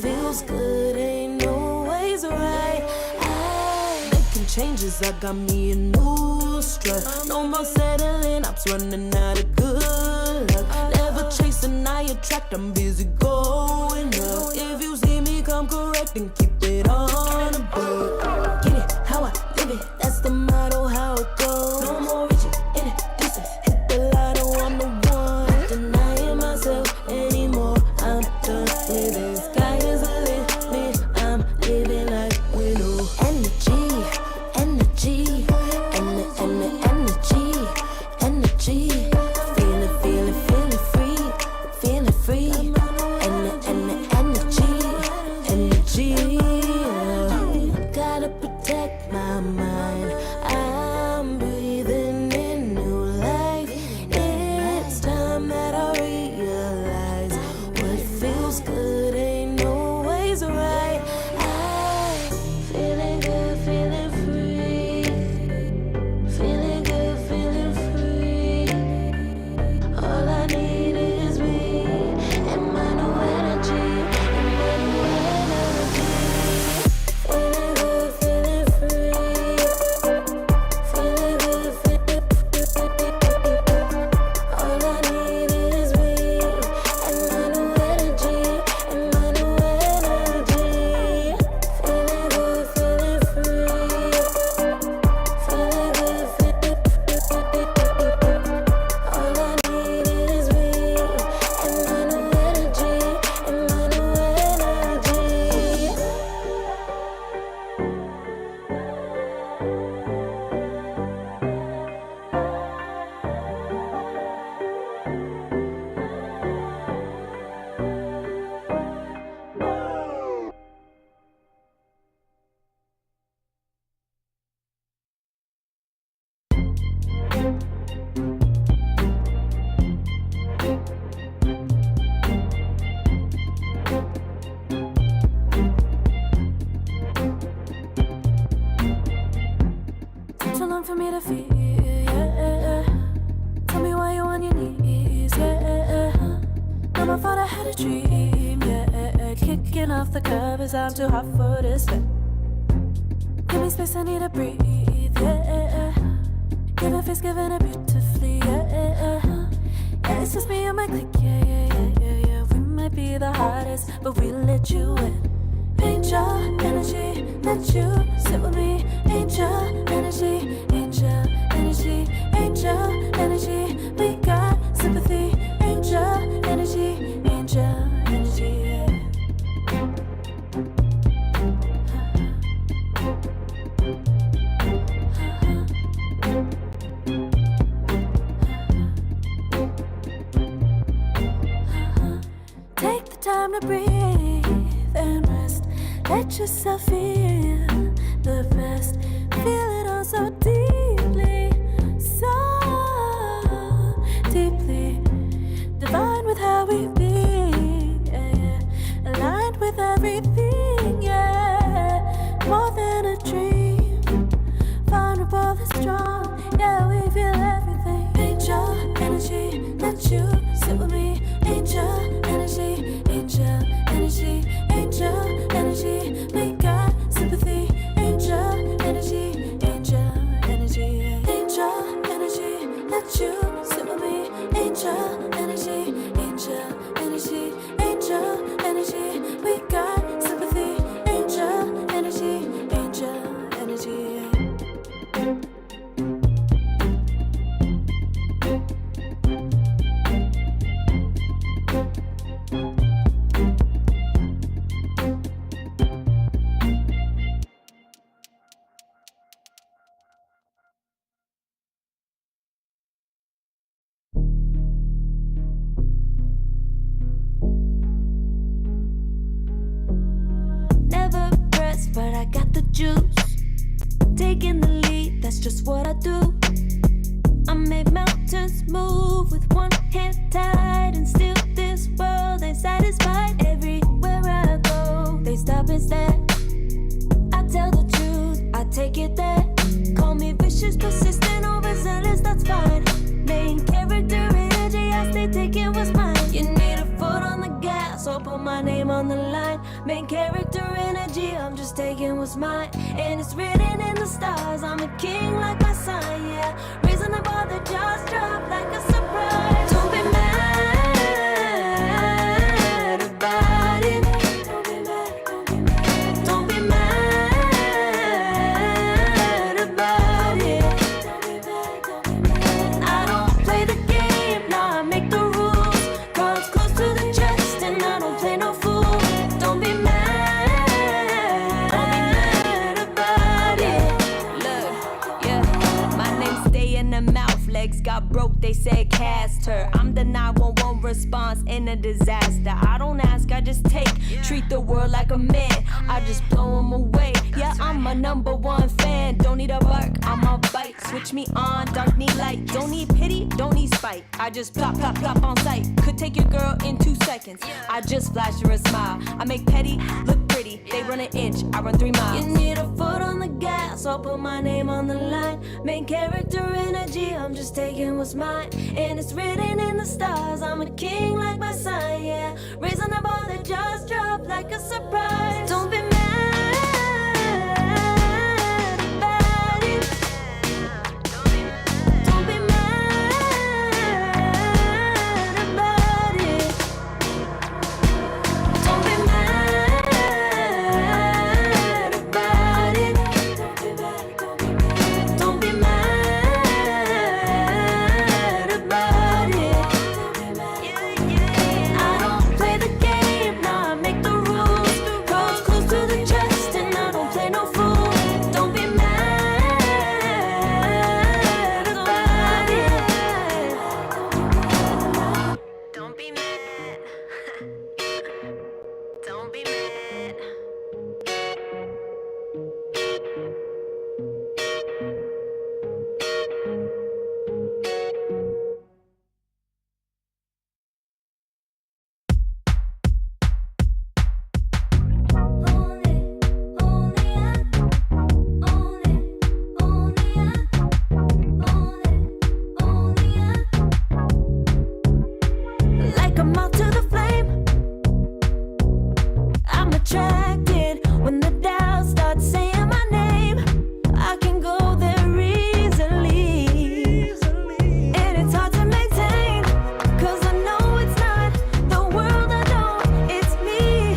feels good ain't always right. Making changes, I got me a new strut. No more settling, I'm running out of good luck. Never chasing, I attract, I'm busy going up. If you see me come correct, then keep it on the book. Get it, how I live it, that's the motto, how it goes. No more reaching in it, distance, hit the lotto, I'm the one. Not denying myself anymore, I'm done with it. Sky is the limit, I'm living like we know. Energy, energy, energy, feeling free, energy. Gotta protect my mind, I'm breathing in new life. It's time that I realize what feels good ain't always right. I'm feeling good, feeling free, feeling good, feeling free. All I need is me and my new energy, and my new energy. Feeling good, feeling free, feeling good, feeling free. All I need is me and my new energy, and my new energy. Feeling good, feeling free, feeling good, feeling free. All I need is me and my new energy, and my new energy. Too long for me to feel, yeah. Tell me why you on your knees, yeah. Never thought I had a dream, yeah. Kicking off the covers, I'm too hot for this bed. Give me space, I need to breathe, yeah. Give a face, giving it beautifully, yeah. Yeah, it's just me and my clique, yeah. We might be the hottest, but we let you in. Angel energy, let you sit with me. Angel energy, angel energy, angel energy. We got sympathy. Angel energy, angel energy. Take the time to breathe and rest. Let yourself feel the best. Feel it all so deeply, so deeply. Divine with how we be, yeah. Aligned with everything, yeah. More than a dream. Vulnerable and strong, yeah. We feel everything. Angel energy, let you sit with me. Angel energy, angel energy, angel energy. We got sympathy. Angel energy, angel energy, angel energy. Let you sit with me. Angel energy, angel energy, angel energy. We got sympathy. Angel energy, angel energy. Never pressed, but I got the juice. Taking the lead, that's just what I do. I made mountains move with one hand tied, and still this world ain't satisfied. Everywhere I go, they stop and stare. I tell the truth, I take it there. Call me vicious, persistent, overzealous, that's fine. Main character energy, I stay taking what's mine. You need a foot on the gas, or put my name on the line. Main character energy, I'm just taking what's mine. And it's written in the stars, I'm a king like my sign, yeah. Reasonable, the jaws drop like a surprise. Don't be mad about it. Don't be mad about it. I don't play the game, nah, I make the rules. Cards close to the chest and I don't play no fool. Don't be mad about it. Look, yeah, my name stay in the mouth. Legs got broke, they said cast her. I'm the 911 response in a disaster. I don't ask, I just take. Treat the world like a man, I just blow him away. Yeah, I'm a #1 fan. Don't need a bark, I'm a bite. Switch me on, dark need light. Don't need pity, don't need spite. I just plop, plop, plop on sight. Could take your girl in 2 seconds. I just flash her a smile. I make petty look pretty. They run an inch, I run 3 miles. You need a foot on the gas, I'll put my name on the line. Main character energy, I'm just taking what's mine. And it's written in the stars, I'm a king like my sign, yeah. Reasonable, the jaws drop like a surprise. Don't be mad about it. Don't be mad about it. Don't be mad about it. Don't be mad about it. I don't play the game, nah, I make the rules. Cards close to the chest and I don't play no fool. Don't be mad about it. Don't be mad. Don't be mad. Like a moth to the flame, I'm attracted when the doubts start saying my name. I can go there easily, and it's hard to maintain, 'cause I know it's not the world I know, it's me.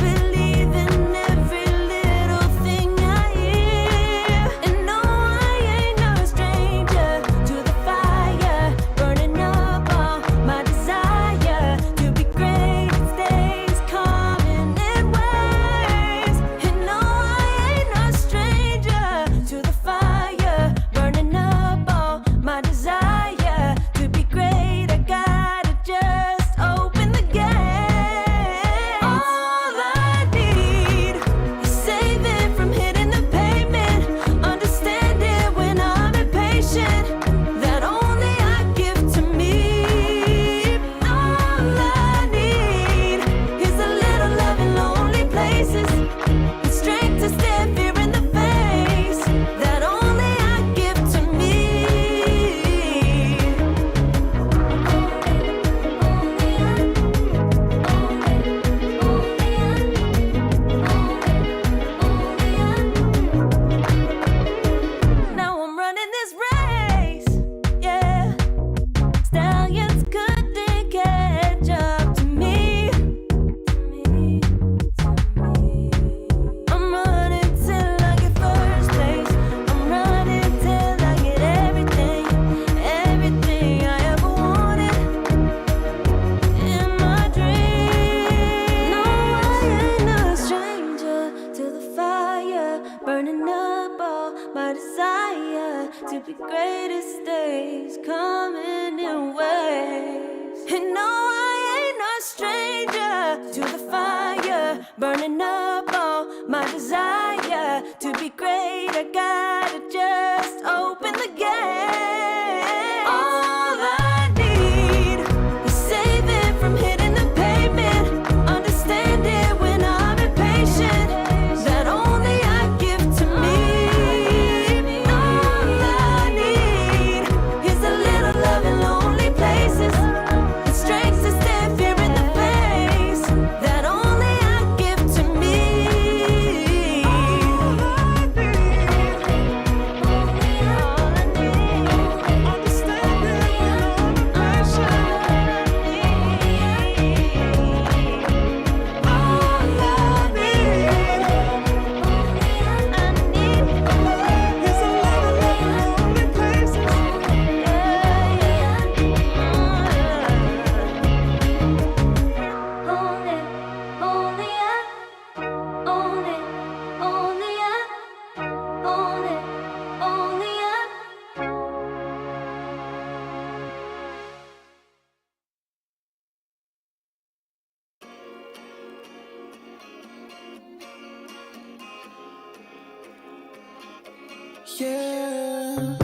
Believe in every little thing I hear, and no, I ain't no stranger to the fire, burning up all my desire to be great. It stays coming in waves, and no, I ain't no stranger to the fire, burning up all my desire to be great. I gotta just open the gate. All I need is saving from hitting the pavement, understanding when I'm impatient, that only I give to me. All I need is a little love in lonely places, the strength to stare fear in the face, that only I give to me. Now I'm running this race, yeah. Stallions couldn't catch up to me. I'm running till I get first place. I'm running till I get everything, everything I ever wanted in my dream. No, I ain't no stranger to the fire, burning up all my desire to be greatest days coming in waves. And no, I ain't no stranger to the fire, burning up all my desire to be great. I gotta just open the gate. All I need is saving from hitting the pavement, understanding when I'm impatient, that only I give to me. All I need is a little love in lonely places, the strength to stand fear in the face, that only I give to Yeah.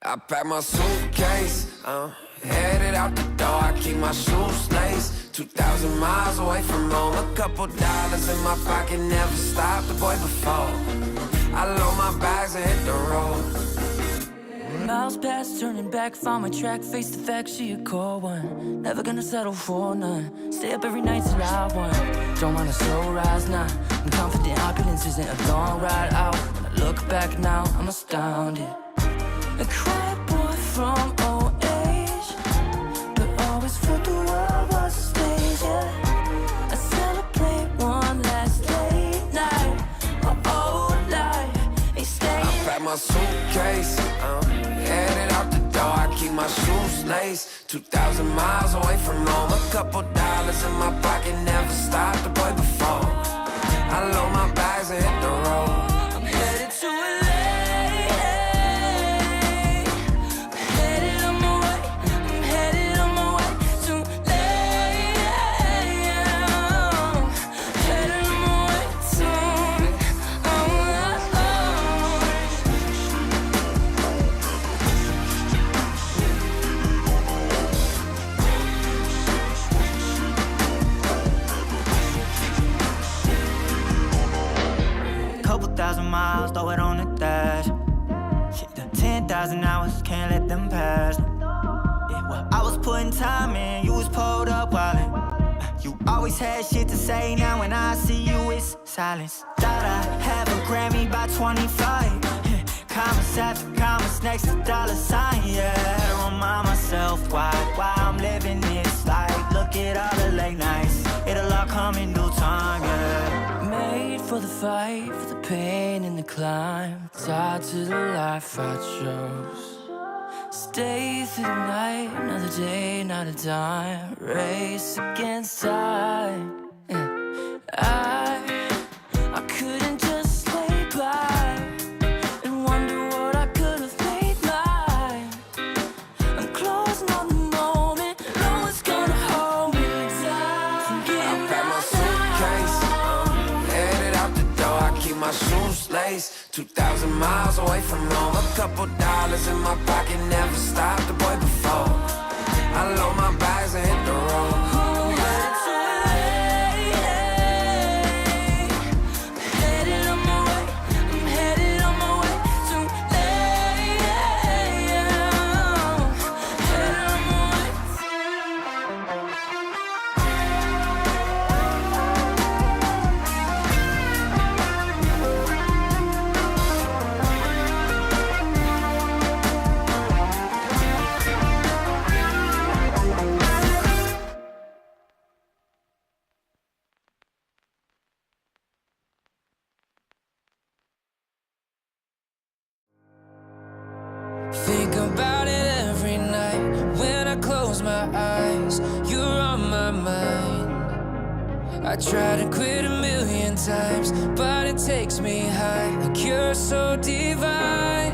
I pack my suitcase, headed out the door, I keep my shoes laced. 2,000 miles away from home, a couple dollars in my pocket, never stopped the boy before. I load my bags and hit the road. Miles past, turning back, found my track, face the fact, she a cold one. Never gonna settle for none, stay up every night till I won. Don't want a slow rise now, I'm confident opulence isn't a long ride out. When I look back now, I'm astounded. A quiet boy from old age, but always felt the world was a stage, yeah. I celebrate one last late night, my old life ain't staying. I pack my suitcase, headed out the door, I keep my shoes laced. 2,000 miles away from home, a couple dollars in my pocket, never stopped the boy before. I load my bags and hit the road. I'm headed to LA. Miles, throw it on the dash. Shit, 10,000 hours, can't let them pass. Yeah, well, I was putting time in, you was pulled up wildin'. You always had shit to say, now when I see you, it's silence. Thought I'd have a Grammy by 25. Commas after commas next to dollar sign, yeah. To remind myself why I'm living this life. Look at all the late nights, it'll all come in due time, yeah. Made for the fight, for the pain and the climb, tied to the life I chose. Stay through the night, another day, not a dime. Race against time. I couldn't just lay by and wonder lace. 2,000 miles away from home. A couple dollars in my pocket, never stopped the boy before. I load my bags and hit the road. Think about it every night when I close my eyes. You're on my mind. I try to quit a million times, but it takes me high, like you're so divine.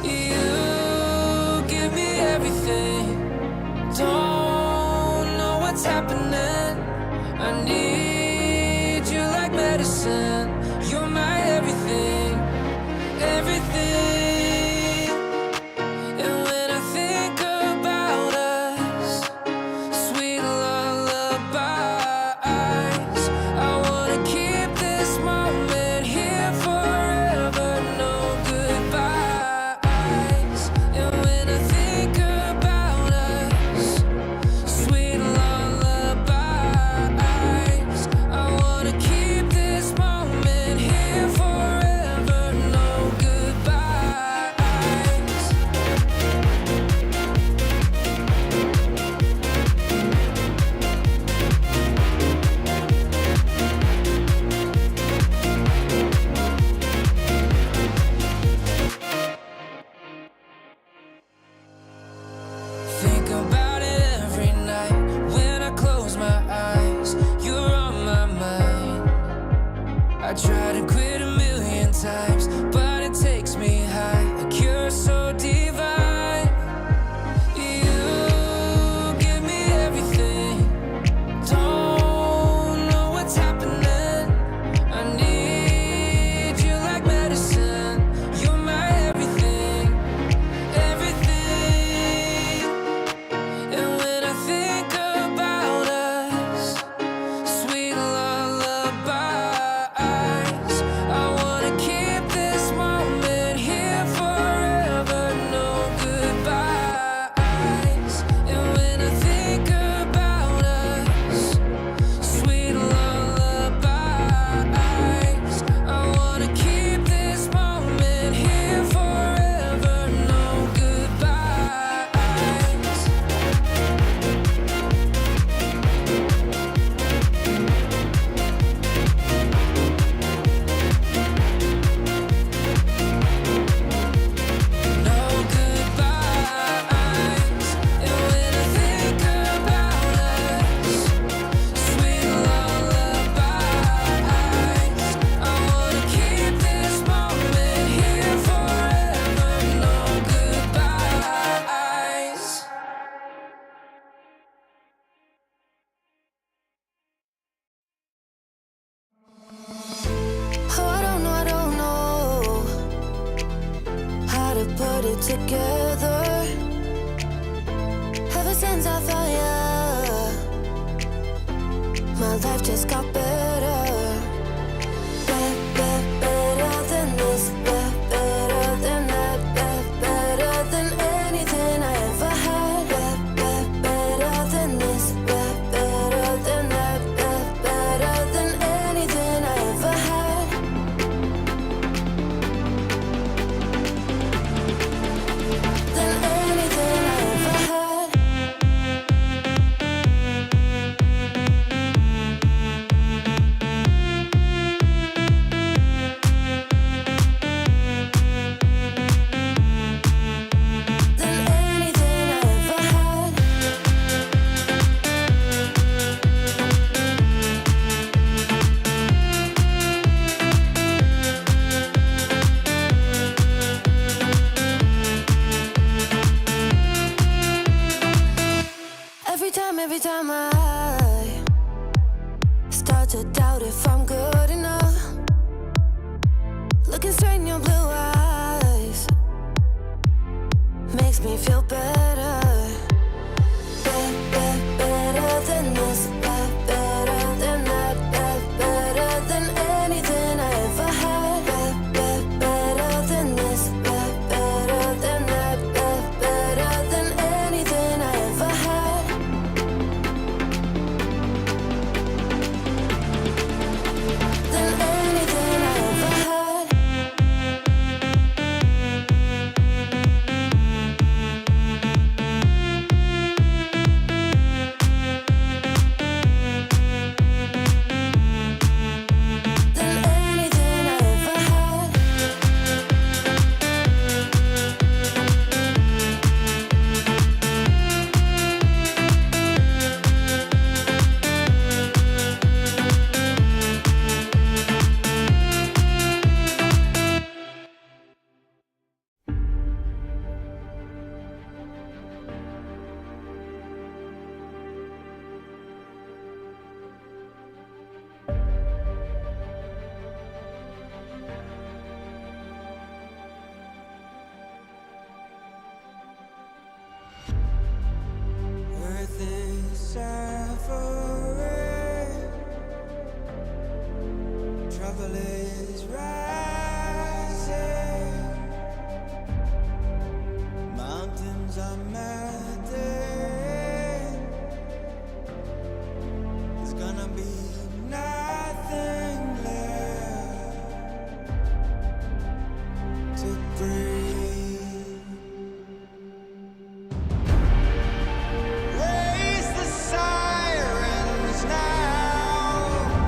You give me everything. Don't know what's happening. I need you like medicine. You're my everything, everything. Think about it every night when I close my eyes. You're on my mind. I try to quit a million times, but it takes me high, like you're so divine. You give me everything. Don't know what's happening. I need you like medicine. You're my everything, everything. And when I think about us, sweet lullabies, I wanna keep this moment here forever, no goodbyes. And when I think about us, sweet lullabies, I wanna keep this moment here forever, no goodbyes. No goodbyes. And when I think about us, sweet lullabies, I wanna keep this moment here forever. No goodbyes. Oh, I don't know how to put it together. Ever since I found you, my life just got better. Better than this, better than that, better than anything I ever had. Better than this, better than that, better than anything I ever had. Than anything I ever had. devil is rising. Mountains are melting. There's gonna be nothing left to breathe. Raise the sirens now.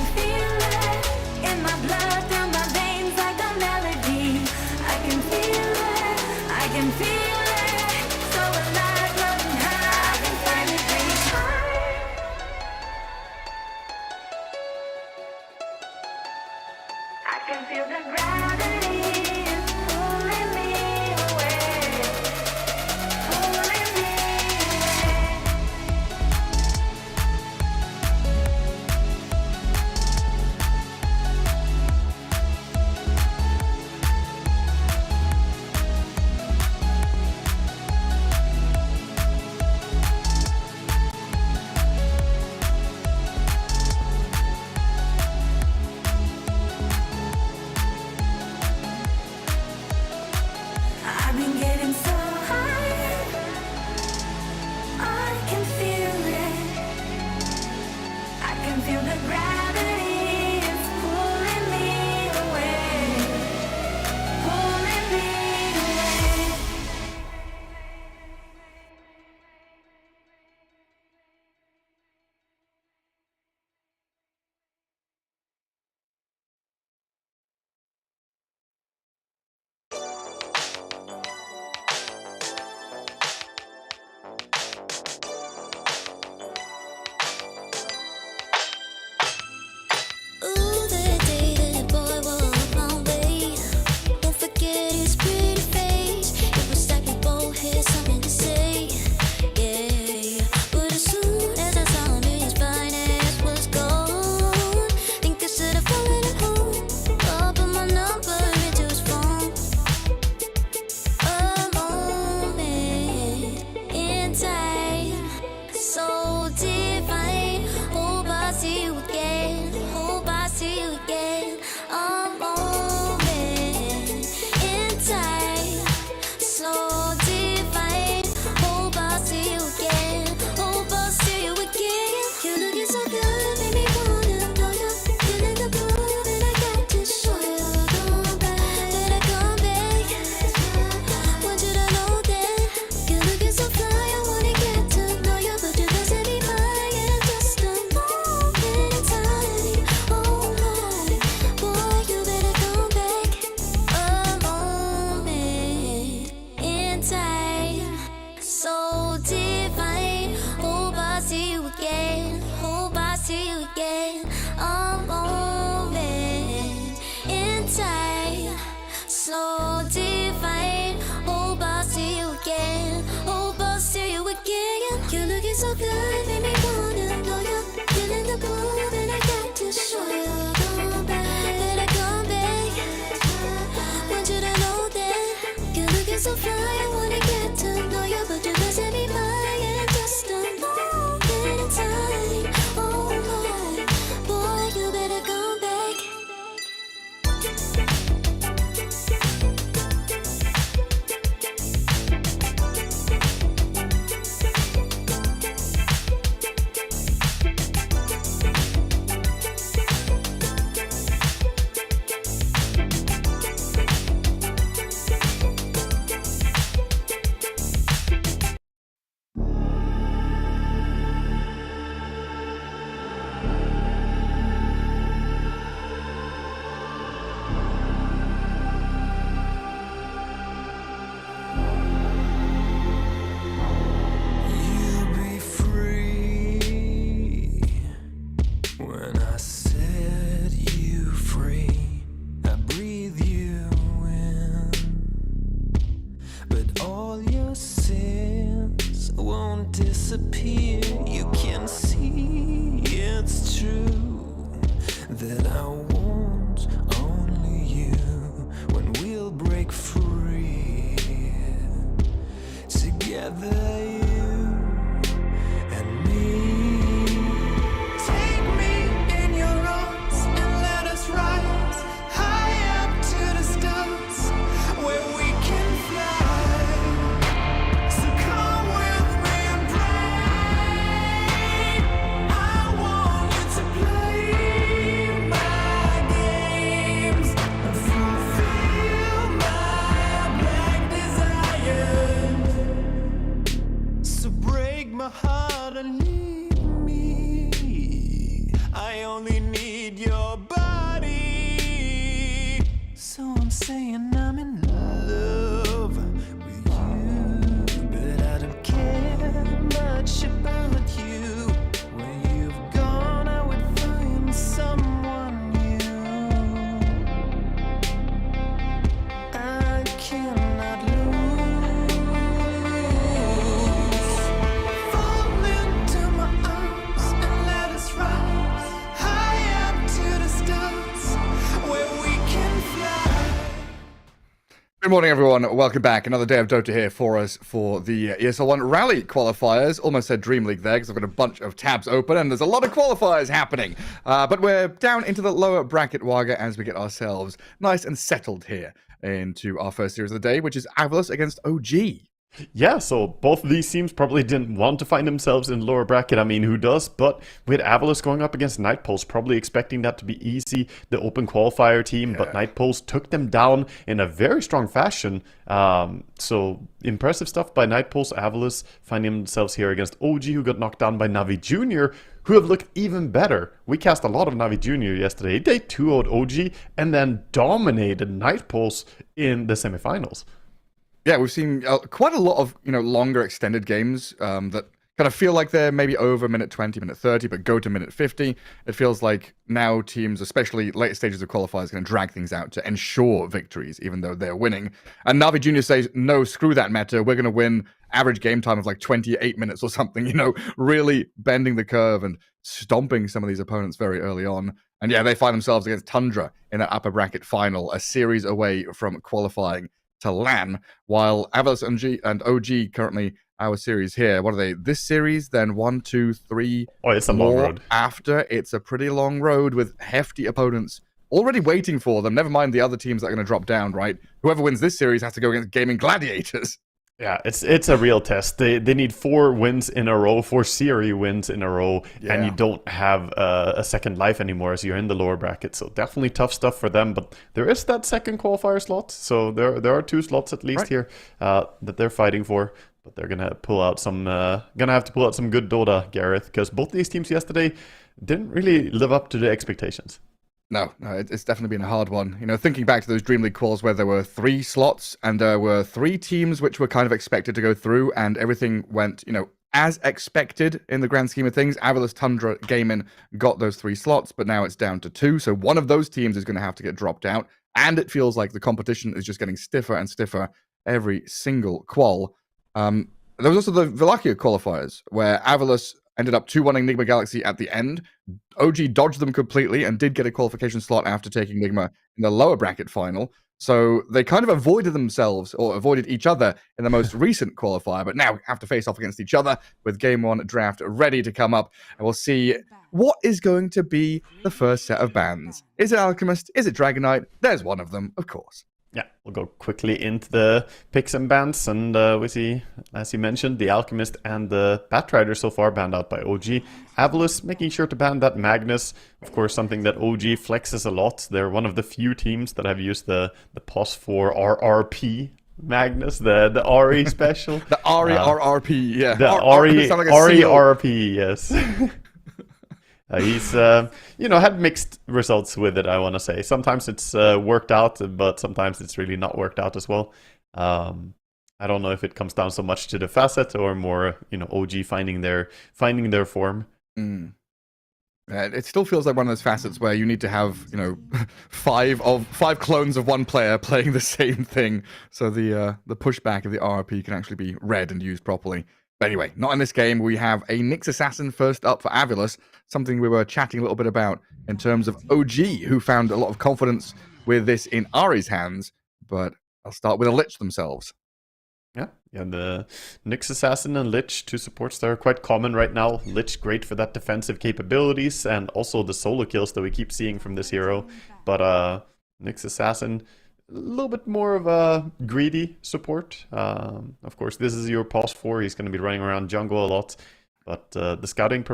can feel it in my blood, through my veins like a melody. I can feel it, I can feel it, so alive, floating high. I can finally breathe. I can feel the gravity is pulling me away, pulling me away. I've been getting so high, I can feel it. I can feel the gravity is pulling me away, pulling me away. Ooh, the day that boy walked my way. Don't forget his pretty face. It was like we both had something to say. Yeah, but as soon as I saw him, his fine ass was gone. Think I should have followed him home. Put my number into his phone. A moment in time, so divine. Hope I see you again. Hope I see you again. A moment in time, so divine. Hope I see you again. Hope I see you again. You're looking so good, made me wanna know you. Feeling the groove, and I got to show you. Come back, better come back. Want you to know that you're looking so fly. I wanna get to know you, but you got to be mine in just a moment in time. Oh Lord, boy, you better come back. A moment in time, so divine. Hope I see you again. Hope I see you again. A moment in time, so divine. Hope I see you again. Hope I see you again. You're looking so good, made me wanna know you. Feeling the groove, and I got to show you. Come back, better come back. Want you to know that you're looking so fly. I wanna get to know you, but you got to be mine in just a moment in time. Oh Lord, boy, you better come back. You'll be free. When I set you free, I breathe you in. But all your sins won't disappear. You can see it's true that I want only you when we'll break free. Together, you and me. Take me in your arms and let us rise high up to the stars where we can fly. So come with me and pray. I want you to play my games and fulfill my black desires. So break my heart and leave me. I only need saying I'm in love with you, but I don't care much about you. When you've gone, I would find someone new. I cannot lose. Fall into my arms and let us rise high up to the stars where we can fly. Good morning, everyone. Welcome back. Another day of Dota here for us for the ESL One Raleigh qualifiers. Almost said Dream League there because I've got a bunch of tabs open and there's a lot of qualifiers happening. But we're down into the lower bracket Waga as we get ourselves nice and settled here into our first series of the day, which is Avalos against OG. Yeah, so both of these teams probably didn't want to find themselves in lower bracket. I mean, who does? But with Avalos going up against Nightpulse, probably expecting that to be easy, the open qualifier team. But Nightpulse took them down in a very strong fashion. So impressive stuff by Nightpulse. Avalos finding themselves here against OG, who got knocked down by Navi Jr., who have looked even better. We cast a lot of Navi Jr. yesterday. They 2-0'd OG and then dominated Nightpulse in the semifinals. Yeah, we've seen quite a lot of, longer extended games that kind of feel like they're maybe over minute 20, minute 30, but go to minute 50. It feels like now teams, especially later stages of qualifiers, are going to drag things out to ensure victories, even though they're winning. And Navi Jr. says, no, screw that meta. We're going to win average game time of like 28 minutes or something, really bending the curve and stomping some of these opponents very early on. And yeah, they find themselves against Tundra in that upper bracket final, a series away from qualifying to LAN, while Avalos and OG currently our series here. What are they? This series, then 1, 2, 3. Oh, it's a long road. After, it's a pretty long road with hefty opponents already waiting for them. Never mind the other teams that are going to drop down, right? Whoever wins this series has to go against Gaming Gladiators. Yeah, it's a real test. They need 4 wins in a row, 4 series wins in a row, and you don't have a second life anymore as you're in the lower bracket. So definitely tough stuff for them. But there is that second qualifier slot, so there are 2 slots at least here that they're fighting for. But they're gonna have to pull out some good Dota, Gareth, because both these teams yesterday didn't really live up to the expectations. No, it's definitely been a hard one. Thinking back to those Dream League quals where there were 3 slots and there were 3 teams which were kind of expected to go through and everything went, as expected in the grand scheme of things. Avalos, Tundra, Gaming got those 3 slots, but now it's down to 2. So one of those teams is going to have to get dropped out. And it feels like the competition is just getting stiffer and stiffer every single qual. There was also the Wallachia qualifiers where Avalos ended up 2-1 Enigma Galaxy at the end. OG dodged them completely and did get a qualification slot after taking Enigma in the lower bracket final. So they kind of avoided themselves, or avoided each other in the most recent qualifier, but now have to face off against each other with Game 1 draft ready to come up. And we'll see what is going to be the first set of bans. Is it Alchemist? Is it Dragonite? There's one of them, of course. Yeah, we'll go quickly into the picks and bans, and we see, as you mentioned, the Alchemist and the Batrider so far banned out by OG. Avalos making sure to ban that Magnus, of course, something that OG flexes a lot. They're one of the few teams that have used the POS for RRP Magnus, the RE special. The RRP, yeah. The RRP, yes. He's, had mixed results with it, I want to say. Sometimes it's worked out, but sometimes it's really not worked out as well. I don't know if it comes down so much to the facet or more, OG finding their form. It still feels like one of those facets where you need to have, 5 clones of one player playing the same thing, so the pushback of the RRP can actually be read and used properly. But anyway, not in this game. We have a Nyx Assassin first up for Avalos, something we were chatting a little bit about in terms of OG, who found a lot of confidence with this in Ari's hands. But I'll start with a Lich themselves. Yeah, the Nyx Assassin and Lich, 2 supports that are quite common right now. Lich, great for that defensive capabilities and also the solo kills that we keep seeing from this hero. But Nyx Assassin, a little bit more of a greedy support. Of course, this is your pause 4. He's going to be running around jungle a lot. But the scouting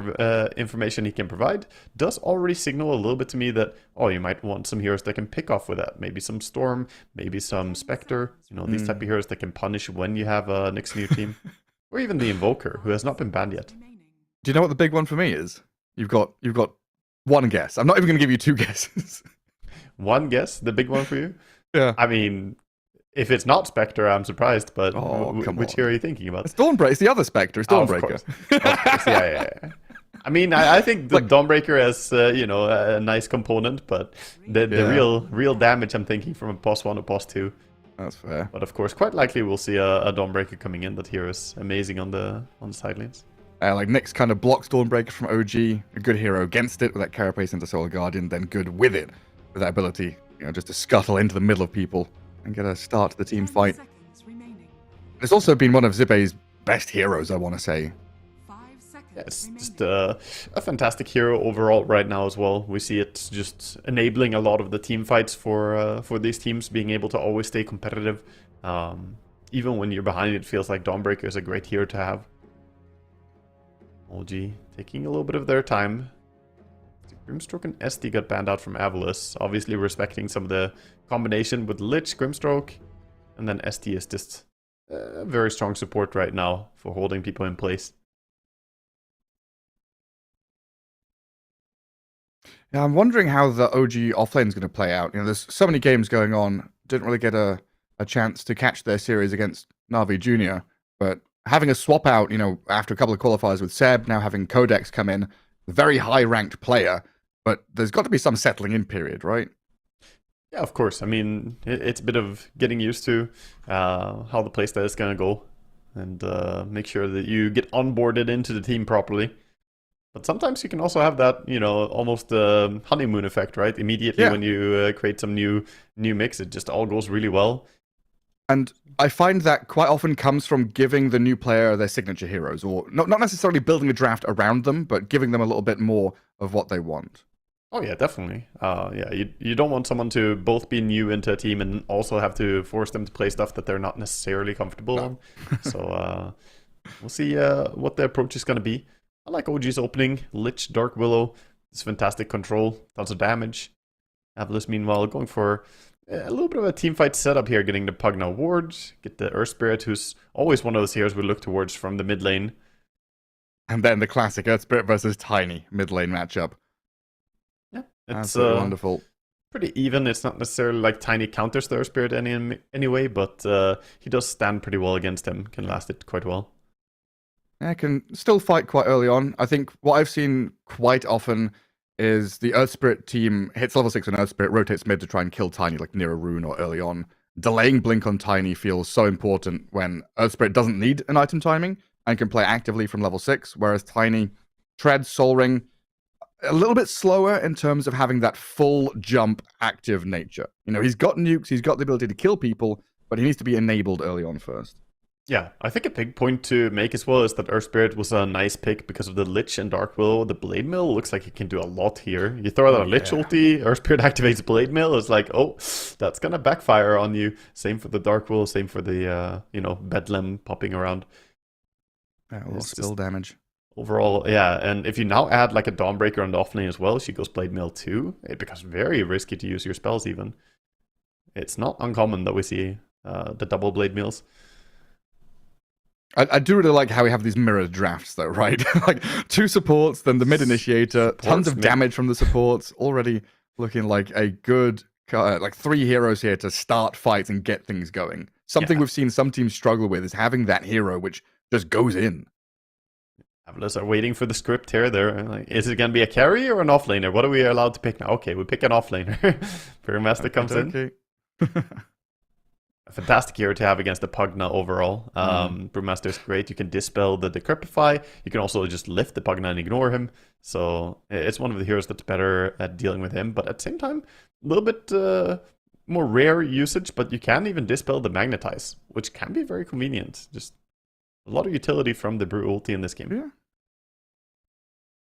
information he can provide does already signal a little bit to me that, you might want some heroes that can pick off with that. Maybe some Storm, maybe some Spectre. These type of heroes that can punish when you have a Nyx in your team. Or even the Invoker, who has not been banned yet. Do you know what the big one for me is? You've got one guess. I'm not even going to give you 2 guesses. One guess, the big one for you? Yeah. I mean, if it's not Spectre, I'm surprised, but Oh, come which on. hero are you thinking about? It's Dawnbreaker. It's the other Spectre. It's Oh, of Dawnbreaker. course. Of course. Yeah. I mean, I think the Dawnbreaker has, a nice component, but the real damage I'm thinking from a boss 1 or boss 2. That's fair. But of course, quite likely we'll see a Dawnbreaker coming in. That hero is amazing on the side lanes. Like Nyx kind of blocks Dawnbreaker from OG, a good hero against it with that Carapace into Soul Guardian, then good with it, with that ability, just to scuttle into the middle of people and get a start to the team fight. It's also been one of Zibe's best heroes, I want to say. Yeah, it's just a fantastic hero overall right now as well. We see it just enabling a lot of the team fights for these teams, being able to always stay competitive. Even when you're behind, it feels like Dawnbreaker is a great hero to have. OG taking a little bit of their time. Grimstroke and SD got banned out from Avalus, obviously respecting some of the combination with Lich, Grimstroke, and then SD is just very strong support right now for holding people in place. Yeah, I'm wondering how the OG offlane is going to play out. There's so many games going on. Didn't really get a chance to catch their series against Na'Vi Jr., but having a swap out, after a couple of qualifiers with Seb, now having Codex come in, very high-ranked player, but there's got to be some settling in period, right? Yeah, of course. I mean, it's a bit of getting used to how the playstyle is going to go and make sure that you get onboarded into the team properly. But sometimes you can also have that, almost honeymoon effect, right? Immediately when you create some new mix, it just all goes really well. And I find that quite often comes from giving the new player their signature heroes, or not necessarily building a draft around them, but giving them a little bit more of what they want. Oh yeah, definitely. You don't want someone to both be new into a team and also have to force them to play stuff that they're not necessarily comfortable on. So we'll see what the approach is going to be. I like OG's opening. Lich, Dark Willow. It's fantastic control. Tons of damage. Avalus, meanwhile, going for a little bit of a teamfight setup here. Getting the Pugna Ward. Get the Earth Spirit, who's always one of those heroes we look towards from the mid lane. And then the classic Earth Spirit versus Tiny mid lane matchup. Yeah, it's wonderful. Pretty even. It's not necessarily like Tiny counters the Earth Spirit anyway, but he does stand pretty well against him. Can last it quite well. Yeah, can still fight quite early on. I think what I've seen quite often is the Earth Spirit team hits level 6 and Earth Spirit, rotates mid to try and kill Tiny, like near a rune or early on. Delaying Blink on Tiny feels so important when Earth Spirit doesn't need an item timing and can play actively from level 6, whereas Tiny treads Soul Ring a little bit slower in terms of having that full jump active nature. He's got nukes, he's got the ability to kill people, but he needs to be enabled early on first. Yeah, I think a big point to make as well is that Earth Spirit was a nice pick because of the Lich and Dark Willow. The Blade Mill looks like it can do a lot here. You throw out a Lich ulti, Earth Spirit activates Blade Mill. It's like, oh, that's going to backfire on you. Same for the Dark Willow, same for the, Bedlam popping around. Yeah, a little spill damage. Overall, yeah, and if you now add like a Dawnbreaker on the offlane as well, she goes Blade Mill too, it becomes very risky to use your spells even. It's not uncommon that we see the double Blade Mills. I do really like how we have these mirrored drafts, though, right? Like 2 supports, then the mid initiator, tons of damage from the supports, already looking like a good, 3 heroes here to start fights and get things going. Something we've seen some teams struggle with is having that hero which just goes in. Avalus are waiting for the script here. They're like, is it going to be a carry or an offlaner? What are we allowed to pick now? Okay, we pick an offlaner. Brewmaster comes in. A fantastic hero to have against the Pugna overall. Brewmaster is great. You can dispel the Decrepify. You can also just lift the Pugna and ignore him. So it's one of the heroes that's better at dealing with him. But at the same time, a little bit more rare usage. But you can even dispel the Magnetize, which can be very convenient. Just a lot of utility from the Brew ulti in this game. Yeah.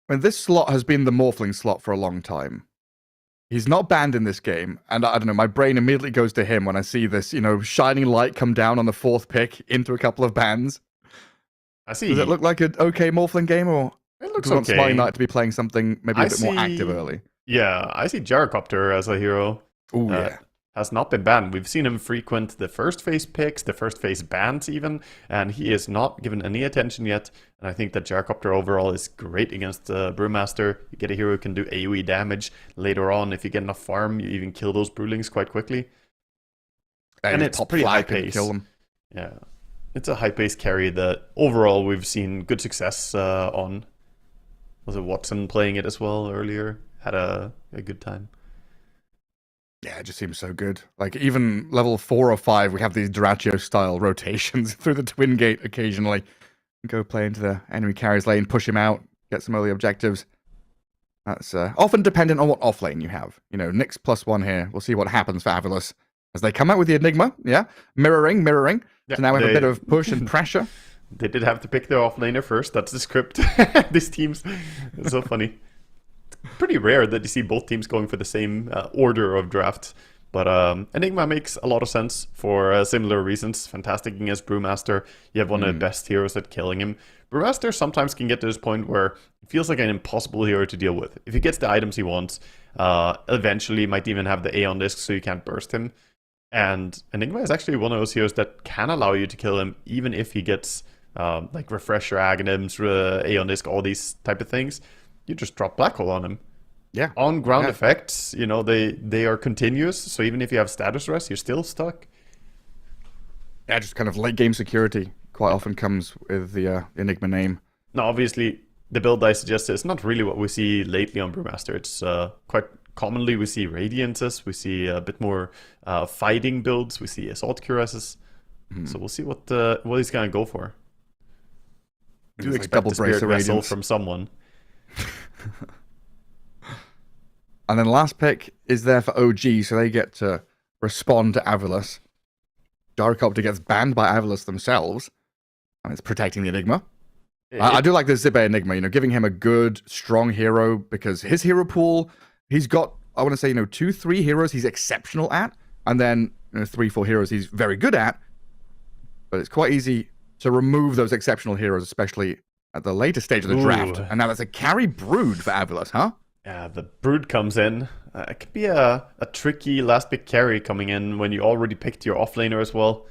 And this slot has been the Morphling slot for a long time. He's not banned in this game, and I don't know, my brain immediately goes to him when I see this, shining light come down on the 4th pick into a couple of bans. I see. Does it look like an okay Morphling game, or it looks do you want okay. Smiling Knight to be playing something maybe a bit more active early? Yeah, I see Gyrocopter as a hero. Oh, yeah. Has not been banned. We've seen him frequent the first phase picks, the first phase bans even, and he is not given any attention yet. And I think that Gyrocopter overall is great against Brewmaster. You get a hero who can do AoE damage. Later on, if you get enough farm, you even kill those Brewlings quite quickly. And it's pretty high flank and pace. kill them. Yeah. It's a high pace carry that overall we've seen good success on. Was it Watson playing it as well earlier? Had a good time. Yeah, it just seems so good. Like, even level 4 or 5, we have these Duraccio-style rotations through the Twin Gate occasionally. Go play into the enemy carrier's lane, push him out, get some early objectives. That's often dependent on what offlane you have. You know, Nyx +1 here. We'll see what happens for Avilus as they come out with the Enigma. Yeah, mirroring. Yeah, So now we have a bit of push and pressure. They did have to pick their offlaner first. That's the script. These teams. It's so funny. It's pretty rare that you see both teams going for the same order of draft. But Enigma makes a lot of sense for similar reasons. Fantastic against Brewmaster. You have one of the best heroes at killing him. Brewmaster sometimes can get to this point where it feels like an impossible hero to deal with. If he gets the items he wants, eventually might even have the Aeon Disc so you can't burst him. And Enigma is actually one of those heroes that can allow you to kill him even if he gets like Refresher, Aghanims, Aeon Disc, all these type of things. You just drop Black Hole on him. Yeah. On ground effects, you know, they are continuous, so even if you have status rest, you're still stuck. Yeah, just kind of late game security quite often comes with the Enigma name. Now, obviously, the build I suggested is not really what we see lately on Brewmaster. It's quite commonly we see Radiances, we see a bit more fighting builds, we see Assault Cuirasses. So we'll see what he's gonna go for. Do expect double a Spirit bracer Vessel Radiance from someone. And then last pick is there for OG, so they get to respond to Avilus. Gyrocopter gets banned by Avilus themselves, and it's protecting the Enigma. I do like this Zibe Enigma, you know, giving him a good, strong hero, because his hero pool, he's got, I want to say, 2-3 heroes he's exceptional at, and then 3-4 heroes he's very good at, but it's quite easy to remove those exceptional heroes, especially at the later stage of the draft. And now that's a carry Brood for Avilus, huh? Yeah, the Brood comes in. It could be a tricky last pick carry coming in when you already picked your offlaner as well.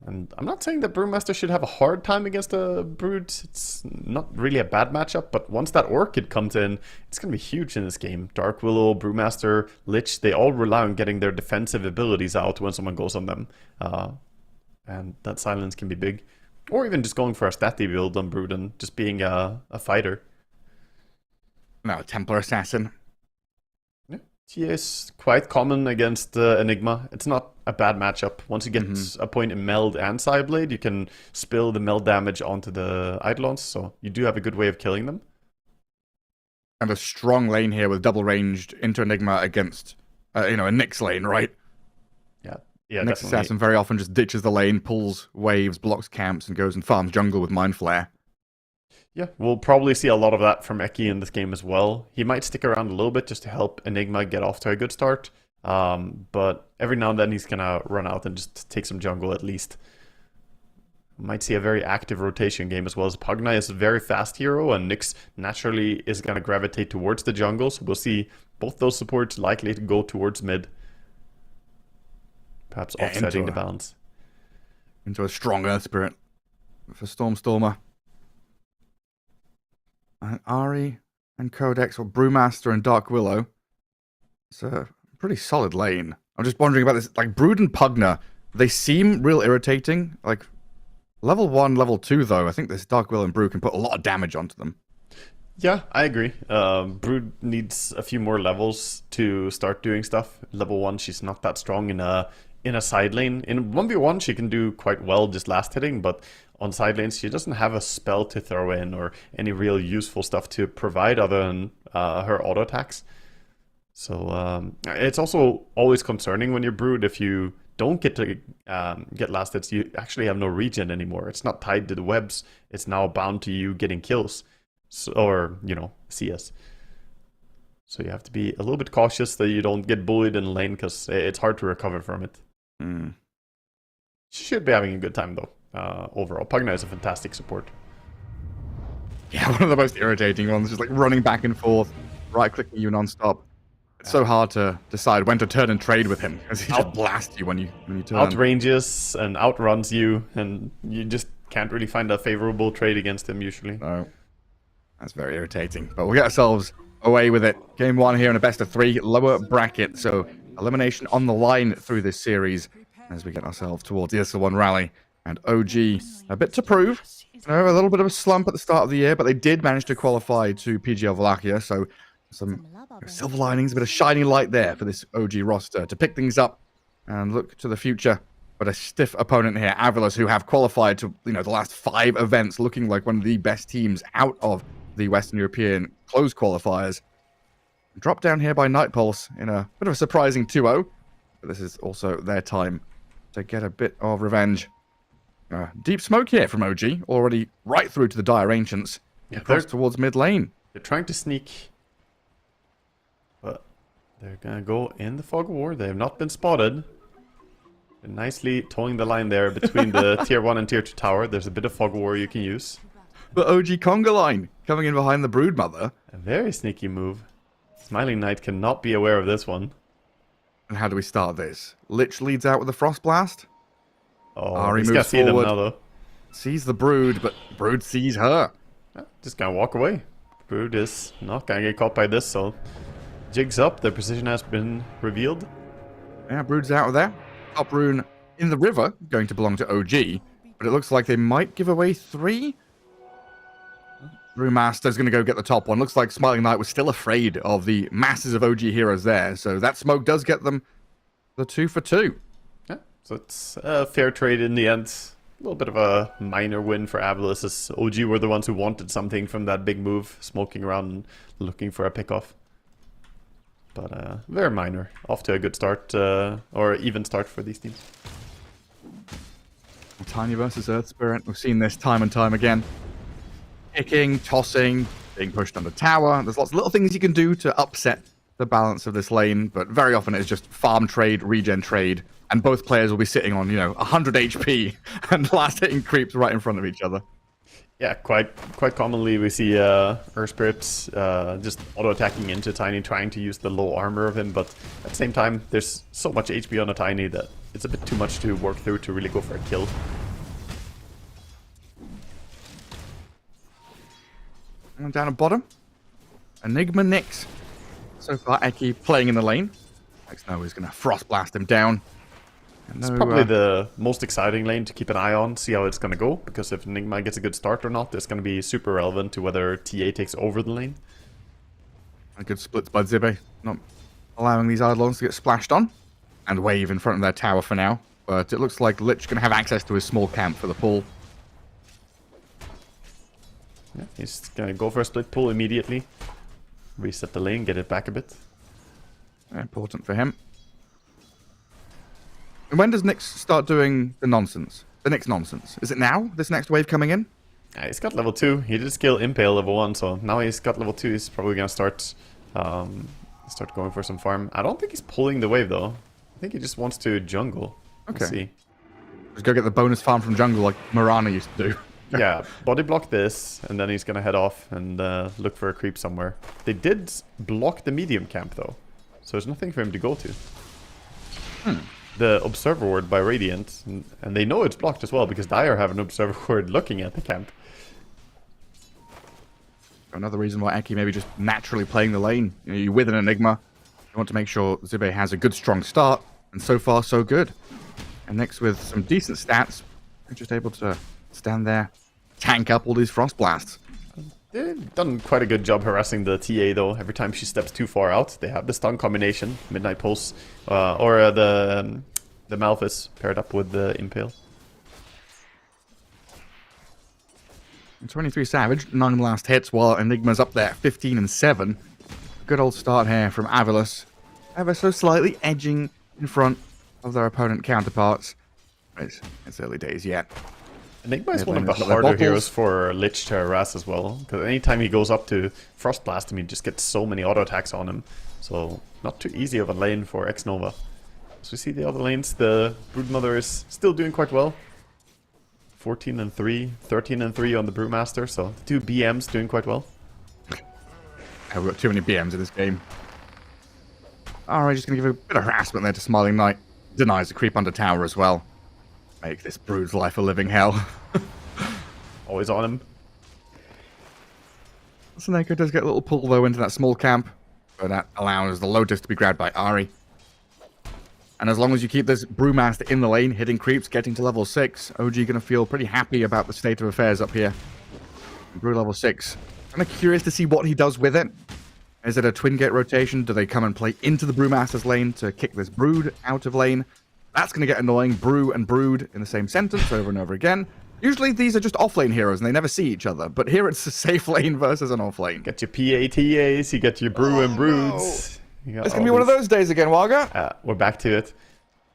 And I'm not saying that Brewmaster should have a hard time against a Brood. It's not really a bad matchup, but once that Orchid comes in, it's going to be huge in this game. Dark Willow, Brewmaster, Lich, they all rely on getting their defensive abilities out when someone goes on them. And that silence can be big. Or even just going for a statty build on Brood and just being a fighter. No, Templar Assassin. Yeah. She is quite common against Enigma. It's not a bad matchup. Once you get a point in Meld and Psyblade, you can spill the Meld damage onto the Eidolons, so you do have a good way of killing them. And a strong lane here with double ranged into Enigma against, a Nyx lane, right? Yeah, Nyx definitely. Assassin very often just ditches the lane, pulls waves, blocks camps, and goes and farms jungle with Mind Flare. Yeah, we'll probably see a lot of that from Eki in this game as well. He might stick around a little bit just to help Enigma get off to a good start. But every now and then he's going to run out and just take some jungle at least. Might see a very active rotation game as well, as Pugna is a very fast hero and Nyx naturally is going to gravitate towards the jungle. So we'll see both those supports likely to go towards mid. Perhaps offsetting the balance. Into a strong Earth Spirit for Stormer. And Ari and Codex, or Brewmaster and Dark Willow. It's a pretty solid lane. I'm just wondering about this. Like, Brood and Pugna, they seem real irritating. Like, level 1, level 2, though, I think this Dark Willow and Brew can put a lot of damage onto them. Yeah, I agree. Brood needs a few more levels to start doing stuff. Level 1, she's not that strong in a side lane. In 1v1, she can do quite well just last hitting, but on side lanes, she doesn't have a spell to throw in or any real useful stuff to provide other than her auto attacks. So it's also always concerning when you're Brood if you don't get to get last hits. You actually have no regen anymore. It's not tied to the webs. It's now bound to you getting kills, or CS. So you have to be a little bit cautious that you don't get bullied in lane because it's hard to recover from it. She should be having a good time though. Overall, Pugna is a fantastic support. Yeah, one of the most irritating ones, just like running back and forth, right-clicking you non-stop. It's so hard to decide when to turn and trade with him, because he just blasts you when you turn. Outranges and outruns you, and you just can't really find a favorable trade against him usually. No, that's very irritating. But we'll get ourselves away with it. Game 1 here in a best of 3, lower bracket, so elimination on the line through this series. as we get ourselves towards ESL One Raleigh. And OG, a bit to prove. You know, a little bit of a slump at the start of the year, but they did manage to qualify to PGL Wallachia, so some silver linings, a bit of shining light there for this OG roster to pick things up and look to the future. But a stiff opponent here, Avilas, who have qualified to, you know, the last 5 events, looking like one of the best teams out of the Western European closed qualifiers. Dropped down here by Night Pulse in a bit of a surprising 2-0. But this is also their time to get a bit of revenge. Deep smoke here from OG, already right through to the Dire Ancients. Yeah, across towards mid lane. They're trying to sneak, but they're gonna go in the fog of war. They have not been spotted. They're nicely towing the line there between the tier 1 and tier 2 tower. There's a bit of fog of war you can use. The OG Conga line coming in behind the Broodmother. A very sneaky move. Smiling Knight cannot be aware of this one. And how do we start this? Lich leads out with a Frost Blast. Oh, Ari he's moves got to see them forward, now, though. sees the Brood, but Brood sees her. Just gonna walk away. Brood is not gonna get caught by this, so jigs up. Their position has been revealed. Yeah, Brood's out of there. Top rune in the river, going to belong to OG, but it looks like they might give away 3. Brewmaster's going to go get the top one. Looks like Smiling Knight was still afraid of the masses of OG heroes there, so that smoke does get them the 2 for 2. Yeah, so it's a fair trade in the end. A little bit of a minor win for Avilas, as OG were the ones who wanted something from that big move, smoking around and looking for a pickoff. But very minor. Off to a good start, or even start for these teams. Tiny versus Earth Spirit. We've seen this time and time again. Kicking, tossing, being pushed on the tower. There's lots of little things you can do to upset the balance of this lane, but very often it's just farm trade, regen trade, and both players will be sitting on, 100 HP and last hitting creeps right in front of each other. Yeah, quite commonly we see Earth Spirits just auto-attacking into Tiny, trying to use the low armor of him, but at the same time, there's so much HP on a Tiny that it's a bit too much to work through to really go for a kill. And down at bottom, Enigma Nyx. So far, Eki playing in the lane. Xno is going to Frost Blast him down. It's probably the most exciting lane to keep an eye on, see how it's going to go, because if Enigma gets a good start or not, it's going to be super relevant to whether TA takes over the lane. A good splits by Zibe, not allowing these Eidolons to get splashed on. And Wave in front of their tower for now. But it looks like Lich going to have access to his small camp for the pull. Yeah, he's going to go for a split pull immediately. Reset the lane, get it back a bit. Important for him. And when does Nyx start doing the nonsense? The Nyx nonsense? Is it now? This next wave coming in? Yeah, he's got level 2. He did skill Impale level 1, so now he's got level 2. He's probably going to start going for some farm. I don't think he's pulling the wave, though. I think he just wants to jungle. Okay. Let's see. Just go get the bonus farm from jungle like Mirana used to do. Yeah, body block this, and then he's going to head off and look for a creep somewhere. They did block the medium camp, though, so there's nothing for him to go to. The Observer Ward by Radiant, and they know it's blocked as well, because Dire have an Observer Ward looking at the camp. Another reason why Eki maybe just naturally playing the lane. You with an Enigma, you want to make sure Zibe has a good, strong start, and so far, so good. And Nyx with some decent stats, just able to stand there, tank up all these Frost Blasts. They've done quite a good job harassing the TA, though. Every time she steps too far out, they have the stun combination, Midnight Pulse, or the Malphus paired up with the Impale. And 23 Savage, 9 last hits, while Enigma's up there, 15 and 7. Good old start here from Avilas. Ever so slightly edging in front of their opponent counterparts. It's early days yet. Enigma is one of the harder heroes for Lich to harass as well, because anytime he goes up to Frost Blast him, he just gets so many auto attacks on him. So, not too easy of a lane for X-Nova. As we see the other lanes, the Broodmother is still doing quite well. 14 and 3, 13 and 3 on the Brewmaster, so the 2 BMs doing quite well. We've got too many BMs in this game. Alright, just going to give a bit of harassment there to Smiling Knight. Denies the creep under tower as well. Make this Brood's life a living hell. Always on him. Sneko does get a little pull though into that small camp, but that allows the Lotus to be grabbed by Ari. And as long as you keep this Brewmaster in the lane, hitting creeps, getting to level 6, OG going to feel pretty happy about the state of affairs up here. Brew level 6. I'm kind of curious to see what he does with it. Is it a twin gate rotation? Do they come and play into the Brewmaster's lane to kick this Brood out of lane? That's going to get annoying. Brew and Brood in the same sentence over and over again. Usually these are just off-lane heroes and they never see each other. But here it's a safe lane versus an off-lane. Get your PATAs, you get your Brew and Broods. No. It's going to be one of those days again, Waga. We're back to it.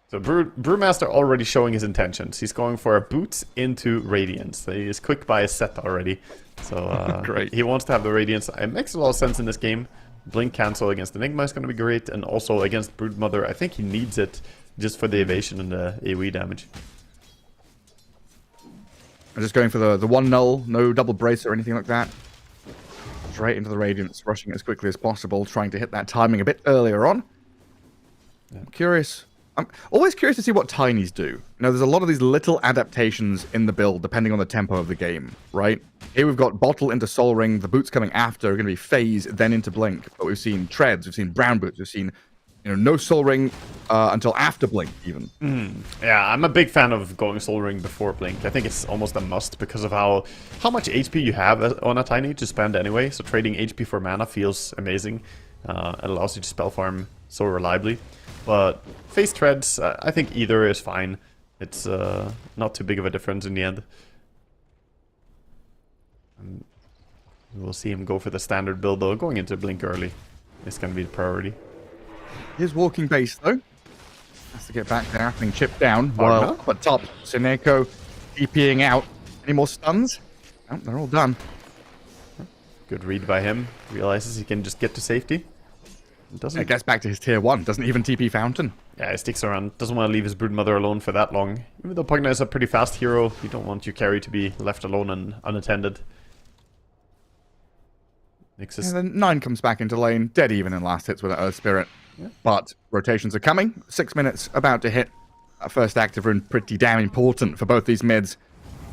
So Brewmaster already showing his intentions. He's going for a boots into Radiance. He is quick by his set already. So great. He wants to have the Radiance. It makes a lot of sense in this game. Blink cancel against Enigma is going to be great. And also against Broodmother, I think he needs it just for the evasion and the AoE damage. I'm just going for the one null, no double brace or anything like that. Straight into the Radiance, rushing it as quickly as possible, trying to hit that timing a bit earlier on. Yeah. I'm always curious to see what Tinies do. You know, there's a lot of these little adaptations in the build, depending on the tempo of the game, right? Here we've got Bottle into Soul Ring, the boots coming after are going to be Phase, then into Blink. But we've seen Treads, we've seen Brown Boots, we've seen, you know, no Soul Ring until after Blink, even. Yeah, I'm a big fan of going Soul Ring before Blink. I think it's almost a must because of how much HP you have on a Tiny to spend anyway. So trading HP for mana feels amazing. It allows you to spell farm so reliably. But Phase Treads, I think either is fine. It's not too big of a difference in the end. We'll see him go for the standard build though. Going into Blink early is going to be the priority. Here's walking base though. Has to get back there, having chipped down. While up at top, Sineko TPing out. Any more stuns? No, they're all done. Good read by him. Realizes he can just get to safety. It gets back to his tier 1. Doesn't even TP Fountain. Yeah, he sticks around. Doesn't want to leave his Broodmother alone for that long. Even though Pugna is a pretty fast hero, you don't want your carry to be left alone and unattended. And then 9 comes back into lane, dead even in last hits with an Earth Spirit. Yeah. But rotations are coming. 6 minutes about to hit. That first active rune pretty damn important for both these mids.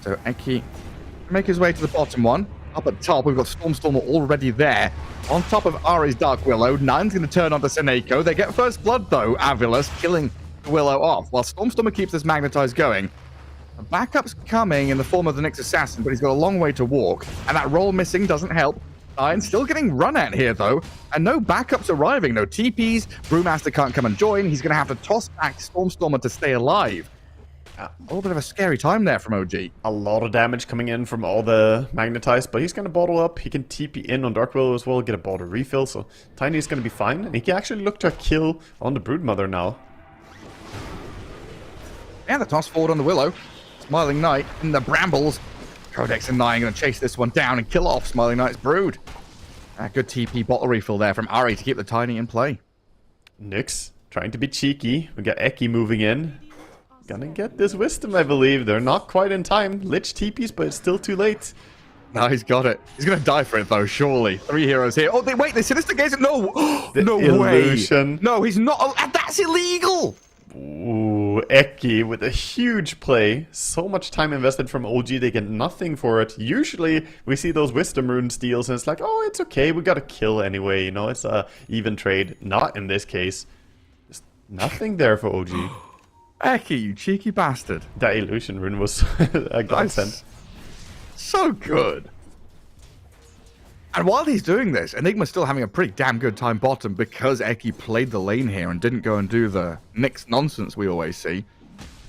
So Eki make his way to the bottom one. Up at top, we've got Stormstormer already there. On top of Ari's Dark Willow, 9's going to turn onto Sineko. They get first blood, though. Avilus killing the Willow off, while Stormstormer keeps this Magnetize going. The backup's coming in the form of the Nyx Assassin, but he's got a long way to walk. And that roll missing doesn't help. 9 still getting run at here, though. And no backups arriving, no TPs. Brewmaster can't come and join. He's going to have to toss back Stormstormer to stay alive. A little bit of a scary time there from OG. A lot of damage coming in from all the Magnetize, but he's going to bottle up. He can TP in on Dark Willow as well, get a bottle refill, so Tiny is going to be fine. And he can actually look to a kill on the Broodmother now. And the toss forward on the Willow. Smiling Knight in the brambles. Codex and 9 going to chase this one down and kill off Smiling Knight's Brood. A good TP bottle refill there from Ari to keep the Tiny in play. Nyx trying to be cheeky. We got Eki moving in. Gonna get this Wisdom, I believe. They're not quite in time. Lich TPs, but it's still too late. No, he's got it. He's gonna die for it, though, surely. 3 heroes here. Oh, wait, they Sinister Gaze it. No! No illusion. Way! No, he's not. Oh, that's illegal! Ooh, Eki with a huge play. So much time invested from OG, they get nothing for it. Usually, we see those Wisdom Rune steals, and it's like, oh, it's okay, we got a kill anyway, you know, it's a even trade. Not in this case. Just nothing there for OG. Eki, you cheeky bastard. That illusion rune was a godsend. So good. And while he's doing this, Enigma's still having a pretty damn good time bottom because Eki played the lane here and didn't go and do the Nyx nonsense we always see.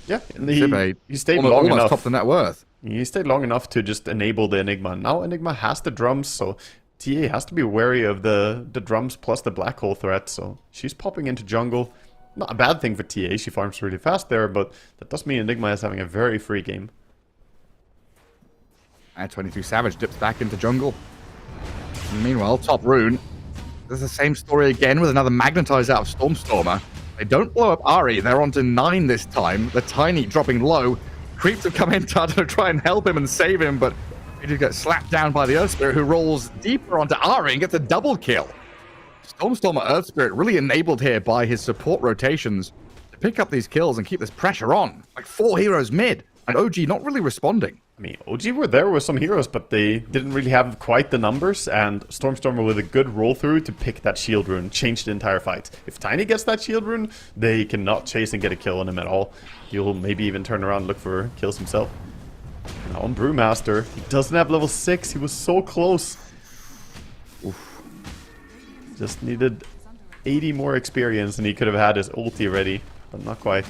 Yeah, and he stayed long enough. Top the net worth. He stayed long enough to just enable the Enigma. Now Enigma has the drums, so TA has to be wary of the drums plus the black hole threat. So she's popping into jungle. Not a bad thing for TA, she farms really fast there, but that does mean Enigma is having a very free game. And 22 Savage dips back into jungle. And meanwhile, top rune. There's the same story again with another Magnetize out of Stormstormer. They don't blow up Ari, they're on to 9 this time. The Tiny dropping low. Creeps have come in to try and help him and save him, but he just gets slapped down by the Earth Spirit, who rolls deeper onto Ari and gets a double kill. Stormstormer Earth Spirit really enabled here by his support rotations to pick up these kills and keep this pressure on. Like 4 heroes mid, and OG not really responding. I mean, OG were there with some heroes, but they didn't really have quite the numbers, and Stormstormer with a good roll-through to pick that shield rune changed the entire fight. If Tiny gets that shield rune, they cannot chase and get a kill on him at all. He'll maybe even turn around and look for kills himself. Now on Brewmaster, he doesn't have level 6, he was so close. Oof. Just needed 80 more experience and he could have had his ulti ready, but not quite.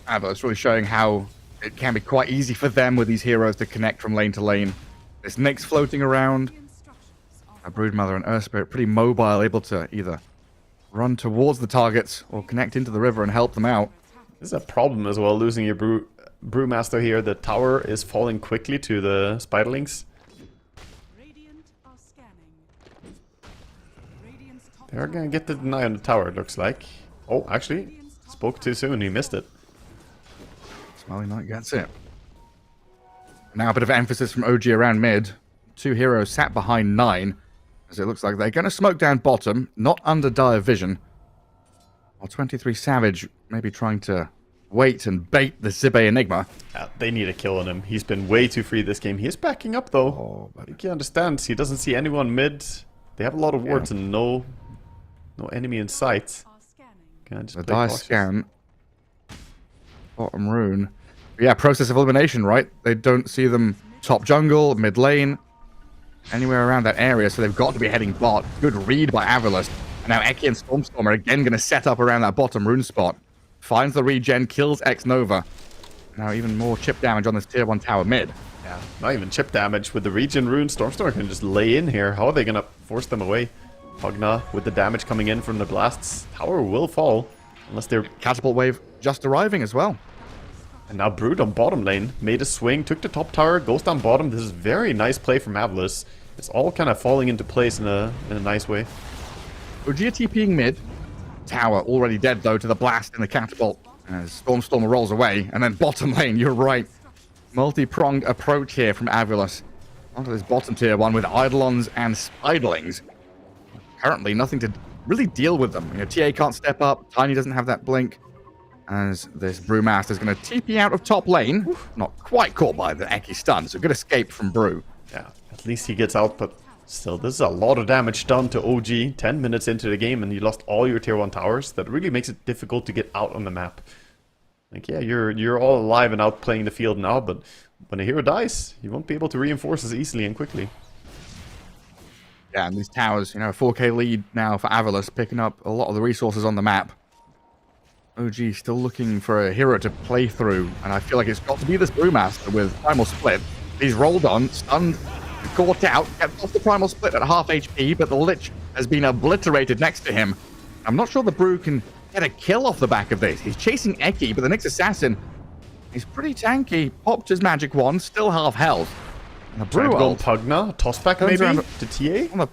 But it's really showing how it can be quite easy for them with these heroes to connect from lane to lane. This Nyx floating around. A Broodmother and Earthspirit pretty mobile, able to either run towards the targets or connect into the river and help them out. This is a problem as well, losing your Brewmaster here. The tower is falling quickly to the Spiderlings. They're gonna get the deny on the tower, it looks like. Oh, actually, spoke too soon, he missed it. Smelly Knight gets it. Now a bit of emphasis from OG around mid. 2 heroes sat behind 9, as it looks like they're going to smoke down bottom, not under dire vision. While 23 Savage maybe trying to wait and bait the Zibe Enigma. They need a kill on him. He's been way too free this game. He is backing up though. Oh, but I think he understands. He doesn't see anyone mid. They have a lot of wards and no enemy in sight. The dire scan. Bottom rune. Yeah, process of elimination, right? They don't see them top jungle, mid lane, anywhere around that area, so they've got to be heading bot. Good read by Avalus. And now Eki and Stormstorm are again going to set up around that bottom rune spot. Finds the regen, kills X-Nova. Now even more chip damage on this tier 1 tower mid. Yeah, not even chip damage. With the regen rune, Stormstorm can just lay in here. How are they going to force them away? Pugna with the damage coming in from the blasts. Tower will fall, unless they're... Catapult wave just arriving as well. And now Brood on bottom lane. Made a swing, took the top tower, goes down bottom. This is very nice play from Avalus. It's all kind of falling into place in a nice way. OG TPing mid. Tower already dead though to the blast in the catapult. As Stormstormer rolls away. And then bottom lane, you're right. Multi-pronged approach here from Avalus. Onto this bottom tier 1 with Eidolons and Spiderlings. Currently nothing to really deal with them. You know, TA can't step up. Tiny doesn't have that blink. As this Brewmaster is going to TP out of top lane. Not quite caught by the Eki stun, so good escape from Brew. Yeah, at least he gets out, but still, this is a lot of damage done to OG. 10 minutes into the game and you lost all your tier 1 towers. That really makes it difficult to get out on the map. Like, yeah, you're all alive and out playing the field now, but when a hero dies, you won't be able to reinforce as easily and quickly. Yeah, and these towers, you know, a 4k lead now for Avalus, picking up a lot of the resources on the map. OG still looking for a hero to play through, and I feel like it's got to be this Brewmaster with Primal Split. He's rolled on, stunned, caught out, kept off the Primal Split at half HP, but the Lich has been obliterated next to him. I'm not sure the Brew can get a kill off the back of this. He's chasing Eki, but the Nyx Assassin, he's pretty tanky. Popped his magic wand, still half health. And the Brew ult, Pugna, toss back maybe to TA? On the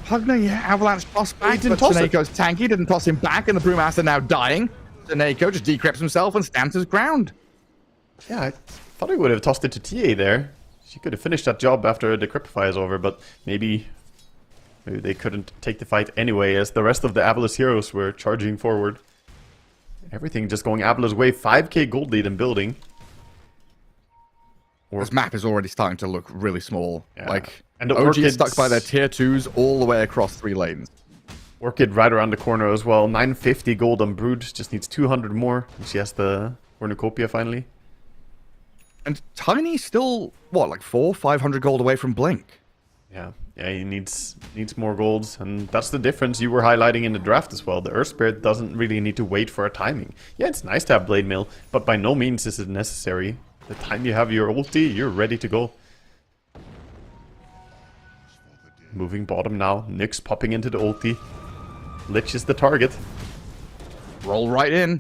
Pugna, yeah, Avalanche toss back, but Seneco's tanky, didn't toss him back, and the Brewmaster now dying. Seneko just decrypts himself and stands his ground. Yeah, I thought he would have tossed it to TA there. She could have finished that job after the Qualifiers is over, but maybe they couldn't take the fight anyway, as the rest of the Avalus heroes were charging forward. Everything just going Avalus' way. 5k gold lead in building. This map is already starting to look really small. Yeah. Like, and the OG is stuck by their tier 2s all the way across 3 lanes. Orchid right around the corner as well. 950 gold on Brood. Just needs 200 more. And she has the Cornucopia finally. And Tiny still, what, like 500 gold away from Blink? Yeah, he needs more golds. And that's the difference you were highlighting in the draft as well. The Earth Spirit doesn't really need to wait for a timing. Yeah, it's nice to have Blade Mail, but by no means is it necessary. The time you have your ulti, you're ready to go. Moving bottom now. Nyx popping into the ulti. Lich is the target. Roll right in.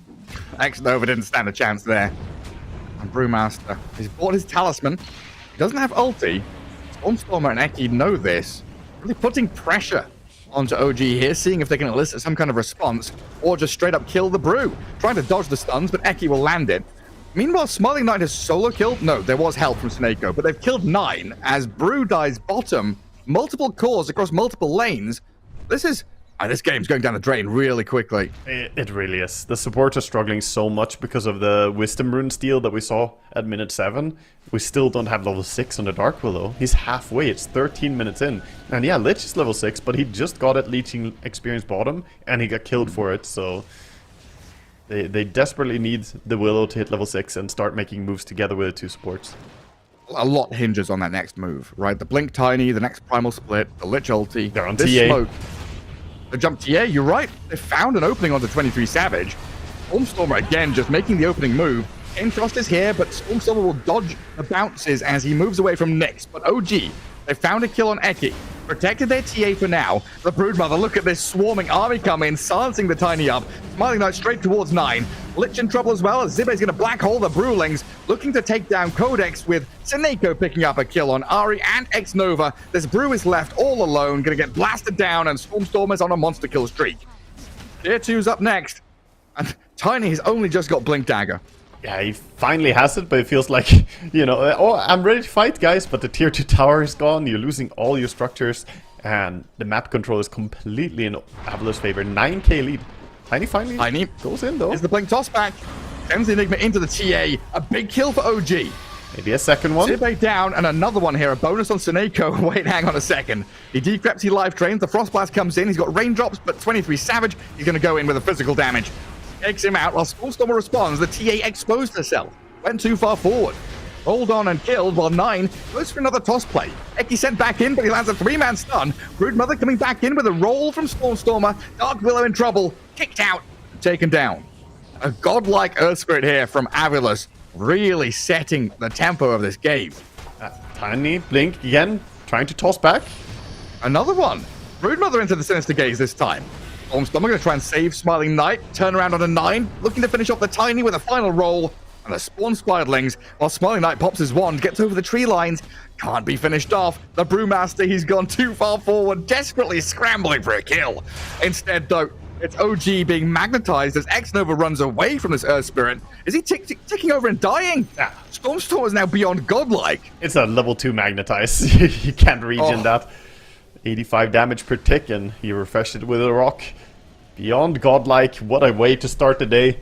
X-Nova didn't stand a chance there. And Brewmaster, he's bought his talisman. He doesn't have ulti. Stormstormer and Eki know this. Really putting pressure onto OG here, seeing if they can elicit some kind of response, or just straight up kill the Brew. Trying to dodge the stuns, but Eki will land it. Meanwhile, Smiling Knight has solo killed. No, there was help from Seneko, but they've killed 9 as Brew dies bottom. Multiple cores across multiple lanes. This is This game's going down the drain really quickly. It really is. The supports are struggling so much because of the Wisdom Rune steal that we saw at minute 7. We still don't have level 6 on the Dark Willow. He's halfway. It's 13 minutes in. And yeah, Lich is level 6, but he just got at leeching experience bottom, and he got killed for it, so... They desperately need the Willow to hit level 6 and start making moves together with the 2 supports. A lot hinges on that next move, right? The Blink Tiny, the next Primal Split, the Lich ulti. They're on this TA. Smoke. The jump TA, you're right. They found an opening onto 23 Savage. Stormstormer again just making the opening move. Chain Frost is here, but Stormstormer will dodge the bounces as he moves away from Nyx. But OG, they found a kill on Eki. Protected their TA for now. The Broodmother, look at this swarming army come in, silencing the Tiny up. Smiling Knight straight towards 9. Lich in trouble as well, as Zibe's going to black hole the Brewlings, looking to take down Codex with Seneko picking up a kill on Ari and X-Nova. This Brew is left all alone, going to get blasted down, and Stormstorm is on a monster kill streak. Tier 2's up next, and Tiny has only just got Blink Dagger. Yeah, he finally has it, but it feels like, you know, oh, I'm ready to fight, guys, but the tier 2 tower is gone, you're losing all your structures, and the map control is completely in Avala's favor. 9k lead. Tiny finally goes in, though. Is the Blink toss back, sends the Enigma into the TA, a big kill for OG. Maybe a second one. Zibe down, and another one here, a bonus on Seneko. Wait, hang on a second. He decreps, he live trains, the Frostblast comes in, he's got raindrops, but 23 Savage, he's going to go in with a physical damage. Takes him out while Stormstormer responds. The TA exposed herself. Went too far forward. Rolled on and killed while 9 goes for another toss play. Eki sent back in, but he lands a 3-man stun. Broodmother coming back in with a roll from Stormstormer. Dark Willow in trouble. Kicked out. Taken down. A godlike Earth Spirit here from Avilas. Really setting the tempo of this game. Tiny Blink again. Trying to toss back. Another one. Broodmother into the Sinister Gaze this time. Stormstormer going to try and save Smiling Knight. Turn around on a 9. Looking to finish off the Tiny with a final roll. And the Spawn Spiderlings, while Smiling Knight pops his wand, gets over the tree lines. Can't be finished off. The Brewmaster, he's gone too far forward, desperately scrambling for a kill. Instead, though, it's OG being magnetized as X-Nova runs away from this Earth Spirit. Is he ticking over and dying? Stormstorm is now beyond godlike. It's a level 2 magnetize. You can't regen that. 85 damage per tick, and he refreshed it with a rock. Beyond godlike. What a way to start the day.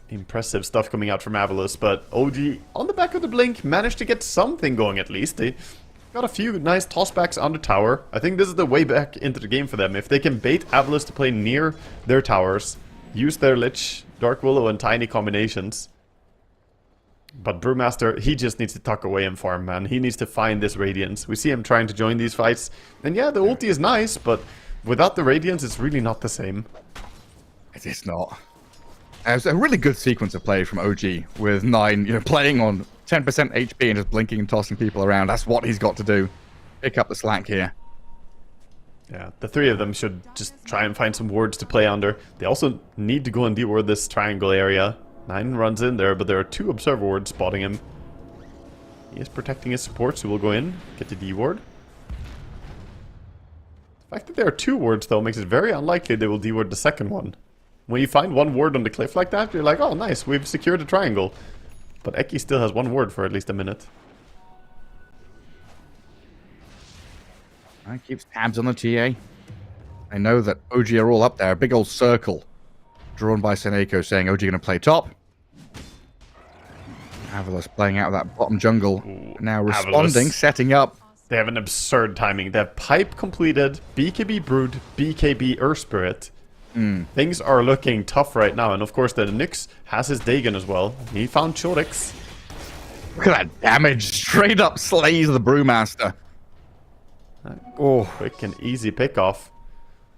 Impressive stuff coming out from Avalos, but OG, on the back of the Blink, managed to get something going at least. They got a few nice tossbacks on the tower. I think this is the way back into the game for them. If they can bait Avalos to play near their towers, use their Lich, Dark Willow, and Tiny combinations. But Brewmaster, he just needs to tuck away and farm, man. He needs to find this Radiance. We see him trying to join these fights. And yeah, the ulti is nice, but without the Radiance, it's really not the same. It is not. It was a really good sequence of play from OG with 9, playing on 10% HP and just blinking and tossing people around. That's what he's got to do. Pick up the slack here. Yeah, the 3 of them should just try and find some wards to play under. They also need to go and de-ward this triangle area. 9 runs in there, but there are 2 observer wards spotting him. He is protecting his supports, who will go in, get the D-ward. The fact that there are 2 wards, though, makes it very unlikely they will D-ward the second one. When you find 1 ward on the cliff like that, you're like, oh, nice, we've secured the triangle. But Eki still has 1 ward for at least a minute. He keeps tabs on the TA. I know that OG are all up there. A big old circle drawn by Seneko saying OG going to play top. Avalos playing out of that bottom jungle. Ooh, now responding, Avalos. Setting up. They have an absurd timing. They have Pipe completed, BKB Brood, BKB Earth Spirit. Things are looking tough right now. And of course, the Nyx has his Dagon as well. He found Chodix. Look at that damage. Straight up slays the Brewmaster. Oh, quick and easy pickoff.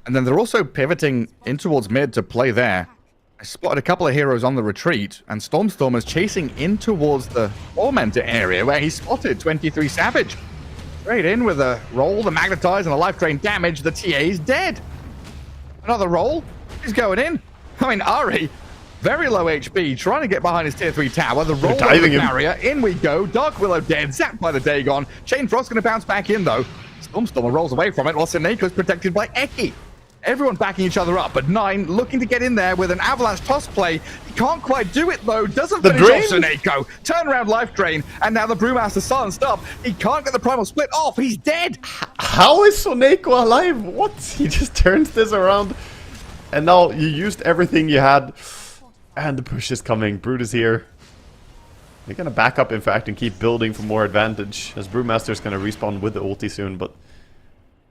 And then they're also pivoting in towards mid to play there. I spotted a couple of heroes on the retreat, and Stormstormer's chasing in towards the Tormentor area where he spotted 23 Savage. Straight in with a roll, the Magnetize, and a life drain damage. The TA is dead. Another roll. He's going in. I mean, Ari, very low HP, trying to get behind his tier 3 tower. The roll of the barrier. In we go. Dark Willow dead, zapped by the Dagon. Chain Frost going to bounce back in, though. Stormstormer rolls away from it, while Seneko is protected by Eki. Everyone backing each other up, but 9 looking to get in there with an avalanche toss play. He can't quite do it, though. Doesn't finish off Seneko. Turnaround life drain, and now the Brewmaster silenced up. He can't get the primal split off. He's dead. How is Soneko alive? What? He just turns this around. And now you used everything you had. And the push is coming. Brute is here. They're gonna back up, in fact, and keep building for more advantage. As Brewmaster's gonna respawn with the ulti soon, but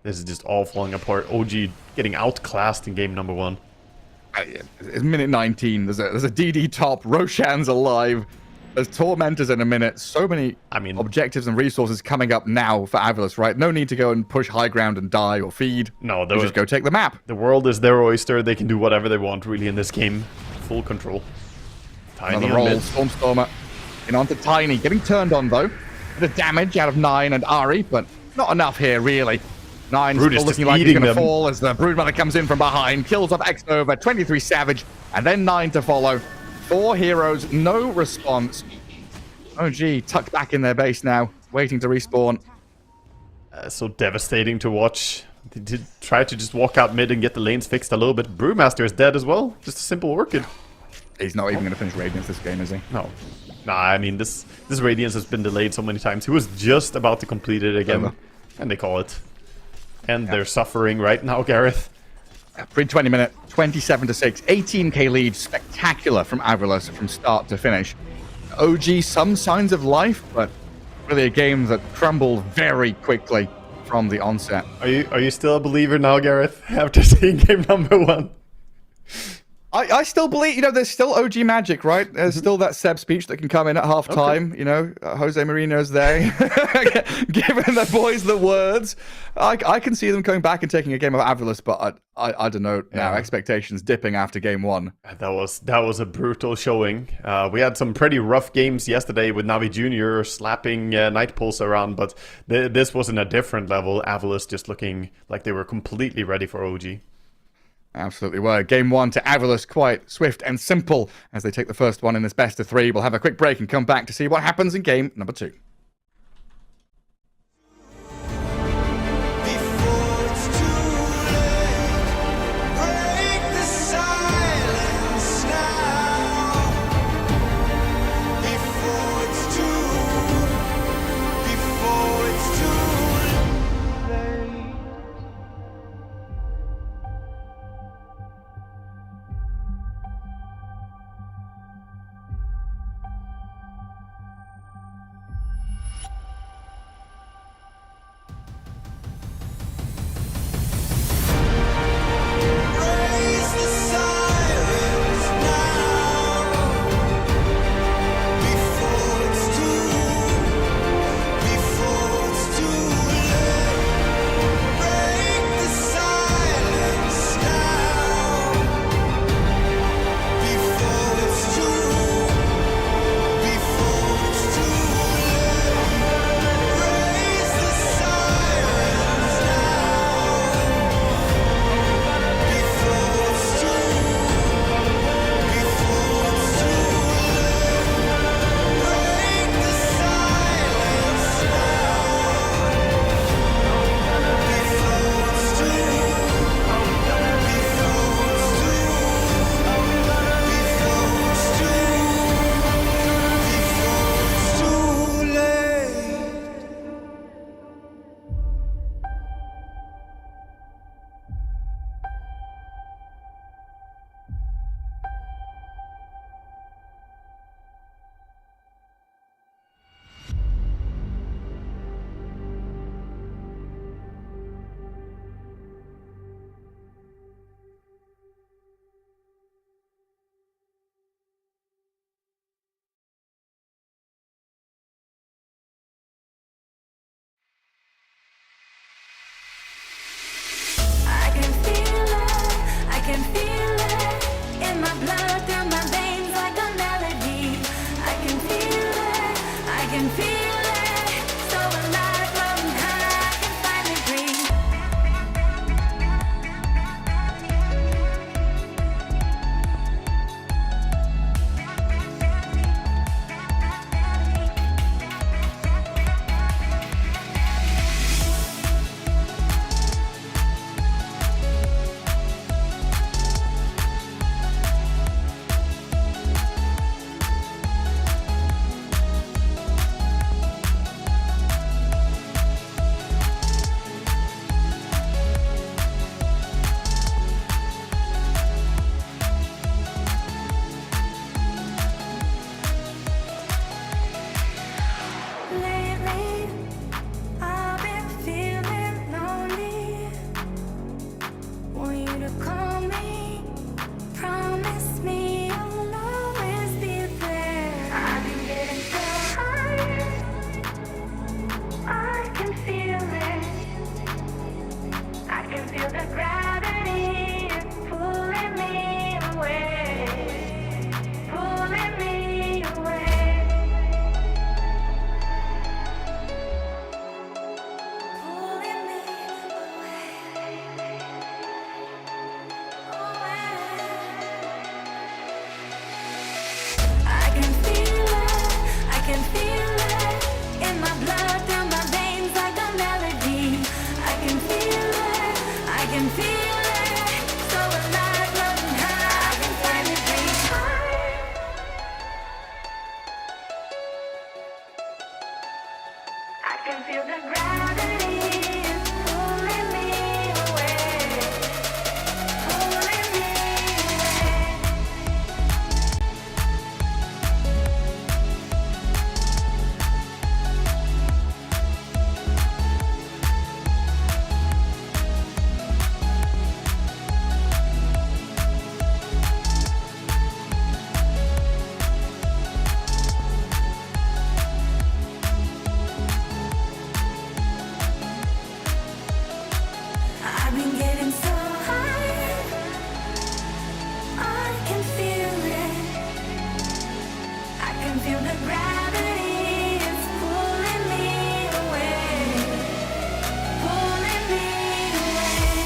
this is just all falling apart. OG getting outclassed in game number 1. It's minute 19. There's a DD top. Roshan's alive. There's Tormentors in a minute. So many objectives and resources coming up now for Avilis, right? No need to go and push high ground and die or feed. No, they just go take the map. The world is their oyster. They can do whatever they want, really, in this game. Full control. Tiny Another roll. Stormstormer in onto Tiny. Getting turned on, though. Bit of damage out of 9 and Ari, but not enough here, really. 9 still looking like he's going to fall as the Broodmother comes in from behind. Kills off X-Nova, 23 Savage, and then 9 to follow. 4 heroes, no response. OG tucked back in their base now, waiting to respawn. So devastating to watch. They did try to just walk out mid and get the lanes fixed a little bit. Brewmaster is dead as well. Just a simple Orchid. He's not even going to finish Radiance this game, is he? No. Nah, I mean, this Radiance has been delayed so many times. He was just about to complete it again. And they call it. And they're suffering right now, Gareth. Pre-20 minute, 27-6, 18k lead, spectacular from Avilis from start to finish. OG, some signs of life, but really a game that crumbled very quickly from the onset. Are you still a believer now, Gareth, after seeing game number 1? I still believe, you know, there's still OG magic, right? There's still that Seb speech that can come in at halftime. You know, Jose Mourinho's there, giving the boys the words. I can see them coming back and taking a game of Avilis, but I don't know now. Expectations dipping after game 1. That was a brutal showing. We had some pretty rough games yesterday with Navi Jr. slapping Night Pulse around, but this was in a different level. Avilis just looking like they were completely ready for OG. Absolutely were. Game 1 to Avilis, quite swift and simple as they take the first one in this best of 3. We'll have a quick break and come back to see what happens in game number 2. feel the gravity pulling me away, pulling me away, pulling me I can feel it in my blood, through my veins like a melody. I can feel it, so alive, running high. I can finally breathe high. I can feel the gravity pulling me away, pulling me away. I've been getting so high, I can feel it. I can feel the gravity, it's pulling me away, pulling me away.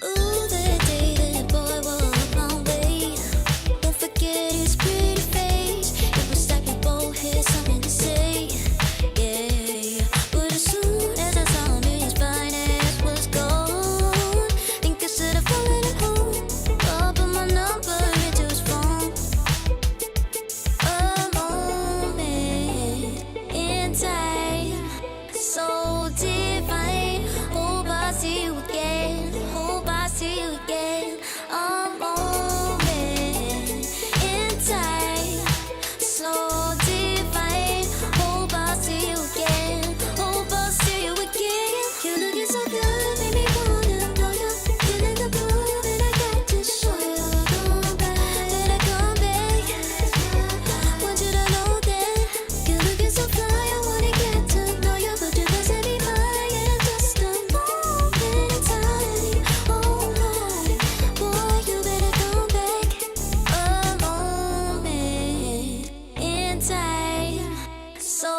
Ooh, that day that boy walked my way. Don't forget his pretty face. It was like we both had something to say. Yeah, but as soon as I saw him, his fine ass was gone. Think I should have followed him home. I'll put my number into his phone. A moment in time, so divine. Hope I see you again. Hope I see you again. A moment in time, so divine. Hope I see you again. Hope I see you again. You're looking so good, made me wanna know you. Feeling the blue, and I got to show you. Come back, better come back. Want you to know that you're looking so fly. I wanna get to know you, but you can set me mine in just a moment in time. Oh Lord, boy, you better come back. A moment in time, so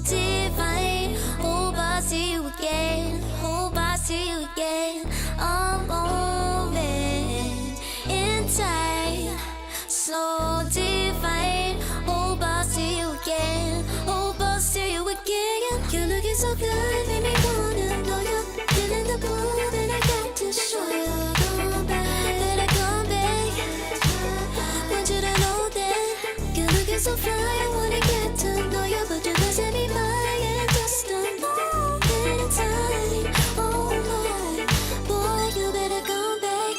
divine. Hope I see you again. Hope I see you again. A moment in time, so divine. Hope I see you again. Hope I see you again. You're looking so good, made me wanna know you. Feeling the blue, and I got to show you. Come back, better come back. Want you to know that you're looking so fly. I wanna get to know you, but you can set me mine in just a moment in time. Oh Lord, boy, you better come back.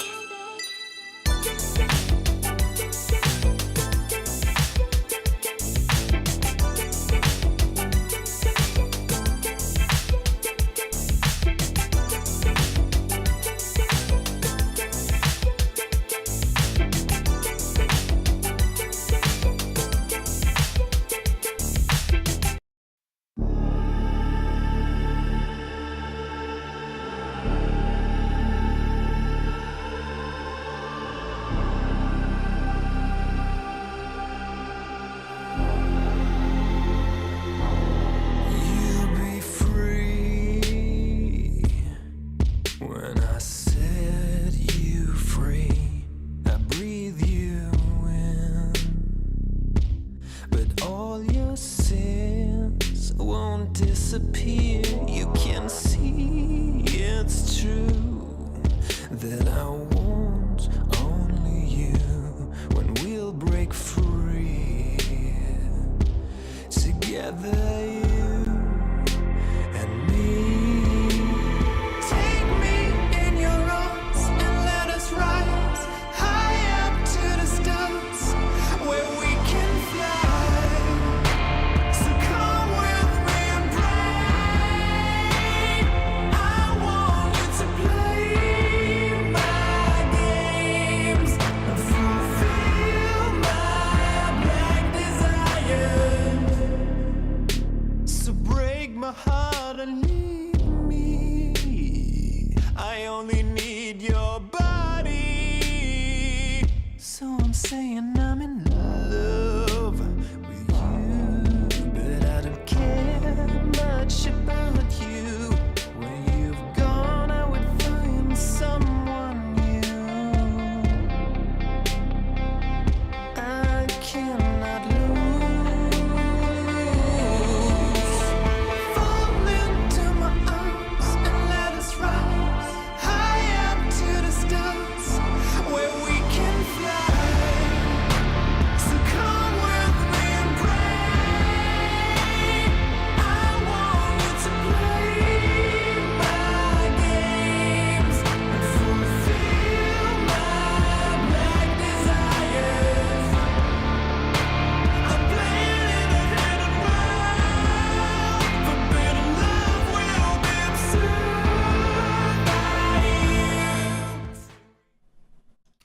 You'll be free when I set you free. I breathe you in, but all your sins won't disappear. You can see it's true that I want only you when we'll break free together. You and me. Take me in your arms and let us rise high up to the stars where we can fly.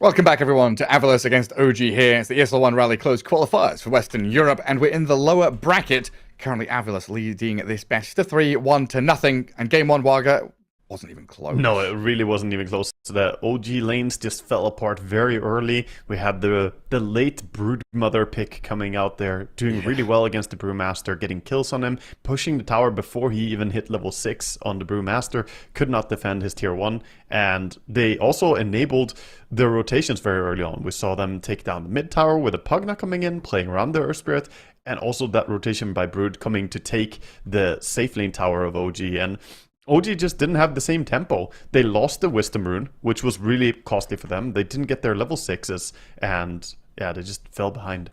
Welcome back, everyone, to Avalos against OG here. It's the ESL One Raleigh closed qualifiers for Western Europe, and we're in the lower bracket. Currently, Avalos leading this best to 3, 1-0, and game 1, Waga, wasn't even close. No, it really wasn't even close. The OG lanes just fell apart very early. We had the late Broodmother pick coming out there, doing really well against the Brewmaster, getting kills on him, pushing the tower before he even hit level 6 on the Brewmaster, could not defend his tier 1, and they also enabled the rotations very early on. We saw them take down the mid tower with a Pugna coming in, playing around the Earth Spirit, and also that rotation by Brood coming to take the safe lane tower of OG, and OG just didn't have the same tempo. They lost the Wisdom Rune, which was really costly for them. They didn't get their level 6s, and yeah, they just fell behind.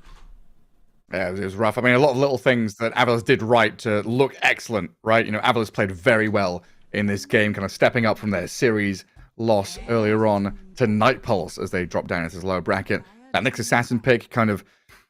Yeah, it was rough. I mean, a lot of little things that Avalos did right to look excellent, right? You know, Avalos played very well in this game, kind of stepping up from their series loss earlier on to Night Pulse as they dropped down into this lower bracket. That Nyx Assassin pick kind of,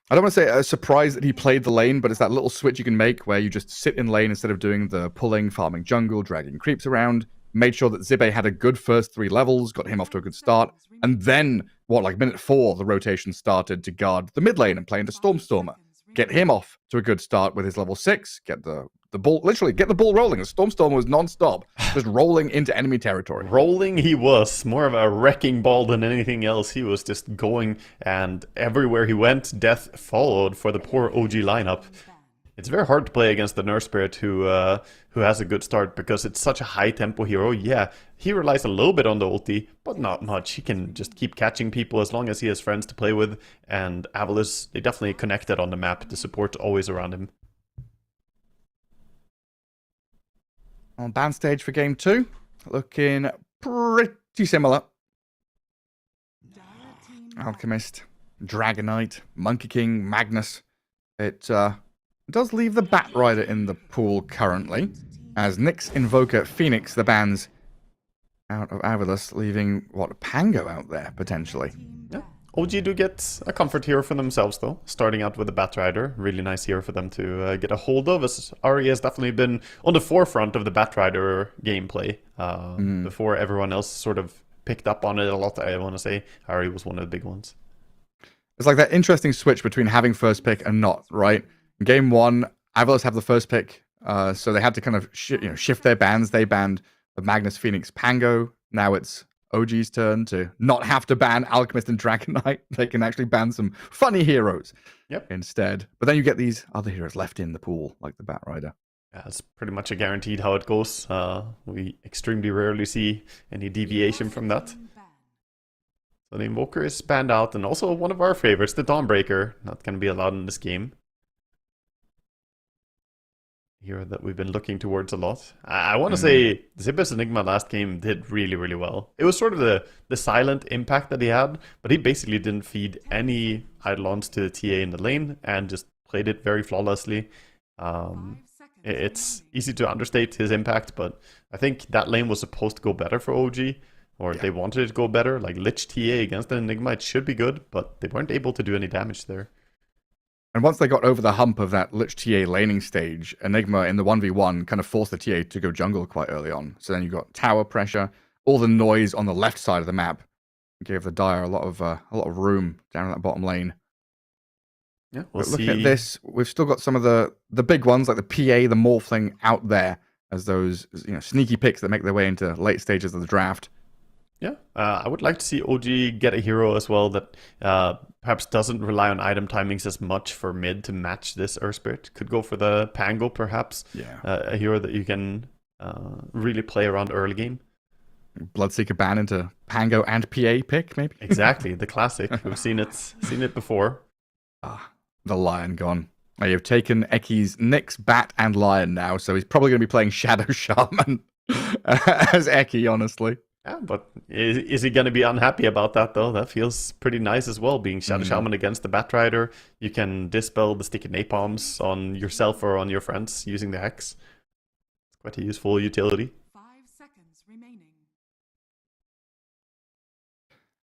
I don't want to say a surprise that he played the lane, but it's that little switch you can make where you just sit in lane instead of doing the pulling, farming jungle, dragging creeps around. Made sure that Zibe had a good first 3 levels, got him off to a good start. And then, like minute 4, the rotation started to guard the mid lane and play into Stormstormer. Get him off to a good start with his level 6, get the ball, literally get the ball rolling. The Stormstormer was non-stop, just rolling into enemy territory. Rolling he was, more of a wrecking ball than anything else. He was just going, and everywhere he went, death followed for the poor OG lineup. It's very hard to play against the Nurse Spirit who has a good start because it's such a high tempo hero. Yeah, he relies a little bit on the ulti, but not much. He can just keep catching people as long as he has friends to play with, and Avalos, they definitely connected on the map. The support always around him. On ban stage for game 2, looking pretty similar. Alchemist, Dragonite, Monkey King, Magnus. It does leave the Bat Rider in the pool currently, as Nyx, Invoker, Phoenix, the bans out of Avalos, leaving, Pango out there, potentially. Yeah. OG do get a comfort hero for themselves, though, starting out with the Bat Rider. Really nice hero for them to get a hold of, as Ari has definitely been on the forefront of the Bat Rider gameplay before everyone else sort of picked up on it a lot, I want to say. Ari was one of the big ones. It's like that interesting switch between having first pick and not, right? In game 1, Avalos have the first pick, so they had to kind of shift their bans. They banned the Magnus, Phoenix, Pango. Now it's OG's turn to not have to ban Alchemist and Dragonite. They can actually ban some funny heroes instead. But then you get these other heroes left in the pool, like the Bat Rider. Yeah, it's pretty much a guaranteed how it goes. We extremely rarely see any deviation from that. So the Invoker is banned out, and also one of our favorites, the Dawnbreaker, not going to be allowed in this game. Hero that we've been looking towards a lot. I want to say Zippus Enigma last game did really, really well. It was sort of the silent impact that he had, but he basically didn't feed any Eidolons to the TA in the lane and just played it very flawlessly. It's easy to understate his impact, but I think that lane was supposed to go better for OG, or they wanted it to go better. Like Lich TA against an Enigma, it should be good, but they weren't able to do any damage there. And once they got over the hump of that Lich TA laning stage, Enigma in the 1v1 kind of forced the TA to go jungle quite early on. So then you got tower pressure, all the noise on the left side of the map gave the Dire a lot of room down in that bottom lane. Yeah, but looking at this, we've still got some of the big ones like the PA, the Morphling out there as those sneaky picks that make their way into late stages of the draft. Yeah, I would like to see OG get a hero as well that perhaps doesn't rely on item timings as much for mid to match this Earth Spirit. Could go for the Pango, perhaps. Yeah. A hero that you can really play around early game. Bloodseeker ban into Pango and PA pick, maybe? Exactly, the classic. We've seen it before. The Lion gone. You've taken Eki's Nyx, Bat, and Lion now, so he's probably going to be playing Shadow Shaman as Eki, honestly. Yeah, but is he going to be unhappy about that, though? That feels pretty nice as well, being Shadow Shaman against the Bat Rider. You can dispel the sticky napalms on yourself or on your friends using the Hex. It's quite a useful utility. 5 seconds remaining.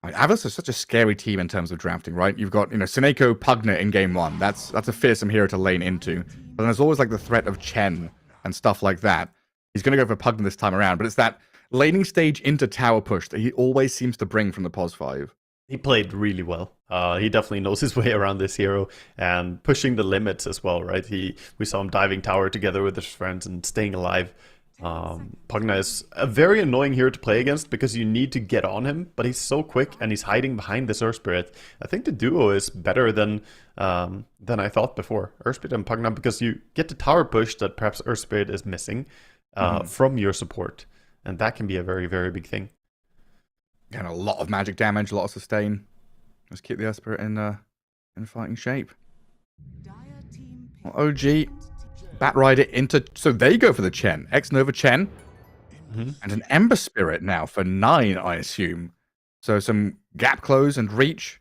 Avalos is such a scary team in terms of drafting, right? You've got, Seneko Pugna in game 1. That's a fearsome hero to lane into. But then there's always like the threat of Chen and stuff like that. He's going to go for Pugna this time around, but it's that laning stage into tower push that he always seems to bring from the POS 5. He played really well. He definitely knows his way around this hero and pushing the limits as well, right? We saw him diving tower together with his friends and staying alive. Pugna is a very annoying hero to play against because you need to get on him, but he's so quick and he's hiding behind this Earth Spirit. I think the duo is better than I thought before, Earth Spirit and Pugna, because you get the tower push that perhaps Earth Spirit is missing from your support, and that can be a very, very big thing. And a lot of magic damage, a lot of sustain. Let's keep the Earth Spirit in fighting shape. Well, OG, Bat Rider into... So they go for the Chen. X-Nova Chen. And an Ember Spirit now for 9, I assume. So some gap close and reach.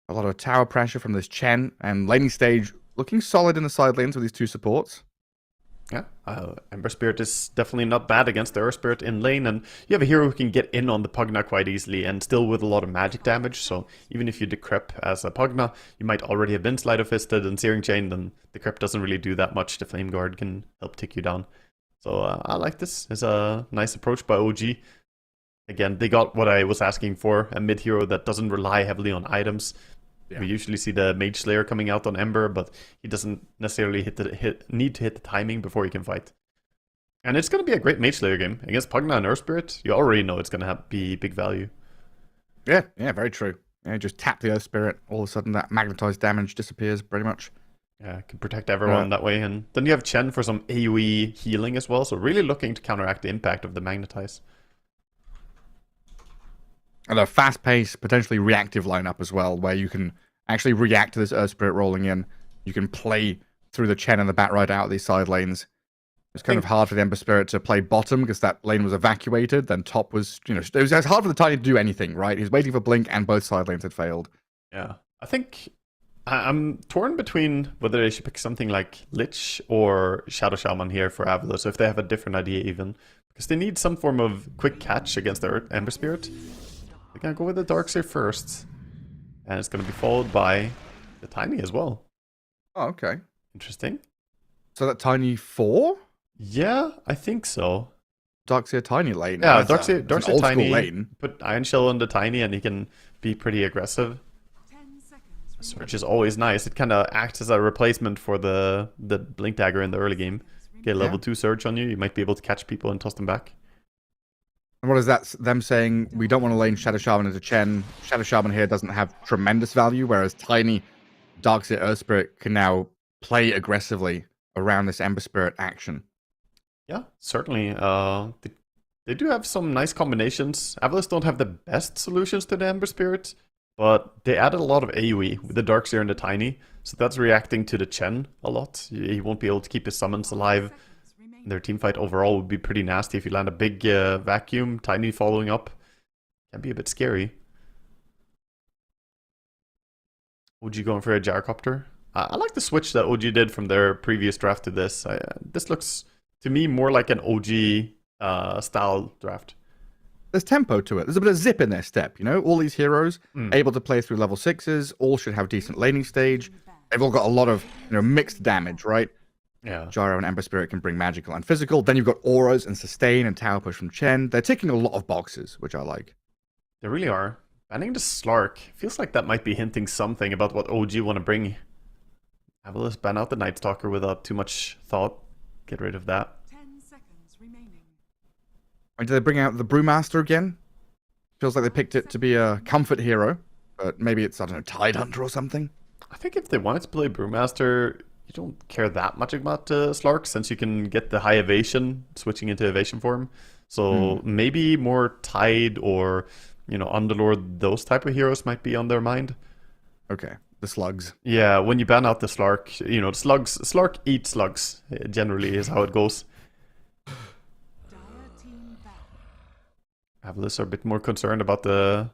A lot of tower pressure from this Chen. And laning stage looking solid in the side lanes with these 2 supports. Yeah, Ember Spirit is definitely not bad against the Earth Spirit in lane, and you have a hero who can get in on the Pugna quite easily and still with a lot of magic damage, so even if you decrep as a Pugna, you might already have been Sleight of Fisted and Searing Chained, and decrep doesn't really do that much. The Flame Guard can help take you down. So I like this. It's a nice approach by OG. Again, they got what I was asking for, a mid hero that doesn't rely heavily on items. Yeah. We usually see the Mage Slayer coming out on Ember, but he doesn't necessarily need to hit the timing before he can fight. And it's going to be a great Mage Slayer game. Against Pugna and Earth Spirit, you already know it's going to be big value. Yeah, very true. Yeah, just tap the Earth Spirit, all of a sudden that magnetized damage disappears pretty much. Yeah, can protect everyone that way. And then you have Chen for some AoE healing as well, so really looking to counteract the impact of the magnetize. And a fast-paced, potentially reactive lineup as well, where you can actually react to this Earth Spirit rolling in. You can play through the Chen and the Bat Ride out of these side lanes. It's kind of hard for the Ember Spirit to play bottom because that lane was evacuated. Then top was, it was hard for the Tiny to do anything, right? He was waiting for Blink and both side lanes had failed. Yeah, I think I'm torn between whether they should pick something like Lich or Shadow Shaman here for Avalos, if they have a different idea even. Because they need some form of quick catch against the Ember Spirit. They're going to go with the Darkseer first. And it's going to be followed by the Tiny as well. Oh, okay. Interesting. So that Tiny 4? Yeah, I think so. Darkseer Tiny lane. Yeah, Darkseer Tiny. Lane. Put Iron Shell on the Tiny and he can be pretty aggressive. Which is always nice. It kind of acts as a replacement for the Blink Dagger in the early game. Get a level 2 Surge on you. You might be able to catch people and toss them back. And what is that? Them saying we don't want to lane Shadow Shaman into Chen. Shadow Shaman here doesn't have tremendous value, whereas Tiny Darkseer Earth Spirit can now play aggressively around this Ember Spirit action. Yeah, certainly. They do have some nice combinations. Avalos don't have the best solutions to the Ember Spirit, but they added a lot of AoE with the Darkseer and the Tiny, so that's reacting to the Chen a lot. He won't be able to keep his summons alive. Their teamfight overall would be pretty nasty if you land a big vacuum, Tiny following up. Can be a bit scary. OG going for a Gyrocopter. I like the switch that OG did from their previous draft to this. This looks, to me, more like an OG style draft. There's tempo to it. There's a bit of zip in their step, All these heroes able to play through level 6s, all should have decent laning stage. They've all got a lot of, mixed damage, right? Yeah. Gyro and Ember Spirit can bring magical and physical. Then you've got auras and sustain and tower push from Chen. They're ticking a lot of boxes, which I like. They really are. Banning the Slark feels like that might be hinting something about what OG want to bring. Avalos ban out the Night Stalker without too much thought. Get rid of that. 10 seconds remaining. And do they bring out the Brewmaster again? Feels like they picked it to be a comfort hero, but maybe it's, I don't know, Tide Hunter or something. I think if they wanted to play Brewmaster, you don't care that much about Slark, since you can get the high evasion, switching into evasion form. So maybe more Tide or, Underlord, those type of heroes might be on their mind. Okay, the slugs. Yeah, when you ban out the Slark, the Slark eat slugs, generally is how it goes. Avalos are a bit more concerned about the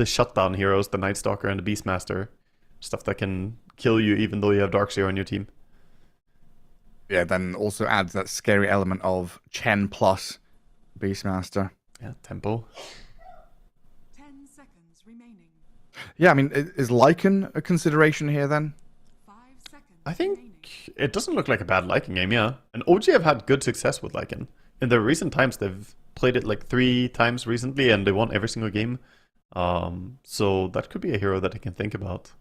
shutdown heroes, the Night Stalker and the Beastmaster. Stuff that can kill you even though you have Darkseer on your team. Yeah, then also adds that scary element of Chen plus Beastmaster. Yeah, tempo. 10 seconds remaining. Yeah, I mean, is Lycan a consideration here then? 5 seconds I think it doesn't look like a bad Lycan game, yeah. And OG have had good success with Lycan. In the recent times, they've played it like 3 times recently and they won every single game. So that could be a hero that I can think about.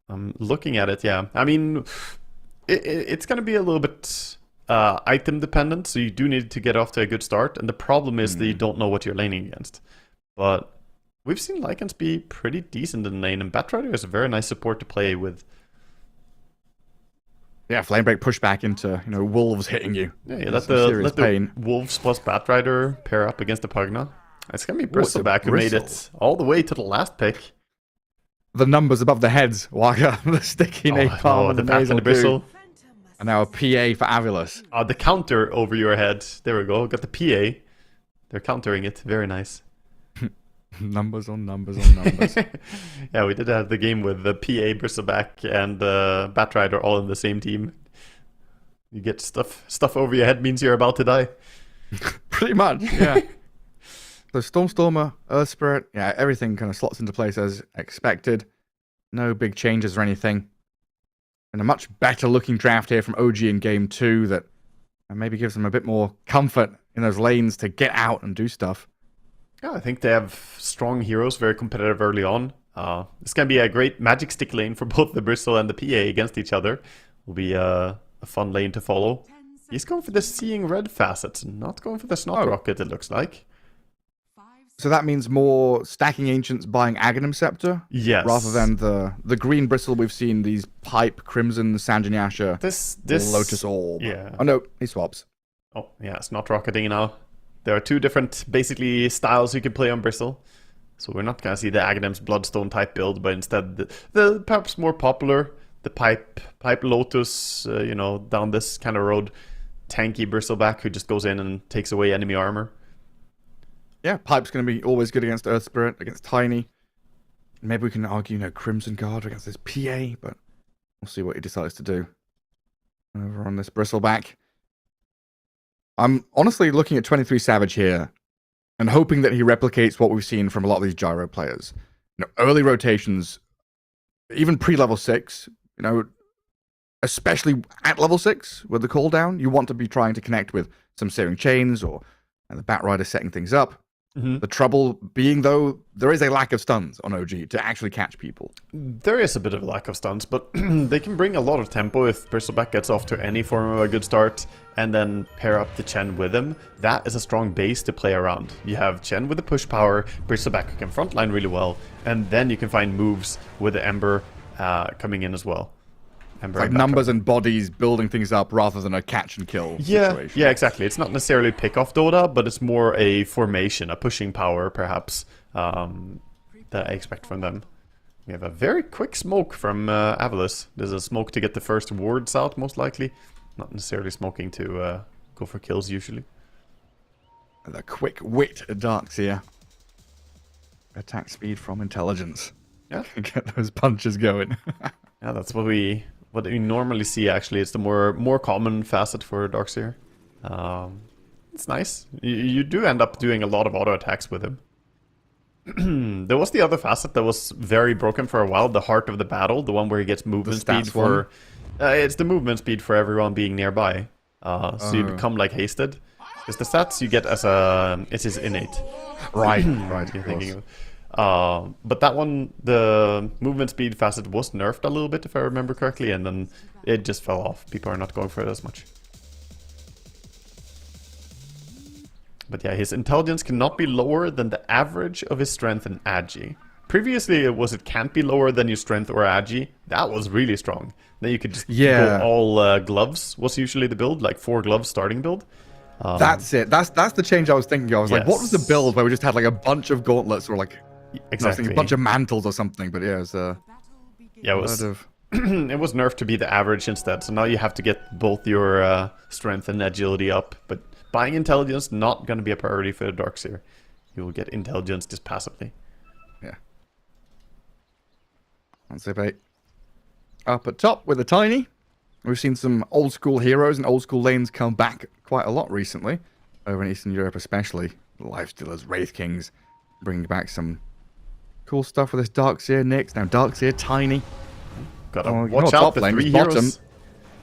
I'm looking at it, yeah. I mean, it's going to be a little bit item dependent, so you do need to get off to a good start. And the problem is that you don't know what you're laning against. But we've seen Lycans be pretty decent in lane, and Batrider is a very nice support to play with. Yeah, Flamebreak pushback into, wolves hitting you. Yeah, That's let some serious the pain. Wolves plus Batrider pair up against the Pugna. It's going to be it's a Bristleback who made it Bristle. all the way to the last pick. The numbers above the heads, Waka, the sticky napalm, and the the back nasal and the bristle. goo. And now a PA for Avulus. The counter over your head. There we go. Got the PA. They're countering it. Very nice. Numbers on numbers on numbers. Yeah, we did have the game with the PA, Bristleback, and Batrider all in the same team. You get stuff over your head means you're about to die. Pretty much, yeah. So Stormstormer, Earth Spirit, yeah, everything kind of slots into place as expected. No big changes or anything. And a much better looking draft here from OG in game 2 that maybe gives them a bit more comfort in those lanes to get out and do stuff. Yeah, I think they have strong heroes, very competitive early on. This can be a great magic stick lane for both the Bristle and the PA against each other. Will be a fun lane to follow. He's going for the Seeing Red facet, not going for the Snot Rocket, it looks like. So that means more stacking Ancients buying Aghanim Scepter? Yes. Rather than the green Bristle we've seen, these Pipe, Crimson, Sanjanyasha, This Lotus Orb. Yeah. Oh no, he swaps. Oh, yeah, Snot Rocketing now. There are two different, basically, styles you can play on Bristle. So we're not going to see the Aghanim's Bloodstone type build, but instead the perhaps more popular, the Pipe Lotus, down this kind of road, tanky Bristleback who just goes in and takes away enemy armor. Yeah, Pipe's going to be always good against Earth Spirit, against Tiny. Maybe we can argue, Crimson Guard against this PA, but we'll see what he decides to do. Over on this Bristleback. I'm honestly looking at 23 Savage here and hoping that he replicates what we've seen from a lot of these gyro players. Early rotations, even pre-level 6, especially at level 6 with the cooldown, you want to be trying to connect with some Searing Chains or the Bat Rider setting things up. Mm-hmm. The trouble being, though, there is a lack of stuns on OG to actually catch people. There is a bit of a lack of stuns, but they can bring a lot of tempo if Bristleback gets off to any form of a good start and then pair up the Chen with him. That is a strong base to play around. You have Chen with the push power, Bristleback who can frontline really well, and then you can find moves with the Ember coming in as well. It's like numbers and bodies building things up rather than a catch and kill situation. Yeah, exactly. It's not necessarily pick-off Dota, but it's more a formation, a pushing power, perhaps, that I expect from them. We have a very quick smoke from Avulus. There's a smoke to get the first wards out, most likely. Not necessarily smoking to go for kills, usually. The quick wit Darks here. Attack speed from intelligence. Yeah. Get those punches going. Yeah, that's what we normally see, actually. It's the more common facet for Darkseer. It's nice. You do end up doing a lot of auto attacks with him. There was the other facet that was very broken for a while, the Heart of the Battle, the one where he gets movement speed for... it's the movement speed for everyone being nearby. So you become like hasted. Because the stats you get as it's his innate. Right, You're thinking of. But that one, the movement speed facet was nerfed a little bit, if I remember correctly, and then it just fell off. People are not going for it as much. But yeah, his intelligence cannot be lower than the average of his strength and agi. Previously, it can't be lower than your strength or agi. That was really strong. Then you could just go all gloves, was usually the build, like 4 gloves starting build. That's it. That's the change I was thinking of. I was like, what was the build where we just had like a bunch of gauntlets or like a bunch of mantles or something? But yeah, it was it was it was nerfed to be the average instead. So now you have to get both your strength and agility up. But buying intelligence not going to be a priority for the Darkseer. You will get intelligence just passively. Yeah. Let's say up at top with a Tiny. We've seen some old school heroes and old school lanes come back quite a lot recently, over in Eastern Europe especially. Lifestealers, Wraith Kings, bringing back some cool stuff with this Darkseer Nyx. Now Darkseer Tiny. Gotta watch out the 3 heroes.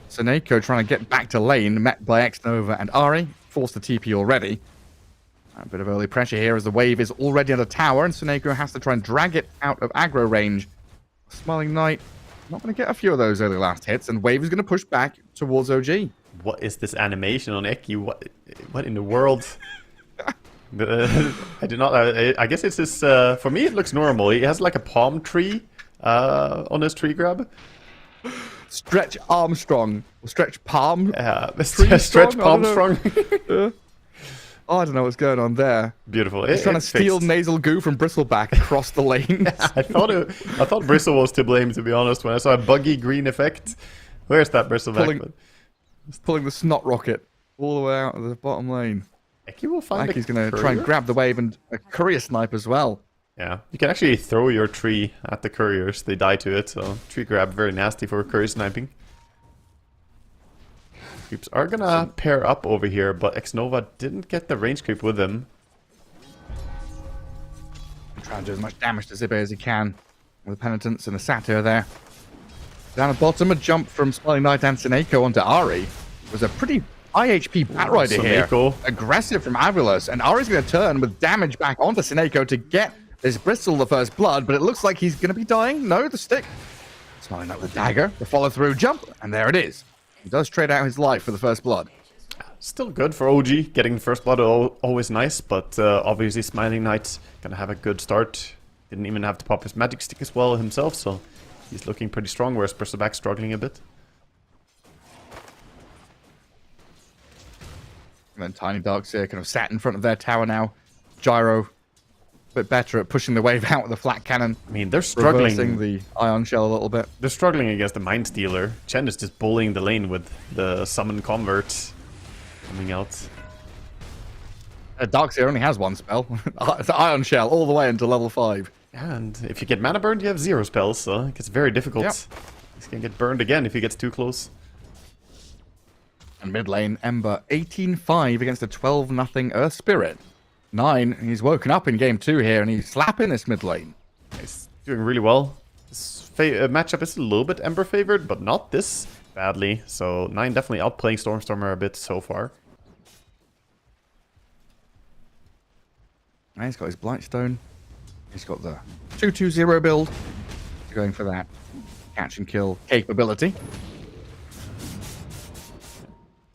Seneko trying to get back to lane, met by X-Nova and Ari. Forced the TP already. A bit of early pressure here as the wave is already at a tower, and Suneko has to try and drag it out of aggro range. Smiling Knight not going to get a few of those early last hits, and wave is going to push back towards OG. What is this animation on Eki? What in the world? I do not. I guess it's this. For me, it looks normal. He has like a palm tree on his tree grab. Stretch Armstrong. Stretch Palm. Stretch palm strong. Oh, I don't know what's going on there. Beautiful. He's trying to steal nasal goo from Bristleback across the lanes. I thought Bristle was to blame, to be honest, when I saw a buggy green effect. Where's that Bristleback? Pulling the snot rocket all the way out of the bottom lane. Eki will find He's going to try and grab the wave and a courier snipe as well. Yeah, you can actually throw your tree at the couriers. They die to it, so tree grab very nasty for courier sniping. Creeps are gonna pair up over here, but Xnova didn't get the range creep with him. Trying to do as much damage to Zibe as he can with the Penitence and the Satyr there. Down at bottom, a jump from Smiling Knight and Suneko onto Ari. It was a pretty high HP Batrider here. Aggressive from Avilos, and Ari's going to turn with damage back onto Suneko to get this Bristle the first blood, but it looks like he's going to be dying. No, the stick. Smiling Knight with a dagger, the follow-through jump, and there it is. He does trade out his life for the first blood. Still good for OG. Getting the first blood always nice, but obviously Smiling Knight gonna have a good start. Didn't even have to pop his magic stick as well himself, so he's looking pretty strong, whereas Bristleback struggling a bit. And then Tiny Darkseer kind of sat in front of their tower now. Gyro, a bit better at pushing the wave out with the flat cannon. I mean, they're struggling. Reversing the Ion Shell a little bit. They're struggling against the Mind Stealer. Chen is just bullying the lane with the Summon Convert coming out. Darkseer only has one spell. It's Ion Shell all the way until level 5. And if you get mana burned, you have 0 spells, so it gets very difficult. Yep. He's gonna get burned again if he gets too close. And mid lane, Ember 18-5 against a 12-0 Earth Spirit. 9, he's woken up in game 2 here, and he's slapping this mid lane. He's doing really well. This matchup is a little bit Ember favored, but not this badly. So 9 definitely outplaying Stormstormer a bit so far. And he's got his Blightstone. He's got the 2-2-0 build. He's going for that catch and kill capability.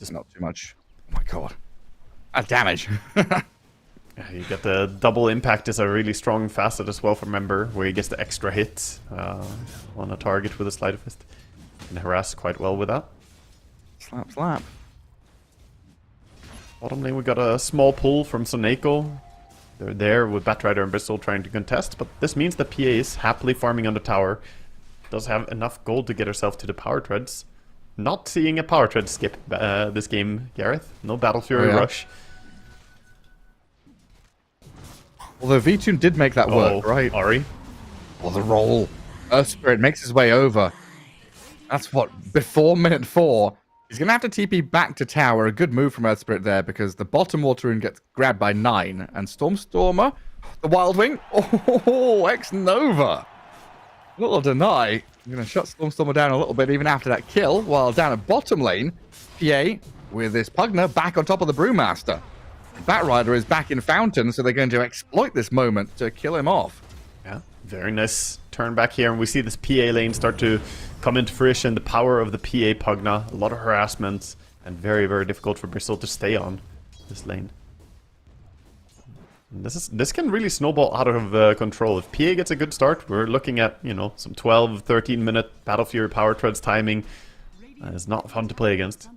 Just not too much. Oh my god. That damage. You get the double impact is a really strong facet as well from Ember, where he gets the extra hit on a target with a Sleight of Fist. And harass quite well with that. Slap, slap. Bottom lane we got a small pull from Suneko. They're there with Batrider and Bristle trying to contest, but this means that PA is happily farming on the tower. Does have enough gold to get herself to the power treads. Not seeing a power tread skip this game, Gareth. No Battle Fury rush. Although V-Tune did make that work, right? Ari. Or the roll. Earth Spirit makes his way over. That's what, before minute 4. He's going to have to TP back to tower. A good move from Earth Spirit there, because the bottom water rune gets grabbed by 9. And Stormstormer, the Wild Wing. Oh, X-Nova. Little deny. I'm going to shut Stormstormer down a little bit even after that kill. While down at bottom lane, PA with this Pugner back on top of the Brewmaster. Batrider is back in Fountain, so they're going to exploit this moment to kill him off. Yeah, very nice turn back here, and we see this PA lane start to come into fruition. The power of the PA Pugna, a lot of harassment, and very, very difficult for Bristle to stay on this lane. And this can really snowball out of control. If PA gets a good start, we're looking at, you know, some 12, 13-minute Battle Fury Power Treads timing. It's not fun to play against.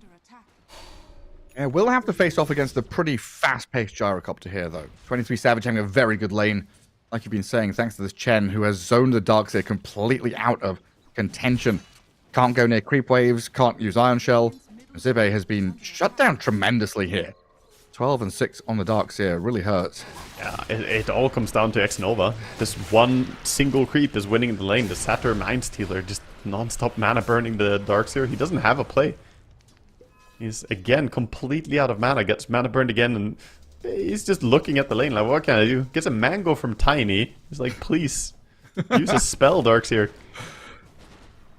Yeah, we'll have to face off against a pretty fast-paced Gyrocopter here, though. 23 Savage having a very good lane, like you've been saying, thanks to this Chen, who has zoned the Darkseer completely out of contention. Can't go near creep waves, can't use Iron Shell. Zibe has been shut down tremendously here. 12 and 6 on the Darkseer really hurts. Yeah, it all comes down to X-Nova. This one single creep is winning the lane. The Satyr Mind Stealer just non-stop mana burning the Darkseer. He doesn't have a play. He's, again, completely out of mana. Gets mana burned again, and he's just looking at the lane like, what can I do? Gets a mango from Tiny. He's like, please, use a spell, Darkseer.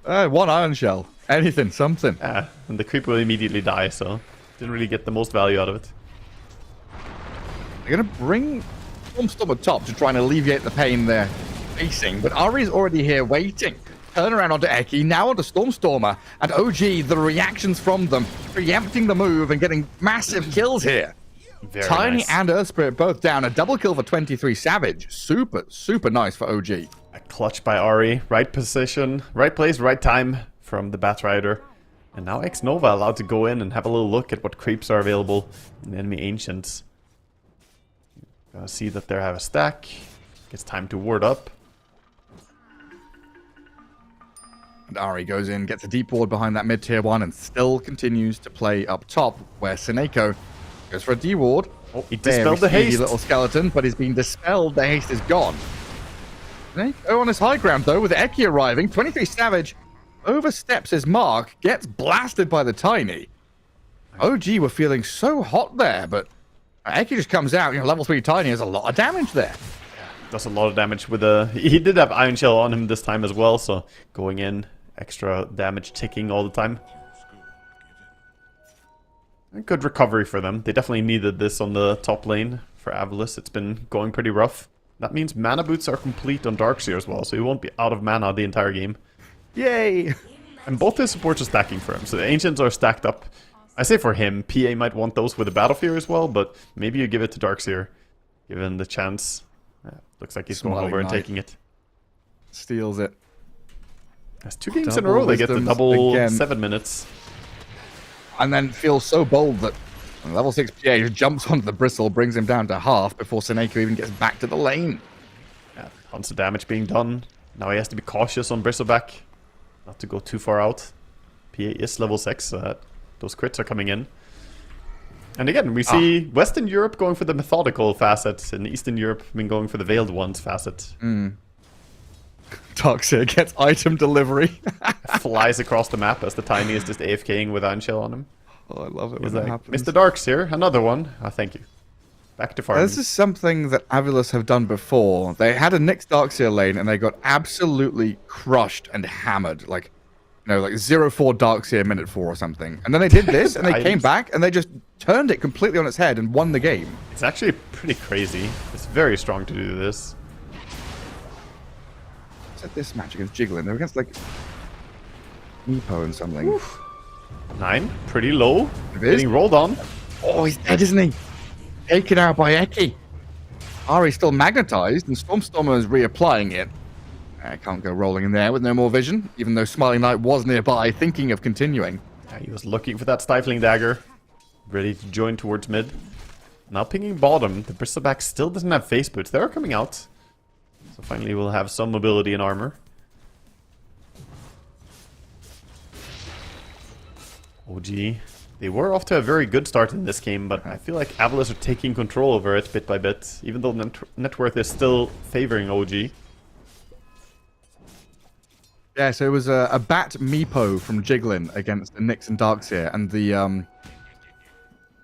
One Iron Shell. Anything, something. Yeah, and the creep will immediately die, so didn't really get the most value out of it. They're going to bring Stormstormer top to try and alleviate the pain they're facing, but Ari's already here waiting. Turn around onto Eki, now onto Stormstormer, and OG, the reactions from them, preempting the move and getting massive kills here. Very Tiny nice. and Earth Spirit both down. A double kill for 23 Savage. Super, super nice for OG. A clutch by Ari. Right position, right place, right time from the Batrider. And now X-Nova allowed to go in and have a little look at what creeps are available in enemy Ancients. Gotta see that they have a stack. It's time to ward up. And Ari goes in, gets a deep ward behind that mid-tier one, and still continues to play up top, where Seneko goes for a D-ward. Oh, he Very dispelled the speedy haste. little skeleton, but he's been dispelled. The haste is gone. Seneko on his high ground, though, with Eki arriving. 23 Savage oversteps his mark, gets blasted by the Tiny. OG were feeling so hot there, but Eki just comes out. You know, level 3 Tiny has a lot of damage there. Does a lot of damage with a... He did have Iron Shell on him this time as well, so going in, extra damage ticking all the time. A good recovery for them. They definitely needed this on the top lane for Avalus. It's been going pretty rough. That means mana boots are complete on Darkseer as well, so he won't be out of mana the entire game. Yay! And both his supports are stacking for him, so the Ancients are stacked up. I say for him, PA might want those with a Battle Fear as well, but maybe you give it to Darkseer, given the chance. Looks like he's going Smiling over and Knight. taking it. Steals it. That's 2 games in a Double row they get the wisdoms double again. 7 minutes. And then feels so bold that level 6 PA just jumps onto the bristle, brings him down to half before Seneko even gets back to the lane. Yeah, tons of damage being done. Now he has to be cautious on Bristleback, not to go too far out. PA is level 6, so those crits are coming in. And again, we see Western Europe going for the methodical facet, and Eastern Europe been going for the veiled ones facet. Darkseer gets item delivery. Flies across the map as the Tiny is just AFKing with Iron Shell on him. Oh, I love it He's when that like, happens. Mr. Darkseer, another one. Oh, thank you. Back to farming. This is something that Avalus have done before. They had a Nyx Darkseer lane and they got absolutely crushed and hammered. Like, you know, like 0-4 Darkseer minute 4 or something. And then they did this and they came back and they just turned it completely on its head and won the game. It's actually pretty crazy. It's very strong to do this. What's at this match against Jiggling? They're against, like, Meepo and something. 9, pretty low. It is. Getting rolled on. Oh, he's dead, isn't he? Taken out by Eki. Ari's still magnetized, and Stormstormer is reapplying it. I can't go rolling in there with no more vision, even though Smiling Knight was nearby, thinking of continuing. Yeah, he was looking for that Stifling Dagger. Ready to join towards mid. Now pinging bottom. The Bristleback still doesn't have face boots. They're coming out. So finally we'll have some mobility in armor. OG. They were off to a very good start in this game, but I feel like Avalus are taking control over it bit by bit, even though net worth is still favoring OG. Yeah, so it was a Bat Meepo from Jiggling against Nyx and Darkseer, and the,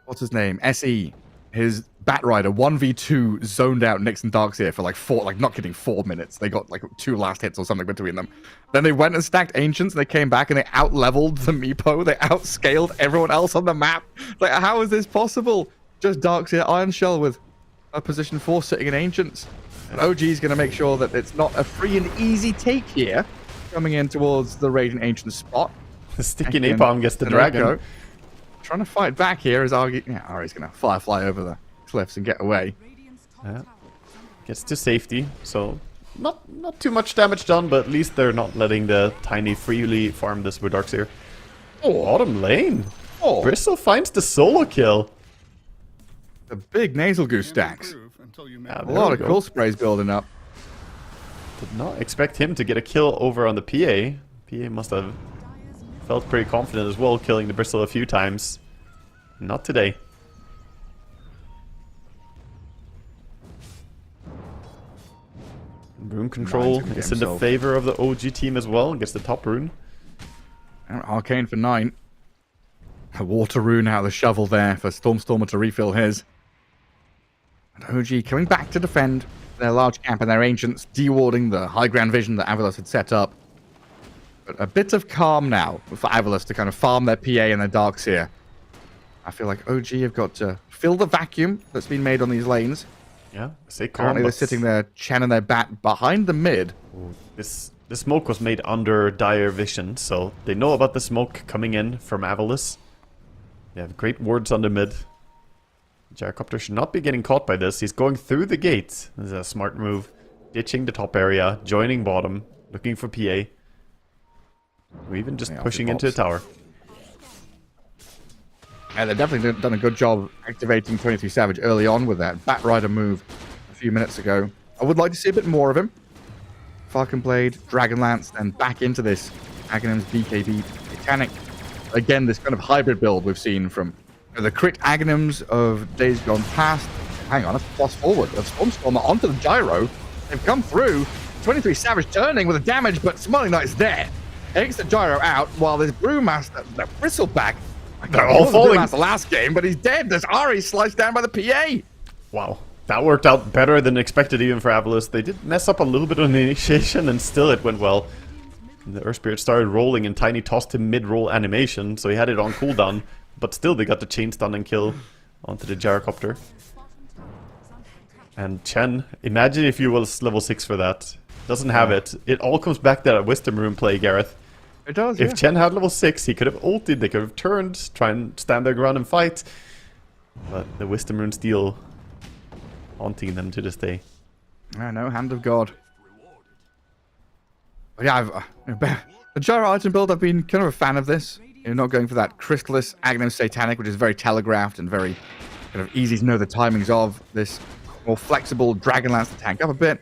what's his name? SE. His Bat Rider 1v2 zoned out Nyx and Darkseer for like 4, like not kidding, 4 minutes. They got like 2 last hits or something between them. Then they went and stacked Ancients, and they came back and they out-leveled the Meepo. They outscaled everyone else on the map. Like, how is this possible? Just Darkseer Iron Shell with a position 4 sitting in Ancients. And OG's going to make sure that it's not a free and easy take here, coming in towards the Raging Ancient spot. The sticky napalm gets the dragon. Trying to fight back here as Ari's going to fly over the cliffs and get away. Yeah. Gets to safety, so not too much damage done, but at least they're not letting the Tiny freely farm this with Darkseer. Oh, bottom lane. Oh. Bristle finds the solo kill. The big nasal goose stacks. Yeah, A there lot we of go. cool sprays building up. Did not expect him to get a kill over on the PA. PA must have felt pretty confident as well, killing the Bristle a few times. Not today. Rune control gonna get is in the himself. favor of the OG team as well. Gets the top rune. Arcane for 9. A water rune out of the shovel there for Stormstormer to refill his. And OG coming back to defend their large camp and their Ancients, dewarding the high ground vision that Avalus had set up. But a bit of calm now for Avalus to kind of farm their PA and their Darkseer. I feel like OG have got to fill the vacuum that's been made on these lanes. Yeah, stay calm. Currently, they're but sitting there, Chen and their bat behind the mid. This smoke was made under dire vision, so they know about the smoke coming in from Avalis. They have great wards on the mid. Gyrocopter should not be getting caught by this. He's going through the gate. This is a smart move. Ditching the top area, joining bottom, looking for PA. Or even just pushing into a tower. Yeah, they've definitely done a good job activating 23 Savage early on with that Bat Rider move a few minutes ago. I would like to see a bit more of him. Falcon Blade, Dragonlance, then back into this Aghanim's BKB mechanic. Again, this kind of hybrid build we've seen from the crit Aghanims of days gone past. Hang on, let's toss forward. A Stormstormer onto the gyro. They've come through. 23 Savage turning with a damage, but Smiling Knight's there. Takes the gyro out while this Brewmaster, the Bristleback. They're all falling. The last game, but he's dead. There's Ari sliced down by the PA. Wow. That worked out better than expected even for Avalis. They did mess up a little bit on the initiation, and still it went well. The Earth Spirit started rolling, and Tiny tossed him mid-roll animation, so he had it on cooldown. But still, they got the chain stun and kill onto the Gyrocopter. And Chen, imagine if you was level 6 for that. Doesn't have it. It all comes back to that Wisdom Rune play, Gareth. It does, If Chen had level 6, he could have ulted, they could have turned, try and stand their ground and fight. But the Wisdom Rune steal haunting them to this day. I know, Hand of God. But yeah, the gyro item build, I've been kind of a fan of this. You're not going for that Crystallis Aghanim Satanic, which is very telegraphed and very kind of easy to know the timings of. This more flexible Dragonlance to tank up a bit.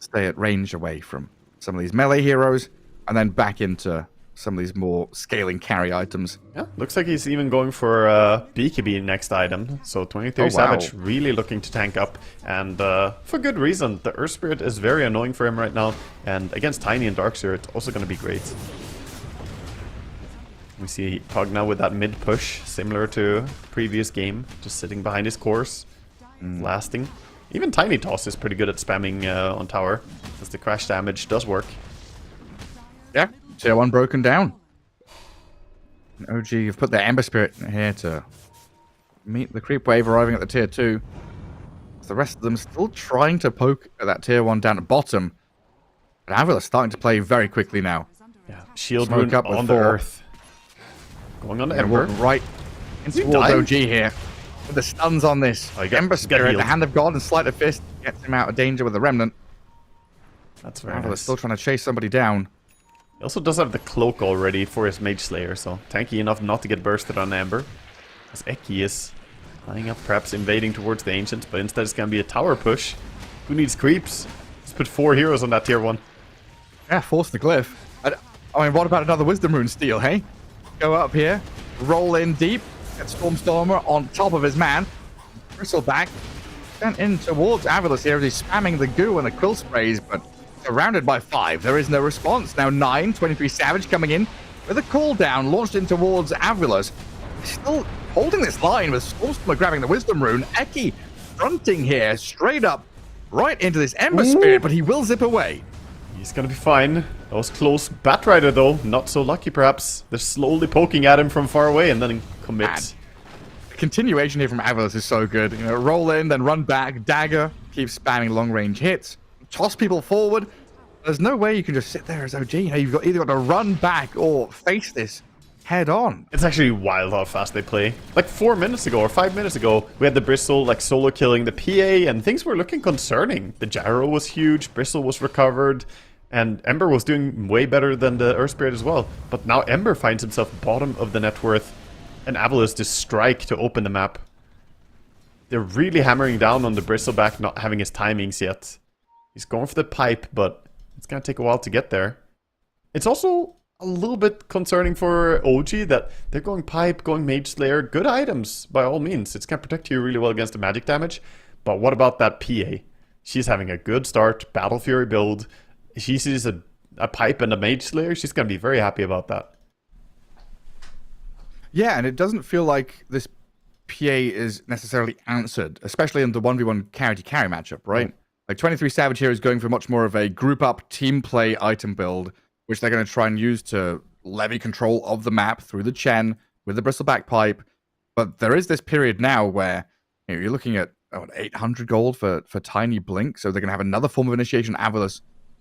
Stay at range away from some of these melee heroes. And then back into some of these more scaling carry items. Yeah, looks like he's even going for BKB next item. So 23 Savage really looking to tank up. And for good reason. The Earth Spirit is very annoying for him right now. And against Tiny and Darkseer, it's also going to be great. We see Pug now with that mid push, similar to previous game. Just sitting behind his course, blasting. Even Tiny Toss is pretty good at spamming on tower. As the crash damage does work. Yeah, tier 1 broken down. And OG have put their Ember Spirit here to meet the creep wave arriving at the tier 2. With the rest of them still trying to poke at that tier 1 down at bottom. But Avila's starting to play very quickly now. Yeah, shield Smoke rune up with on the 4. earth. Going on the Ember. Right into towards OG here. With the stuns on this. Ember Spirit, the Hand of God, and Sleight of Fist gets him out of danger with the Remnant. That's very Avila's nice. still trying to chase somebody down. He also does have the cloak already for his Mage Slayer, so tanky enough not to get bursted on Ember. As Eki is lining up, perhaps invading towards the Ancients, but instead it's going to be a tower push. Who needs creeps? Let's put 4 heroes on that tier 1. Yeah, force the glyph. I mean, what about another Wisdom Rune steal, hey? Go up here, roll in deep, get Stormstormer on top of his man, Bristleback, sent in towards Avilas here as he's spamming the goo and the quill sprays, but surrounded by 5. There is no response. Now 9, 23 Savage coming in with a cooldown launched in towards Avilas. Still holding this line with Stormstormer grabbing the Wisdom Rune. Eki fronting here, straight up, right into this Ember Spirit, but he will zip away. He's gonna be fine. That was close. Batrider though, not so lucky perhaps. They're slowly poking at him from far away and then commit. Man. The continuation here from Avilas is so good. You know, roll in, then run back, dagger, keep spamming long range hits, toss people forward. There's no way you can just sit there as OG. You know, you've got either got to run back or face this head on. It's actually wild how fast they play. Like 4 minutes ago or 5 minutes ago, we had the Bristle like solo killing the PA and things were looking concerning. The gyro was huge, Bristle was recovered, and Ember was doing way better than the Earth Spirit as well. But now Ember finds himself bottom of the net worth, and Avalis just strike to open the map. They're really hammering down on the Bristleback not having his timings yet. He's going for the pipe, but it's gonna take a while to get there. It's also a little bit concerning for OG that they're going pipe, going Mage Slayer, good items by all means. It's gonna protect you really well against the magic damage. But what about that PA? She's having a good start, Battle Fury build. She sees a pipe and a Mage Slayer, she's gonna be very happy about that. Yeah, and it doesn't feel like this PA is necessarily answered, especially in the 1v1 carry-to-carry matchup, right? Mm. Like 23 Savage here is going for much more of a group-up team play item build, which they're going to try and use to levy control of the map through the Chen with the Bristleback pipe. But there is this period now where you're looking at 800 gold for Tiny Blink, so they're going to have another form of initiation Avalus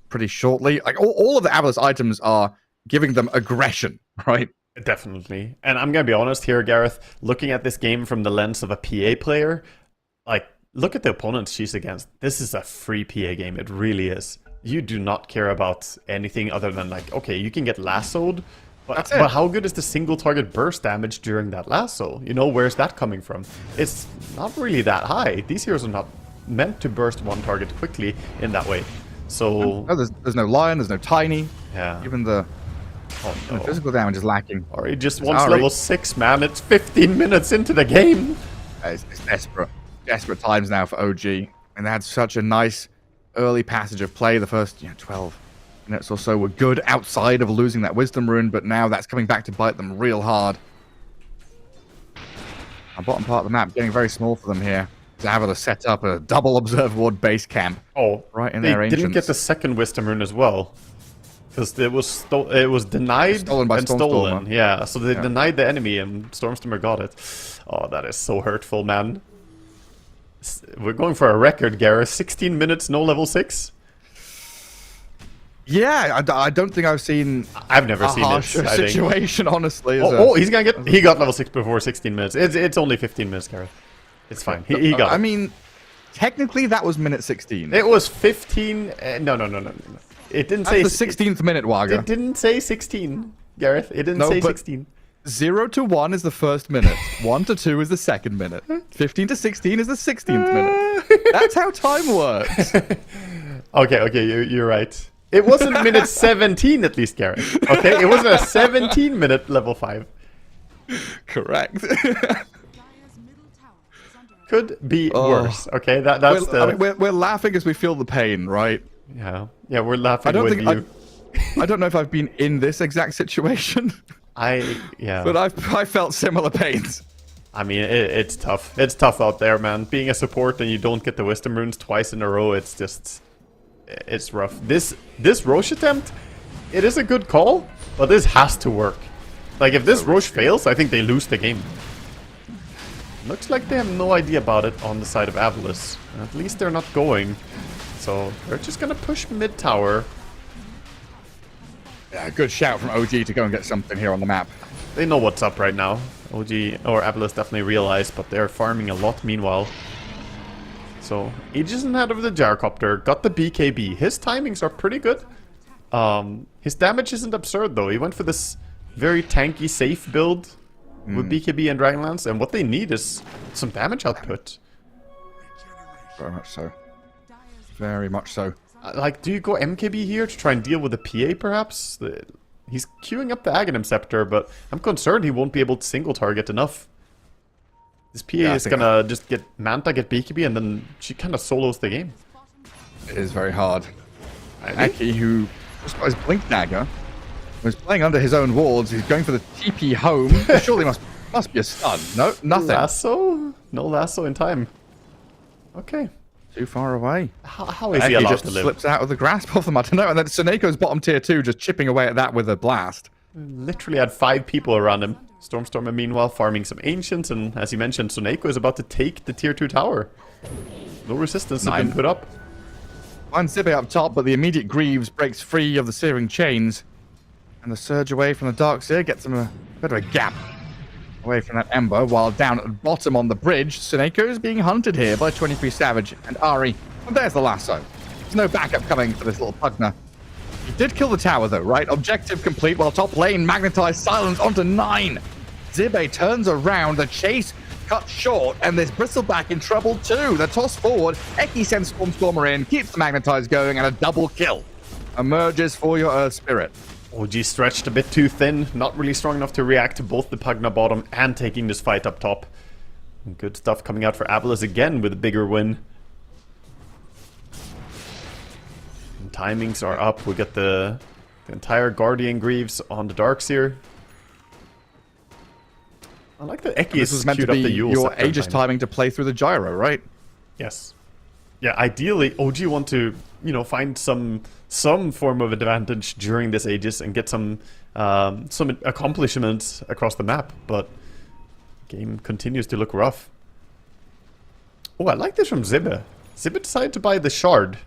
pretty shortly. Like all of the Avalus items are giving them aggression, right? Definitely. And I'm going to be honest here, Gareth, looking at this game from the lens of a PA player, like, look at the opponents she's against. This is a free PA game. It really is. You do not care about anything other than, like, okay, you can get lassoed, but how good is the single target burst damage during that lasso? You know, where's that coming from? It's not really that high. These heroes are not meant to burst one target quickly in that way. So... No, there's no Lion, there's no Tiny. Yeah. Even the physical damage is lacking. Ari just wants level 6, man. It's 15 minutes into the game. It's desperate. Desperate times now for OG. And they had such a nice early passage of play. The first 12 minutes or so were good outside of losing that Wisdom Rune, but now that's coming back to bite them real hard. Our bottom part of the map getting very small for them here. To have to set up a double Observe Ward base camp. Right in their ancients. They didn't get the second Wisdom Rune as well. Because it was denied stolen by and Stormstormer. stolen. Yeah, so they denied the enemy and Stormstormer got it. Oh, that is so hurtful, man. We're going for a record, Gareth. 16 minutes, no level 6. Yeah, I don't think I've seen. I've never seen a situation, honestly. He got level 6 before 16 minutes. It's only 15 minutes, Gareth. It's fine. He got it. I mean, technically that was minute 16. It was 15. No. It didn't say the 16th minute, Waga. It didn't say 16, Gareth. It didn't say 16. 0 to 1 is the first minute. 1 to 2 is the second minute. 15 to 16 is the 16th minute. That's how time works. Okay, you're right. It wasn't minute 17 at least, Gareth. Okay, it wasn't a 17-minute level 5. Correct. Could be worse. Okay, that's we're laughing as we feel the pain, right? Yeah, we're laughing with you. I don't know if I've been in this exact situation. But I felt similar pains. I mean, it's tough. It's tough out there, man. Being a support and you don't get the Wisdom Runes twice in a row, it's rough. This Roche attempt, it is a good call, but this has to work. Like, if this Roche fails, I think they lose the game. Looks like they have no idea about it on the side of Avalus. At least they're not going. So they're just gonna push mid tower. Yeah, good shout from OG to go and get something here on the map. They know what's up right now. OG or Avalus definitely realized, but they're farming a lot meanwhile. So Aegis ahead of the Gyrocopter, got the BKB. His timings are pretty good. His damage isn't absurd though. He went for this very tanky, safe build with BKB and Dragonlance, and what they need is some damage output. Very much so. Very much so. Like, do you go MKB here to try and deal with the PA, perhaps? He's queuing up the Aghanim Scepter, but I'm concerned he won't be able to single target enough. This PA is gonna just get Manta, get BKB, and then she kind of solos the game. It is very hard. Eki, who just got his Blink Dagger, was playing under his own wards. He's going for the TP home. Surely must be a stun. No, nothing. Lasso? No lasso in time. Okay. Too far away. How is he allowed just to live? Slips out of the grasp of them. I don't know. And then Suneiko's bottom tier 2 just chipping away at that with a blast. Literally had 5 people around him. Stormstormer meanwhile farming some Ancients, and as you mentioned, Suneiko is about to take the tier 2 tower. No resistance has been put up. Finds Zibe up top, but the immediate Greaves breaks free of the Searing Chains. And the surge away from the Darkseer gets him a bit of a gap away from that Ember, while down at the bottom on the bridge, Suneiko is being hunted here by 23 Savage and Ari. And there's the lasso. There's no backup coming for this little Pugner. He did kill the tower though, right? Objective complete, while top lane magnetized silence onto 9. Zibe turns around, the chase cut short, and there's Bristleback in trouble too. The toss forward, Eki sends Stormstormer in, keeps the magnetize going, and a double kill emerges for your Earth Spirit. OG stretched a bit too thin, not really strong enough to react to both the Pugna bottom and taking this fight up top. Good stuff coming out for Avalus again with a bigger win. And timings are up. We got the entire Guardian Greaves on the Darkseer. I like that Eki This was meant to be your Aegis timing to play through the gyro, right? Yes. Yeah, ideally, OG want to, find some form of advantage during this Aegis and get some accomplishments across the map, but Game continues to look rough. Oh, I like this from Zibbe. Zibbe decided to buy the shard.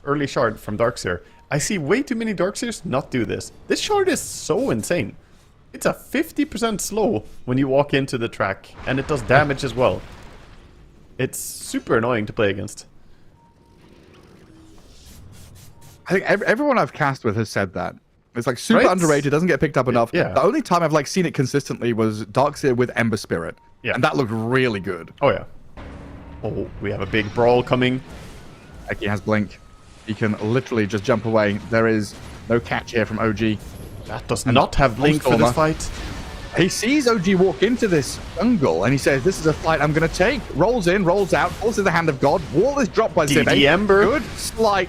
Early shard from Darkseer. I see way too many Darkseers not do this. This shard is so insane. It's a 50% slow when you walk into the track. And it does damage as well. It's super annoying to play against. I think everyone I've cast with has said that. It's like super Right? underrated, doesn't get picked up enough. Yeah. The only time I've like seen it consistently was Darkseer with Ember Spirit. Yeah. And that looked really good. Oh yeah. Oh, we have a big brawl coming. Eki has Blink. He can literally just jump away. There is no catch here from OG. That does not have Blink for this fight. He sees OG walk into this jungle and he says, this is a fight I'm going to take. Rolls in, rolls out, falls in the hand of God. Wall is dropped by DD Zibbe. Ember. Good slight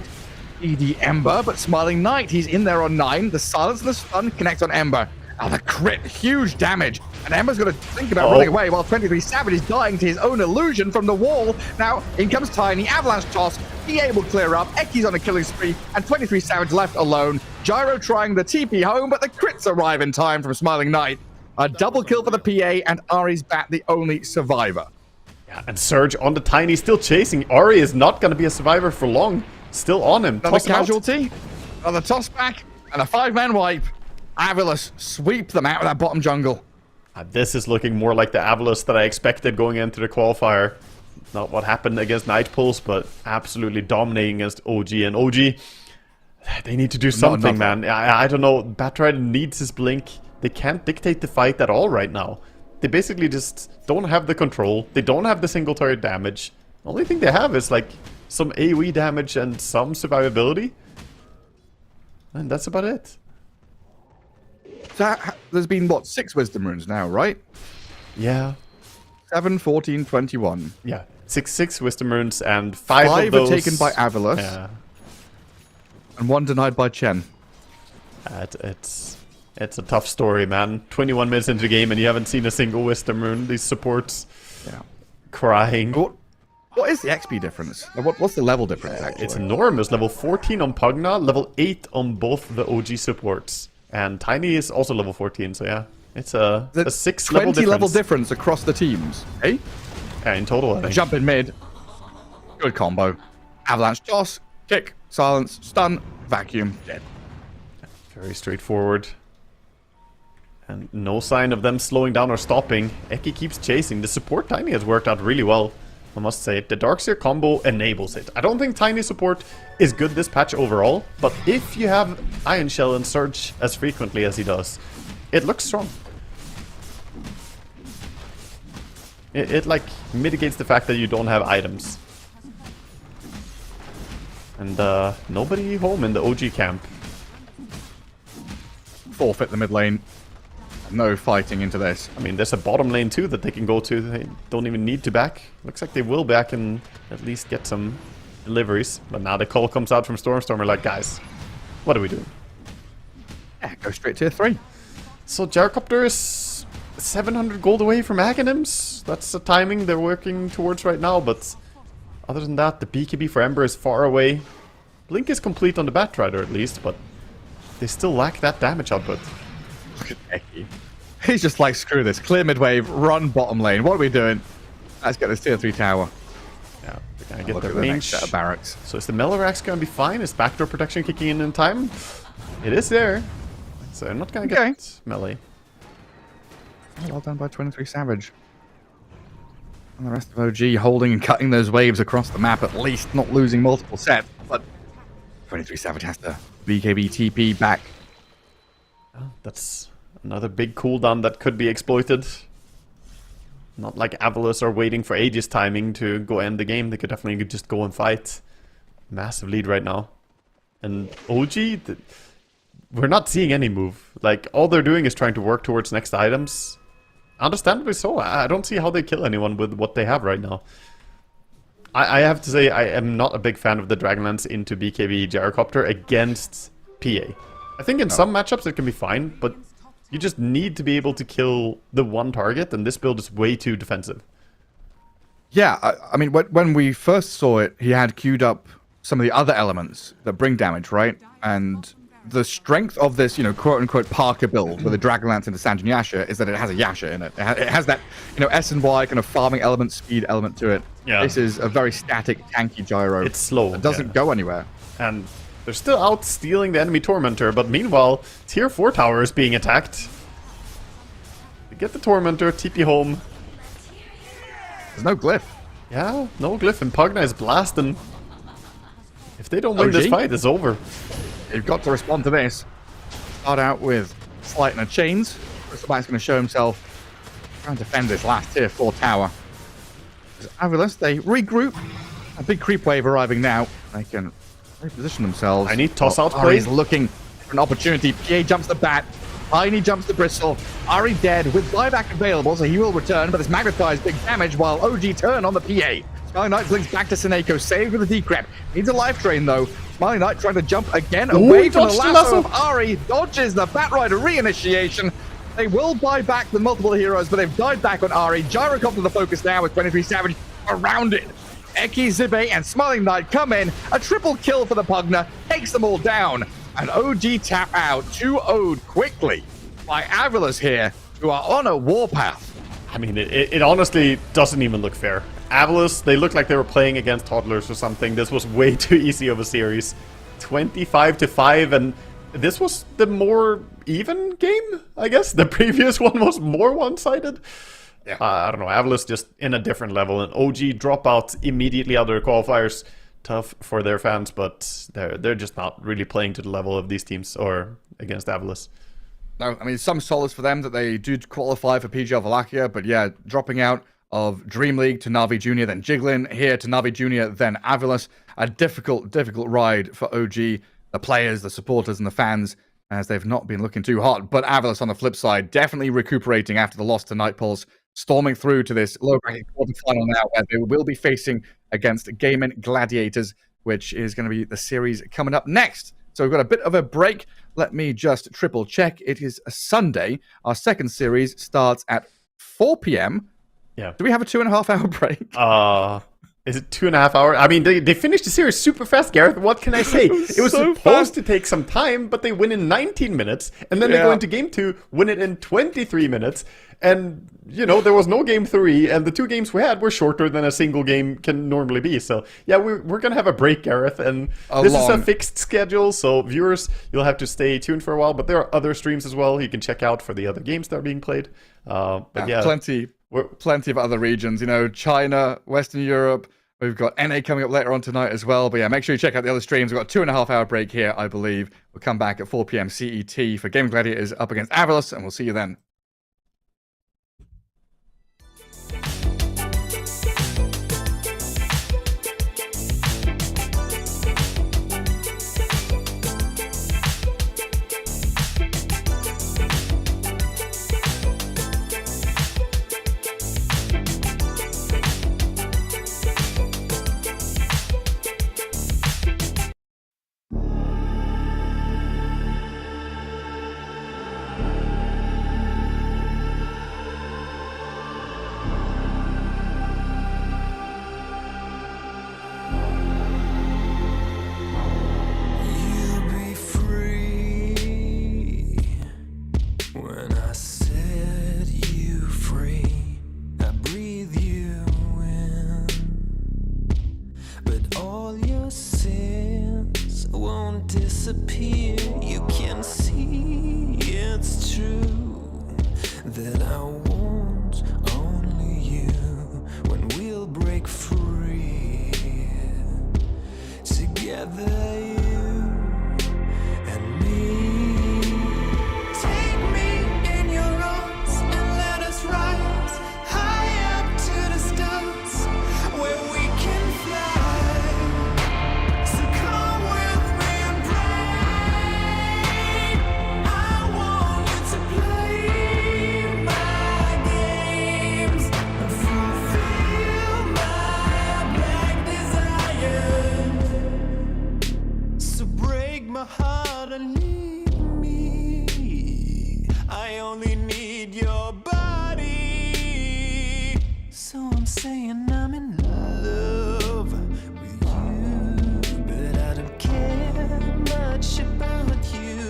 DD Ember, but Smiling Knight, he's in there on 9. The silence and the stun connect on Ember. Oh, the crit, huge damage. And Ember's going to think about running away while 23 Savage is dying to his own illusion from the wall. Now, in comes Tiny, Avalanche Toss. EA will clear up. Eki's on a killing spree, and 23 Savage left alone. Gyro trying the TP home, but the crits arrive in time from Smiling Knight. A double kill for the PA, and Ari's Bat the only survivor. Yeah, and Surge on the Tiny, still chasing. Ari is not going to be a survivor for long. Still on him. Another Toss him out. casualty, another toss back, and a 5-man wipe. Avilus sweep them out of that bottom jungle. This is looking more like the Avalus that I expected going into the qualifier. Not what happened against Night Pulse, but absolutely dominating against OG. And OG, they need to do something, man. I don't know. Batrider needs his Blink. They can't dictate the fight at all right now. They basically just don't have the control. They don't have the single target damage. The only thing they have is like some AoE damage and some survivability. And that's about it. So there's been, what, 6 Wisdom Runes now, right? Yeah. 7, 14, 21. Yeah. 6 Wisdom Runes and 5 5 of those... are taken by Avilus. Yeah. And 1 denied by Chen. It's a tough story, man. 21 minutes into the game and you haven't seen a single Wisdom Rune. These supports crying. What is the XP difference? What's the level difference, actually? It's enormous. Level 14 on Pugna, level 8 on both the OG supports. And Tiny is also level 14, so yeah. It's a 6 level difference. 20 level difference across the teams, eh? Yeah, in total, I think. Jump in mid. Good combo. Avalanche toss, kick, silence, stun, vacuum, dead. Very straightforward. And no sign of them slowing down or stopping. Eki keeps chasing. The support Tiny has worked out really well, I must say. The Darkseer combo enables it. I don't think Tiny support is good this patch overall, but if you have Iron Shell and Surge as frequently as he does, it looks strong. It like mitigates the fact that you don't have items. And nobody home in the OG camp. Forfeit the mid lane. No fighting into this. I mean, there's a bottom lane too that they can go to. They don't even need to back. Looks like they will back and at least get some deliveries. But now the call comes out from Stormstormer like, guys, what are we doing? Yeah, go straight tier 3. So Gyrocopter is 700 gold away from Aghanims. That's the timing they're working towards right now. But other than that, the BKB for Ember is far away. Blink is complete on the Batrider at least, but they still lack that damage output. Look at Eki. He's just like, screw this. Clear mid wave, run bottom lane. What are we doing? Let's get this tier 3 tower. Yeah, they're gonna get the The range. next set of barracks. So is the Mellorax gonna be fine? Is backdoor protection kicking in time? It is there. So I'm not gonna get melee. Well done by 23 Savage. And the rest of OG holding and cutting those waves across the map, at least not losing multiple sets. But 23 Savage has the BKB TP back. Oh, that's another big cooldown that could be exploited. Not like Avalus are waiting for Aegis timing to go end the game. They could definitely just go and fight. Massive lead right now. And OG, we're not seeing any move. Like, all they're doing is trying to work towards next items. Understandably so. I don't see how they kill anyone with what they have right now. I have to say, I am not a big fan of the Dragonlance into BKB Gyrocopter against PA. I think in some matchups it can be fine, but you just need to be able to kill the one target, and this build is way too defensive. Yeah, I mean, when we first saw it, he had queued up some of the other elements that bring damage, right? And the strength of this, quote-unquote Parker build with a Dragonlance into Sanjin Yasha is that it has a Yasha in it. It has that, S and Y kind of farming element, speed element to it. Yeah. This is a very static, tanky gyro. It's slow. It doesn't go anywhere. And they're still out stealing the enemy Tormentor, but meanwhile, Tier 4 tower is being attacked. They get the Tormentor, TP home. There's no glyph. Yeah, no glyph, and Pugna is blasting. If they don't win this fight, it's over. You've got to respond to this. Start out with Slight and Chains. Crystalback's going to show himself trying to defend this last Tier 4 tower. As Avilas, they regroup. A big creep wave arriving now. They can reposition themselves. I need toss out play. Ari's looking for an opportunity. PA jumps the bat. Tiny jumps the bristle. Ari dead with buyback available, so he will return, but this magnifies big damage while OG turn on the PA. Smiling Knight blinks back to Seneko, saved with a decrep. Needs a life drain though. Smiling Knight trying to jump again away from the lasso of Ari. Dodges the Batrider reinitiation. They will buy back the multiple heroes, but they've died back on Ari. Gyrocopter the focus now with 23 Savage around it. Eki, Zibe, and Smiling Knight come in. A triple kill for the Pugna, takes them all down. And OG tap out 2-0'd quickly by Avilas here, who are on a warpath. I mean, it honestly doesn't even look fair. Avilas, they look like they were playing against toddlers or something. This was way too easy of a series. 25-5, and this was the more even game, I guess. The previous one was more one-sided. Yeah. I don't know, Avilas just in a different level, and OG drop out immediately out of their qualifiers. Tough for their fans, but they're just not really playing to the level of these teams or against Avilas. No, I mean, some solace for them that they do qualify for PGL Wallachia, but yeah, dropping out of Dream League to Na'Vi Junior, then Jiglin, here to Na'Vi Junior, then Avilas. A difficult ride for OG, the players, the supporters, and the fans, as they've not been looking too hot. But Avilas on the flip side, definitely recuperating after the loss to Nightpulse, storming through to this low-bracket quarterfinal now, where they will be facing against Gaming Gladiators, which is going to be the series coming up next. So we've got a bit of a break. Let me just triple check. It is a Sunday. Our second series starts at 4 p.m. Yeah. Do we have a 2.5 hour break? Is it 2.5 hours? I mean, they finished the series super fast, Gareth. What can I say? It was so supposed to take some time, but they win in 19 minutes. And then they go into game 2, win it in 23 minutes. And, there was no game 3. And the 2 games we had were shorter than a single game can normally be. So, yeah, we're going to have a break, Gareth. And this is a fixed schedule. So, viewers, you'll have to stay tuned for a while. But there are other streams as well you can check out for the other games that are being played. Plenty of other regions, China, Western Europe. We've got NA coming up later on tonight as well. But yeah, make sure you check out the other streams. We've got a 2.5 hour break here, I believe. We'll come back at 4 p.m. CET for Gaming Gladiators up against Avilas, and we'll see you then. Disappear, you can see it's true that I want only you when we'll break free together, you and me. Take me in your arms and let us rise high up to the stars where we can fly. So come with me. Heart and leave me. I only need your body. So I'm saying I'm in love with you, but I don't care much about you.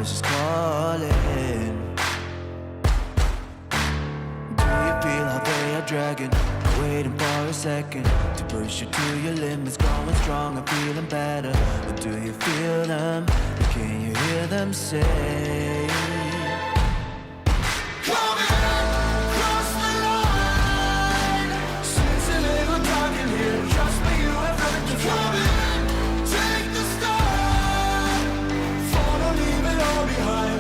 voice is calling. Do you feel how they are dragging? Waiting for a second to push you to your limits, going strong and feeling better. But do you feel them? Can you hear them say?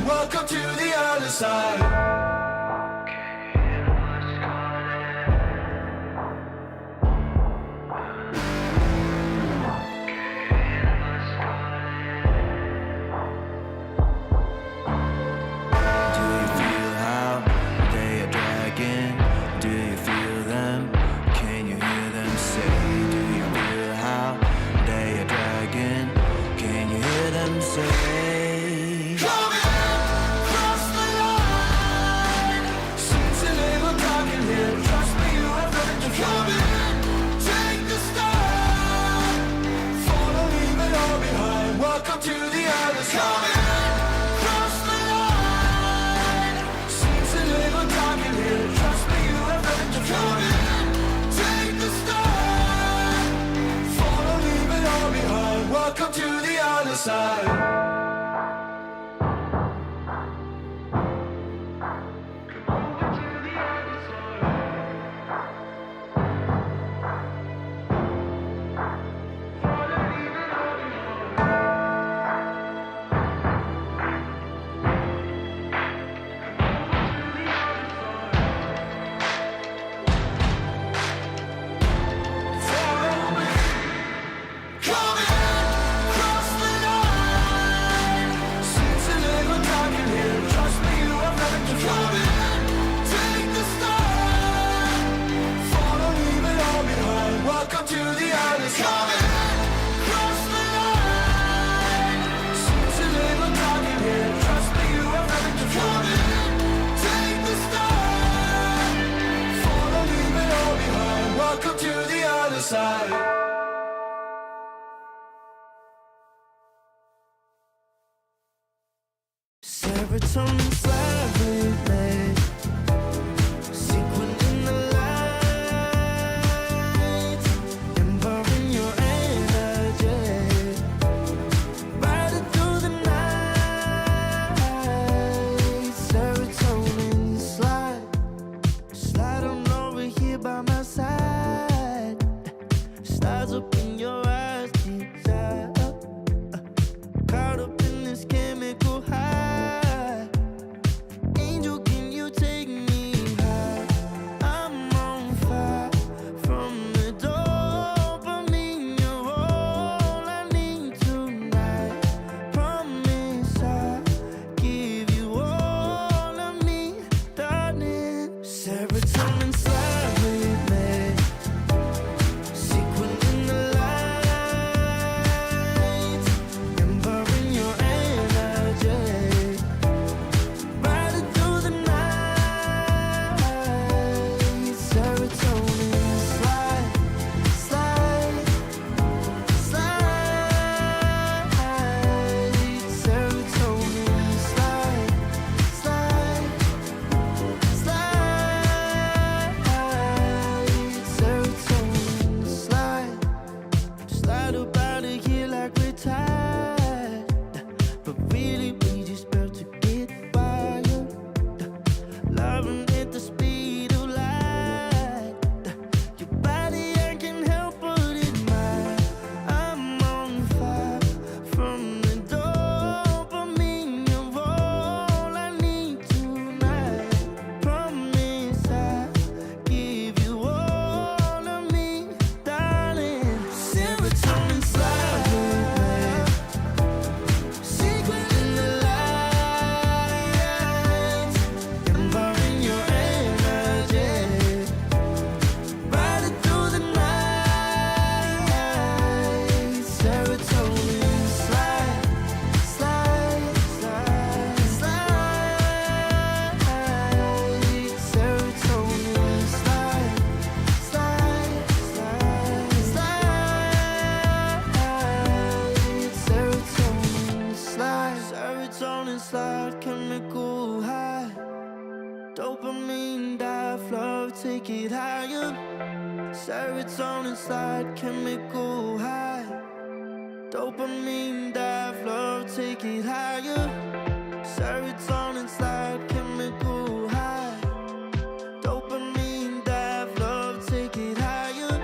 Welcome to the other side. Do you feel how they are dragging? Do you feel them? Can you hear them say? Do you feel how they are dragging? Can you hear them say? Welcome to the other side. Cross the line. Seems a little dark in here. Trust me, you have nothing to fear. Take the start. Follow, leave it all behind. Welcome to the other side. Welcome to the other side. Cross the line. Seems a little dark in here. Trust me, you have nothing to fear. Take the start. Follow, leave it all behind. Welcome to the other side. Serotonin flat relay. Sequin in the light. Empowering your energy. Riding through the night. Serotonin slide. Slide on over here by my side. Slides up in your eyes, desire. Caught up in this chemical high. slide, chemical high. Dopamine, dive, flow, take it higher. Serotonin slide, chemical high. Dopamine, dive, flow, take it higher. Serotonin slide, chemical high. Dopamine, dive, flow, take it higher.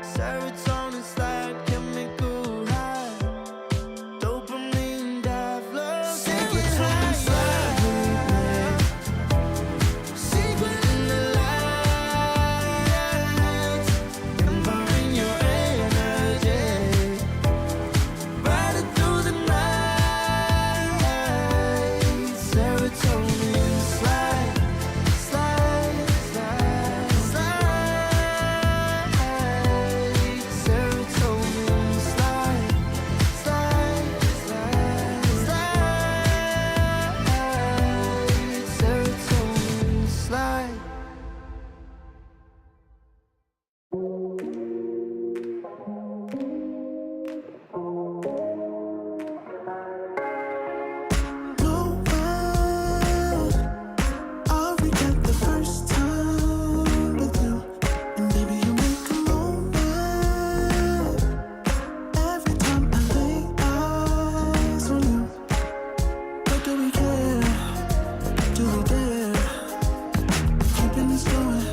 Serotonin slide, chemical high. Dopamine, dive, flow, take it higher. Secret in the lights, empowering your energy. Brighter through the night. Serotonin slide, slide, slide, slide. Serotonin slide, slide, slide, slide. Serotonin slide. No way, I'll regret the first time with you. And baby, you make a moment every time I lay eyes on you. But do we care? Do we dare? Keeping this going,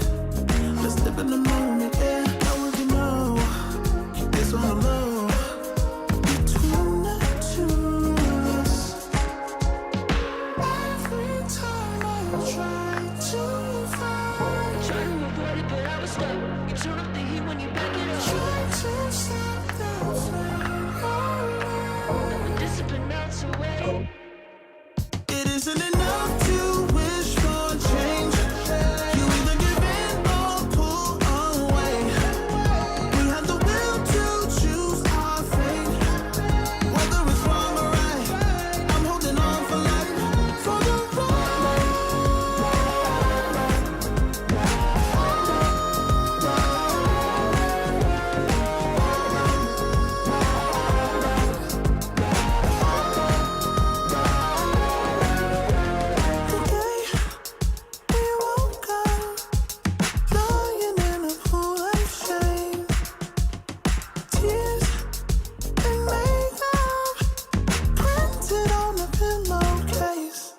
let's live in the moment, yeah. Now if you know, keep this on the low. Between the two of us, every time I try to find, Trying to avoid it, but I was stuck. You turn up the heat when you back it up. try to stop the flame. But discipline melts away. It isn't enough to wish for change. You either give in or pull away. We have the will to choose our fate. Whether it's wrong or right, I'm holding on for life, for the ride. Today we woke up, lying in a pool of shame. Tears and makeup printed on a pillowcase.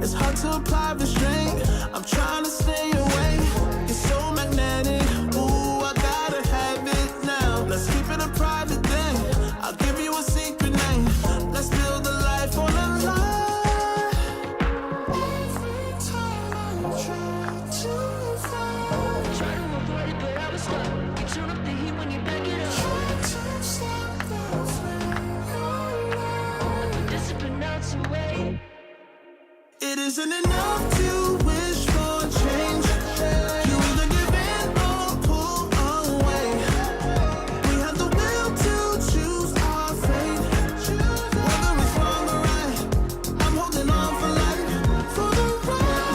It's hard to apply restraint. I'm trying to stay away. It's so magnetic. Ooh, I gotta have it now. Let's keep it a private thing. I'll give you a secret name. Let's build a life on a lie. Every time I try to find, Trying to avoid it, but I was stuck. You turn up the heat when you back it up. try to stop the flame. But discipline melts away. It isn't enough to wish for change. You either give in or pull away. We have the will to choose our fate. Whether it's wrong or right, I'm holding on for life, for the ride.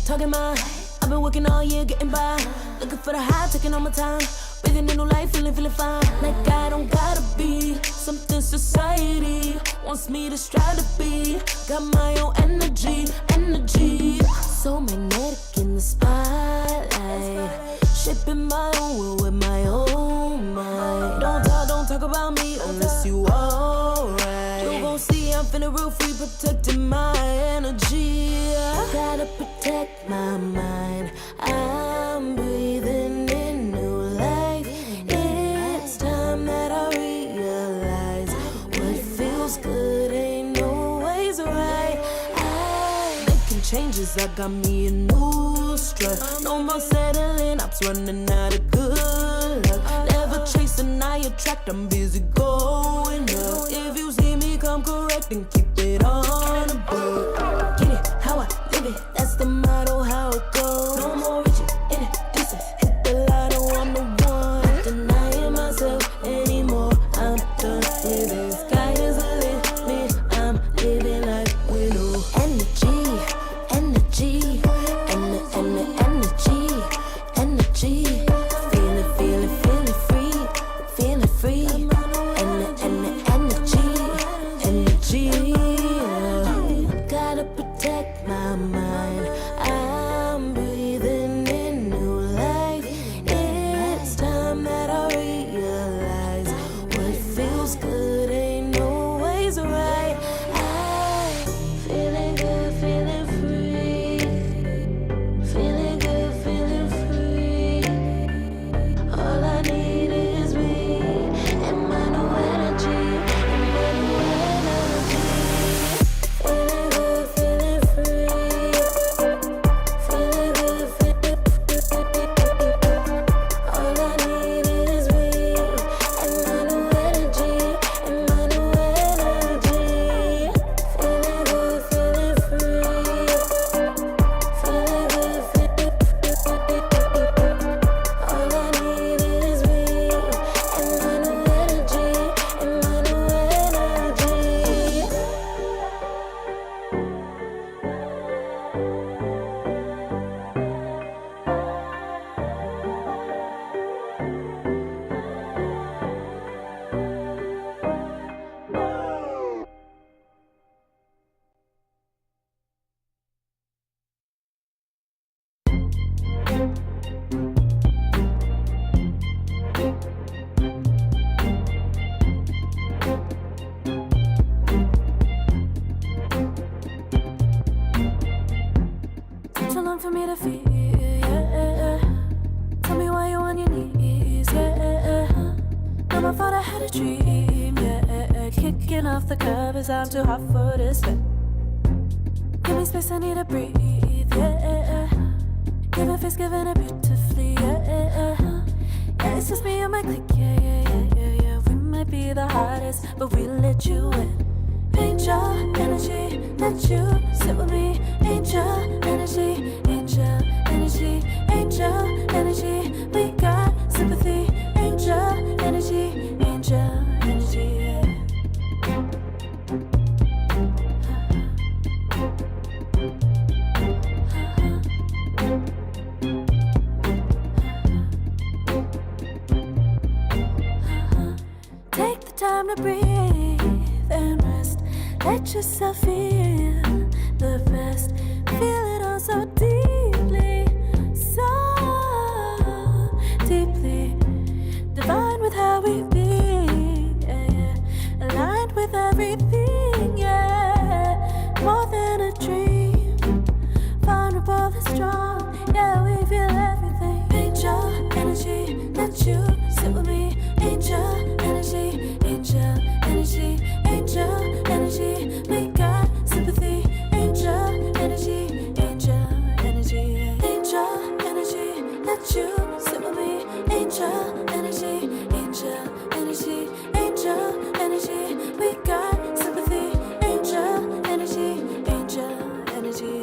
Talking my, I've been working all year getting by. Looking for the high, taking all my time. Breathing in new life, feeling fine. Like I don't gotta be something society wants me to strive to be. Got my own energy. So magnetic in the spotlight. Shaping my own world with my own mind. Don't talk about me unless you alright. You gon' see I'm finna real free, protecting my energy. Gotta protect my mind. I'm breathing in new life. It's time that I feels good, ain't no ways right. Making changes, I got me a new strut. No more settling, I'm running out of good luck. Never chasing, I attract, I'm busy going up. If you see me come correct, then keep it on the book. Get it, how I live it, that's the motto, how it goes. No more reaching, in it, distance, hit the lotto, I'm the one. Not denying myself anymore, I'm done with it. Sky is the limit, I'm living life with no energy, energy, energy. Feeling free, energy. Gotta protect my mind. I'm breathing in new life. It's time that I realize what feels good ain't no ways right. I'm feeling good, feeling free. Feeling good, feeling free. All I need is me and my new energy, and my new energy. Feeling good, feeling free. Feeling good, feeling free. All I need is me and my new energy, and my new energy. Feeling good, feeling free. Feeling good, feeling free. All I need is me and my new energy, and my new energy. Too long for me to feel, yeah. Tell me why you on your knees, yeah. Never thought I had a dream, yeah. Kicking off the covers, I'm too hot for this bed. Give me space, I need to breathe, yeah. Giving face, giving it beautifully, yeah. Yeah, it's just me and my clique, yeah. We might be the hottest, but we let you in. Angel energy, let you sit with me. Angel energy, angel energy, angel energy. We got sympathy. Angel energy, angel energy. Yeah. Take the time to breathe and rest. Let yourself feel the best. Feel it all so deeply, so deeply. Divine with how we be, yeah. Aligned with everything, yeah. More than a dream, vulnerable and strong, yeah. We feel everything. Angel energy, let you sit with me. Angel energy, angel energy, angel energy. We got sympathy. Angel energy, angel energy, angel energy. Let you sit with me. Angel energy, angel energy, angel energy. We got sympathy. Angel energy, angel energy.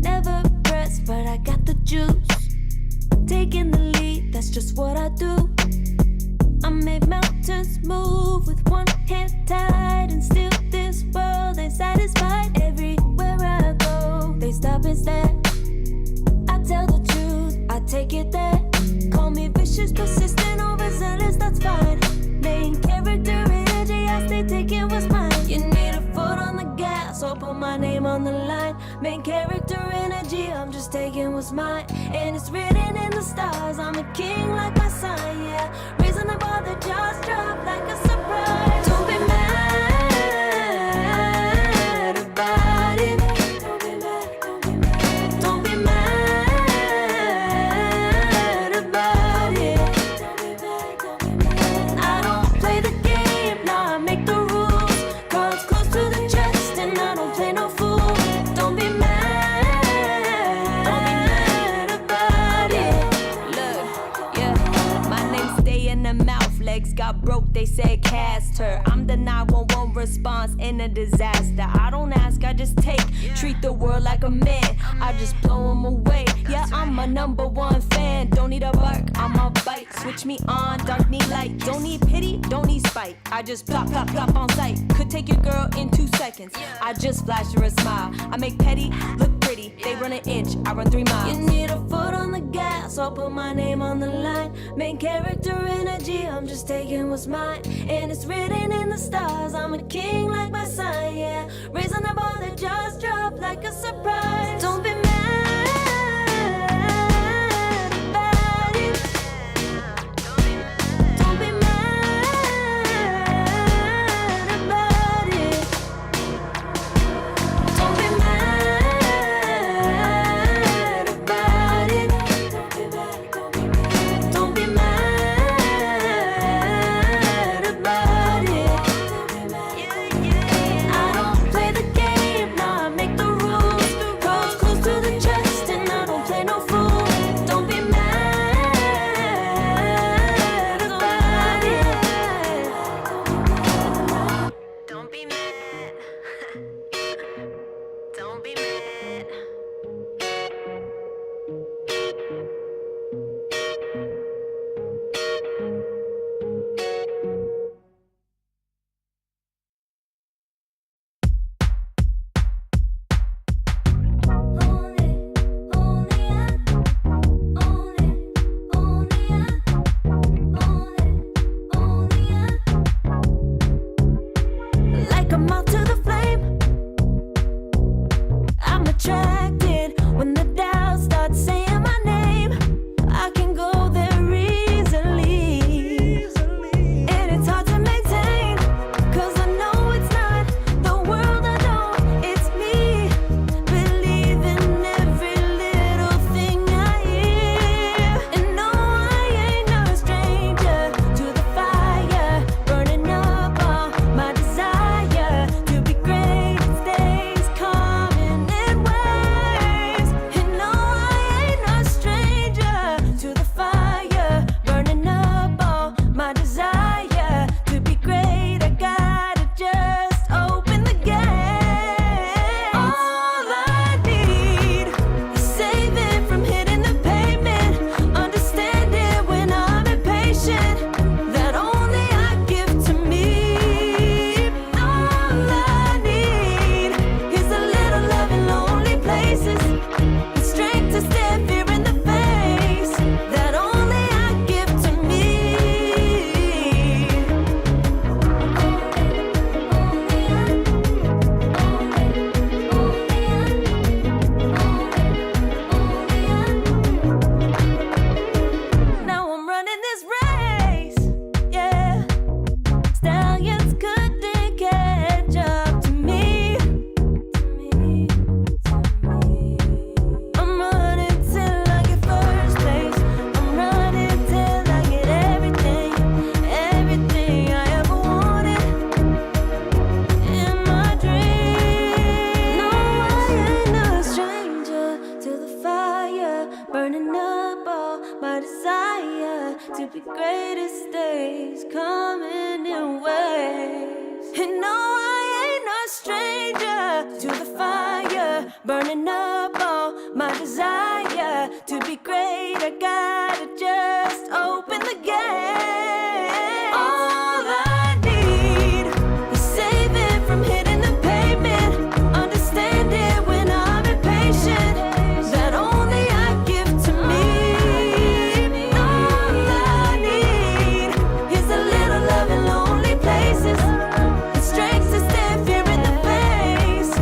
Never pressed, but I got the juice. Taking the lead, that's just what I do. I make mountains move with one hand tied, and still this world ain't satisfied. Everywhere I go, they stop and stare. I tell the truth, I take it there. Call me vicious, persistent, overzealous, that's fine. Main character energy, I stay taking what's mine. You need a foot on the gas, so put my name on the line. Main character energy, I'm just taking what's mine. And it's written in the stars, I'm a king like my sign, yeah. Reasonable, the jaws drop like a surprise. Don't be mad about it. Don't be mad, don't be mad. Don't be mad about it. Don't be mad, don't be mad. I don't play the game, nah, I make the rules. Cards close to the chest and I don't play no fool. Don't be mad about it. Look, yeah, my name stay in the mouth. Legs got broke, they said cast her. I'm the 911 response in a disaster. I don't ask, I just take. Treat the world like a man, I just blow him away. Yeah, I'm a #1 fan. Don't need a bark, I'm a bite. Switch me on, dark need light. Don't need pity, don't need spite. I just plop, plop, plop on sight. Could take your girl in 2 seconds. I just flash her a smile. I make petty look pretty. They run an inch, I run 3 miles. You need a foot on the gas, I'll put my name on the line. Main character energy, I'm just taking what's mine. And it's written in the stars, I'm a king like my sign, yeah. Reasonable, the jaws drop like a surprise. Don't be mad about it. Don't be mad about it. Don't be mad about it. Don't be mad about it. I don't play the game, nah, I make the rules. Cards close to the chest and I don't play no fool. Don't be mad about it. Don't be mad. Don't be mad. Like a moth to the flame, I'm attracted when the doubts start saying my name. I can go there easily, and it's hard to maintain, 'cause I know it's not the world I know, it's me. Believe in every little thing I hear, and no, I ain't no stranger to the fire, burning up all my desire to be great. It stays coming in waves, and no, I ain't no stranger to the fire, burning up all my desire to be great. I gotta just open the gate. All I need is saving from hitting the pavement, understanding when I'm impatient, that only I give to me. All I need is a little love in lonely places, the strength to stare fear in the face, that only I give to me. Now I'm running this race, yeah. Stallions couldn't catch up to me. I'm running till I get first place. I'm running till I get everything, everything I ever wanted in my dream. No, I ain't no stranger to the fire, burning up all my desire to be greatest days coming in waves. And no, I ain't no stranger to the fire, burning up all my desire to be great. I gotta just open the gate. All I need is saving from hitting the pavement, understanding when I'm impatient, that only I give to me. All I need is a little love in lonely places, the strength to stand fear in the face,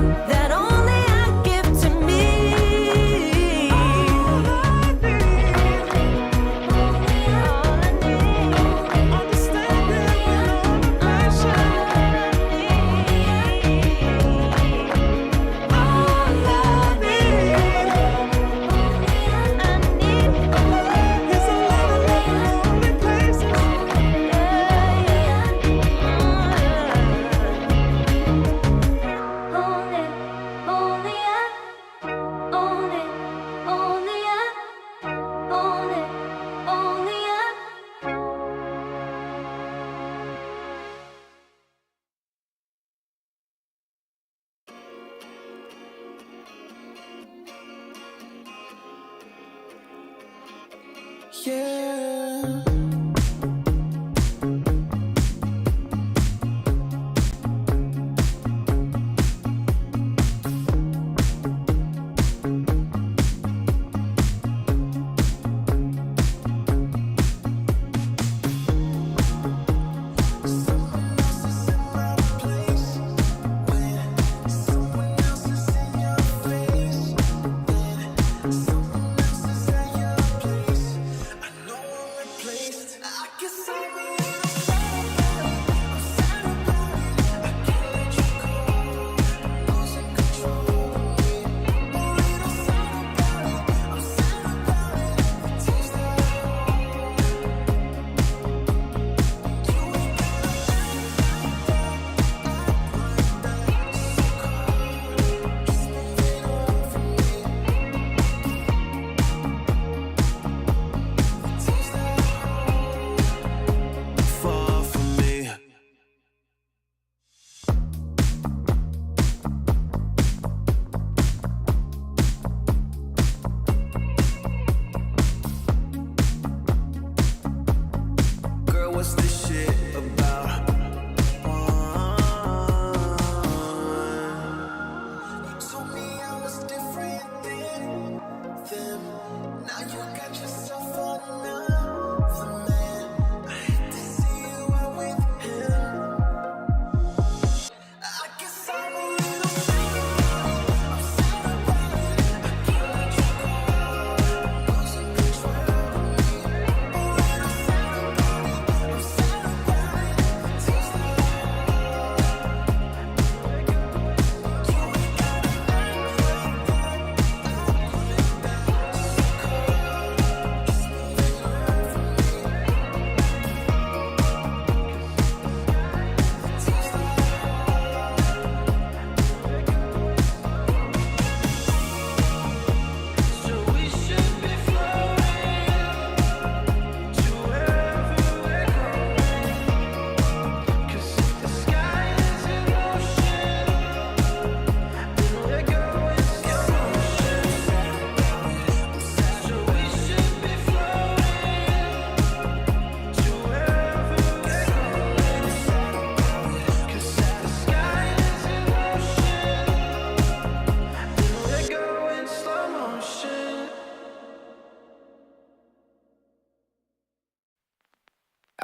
yeah.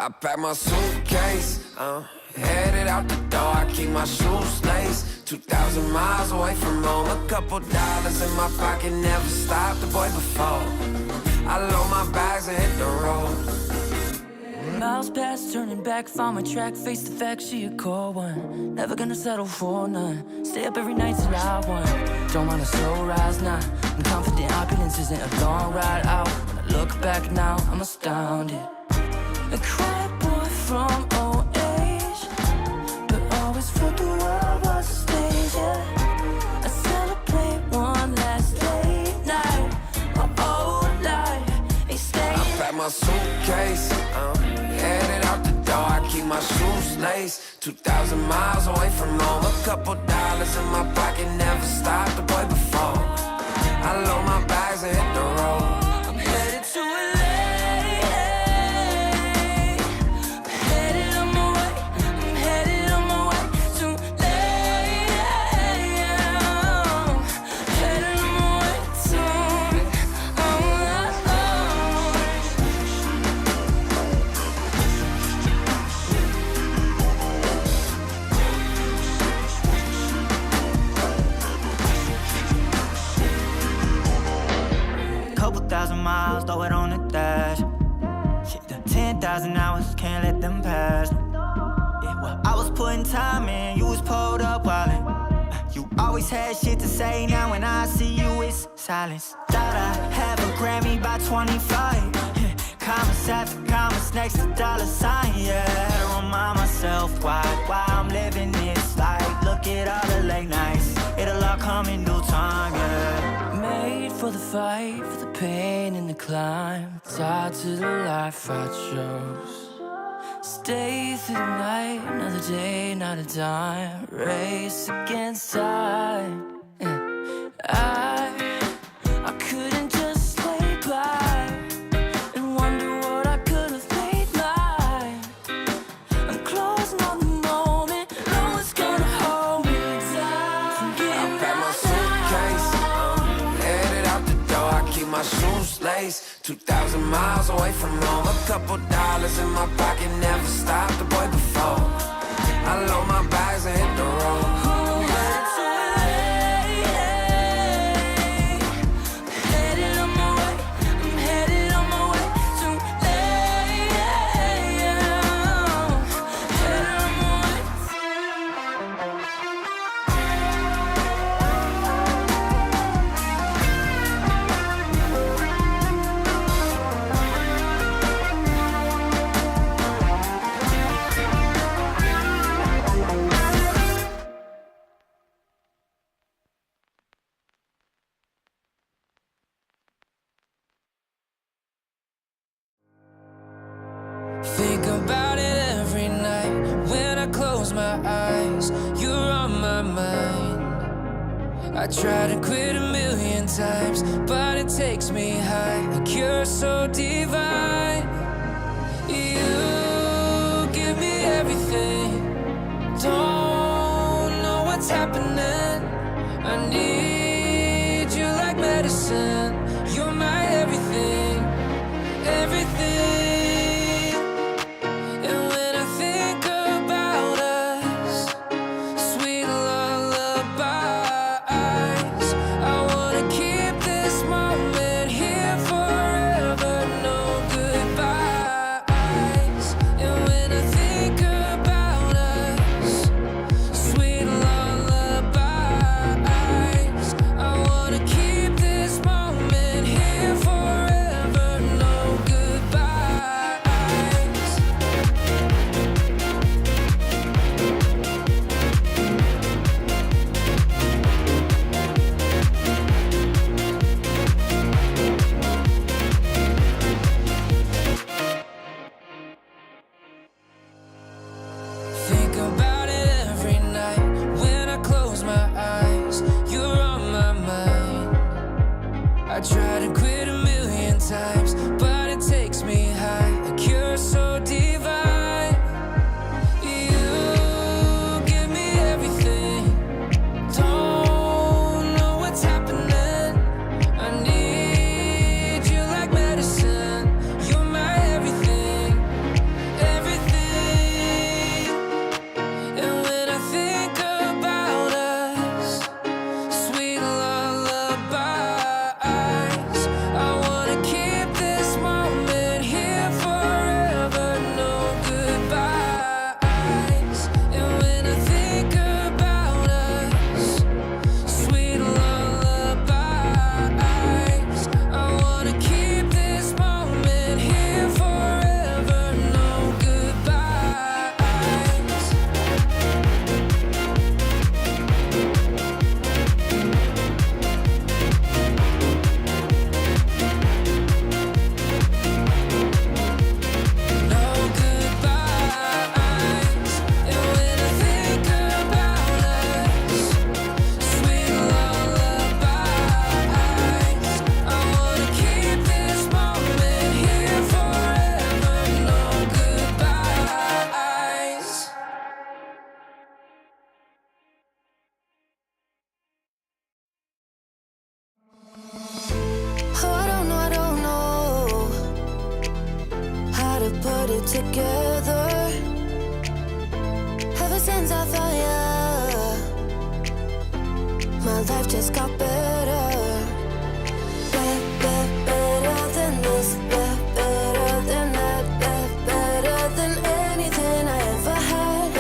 I pack my suitcase, headed out the door. I keep my shoes laced. 2,000 miles away from home. A couple dollars in my pocket, never stopped the boy before. I load my bags and hit the road. Miles past, turning back, found my track, face the fact she a cold one. Never gonna settle for none. Stay up every night till I won. Don't want a slow rise now. I'm confident opulence isn't a long ride out. When I look back now, I'm astounded. A quiet boy from old age, but always felt the world was a stage, yeah. I celebrate one last late night. My old life ain't staying. I pack my suitcase, headed out the door. I keep my shoes laced. 2,000 miles away from home. A couple dollars in my pocket, never stopped the boy before. I load my bags and hit the road. I'm headed to LA. Headed on my way. I'm headed on my way to LA. Headed on my way soon. Couple thousand miles, throw it on the dash. Shit, 10,000 hours, can't let them pass. Yeah, well, I was putting time in, you was pulled up wildin'. You always had shit to say, now when I see you, it's silence. Thought I'd have a Grammy by 25. Commas after commas next to dollar sign, yeah. Had to remind myself why I'm living this life. Look at all the late nights, it'll all come in due time, yeah. Made for the fight, for the pain and the climb. Tied to the life I chose. Stay through the night, another day, not a dime. Race against time. I couldn't just lay by and wonder pack my suitcase, headed out the door. I keep my shoes laced. 2,000 miles away from home. A couple dollars in my pocket, never stopped the boy before. I load my bags and hit the road. Think about it every night when I close my eyes. You're on my mind. I try to quit a million times, but it takes me high. Like you're so divine. You give me everything. Don't know what's happening. I need you like medicine. You're my everything, everything. I try to quit a million times, but it takes me high. Like you're so divine. You give me everything. Don't know what's happening. I need you like medicine. You're my everything, everything. And when I think about us, sweet lullaby, I wanna keep this moment here forever, no goodbyes. And when I think about us, sweet lullabies, I wanna keep this moment here forever, no goodbyes. No goodbyes. And when I think about us, sweet lullabies, I wanna keep this moment here forever. No goodbyes. Oh, I don't know how to put it together. Ever since I found you, my life just got better. Better than this, better than that, better than anything I ever had.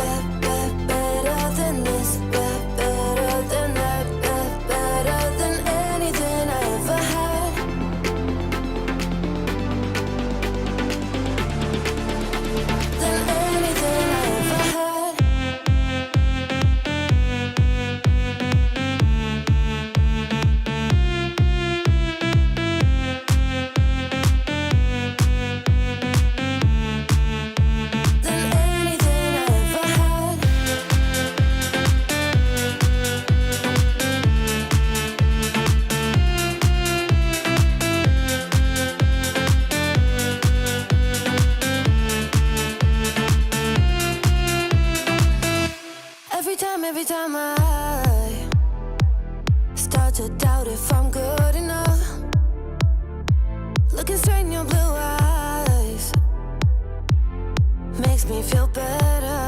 Better than this, better than that, better than anything I ever had. Than anything I ever had. to doubt if I'm good enough. Looking straight in your blue eyes makes me feel better.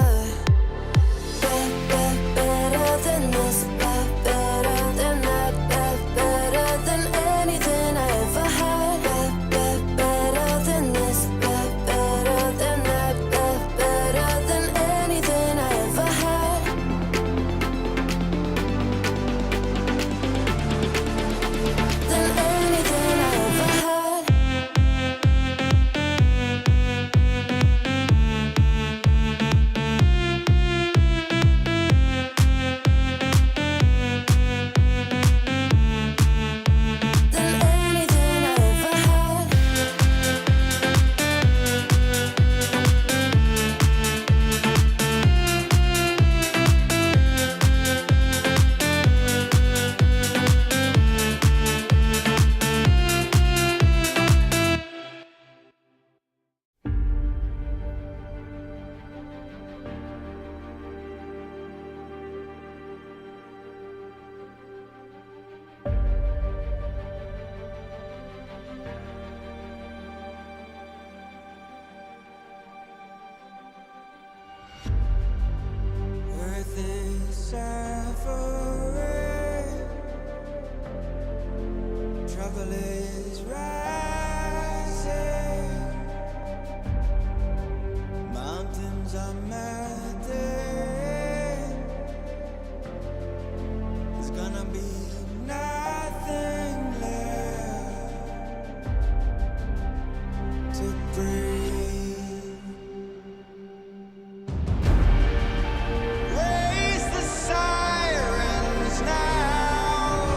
Better than this, better than that, better than anything I ever had. Better than this, better than that, better than anything I ever had. Than anything I ever had. Than anything I ever had. Earth is suffering, trouble is rising, mountains are melting. There's gonna be nothing left to breathe. Raise the sirens now.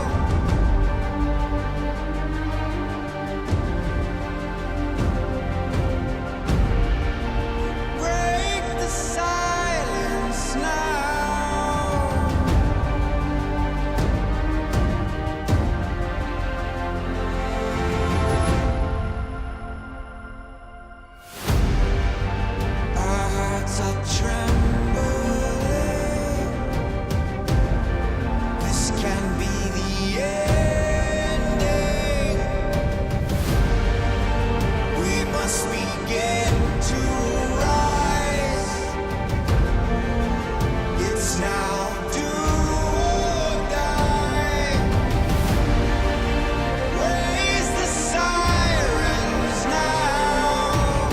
Break the silence now. Our hearts are trembling. This can be the ending. We must begin to rise. It's now do or die. Raise the sirens now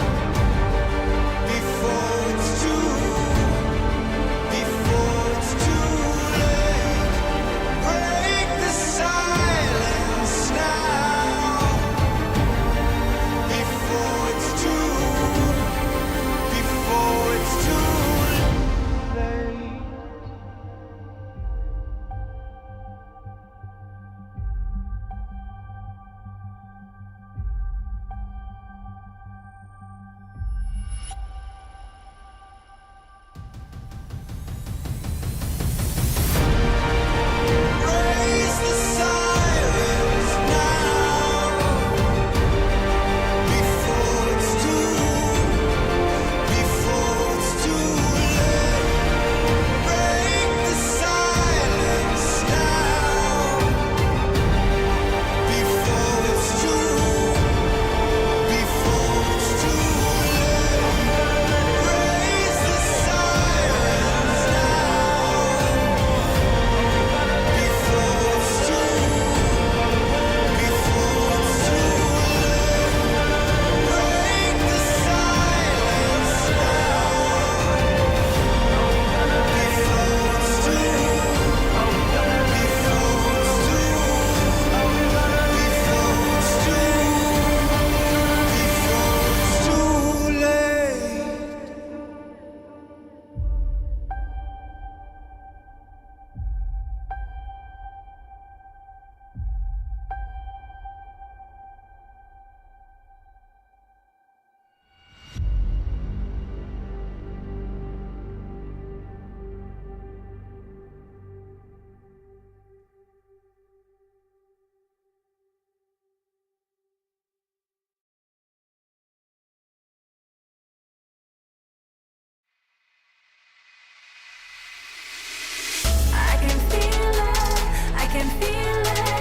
before it's too late. Break the silence now before it's too late. Raise the sirens now before it's too late. Break the silence now before it's too late. Raise the sirens I can feel it.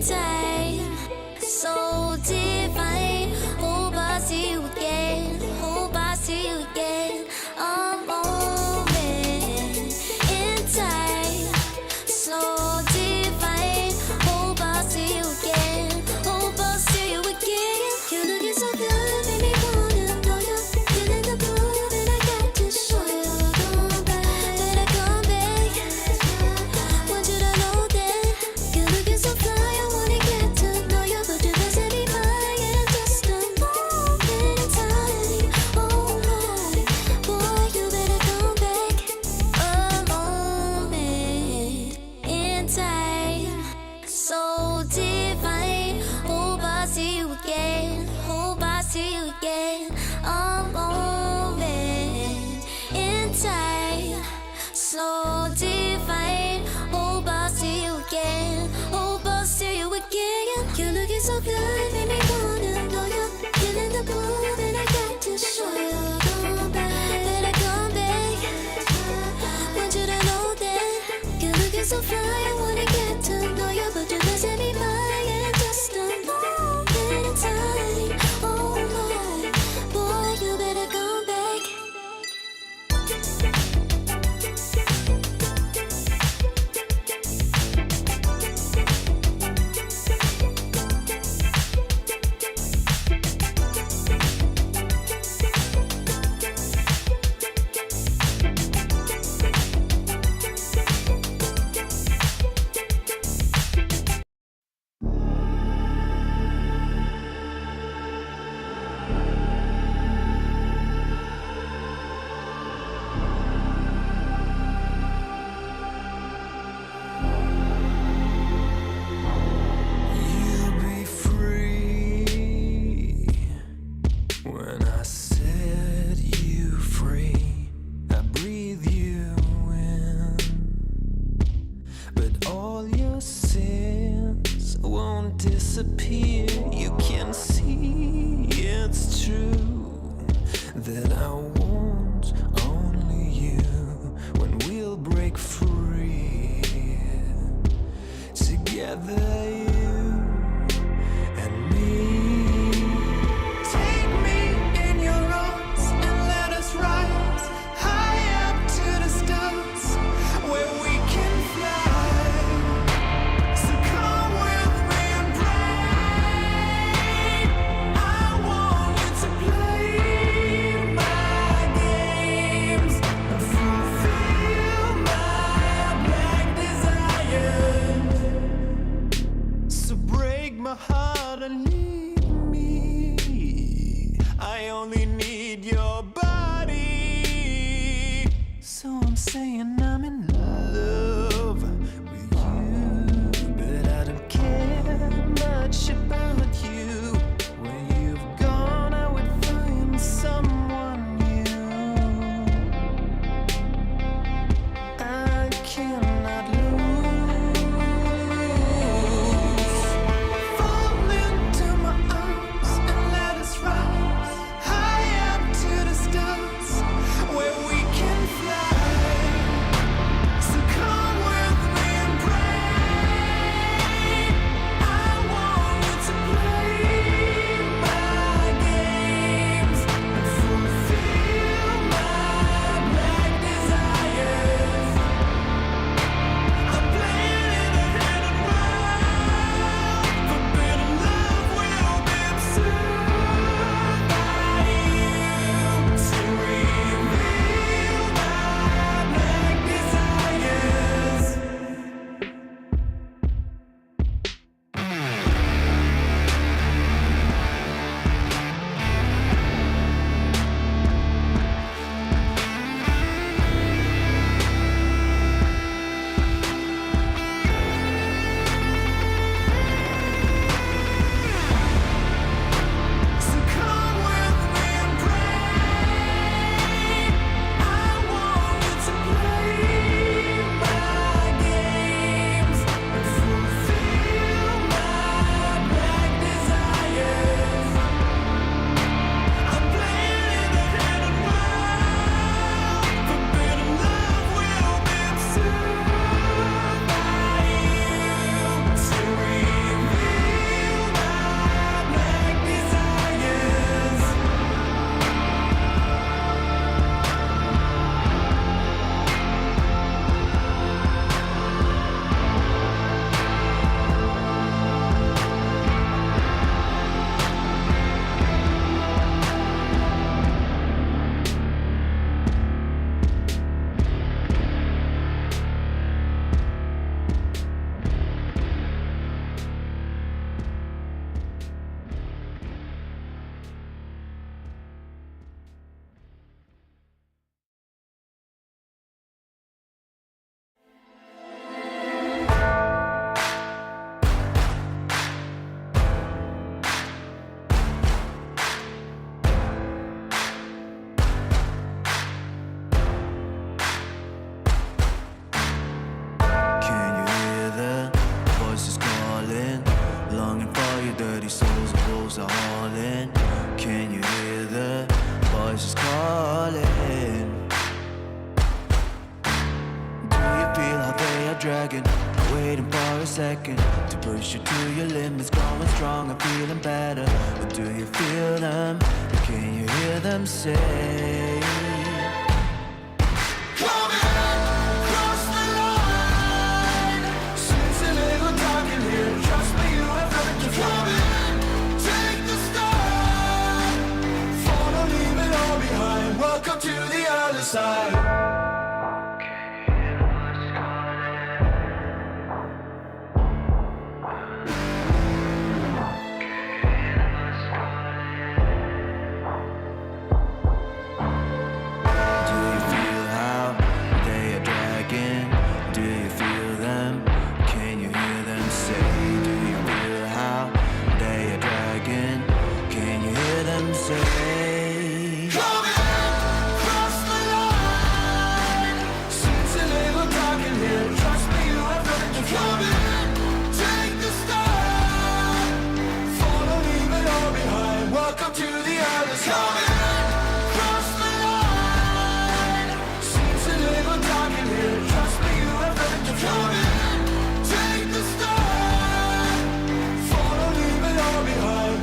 time, so divine. Hope I see you again. Hope I see you again. A moment in time, so divine. Hope I see you again. Hope I'll see you again. You're looking so good, make me wanna know you. Feeling the groove, and I got to show you. Come back, better come back. Want you to know that you're looking so fly. I wanna get to know you, but you're missing me by in just a moment in time. Oh Lord, boy, you better come back. A moment in time, so divine. Hope I see you again. Hope I see you again. A moment in time, so divine. Hope I see you again. Hope I'll see you again. You're looking so good, make me wanna know you. Feeling the groove, and I got to show you. Come back, better come back. Want you to know that you're looking so fly. I wanna get to know you, but you're missing me by in just a moment in time. Oh Lord, boy, you better come back. You'll be free when I set you free. I breathe you in, but all your sins won't disappear. You can see it's true that I want only you when we'll break free. Together, you and me. Take me in your arms and let us rise high up to the stars where we can fly. So come with me and pray. I want you to play my games and fulfill my black desires. So break my heart and leave me. I only need your body. So I'm saying I'm in love with you, but I don't care much about you. When you've gone, I would find someone new. I cannot lose. Fall into my arms and let us rise high up to the stars where we can fly. dragon, waiting for a second to push you to your limits, going strong and feeling better. But do you feel them? Can you hear them say? Welcome to the other side.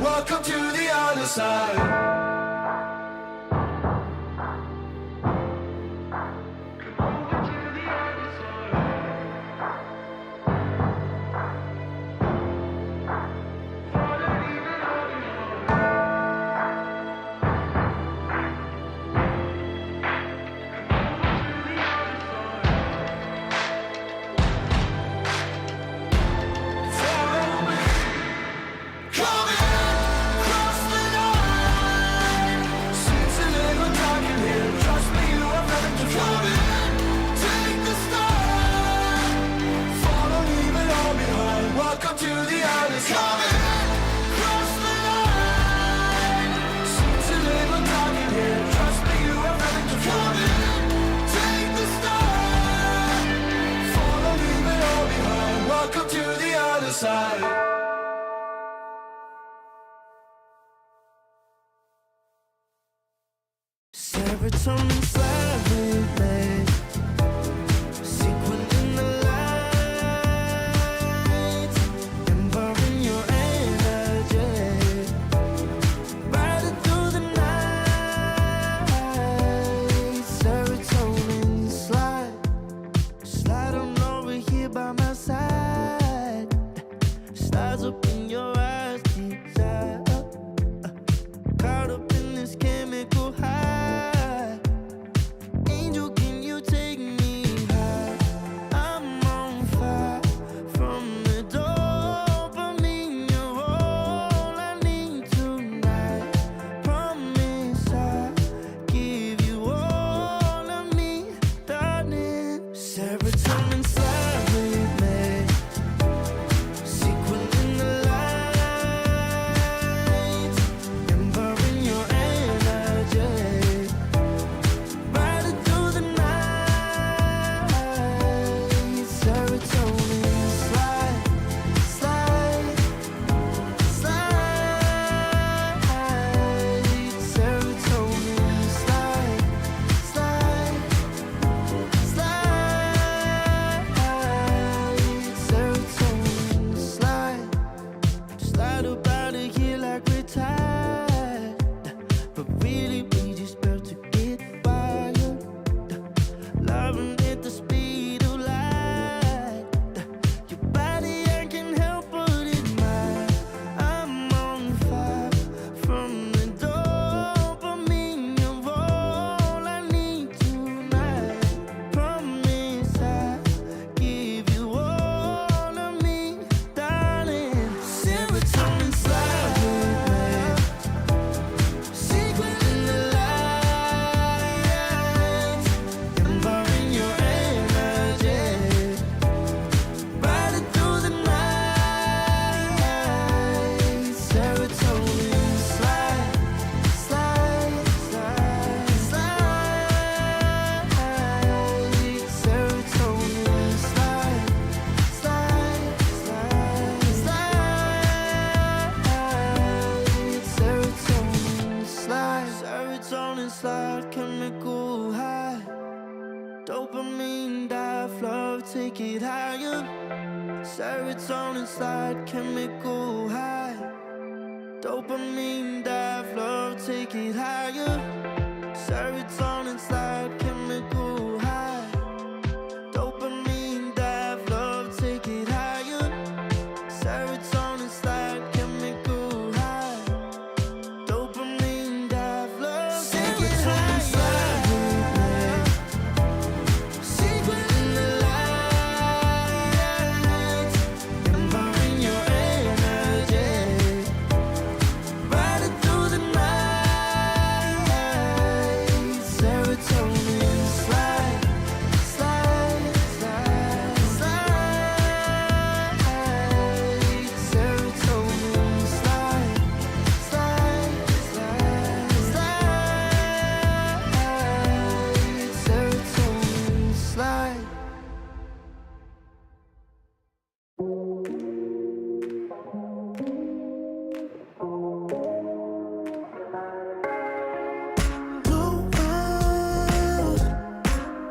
Welcome to the other side. Welcome to the other side. Cross the line. Seems a little dark in here. Trust me, you have nothing to fear. Take the start. Follow, leave it all behind. Welcome to the other side. Serotonin slightly late. Sequel in the light, empowering your energy, riding through the night. Serotonin slide on over here by my side. Stars up in your eyes, desire, caught up in this chemical high. Angel, can you take me high? I'm on fire from the dopamine. You're all I need tonight. Promise I'll give you all of me, darling. Serotonin slightly made, sequel in the light. Serotonin slide, chemical high. Dopamine dive, love, take it higher. Serotonin slide, chemical high. Dopamine dive, love, take it higher. Serotonin slide, chemical high. Dopamine dive, love, take it higher. Secret in the lights, empowering your energy. Riding through the night. Serotonin slide, slide, slide, slide. Serotonin slide, slide, slide, slide. Serotonin slide.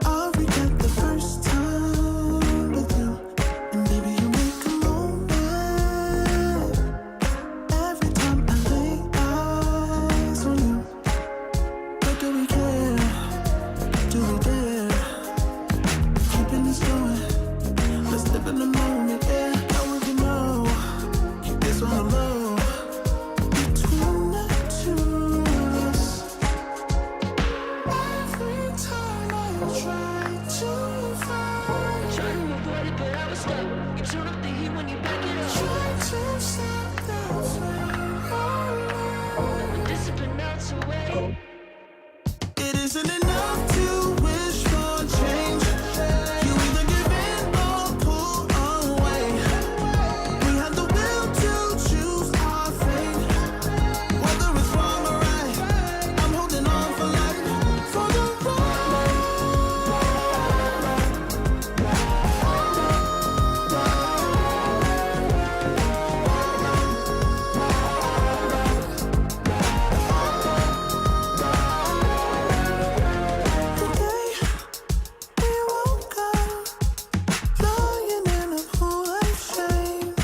I'll regret the first time with you, and baby you make a moment. Every time I lay eyes on you, but do we care? Do we dare? Keeping this going, let's live in the moment. Yeah, now we can know. Keep this on the low. Between the two of us. Every time I try to find, Try to avoid it, but I was stuck. You turn up the heat when you back it up. try to stop the flame. Discipline melts away. It isn't enough to wish for change. You either give in or pull away. We have the will to choose our fate. Whether it's wrong or right, I'm holding on for life, for the ride. The day we woke up, lying in a pool of shame.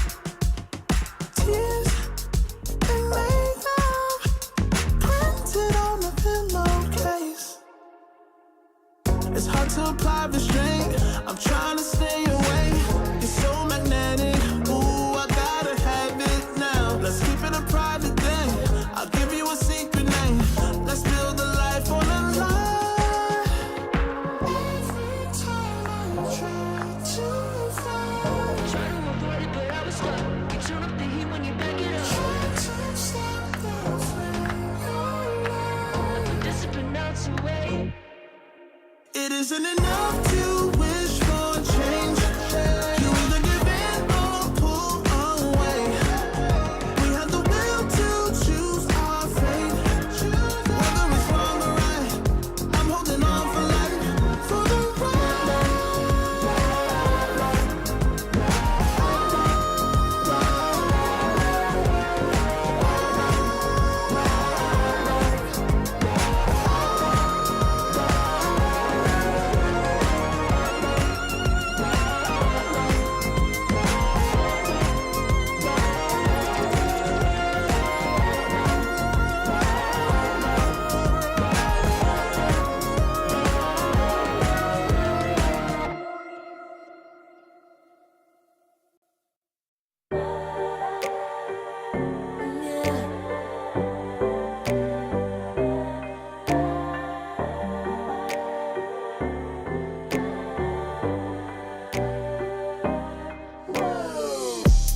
Tears and makeup printed on a pillowcase. It's hard to apply restraint. I'm trying to stay away. It's so magnetic. Ooh, I gotta have it now. Let's keep it a private thing. I'll give you a secret name. Let's build a life on a lie. Every time I try to find, Try to avoid it, but I was stuck. You turn up the heat when you back it up. try to stop the flame. Discipline melts away. It isn't enough to wish for change. You either give in or pull away. We have the will to choose our fate. Whether it's wrong or right, I'm holding on for life, for the ride.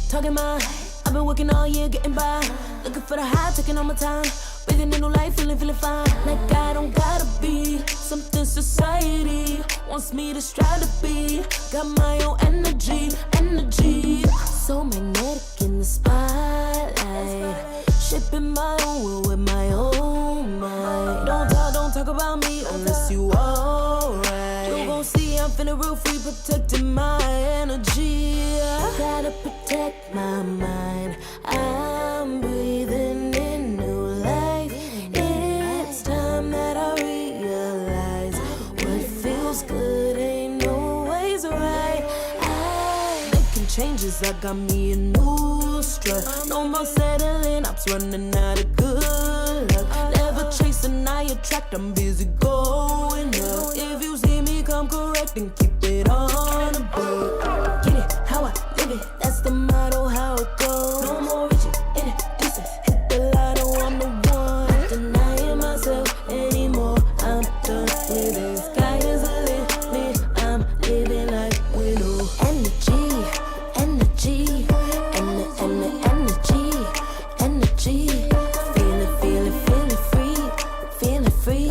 Talking my, I've been working all year, getting by. Looking for the high, taking all my time. Breathing in new life, feeling fine. Like I don't gotta be something society wants me to strive to be. Got my own energy. So magnetic in the spotlight. Shaping my own world with my own mind. Don't talk about me unless you alright. You gon' see I'm feeling real free, protecting my energy. I gotta protect my mind. I'm breathing in new life. It's time that I realize what feels good ain't always right. I'm making changes. changes, I got me a new strut. No more settling, I'm running out of good luck. Never chasing, I attract, I'm busy going up. If you see me come correct, then keep it on the book. Get it, how I live it, that's the motto, how it goes. No more reaching, introducing, hit the lotto, I'm the one. Not denying myself anymore, I'm done with it. Sky is a limit, I'm living like widow. Energy, energy, energy, energy. Feel it, feel it, feel it free, feel it free.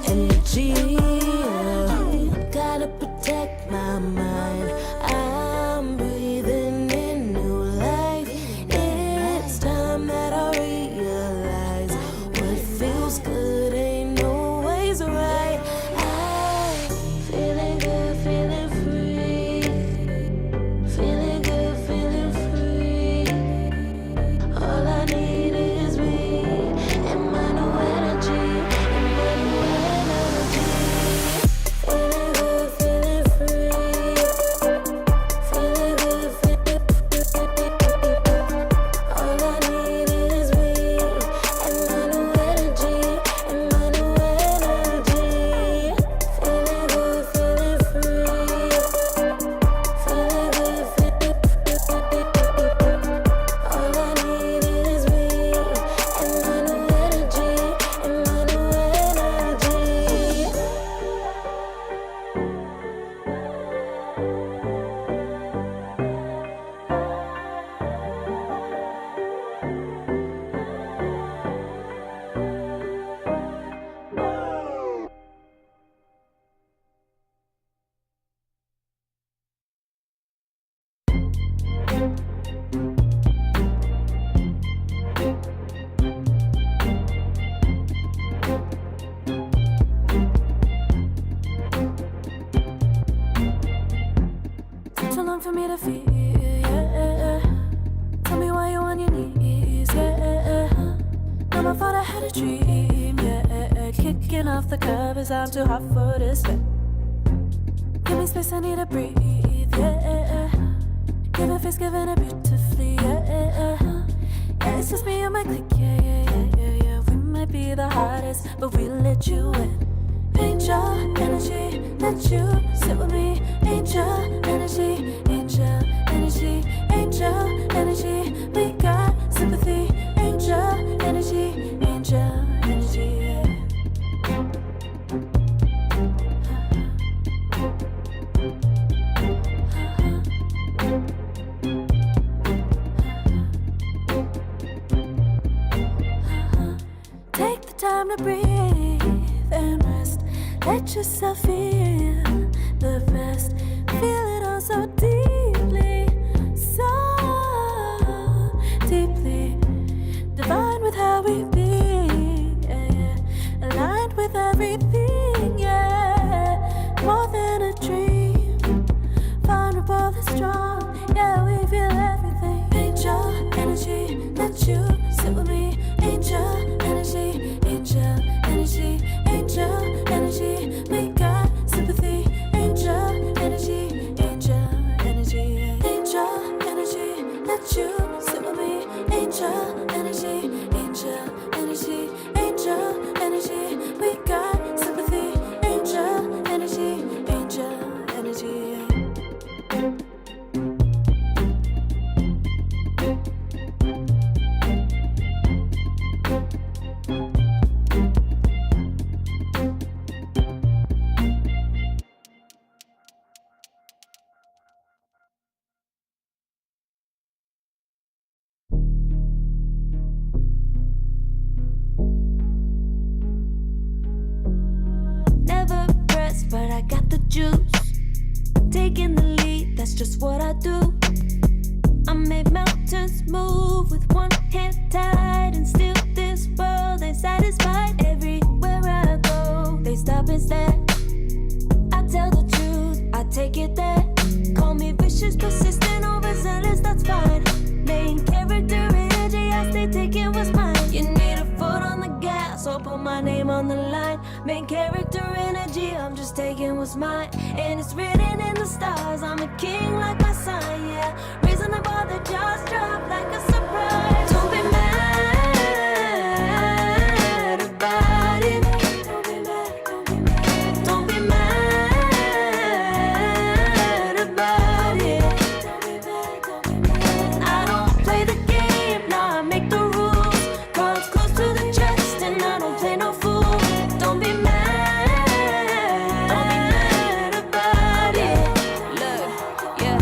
Energy. Gotta protect my mind. I'm breathing in new life. It's time that I realize what feels good ain't always right. I'm feeling good, feeling free. Feeling good, feeling free. All I need is me and my new energy. And my new energy. Feeling good, feeling free. Feeling good, feeling free. All I need is me and my new energy. And my new energy. Feeling good, feeling free. Feeling good, feeling free. All I need is me and my new energy. And my new energy. Too long for me to feel, yeah. Tell me why you're on your knees, yeah. Never thought I had a dream, yeah. Kicking off the covers, I'm too hot for this. Give me space, I need to breathe, yeah. Give it face, giving it beautifully, yeah. Yeah, it's just me and my clique, yeah. We might be the hottest, but we let you in. Angel energy, let you sit with me. Angel energy, angel energy, angel energy. We got sympathy. Angel energy, angel energy. Take the time to breathe and rest. Let yourself feel the best. Feel it all so deeply, so deeply. Divine with how we be, yeah. Aligned with everything, yeah. More than a dream. Vulnerable and strong, yeah. We feel everything. Angel energy, let you sit with me. Angel energy, angel energy, angel energy. We got sympathy. Angel energy, angel energy, angel energy. Let you sit with me. Angel energy, angel energy, angel energy. We got sympathy. Angel energy, angel energy. Never pressed, but I got the juice. Taking the lead, that's just what I do. I made mountains move with one hand tied, and still this world ain't satisfied. Everywhere I go, they stop and stare. I tell the truth, I take it there. Call me vicious, persistent, overzealous, that's fine. Main character energy, I stay taking what's mine. You need a foot on the gas, or put my name on the line. Main character energy, energy, I'm just taking what's mine. And it's written in the stars, I'm a king like my sign, yeah. Reasonable, the jaws drop like a surprise. Don't be mad about it. Don't be mad, don't be mad. Don't be mad about it. Don't be mad, don't be mad. I don't play the game, nah, I make the rules. Cards close to the chest and I don't play no fool. Don't be mad about it. Look, yeah,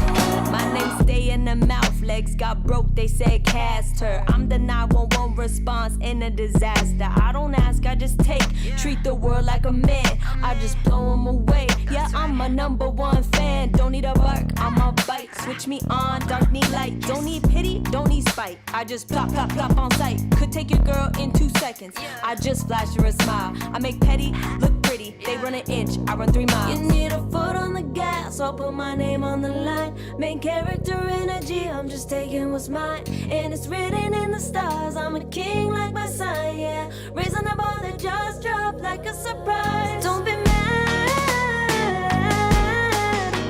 my name stay in the mouth. Legs got broke, they said cast her. I'm the 911 response in a disaster. I don't ask, I just take. Treat the world like a man, I just blow him away. Yeah, I'm a #1 fan. Don't need a bark, I'm a bite. Switch me on, dark need light. Don't need pity, don't need spite. I just plop, plop, plop on sight. Could take your girl in 2 seconds. I just flash her a smile. I make petty look pretty. They run an inch, I run 3 miles. You need a foot on the gas, I'll put my name on the line. Main character energy, I'm just taking what's mine. And it's written in the stars, I'm a king like my sign, yeah. Reasonable, the jaws drop like a surprise. Don't be mad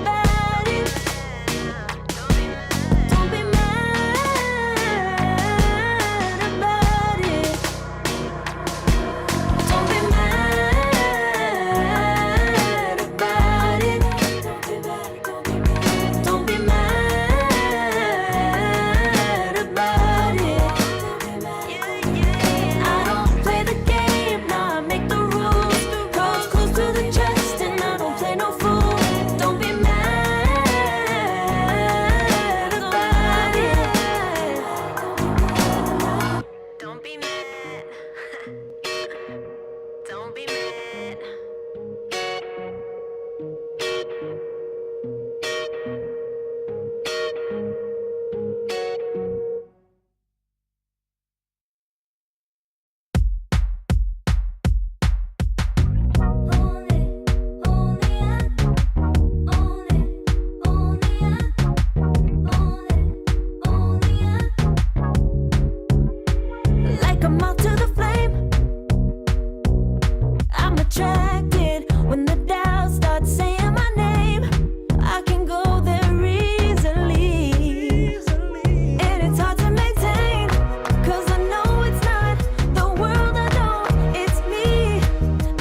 about it. Don't be mad about it. Don't be mad about it. Don't be mad, don't be mad. Don't be mad about it. I don't play the game, nah, I make the rules. Cards close to the chest and I don't play no fool. Don't be mad about it. Don't be mad. Don't be mad. Like a moth to the flame, I'm attracted when the doubts start saying my name. I can go there easily, and it's hard to maintain, 'cause I know it's not the world I know, it's me.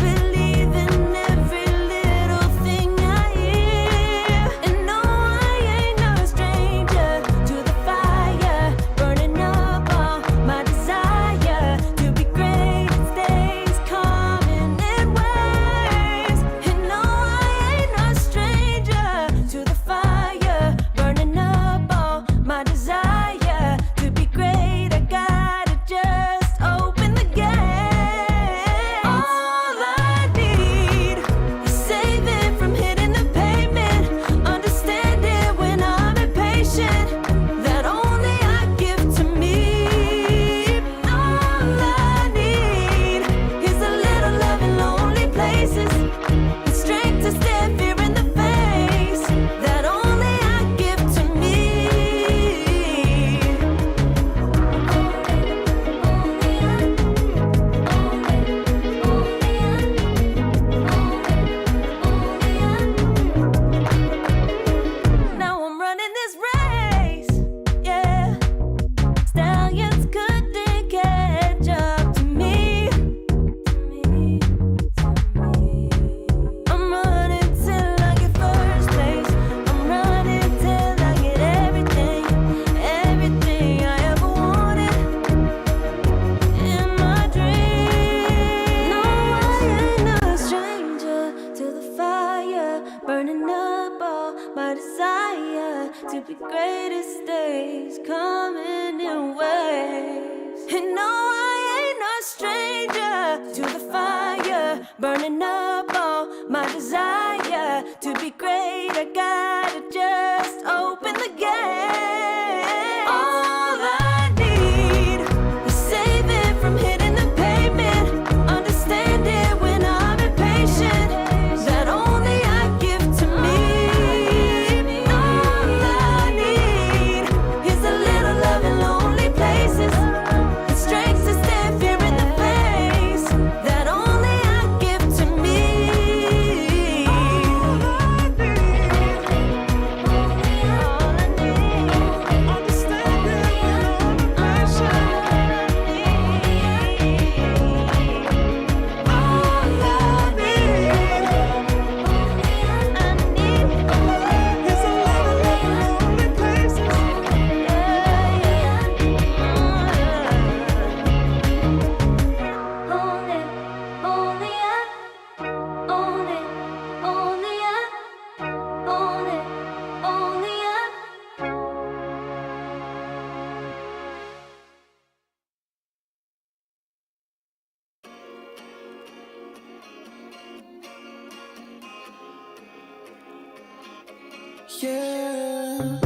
Believe in every little thing I hear, and no, I ain't no stranger to the fire, burning up all my desire to be great. It stays coming in waves, and no, I ain't no stranger to the fire, burning up all my desire to be great. I gotta just open the gate. All I need is saving from hitting the pavement, understanding when I'm impatient, that only I give to me. All I need is a little love in lonely places, the strength to stare fear in the face, that only I give to me. Now I'm running this race, yeah. Stallions couldn't catch up to me. I'm running till I get first place. I'm running till I get everything, everything I ever wanted in my dream. No, I ain't no stranger to the fire, burning up all my desire to be greatest days coming in waves. And no, I ain't no stranger to the fire, burning up all my desire to be great. I gotta just open the gate. All I need is saving from hitting the pavement, understanding when I'm impatient, that only I give to me. All I need is a little love in lonely places, the strength to stand fear in the face, that only I give to me. yeah.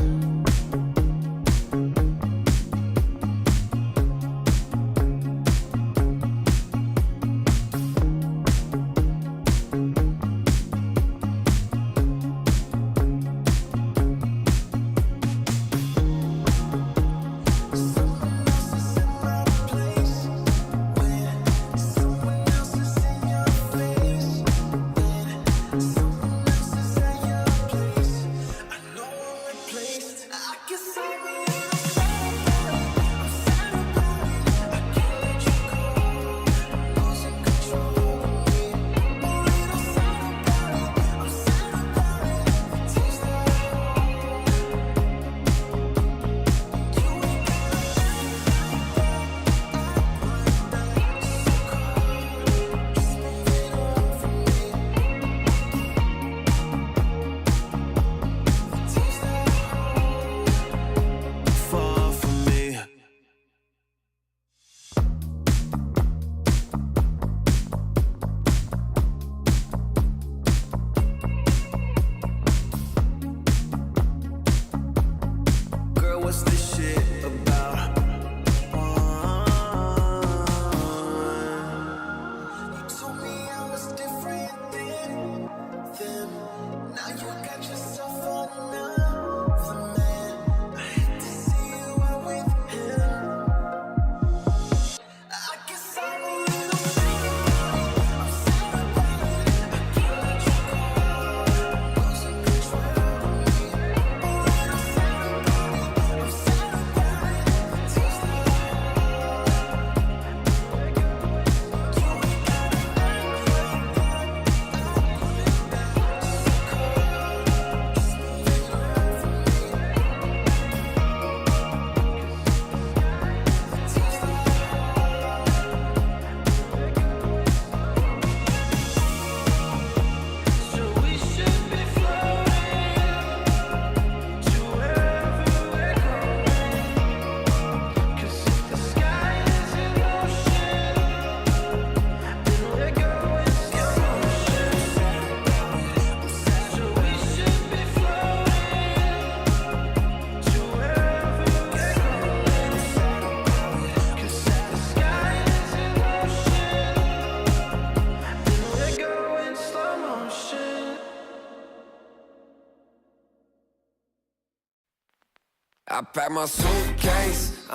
I pack my suitcase,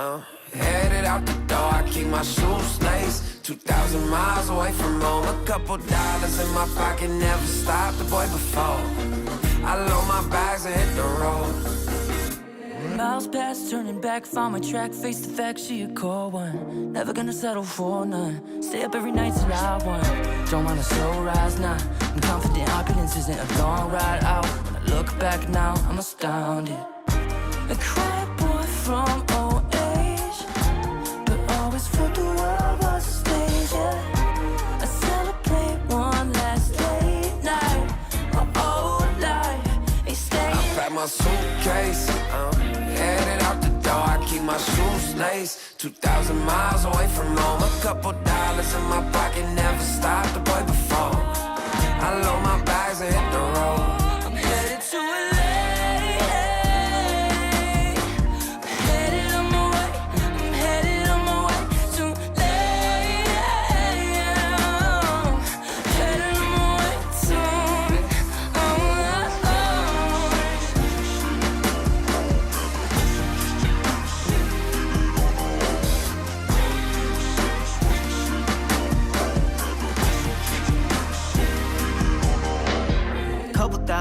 headed out the door. I keep my shoes laced. 2,000 miles away from home. A couple dollars in my pocket, never stopped the boy before. I load my bags and hit the road. Miles past, turning back, found my track, face the fact she a cold one. Never gonna settle for none. Stay up every night till I won. Don't want a slow rise now. I'm confident opulence isn't a long ride out. When I look back now, I'm astounded. A quiet boy from old age, but always felt the world was a stage, yeah. I celebrate one last late night. My old life ain't staying. I pack my suitcase, headed out the door. I keep my shoes laced. 2,000 miles away from home. A couple dollars in my pocket, never stopped the boy before. I load my bags and hit the road. I'm headed to LA.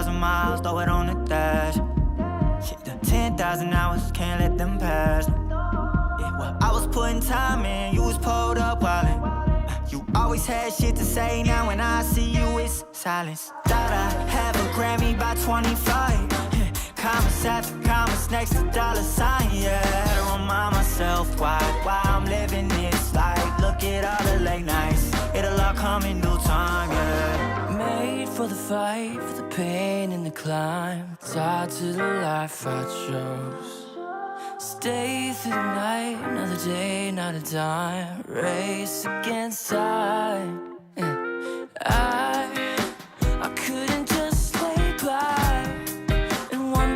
Miles, throw it on the dash. Shit, the 10,000 hours, can't let them pass. Yeah, well, I was putting time in, you was pulled up wildin'. You always had shit to say, now when I see you, it's silence. Thought I'd have a Grammy by 25. Commas after commas next to dollar sign, yeah. Had to remind myself why I'm living this life. Look at all the late nights, it'll all come in due time, yeah. Made for the fight, for the pain and the climb. Tied to the life I chose. Stay through the night, another day, not a dime. Race against time. I couldn't just lay by and wonder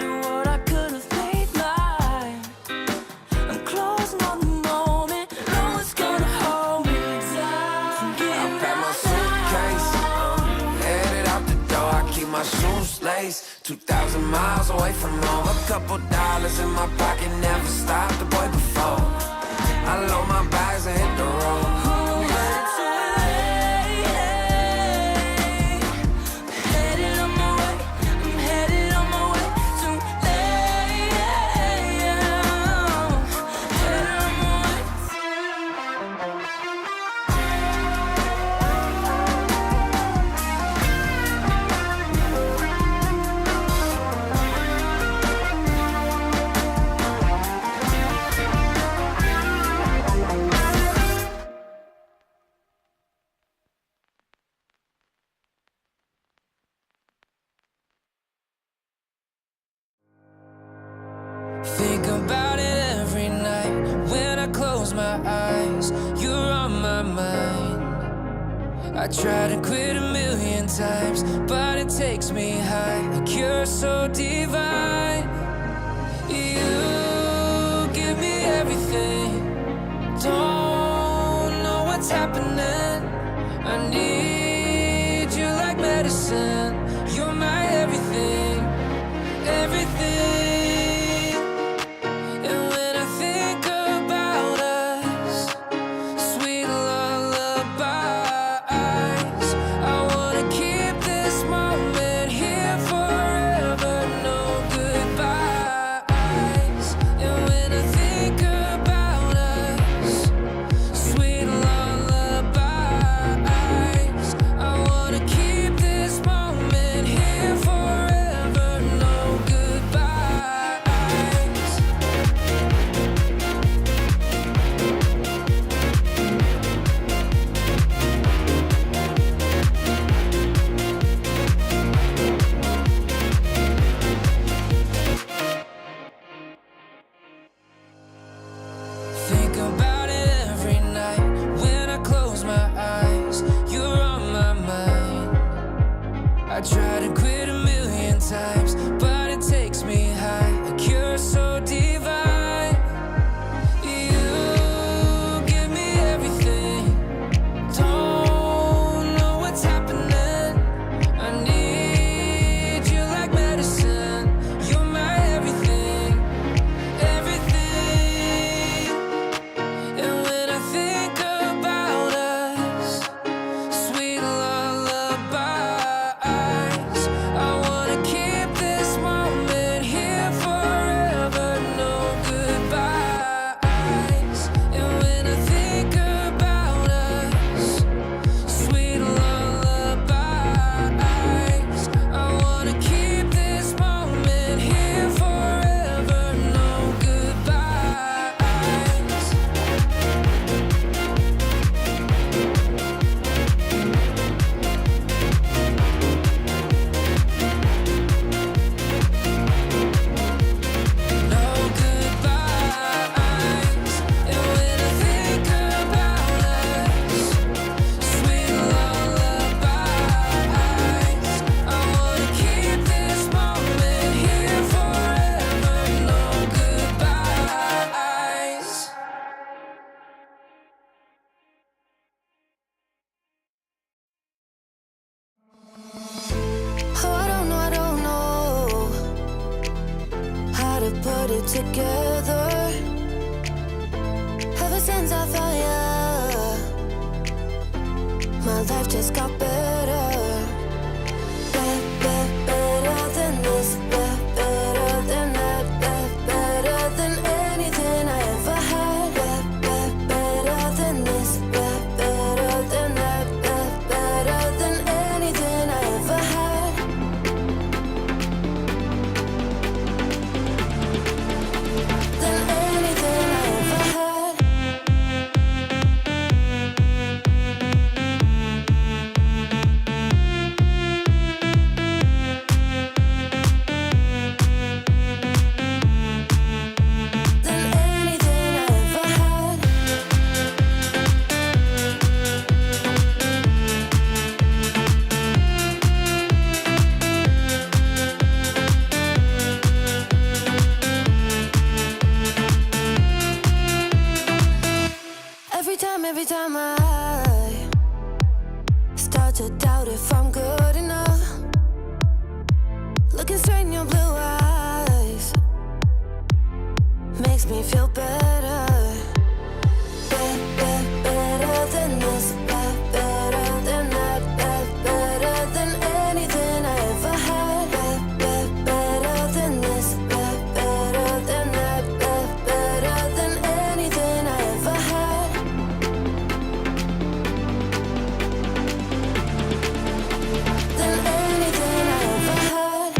2,000 miles away from home. A couple dollars in my pocket never stopped the boy before. I load my bags and hit the road. Think about it every night when I close my eyes. You're on my mind. I try to quit a million times, but it takes me high. Like you're so divine. You give me everything. Don't know what's happening. I need you like medicine. You're my everything, everything. Think about it every night when I close my eyes. You're on my mind. I try to quit a million times, but it takes me high. Like you're so divine. You give me everything. Don't know what's happening. I need you like medicine. You're my everything, everything. And when I think about us, sweet lullabies, I wanna keep this moment here forever, no goodbyes. And when I think about us, sweet lullabies, I wanna keep this moment here forever, no goodbyes. No goodbyes. And when I think about us, sweet lullabies, I wanna keep this moment here forever. No goodbyes. Oh, I don't know how to put it together. Ever since I found you, my life just got better. Better than this, better than that, better than anything I ever had. Better than this, better than that, better than anything I ever had. Than anything I ever had. me feel better. Better than this, better than that, better than anything I ever had. Better than this, better than that, better than anything I ever had. Than anything I ever had.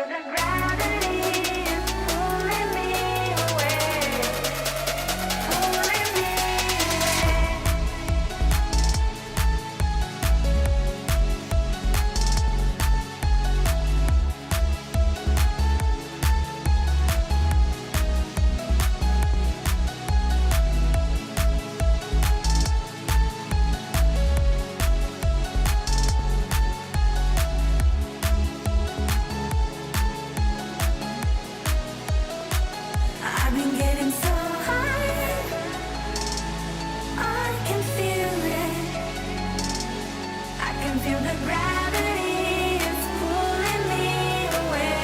the gravity is pulling me away, pulling me away. I've been getting so high, I can feel it. I can feel the gravity is pulling me away,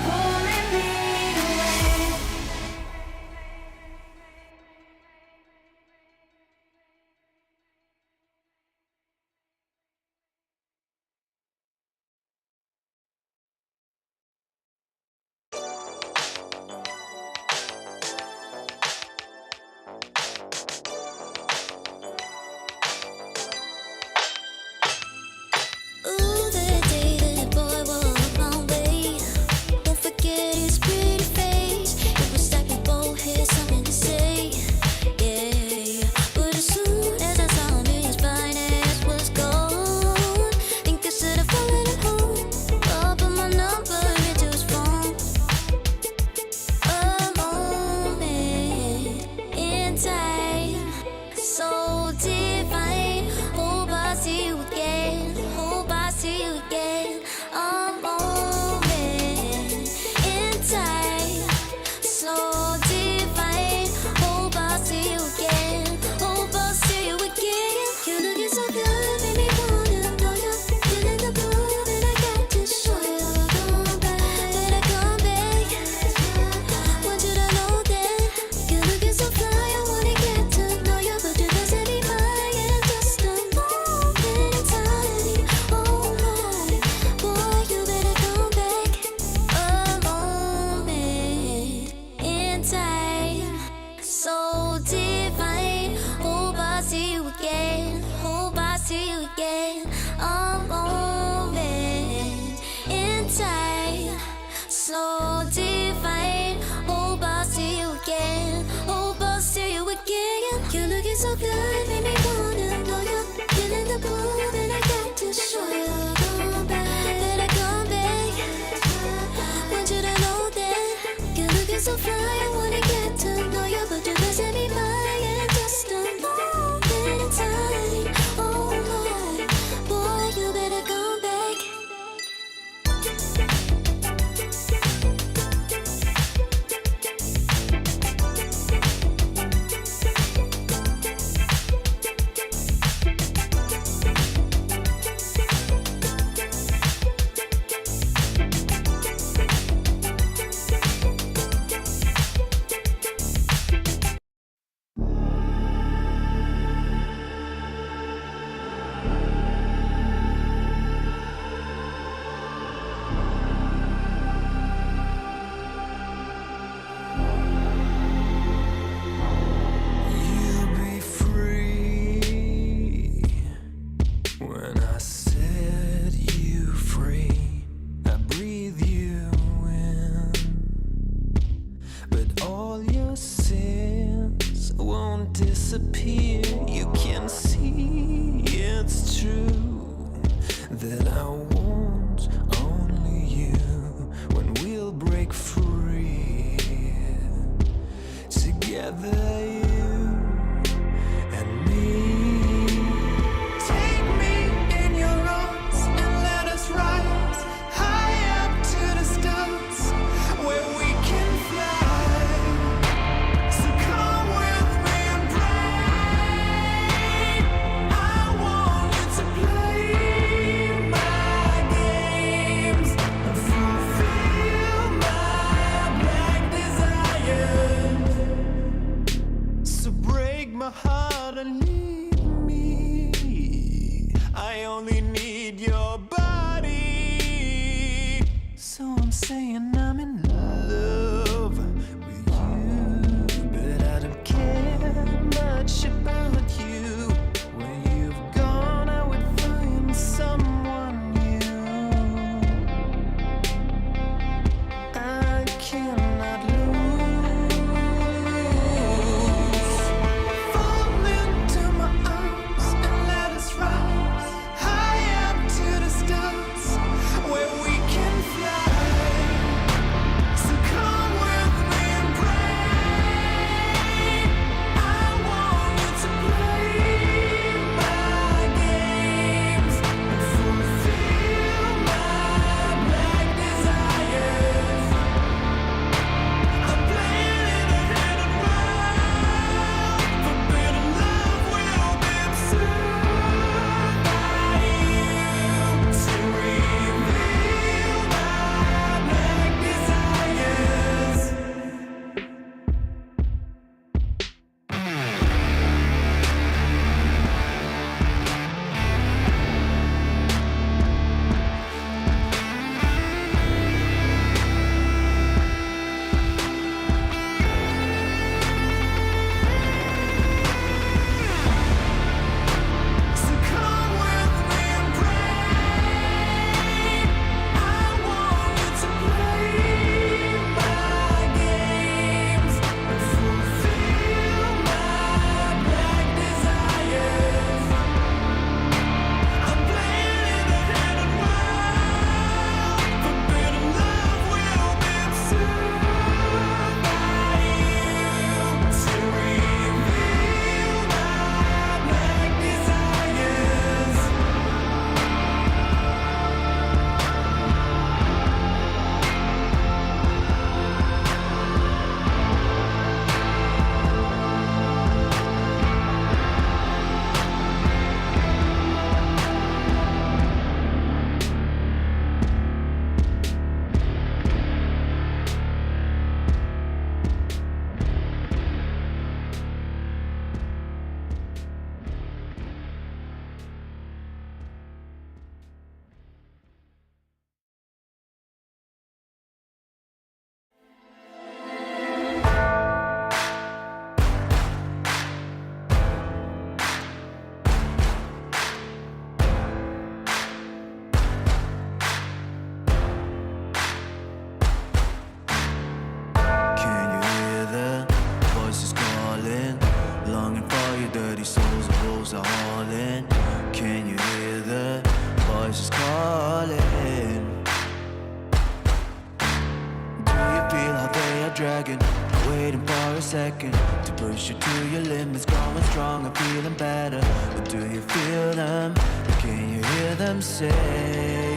pulling me away. Ooh, the day that boy walked my way. Won't forget his pretty face. It was like we both had something to say. Yeah, but as soon as I saw him, his fine ass was gone. Think I should have followed him home. Or put my number into his phone. A moment in time, so divine. Hope I see you again. Hope I see you again. A moment in time, so divine. Hope I see you again. Hope I'll see you again. You're looking so good, made me wanna know you. Feeling the groove, and I got to show you. Come back, better come back. Want you to know that you're looking so fly. I wanna get to know you, but you guys let me mine in just a moment in time. Oh my, boy, you better come back. A moment in time, so divine. Hope I see you again. Hope I see you again. A moment in time, so divine. Hope I see you again. Hope I'll see you again. You're looking so good, made me wanna know you. Feeling the groove, and I got to show you. Come back, better come back. Want you to know that you're looking so fly. I wanna get to know you, but you guys let me mine in just a moment in time. Oh my, boy, you better come back. You'll be free when I set you free. I breathe you in, but all your sins won't disappear. You can see it's true that I want only you when we'll break free. Together, you and me. Take me in your arms and let us rise high up to the stars where we can fly. So come with me and pray. I want you to play my games and fulfill my black desires. So break my heart and leave me. I only need your body. So I'm saying I'm in love with you, but I don't care much about you. When you've gone, I would find someone new. a dragon, waiting for a second to push you to your limits, going stronger, feeling better. But do you feel them? Can you hear them say?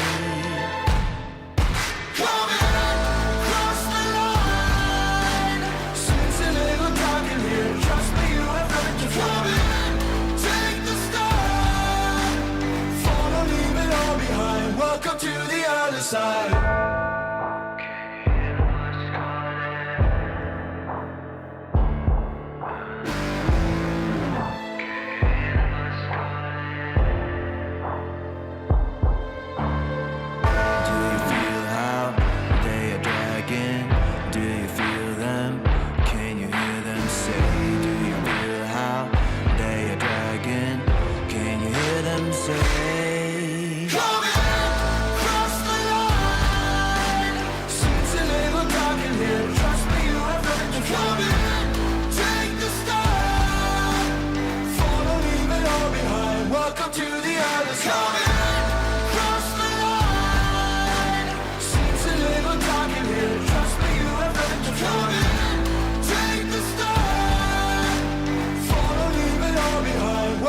Welcome to the other side.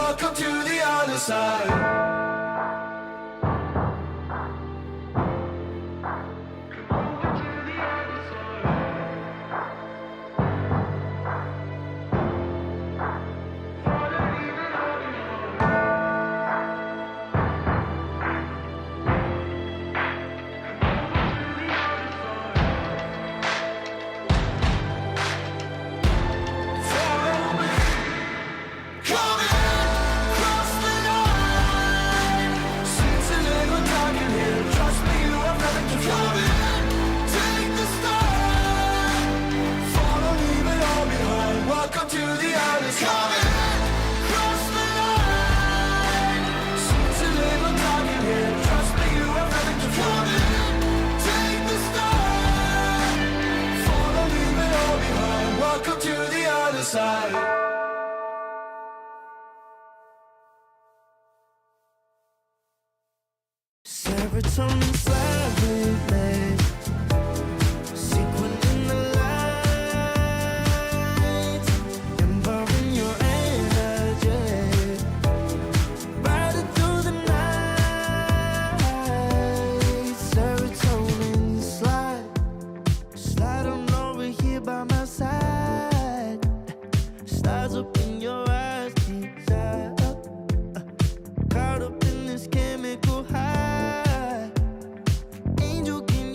Welcome to the other side. Welcome to the other side. Cross the line. Since you live on talking here, trust me, you have nothing to find. Take the start. Follow, leave it all behind. Welcome to the other side. Serotonin slowly. Caught up in this chemical high. Angel, can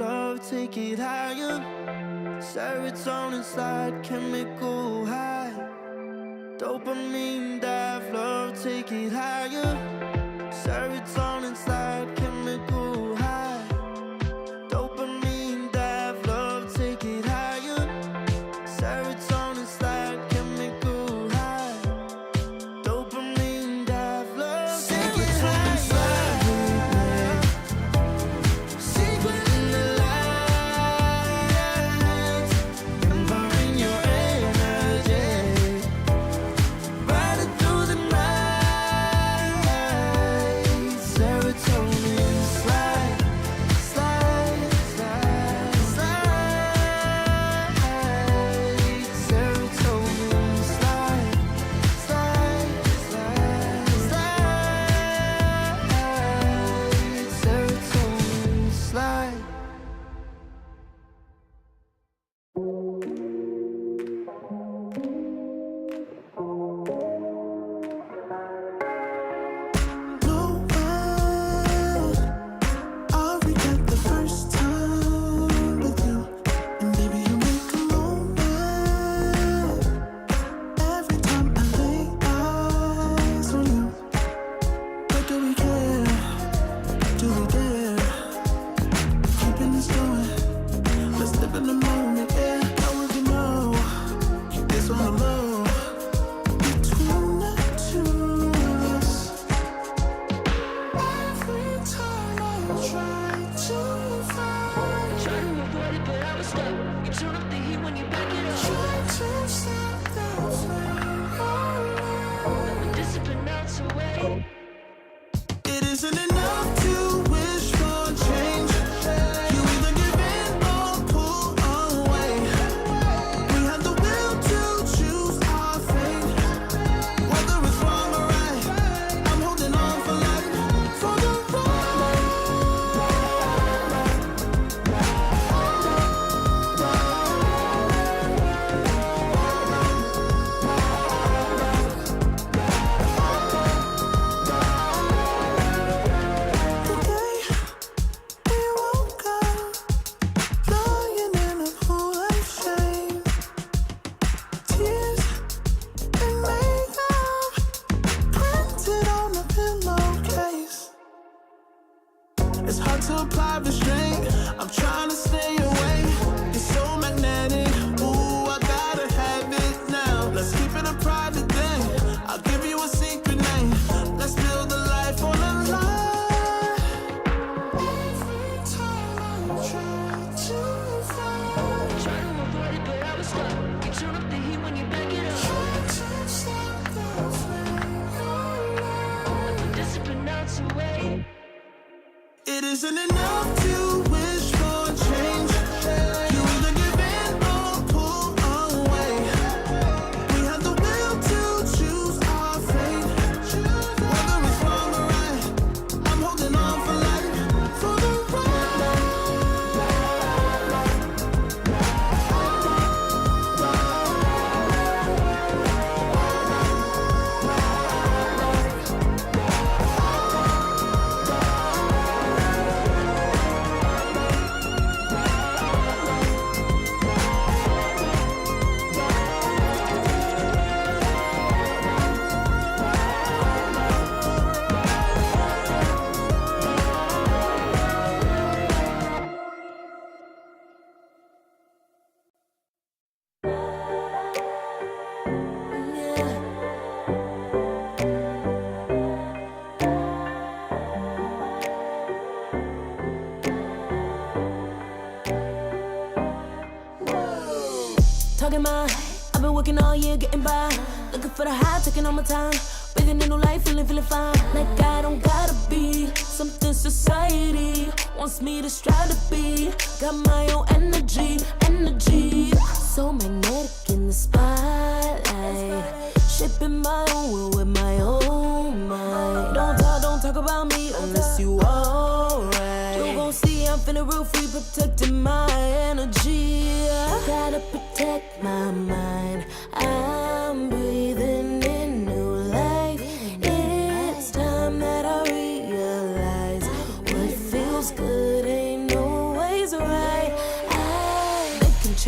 love, take it higher. Serotonin slide, chemical high. Dopamine dive, love, take it higher. Serotonin slide, chemical high. Dopamine dive, love, take it higher. Serotonin slide, chemical high. Dopamine dive, love, take it higher. Secret in the lights, empowering your energy. Riding through the night. Serotonin slide, slide, slide, slide. Serotonin slide, slide, slide, slide. Serotonin slide. No way, I'll regret the first time with you. And baby, you make a moment every time I lay eyes on you. But do we care? Do we dare? Keeping this going. Let's live in the moment, yeah. How would you know? Keep this on the low. Between the two of us. Every time I try to find, Try to avoid it, but I was stuck. You turn up the heat when you back it up. try to stop the flame. We're discipline melts away. It isn't enough to wish for change. You either give in or pull away. We have the will to choose our fate. Whether it's wrong or right, I'm holding on for life. For the ride. The day we woke up, lying in a pool of shame. Tears and makeup printed on a pillowcase. It's hard to apply restraint. I'm trying to stay away. It's so magnetic. Ooh, I gotta have it now. Let's keep it a private thing. I'll give you a secret name. Let's build a life on a lie. Every time I try to find, Try to avoid it, but I was stuck. You turn up the heat when you back it up. try to stop the flame. We're discipline melts away. It isn't enough to wish for change. You either give in or pull away. We have the will to choose our fate. Whether it's wrong or right, I'm holding on for life. For the ride. Talking my, I've been working all year getting by. Looking for the high, taking all my time. Breathing in new life, feeling fine. Like I don't gotta be something society wants me to strive to be. Got my own energy. So magnetic in the spotlight. Shaping my own world with my own mind. Don't talk about me unless you alright. You gon' see I'm feeling real free, protecting my energy. Gotta protect my mind. I'm breathing in new life. It's time that I realize what feels good ain't always right.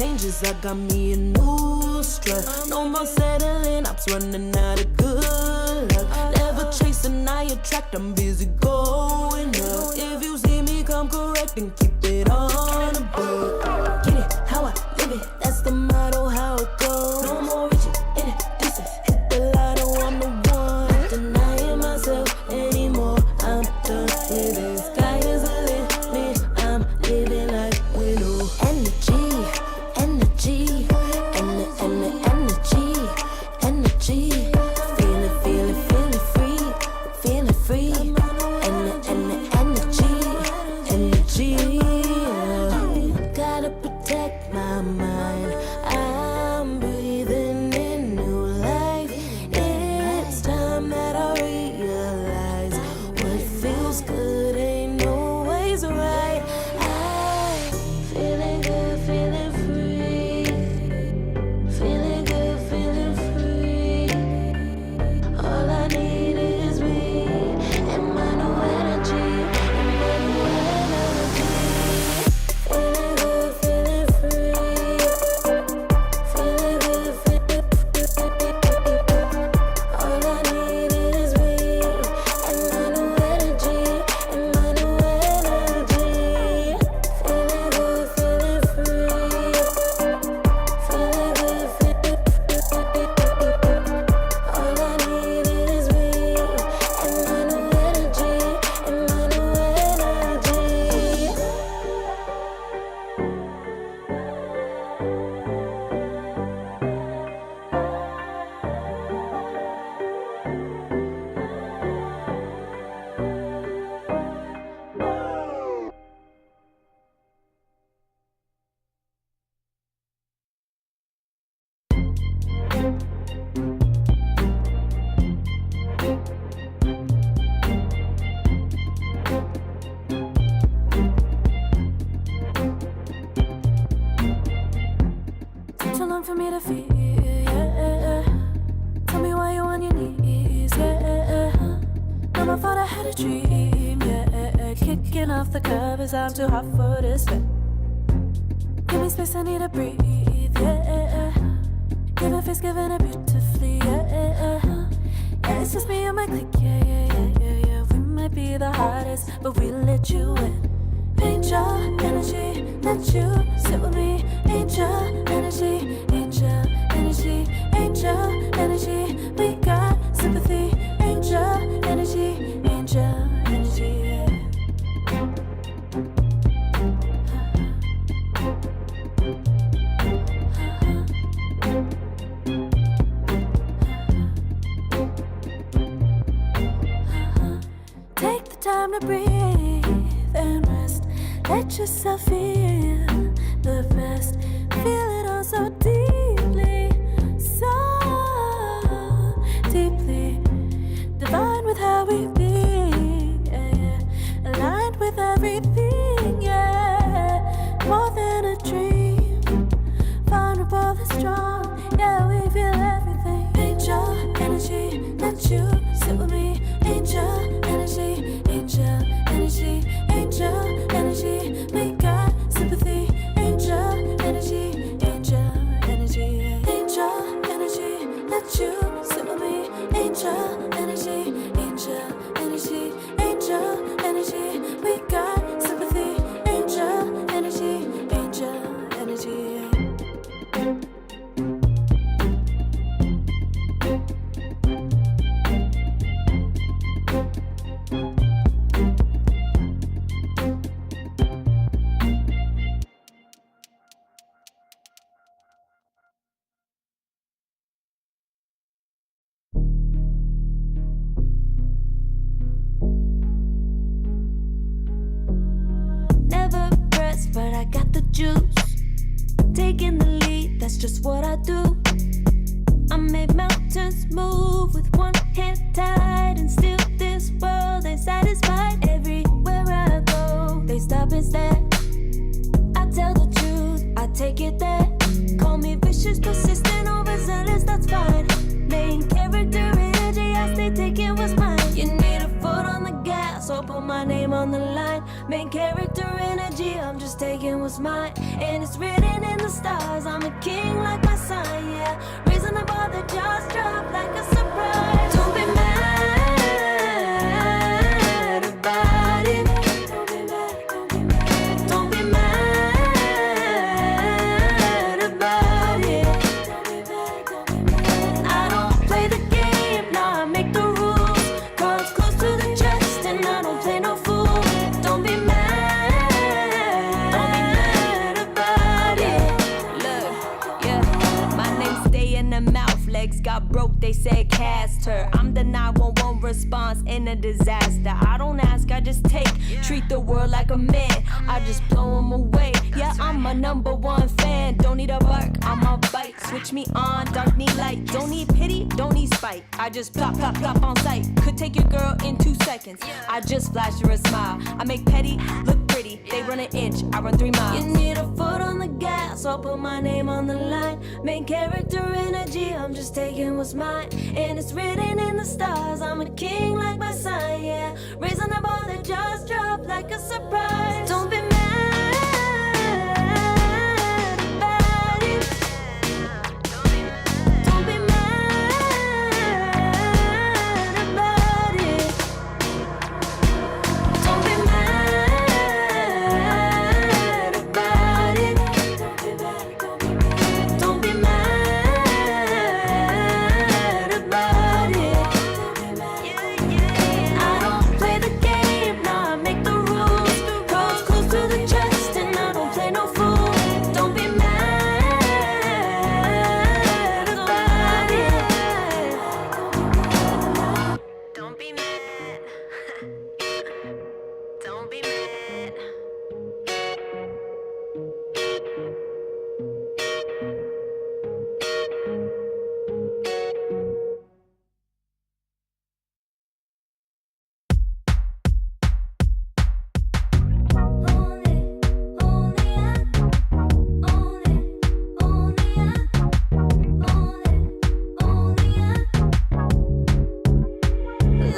changes, I got me a new strut. No more settling, ops running out of good luck. Never chasing, I attract, I'm busy going up. If you see me come correct, then keep it on the book. Get it, how I live it, that's the motto, how it goes. No more reaching in it, distance, hit the lotto, I'm the one. Not denying myself anymore, I'm done with it. Sky is the limit, I'm living like Willow. Energy, energy, energy, energy. Feeling free, feeling free. Energy. Gotta protect my mind. I'm breathing in new life. It's time that I realize what feels good ain't always right. I'm feeling good, feeling free. Feeling good, feeling free. All I need is me and my new energy. And my new energy. Feeling good, feeling free. Feeling good, feeling free. All I need is me and my new energy. And my new energy. Feeling good, feeling free. Feeling good, feeling free. All I need is me and my new energy. And my new energy. Took too long for me to feel, yeah. Tell me why you on your knees, yeah. Not my fault I had a dream, yeah. Kicking off the covers, I'm too hot for this bed. Give me space, I need to breathe, yeah. Give a face, giving it beautifully, yeah. Yeah, it's just me and my clique, yeah. We might be the hottest, but we let you in. Angel energy, let you sit with me. Angel energy, angel energy, angel energy. We got sympathy. Angel energy, angel energy. Take the time to breathe and rest. Let yourself feel the best. Feel it all so deeply, so deeply. Divine with how we be, yeah. Aligned with everything, yeah. More than a dream. Vulnerable and strong, yeah. We feel everything. Angel energy, let you sit with me. Angel energy, angel energy, angel energy. We got sympathy. Angel energy, angel energy, angel energy. Let you sit with me. Angel energy, angel energy, angel energy. We got sympathy. Angel energy, angel energy. Never pressed, but I got the juice. Taking the lead, that's just what I do. I make mountains move with one hand tied, and still this world ain't satisfied. Everywhere I go, they stop and stare. I tell the truth, I take it there. Call me vicious, persistent, overzealous, that's fine. Main character energy, I stay taking what's mine. You need a foot on the gas, or put my name on the line. Main character energy, I'm just taking what's mine. And it's written in the stars, I'm a king like my sign, yeah. Reasonable, the jaws drop like a surprise. Don't be mad about it. Don't be mad, don't be mad. Don't be mad about it. Don't be mad, don't be mad. I don't play the game, nah, I make the rules. Cards close to the chest and I don't play no fool. Don't be mad about it. Look, yeah, my name stay in the mouth. Legs got broke, they said cast her. I'm the 911 response in a disaster. I don't ask, I just take. Treat the world like a man, I just blow them away. Yeah, I'm a #1 fan. Don't need a bark, I'm a bite. Switch me on, dark need light. Don't need pity, don't need spite. I just plop, plop, plop on sight. Could take your girl in 2 seconds. I just flash her a smile. I make petty look pretty. They run an inch, I run 3 miles. You need a foot on the gas, I'll put my name on the line. Main character energy, I'm just taking what's mine. And it's written in the stars, I'm a king like my sign, yeah. Reasonable, the jaws drop like a surprise. Don't be mad about it. Don't be mad about it. Don't be mad about it. Don't be mad about it. I don't play the game, nah, I make the rules. Cards close to the chest and I don't play no fool. Don't be mad about it. Don't be mad. Don't be mad.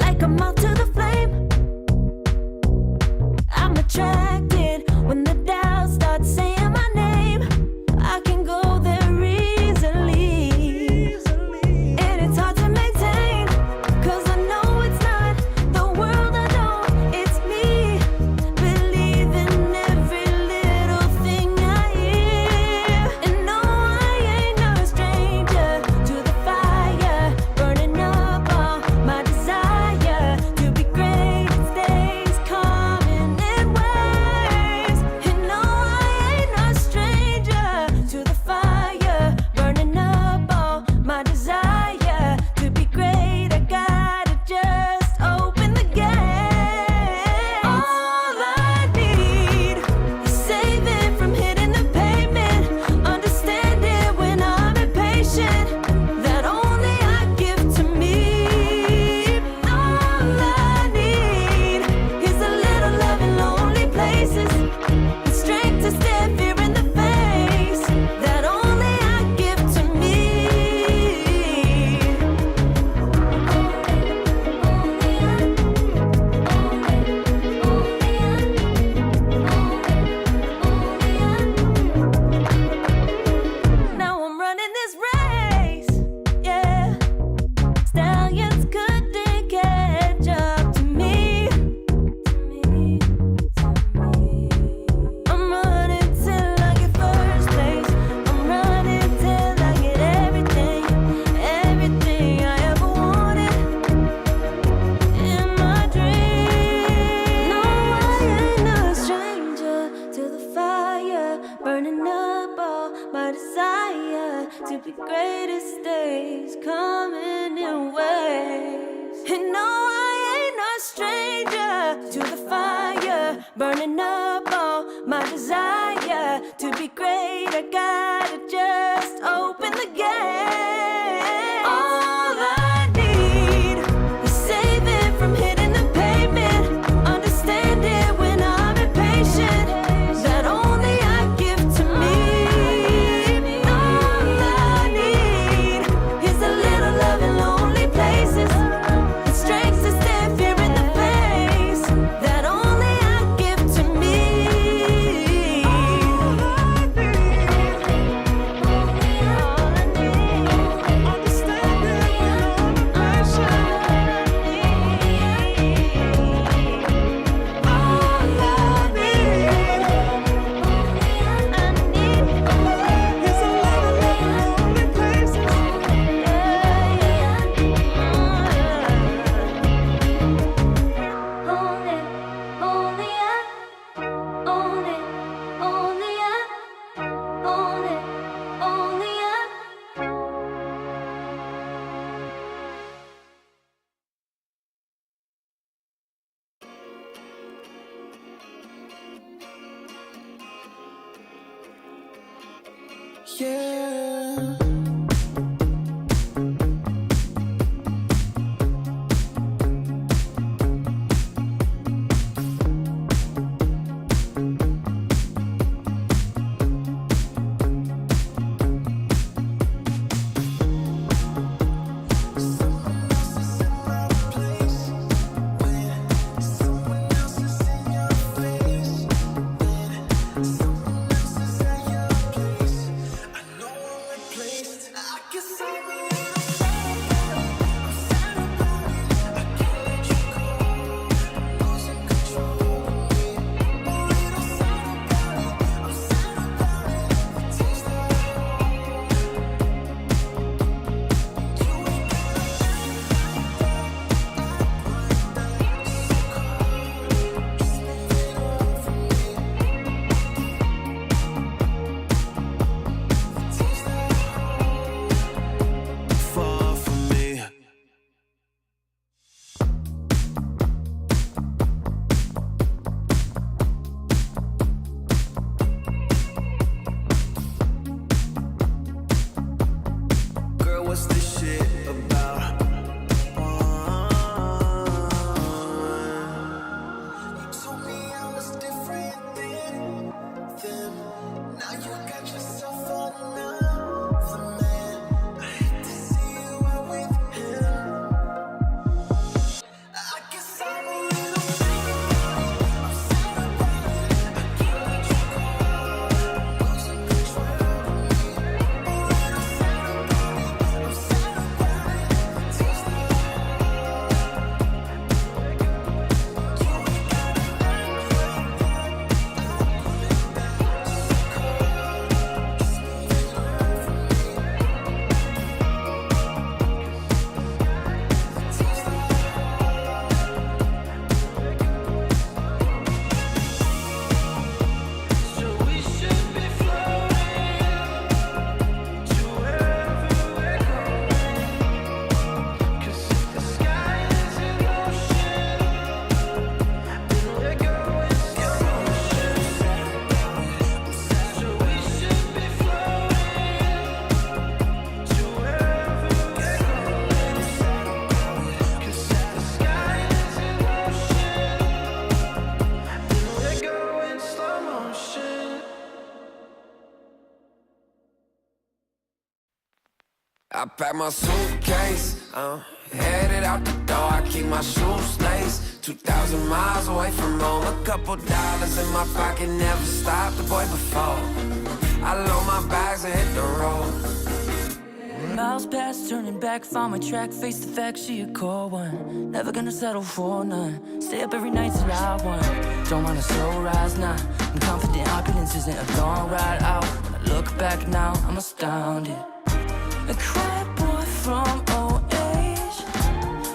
Like a moth to the flame, I'm attracted when the doubts start saying my name. I can go there easily, and it's hard to maintain, 'cause I know it's not the world I know, it's me. Believe in every little thing I hear, and no, I ain't no stranger to the fire, burning up all my desire to be great. It stays coming in waves, and no, I ain't no stranger to the fire, burning up all my desire to be great. I gotta just open the gate. All I need is saving from hitting the pavement, understanding when I'm impatient, that only I give to me. All I need is a little love in lonely places, the strength to stare fear in the face, that only I give to me. Now I'm running this race, yeah. Stallions couldn't catch up to me. I'm running till I get first place. I'm running till I get everything, everything I ever wanted in my dream. No, I ain't no stranger to the fire, burning up all my desire to be greatest days coming in waves. And no, I ain't no stranger to the fire, burning up all my desire to be great. I gotta just open the gate. All I need is saving from hitting the pavement, understanding when I'm impatient, that only I give to me. All I need is a little love in lonely places, the strength to stand fear in the face, that only I give to yeah. I pack my suitcase, headed out the door. I keep my shoes laced. 2,000 miles away from home. A couple dollars in my pocket, never stopped the boy before. I load my bags and hit the road. Miles past, turning back, found my track, face the fact she a cold one. Never gonna settle for none. Stay up every night till I won. Don't want a slow rise now. I'm confident opulence isn't a long ride out. When I look back now, I'm astounded. A quiet boy from old age,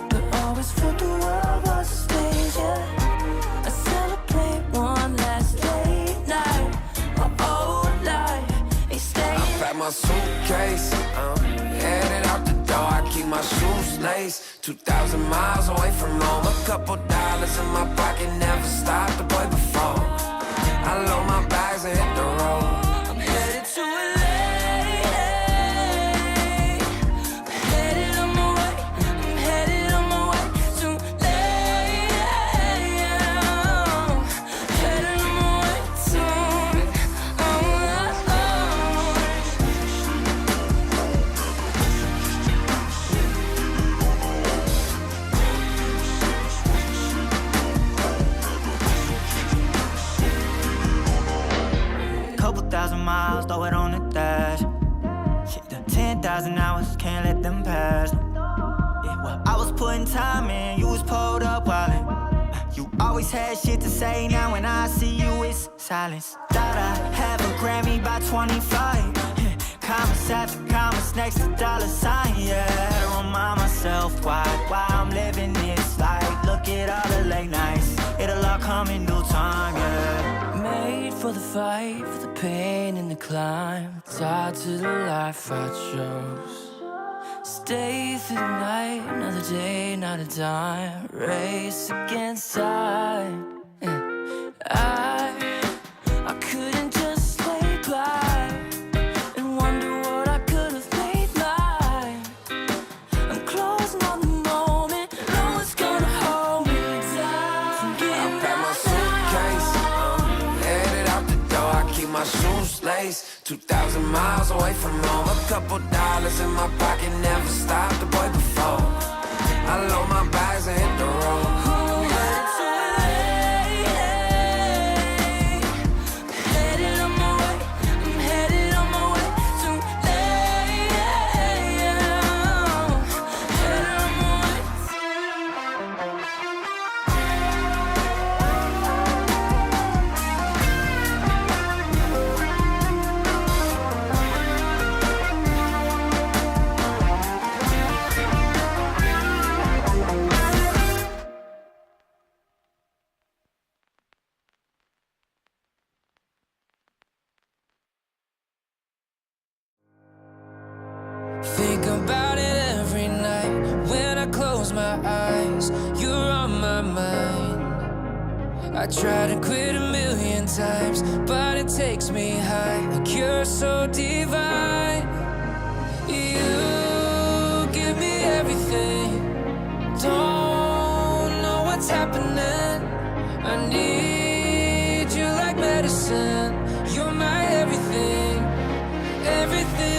but always felt the world was a stage, yeah. I celebrate one last late night. My old life ain't staying. I pack my suitcase, headed out the door. I keep my shoes laced. 2,000 miles away from home. A couple dollars in my pocket, never stopped the boy before. I load my bags and hit the road. I'm headed to LA. Miles, throw it on the dash. Shit, the 10,000 hours, can't let them pass. Yeah, well, I was putting time in, you was pulled up wildin'. You always had shit to say, now when I see you, it's silence. Thought I have a Grammy by 25. Commas after commas next to dollar sign, yeah. To remind myself why I'm living this life. Look at all the late nights, it'll all come in due time, yeah. Made for the fight, for the pain and the climb. Tied to the life I chose. Stay through the night, another day, not a dime. Race against time. I couldn't just lay by and wonder shoes laced. 2,000 miles away from home. A couple dollars in my pocket, never stopped the boy before. I load my bags and hit the road. Think about it every night when I close my eyes. You're on my mind. I try to quit a million times, but it takes me high. Like you're so divine. You give me everything. Don't know what's happening. I need you like medicine. You're my everything, everything.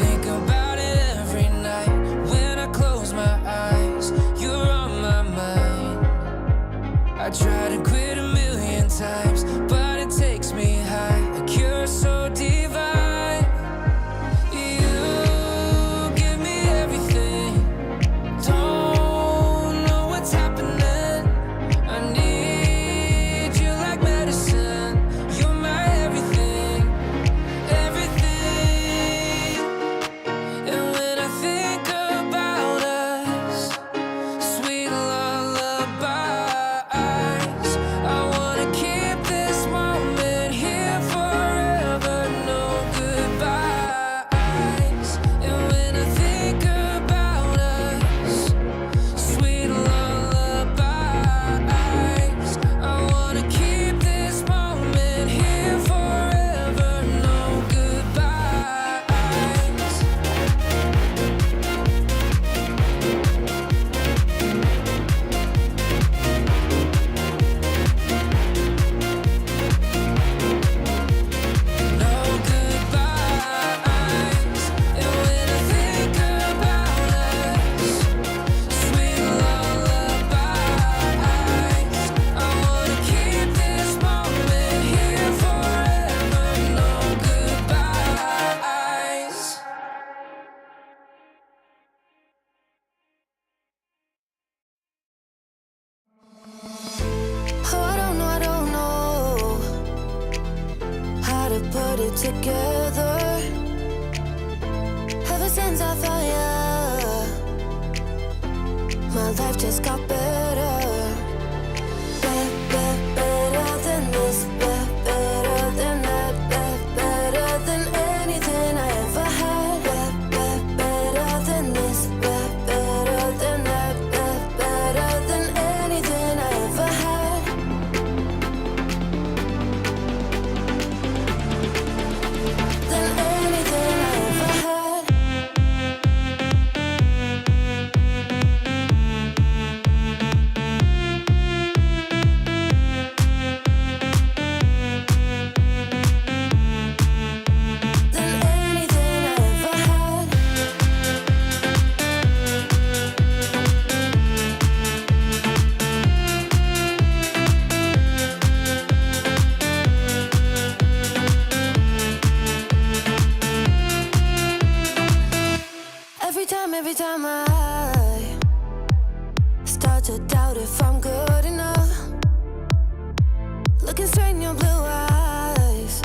Think about it every night when I close my eyes. You're on my mind. I try to quit a million times, but it takes me high. Like you're so divine. You give me everything. Don't know what's happening. I need you like medicine. You're my everything, everything. And when I think about us, sweet lullabies, I wanna keep this moment here forever, no goodbyes. And when I think about us, sweet lullabies, I wanna keep this moment here forever, no goodbyes. No goodbyes. And when I think about us, sweet lullabies, I wanna keep this moment here forever. No goodbyes. Oh, I don't know how to put it together. Ever since I found you, my life just got better. Better than this, better than that, better than anything I ever had. Better than this, better than that, better than anything I ever had. Than anything I ever had. your blue eyes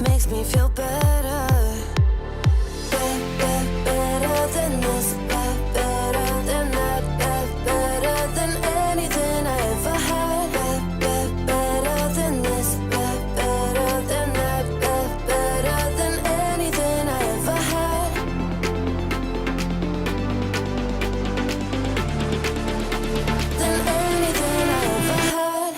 makes me feel better. Better than this, better than that, better than anything I ever had. Better than this, better than that, better than anything I ever had. Than anything I ever had.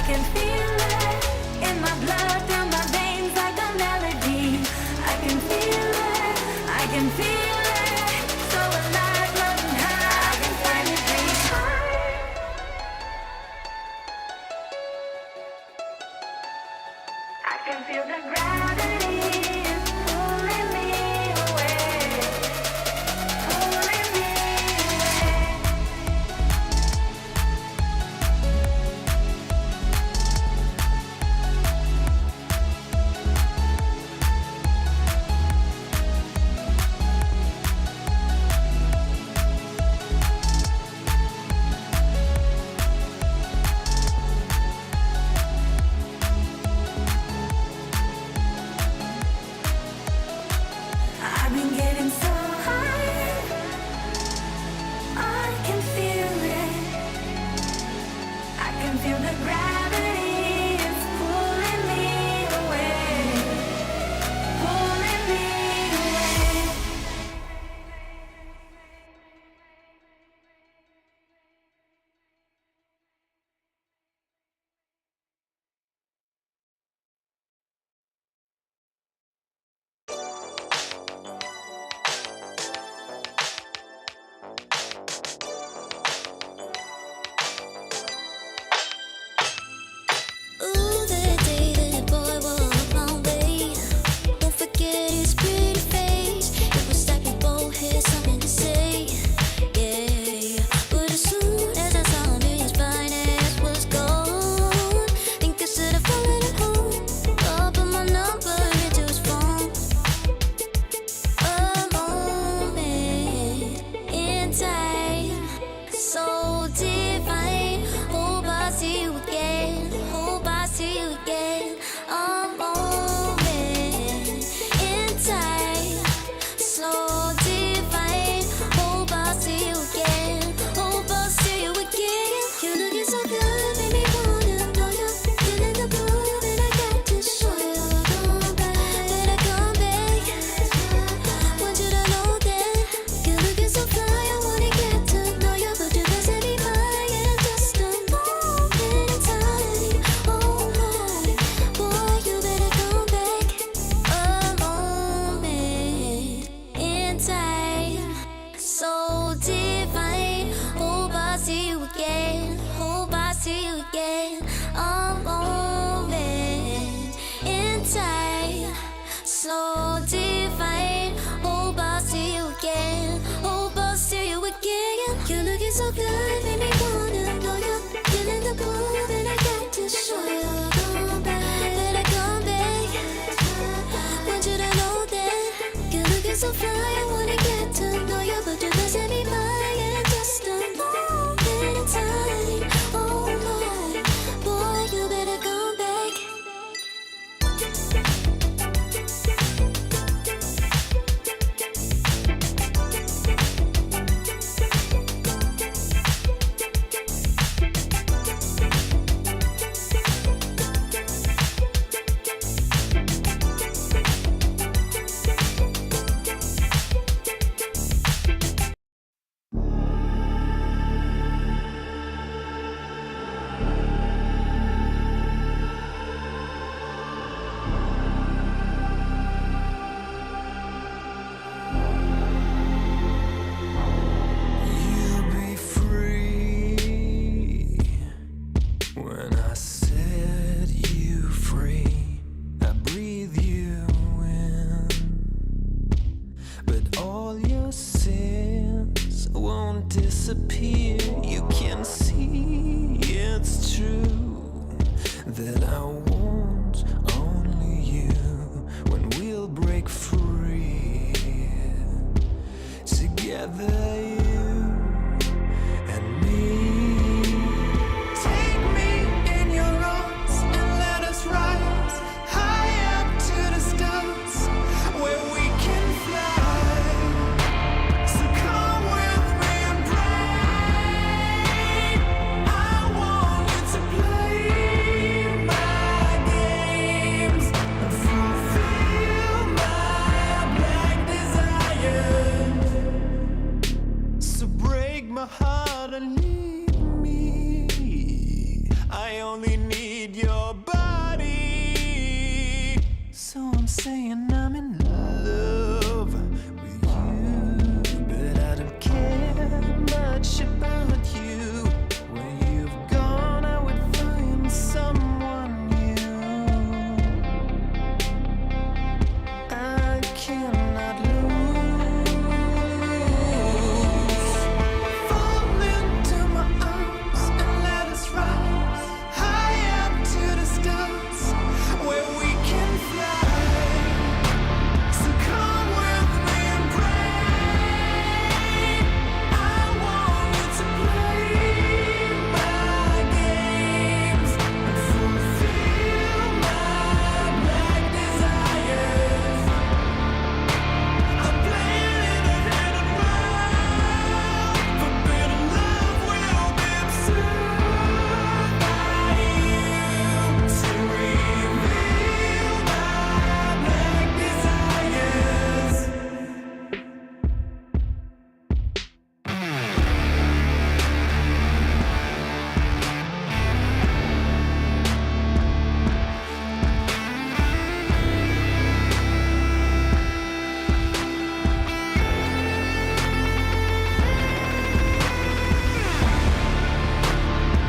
can feel it in my blood, through my veins like a melody. I can feel it, I can feel it. So alive, loving her, I can finally breathe. I can feel the gravity is pulling me away, pulling me away. I've been getting so high, I can feel it. I can feel the gravity is pulling me away, pulling me away. saying I'm in love with you, but I don't care much about you. Where you've gone, I would find someone new. I cannot lose. Fall into my arms and let us rise high up to the stars where we can fly. So come with me and pray. I want you to play my games and fulfill my black desires. I'm playing in a hidden world. Forbidden love will be observed by you to reveal my black desires.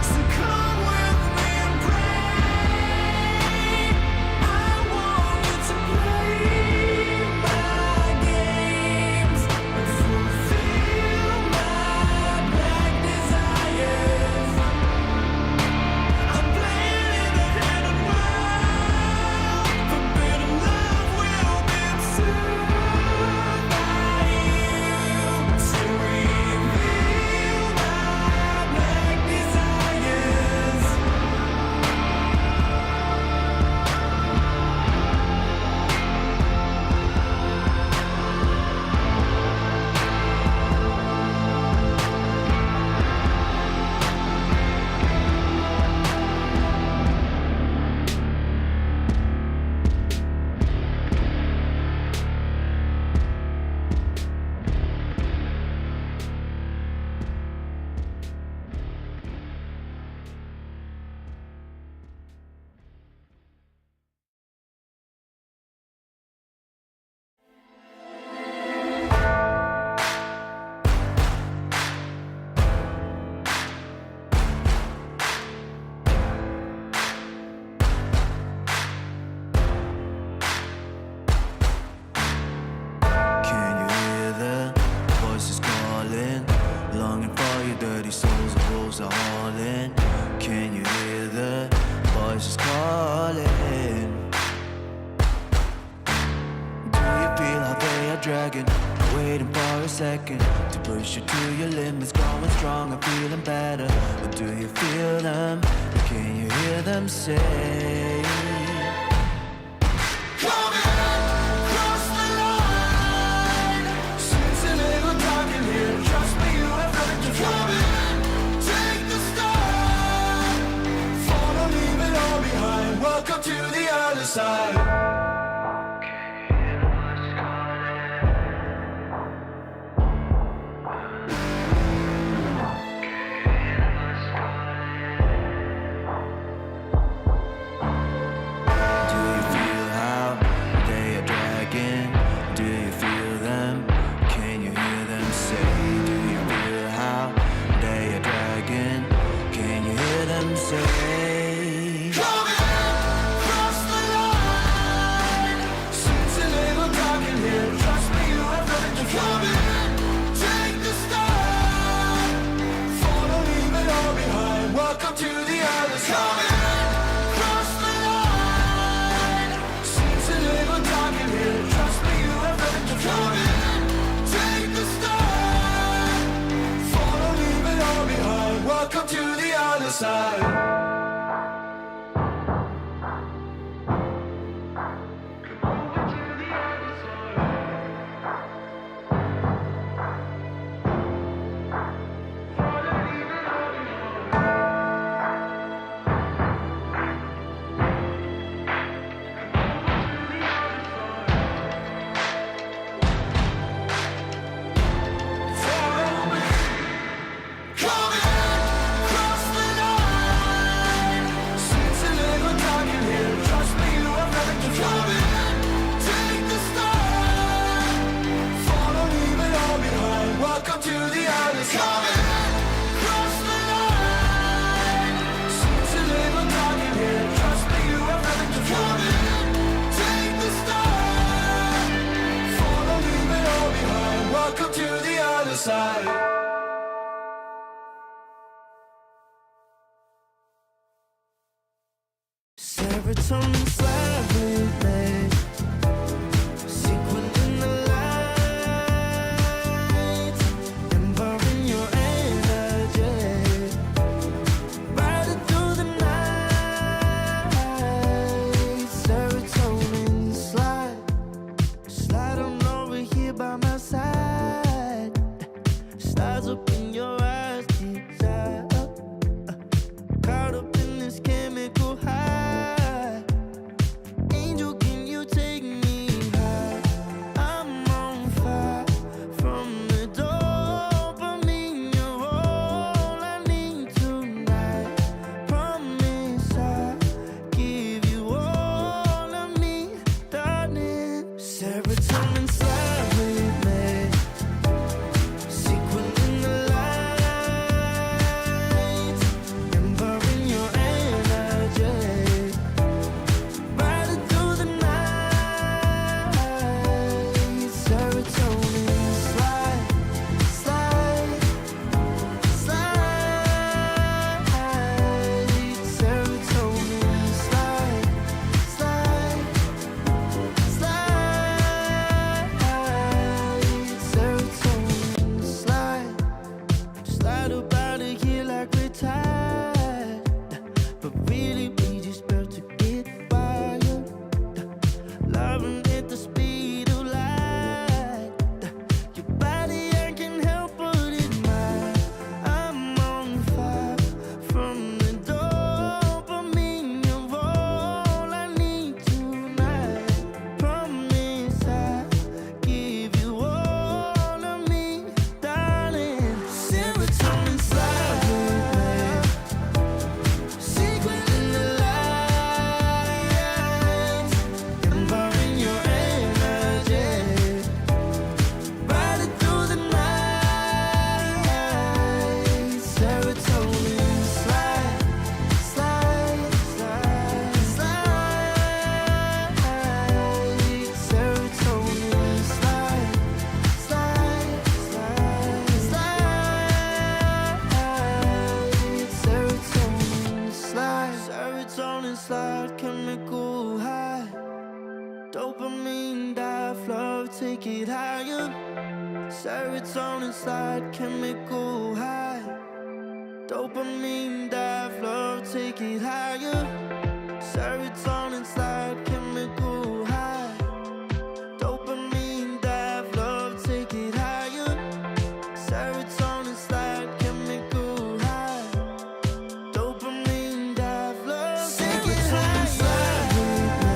So come with me and pray. I want you to play my games and fulfill my black desires. I'm playing in a hidden world. Forbidden love will be observed by you to reveal my black desires. Can you hear the voices calling? Longing for your dirty souls, the wolves are hauling. Can you hear the voices calling? Do you feel how they are dragging? Waiting for a second to push you to your limits, growing stronger, feeling better. But do you feel them? Can you hear them say? Welcome to the other side. Do you feel how they are dragging? Do you feel them? Can you hear them say? Do you feel how they are dragging? Can you hear them say? Cross the line. Serotonin slide with me. Sequin in the light, embarking your energy. Riding through the night. Serotonin slide. Slide on over here by my side. Slides up in your eyes, desire. Caught up in this chemical high. Angel, can you take me high? I'm on fire from the dopamine. You're all I need tonight. Promise I'll give you all of me, darling. Serotonin slide with me. Sequin in the light, embarking your energy. Riding through the night. Serotonin slide, slide, slide. Serotonin slide, slide, slide. Serotonin slide. Slide up out of here like we're tired, but really we just about to get wired. Loving at the speed of light. Your body, I can help but admire. I'm on fire from the dopamine. You're all I need tonight. Promise I'll give you all of me, darling. Serotonin slide with me. Sequin in the light, embarking your energy. Riding through the night. Serotonin slide, slide, slide, slide. Serotonin slide, slide, slide, slide. Serotonin slide. Serotonin slide, chemical high. Dopamine dive, love, take it higher. Serotonin slide, chemical high. Dopamine dive, love, take it higher. Serotonin slide, chemical high. Dopamine dive, love, take it higher. Serotonin slide, chemical high. Dopamine dive, love, take it higher. Slide with me.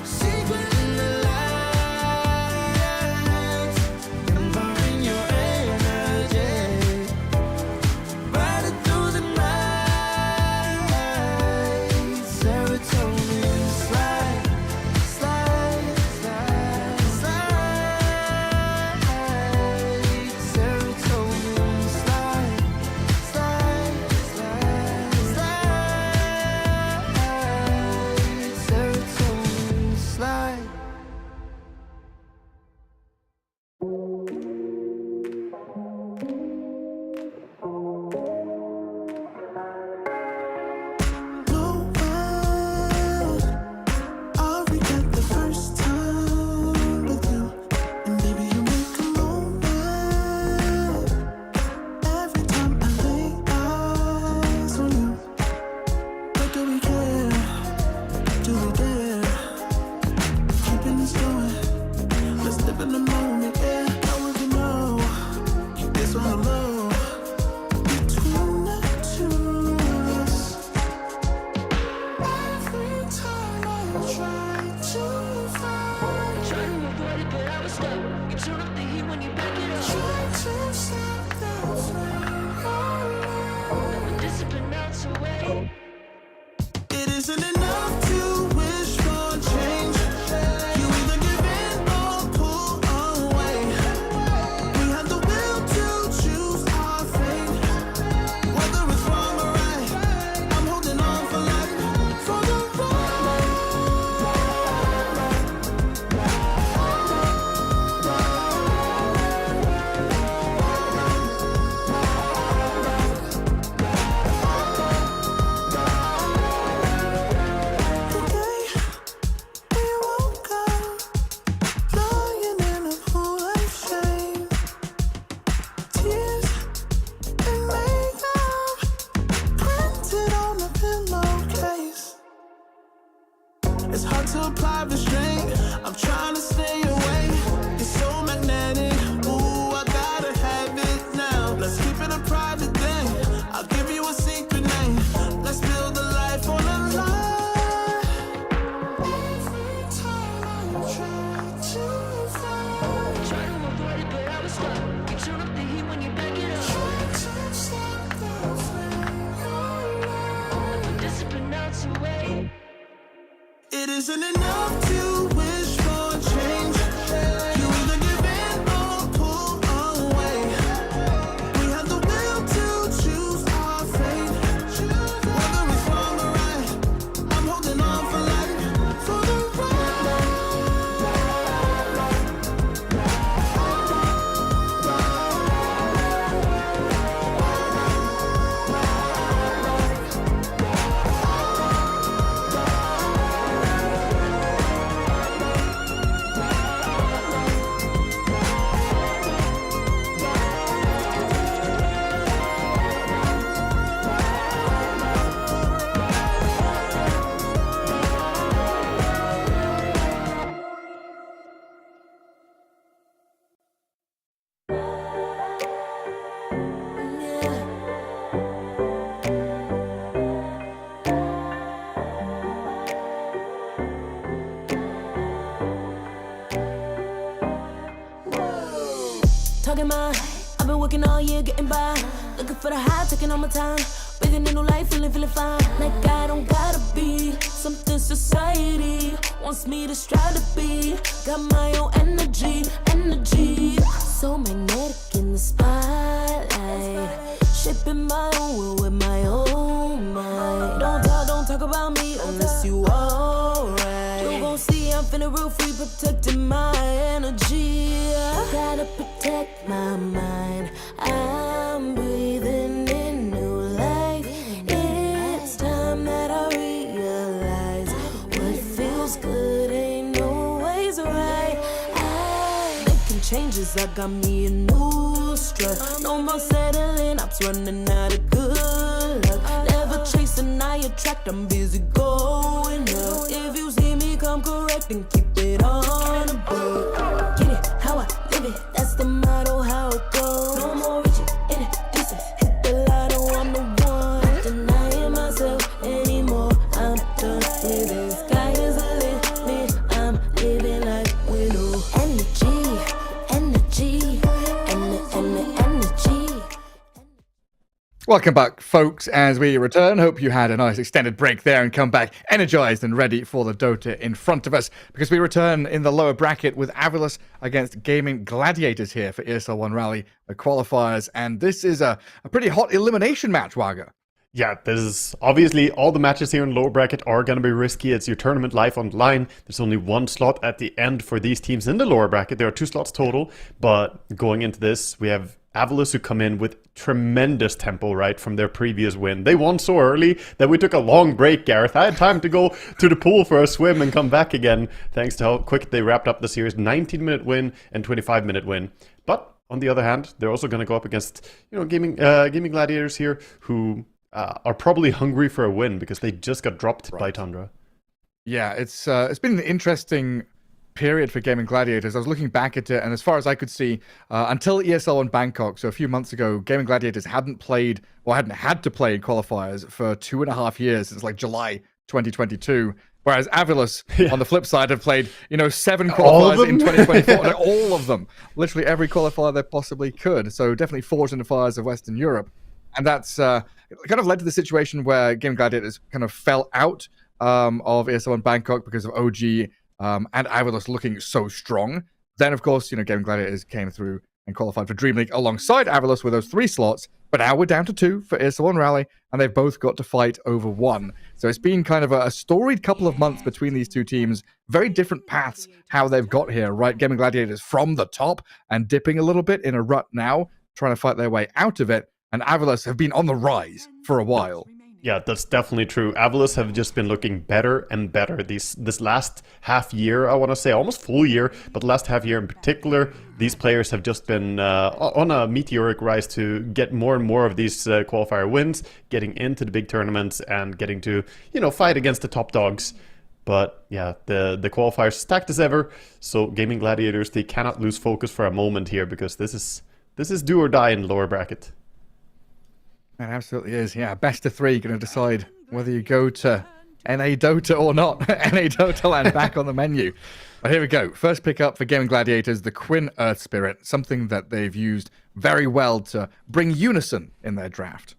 Sequin in the light, embarking your energy. Riding through the night. Serotonin slide, slide, slide, slide. Serotonin slide, slide, slide, slide. Serotonin slide. I'll forget the first time with you, and baby you make a moment. Every time I lay eyes on you, but do we care? Do we dare? Keeping this going, let's live in the moment. Yeah, now if you know, it's all love between the two of us. Every time I try to find, Try to avoid it, but I was stuck. You turn up the heat when you back it up. try to stop the flame. When discipline melts away. It isn't enough to wish for change. You either give in or pull away. We have the will to choose our fate. Whether it's wrong or right, I'm holding on for life. For the ride. It's hard to apply restraint. I'm trying to stay away. It's so magnetic. Ooh, I gotta have it now. Let's keep it a private thing. I'll give you a secret name. Let's build a life on a lie. Every time I try to find, try to avoid it, but I was stuck. You turn up the heat when you back it up. Try to stop the flame. Put discipline out your way. It isn't enough to wish for change. You either give in or pull away. We have the will to choose our fate. Whether it's wrong or right, I'm holding on for life, for the Talking mine, I've been working all year getting by. Looking for the high, taking all my time. Breathing in new life, feeling fine. Like I don't gotta be something society wants me to strive to be. Got my own energy. So magnetic in the spotlight. Shaping my own world with my own mind. Don't talk about me unless you alright. You gon' see I'm feeling real free, protecting my energy. I gotta protect my mind. I'm breathing in new life. It's time that I realize what feels good ain't always right. Making changes, I got me a new strut. No more settling, I'm running out of good luck. Never chasing, I attract, I'm busy going up. If you see me, come correct and keep it on the book. Get it how I live it, that's the motto, how it goes. No more reaching in it, distance, hit the lotto, I'm the one. Not denying myself anymore, I'm done with this. Sky is a limit, I'm living like widow. Energy, energy. Welcome back, folks, as we return. Hope you had a nice extended break there and come back energized and ready for the Dota in front of us, because we return in the lower bracket with Avalus against Gaming Gladiators here for ESL One Raleigh, the qualifiers, and this is a pretty hot elimination match, Waga. Yeah, this is obviously all the matches here in lower bracket are going to be risky. It's your tournament live on the line. There's only one slot at the end for these teams in the lower bracket. There are 2 slots total, but going into this, we have Avalus who come in with tremendous tempo, right, from their previous win. They won so early that we took a long break, Gareth. I had time to go to the pool for a swim and come back again, thanks to how quick they wrapped up the series. 19-minute win and 25-minute win. But on the other hand, they're also going to go up against, gaming Gladiators here who are probably hungry for a win because they just got dropped by Tundra. Yeah, it's been an interesting period for Gaming Gladiators. I was looking back at it, and as far as I could see, until ESL One Bangkok, so a few months ago, Gaming Gladiators hadn't played, or hadn't had to play in qualifiers for 2.5 years, since like July 2022. Whereas Avalus, on the flip side, have played, 7 qualifiers in 2024. All of them. Literally every qualifier they possibly could. So definitely forged in the fires of Western Europe. And that's kind of led to the situation where Gaming Gladiators kind of fell out of ESL One Bangkok because of OG and Avalus looking so strong. Then, of course, Gaming Gladiators came through and qualified for Dream League alongside Avalus with those 3 slots. But now we're down to 2 for ESL One Raleigh, and they've both got to fight over 1. So it's been kind of a storied couple of months between these 2 teams. Very different paths how they've got here, right? Gaming Gladiators from the top and dipping a little bit in a rut now, trying to fight their way out of it. And Avalus have been on the rise for a while. Yeah, that's definitely true. Avalus have just been looking better and better this last half year, I want to say, almost full year, but the last half year in particular, these players have just been on a meteoric rise to get more and more of these qualifier wins, getting into the big tournaments and getting to, fight against the top dogs. But yeah, the qualifiers stacked as ever. So Gaming Gladiators, they cannot lose focus for a moment here because this is do or die in the lower bracket. It absolutely is. Yeah, best of 3 going to decide whether you go to NA Dota or not. NA Dota land back on the menu. But here we go. First pick up for Gaming Gladiators, the Quinn Earth Spirit, something that they've used very well to bring unison in their draft.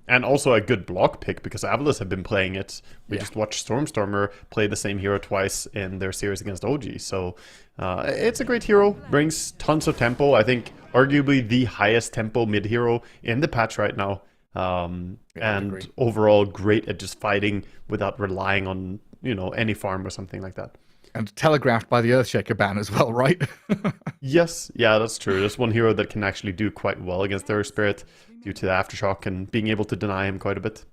And also a good block pick because Avalos have been playing it. We just watched Stormstormer play the same hero twice in their series against OG. So it's a great hero, brings tons of tempo. I think arguably the highest tempo mid hero in the patch right now. And overall great at just fighting without relying on, any farm or something like that. And telegraphed by the Earthshaker ban as well, right? Yes, yeah, that's true. There's one hero that can actually do quite well against their Spirit due to the Aftershock and being able to deny him quite a bit.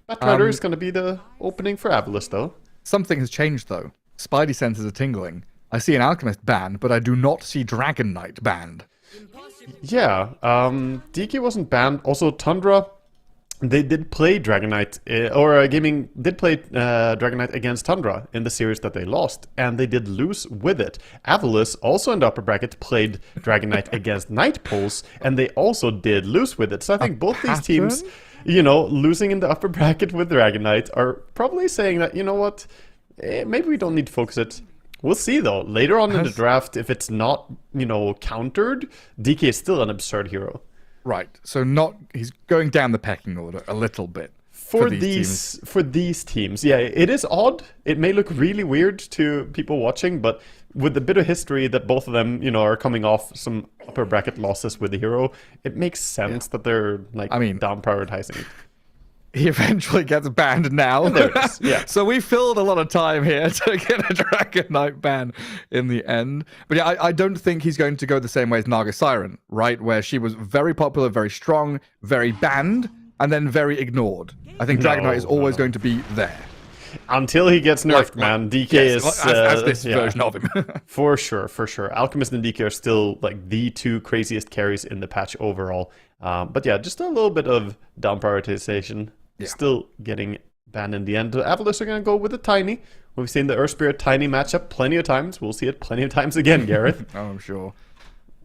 Batrider is going to be the opening for Avalos, though. Something has changed, though. Spidey senses are tingling. I see an Alchemist banned, but I do not see Dragon Knight banned. Yeah, DK wasn't banned. Also, Tundra, they did play Dragon Knight, Gaming did play Dragon Knight against Tundra in the series that they lost, and they did lose with it. Avalos, also in the upper bracket, played Dragon Knight against Night Pulse, and they also did lose with it. So I think both these teams, losing in the upper bracket with Dragon Knight are probably saying that, what, maybe we don't need to focus it. We'll see, though. Later on in the draft, if it's not, countered, DK is still an absurd hero. Right, so he's going down the pecking order a little bit. For these teams, yeah, it is odd. It may look really weird to people watching, but with a bit of history that both of them, are coming off some upper bracket losses with the hero, it makes sense that they're down prioritizing it. He eventually gets banned now. There it is. Yeah. So we filled a lot of time here to get a Dragon Knight ban in the end. But yeah, I don't think he's going to go the same way as Naga Siren, right? Where she was very popular, very strong, very banned, and then very ignored. I think Dragon Knight is always going to be there. Until he gets nerfed, man. DK is... As this version of him. For sure. Alchemist and DK are still the two craziest carries in the patch overall. But yeah, just a little bit of down prioritization. Yeah. Still getting banned in the end. Avalos are going to go with the Tiny. We've seen the Earth Spirit Tiny matchup plenty of times. We'll see it plenty of times again, Gareth. Oh, I'm sure.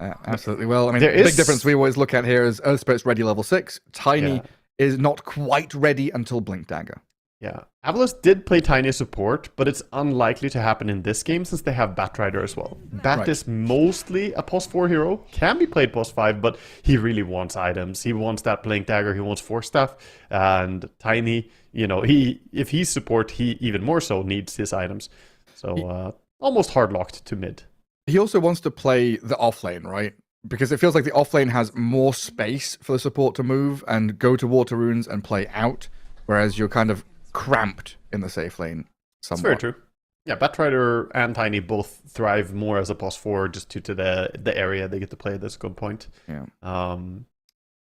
Absolutely. Well, I mean, the big difference we always look at here is Earth Spirit's ready level 6. Tiny is not quite ready until Blink Dagger. Yeah. Avalos did play Tiny support, but it's unlikely to happen in this game since they have Batrider as well. Bat is mostly a post 4 hero, can be played post 5, but he really wants items. He wants that Blink Dagger, he wants Force Staff, and Tiny, if he's support, he even more so needs his items. So almost hard locked to mid. He also wants to play the offlane, right? Because it feels like the offlane has more space for the support to move and go to Water Runes and play out, whereas you're kind of cramped in the safe lane somewhat. That's very true. Yeah, Batrider and Tiny both thrive more as a post 4 just due to the area they get to play. That's a good point. Yeah.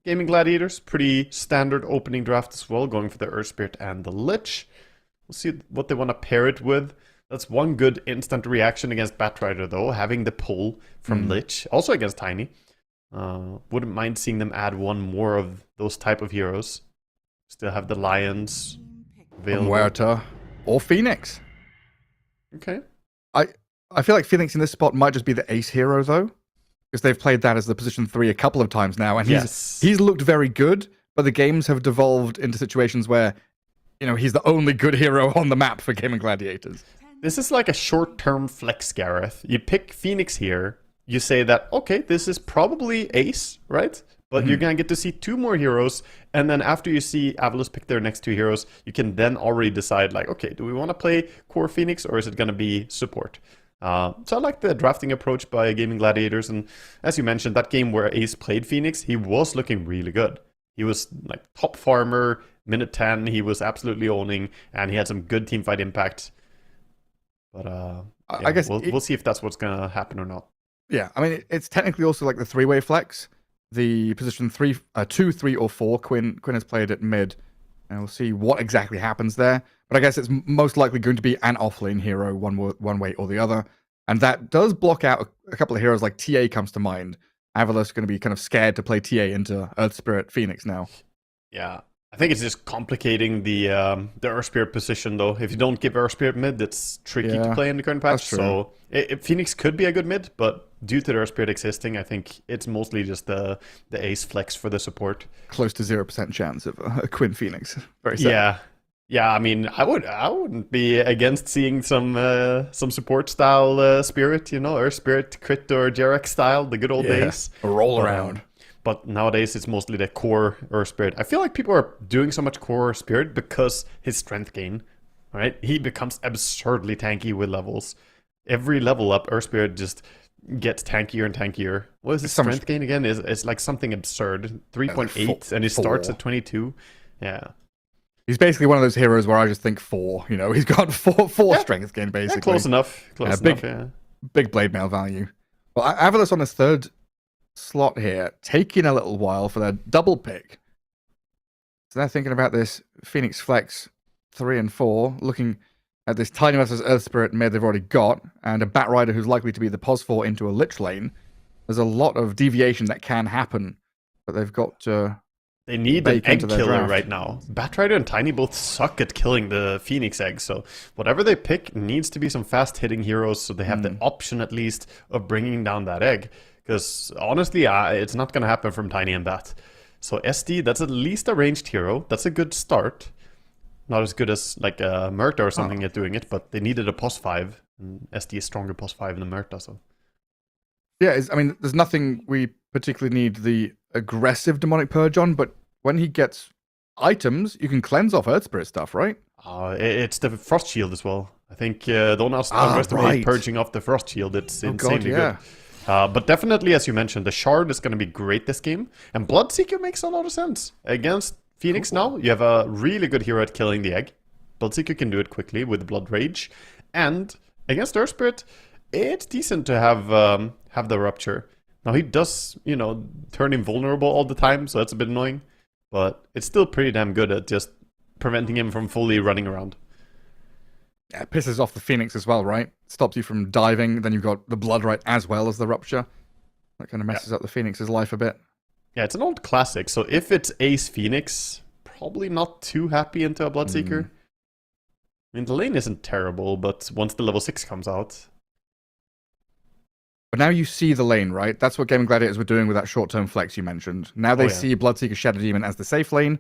Gaming Gladiators, pretty standard opening draft as well, going for the Earth Spirit and the Lich. We'll see what they want to pair it with. That's one good instant reaction against Batrider, though, having the pull from Lich, also against Tiny. Wouldn't mind seeing them add one more of those type of heroes. Still have the Lions available. Muerta or Phoenix. Okay. I feel like Phoenix in this spot might just be the ace hero, though, because they've played that as the position 3 a couple of times now, and he's looked very good, but the games have devolved into situations where, he's the only good hero on the map for Gaming Gladiators. This is like a short-term flex, Gareth. You pick Phoenix here, you say that, okay, this is probably ace, right? But you're going to get to see 2 more heroes, and then after you see Avalos pick their next 2 heroes, you can then already decide, okay, do we want to play core Phoenix, or is it going to be support? So I like the drafting approach by Gaming Gladiators, and as you mentioned, that game where Ace played Phoenix, he was looking really good. He was top farmer, minute 10, he was absolutely owning, and he had some good teamfight impact. But I guess we'll see if that's what's going to happen or not. Yeah, I mean, it's technically also the 3-way flex. The position 2, 3, or 4, Quinn has played at mid, and we'll see what exactly happens there. But I guess it's most likely going to be an offlane hero, one way or the other, and that does block out a couple of heroes. Like TA comes to mind. Avalos is going to be kind of scared to play TA into Earth Spirit Phoenix now. Yeah, I think it's just complicating the Earth Spirit position, though. If you don't give Earth Spirit mid, it's tricky to play in the current patch. So Phoenix could be a good mid, but due to the Earth Spirit existing, I think it's mostly just the ace flex for the support. Close to 0% chance of a Quinn Phoenix. Very sad. Yeah. Yeah, I mean, I wouldn't be against seeing some support style Spirit, you know, Earth Spirit, Crit or Jarek style, the good old days. A roll around. But nowadays it's mostly the core Earth Spirit. I feel like people are doing so much core Spirit because his strength gain, right? He becomes absurdly tanky with levels. Every level up, Earth Spirit just gets tankier and tankier. What is his strength gain again? It's like something absurd. 3.8 and he starts at 22. Yeah. He's basically one of those heroes where I just think 4, you know, he's got four strength gain basically. Yeah, close enough. Big blade mail value. Well, Avalus on his third slot here, taking a little while for their double pick. So they're thinking about this Phoenix Flex 3 and 4, looking at this Tiny Master's Earth Spirit mid they've already got, and a Bat Rider who's likely to be the pos 4 into a Lich lane. There's a lot of deviation that can happen, but they've got they need an egg killer right now. Bat Rider and Tiny both suck at killing the Phoenix egg, so whatever they pick needs to be some fast-hitting heroes so they have the option at least of bringing down that egg. Because honestly, it's not going to happen from Tiny and Bat. So SD, that's at least a ranged hero. That's a good start. Not as good as like Murta or something at doing it, but they needed a pos 5. And SD is stronger pos 5 than Murta, so... Yeah, I mean, there's nothing we particularly need the aggressive Demonic Purge on, but when he gets items, you can cleanse off Earth Spirit stuff, right? It's the Frost Shield as well. I think don't underestimate purging off the Frost Shield. It's insanely good. But definitely, as you mentioned, the Shard is going to be great this game. And Bloodseeker makes a lot of sense. Against Phoenix now, you have a really good hero at killing the egg. Bloodseeker can do it quickly with Blood Rage. And against Earth Spirit, it's decent to have the Rupture. Now, he does, you know, turn invulnerable all the time, so that's a bit annoying. But it's still pretty damn good at just preventing him from fully running around. Yeah, it pisses off the Phoenix as well, right? Stops you from diving, then you've got the Blood Right as well as the Rupture. That kind of messes up the Phoenix's life a bit. Yeah, it's an old classic, so if it's Ace Phoenix, probably not too happy into a Bloodseeker. I mean, the lane isn't terrible, but once the level 6 comes out... But now you see the lane, right? That's what Gaming Gladiators were doing with that short-term flex you mentioned. Now they see Bloodseeker Shadow Demon as the safe lane.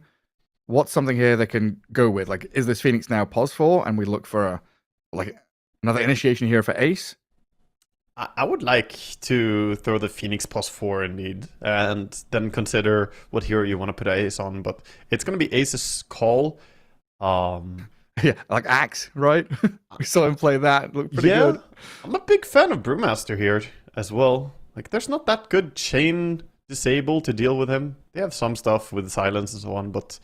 What's something here they can go with? Like, is this Phoenix now pos 4? And we look for another initiation here for Ace? I would like to throw the Phoenix pos 4 indeed, and then consider what hero you want to put Ace on. But it's going to be Ace's call. Yeah, like Axe, right? We saw him play that. Looked pretty good. I'm a big fan of Brewmaster here as well. Like, there's not that good chain disable to deal with him. They have some stuff with silence and so on, but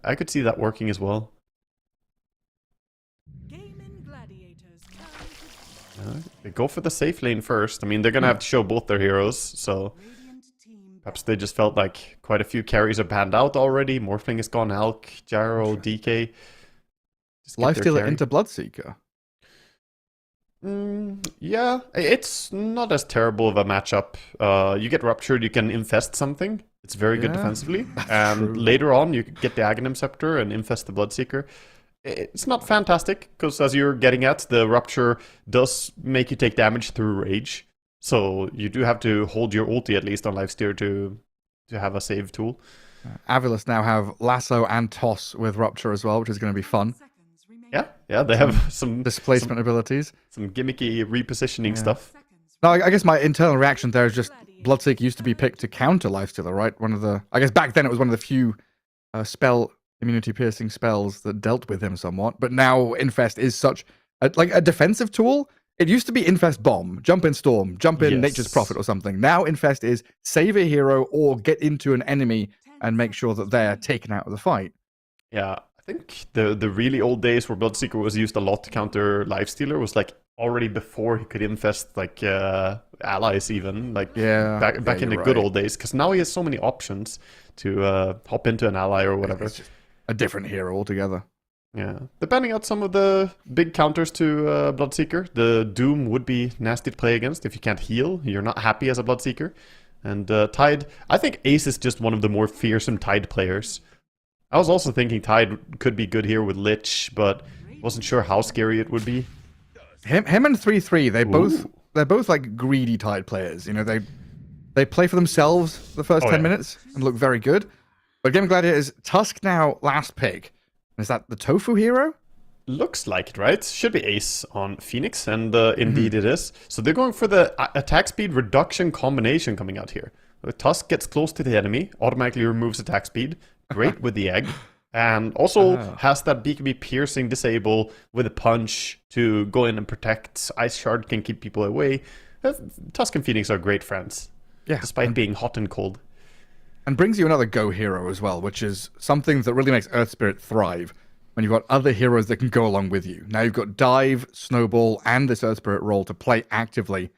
I could see that working as well. They go for the safe lane first. I mean, they're going to have to show both their heroes, so perhaps they just felt like quite a few carries are banned out already. Morphling has gone, Alk, Gyro, DK. Lifestealer into Bloodseeker. Yeah, it's not as terrible of a matchup. You get Ruptured, you can infest something. It's very good defensively. And later on, you get the Aghanim Scepter and infest the Bloodseeker. It's not fantastic, because as you're getting at, the Rupture does make you take damage through Rage. So you do have to hold your ulti at least on Lifesteal to have a save tool. Avalus now have Lasso and Toss with Rupture as well, which is going to be fun. Yeah, they have some displacement abilities, some gimmicky repositioning stuff. No, I guess my internal reaction there is just Bloodseeker used to be picked to counter Lifestealer, right? I guess back then it was one of the few spell immunity piercing spells that dealt with him somewhat. But now Infest is such a defensive tool. It used to be Infest Bomb, jump in Storm, jump in Nature's Prophet or something. Now Infest is save a hero or get into an enemy and make sure that they're taken out of the fight. Yeah. I think the really old days where Bloodseeker was used a lot to counter Lifestealer was like already before he could infest like allies even, like back in the good old days, because now he has so many options to hop into an ally or whatever. It's just a different hero altogether. Yeah, depending on some of the big counters to Bloodseeker, the Doom would be nasty to play against. If you can't heal, you're not happy as a Bloodseeker. And Tide, I think Ace is just one of the more fearsome Tide players. I was also thinking Tide could be good here with Lich, but wasn't sure how scary it would be. Him and 3-3, they're both like greedy Tide players. You know, they play for themselves the first 10 minutes and look very good. But Gaming Gladiators, Tusk now last pick. Is that the Tofu hero? Looks like it, right? Should be Ace on Phoenix, and indeed it is. So they're going for the attack speed reduction combination coming out here. Tusk gets close to the enemy, automatically removes attack speed. Great with the egg. And also has that BKB piercing disable with a punch to go in and protect. Ice Shard can keep people away. Tusk and Phoenix are great friends. Yeah. Despite being hot and cold. And brings you another Go hero as well, which is something that really makes Earth Spirit thrive. When you've got other heroes that can go along with you. Now you've got Dive, Snowball, and this Earth Spirit role to play actively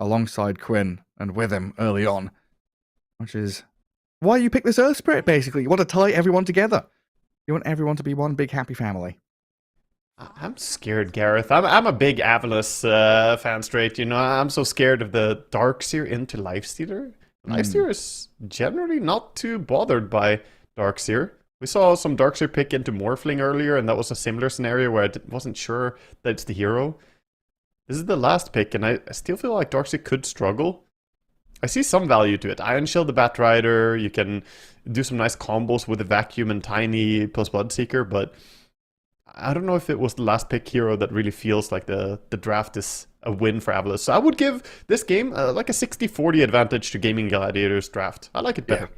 alongside Quinn and with him early on. Which is why you pick this Earth Spirit, basically. You want to tie everyone together. You want everyone to be one big happy family. I'm scared, Gareth. I'm a big Avalus fan straight. You know, I'm so scared of the Darkseer into Lifestealer. Lifestealer is generally not too bothered by Darkseer. We saw some Darkseer pick into Morphling earlier, and that was a similar scenario where I wasn't sure that it's the hero. This is the last pick, and I still feel like Darkseer could struggle. I see some value to it. Iron Shield the Batrider, you can do some nice combos with the Vacuum and Tiny plus Bloodseeker, but I don't know if it was the last pick hero that really feels like the draft is a win for Avalus. So I would give this game like a 60-40 advantage to Gaming Gladiators draft. I like it better.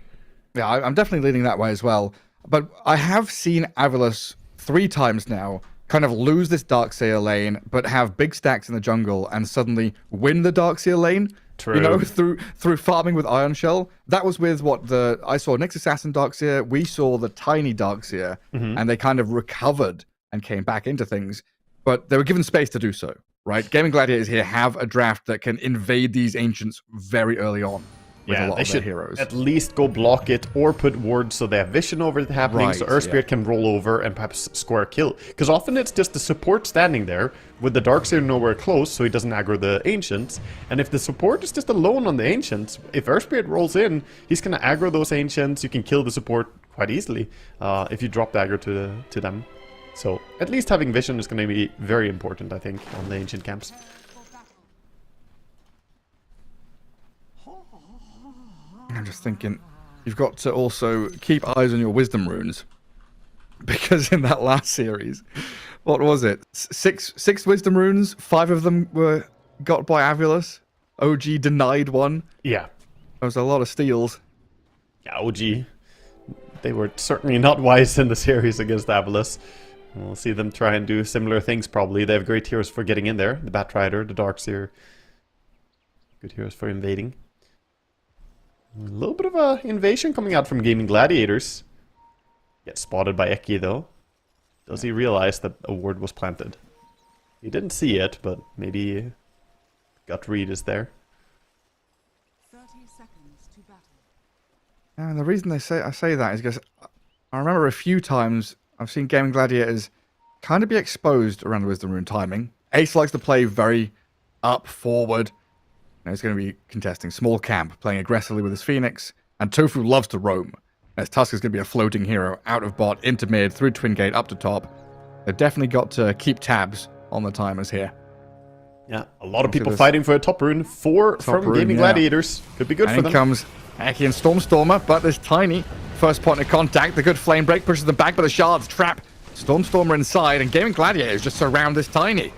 Yeah, I'm definitely leaning that way as well. But I have seen Avalus 3 times now kind of lose this Darkseer lane, but have big stacks in the jungle and suddenly win the Darkseer lane. True. You know, through farming with Iron Shell. That was with I saw Nyx Assassin Darkseer, we saw the Tiny Darkseer, and they kind of recovered and came back into things, but they were given space to do so, right? Gaming Gladiators here have a draft that can invade these Ancients very early on. With a lot they of should their heroes. At least go block it or put wards so they have vision over it happening, so Earth Spirit can roll over and perhaps score a kill. Because often it's just the support standing there with the Darkseer nowhere close, so he doesn't aggro the Ancients. And if the support is just alone on the Ancients, if Earth Spirit rolls in, he's going to aggro those Ancients. You can kill the support quite easily if you drop the aggro to them. So at least having vision is going to be very important, I think, on the Ancient camps. I'm just thinking, you've got to also keep eyes on your wisdom runes. Because in that last series, what was it? Six wisdom runes, 5 of them were got by Avalus. OG denied one. Yeah. There was a lot of steals. Yeah, OG. They were certainly not wise in the series against Avalus. We'll see them try and do similar things probably. They have great heroes for getting in there. The Batrider, the Darkseer. Good heroes for invading. A little bit of a invasion coming out from Gaming Gladiators. Gets spotted by Eki though. Does he realize that a ward was planted? He didn't see it, but maybe gut read is there. 30 seconds to battle. And the reason I say that is because I remember a few times I've seen Gaming Gladiators kind of be exposed around the Wisdom Rune timing. Ace likes to play very up, forward. He's going to be contesting small camp, playing aggressively with his Phoenix, and Tofu loves to roam. As Tusk is going to be a floating hero, out of bot, into mid, through Twin Gate, up to top. They've definitely got to keep tabs on the timers here. Yeah, a lot of people fighting for a top rune. 4 from rune, Gaming Gladiators. Could be good and for them. in comes Eki and Stormstormer, but there's Tiny. First point of contact, the good Flame Break pushes them back, but the Shards trap Stormstormer inside, and Gaming Gladiators just surround this Tiny.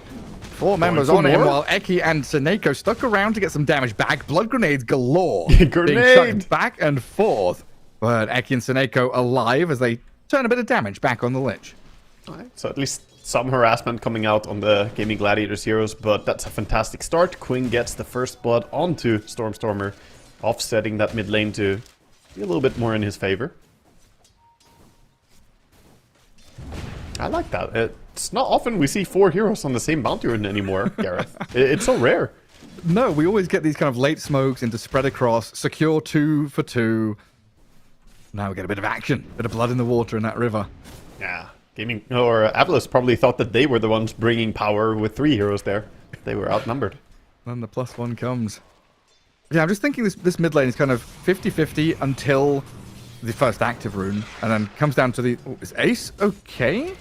4 members on him, while Eki and Seneko stuck around to get some damage back. Blood grenades galore. Grenade! Being chucked back and forth. But Eki and Seneko alive as they turn a bit of damage back on the Lich. Alright, so at least some harassment coming out on the Gaming Gladiators heroes, but that's a fantastic start. Quinn gets the first blood onto Stormstormer, offsetting that mid lane to be a little bit more in his favor. I like that. It's not often we see 4 heroes on the same bounty rune anymore, Gareth. It's so rare. No, we always get these kind of late smokes into spread across, secure 2 for 2. Now we get a bit of action, a bit of blood in the water in that river. Yeah, Avalus probably thought that they were the ones bringing power with 3 heroes there. They were outnumbered. Then the +1 comes. Yeah, I'm just thinking this mid lane is kind of 50-50 until the first active rune, and then comes down to the... Oh, is Ace okay?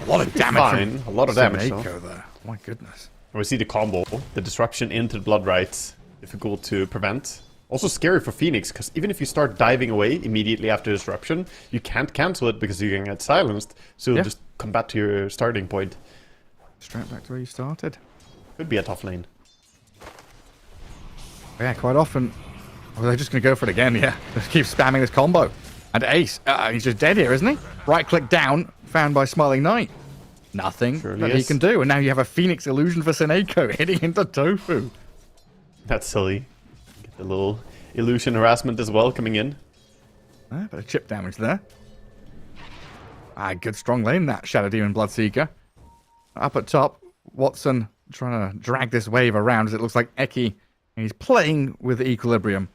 A lot of damage. Fine. A lot of damage, though. Seneco there. My goodness. We see the combo, the disruption into the Blood Rite, difficult to prevent. Also scary for Phoenix, because even if you start diving away immediately after disruption, you can't cancel it because you're going to get silenced. So you'll just come back to your starting point. Straight back to where you started. Could be a tough lane. Yeah, quite often. Oh, they're just going to go for it again, yeah. Just keep spamming this combo. And Ace, he's just dead here, isn't he? Right click down, found by Smiling Knight. Nothing that he can do. And now you have a Phoenix illusion for Seneco hitting into Tofu. That's silly. Get the little illusion harassment as well coming in. Bit of chip damage there. Good strong lane, that Shadow Demon Bloodseeker. Up at top, Watson trying to drag this wave around as it looks like Eki. He's playing with the equilibrium.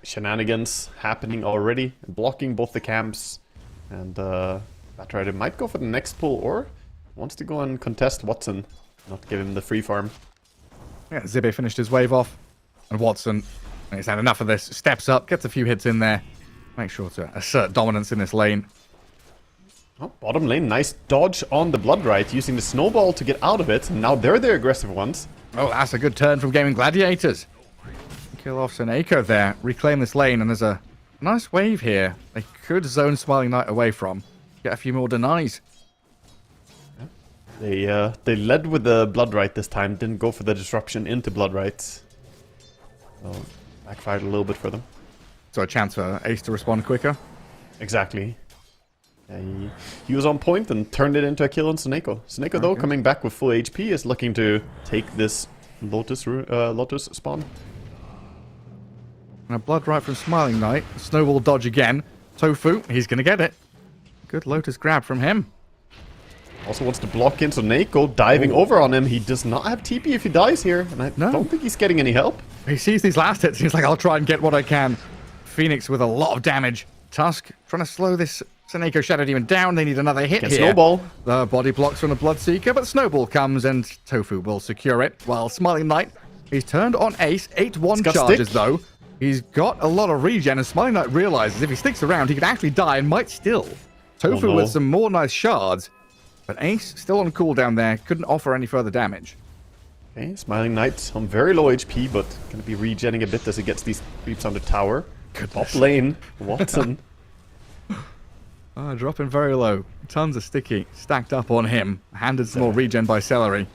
Shenanigans happening already, blocking both the camps. And Batrider might go for the next pull or wants to go and contest Watson, not give him the free farm. Yeah, Zibe finished his wave off. And Watson, when he's had enough of this, steps up, gets a few hits in there. Make sure to assert dominance in this lane. Oh, bottom lane, nice dodge on the Blood Rite, using the snowball to get out of it. Now they're the aggressive ones. Oh, that's a good turn from Gaming Gladiators. Kill off Seneco there, reclaim this lane, and there's a nice wave here. They could zone Smiling Knight away from. Get a few more denies. They led with the Blood Rite this time, didn't go for the disruption into Blood Rites. So backfired a little bit for them. So a chance for Ace to respond quicker. Exactly. Yeah, he was on point and turned it into a kill on Seneco. Seneco, though, coming back with full HP, is looking to take this Lotus spawn. And a Blood Rite from Smiling Knight. Snowball dodge again. Tofu, he's going to get it. Good Lotus grab from him. Also wants to block in Seneco, diving over on him. He does not have TP if he dies here, and I don't think he's getting any help. He sees these last hits, he's like, I'll try and get what I can. Phoenix with a lot of damage. Tusk trying to slow this Seneco Shadow Demon down. They need another hit here. Snowball. The body blocks from the Bloodseeker, but Snowball comes and Tofu will secure it. While Smiling Knight, he's turned on Ace. 8-1 charges, though. He's got a lot of regen, and Smiling Knight realizes if he sticks around, he could actually die and might still. Tofu with some more nice shards, but Ace still on cooldown there. Couldn't offer any further damage. Okay, Smiling Knight on very low HP, but going to be regenning a bit as he gets these creeps on the tower. Top lane, Watson. Dropping very low. Tons of sticky stacked up on him. Handed some more regen by Celery.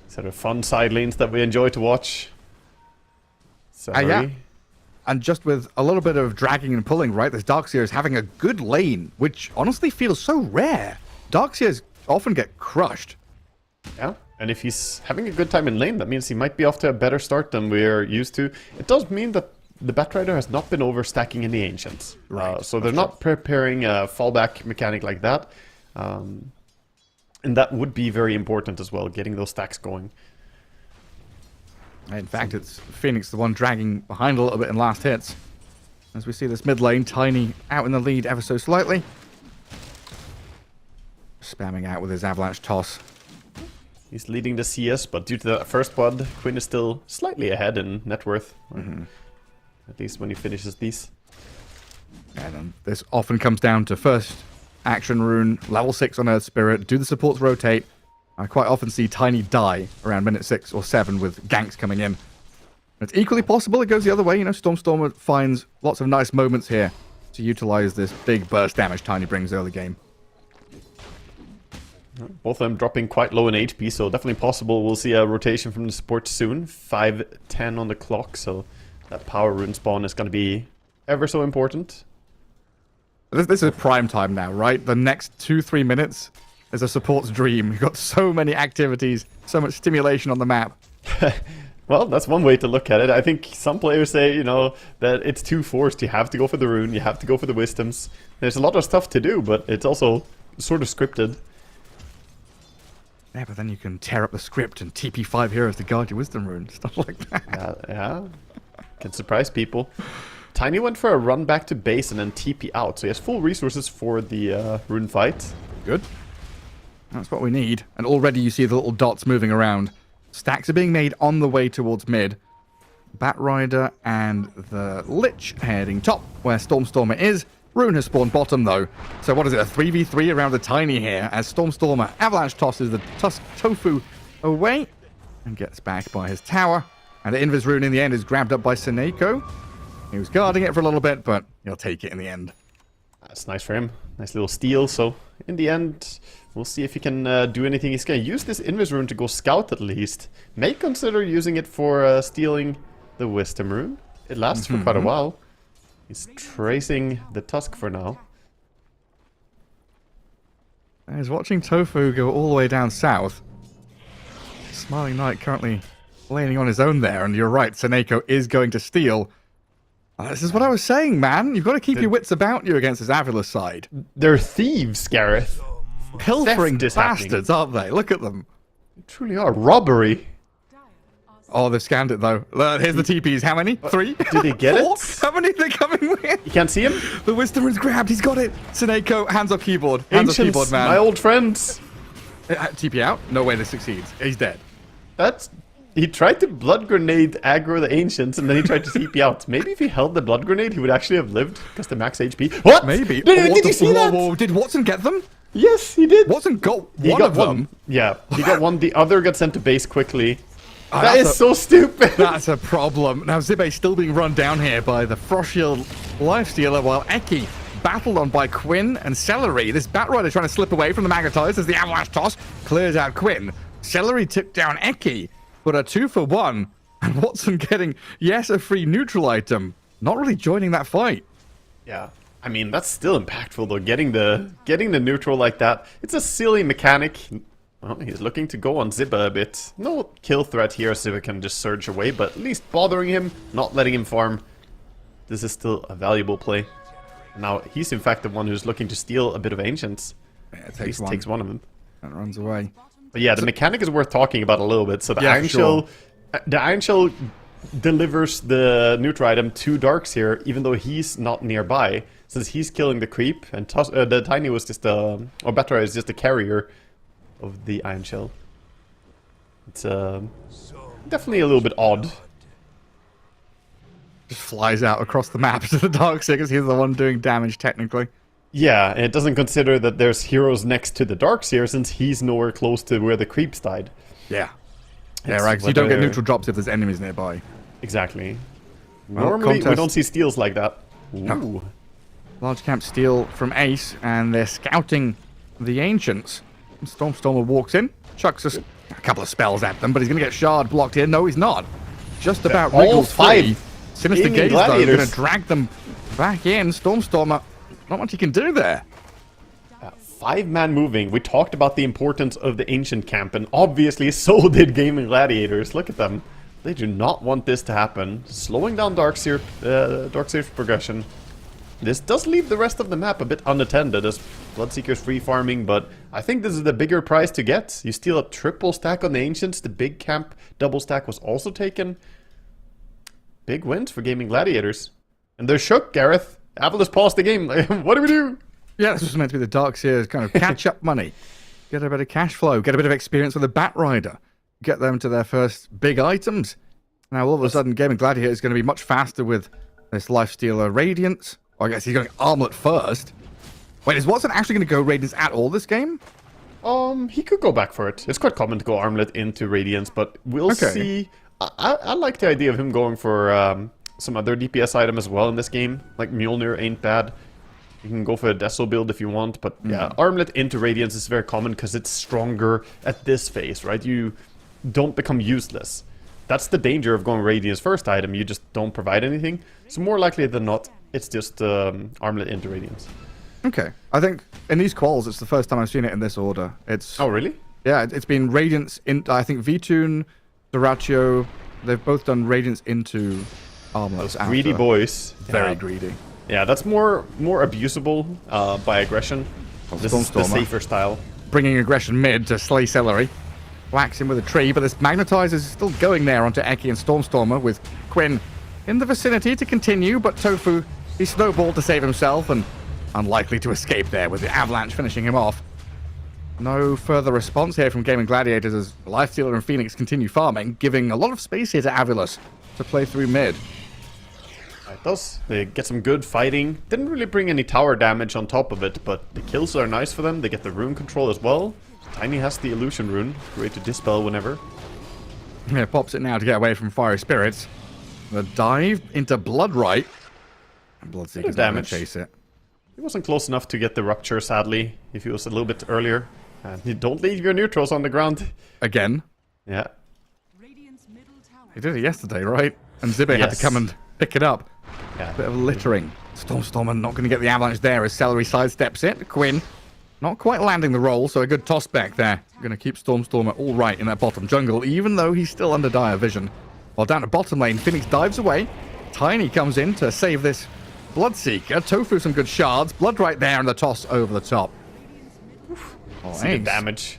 Sort of fun side lanes that we enjoy to watch. Celery. Yeah. And just with a little bit of dragging and pulling, right? This Darkseer is having a good lane, which honestly feels so rare. Darkseers often get crushed. Yeah, and if he's having a good time in lane, that means he might be off to a better start than we're used to. It does mean that the Batrider has not been overstacking in the Ancients. Right. So they're not preparing a fallback mechanic like that. And that would be very important as well, getting those stacks going. In fact, it's Phoenix the one dragging behind a little bit in last hits. As we see this mid lane, Tiny out in the lead ever so slightly. Spamming out with his Avalanche Toss. He's leading the CS, but due to that first blood, Quinn is still slightly ahead in net worth. At least when he finishes these. And then this often comes down to first action rune, level 6 on Earth Spirit. Do the supports rotate? I quite often see Tiny die around minute 6 or 7 with ganks coming in. It's equally possible it goes the other way. You know, Stormstormer finds lots of nice moments here to utilize this big burst damage Tiny brings early game. Both of them dropping quite low in HP, so definitely possible we'll see a rotation from the support soon. 5:10 on the clock, so that power rune spawn is going to be ever so important. This is prime time now, right? The next 2-3 minutes is a support's dream. You've got so many activities, so much stimulation on the map. Well, that's one way to look at it. I think some players say, you know, that it's too forced. You have to go for the rune, you have to go for the wisdoms. There's a lot of stuff to do, but it's also sort of scripted. Yeah, but then you can tear up the script and TP 5 heroes to guard your wisdom rune. Stuff like that. Yeah. Can surprise people. Tiny went for a run back to base and then TP out. So he has full resources for the rune fight. Good. That's what we need. And already you see the little dots moving around. Stacks are being made on the way towards mid. Batrider and the Lich heading top, where Stormstormer is. Rune has spawned bottom, though. So what is it, a 3v3 around the Tiny here, as Stormstormer Avalanche tosses the Tusk Tofu away and gets back by his tower. And the Invis Rune in the end is grabbed up by Seneko. He was guarding it for a little bit, but he'll take it in the end. That's nice for him. Nice little steal. So in the end, we'll see if he can do anything. He's going to use this Invis Rune to go scout at least. May consider using it for stealing the Wisdom Rune. It lasts for quite a while. He's tracing the Tusk for now. He's watching Tofu go all the way down south. Smiling Knight currently leaning on his own there, and you're right, Seneko is going to steal. This is what I was saying, man. You've got to keep your wits about you against this Avila side. They're thieves, Gareth. Pilfering Theft is bastards, aren't they? Look at them. They truly are. Robbery. Oh, they've scanned it, though. Here's the TPs. How many? 3? Did they get Four? it? How many are they coming with? You can't see him? The Wisdom Rune's grabbed. He's got it. Seneko, hands off keyboard. Hands off Ancients, keyboard, man. my old friends. TP out? No way this succeeds. He's dead. He tried to blood grenade aggro the Ancients, and then he tried to TP out. Maybe if he held the blood grenade, he would actually have lived, because the max HP. What? Maybe. Did you see that? Whoa. Did Watson get them? Yes, he did. Watson got He one got of them. Yeah, he got one. The other got sent to base quickly. Oh, that is so stupid. That's a problem. Now Zibe still being run down here by the Frost Shield Lifestealer, while Eki battled on by Quinn and Celery. This Batrider trying to slip away from the Magnetize as the Avalanche toss clears out Quinn. Celery took down Eki, but a 2-for-1. And Watson getting, yes, a free neutral item. Not really joining that fight. Yeah. I mean, that's still impactful though, getting the neutral like that. It's a silly mechanic. Well, he's looking to go on Ziba a bit. No kill threat here, Ziba can just surge away, but at least bothering him, not letting him farm. This is still a valuable play. Now, he's in fact the one who's looking to steal a bit of Ancients. Yeah, at least takes one of them. And runs away. But yeah, the mechanic is worth talking about a little bit. So the Iron Shell, the Iron Shell delivers the neutral item to Darkseer, even though he's not nearby, since he's killing the creep, and the Tiny was just or Batra is just a carrier of the Iron Shell. It's definitely a little bit odd. Just flies out across the map to the Darkseer because he's the one doing damage technically. Yeah, and it doesn't consider that there's heroes next to the Darkseer since he's nowhere close to where the creeps died. Yeah. Yeah, right, because you don't get neutral drops if there's enemies nearby. Exactly. Well, Normally, we don't see steals like that. Ooh. No. Large camp steal from Ace, and they're scouting the Ancients. Stormstormer walks in, chucks a couple of spells at them, but he's going to get shard blocked here. No, he's not. Just about wriggles free. Sinister Gaze, though, going to drag them back in. Stormstormer, not much he can do there. 5-man moving. We talked about the importance of the Ancient camp, and obviously so did Gaming Gladiators. Look at them. They do not want this to happen. Slowing down Darkseer's progression. This does leave the rest of the map a bit unattended as Bloodseeker's free farming, but I think this is the bigger prize to get. You steal a triple stack on the Ancients. The big camp double stack was also taken. Big wins for Gaming Gladiators. And they're shook, Gareth. Avalis paused the game. What do we do? Yeah, this was meant to be the Darkseer's kind of catch-up money. Get a bit of cash flow, get a bit of experience with a Batrider. Get them to their first big items. Now, all of a sudden, Gaming Gladiator is going to be much faster with this Lifestealer Radiance. I guess he's going Armlet first. Wait, is Watson actually going to go Radiance at all this game? He could go back for it. It's quite common to go Armlet into Radiance, but we'll see. I like the idea of him going for some other DPS item as well in this game. Like Mjolnir ain't bad. You can go for a Deso build if you want, but yeah, Armlet into Radiance is very common because it's stronger at this phase, right? You don't become useless. That's the danger of going Radiance first item. You just don't provide anything. So more likely than not, it's just Armlet into Radiance. Okay. I think in these quals, it's the first time I've seen it in this order. It's Oh, really? Yeah, it's been Radiance in... I think Vtune, Doratio, they've both done Radiance into Armlet. Greedy boys. Very greedy. Yeah, that's more abusable by aggression. This is the safer style. Bringing aggression mid to slay Celery. Whacks him with a tree, but this Magnetizer is still going there onto Eki and Stormstormer with Quinn in the vicinity to continue, but Tofu, he snowballed to save himself and unlikely to escape there with the Avalanche finishing him off. No further response here from Gaming Gladiators as Lifestealer and Phoenix continue farming, giving a lot of space here to Avilus to play through mid. It does. They get some good fighting. Didn't really bring any tower damage on top of it, but the kills are nice for them. They get the rune control as well. Tiny has the illusion rune. Great to dispel whenever. Yeah, pops it now to get away from Fiery Spirits. The dive into Bloodright. And Bloodseeker's not going to chase it. He wasn't close enough to get the rupture, sadly. If he was a little bit earlier. And you don't leave your neutrals on the ground. Again. Yeah. Radiant's middle tower. He did it yesterday, right? And Zibbe had to come and pick it up. Yeah. Bit of littering. Stormstormer not going to get the avalanche there as Celery sidesteps it. Quinn not quite landing the roll, so a good toss back there. Going to keep Stormstormer all right in that bottom jungle, even though he's still under dire vision. While down at bottom lane, Phoenix dives away. Tiny comes in to save this Bloodseeker. Tofu some good shards. Blood right there and the toss over the top. Some good damage.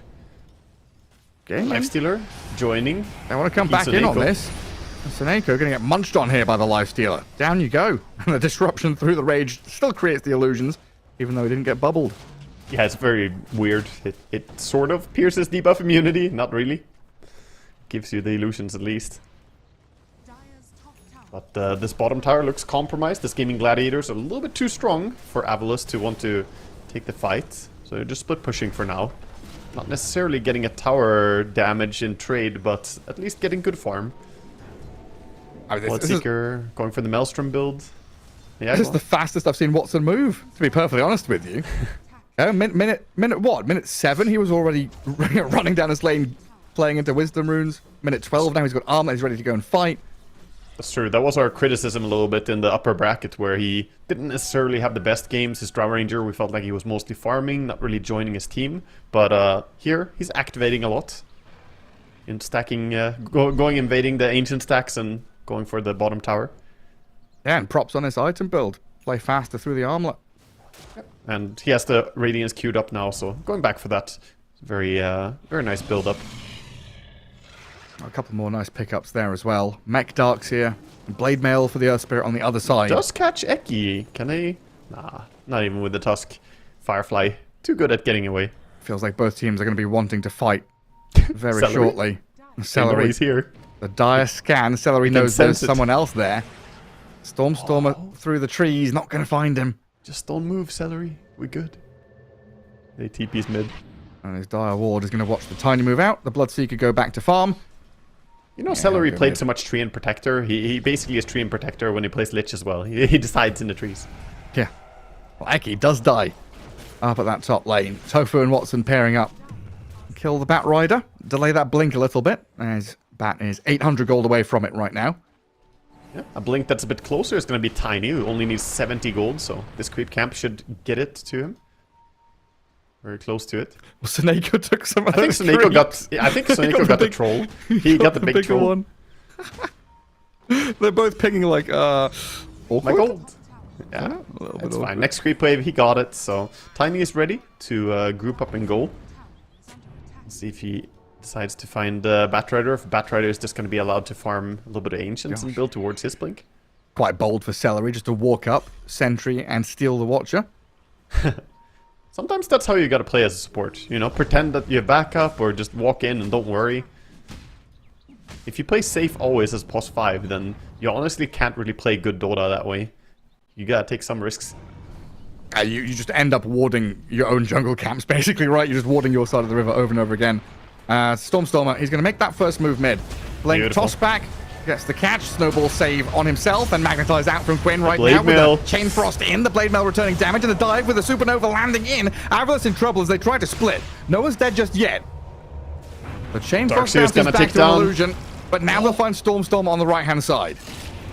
Okay, Lifestealer joining. They want to come back in on this. Seneko going to get munched on here by the Lifestealer. Down you go. And the disruption through the rage still creates the illusions, even though he didn't get bubbled. Yeah, it's very weird. It sort of pierces debuff immunity. Not really. Gives you the illusions at least. But this bottom tower looks compromised. The Scheming Gladiators are a little bit too strong for Avalus to want to take the fight. So they're just split pushing for now. Not necessarily getting a tower damage in trade, but at least getting good farm. Bloodseeker going for the Maelstrom build. Yeah, this is the fastest I've seen Watson move, to be perfectly honest with you. Minute what? Minute 7, he was already running down his lane, playing into Wisdom Runes. Minute 12, now he's got armor, he's ready to go and fight. That's true. That was our criticism a little bit in the upper bracket, where he didn't necessarily have the best games. His Drow Ranger, we felt like he was mostly farming, not really joining his team. But here, he's activating a lot. In stacking, going invading the ancient stacks and going for the bottom tower. Yeah, and props on his item build. Play faster through the armlet. And he has the Radiance queued up now, so going back for that. Very nice build up. A couple more nice pickups there as well. Mech Darks here. Blade Mail for the Earth Spirit on the other side. Does catch Eki. Can they? Nah, not even with the Tusk. Firefly. Too good at getting away. Feels like both teams are going to be wanting to fight very Celery. shortly. Celery. He's here. The dire scan. Celery knows there's someone else there. Stormstormer through the trees. Not going to find him. Just don't move, Celery. We're good. They TP's mid. And his dire ward is going to watch the Tiny move out. The Bloodseeker go back to farm. You know, Celery played so much Tree and Protector. He basically is Tree and Protector when he plays Lich as well. He decides in the trees. Yeah. Well, Eki does die up at that top lane. Tofu and Watson pairing up. Kill the Bat Rider. Delay that blink a little bit, as Bat is 800 gold away from it right now. Yeah, a blink that's a bit closer is going to be Tiny, who only needs 70 gold, so this creep camp should get it to him. Very close to it. Well, Seneko took some of those Seneko got. Yeah, I think Seneko got the troll. He got the big troll. One. They're both pinging like awkward. My gold. Yeah, that's fine. Next creep wave, he got it. So Tiny is ready to group up and go. Let's see if he decides to find Batrider. If Batrider is just going to be allowed to farm a little bit of Ancients and build towards his blink. Quite bold for Celery, just to walk up, Sentry, and steal the Watcher. Sometimes that's how you gotta play as a support. You know, pretend that you have backup or just walk in and don't worry. If you play safe always as POS 5, then you honestly can't really play good Dota that way. You gotta take some risks. You just end up warding your own jungle camps, basically, right? You're just warding your side of the river over and over again. Stormstormer, he's gonna make that first move mid. Blink, Beautiful. toss back. Gets the catch, snowball save on himself, and magnetize out from Quinn right Blade now Mail. with the Chain Frost in, the Blade Mail returning damage, and the dive with the Supernova landing in. Avalus in trouble as they try to split. No one's dead just yet. The Chain Frost bounces gonna back take to down. Illusion, but now they'll find Stormstorm on the right-hand side.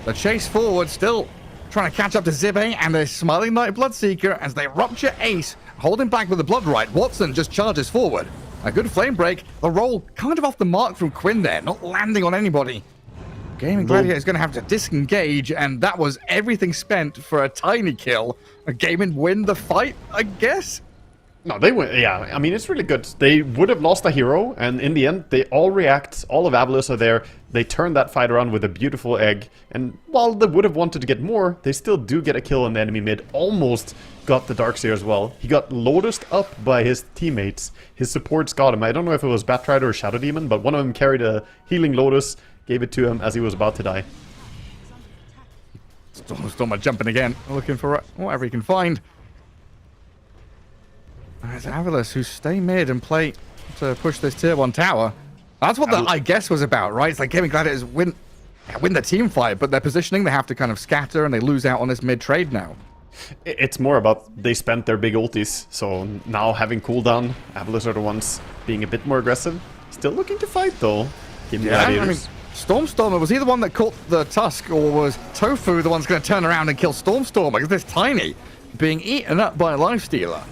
The chase forward still trying to catch up to Zibbe and the Smiling Knight Bloodseeker as they rupture Ace, holding back with the Bloodright. Watson just charges forward. A good flame break. The roll kind of off the mark from Quinn there, not landing on anybody. Gaming Gladiator is going to have to disengage, and that was everything spent for a Tiny kill. A Gaming win the fight, I guess? No, they win. Yeah, I mean, it's really good. They would have lost a hero, and in the end, they all react. All of Avalus are there. They turn that fight around with a beautiful egg. And while they would have wanted to get more, they still do get a kill on the enemy mid. Almost got the Darkseer as well. He got lotused up by his teammates. His supports got him. I don't know if it was Batrider or Shadow Demon, but one of them carried a healing Lotus, gave it to him as he was about to die. Stormer jumping again, looking for whatever he can find. It's Avalos who stay mid and play to push this tier 1 tower. That's what the I guess was about, right? It's like Gaming Gladiators win the team fight, but their positioning, they have to kind of scatter and they lose out on this mid trade now. It's more about they spent their big ultis, so now having cooldown, Avalos are the ones being a bit more aggressive. Still looking to fight though. Gaming Gladiators. Stormstormer, was he the one that caught the Tusk, or was Tofu the one's going to turn around and kill Stormstormer? Because this Tiny being eaten up by a Lifestealer.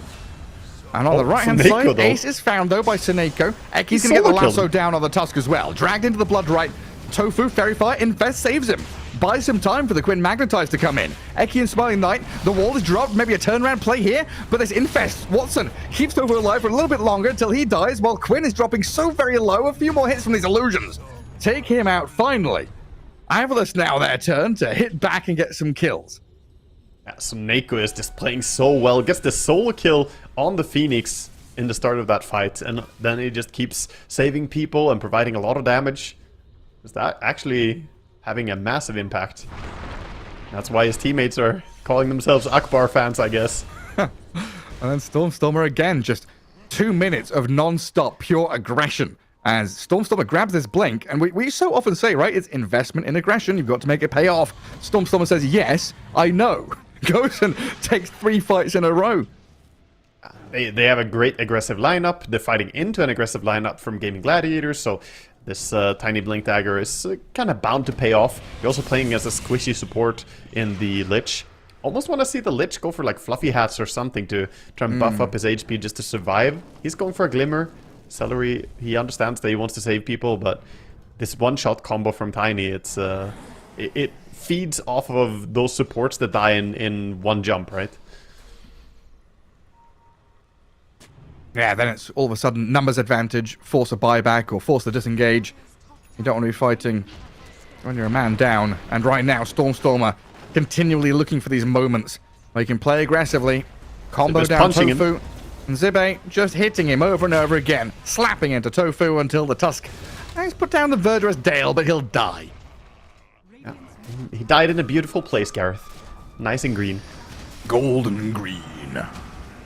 And on the right-hand side, though. Ace is found, though, by Seneko. Eki's going to get the lasso down on the Tusk as well. Dragged into the Blood Right. Tofu, Fairy Fire, Infest saves him. Buys some time for the Quinn Magnetize to come in. Eki and Smiling Knight, the wall is dropped. Maybe a turnaround play here, but this Infest, Watson, keeps Tofu alive for a little bit longer until he dies, while Quinn is dropping so very low. A few more hits from these illusions. Take him out, finally. Avalos now their turn to hit back and get some kills. Yeah, so Neko is just playing so well. Gets the solo kill on the Phoenix in the start of that fight. And then he just keeps saving people and providing a lot of damage. Is that actually having a massive impact? That's why his teammates are calling themselves Akbar fans, I guess. And then Stormstormer again. Just 2 minutes of non-stop pure aggression. As Stormstormer grabs this blink, and we so often say, right, it's investment in aggression, you've got to make it pay off. Stormstormer says, yes, I know. Goes and takes 3 fights in a row. They have a great aggressive lineup. They're fighting into an aggressive lineup from Gaming Gladiators, so this tiny blink dagger is kind of bound to pay off. You're also playing as a squishy support in the Lich. Almost want to see the Lich go for like fluffy hats or something to try and buff up his HP just to survive. He's going for a Glimmer. Celery, he understands that he wants to save people, but this one-shot combo from Tiny, it feeds off of those supports that die in one jump, right? Yeah, then it's all of a sudden numbers advantage, force a buyback or force the disengage. You don't want to be fighting when you're a man down. And right now, Stormstormer continually looking for these moments where he can play aggressively, combo down Tofu. And Zibe just hitting him over and over again, slapping into Tofu until the Tusk. He's put down the Verdurous Dale, but he'll die. Yeah. He died in a beautiful place, Gareth. Nice and green. Golden green.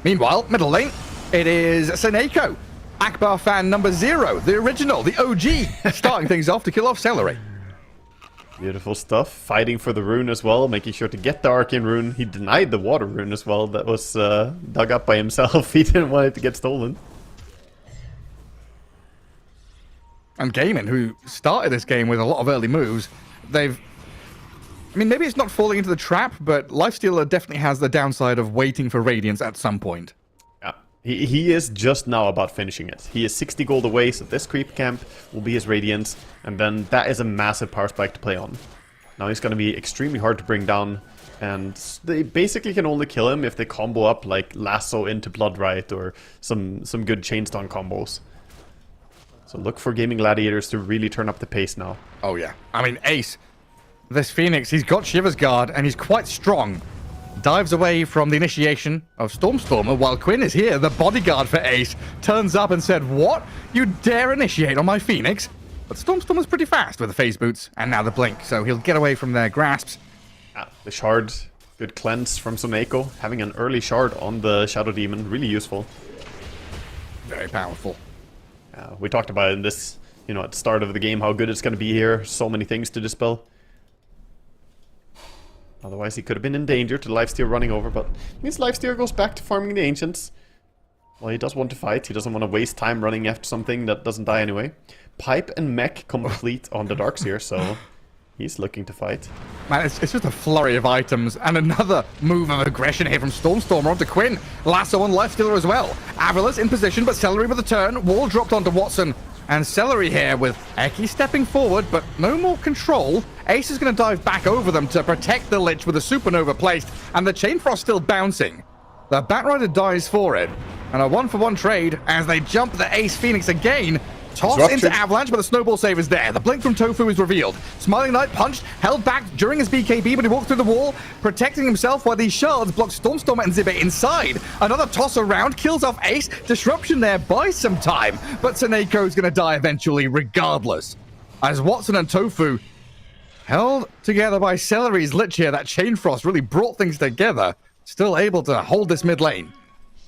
Meanwhile, middle lane, it is Seneko. Akbar fan number 0, the original, the OG, starting things off to kill off Celery. Beautiful stuff. Fighting for the rune as well, making sure to get the Arcane rune. He denied the water rune as well. That was dug up by himself. He didn't want it to get stolen. And Gaimin, who started this game with a lot of early moves, I mean, maybe it's not falling into the trap, but Lifestealer definitely has the downside of waiting for Radiance at some point. Yeah, he is just now about finishing it. He is 60 gold away, so this creep camp will be his Radiance, and then that is a massive power spike to play on. Now he's going to be extremely hard to bring down, and they basically can only kill him if they combo up like Lasso into Blood Right or some good Chainstone combos. So look for Gaming Gladiators to really turn up the pace now. Oh yeah, I mean Ace, this Phoenix, he's got Shiver's Guard and he's quite strong. Dives away from the initiation of Stormstormer while Quinn is here, the bodyguard for Ace, turns up and said, what? You dare initiate on my Phoenix? But Stormstormer's pretty fast with the phase boots and now the blink, so he'll get away from their grasps. The shard, good cleanse from Soneko. Having an early shard on the Shadow Demon, really useful. Very powerful. We talked about it in this, at the start of the game, how good it's going to be here. So many things to dispel. Otherwise, he could have been in danger to Lifesteal running over, but his Lifesteal goes back to farming the Ancients. Well, he does want to fight. He doesn't want to waste time running after something that doesn't die anyway. Pipe and Mech complete on the Darkseer, so he's looking to fight. Man, it's just a flurry of items, and another move of aggression here from Stormstormer onto Quinn. Lasso on Lifestealer as well. Avalos in position, but Celery with a turn. Wall dropped onto Watson. And Celery here with Eki stepping forward, but no more control. Ace is going to dive back over them to protect the Lich with a Supernova placed, and the Chain Frost still bouncing. The Batrider dies for it, and a 1-for-1 trade as they jump the Ace Phoenix again. Toss into Avalanche, but the snowball save is there. The blink from Tofu is revealed. Smiling Knight punched, held back during his BKB, but he walked through the wall, protecting himself while these shards block Stormstormer and Zibe inside. Another toss around, kills off Ace. Disruption there buys some time, but Seneko's going to die eventually regardless. As Watson and Tofu Held together by Celery's Lich here. That Chain Frost really brought things together. Still able to hold this mid lane.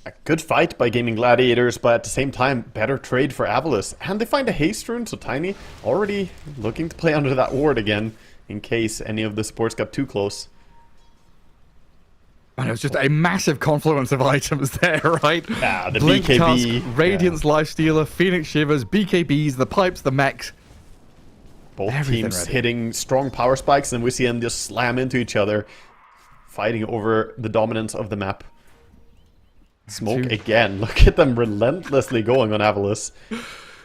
A good fight by Gaming Gladiators, but at the same time, better trade for Avalus. And they find a haste rune, so Tiny already looking to play under that ward again, in case any of the supports got too close. And it was just a massive confluence of items there, right? Yeah, the Blink BKB. Tusk, Radiance Lifestealer, Phoenix Shivers, BKBs, the pipes, the mechs. Both Everything teams ready. hitting strong power spikes, and we see them just slam into each other, fighting over the dominance of the map. Smoke again. Look at them relentlessly going on Avalus.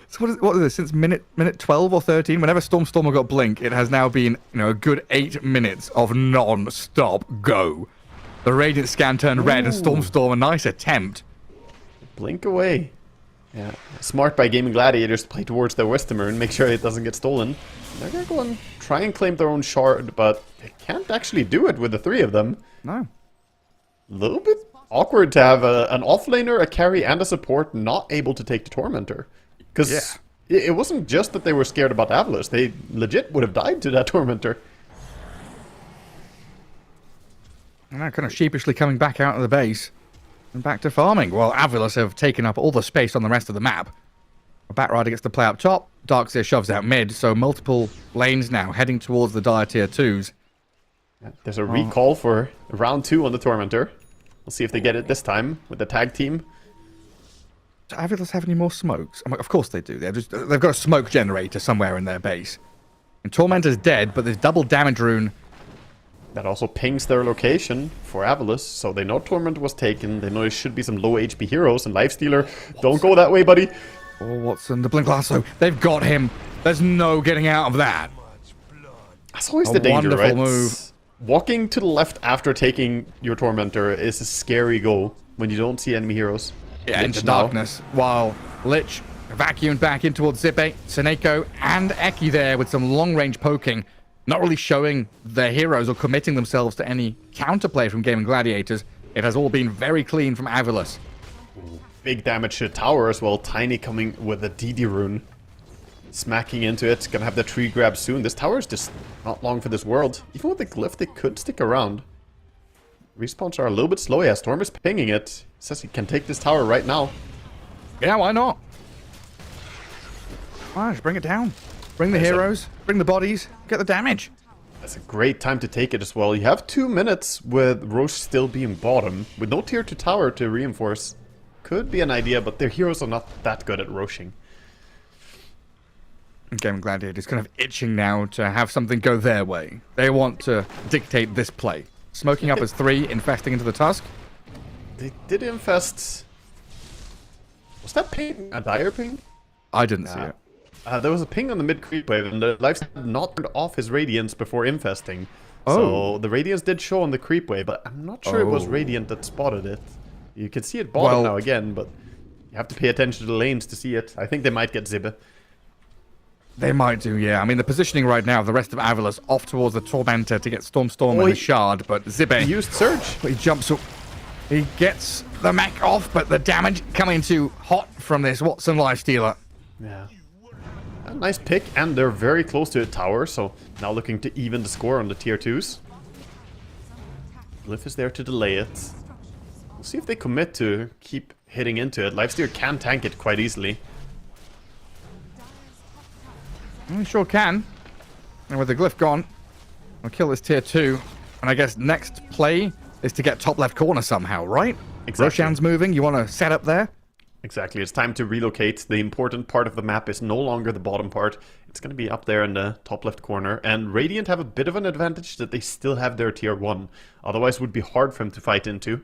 So what is this? Since minute 12 or 13, whenever Stormer got Blink, it has now been, a good 8 minutes of non-stop go. The Radiant scan turned red, and Storm, a nice attempt. Blink away. Yeah, smart by Gaming Gladiators to play towards their Westermer and make sure it doesn't get stolen. They're gonna go and try and claim their own shard, but they can't actually do it with the 3 of them. No. A little bit awkward to have an offlaner, a carry, and a support not able to take the Tormentor. Because it wasn't just that they were scared about Avalus, they legit would have died to that Tormentor. And now kind of sheepishly coming back out of the base and back to farming. While Avalus have taken up all the space on the rest of the map. Batrider gets to play up top, Darkseer shoves out mid, so multiple lanes now heading towards the dire tier 2s. There's a recall for round 2 on the Tormentor. We'll see if they get it this time with the tag team. Do Avalus have any more smokes? Of course they do. They've got a smoke generator somewhere in their base. And Tormentor's dead, but there's double damage rune. That also pings their location for Avalus, so they know Torment was taken. They know there should be some low HP heroes, and Lifestealer, don't go that way, buddy. Oh, Watson, the Blink Lasso. They've got him. There's no getting out of that. That's always the danger, wonderful right? move. Walking to the left after taking your Tormentor is a scary goal when you don't see enemy heroes. Yeah, into darkness. While Lich vacuumed back in towards Zippe, Seneko, and Eki there with some long-range poking. Not really showing their heroes or committing themselves to any counterplay from Gaming Gladiators. It has all been very clean from Avalus. Big damage to the tower as well. Tiny coming with a DD rune. Smacking into it. Gonna have the tree grab soon. This tower is just not long for this world. Even with the glyph, they could stick around. Respawns are a little bit slow. Yeah, Storm is pinging it. Says he can take this tower right now. Yeah, why not? Why, just bring it down. Bring the heroes, bring the bodies, get the damage. That's a great time to take it as well. You have 2 minutes with Roche still being bottom, with no tier 2 tower to reinforce. Could be an idea, but their heroes are not that good at roshing. Gaming Gladiators kind of itching now to have something go their way. They want to dictate this play. Smoking up as 3, infesting into the Tusk. They did infest... Was that ping? A dire ping? I didn't see it. There was a ping on the mid creep wave, and the Lifestealer had not turned off his Radiance before infesting. So the Radiance did show on the creep wave, but I'm not sure it was Radiant that spotted it. You can see it bottom now again, but you have to pay attention to the lanes to see it. I think they might get Zibbe. They might do, yeah. I mean, the positioning right now of the rest of Avalus off towards the Tormentor to get Storm and his shard, but Zibbe... He used Surge. He jumps up. He gets the mech off, but the damage coming too hot from this Watson Lifestealer. Yeah. A nice pick, and they're very close to the tower, so now looking to even the score on the tier 2s. Glyph is there to delay it. We'll see if they commit to keep hitting into it. Lifestealer can tank it quite easily. We sure can. And with the glyph gone, we'll kill this tier 2. And I guess next play is to get top left corner somehow, right? Exactly. Roshan's moving. You want to set up there? Exactly. It's time to relocate. The important part of the map is no longer the bottom part. It's going to be up there in the top left corner. And Radiant have a bit of an advantage that they still have their tier 1. Otherwise it would be hard for them to fight into.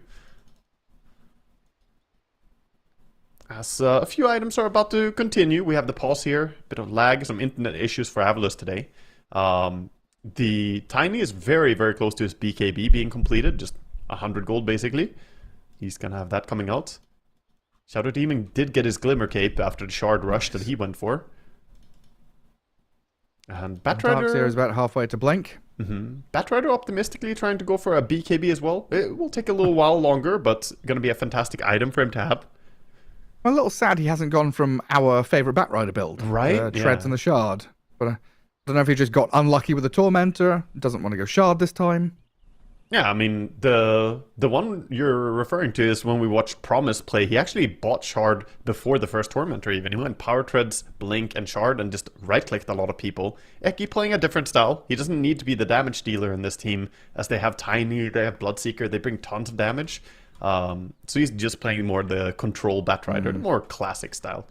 As a few items are about to continue, we have the pause here, bit of lag, some internet issues for Avalus today. The Tiny is very, very close to his BKB being completed, just 100 gold basically. He's gonna have that coming out. Shadow Demon did get his Glimmer Cape after the Shard Rush that he went for. And Batrider... Darkseer is about halfway to Blink. Batrider optimistically trying to go for a BKB as well. It will take a little while longer, but gonna be a fantastic item for him to have. I'm a little sad he hasn't gone from our favourite Batrider build. Right? Treads and the Shard. But Don't know if he just got unlucky with the Tormentor. Doesn't want to go Shard this time. Yeah, I mean, the one you're referring to is when we watched Promise play. He actually bought Shard before the first Tormentor even. He went Power Treads, Blink, and Shard and just right-clicked a lot of people. Eki playing a different style. He doesn't need to be the damage dealer in this team, as they have Tiny, they have Bloodseeker, they bring tons of damage. So he's just playing more the control Batrider, the more classic style.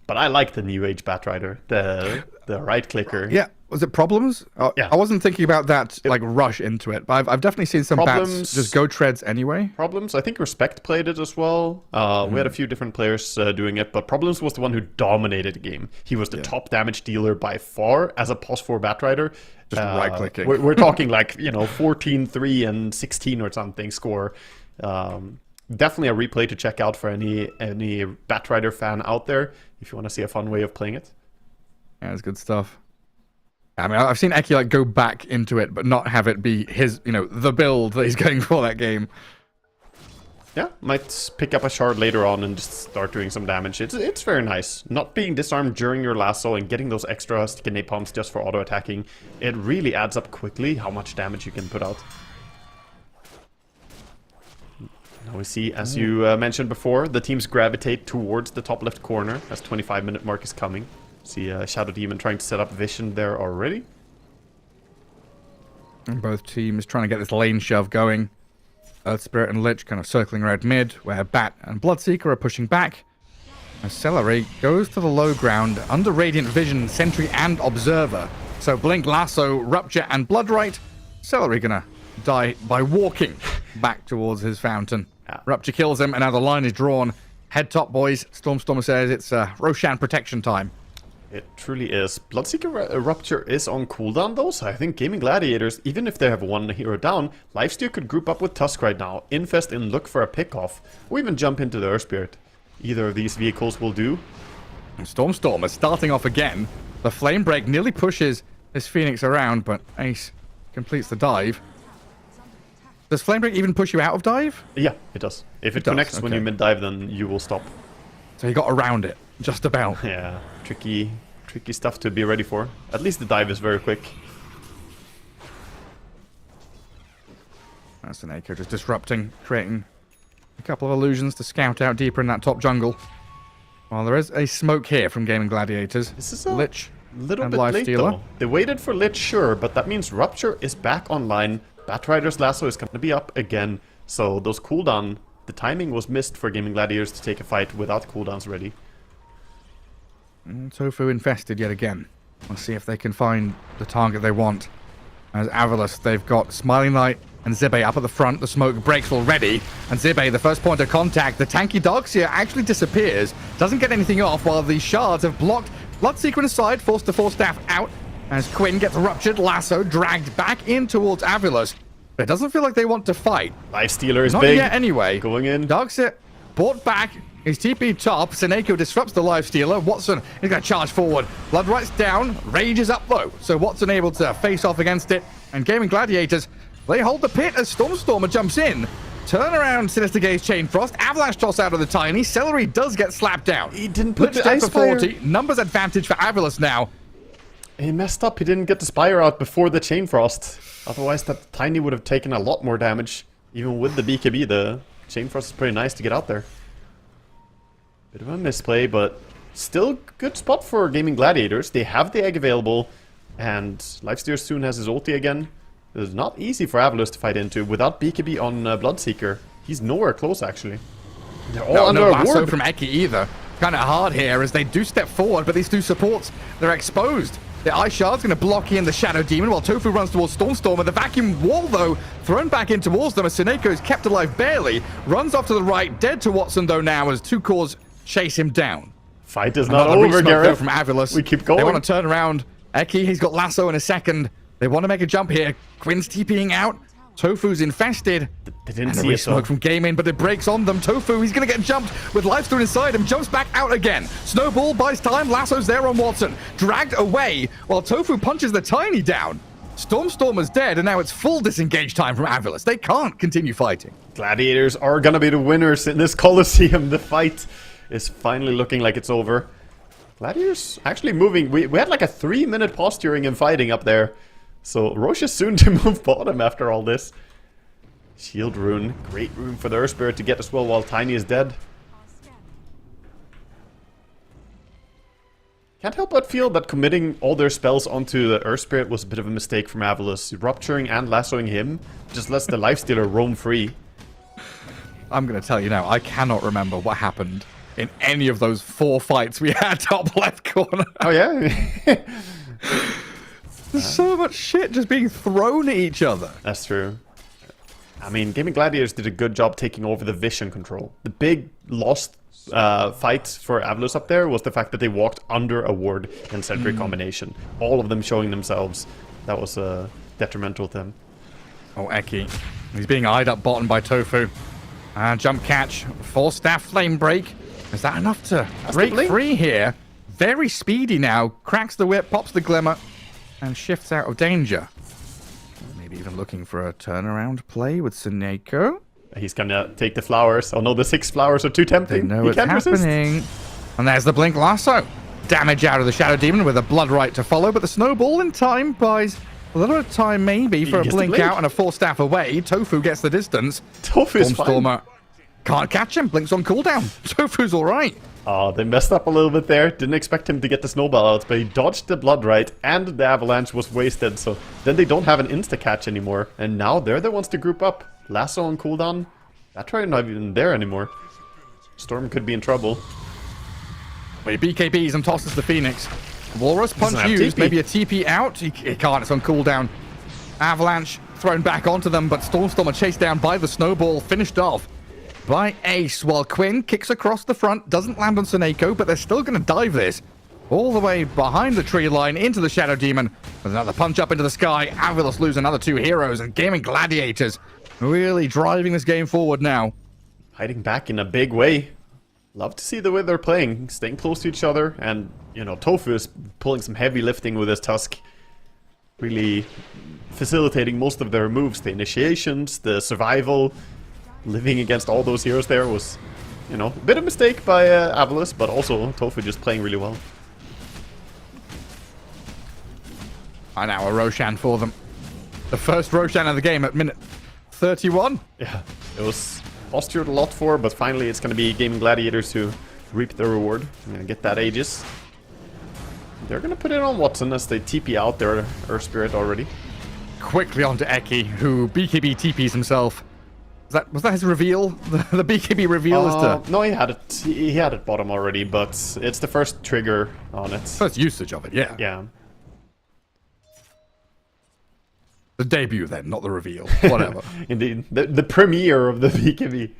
But I like the new age Batrider, the right clicker. Yeah, was it Problems? Yeah. I wasn't thinking about that like rush into it, but I've definitely seen some bats just go treads anyway. Problems, I think Respect played it as well. We had a few different players doing it, but Problems was the one who dominated the game. He was the top damage dealer by far as a pos 4 Batrider. Just right clicking. We're talking like 14-3 and 16 or something score. Definitely a replay to check out for any Batrider fan out there if you want to see a fun way of playing it. Yeah, it's good stuff. I mean, I've seen Eki like go back into it, but not have it be his, the build that he's going for that game. Yeah, might pick up a shard later on and just start doing some damage. It's very nice. Not being disarmed during your lasso and getting those extra stick and napalms just for auto attacking. It really adds up quickly how much damage you can put out. Now we see, as you mentioned before, the teams gravitate towards the top left corner as 25-minute mark is coming. See Shadow Demon trying to set up vision there already. And both teams trying to get this lane shove going. Earth Spirit and Lich kind of circling around mid, where Bat and Bloodseeker are pushing back. As Celery goes to the low ground under Radiant Vision, Sentry and Observer. So Blink, Lasso, Rupture and Bloodright. Celery gonna die by walking back towards his fountain. Yeah. Rupture kills him, and now the line is drawn. Head top, boys. Stormstormer says it's Roshan protection time. It truly is. Bloodseeker Rupture is on cooldown though, so I think Gaming Gladiators, even if they have one hero down, Lifesteal could group up with Tusk right now, infest and look for a pickoff, or even jump into the Earth Spirit. Either of these vehicles will do. And Stormstormer starting off again. The Flame Break nearly pushes this Phoenix around, but Ace completes the dive. Does Flame Break even push you out of dive? Yeah, it does. If it connects when you mid-dive, then you will stop. So he got around it, just about. Yeah, tricky stuff to be ready for. At least the dive is very quick. That's an Echo just disrupting, creating a couple of illusions to scout out deeper in that top jungle. Well, there is a smoke here from Gaming Gladiators. This is a Lich little and bit late Lifestealer. though. They waited for Lich, sure, but that means Rupture is back online. Batrider's Lasso is going to be up again. So those cooldown, the timing was missed for Gaming Gladiators to take a fight without cooldowns ready. Tofu infested yet again. Let's see if they can find the target they want. As Avalus, they've got Smiling Light and Zibe up at the front. The smoke breaks already. And Zibe, the first point of contact, the tanky Darkseer actually disappears. Doesn't get anything off while these shards have blocked. Bloodseeker aside, forced the Force Staff out. As Quinn gets ruptured, Lasso dragged back in towards Avalus. But it doesn't feel like they want to fight. Lifestealer is Not big. yet anyway. Going in. Darkseer brought back. His TP top. Seneko disrupts the Lifestealer. Watson is going to charge forward. Bloodright's down. Rage is up though. So Watson able to face off against it. And Gaming Gladiators, they hold the pit as Stormstormer jumps in. Turn around, Sinister Gaze, Chain Frost. Avalanche toss out of the Tiny. Celery does get slapped down. He didn't put Lich the dead for Ice Fire. 40. Numbers advantage for Avalus now. He messed up. He didn't get the Spire out before the Chain Frost. Otherwise, that Tiny would have taken a lot more damage. Even with the BKB, the Chain Frost is pretty nice to get out there. Bit of a misplay, but still good spot for Gaming Gladiators. They have the egg available, and Lifesteer soon has his ulti again. It's not easy for Avalus to fight into without BKB on Bloodseeker. He's nowhere close, actually. They're all under no a lasso ward. from Eki either. Kind of hard here as they do step forward, but these two supports, they're exposed. The Ice Shard's going to block in the Shadow Demon while Tofu runs towards Stormstormer. The vacuum wall, though, thrown back in towards them as Seneko is kept alive barely. Runs off to the right, dead to Watson, though, now as two cores chase him down. Fight is not Another over, resmoke, though, Garrett. from Avalus. We keep going. They want to turn around. Eki, he's got Lasso in a second. They want to make a jump here. Quinn's TPing out. Tofu's infested. They didn't And see a it, though. smoke from Gaming, but it breaks on them. Tofu, he's going to get jumped with Lifesteal inside him. Jumps back out again. Snowball buys time. Lasso's there on Watson. Dragged away while Tofu punches the Tiny down. Stormstormer's dead, and now it's full disengage time from Avalus. They can't continue fighting. Gladiators are gonna be the winners in this Colosseum. The fight is finally looking like it's over. Gladiators actually moving. We had like a 3-minute posturing and fighting up there. So Roche is soon to move bottom after all this. Shield rune. Great rune for the Earth Spirit to get as well while Tiny is dead. Can't help but feel that committing all their spells onto the Earth Spirit was a bit of a mistake from Avalus. Rupturing and lassoing him just lets the Lifestealer roam free. I'm going to tell you now, I cannot remember what happened in any of those 4 fights we had top left corner. Oh, yeah? There's so much shit just being thrown at each other. That's true. I mean, Gaming Gladiators did a good job taking over the vision control. The big lost fight for Avalus up there was the fact that they walked under a ward and sentry combination. All of them showing themselves. That was a detrimental to them. Oh, Eki. He's being eyed up bottom by Tofu. Jump catch. 4-staff flame break. Is that enough to break free here? Very speedy now. Cracks the whip, pops the glimmer, and shifts out of danger. Maybe even looking for a turnaround play with Suneko. He's gonna take the flowers. Oh no, the 6 flowers are too tempting. They know it's happening. And there's the Blink Lasso. Damage out of the Shadow Demon with a Blood Right to follow, but the Snowball in time buys a little bit of time maybe for a blink out and a 4-staff away. Tofu gets the distance. Tofu's Stormstormer can't catch him. Blink's on cooldown. Tofu's alright. Oh, they messed up a little bit there. Didn't expect him to get the snowball out, but he dodged the Blood Right, and the Avalanche was wasted. So then they don't have an insta-catch anymore. And now they're the ones to group up. Lasso on cooldown. That try not even there anymore. Storm could be in trouble. Wait, BKBs and tosses the Phoenix. Walrus punch used. Maybe a TP out. He can't. It's on cooldown. Avalanche thrown back onto them, but Stormstormer chased down by the Snowball. Finished off by Ace, while Quinn kicks across the front. Doesn't land on Suneko, but they're still going to dive this all the way behind the tree line into the Shadow Demon. With another punch up into the sky. Avalus lose another 2 heroes, and Gaming Gladiators really driving this game forward now. Fighting back in a big way. Love to see the way they're playing. Staying close to each other. And, you know, Tofu is pulling some heavy lifting with his Tusk. Really facilitating most of their moves. The initiations, the survival. Living against all those heroes there was, you know, a bit of a mistake by Avalus. But also Tofu just playing really well. And now a Roshan for them. The first Roshan of the game at minute 31. Yeah, it was postured a lot for, but finally it's going to be Gaming Gladiators who reap the reward. I'm going to get that Aegis. They're going to put it on Watson as they TP out their Earth Spirit already. Quickly onto Eki, who BKB TPs himself. Was that his reveal? The BKB reveal is to... No, he had it. He had it bottom already, but it's the first trigger on it. First usage of it, yeah. Yeah. The debut then, not the reveal. Whatever. Indeed. The premiere of the BKB.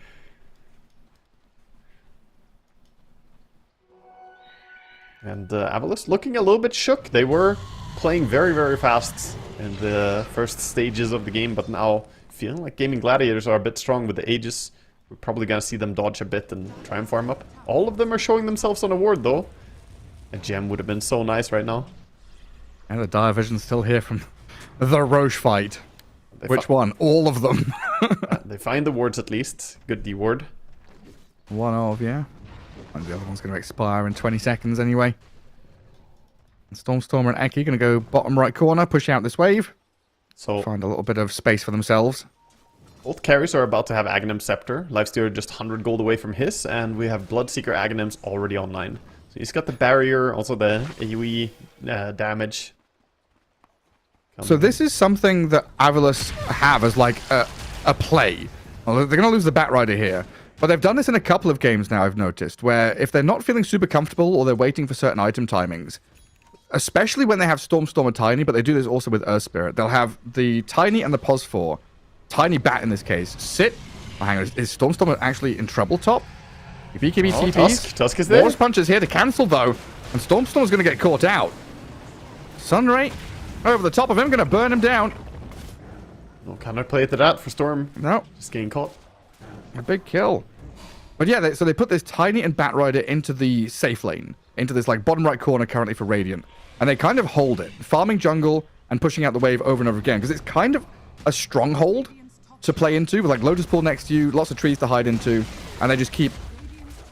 And Avalus looking a little bit shook. They were playing very, very fast in the first stages of the game, but now feeling like Gaming Gladiators are a bit strong with the Aegis. We're probably going to see them dodge a bit and try and farm up. All of them are showing themselves on a ward, though. A gem would have been so nice right now. And the Dire Vision's still here from the Roche fight. Which one? All of them. They find the wards at least. Good D-ward. One of, yeah. And the other one's going to expire in 20 seconds anyway. And Stormstormer and Eki going to go bottom right corner, push out this wave. So find a little bit of space for themselves. Both carries are about to have Aghanim Scepter. Lifestealer just 100 gold away from his, and we have Bloodseeker Aghanims already online. So he's got the barrier, also the AoE damage. So this is something that Avalus have as like a play. Well, they're going to lose the Batrider here. But they've done this in a couple of games now, I've noticed, where if they're not feeling super comfortable or they're waiting for certain item timings, especially when they have Stormstormer Tiny, but they do this also with Earth Spirit, they'll have the Tiny and the Pos 4, Tiny Bat in this case, sit. Oh, hang on, is Stormstormer actually in trouble top? BKB TPs. Tusk is there. Force Punch is here to cancel though, and Stormstormer's going to get caught out. Sunray over the top of him, going to burn him down. No counterplay to that for Storm. No. Just getting caught. A big kill. But yeah, so they put this Tiny and Batrider into the safe lane. Into this like bottom right corner currently for Radiant. And they kind of hold it. Farming jungle and pushing out the wave over and over again. Because it's kind of a stronghold to play into. With like Lotus Pool next to you, lots of trees to hide into. And they just keep,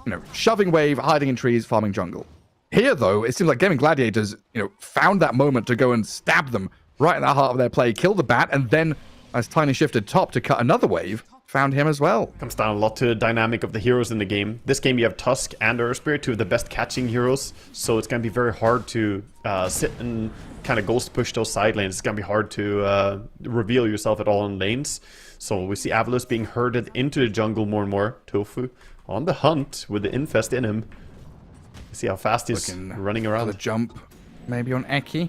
you know, shoving wave, hiding in trees, farming jungle. Here, though, it seems like Gaming Gladiators, found that moment to go and stab them right in the heart of their play, kill the bat, and then, as Tiny shifted top to cut another wave, found him as well. Comes down a lot to the dynamic of the heroes in the game. This game you have Tusk and Earth Spirit, two of the best catching heroes, so it's going to be very hard to sit and kind of ghost push those side lanes. It's going to be hard to reveal yourself at all in lanes. So we see Avalus being herded into the jungle more and more. Tofu on the hunt with the Infest in him. See how fast he's running around. The jump, maybe on Eki,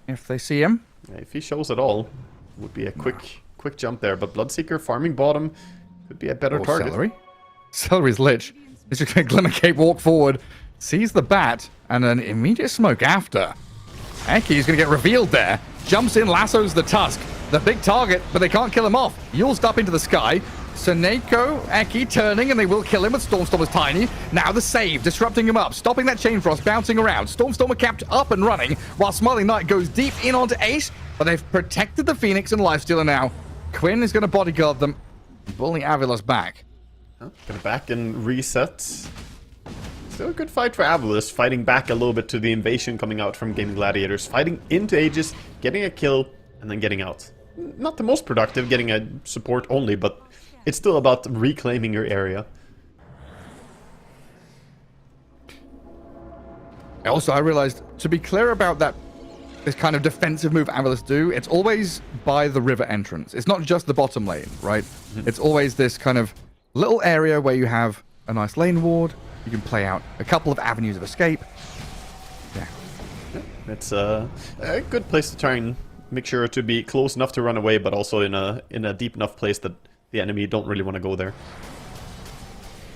if they see him. Yeah, if he shows at all, would be a quick jump there. But Bloodseeker farming bottom could be a better target. Celery. Celery's Lich. He's just going to Glimmer Cape walk forward, sees the bat, and an immediate smoke after. Eki's going to get revealed there. Jumps in, lassos the Tusk. The big target, but they can't kill him off. Yul's up into the sky. Seneko, Eki turning, and they will kill him with Stormstormer's Tiny. Now the save, disrupting him up, stopping that Chain Frost, bouncing around. Stormstormer kept up and running, while Smiling Knight goes deep in onto Ace, but they've protected the Phoenix and Lifestealer now. Quinn is going to bodyguard them, pulling Avilos back. Gonna back and reset. Still a good fight for Avalus, fighting back a little bit to the invasion coming out from Gaming Gladiators, fighting into Aegis, getting a kill, and then getting out. Not the most productive, getting a support only, but it's still about reclaiming your area. Also, I realized, to be clear about this kind of defensive move Avalus do, it's always by the river entrance. It's not just the bottom lane, right? It's always this kind of little area where you have a nice lane ward, you can play out a couple of avenues of escape. Yeah. It's a good place to try and make sure to be close enough to run away, but also in a deep enough place that the enemy don't really want to go there.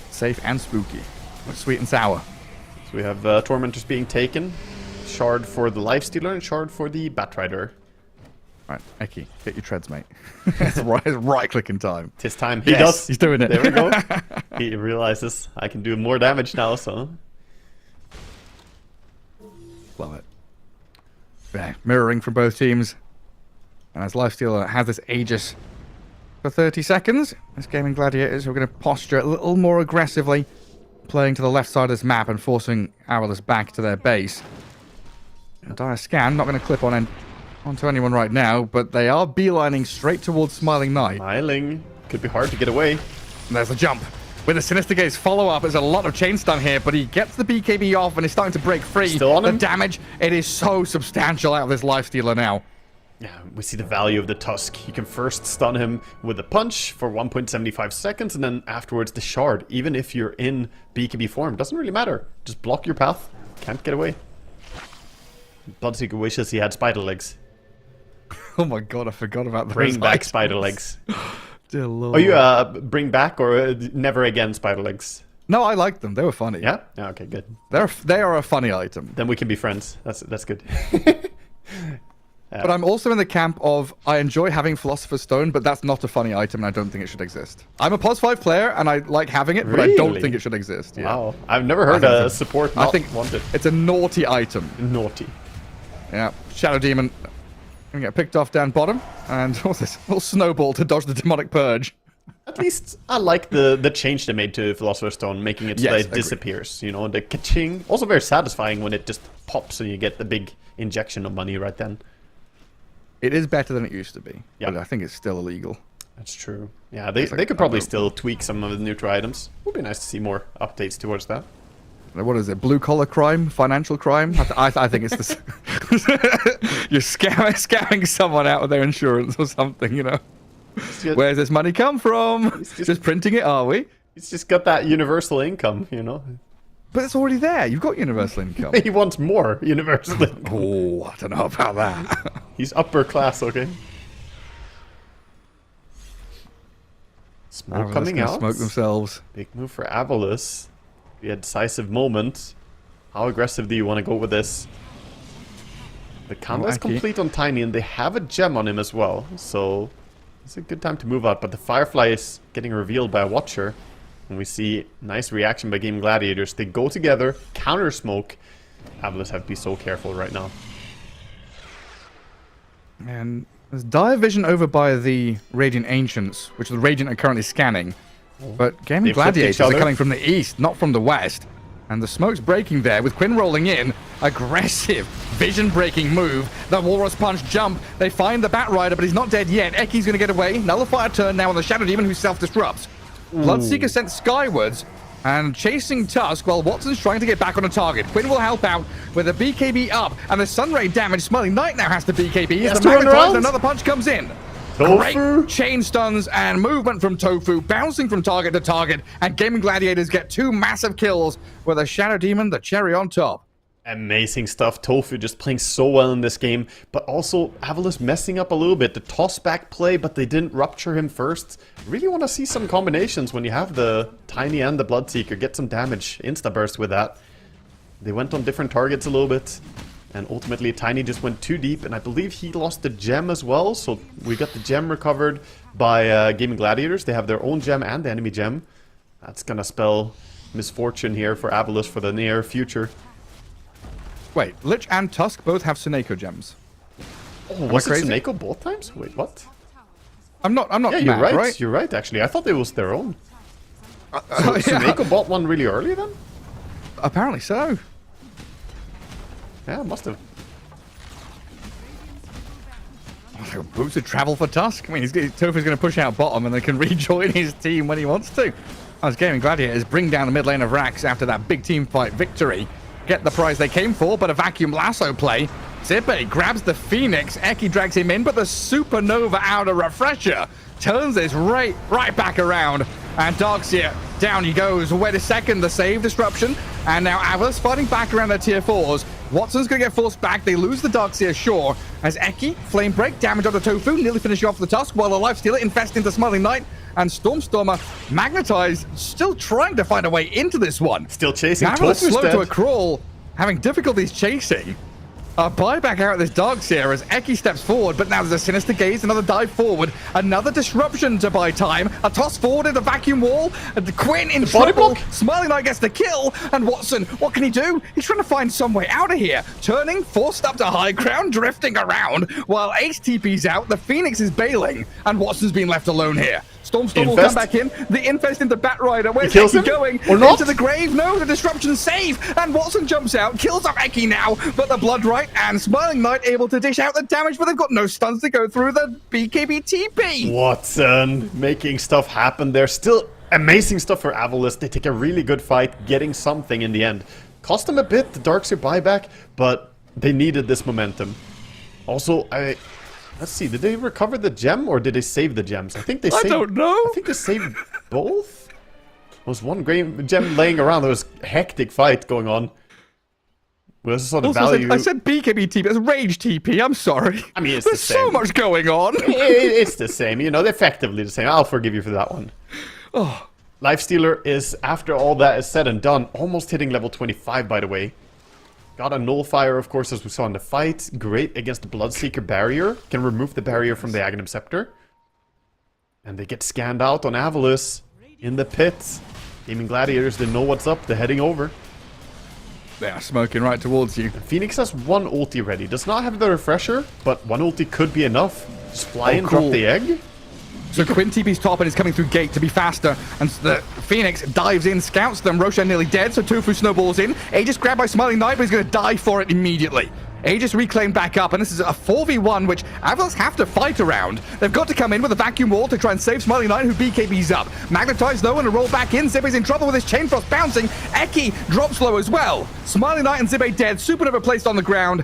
Safe and spooky. Sweet and sour. So we have Tormentors being taken. Shard for the Lifestealer and Shard for the Batrider. Right, Eki, get your treads, mate. It's right click in time. Tis time. He does. He's doing it. There we go. He realizes I can do more damage now, so... Love it. Yeah, mirroring from both teams. And as Lifestealer has this Aegis for 30 seconds, this Gaming Gladiators are going to posture a little more aggressively, playing to the left side of this map and forcing Avalus back to their base. Dire Scan, not going to clip onto anyone right now, but they are beelining straight towards Smiling Knight. Smiling. Could be hard to get away. And there's the jump. With a Sinister Gaze follow-up, there's a lot of chain stun here, but he gets the BKB off and is starting to break free. Still on him. The damage, it is so substantial out of this Lifestealer now. Yeah, we see the value of the Tusk. You can first stun him with a punch for 1.75 seconds, and then afterwards the Shard. Even if you're in BKB form, doesn't really matter. Just block your path. Can't get away. Bloodseeker wishes he had spider legs. Oh my god, I forgot about those. Bring back spider legs. Dear Lord. Are you bring back or never again spider legs? No, I liked them. They were funny. Yeah? Okay, good. They are a funny item. Then we can be friends. That's good. But I'm also in the camp of, I enjoy having Philosopher's Stone, but that's not a funny item, and I don't think it should exist. I'm a POS 5 player, and I like having it, but I don't think it should exist. Yeah. Wow. I've never heard a support not wanted. It's a naughty item. Naughty. Yeah. Shadow Demon gonna get picked off down bottom, and what's this? Little snowball to dodge the demonic purge. At least I like the change they made to Philosopher's Stone, making it so that it disappears. You know, the ka-ching. Also very satisfying when it just pops and you get the big injection of money right then. It is better than it used to be, but I think it's still illegal. That's true. Yeah, they could probably still tweak some of the neutral items. Would be nice to see more updates towards that. What is it? Blue collar crime? Financial crime? I think it's this. You're scamming someone out of their insurance or something, you know? Where's this money come from? Just printing it, are we? He's just got that universal income, you know? But it's already there. You've got universal income. He wants more universal income. Oh, I don't know about that. He's upper class, okay? Smoke coming out. Smoke themselves. Big move for Avalus. Be a decisive moment. How aggressive do you want to go with this? The combo is complete on Tiny, and they have a gem on him as well. So it's a good time to move out. But the Firefly is getting revealed by a Watcher. And we see nice reaction by Game Gladiators. They go together, counter smoke. Avalus have to be so careful right now. And there's dire vision over by the Radiant Ancients, which the Radiant are currently scanning. But Gaming Gladiators are coming from the east, not from the west. And the smoke's breaking there with Quinn rolling in. Aggressive, vision-breaking move. The Walrus Punch jump. They find the Batrider, but he's not dead yet. Eki's going to get away. Nullify a turn now on the Shadow Demon, who self-disrupts. Bloodseeker sent skywards and chasing Tusk while Watson's trying to get back on a target. Quinn will help out with a BKB up, and the Sunray damage. Smiling Knight now has to BKB. As the Magnetize, another punch comes in. Tofu. Great chain stuns and movement from Tofu, bouncing from target to target, and Gaming Gladiators get 2 massive kills with a Shadow Demon, the cherry on top. Amazing stuff. Tofu just playing so well in this game, but also Avalus messing up a little bit. The toss back play, but they didn't rupture him first. Really want to see some combinations when you have the Tiny and the Bloodseeker. Get some damage, insta-burst with that. They went on different targets a little bit. And ultimately, Tiny just went too deep, and I believe he lost the gem as well. So we got the gem recovered by Gaming Gladiators. They have their own gem and the enemy gem. That's gonna spell misfortune here for Avalus for the near future. Wait, Lich and Tusk both have Seneko gems. Oh, was it Seneko both times? Wait, what? I'm not Yeah, you're mad, right. You're right, actually. I thought it was their own. So Seneko bought one really early then? Apparently so. Yeah, must have. Boots of travel for Tusk. I mean, Tofu's going to push out bottom and they can rejoin his team when he wants to. As Gaming Gladiators bring down the mid lane of Rax after that big team fight victory. Get the prize they came for, but a vacuum lasso play. Zippe grabs the Phoenix. Eki drags him in, but the Supernova outer refresher turns this right back around. And Darkseer, down he goes. Wait a second, the save disruption. And now Avalus fighting back around their tier 4s. Watson's going to get forced back. They lose the Darkseer Shore as Eki, Flame Break, damage on the Tofu, nearly finishing off the Tusk, while the Lifestealer infests into Smiling Knight. And Stormstormer, Magnetized, still trying to find a way into this one. Still chasing Avalus Tofu's slow dead. to a crawl, having difficulties chasing. A buyback out of this Darkseer as Eki steps forward, but now there's a Sinister Gaze, another dive forward, another disruption to buy time, a toss forward in the vacuum wall, and Quinn in trouble. Smiling Knight gets the kill, and Watson, what can he do? He's trying to find some way out of here. Turning, forced up to high ground, drifting around, while Ace TP's out, the Phoenix is bailing, and Watson's been left alone here. Stormstorm will come back in. The infest into Batrider. Where's Eki going? Or not? Into the grave? No, the disruption save. And Watson jumps out, kills off Eki now. But the Blood Right and Smiling Knight able to dish out the damage, but they've got no stuns to go through the BKB TP. Watson making stuff happen there. Still amazing stuff for Avalus. They take a really good fight, getting something in the end. Cost them a bit, the Darkseer buyback, but they needed this momentum. Also, let's see, did they recover the gem or did they save the gems? I think they saved... I don't know. I think they saved both? There was one gem laying around. There was a hectic fight going on. We also saw the value... I said BKB TP, it's Rage TP, I'm sorry. I mean, it's There's the same. so much going on. It's the same, you know, they're effectively the same. I'll forgive you for that one. Oh. Lifestealer is, after all that is said and done, almost hitting level 25, by the way. Got a Nullifier, of course, as we saw in the fight. Great against the Bloodseeker barrier. Can remove the barrier from the Aghanim Scepter. And they get scanned out on Avalus in the pits. Gaming Gladiators, they know what's up. They're heading over. They are smoking right towards you. And Phoenix has one ulti ready. Does not have the refresher, but one ulti could be enough. Just fly and drop the egg. So Quinn TP's top and is coming through gate to be faster. And the Phoenix dives in, scouts them. Roshan nearly dead, so Tofu snowballs in. Aegis grabbed by Smiling Knight, but he's going to die for it immediately. Aegis reclaimed back up, and this is a 4v1, which Avalus have to fight around. They've got to come in with a vacuum wall to try and save Smiling Knight, who BKB's up. Magnetized though, and a roll back in. Zippe's in trouble with his Chain Frost bouncing. Eki drops low as well. Smiling Knight and Zippe dead. Supernova placed on the ground.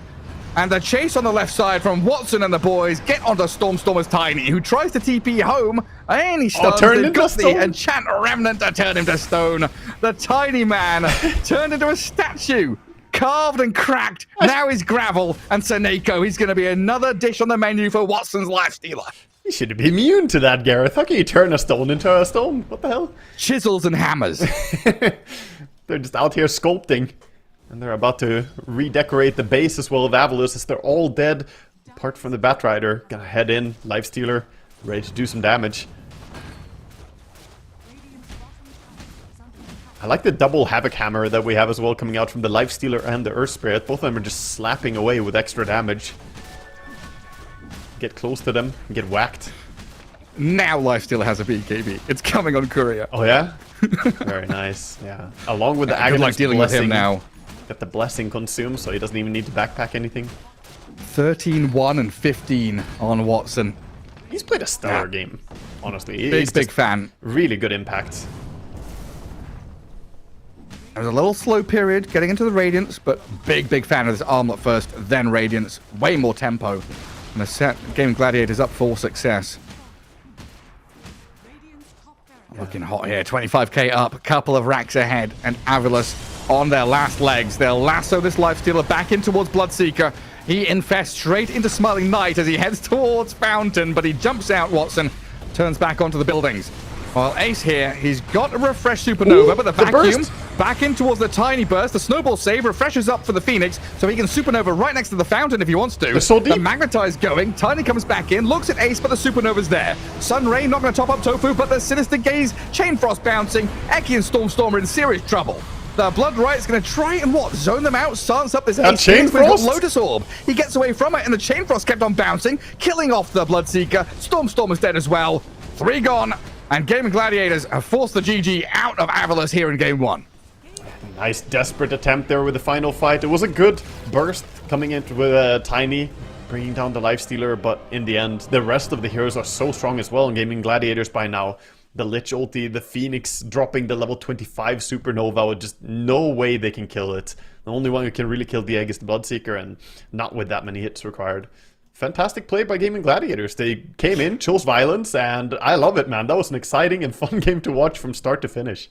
And the chase on the left side from Watson and the boys get onto Stormstormer's Tiny, who tries to TP home, and he stuns. They've got the enchant remnant to turn him to stone. The Tiny man turned into a statue, carved and cracked. Now he's gravel, and Seneko, he's going to be another dish on the menu for Watson's Lifestealer. You should be immune to that, Gareth. How can you turn a stone into a stone? What the hell? Chisels and hammers. They're just out here sculpting. And they're about to redecorate the base as well of Avalus as they're all dead. Apart from the Batrider. Gonna head in, Lifestealer, ready to do some damage. I like the double Havoc Hammer that we have as well coming out from the Lifestealer and the Earth Spirit. Both of them are just slapping away with extra damage. Get close to them and get whacked. Now Lifestealer has a BKB. It's coming on Courier. Oh yeah? Very nice. Yeah. Along with the Good luck Aghanor's dealing with him blessing. now. Get the blessing consumed, so he doesn't even need to backpack anything. 13-1 and 15 on Watson. He's played a stellar game, honestly. Big fan. Really good impact. There was a little slow period getting into the Radiance, but big fan of this Armlet first, then Radiance. Way more tempo. And the set game Gladiators up for success. Looking hot here. 25k up, a couple of racks ahead, and Avilus on their last legs. They'll lasso this Lifestealer back in towards Bloodseeker. He infests straight into Smiling Knight as he heads towards Fountain, but he jumps out, Watson. Turns back onto the buildings. While Ace here, he's got a refresh Supernova, Ooh, but the vacuum back in towards the Tiny Burst. The Snowball save refreshes up for the Phoenix, so he can Supernova right next to the Fountain if he wants to. They're so deep. The Magnetize going. Tiny comes back in, looks at Ace, but the Supernova's there. Sunray not going to top up Tofu, but the Sinister Gaze, Chain Frost bouncing. Eki and Stormstorm are in serious trouble. The Blood Right's going to try and zone them out, stance up this Ace. Chain Frost? Lotus Orb. He gets away from it, and the Chain Frost kept on bouncing, killing off the Bloodseeker. Stormstorm is dead as well. 3 gone. And Gaming Gladiators have forced the GG out of Avilus here in Game 1. Nice desperate attempt there with the final fight. It was a good burst coming in with Tiny, bringing down the Lifestealer, but in the end, the rest of the heroes are so strong as well in Gaming Gladiators by now. The Lich ulti, the Phoenix dropping the level 25 Supernova, with just no way they can kill it. The only one who can really kill the egg is the Bloodseeker, and not with that many hits required. Fantastic play by Gaming Gladiators. They came in, chose violence, and I love it, man. That was an exciting and fun game to watch from start to finish.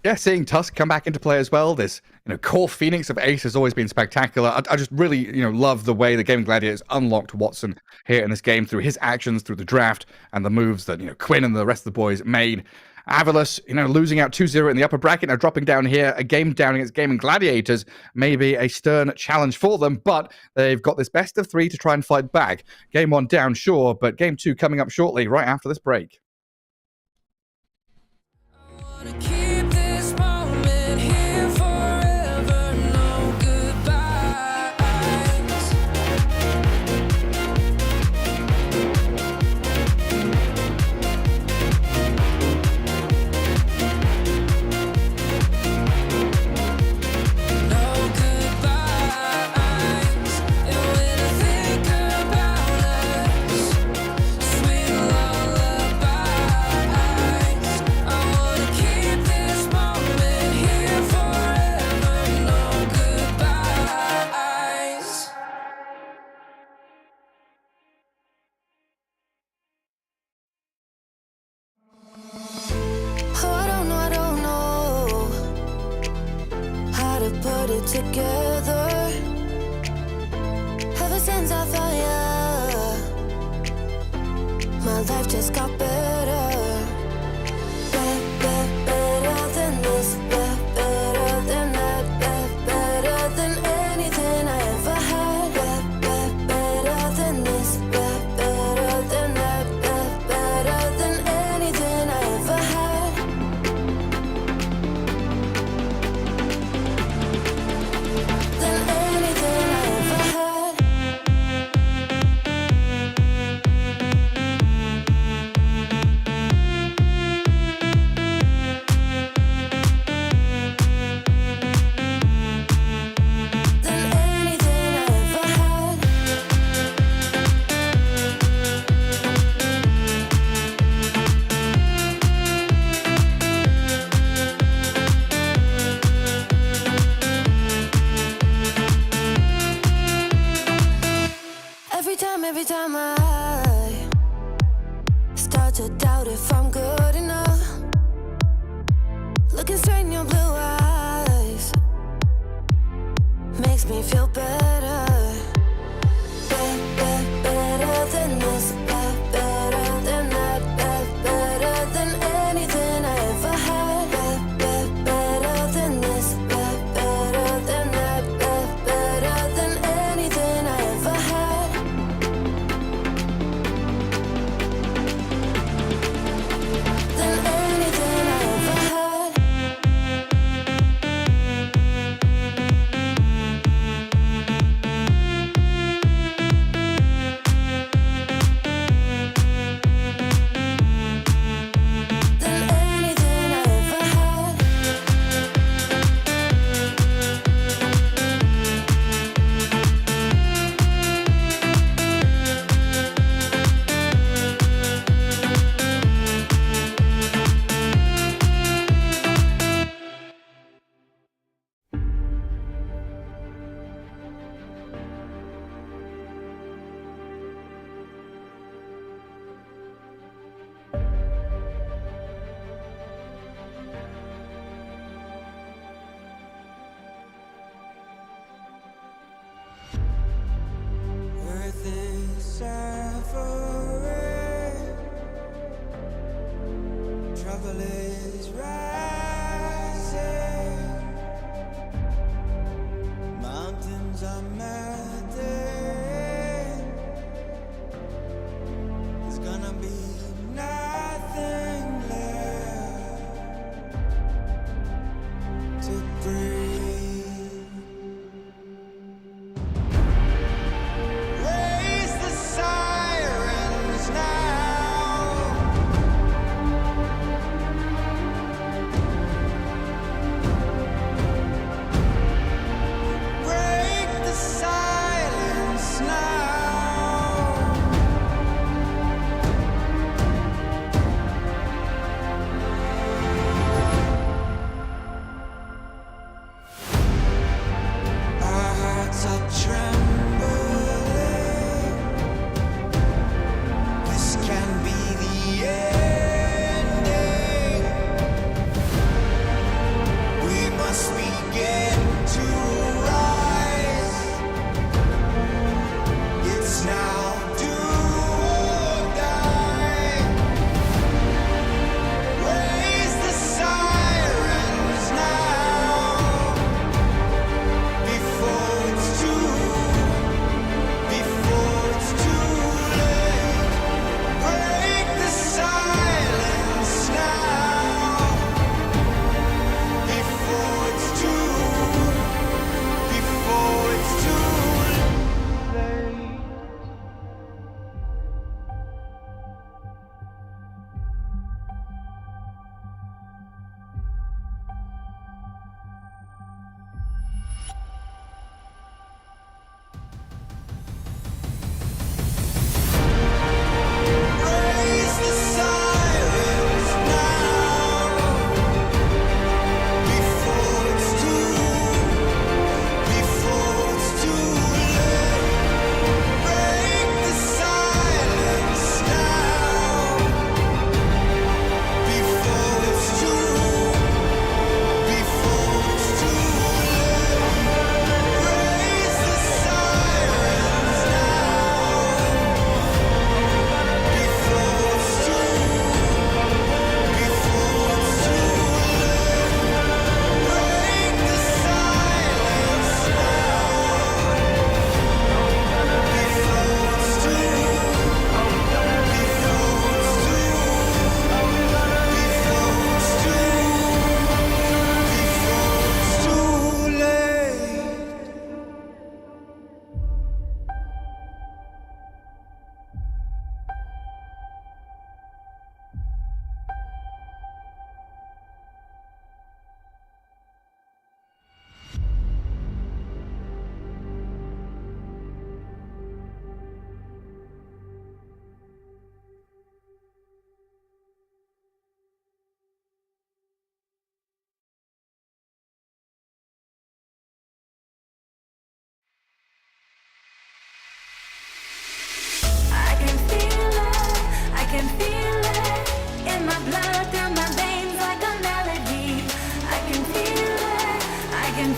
Yeah, seeing Tusk come back into play as well. This, core Phoenix of Ace has always been spectacular. I just really, love the way the Gaming Gladiators unlocked Watson here in this game through his actions, through the draft, and the moves that, Quinn and the rest of the boys made. Avilus, losing out 2-0 in the upper bracket, now dropping down here, a game down against Gaming Gladiators, maybe a stern challenge for them, but they've got this best of 3 to try and fight back. Game 1 down, sure, but Game 2 coming up shortly, right after this break. Put it together. Ever since I found ya, my life just got better. Better than this, better than that, better than anything I ever had. Better than this, better than that, better than anything I ever had. Than anything I ever had. Than anything I ever had. Every time I start to doubt if I'm good enough, looking straight in your blue eyes makes me feel better. Better than this, better than that, better than anything I ever had. Better than this, better than that, better than anything I ever had. Than anything I ever had.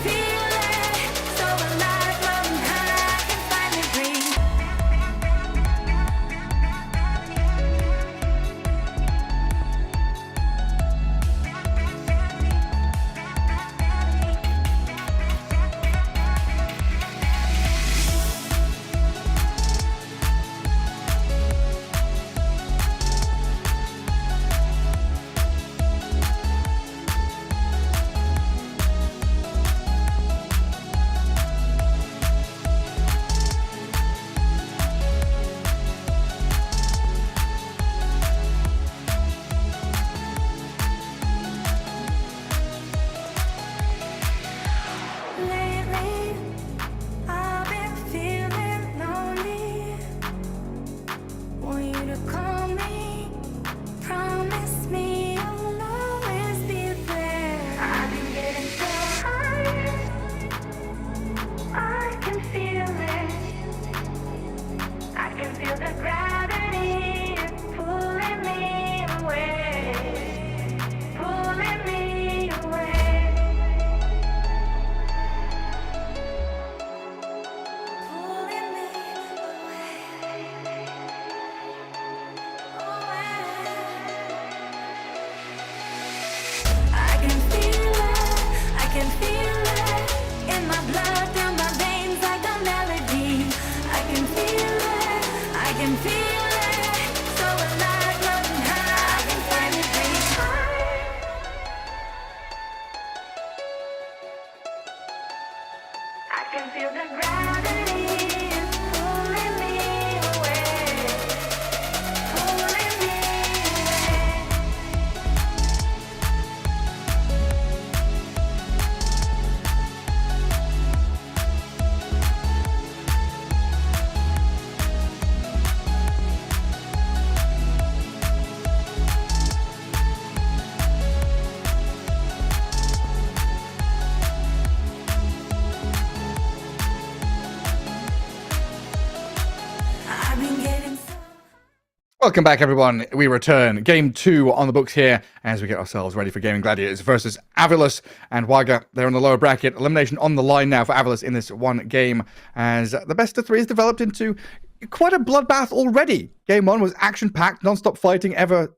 feel it, so alive, running high, I can finally breathe. Lately, I've been feeling lonely. Want you to call me, promise me you'll always be there. I've been getting so high, I can feel it. I can feel the gravity is pulling me away, pulling me away. Pulling me I can feel it in my blood, through my veins like a melody. I can feel it, so alive, running high, I can finally breathe. I can feel the gravity is pulling me away, pulling me away. I've been getting so. Welcome back, everyone. We return. Game 2 on the books here as we get ourselves ready for Gaming Gladiators versus Avilus and Waga. They're in the lower bracket. Elimination on the line now for Avilus in this one game as the best of 3 has developed into quite a bloodbath already. Game 1 was action-packed, non-stop fighting ever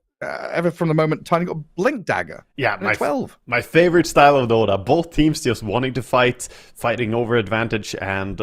from the moment Tiny got Blink Dagger. Yeah, And a 12. my favorite style of Dota. Both teams just wanting to fight, fighting over advantage, and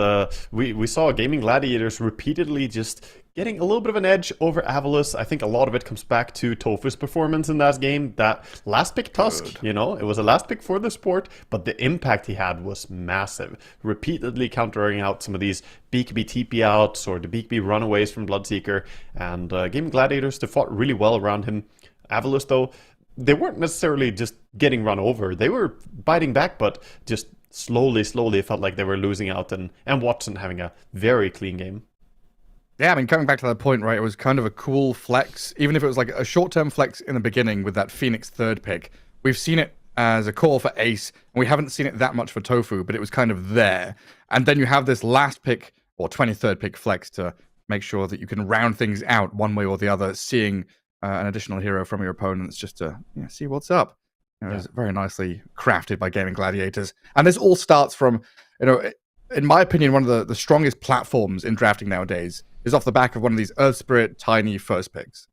we saw Gaming Gladiators repeatedly just getting a little bit of an edge over Avilus. I think a lot of it comes back to Tofu's performance in that game. That last pick Tusk, you know, it was a last pick for the sport, but the impact he had was massive. Repeatedly countering out some of these BKB TP outs or the BKB runaways from Bloodseeker, and Gaming Gladiators, they fought really well around him. Avilus, though, they weren't necessarily just getting run over. They were biting back, but just slowly it felt like they were losing out, and Watson having a very clean game. Yeah, I mean, coming back to that point, right, it was kind of a cool flex, even if it was like a short-term flex in the beginning with that Phoenix third pick. We've seen it as a call for Ace, and we haven't seen it that much for Tofu, but it was kind of there. And then you have this last pick, or 23rd pick flex to make sure that you can round things out one way or the other, seeing an additional hero from your opponents just to see what's up. It was very nicely crafted by Gaming Gladiators. And this all starts from, in my opinion, one of the strongest platforms in drafting nowadays is off the back of one of these Earth Spirit Tiny first picks.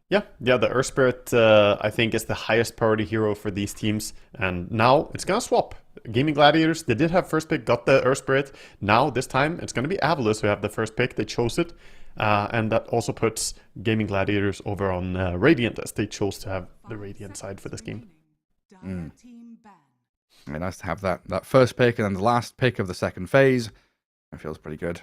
Yeah, the Earth Spirit, I think, is the highest priority hero for these teams. And now it's going to swap. Gaming Gladiators, they did have first pick, got the Earth Spirit. Now, this time, it's going to be Avilus who have the first pick. They chose it. And that also puts Gaming Gladiators over on Radiant, as they chose to have the Radiant side for this game. I mean, nice to have that first pick and then the last pick of the second phase. It feels pretty good.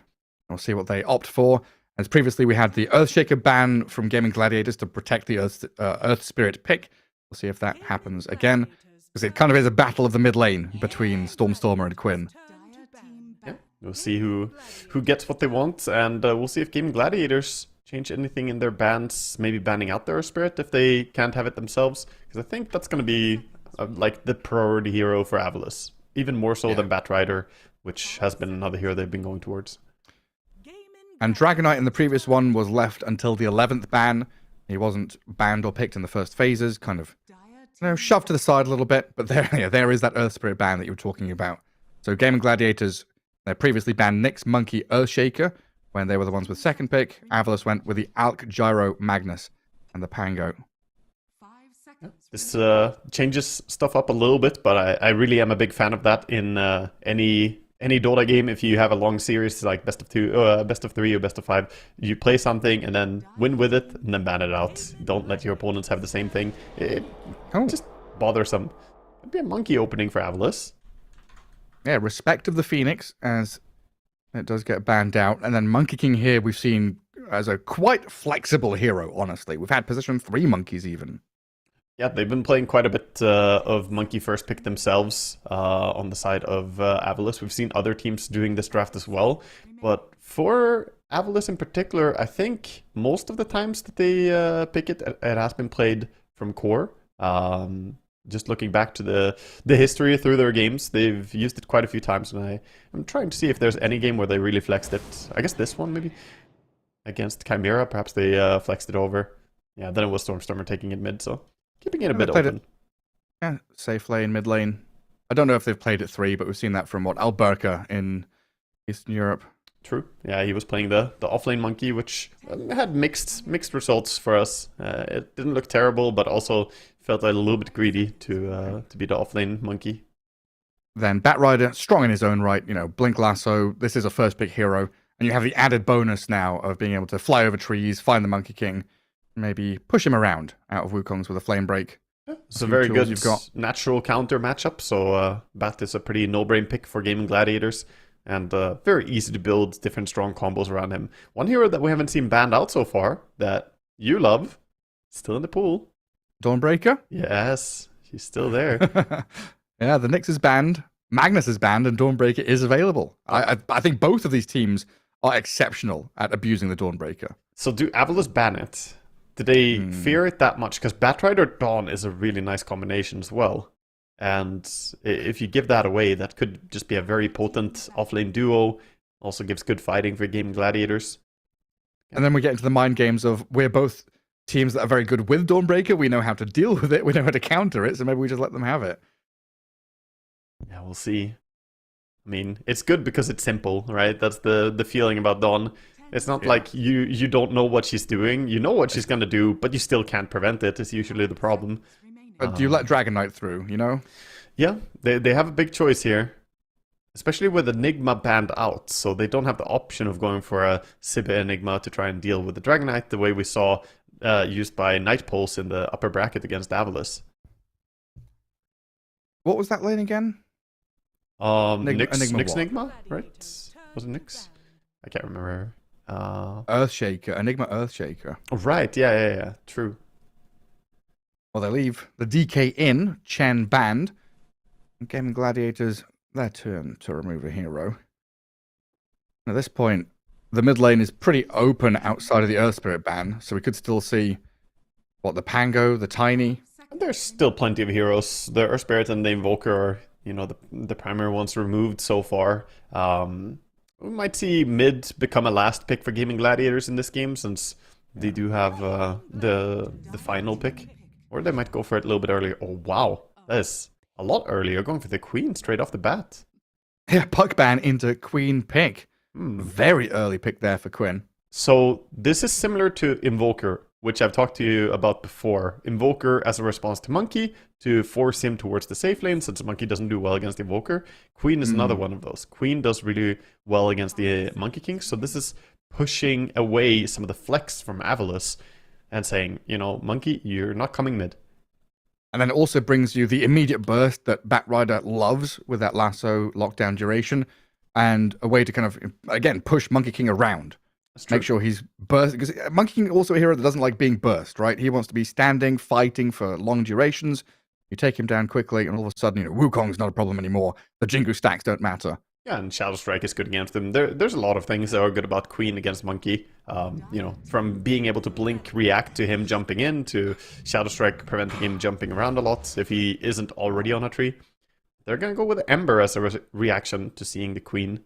We'll see what they opt for. As previously, we had the Earthshaker ban from Gaming Gladiators to protect the Earth Spirit pick. We'll see if that happens again, because it kind of is a battle of the mid lane between Stormstormer and Quinn. Yeah, we'll see who gets what they want, and we'll see if Gaming Gladiators change anything in their bans, maybe banning out the Earth Spirit if they can't have it themselves, because I think that's going to be like the priority hero for Avilus, even more so than Batrider, which has been another hero they've been going towards. And Dragonite in the previous one was left until the 11th ban. He wasn't banned or picked in the first phases, kind of shoved to the side a little bit. But there is that Earth Spirit ban that you were talking about So Gaming Gladiators, they previously banned Nyx, Monkey, Earthshaker when they were the ones with second pick. Avalos went with the Alk, Gyro, Magnus, and the Pango. 5 seconds. This changes stuff up a little bit, but I really am a big fan of that in any Dota game. If you have a long series like best of 2, best of 3, or best of 5, you play something and then win with it and then ban it out. Don't let your opponents have the same thing. It just bothersome. It'd be a monkey opening for Avalos. Yeah, respect of the Phoenix as it does get banned out. And then Monkey King here we've seen as a quite flexible hero, honestly. We've had position 3 monkeys even. Yeah, they've been playing quite a bit of monkey first pick themselves on the side of Avalos. We've seen other teams doing this draft as well. But for Avalos in particular, I think most of the times that they pick it, it has been played from core. Just looking back to the history through their games, they've used it quite a few times, and I'm trying to see if there's any game where they really flexed it. I guess this one, maybe? Against Chimera, perhaps they flexed it over. Yeah, then it was Stormstormer taking it mid, so keeping it a bit open. Yeah, safe lane, mid lane. I don't know if they've played it 3, but we've seen that from, Alberca in Eastern Europe. True. Yeah, he was playing the offlane monkey, which had mixed results for us. It didn't look terrible, but also felt a little bit greedy to be the offlane monkey. Then Batrider, strong in his own right, Blink Lasso. This is a first pick hero, and you have the added bonus now of being able to fly over trees, find the Monkey King, maybe push him around out of Wukong's with a flame break. It's a very good natural counter matchup, so Bat is a pretty no-brain pick for Gaming Gladiators. And very easy to build different strong combos around him. One hero that we haven't seen banned out so far, that you love, still in the pool. Dawnbreaker? Yes, he's still there. Yeah, the Nyx is banned, Magnus is banned, and Dawnbreaker is available. I think both of these teams are exceptional at abusing the Dawnbreaker. So do Avalos ban it? Do they fear it that much? Because Batrider Dawn is a really nice combination as well. And if you give that away, that could just be a very potent offlane duo. Also gives good fighting for Gaming Gladiators. And then we get into the mind games of we're both teams that are very good with Dawnbreaker. We know how to deal with it. We know how to counter it. So maybe we just let them have it. Yeah, we'll see. I mean, it's good because it's simple, right? That's the feeling about Dawn. It's not like you don't know what she's doing. You know what she's going to do, but you still can't prevent it. It's usually the problem. But do you let Dragon Knight through, Yeah, they have a big choice here. Especially with Enigma banned out, so they don't have the option of going for a Sibbe Enigma to try and deal with the Dragon Knight the way we saw used by Night Pulse in the upper bracket against Avalos. What was that lane again? Nyx Enigma, right? Was it Nyx? I can't remember. Earthshaker, Enigma Earthshaker. Right, yeah, true. Well, they leave the DK in, Chen banned. Gaming Gladiators, their turn to remove a hero. At this point, the mid lane is pretty open outside of the Earth Spirit ban, so we could still see, the Pango, the Tiny. There's still plenty of heroes. The Earth Spirit and the Invoker are, the primary ones removed so far. We might see mid become a last pick for Gaming Gladiators in this game, since they do have the final pick. Or they might go for it a little bit earlier. Oh, wow. That is a lot earlier. Going for the Queen straight off the bat. Yeah, puck ban into Queen pick. Very early pick there for Quinn. So this is similar to Invoker, which I've talked to you about before. Invoker as a response to Monkey to force him towards the safe lane, since Monkey doesn't do well against Invoker. Queen is another one of those. Queen does really well against the Monkey King. So this is pushing away some of the flex from Avalos. And saying, Monkey, you're not coming mid. And then it also brings you the immediate burst that Batrider loves with that lasso lockdown duration. And a way to kind of, again, push Monkey King around. Make sure he's burst. Because Monkey King is also a hero that doesn't like being burst, right? He wants to be standing, fighting for long durations. You take him down quickly, and all of a sudden, Wukong's not a problem anymore. The Jingu stacks don't matter. Yeah, and Shadow Strike is good against him. There's a lot of things that are good about Queen against Monkey. From being able to blink, react to him jumping in, to Shadow Strike preventing him jumping around a lot if he isn't already on a tree. They're going to go with Ember as a reaction to seeing the Queen.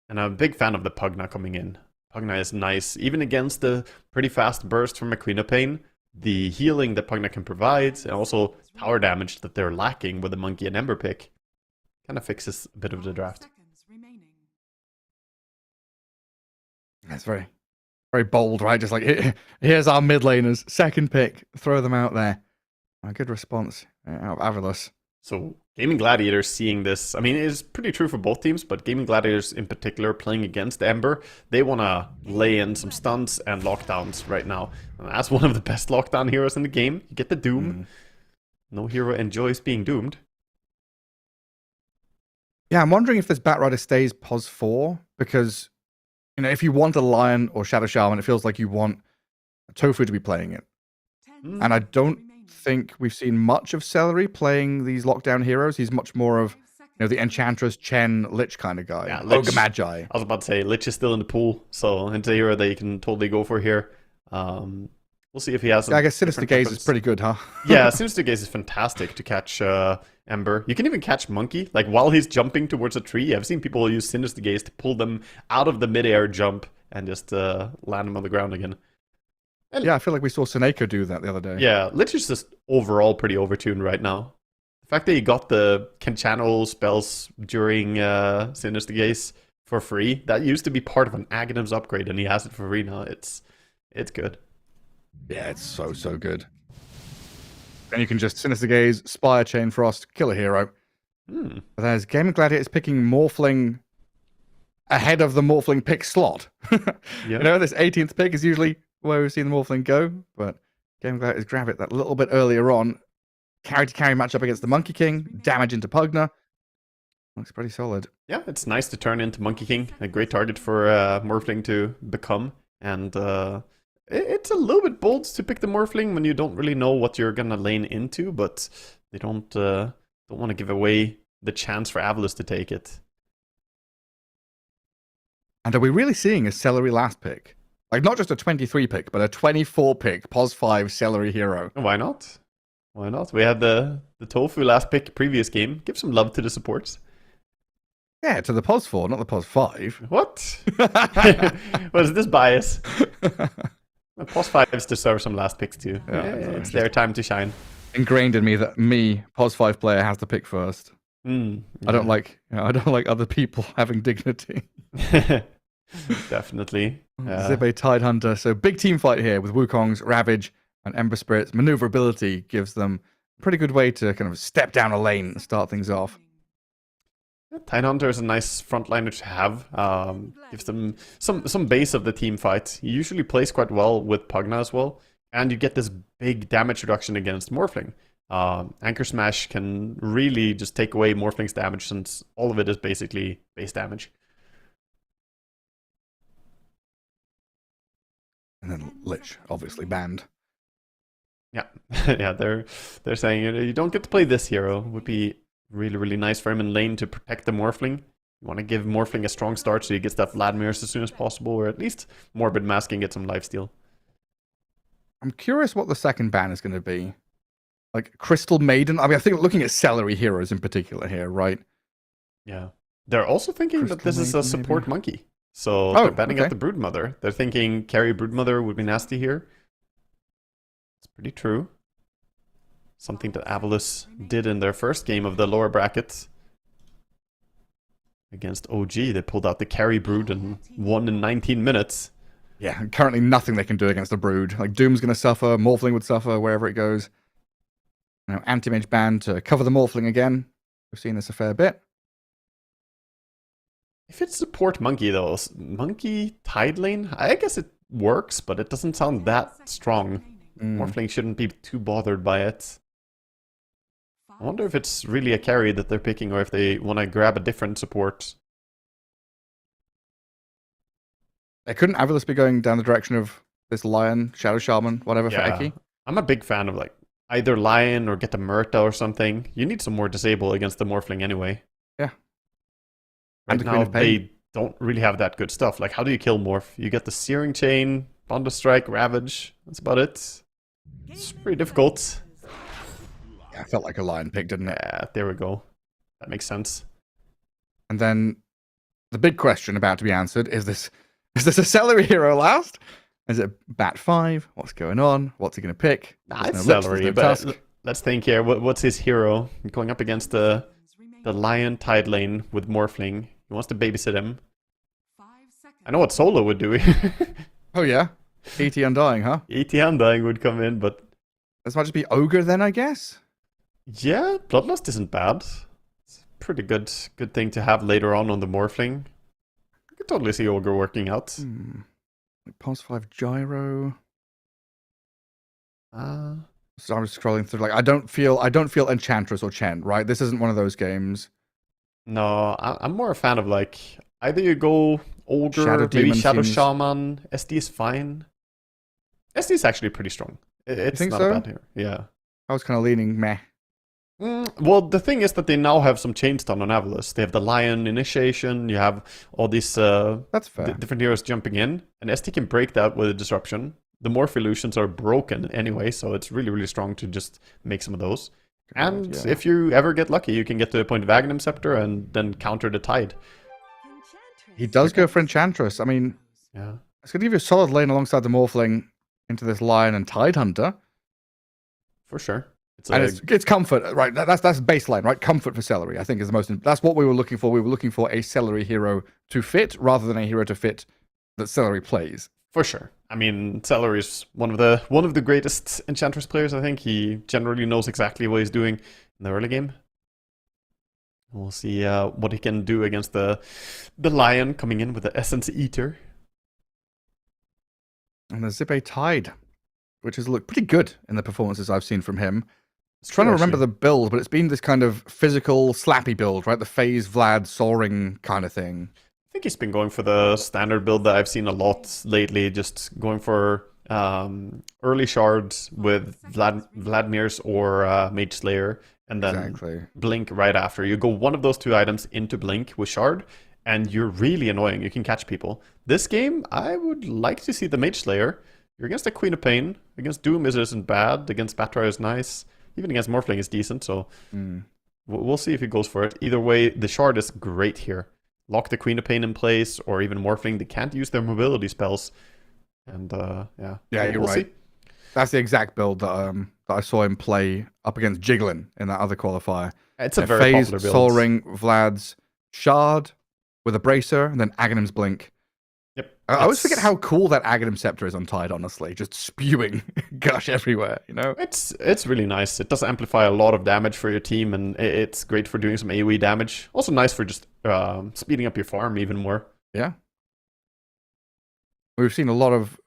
And I'm a big fan of the Pugna coming in. Pugna is nice, even against the pretty fast burst from a Queen of Pain. The healing that Pugna can provide, and also power damage that they're lacking with the Monkey and Ember pick. kind of fixes a bit of the draft. Seconds remaining. That's very, very bold, right? Just like, here's our mid laners, second pick, throw them out there. A good response out of Avilus. So Gaming Gladiators seeing this, I mean, it's pretty true for both teams, but Gaming Gladiators in particular playing against Ember, they want to lay in some stunts and lockdowns right now. And as one of the best lockdown heroes in the game, you get the Doom. No hero enjoys being doomed. Yeah, I'm wondering if this Batrider stays pos 4, because, you know, if you want a Lion or Shadow Shaman, it feels like you want Tofu to be playing it. And I don't think we've seen much of Celery playing these lockdown heroes. He's much more of, you know, the Enchantress, Chen, Lich kind of guy. Yeah, Lich, Ogre Magi. I was about to say, Lich is still in the pool, so it's a hero that you can totally go for here. We'll see if he has. Yeah, I guess Sinister Gaze is pretty good, huh? Yeah, Sinister Gaze is fantastic to catch Ember. You can even catch Monkey. Like, while he's jumping towards a tree, I've seen people use Sinister Gaze to pull them out of the midair jump and just land them on the ground again. Yeah, I feel like we saw Seneko do that the other day. Yeah, Lich is just overall pretty overtuned right now. The fact that he got the can channel spells during Sinister Gaze for free, that used to be part of an Aghanim's upgrade, and he has it for free now. It's good. Yeah, it's so good. And you can just Sinister Gaze, Spire, Chain Frost, kill a hero. But there's Gaming Gladiators picking Morphling ahead of the Morphling pick slot. You know, this 18th pick is usually where we've seen the Morphling go, but Gaming Gladiators grab it that little bit earlier on. Carry matchup against the Monkey King, damage into Pugna. Looks pretty solid. Yeah, it's nice to turn into Monkey King, a great target for Morphling to become, and it's a little bit bold to pick the Morphling when you don't really know what you're gonna lane into, but they don't want to give away the chance for Avilus to take it. And are we really seeing a Celery last pick? Like, not just a 23 pick, but a 24 pick, pos 5 Celery hero. Why not? Why not? We had the Tofu last pick previous game. Give some love to the supports. Yeah, to the pos 4, not the pos 5. What? What is this bias? The pos 5s deserve some last picks too. Yeah, it's their time to shine. Ingrained in me that pos 5 player, has to pick first. Yeah. I don't like other people having dignity. Definitely. Zibe Tidehunter. So big team fight here with Wukong's Ravage and Ember Spirit's maneuverability gives them a pretty good way to kind of step down a lane and start things off. Tidehunter is a nice frontliner to have. Gives them some base of the team fight. He usually plays quite well with Pugna as well. And you get this big damage reduction against Morphling. Anchor Smash can really just take away Morphling's damage since all of it is basically base damage. And then Lich, obviously banned. Yeah, yeah, they're saying you don't get to play this hero. Would be really nice for him in lane to protect the Morphling. You want to give Morphling a strong start so he gets that Vladimirs as soon as possible, or at least Morbid Mask and get some lifesteal. I'm curious what the second ban is going to be. Like Crystal Maiden. I mean, I think looking at Celery heroes in particular here, right? Yeah. They're also thinking that this is a support monkey. So they're banning out the Broodmother. They're thinking carry Broodmother would be nasty here. It's pretty true. Something that Avilus did in their first game of the lower brackets. Against OG, they pulled out the carry Brood and won in 19 minutes. Yeah, currently nothing they can do against the Brood. Like, Doom's going to suffer, Morphling would suffer, wherever it goes. Now, Anti-Mage ban to cover the Morphling again. We've seen this a fair bit. If it's support monkey, though, monkey Tide Lane, I guess it works, but it doesn't sound that strong. Morphling shouldn't be too bothered by it. I wonder if it's really a carry that they're picking, or if they want to grab a different support. Couldn't Avilus be going down the direction of this Lion, Shadow Shaman, whatever for Eki? I'm a big fan of like either Lion or get the Murta or something. You need some more disable against the Morphling anyway. Yeah. Right now, they don't really have that good stuff. Like, how do you kill Morph? You get the Searing Chain, Thunder Strike, Ravage. That's about it. It's pretty difficult. Yeah, I felt like a Lion pick, didn't it? Yeah, there we go. That makes sense. And then the big question about to be answered is this a Celery hero last? Is it Bat 5? What's going on? What's he going to pick? Nah, it's Celery, but let's think here. What's his hero? Going up against the the Lion Tide lane with Morphling. He wants to babysit him. 5 seconds. I know what Solo would do. Oh yeah, ET Undying, huh? ET Undying would come in, but This might just be Ogre then, I guess. yeah, Bloodlust isn't bad. It's a pretty good thing to have later on the Morphling. I could totally see Ogre working out. Like Pulse 5 Gyro. Uh, So I'm just scrolling through. Like I don't feel Enchantress or Chen, right? This isn't one of those games. no, I'm more a fan of like either you go Ogre, Shadow maybe Demon Shadow seems- Shaman. SD is fine. SD is actually pretty strong. It's think not so? a bad here. Yeah. I was kind of leaning meh. Well, the thing is that they now have some chain stun on Avalus. They have the Lion initiation. You have all these That's fair. different heroes jumping in, and SD can break that with a disruption. The Morph illusions are broken anyway, so it's really, really strong to just make some of those. And yeah. if you ever get lucky, you can get to the point of Aghanim Scepter and then counter the Tide. He does go for Enchantress. I mean, Yeah. it's going to give you a solid lane alongside the Morphling into this Lion and Tide Hunter. For sure. And it's comfort, right? That's baseline, right? Comfort for Celery, I think, is the most. That's what we were looking for. We were looking for a Celery hero to fit rather than a hero to fit that Celery plays. For sure. I mean, Celery is one of the greatest Enchantress players, I think. He generally knows exactly what he's doing in the early game. We'll see what he can do against the Lion coming in with the Essence Eater. And the Zippe Tide, which has looked pretty good in the performances I've seen from him. Trying to remember the build, but it's been this kind of physical, slappy build, right? The Phase Vlad soaring kind of thing. I think he's been going for the standard build that I've seen a lot lately, just going for early shards with Vladimir's or Mage Slayer, and then Exactly. Blink right after. You go one of those two items into Blink with Shard, and you're really annoying. You can catch people. This game, I would like to see the Mage Slayer. You're against the Queen of Pain. Against Doom isn't bad. Against Batra is nice. Even against Morphling is decent, so we'll see if he goes for it. Either way, the Shard is great here. Lock the Queen of Pain in place, or even Morphling. They can't use their mobility spells. And yeah. Yeah, you're we'll right. see. That's the exact build that I saw him play up against Jiggling in that other qualifier. It's a very Phase, popular build. Soul Ring, Vlad's Shard with a Bracer, and then Aghanim's Blink. Yep. I always forget how cool that Aghanim Scepter is on Tide, honestly. Just spewing gush everywhere, you know? It's really nice. It does amplify a lot of damage for your team, and it's great for doing some AoE damage. Also nice for just speeding up your farm even more. Yeah. We've seen a lot of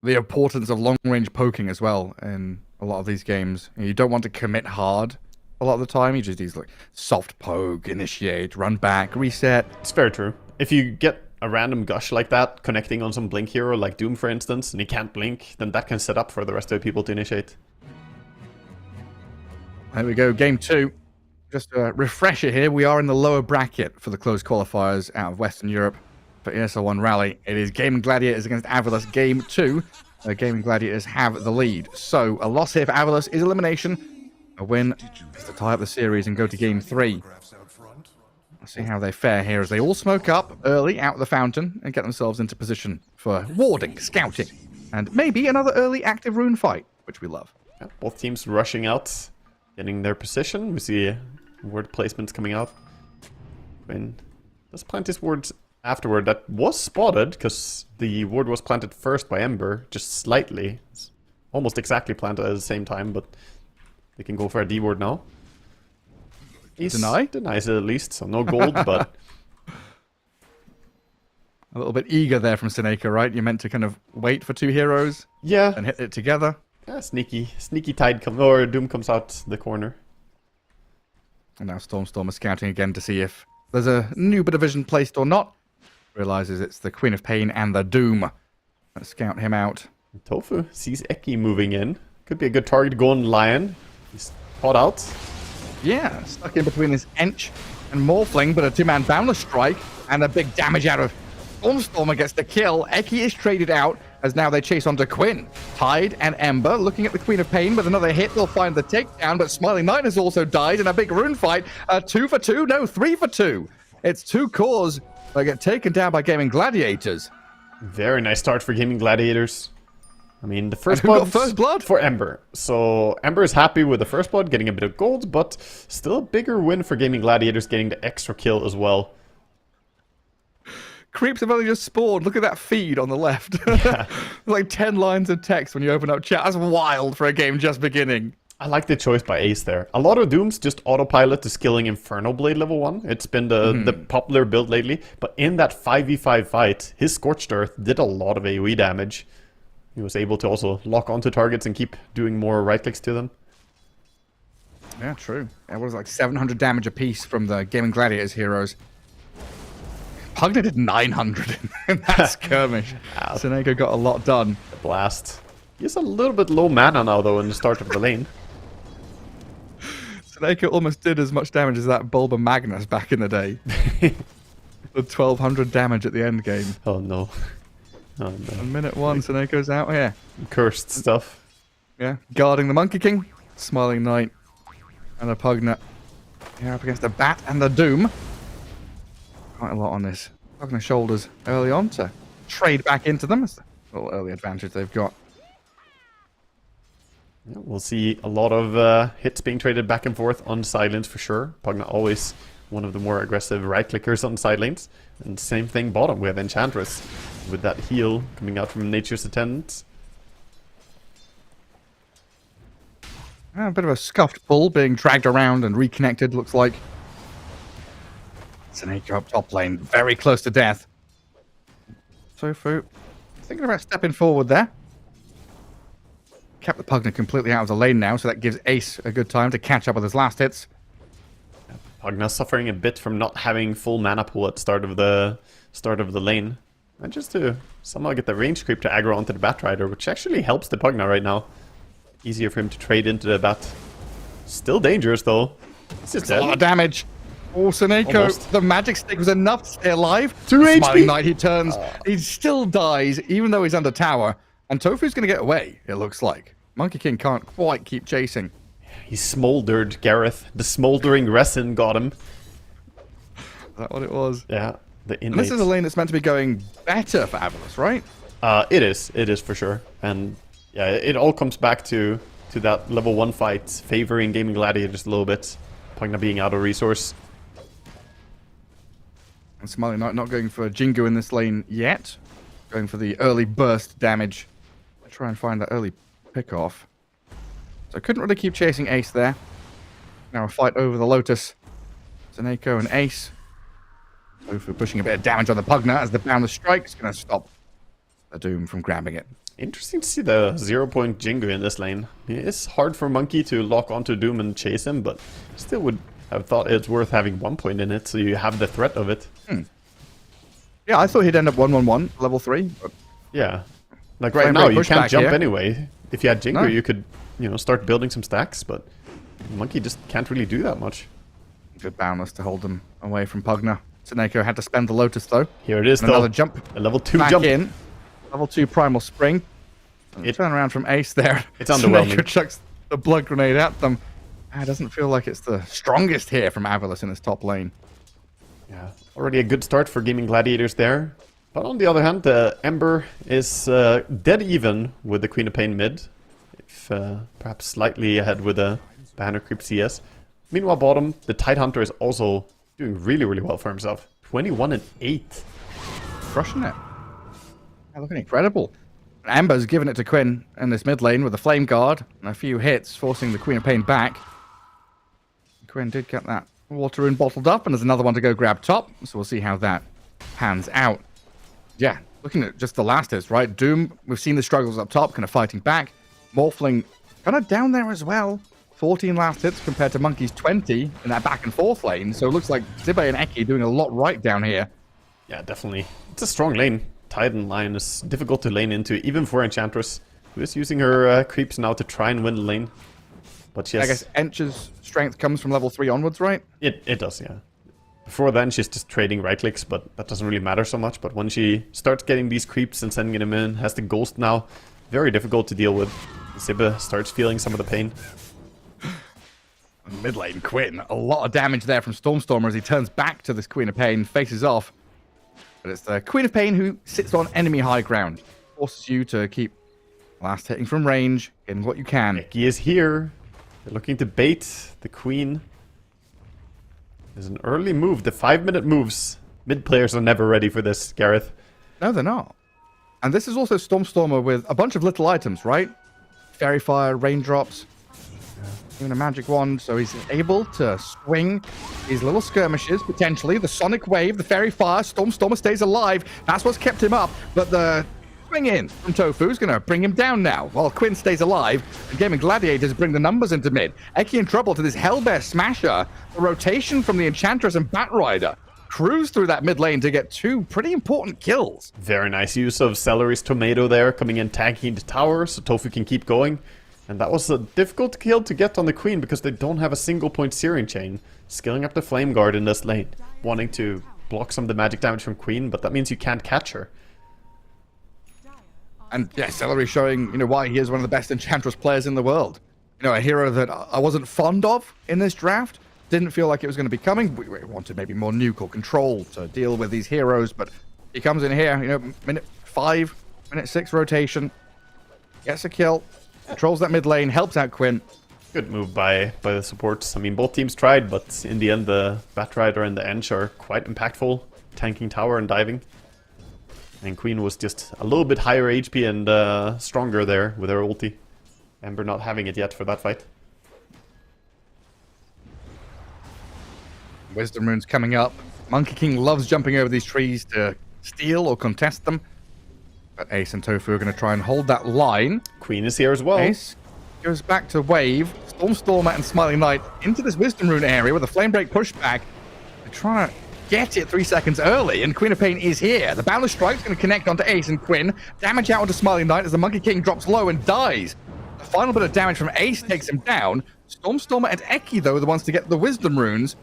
the importance of long-range poking as well in a lot of these games. You don't want to commit hard a lot of the time. You just use like soft poke, initiate, run back, reset. It's very true. If you get a random gush like that, connecting on some Blink hero like Doom, for instance, and he can't blink, then that can set up for the rest of the people to initiate. There we go, game 2. Just a refresher here, we are in the lower bracket for the closed qualifiers out of Western Europe for ESL One Raleigh. It is Gaming Gladiators against Avalus, game 2. Gaming Gladiators have the lead. So a loss here for Avalus is elimination. A win is to tie up the series and go to game 3. Let's see how they fare here as they all smoke up early out of the fountain and get themselves into position for warding, scouting, and maybe another early active rune fight, which we love. Yeah, both teams rushing out, getting their position. We see ward placements coming out. Quinn does plant his wards afterward. That was spotted because the ward was planted first by Ember, just slightly. It's almost exactly planted at the same time, but they can go for a D ward now. Denies it at least, so no gold, but... A little bit eager there from Seneca, right? You're meant to kind of wait for two heroes. Yeah. And hit it together. Yeah, sneaky Tide or Doom comes out the corner. And now Storm is scouting again to see if there's a new bit of vision placed or not. Realizes it's the Queen of Pain and the Doom. Let's scout him out. Tofu sees Eki moving in. Could be a good target to go on Lion. He's caught out. Yeah, stuck in between this Ench and Morphling, but a two-man Boundless Strike and a big damage out of Stormer gets the kill. Eki is traded out as now they chase onto Quinn. Tide and Ember looking at the Queen of Pain with another hit. They'll find the takedown, but Smiling Knight has also died in a big rune fight. 2 for 2? No, 3 for 2. It's two cores that get taken down by Gaming Gladiators. Very nice start for Gaming Gladiators. I mean, the first who got blood first blood? for Ember. So Ember is happy with the first blood, getting a bit of gold, but still a bigger win for Gaming Gladiators, getting the extra kill as well. Creeps have only just spawned. Look at that feed on the left. Yeah. Like 10 lines of text when you open up chat. That's wild for a game just beginning. I like the choice by Ace there. A lot of Dooms just autopilot to skilling Inferno Blade level 1. It's been the popular build lately. But in that 5v5 fight, his Scorched Earth did a lot of AoE damage. He was able to also lock onto targets and keep doing more right clicks to them. Yeah, true. It was like 700 damage apiece from the Gaming Gladiators heroes. Pugna did 900 in that skirmish. Seneko got a lot done. The blast. He's a little bit low mana now, though, in the start of the lane. Seneko almost did as much damage as that Bulba Magnus back in the day. The 1200 damage at the end game. Oh, no. Oh, no. On minute 1, Seneko's out here. Cursed stuff. Yeah, guarding the Monkey King. Smiling Knight. And a Pugna. Here up against the Bat and the Doom. Quite a lot on this. Pugna shoulders early on to trade back into them. It's a little early advantage they've got. Yeah, we'll see a lot of hits being traded back and forth on side lanes for sure. Pugna always one of the more aggressive right clickers on side lanes. And same thing bottom with Enchantress. With that heal coming out from Nature's Attendants. A bit of a scuffed pull being dragged around and reconnected, looks like. Seneko up top lane, very close to death. Tofu thinking about stepping forward there. Kept the Pugna completely out of the lane now, so that gives Ace a good time to catch up with his last hits. Pugna suffering a bit from not having full mana pool at the start of the lane. And just to somehow get the range creep to aggro onto the Batrider, which actually helps the Pugna right now. Easier for him to trade into the Bat. Still dangerous though. This is A lot of damage. Oh, Seneko, the magic stick was enough to stay alive. 2 HP. Smiling Knight, he turns. He still dies, even though he's under tower. And Tofu's going to get away, it looks like. Monkey King can't quite keep chasing. He smoldered, Gareth. The smoldering resin got him. Is that what it was? Yeah. And this is a lane that's meant to be going better for Avalus, right? It is for sure. And yeah, it all comes back to that level 1 fight favoring Gaming Gladiators a little bit. Pugna being out of resource. And Smiling Knight not going for Jingu in this lane yet. Going for the early burst damage. Try and find that early pick off. So I couldn't really keep chasing Ace there. Now a fight over the Lotus. Seneko and Ace. Tofu pushing a bit of damage on the Pugna as the Boundless Strike is going to stop the Doom from grabbing it. Interesting to see the 0-point Jingu in this lane. It's hard for Monkey to lock onto Doom and chase him, but still would have thought it's worth having 1 point in it, so you have the threat of it. Yeah, I thought he'd end up 1-1-1, level 3. But yeah. Like right now, you can't jump anyway. If you had Jingu, you could, start building some stacks, but Monkey just can't really do that much. Good Boundless to hold them away from Pugna. Seneko had to spend the Lotus, though. Here it is, and though. Another jump. A level 2 back jump. In. Level 2 Primal Spring. Turn around from Ace there. It's underwhelming. Seneko chucks the blood grenade at them. It doesn't feel like it's the strongest here from Avalus in this top lane. Yeah, already a good start for Gaming Gladiators there. But on the other hand, Ember is dead even with the Queen of Pain mid. If perhaps slightly ahead with the Banner Creep CS. Meanwhile, bottom, the Tidehunter is also doing really, really well for himself. 21 and 8. Crushing it. Yeah, looking incredible. Amber's giving it to Quinn in this mid lane with a Flame Guard and a few hits, forcing the Queen of Pain back. Quinn did get that water rune bottled up, and there's another one to go grab top, so we'll see how that pans out. Yeah, looking at just the last hits, right? Doom, we've seen the struggles up top, kind of fighting back. Morphling kind of down there as well. 14 last hits compared to Monkey's 20 in that back and forth lane, so it looks like Zibe and Eki doing a lot right down here. Yeah, definitely. It's a strong lane. Titan line is difficult to lane into, even for Enchantress, who is using her creeps now to try and win the lane. But she has... I guess Ench's strength comes from level 3 onwards, right? It does, yeah. Before then, she's just trading right clicks, but that doesn't really matter so much. But when she starts getting these creeps and sending them in, has the ghost now, very difficult to deal with. Ziba starts feeling some of the pain. Mid lane Quinn, a lot of damage there from Stormstormer as he turns back to this Queen of Pain, faces off. But it's the Queen of Pain who sits on enemy high ground. Forces you to keep Last hitting from range, getting what you can. Eki is here. They're looking to bait the queen. There's an early move. The 5-minute moves. Mid players are never ready for this, Gareth. No, they're not. And this is also Stormstormer with a bunch of little items, right? Fairy Fire, Raindrops, even a magic wand, so he's able to swing these little skirmishes, potentially. The Sonic Wave, the Fairy Fire, Stormstormer stays alive. That's what's kept him up, but the swing in from Tofu is going to bring him down now, while Quinn stays alive, and Gaming Gladiators bring the numbers into mid. Eki in trouble to this Hellbear Smasher. The rotation from the Enchantress and Batrider cruise through that mid lane to get 2 pretty important kills. Very nice use of Celery's Tomato there, coming in tanking the tower so Tofu can keep going. And that was a difficult kill to get on the queen because they don't have a single point Searing Chain. Skilling up the Flame Guard in this lane, wanting to block some of the magic damage from queen, but that means you can't catch her. And yeah, Celery showing, why he is one of the best Enchantress players in the world. A hero that I wasn't fond of in this draft. Didn't feel like it was going to be coming. We wanted maybe more nuke or control to deal with these heroes, but he comes in here, minute 5, minute 6 rotation, gets a kill, controls that mid lane, helps out Quinn. Good move by the supports. I mean, both teams tried, but in the end, the Batrider and the Ench are quite impactful, tanking tower and diving. And Queen was just a little bit higher HP and stronger there with her ulti. Ember not having it yet for that fight. Wisdom runes coming up. Monkey King loves jumping over these trees to steal or contest them. But Ace and Tofu are going to try and hold that line. Queen is here as well. Ace goes back to Wave. Stormstormer and Smiling Knight into this Wisdom Rune area with a Flame Break pushback. They're trying to get it 3 seconds early, and Queen of Pain is here. The Boundless Strike's going to connect onto Ace and Quinn. Damage out onto Smiling Knight as the Monkey King drops low and dies. The final bit of damage from Ace takes him down. Stormstormer and Eki, though, are the ones to get the Wisdom Runes.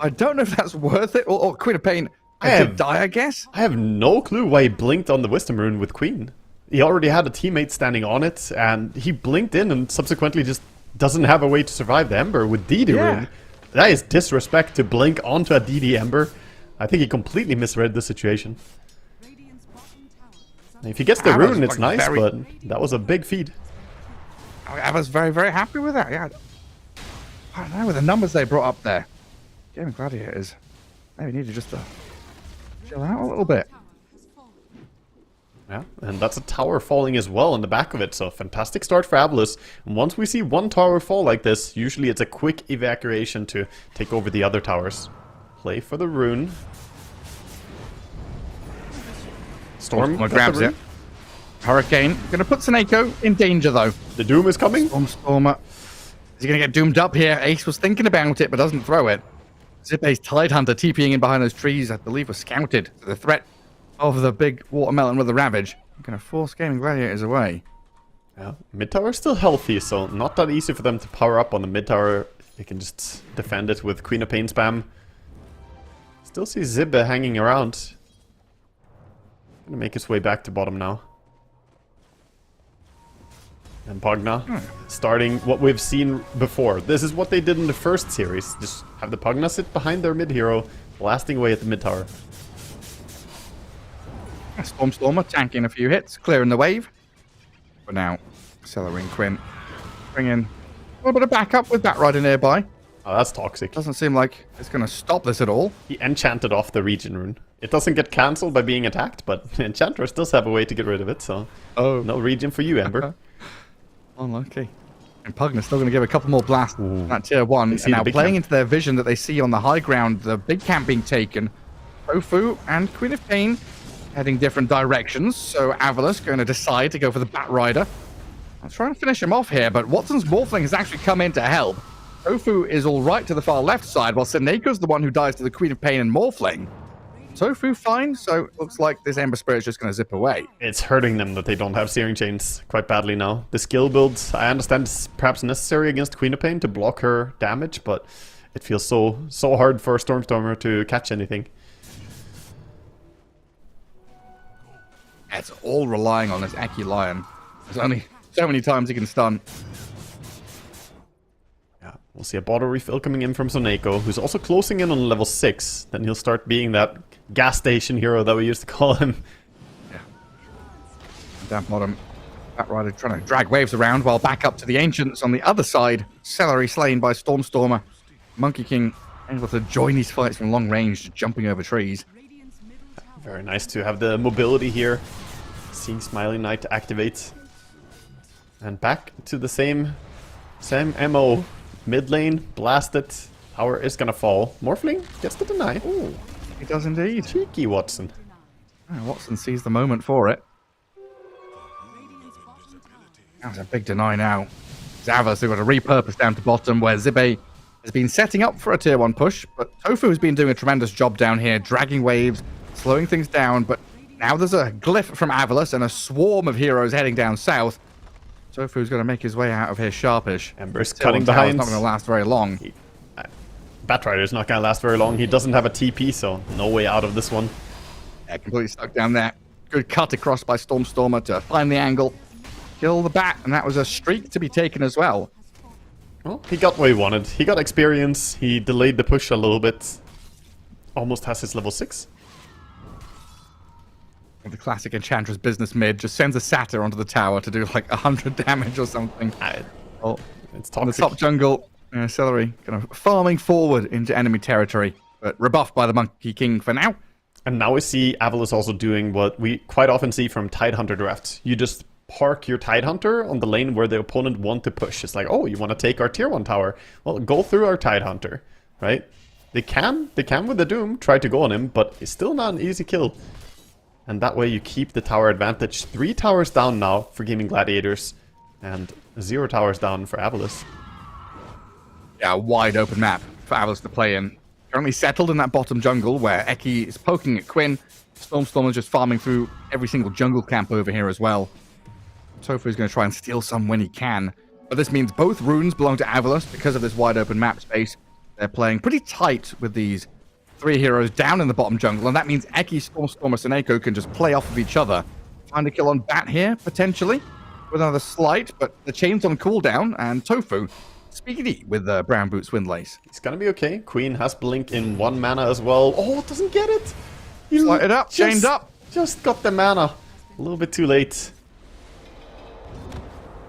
I don't know if that's worth it, or Queen of Pain could die, I guess. I have no clue why he blinked on the Wisdom Rune with Queen. He already had a teammate standing on it, and he blinked in and subsequently just doesn't have a way to survive the Ember with DD Rune. That is disrespect to blink onto a DD Ember. I think he completely misread the situation. If he gets the rune, it's nice, but that was a big feed. I was very, very happy with that, yeah. I don't know, with the numbers they brought up there. Gaming Gladiators maybe needed just to chill out a little bit. Yeah, and that's a tower falling as well in the back of it, so fantastic start for Abolus. And once we see one tower fall like this, usually it's a quick evacuation to take over the other towers. Play for the rune. Storm grabs it. Hurricane. Gonna put Seneko in danger though. The Doom is coming. Stormstormer. Is he gonna get doomed up here? Ace was thinking about it, but doesn't throw it. Zipe's Tide Hunter TPing in behind those trees, I believe, was scouted. So the threat of the big watermelon with the Ravage. I'm gonna force Gaming Gladiators away. Yeah, mid tower is still healthy, so not that easy for them to power up on the mid tower. They can just defend it with Queen of Pain spam. Still see Zibe hanging around. Gonna make his way back to bottom now. And Pugna starting what we've seen before. This is what they did in the first series. Just have the Pugna sit behind their mid hero, blasting away at the mid tower. Stormstormer tanking a few hits, clearing the wave. But now, Celery and Quinn bring in a little bit of backup with Batrider nearby. Oh, that's toxic. Doesn't seem like it's going to stop this at all. He enchanted off the region rune. It doesn't get cancelled by being attacked, but Enchantress does have a way to get rid of it, so no region for you, Ember. Unlucky. And Pugna's still going to give a couple more blasts at tier 1. And now playing into their vision that they see on the high ground, the big camp being taken. Tofu and Queen of Pain heading different directions, so Avalus going to decide to go for the Batrider. I'm trying to finish him off here, but Watson's Morphling has actually come in to help. Tofu is all right to the far left side, while Seneco's the one who dies to the Queen of Pain and Morphling. Tofu fine, so it looks like this Ember Spirit's just going to zip away. It's hurting them that they don't have Searing Chains quite badly now. The skill builds, I understand, is perhaps necessary against Queen of Pain to block her damage, but it feels so hard for Stormstormer to catch anything. It's all relying on this Eki Lion. There's only so many times he can stun. Yeah, we'll see a bottle refill coming in from Soneko, who's also closing in on level 6. Then he'll start being that gas station hero that we used to call him. Yeah. Down bottom. Batrider trying to drag waves around while back up to the Ancients on the other side. Celery slain by Stormstormer. Monkey King able to join these fights from long range, jumping over trees. Very nice to have the mobility here. Seeing Smiling Knight activate. And back to the same MO. Mid lane, blasted. Tower is gonna fall. Morphling gets the deny. Ooh, he does indeed. Cheeky Watson. Watson sees the moment for it. That's a big deny now. Zavas, they've got to repurpose down to bottom where Zibe has been setting up for a tier 1 push, but Tofu has been doing a tremendous job down here, dragging waves, slowing things down, but now there's a glyph from Avalos and a swarm of heroes heading down south. Tofu's going to make his way out of here sharpish. Ember's cutting behind. It's not going to last very long. Batrider's not going to last very long. He doesn't have a TP, so no way out of this one. Yeah, completely stuck down there. Good cut across by Stormstormer to find the angle, kill the bat, and that was a streak to be taken as well. Well, he got what he wanted. He got experience. He delayed the push a little bit. Almost has his level 6. The classic Enchantress business mid just sends a Satyr onto the tower to do like 100 damage or something. Oh, it's on the toxic. top jungle, Celery kind of farming forward into enemy territory, but rebuffed by the Monkey King for now. And now we see Avalos also doing what we quite often see from Tidehunter drafts. You just park your Tidehunter on the lane where the opponent want to push. It's like, oh, you want to take our tier 1 tower? Well, go through our Tidehunter, right? They can with the Doom try to go on him, but it's still not an easy kill. And that way you keep the tower advantage. 3 towers down now for Gaming Gladiators, and 0 towers down for Avalos. Yeah, a wide open map for Avalos to play in. Currently settled in that bottom jungle where Eki is poking at Quinn. Stormstorm is just farming through every single jungle camp over here as well. Tofu is going to try and steal some when he can. But this means both runes belong to Avalos because of this wide open map space. They're playing pretty tight with these 3 heroes down in the bottom jungle, and that means Eki, Stormstormer, Seneko can just play off of each other. Find a kill on Bat here, potentially, with another slight, but the chain's on cooldown, and Tofu speedy with the Brown Boots Windlace. It's gonna be okay. Queen has Blink in 1 mana as well. Oh, doesn't get it! He Slide it up, chained up. Just got the mana. A little bit too late.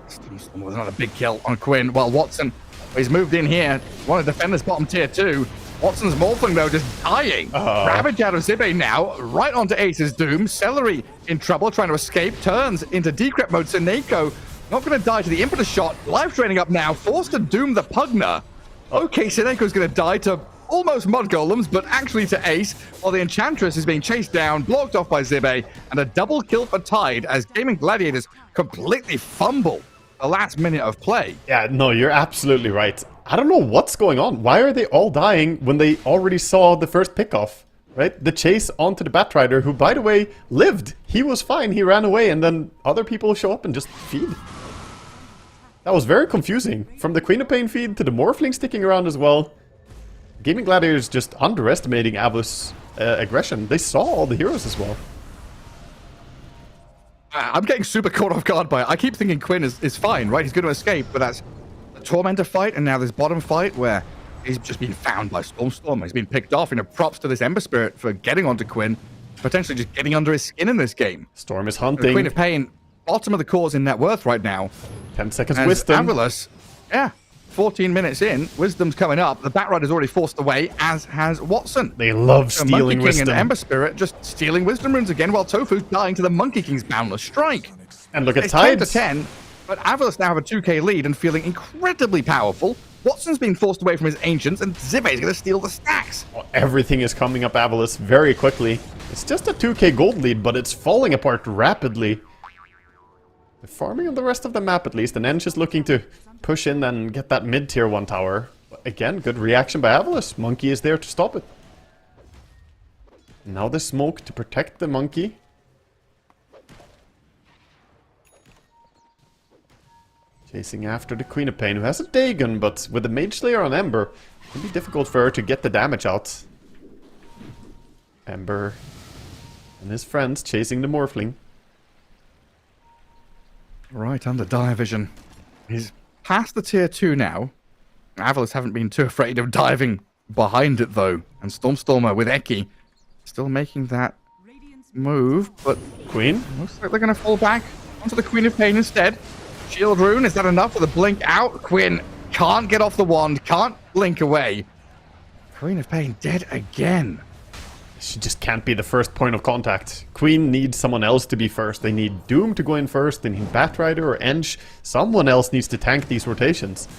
Stormstormer with another big kill on Quinn, while Watson, he's moved in here, want to defend this bottom tier 2. Watson's Morphling, though, just dying. Ravage out of Zibe now, right onto Ace's Doom. Celery in trouble, trying to escape, turns into decrypt mode. Seneko not going to die to the impetus shot. Life draining up now, forced to Doom the Pugner. Okay, Seneko's going to die to almost Mud Golems, but actually to Ace, while the Enchantress is being chased down, blocked off by Zibe, and a double kill for Tide as Gaming Gladiators completely fumble the last minute of play. Yeah, no, you're absolutely right. I don't know what's going on. Why are they all dying when they already saw the first pickoff, right? The chase onto the Batrider, who, by the way, lived. He was fine. He ran away, and then other people show up and just feed. That was very confusing. From the Queen of Pain feed to the Morphling sticking around as well. Gaming Gladiators just underestimating Avalos' aggression. They saw all the heroes as well. I'm getting super caught off guard by it. I keep thinking Quinn is fine, right? He's going to escape, but that's the Tormentor fight, and now this bottom fight where he's just been found by Stormstormer. He's been picked off. You know, props to this Ember Spirit for getting onto Quinn, potentially just getting under his skin in this game. Storm is The hunting. Queen of Pain, bottom of the cores in net worth right now. 10 seconds And wisdom. Avalos, 14 minutes in, Wisdom's coming up. The Batrider's already forced away, as has Watson. They love So stealing Monkey King wisdom. and Ember Spirit just stealing Wisdom runes again, while Tofu's dying to the Monkey King's Boundless Strike. And look at It's 10 to Tides. 10, but Avalos now have a 2k lead and feeling incredibly powerful. Watson's been forced away from his Ancients, and Zibe's going to steal the stacks. Well, everything is coming up Avalos very quickly. It's just a 2k gold lead, but it's falling apart rapidly. They're farming on the rest of the map at least, and Ench is looking to push in and get that mid-tier 1 tower. But again, good reaction by Avalos. Monkey is there to stop it. Now the smoke to protect the Monkey. Chasing after the Queen of Pain, who has a Dagon, but with the Mage Slayer on Ember, it can be difficult for her to get the damage out. Ember and his friends chasing the Morphling. Right under Dire Vision. He's past the tier 2 now. Avalos haven't been too afraid of diving behind it, though. And Stormstormer with Eki still making that move, but Queen? looks like they're going to fall back onto the Queen of Pain instead. Shield Rune, is that enough with a blink out? Quinn can't get off the wand, can't blink away. Queen of Pain dead again. She just can't be the first point of contact. Queen needs someone else to be first. They need Doom to go in first. They need Batrider or Enge. Someone else needs to tank these rotations.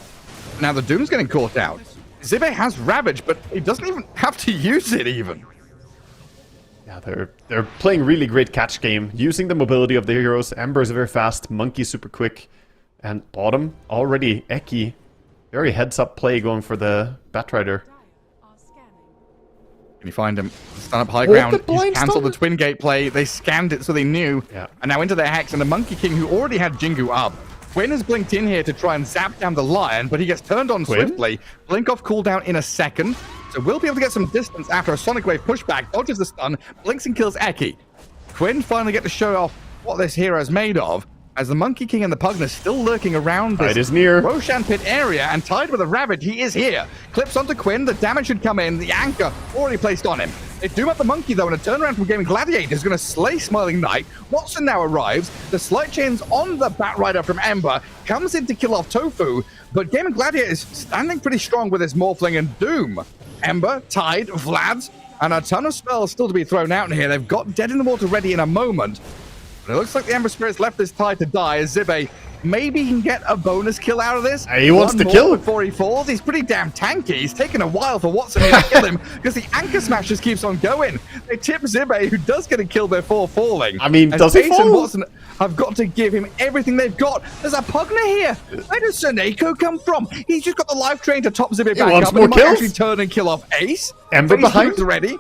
Now the Doom's getting caught out. Zibe has Ravage, but he doesn't even have to use it even. Yeah, they're playing really great catch game, using the mobility of the heroes. Ember is very fast, Monkey super quick, and bottom already Eki. Very heads up play going for the Batrider. Can you find him? Stun up high ground. the blind He's cancelled stun? the twin gate play. They scanned it so they knew. Yeah. And now into their Hex, and the Monkey King, who already had Jingu up. Quinn has blinked in here to try and zap down the Lion, but he gets turned on Quinn? swiftly. Blink off cooldown in a second. So we'll be able to get some distance after a Sonic Wave pushback. Dodges the stun, blinks and kills Eki. Quinn finally get to show off what this hero is made of, as the Monkey King and the Pugna still lurking around Tide this is near. Roshan pit area, and tied with a Ravage, he is here. Clips onto Quinn, the damage should come in, the anchor already placed on him. They doom up the Monkey though, and a turnaround from Gaming Gladiator is going to slay Smiling Knight. Watson now arrives, the slight chains on the Batrider from Ember, comes in to kill off Tofu, but Gaming Gladiator is standing pretty strong with his Morphling and Doom. Ember, Tide, Vlad, and a ton of spells still to be thrown out in here. They've got Dead in the Water ready in a moment. But it looks like the Ember Spirit's left this Tide to die as Zibe maybe can get a bonus kill out of this. He wants One to more kill. before he falls. He's pretty damn tanky. He's taken a while for Watson here to kill him because the Anchor Smash just keeps on going. They tip Zibe, who does get a kill before falling. I mean, and does he Pace and fall? Watson have got to give him everything they've got. There's a Pugna here. Where does Seneko come from? He's just got the life train to top Zibe back wants up. more And he might kills. actually turn and kill off Ace. Ember Face behind. moves ready.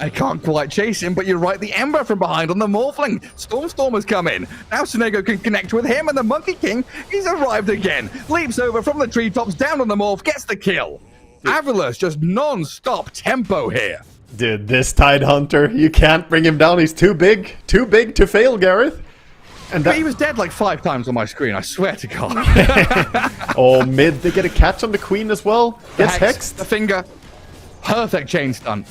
I can't quite chase him, but you're right, the Ember from behind on the Morphling. Storm's come in. Now Sonego can connect with him, and the Monkey King, he's arrived again. Leaps over from the treetops, down on the Morph, gets the kill. Avilus just non-stop tempo here. Dude, this Tide Hunter, you can't bring him down. He's too big to fail, Gareth. And But he was dead like 5 times on my screen, I swear to God. oh, mid, they get a catch on the Queen as well. Gets The hexed. The finger. Perfect chain stun.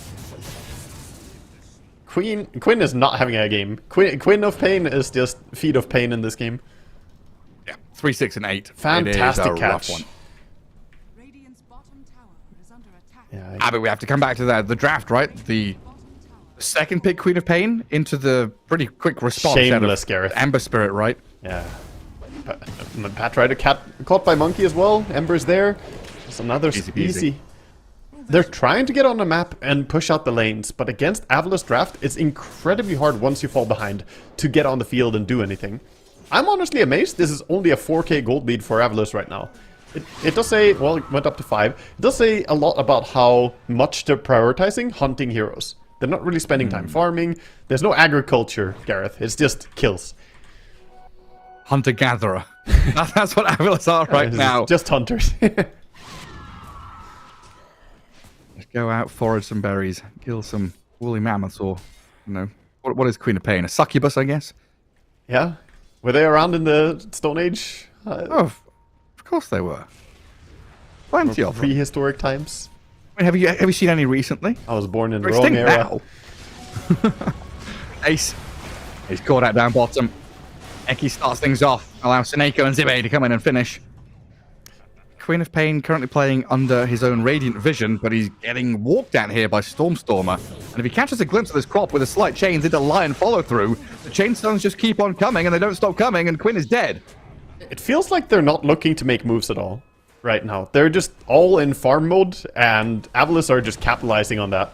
Quinn is not having a game. Quinn of Pain is just Feet of Pain in this game. Yeah, 3, 6, and 8. Fantastic it is a catch. rough one. Radiant's bottom tower is under attack. Yeah, But we have to come back to that. The draft, right? The second pick, Queen of Pain, into the pretty quick response. Shameless, Gareth. Amber Spirit, right? yeah. Batrider caught by Monkey as well. Ember's there. It's another Easy peasy. easy. They're trying to get on the map and push out the lanes, but against Avilus Draft, it's incredibly hard once you fall behind to get on the field and do anything. I'm honestly amazed this is only a 4k gold lead for Avilus right now. It does say, well, it went up to 5. It does say a lot about how much they're prioritizing hunting heroes. They're not really spending time farming. There's no agriculture, Gareth. It's just kills. Hunter-gatherer. That's what Avilus are right It's now. Just hunters. Let's go out, forage some berries, kill some woolly mammoths, or, you know, what is Queen of Pain? A succubus, I guess? yeah. Were they around in the Stone Age? Oh, of course they were. Plenty of them. Prehistoric times? I mean, have you seen any recently? I was born in the They're wrong extinct era. now. Ace. He's caught out down bottom. Eki starts things off. Allows Seneko and Zibe to come in and finish. Queen of Pain currently playing under his own Radiant Vision, but he's getting walked at here by Stormstormer. And if he catches a glimpse of this crop with a slight chains into Lion follow-through, the chain stuns just keep on coming, and they don't stop coming, and Quinn is dead. It feels like they're not looking to make moves at all right now. They're just all in farm mode, and Avilus are just capitalizing on that.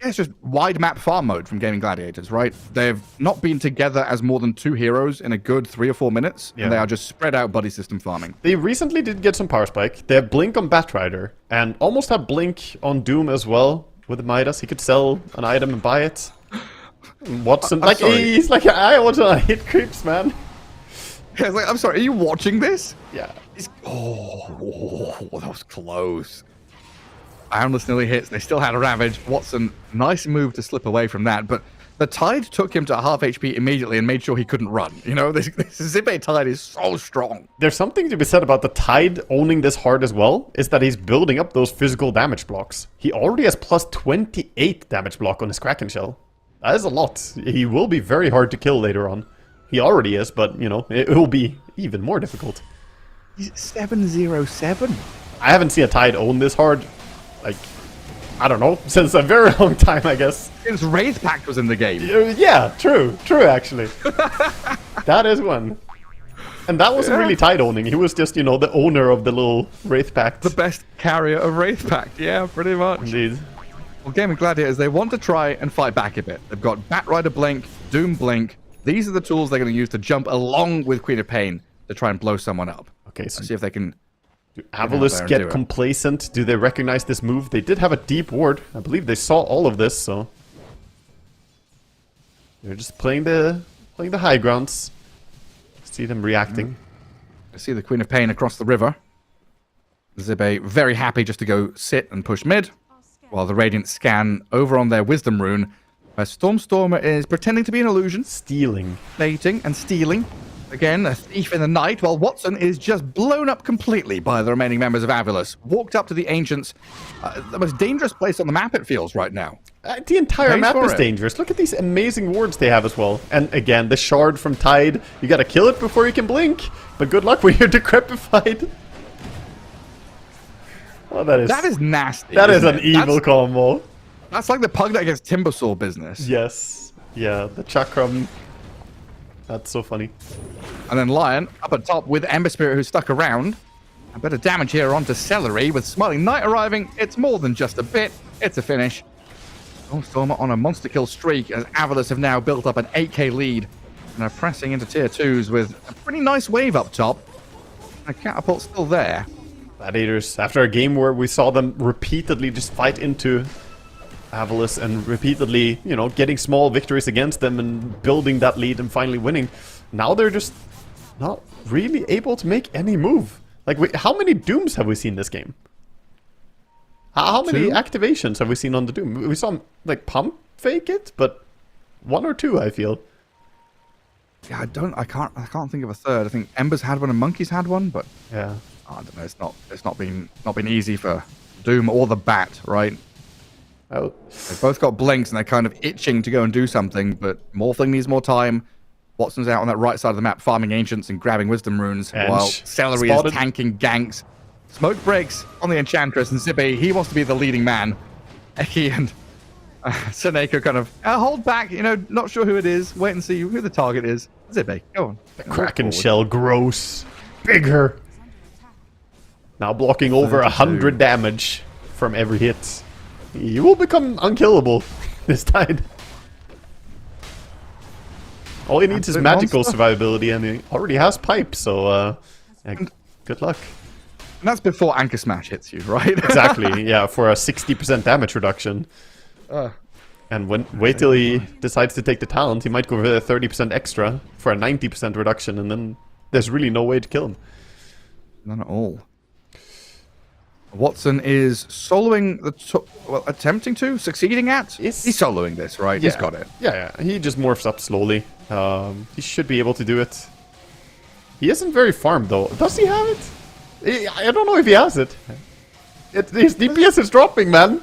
Yeah, it's just wide map farm mode from Gaming Gladiators, right? They've not been together as more than 2 heroes in a good 3 or 4 minutes, Yeah. and they are just spread out buddy system farming. They recently did get some power spike. They have Blink on Batrider, and almost have Blink on Doom as well with the Midas. He could sell an item and buy it. Watson, like, sorry. he's like, I want to hit creeps, man. Yeah, it's like, I'm sorry, are you watching this? Yeah. Oh, that was close. Boundless nearly hits. They still had a Ravage. Watson, nice move to slip away from that, but the Tide took him to half HP immediately and made sure he couldn't run. You know, this Zibe Tide is so strong. There's something to be said about the Tide owning this hard as well, is that he's building up those physical damage blocks. He already has plus 28 damage block on his Kraken Shell. That is a lot. He will be very hard to kill later on. He already is, but, you know, it will be even more difficult. He's 7-0-7. I haven't seen a Tide own this hard, like, I don't know, since a very long time, I guess. Since Wraith Pact was in the game. Yeah, true, actually. That is one. And that wasn't really Tide owning, he was just, you know, the owner of the little Wraith Pact. The best carrier of Wraith Pact, yeah, pretty much. Indeed. Well, Gaming Gladiators, they want to try and fight back a bit. They've got Batrider Blink, Doom Blink. These are the tools they're going to use to jump along with Queen of Pain to try and blow someone up. Okay, so let's see if they can... Do Avalis get complacent? Do they recognize this move? They did have a deep ward. I believe they saw all of this, so... They're just playing the high grounds. See them reacting. I see the Queen of Pain across the river. Zibe very happy just to go sit and push mid, while the Radiant scan over on their Wisdom Rune, where Stormstormer is pretending to be an illusion. Stealing. Baiting and stealing. Again, a thief in the night, while Watson is just blown up completely by the remaining members of Avalis. Walked up to the Ancients. The most dangerous place on the map, it feels, right now. The entire map is dangerous. Look at these amazing wards they have as well. And again, the shard from Tide. You gotta kill it before you can blink. But good luck when you're decrepified. Oh, that is nasty. That is an evil combo. That's like the Pugnet against Timbersaw business. Yes. Yeah, the Chakram. That's so funny. And then Lion up at top with Ember Spirit, who's stuck around. A bit of damage here onto Celery with Smiling Knight arriving. It's more than just a bit. It's a finish. Stormstormer on a monster kill streak as Avalis have now built up an 8k lead and are pressing into tier 2s with a pretty nice wave up top. And a catapult still there. Gladiators, after a game where we saw them repeatedly just fight into Avalis and repeatedly, you know, getting small victories against them and building that lead and finally winning, now they're just not really able to make any move. Like, how many Dooms have we seen this game? How many activations have we seen on the Doom? We saw him, like, pump fake it, but 1 or 2, I feel. Yeah, I can't think of a third. I think Ember's had one and Monkey's had one, but yeah, I don't know. It's not been easy for Doom or the Bat, right? Oh. They've both got blinks and they're kind of itching to go and do something, but Morphling needs more time. Watson's out on that right side of the map farming Ancients and grabbing Wisdom Runes, while Celery is tanking ganks. Smoke breaks on the Enchantress, and Zibe, he wants to be the leading man. Eki and Seneko kind of hold back, you know, not sure who it is. Wait and see who the target is. Zibe, go on. The Kraken Shell, gross. Bigger. Now blocking over 100 damage from every hit. You will become unkillable this tide. All he needs is magical survivability, and he already has pipe, so good luck. And that's before Anchor Smash hits you, right? Exactly, yeah, for a 60% damage reduction. And wait till he decides to take the talent, he might go for a 30% extra for a 90% reduction, and then there's really no way to kill him. None at all. Watson is soloing attempting to, succeeding at. He's soloing this, right? Yeah. He's got it. Yeah, he just morphs up slowly. He should be able to do it. He isn't very farmed though. Does he have it? I don't know if he has it. His DPS is dropping, man.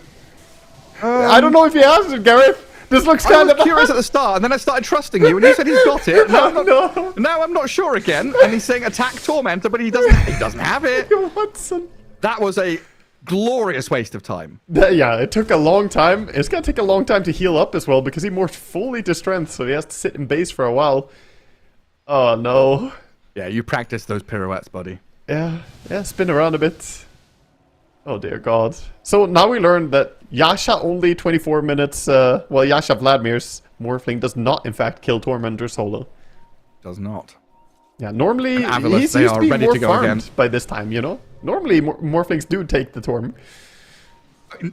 I don't know if he has it, Gareth. This looks kind of curious at the start, and then I started trusting you, and you said he's got it. Now I'm not sure again, and he's saying attack Tormentor, but he doesn't have it. Watson. That was a glorious waste of time. Yeah, it took a long time. It's gonna take a long time to heal up as well, because he morphed fully to strength, so he has to sit in base for a while. Oh no. Yeah, you practiced those pirouettes, buddy. Yeah, spin around a bit. Oh dear god. So now we learned that Yasha only 24 minutes, Yasha Vladimir's Morphling does not in fact kill Tormentor solo. Does not. Yeah, normally he's used to be more farmed by this time, you know? Normally Morphlings do take the Torm.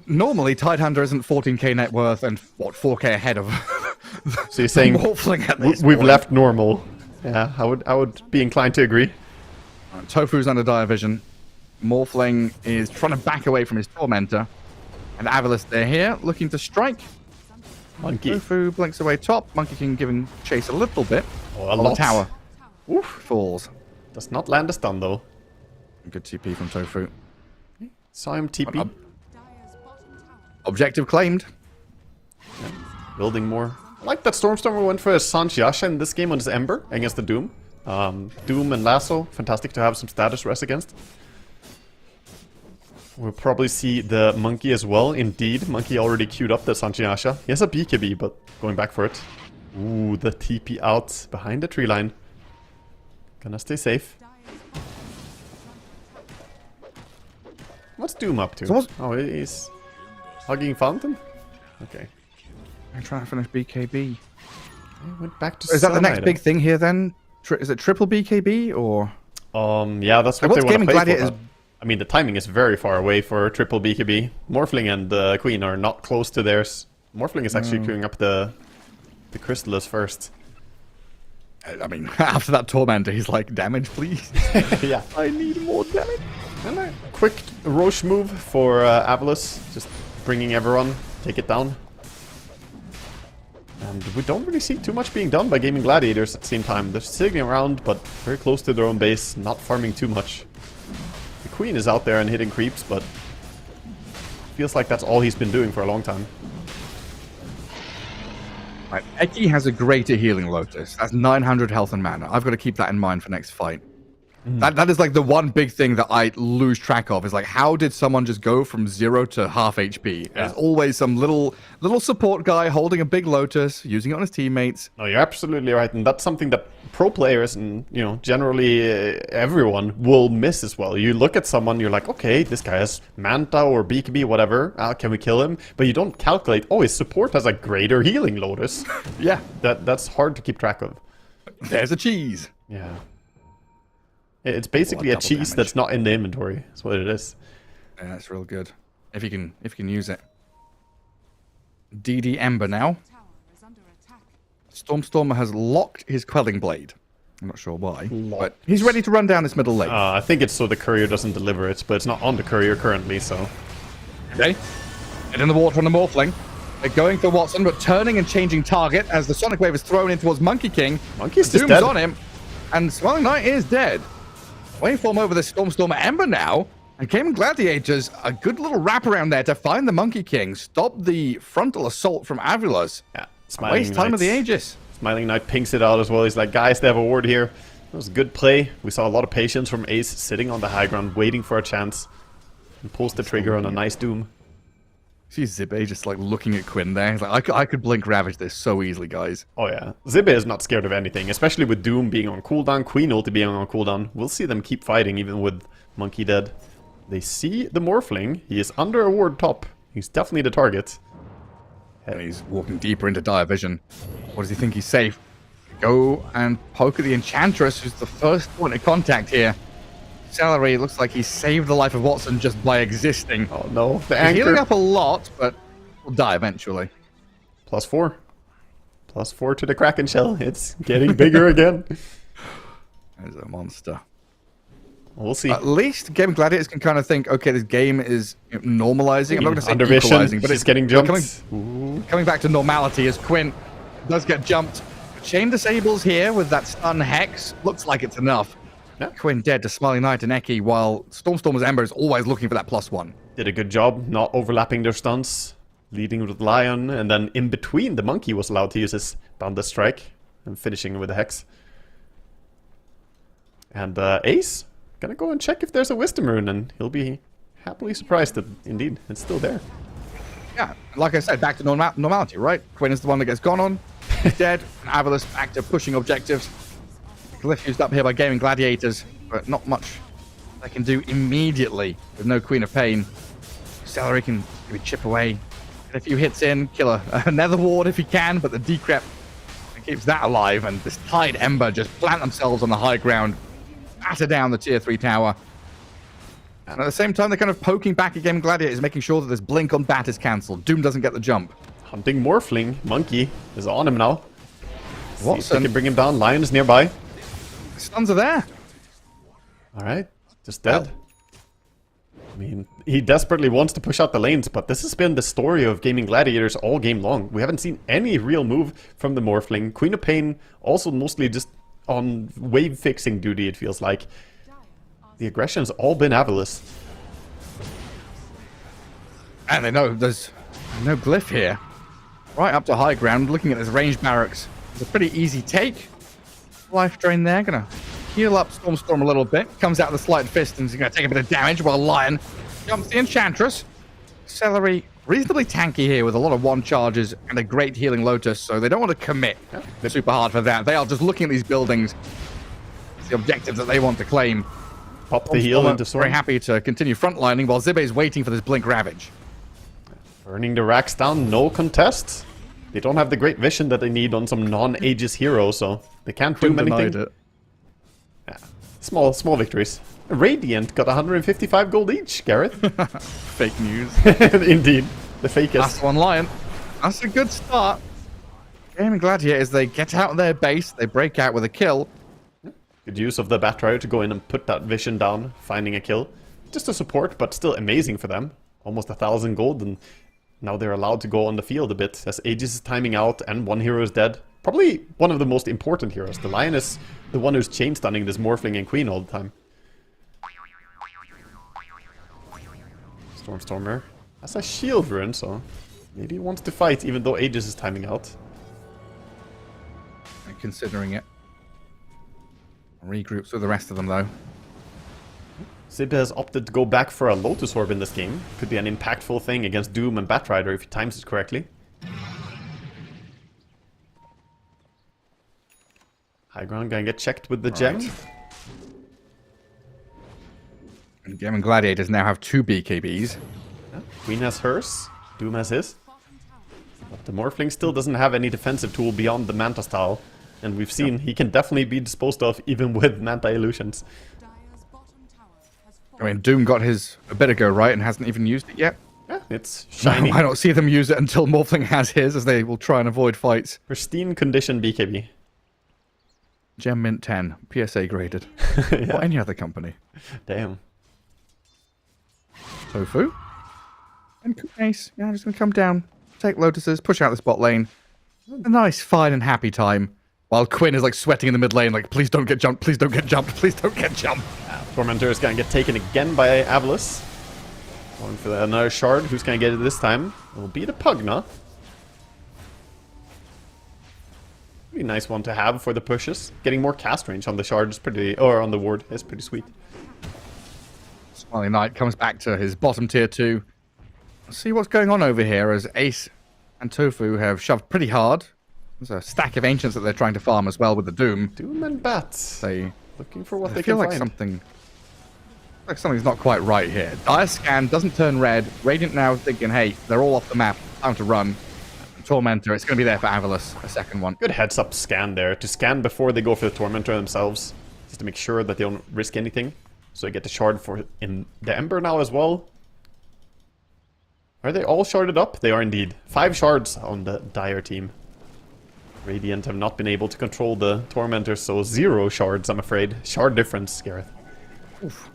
Normally Tidehunter isn't 14k net worth and, what, 4k ahead of so you're saying Morphling at this we've point. left normal. Yeah, I would be inclined to agree. Tofu's under dire vision. Morphling is trying to back away from his Tormentor. And Avalis, they're here, looking to strike. Monkey. Tofu blinks away top. Monkey can give him chase a little bit. Oh, on the tower. Oof. Falls. Does not land a stun, though. Good TP from Tofu. Saw him TP. Objective claimed. Yeah. Building more I like that Stormstormer went for a Sanjiasha in this game on his Ember against the Doom. Doom and Lasso, fantastic to have some status rest against. We'll probably see the Monkey as well. Indeed, Monkey already queued up the Sanjiasha. He has a BKB, but going back for it. Ooh, the TP out behind the tree line. Gonna stay safe. What's Doom up to? Oh, he's hugging Fountain? Okay. I'm trying to finish BKB. He went back to Is that the next Sunlight. big thing here then? Is it triple BKB or? Yeah, that's what What's they want to Gaming play Gladiators? for. I mean, the timing is very far away for triple BKB. Morphling and Queen are not close to theirs. Morphling is actually queuing up the Crystallis first. I mean, after that Tormentor, he's like, damage, please. Yeah. I need more damage. And a quick Roche move for Avalus. Just bringing everyone, take it down. And we don't really see too much being done by Gaming Gladiators at the same time. They're sitting around, but very close to their own base, not farming too much. The Queen is out there and hitting creeps, but feels like that's all he's been doing for a long time. Right, Eki has a greater healing Lotus. That's 900 health and mana. I've got to keep that in mind for next fight. That is like the one big thing that I lose track of, is like, how did someone just go from 0 to half HP? There's always some little support guy holding a big Lotus, using it on his teammates. No, you're absolutely right, and that's something that pro players and, you know, generally everyone will miss as well. You look at someone, you're like, okay, this guy has Manta or BKB, whatever, can we kill him? But you don't calculate, oh, his support has a greater healing Lotus. Yeah. That's hard to keep track of. There's a cheese. Yeah. It's basically a cheese damage. that's not in the inventory. That's what it is. Yeah, that's real good. If you can use it. DD Ember now. Tower is under attack. Stormstormer has locked his Quelling Blade. I'm not sure why, but he's ready to run down this middle lane. I think it's so the courier doesn't deliver it, but it's not on the courier currently, so... Okay. And in the water on the Morphling. They're going for Watson, but turning and changing target as the Sonic Wave is thrown in towards Monkey King. Monkey's just Doom's dead. on him, and Swelling Knight is dead. Waveform over the Stormstormer Ember now, and Gaming Gladiators, a good little wraparound there to find the Monkey King, stop the frontal assault from Avulus. Yeah, Waste time of the Aegis. Smiling Knight pinks it out as well. He's like, guys, they have a ward here. That was a good play. We saw a lot of patience from Ace sitting on the high ground, waiting for a chance. And pulls the trigger on a nice Doom. See Zibe just like looking at Quinn there. He's like, I could blink Ravage this so easily, guys. Oh yeah, Zibe is not scared of anything, especially with Doom being on cooldown, Queen ulti being on cooldown. We'll see them keep fighting even with Monkey dead. They see the Morphling. He is under a ward top. He's definitely the target. And he's walking deeper into dire vision. What does he think he's safe? Go and poke at the Enchantress, who's the first point of contact here. Celery looks like he saved the life of Watson just by existing. Oh no, the He's healing anchor. up a lot, but will die eventually. +4. +4 to the Kraken shell. It's getting bigger again. There's a monster. We'll see. At least Gaming Gladiators can kind of think, okay, this game is normalizing. I'm not going to say Under vision, equalizing, but she's it's getting jumped. coming back to normality as Quinn does get jumped. Chain disables here with that stun hex. Looks like it's enough. Yeah. Quinn dead to Smiling Knight and Eki, while Stormstormer's Ember is always looking for that +1. Did a good job not overlapping their stunts. Leading with Lion, and then in between the Monkey was allowed to use his Boundless Strike. And finishing with a Hex. And Ace, gonna go and check if there's a Wisdom Rune, and he'll be happily surprised that indeed it's still there. Yeah, like I said, back to normality, right? Quinn is the one that gets gone on. He's dead. And Avulus back to pushing objectives. Glyph used up here by Gaming Gladiators, but not much they can do immediately with no Queen of Pain. Celery can maybe chip away, get a few hits in, kill another ward if he can, but the Decrep keeps that alive, and this Tide Ember just plant themselves on the high ground, batter down the tier 3 tower. And at the same time, they're kind of poking back at Gaming Gladiators, making sure that this blink on Bat is cancelled. Doom doesn't get the jump. Hunting Morphling. Monkey is on him now. See if they Watson, can bring him down. Lion is nearby. stuns are there. Alright, just dead. I mean, he desperately wants to push out the lanes, but this has been the story of Gaming Gladiators all game long. We haven't seen any real move from the Morphling. Queen of Pain also mostly just on wave fixing duty, it feels like. The aggression's all been Avulus. And they know there's no glyph here. right up to high ground, looking at this range barracks. It's a pretty easy take. Life drain there, gonna heal up Storm a little bit. Comes out with a slight fist and he's gonna take a bit of damage while Lion jumps the Enchantress. Celery, reasonably tanky here with a lot of one charges and a great healing Lotus, so they don't want to commit super hard for that. They are just looking at these buildings, the objectives that they want to claim. Pop the heal into Storm. Very happy to continue frontlining while Zibe is waiting for this Blink Ravage. Burning the racks down, no contest. They don't have the great vision that they need on some non-Aegis hero, so they can't do anything. Yeah. Small victories. Radiant got 155 gold each, Gareth. Fake news. Indeed. The fakest. Last one, Lion. That's a good start. Gaming Gladiators, they get out of their base, they break out with a kill. Good use of the Batrider to go in and put that vision down, finding a kill. Just a support, but still amazing for them. Almost 1,000 gold, and now they're allowed to go on the field a bit, as Aegis is timing out and one hero is dead. Probably one of the most important heroes. The Lion is the one who's chain stunning this Morphling and Queen all the time. Stormer has a shield rune, so maybe he wants to fight even though Aegis is timing out. And considering it. Regroups with the rest of them though. Zibe has opted to go back for a Lotus Orb in this game. Could be an impactful thing against Doom and Batrider if he times it correctly. High ground gonna get checked with the gem. And Gaming Gladiators now have 2 BKBs. Yeah. Queen has hers, Doom has his. But the Morphling still doesn't have any defensive tool beyond the Manta style. And we've seen he can definitely be disposed of even with Manta illusions. I mean, Doom got his a bit ago, right, and hasn't even used it yet. Yeah, it's shiny. No, I don't see them use it until Morphling has his, as they will try and avoid fights. Pristine condition BKB. Gem Mint 10, PSA graded. Yeah. Or any other company. Damn. Tofu. And Ace. Yeah, I'm just going to come down, take Lotuses, push out this bot lane. A nice, fine, and happy time. While Quinn is like sweating in the mid lane, like, please don't get jumped, please don't get jumped, please don't get jumped. Tormentor is going to get taken again by Avalis. Going for another shard. Who's going to get it this time? It'll be the Pugna. Pretty nice one to have for the pushes. Getting more cast range on the shard is pretty, or on the ward is pretty sweet. Smiling Knight comes back to his bottom tier 2. Let's see what's going on over here as Ace and Tofu have shoved pretty hard. There's a stack of Ancients that they're trying to farm as well with the Doom. Doom and Bats. They looking for what they feel can like find. something's not quite right here. Dire Scan doesn't turn red. Radiant now thinking, hey, they're all off the map. Time to run. Tormentor, it's going to be there for Avalis, a second one. Good heads up scan there. To scan before they go for the Tormentor themselves. Just to make sure that they don't risk anything. So they get the shard for in the Ember now as well. Are they all sharded up? They are indeed. 5 shards on the Dire team. Radiant have not been able to control the Tormentor, so 0 shards, I'm afraid. Shard difference, Gareth. Oof.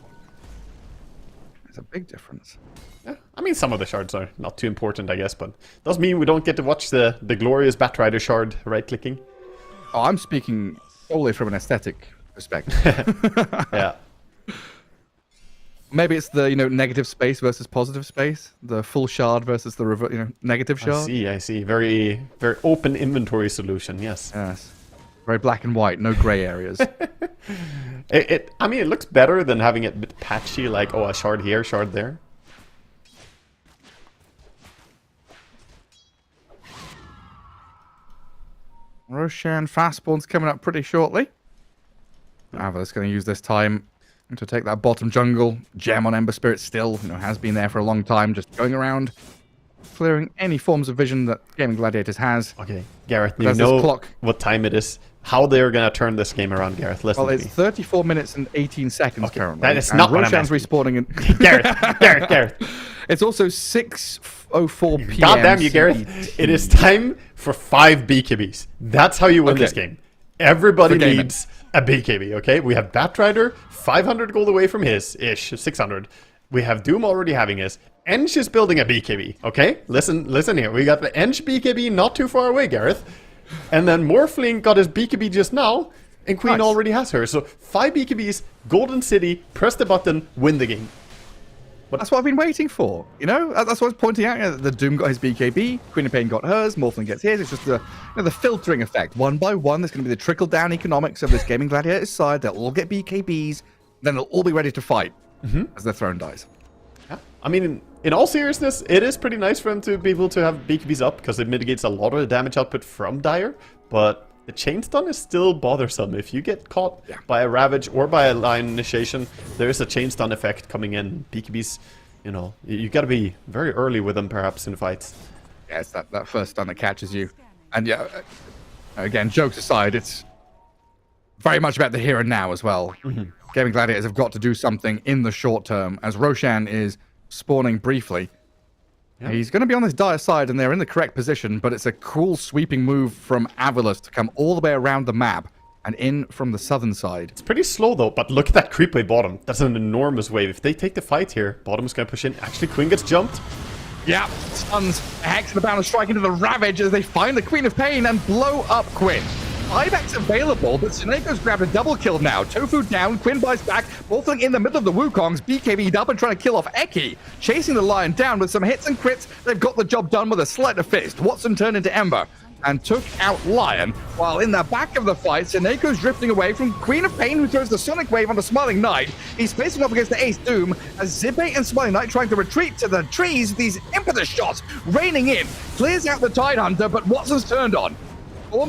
That's a big difference. Yeah, I mean, some of the shards are not too important, I guess, but does mean we don't get to watch the glorious Batrider shard right-clicking. Oh, I'm speaking solely from an aesthetic perspective. Yeah. Maybe it's the, negative space versus positive space. The full shard versus the, negative shard. I see. Very, very open inventory solution, yes. Yes. Very black and white, no gray areas. I mean, it looks better than having it a bit patchy, like, oh, a shard here, shard there. Roshan Fastborn's coming up pretty shortly. Avalis going to use this time to take that bottom jungle. Gem on Ember Spirit still, has been there for a long time, just going around, clearing any forms of vision that Gaming Gladiators has. Okay, Gareth, you know what time it is. How they're going to turn this game around, Gareth. Listen to me. Well, it's 34 minutes and 18 seconds currently. That is not what I'm Roshan's respawning in... Gareth. It's also 6:04 p.m. Goddamn you, Gareth. It is time for 5 BKBs. That's how you win this game. Everybody needs a BKB, okay? We have Batrider, 500 gold away from his, 600. We have Doom already having his. Ench is building a BKB, okay? Listen here. We got the Ench BKB not too far away, Gareth. And then Morphling got his BKB just now, and Queen already has her. So 5 BKBs, Golden City, press the button, win the game. That's what I've been waiting for. You know, that's what I was pointing out. You know, the Doom got his BKB, Queen of Pain got hers, Morphling gets his. It's just the filtering effect. One by one, there's going to be the trickle-down economics of this Gaming Gladiators side. They'll all get BKBs, then they'll all be ready to fight as their throne dies. Yeah. I mean, in all seriousness, it is pretty nice for them to be able to have BKBs up because it mitigates a lot of the damage output from Dire, but the chain stun is still bothersome. If you get caught by a Ravage or by a Lion Initiation, there is a chain stun effect coming in. BKBs, you know, you got to be very early with them perhaps in fights. Yeah, it's that first stun that catches you. And yeah, again, jokes aside, it's very much about the here and now as well. Gaming Gladiators have got to do something in the short term, as Roshan is spawning briefly. Yeah. He's going to be on this Dire side, and they're in the correct position, but it's a cool sweeping move from Avalus to come all the way around the map and in from the southern side. It's pretty slow, though, but look at that creep wave bottom. That's an enormous wave. If they take the fight here, bottom is going to push in. Actually, Queen gets jumped. Yeah, stuns Hex and the Bound strike into the Ravage as they find the Queen of Pain and blow up Quinn. Buyback's available, but Sineko's grabbed a double kill now. Tofu down, Quinn buys back, Morphling in the middle of the Wukongs, BKB'd up and trying to kill off Eki. Chasing the Lion down with some hits and crits, they've got the job done with a sleight of fist. Watson turned into Ember and took out Lion, while in the back of the fight, Sineko's drifting away from Queen of Pain, who throws the Sonic Wave on the Smiling Knight. He's facing up against the Ace Doom, as Zibe and Smiling Knight trying to retreat to the trees with these impetus shots raining in. Clears out the Tidehunter, but Watson's turned on.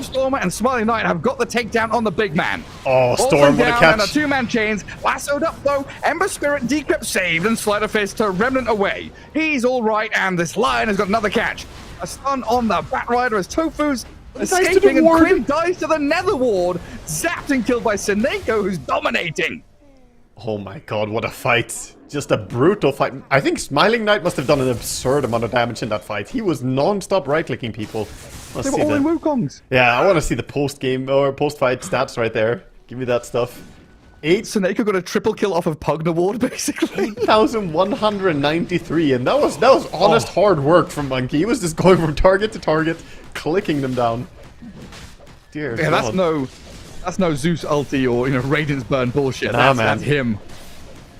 Stormer and Smiling Knight have got the takedown on the big man. Oh, Storm, what a catch. And a two-man chains. Lassoed up, though. Ember Spirit Decrypt saved and Sleight of Fist to Remnant away. He's all right, and this Lion has got another catch. A stun on the Batrider as Tofu's escaping, and Quinn dies to the Nether Ward. Zapped and killed by Sineko, who's dominating. Oh my god, what a fight. Just a brutal fight. I think Smiling Knight must have done an absurd amount of damage in that fight. He was non-stop right-clicking people. They were all in Wukongs. Yeah, I want to see the post-game or post-fight stats right there. Give me that stuff. Sineko got a triple kill off of Pugna Ward, basically. 8,193, and that was honest hard work from Monkey. He was just going from target to target, clicking them down. Dear God. That's no Zeus ulti or Radiant's burn bullshit. Nah, that's him.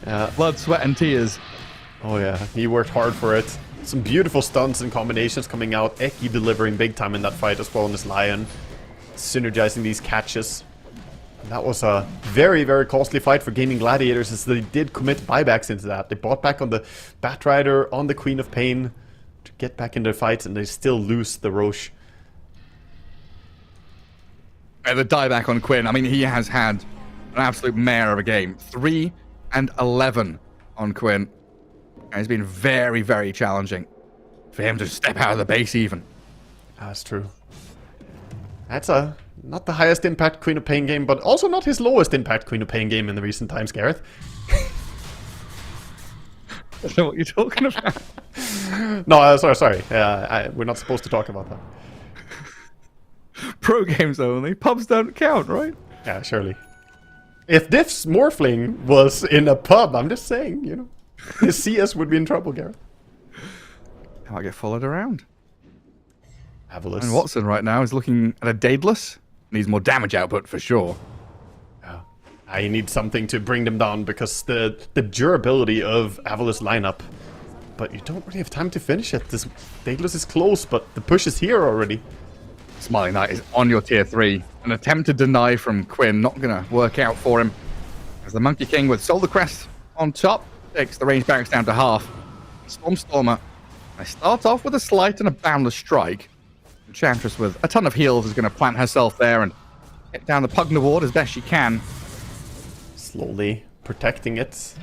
Yeah. Blood, sweat, and tears. Oh yeah, he worked hard for it. Some beautiful stunts and combinations coming out. Eki delivering big time in that fight as well, and his Lion synergizing these catches. That was a very, very costly fight for Gaming Gladiators, as they did commit buybacks into that. They bought back on the Batrider, on the Queen of Pain to get back into fights, and they still lose the Roche. The dieback on Quinn, I mean, he has had an absolute mare of a game. 3 and 11 on Quinn. And it's been very, very challenging for him to step out of the base even. That's true. That's not the highest impact Queen of Pain game, but also not his lowest impact Queen of Pain game in the recent times, Gareth. I don't know what you're talking about. No, sorry. We're not supposed to talk about that. Pro games only. Pubs don't count, right? Yeah, surely. If this Morphling was in a pub, I'm just saying, his CS would be in trouble, Gareth. I might get followed around. Avalus. And Watson right now is looking at a Daedalus. Needs more damage output for sure. Yeah. I need something to bring them down because the durability of Avalus lineup. But you don't really have time to finish it. This Daedalus is close, but the push is here already. Smiling Knight is on your tier 3. An attempted deny from Quinn, not going to work out for him. As the Monkey King with Solar Crest on top takes the range barracks down to half. Stormer. They start off with a slight and a boundless strike. Enchantress with a ton of heals is going to plant herself there and get down the Pugna Ward as best she can. Slowly protecting it.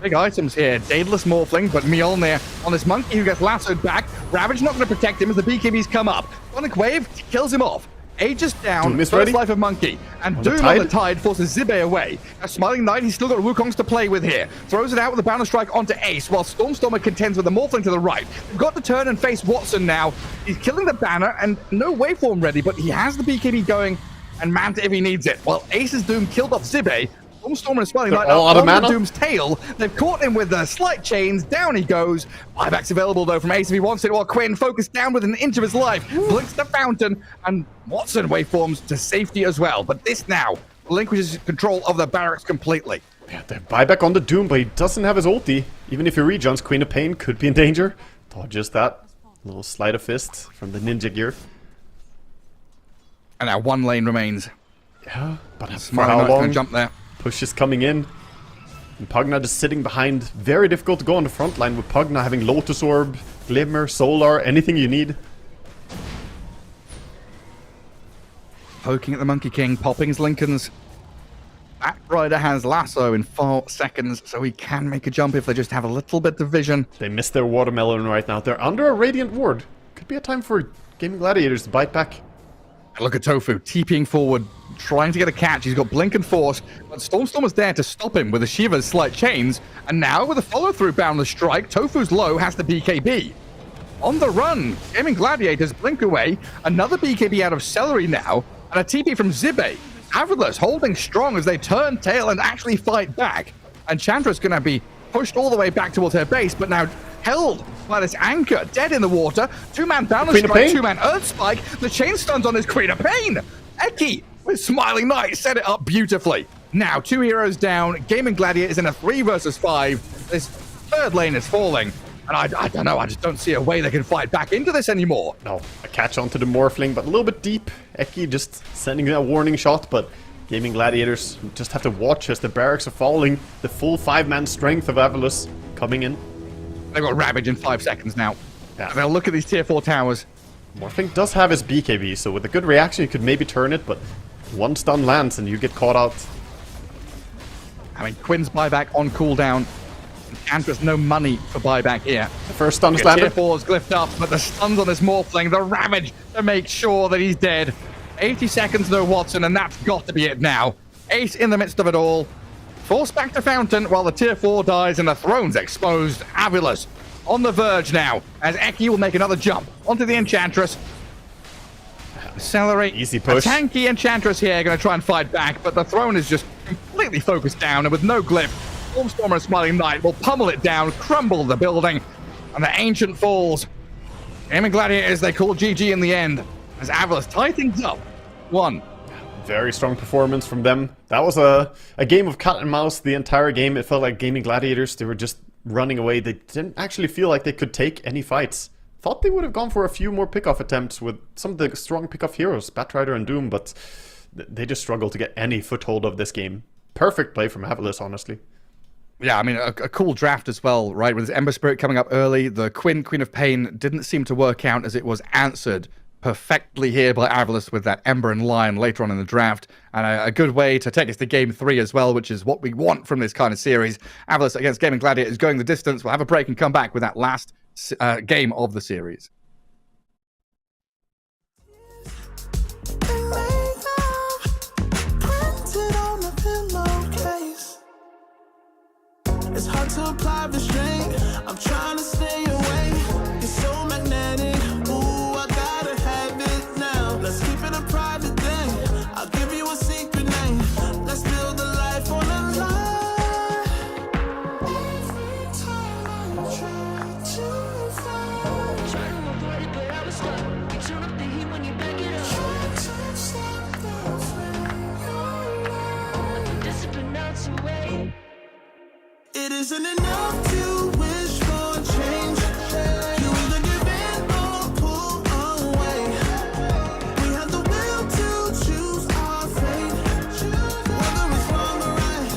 Big items here. Daedalus Morphling, but Mjolnir on this Monkey who gets lassoed back. Ravage not going to protect him as the BKBs come up. Sonic Wave kills him off. Aegis down, first ready? life of Monkey. And Doom on the Tide forces Zibe away. Now Smiling Knight, he's still got Wukongs to play with here. Throws it out with a Boundless Strike onto Ace, while Stormstormer contends with the Morphling to the right. We've got to turn and face Watson now. He's killing the banner, and no waveform ready, but he has the BKB going, and Manta if he needs it. While Ace's Doom killed off Zibe, Stormstormer and Smiling Knight are on the Doom's tail. They've caught him with the slight chains. Down he goes. Buyback's available, though, from Ace if he wants it, while Quinn focused down with an inch of his life. Blinks the fountain, and Watson waveforms to safety as well. But this now relinquishes control of the barracks completely. Yeah, the buyback on the Doom, but he doesn't have his ulti. Even if he rejoins, Queen of Pain could be in danger. Dodges that. Little sleight of fist from the ninja gear. And now one lane remains. Yeah, but for Smiling how Knight's long? gonna jump there. Push is coming in. And Pugna just sitting behind. Very difficult to go on the front line with Pugna having Lotus Orb, Glimmer, Solar, anything you need. Poking at the Monkey King, popping his Lincolns. Batrider has Lasso in 4 seconds, so he can make a jump if they just have a little bit of vision. They missed their watermelon right now. They're under a Radiant Ward. Could be a time for Gaming Gladiators to bite back. Look at Tofu, TPing forward, trying to get a catch. He's got Blink and Force, but Stormstorm is there to stop him with a Shiva's Slight Chains. And now with a follow-through Boundless Strike, Tofu's low has the BKB. On the run, Gaming Gladiators blink away. Another BKB out of Celery now, and a TP from Zibe. Avalus holding strong as they turn tail and actually fight back. And Chandra's going to be pushed all the way back towards her base, but now held by this anchor, dead in the water. 2-man Boundless Strike, 2-man Earth Spike. The chain stuns on his Queen of Pain. Eki with Smiling Knight set it up beautifully. Now 2 heroes down. Gaming Gladiators in a 3 versus 5. This third lane is falling. And I don't know, I just don't see a way they can fight back into this anymore. No, a catch onto the Morphling, but a little bit deep. Eki just sending a warning shot, but Gaming Gladiators just have to watch as the barracks are falling. The full 5-man strength of Avalus coming in. They've got Ravage in 5 seconds now. Yeah. They'll look at these tier 4 towers. Morphling does have his BKB, so with a good reaction you could maybe turn it, but one stun lands and you get caught out. I mean, Quinn's buyback on cooldown. Enchantress, no money for buyback here. The first stun is Tier landed. 4 is glyphed up, but the stuns on this Morphling, the Ravage to make sure that he's dead. 80 seconds, no Watson, and that's got to be it now. Ace in the midst of it all. Forced back to Fountain while the tier 4 dies and the throne's exposed. Avilus on the verge now as Eki will make another jump onto the Enchantress. Accelerate. Easy push. A tanky Enchantress here going to try and fight back, but the throne is just completely focused down, and with no glyph, Stormstormer and Smiling Knight will pummel it down, crumble the building, and the Ancient falls. Gaming Gladiators, they call GG in the end as Avilus tie things up. 1. Very strong performance from them. That was a game of cat and mouse the entire game. It felt like Gaming Gladiators, they were just running away. They didn't actually feel like they could take any fights. Thought they would have gone for a few more pickoff attempts with some of the strong pickoff heroes, Batrider and Doom, but they just struggled to get any foothold of this game. Perfect play from Avalus, honestly. Yeah, I mean, a cool draft as well, right? With his Ember Spirit coming up early, the Queen of Pain didn't seem to work out as it was answered perfectly here by Avalus with that Ember and Lion later on in the draft. And a good way to take us to Game 3 as well, which is what we want from this kind of series. Avalus against Gaming Gladiators going the distance. We'll have a break and come back with that last game of the series. It's hard to apply restraint. I'm trying to stay away. It's so magnetic. Ooh, I gotta have it now. Let's keep it a private thing. I'll give you a secret name. Let's build a life on a lie. Every time I try to find, try to avoid it, but I was stuck. You turn up the heat when you back it up. Try to stop the flame. I put discipline out away. It isn't enough to wish for change. You either give in or pull away. We have the will to choose our fate. Whether it's wrong or right,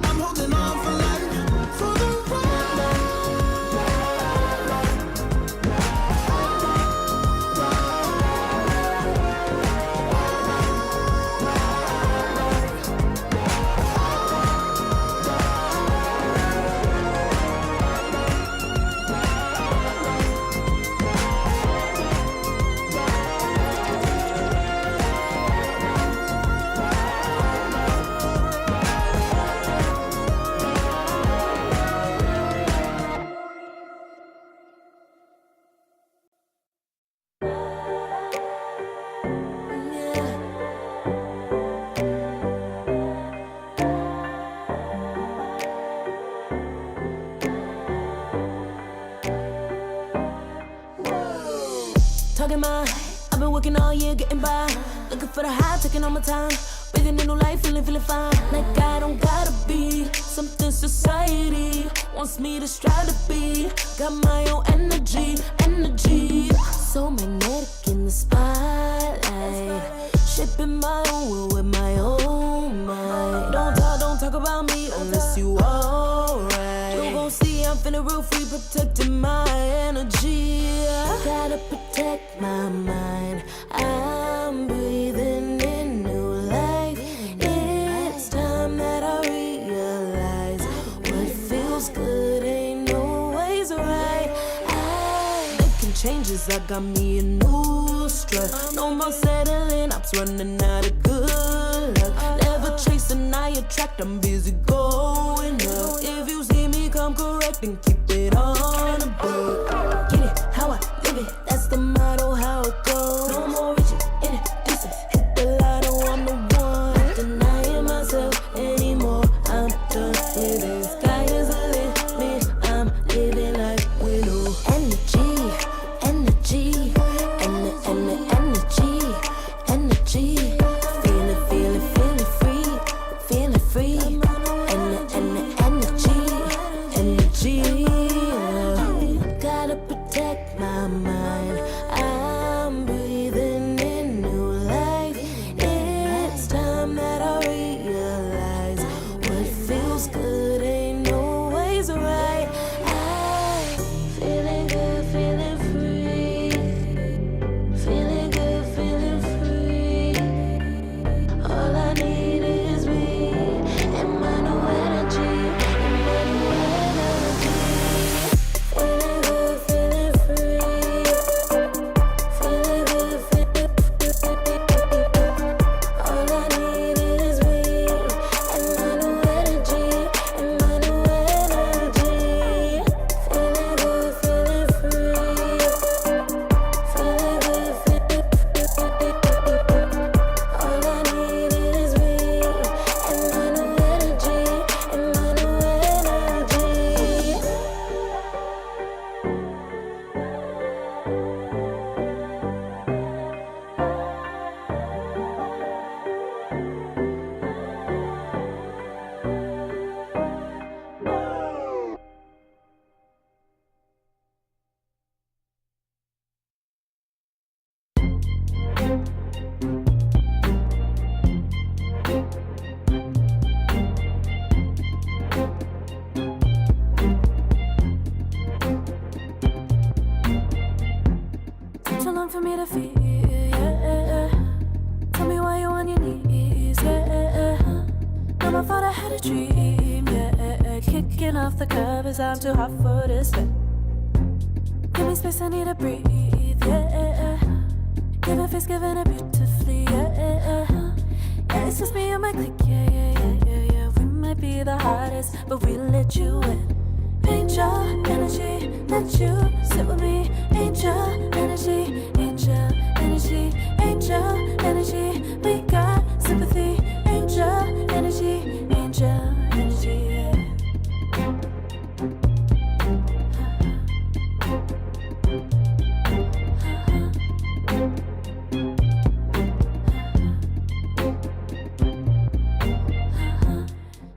I'm holding on for life. For the Talking my, I've been working all year getting by. Looking for the high, taking all my time. Breathing in new life, feeling fine. Like I don't gotta be something society wants me to strive to be. Got my own energy. So magnetic in the spotlight. Shaping my own will with my own mind. Don't talk about me unless you alright. You gon' see I'm finna real free, protecting my energy. Gotta protect my mind. I'm breathing in new life. It's time that I realize what feels good ain't always right. Making changes, I got me a new strut. No more settling, I'm running out of good luck. Never chasing, I attract, I'm busy going up. If you see me come correct, then keep it on the book. Get it, how I live it, that's the motto, how it goes. No more reaching, introducing, hit the lotto, I'm the one. Not denying myself anymore, I'm done with it. Sky is the limit, I'm living like willow. Energy, and the energy. Feeling free. And the energy. Gotta protect my mind. I'm breathing in new life. It's time that I realize what feels good ain't always right. I'm feeling good, feeling free. Feeling good, feeling free. All I need is me and my new energy. Feeling good, feeling free. Feeling good, feeling free. All I need is me and my new energy. Feeling good, feeling free. Feeling good, feeling free. All I need is me and my new energy. Took too long for me to feel, yeah. Tell me why you on your knees, yeah. Now my fault, I had a dream, yeah. Kicking off the covers, I'm too hot for this bed. Give me space, I need to breathe, yeah. Give a face, giving it beautifully, yeah. Yeah, it's just me and my clique, yeah. We might be the hottest, but we let you in. Angel energy, let you sit with me. Angel energy, angel energy, angel energy. We got sympathy. Angel energy, angel energy. Yeah.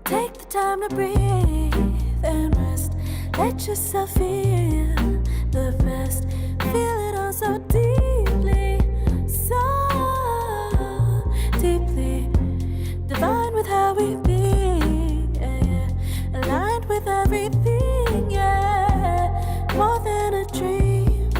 Take the time to breathe and rest. Let yourself feel the best. Feel it all so deeply, so deeply. Divine with how we be, yeah. Aligned with everything, yeah. More than a dream,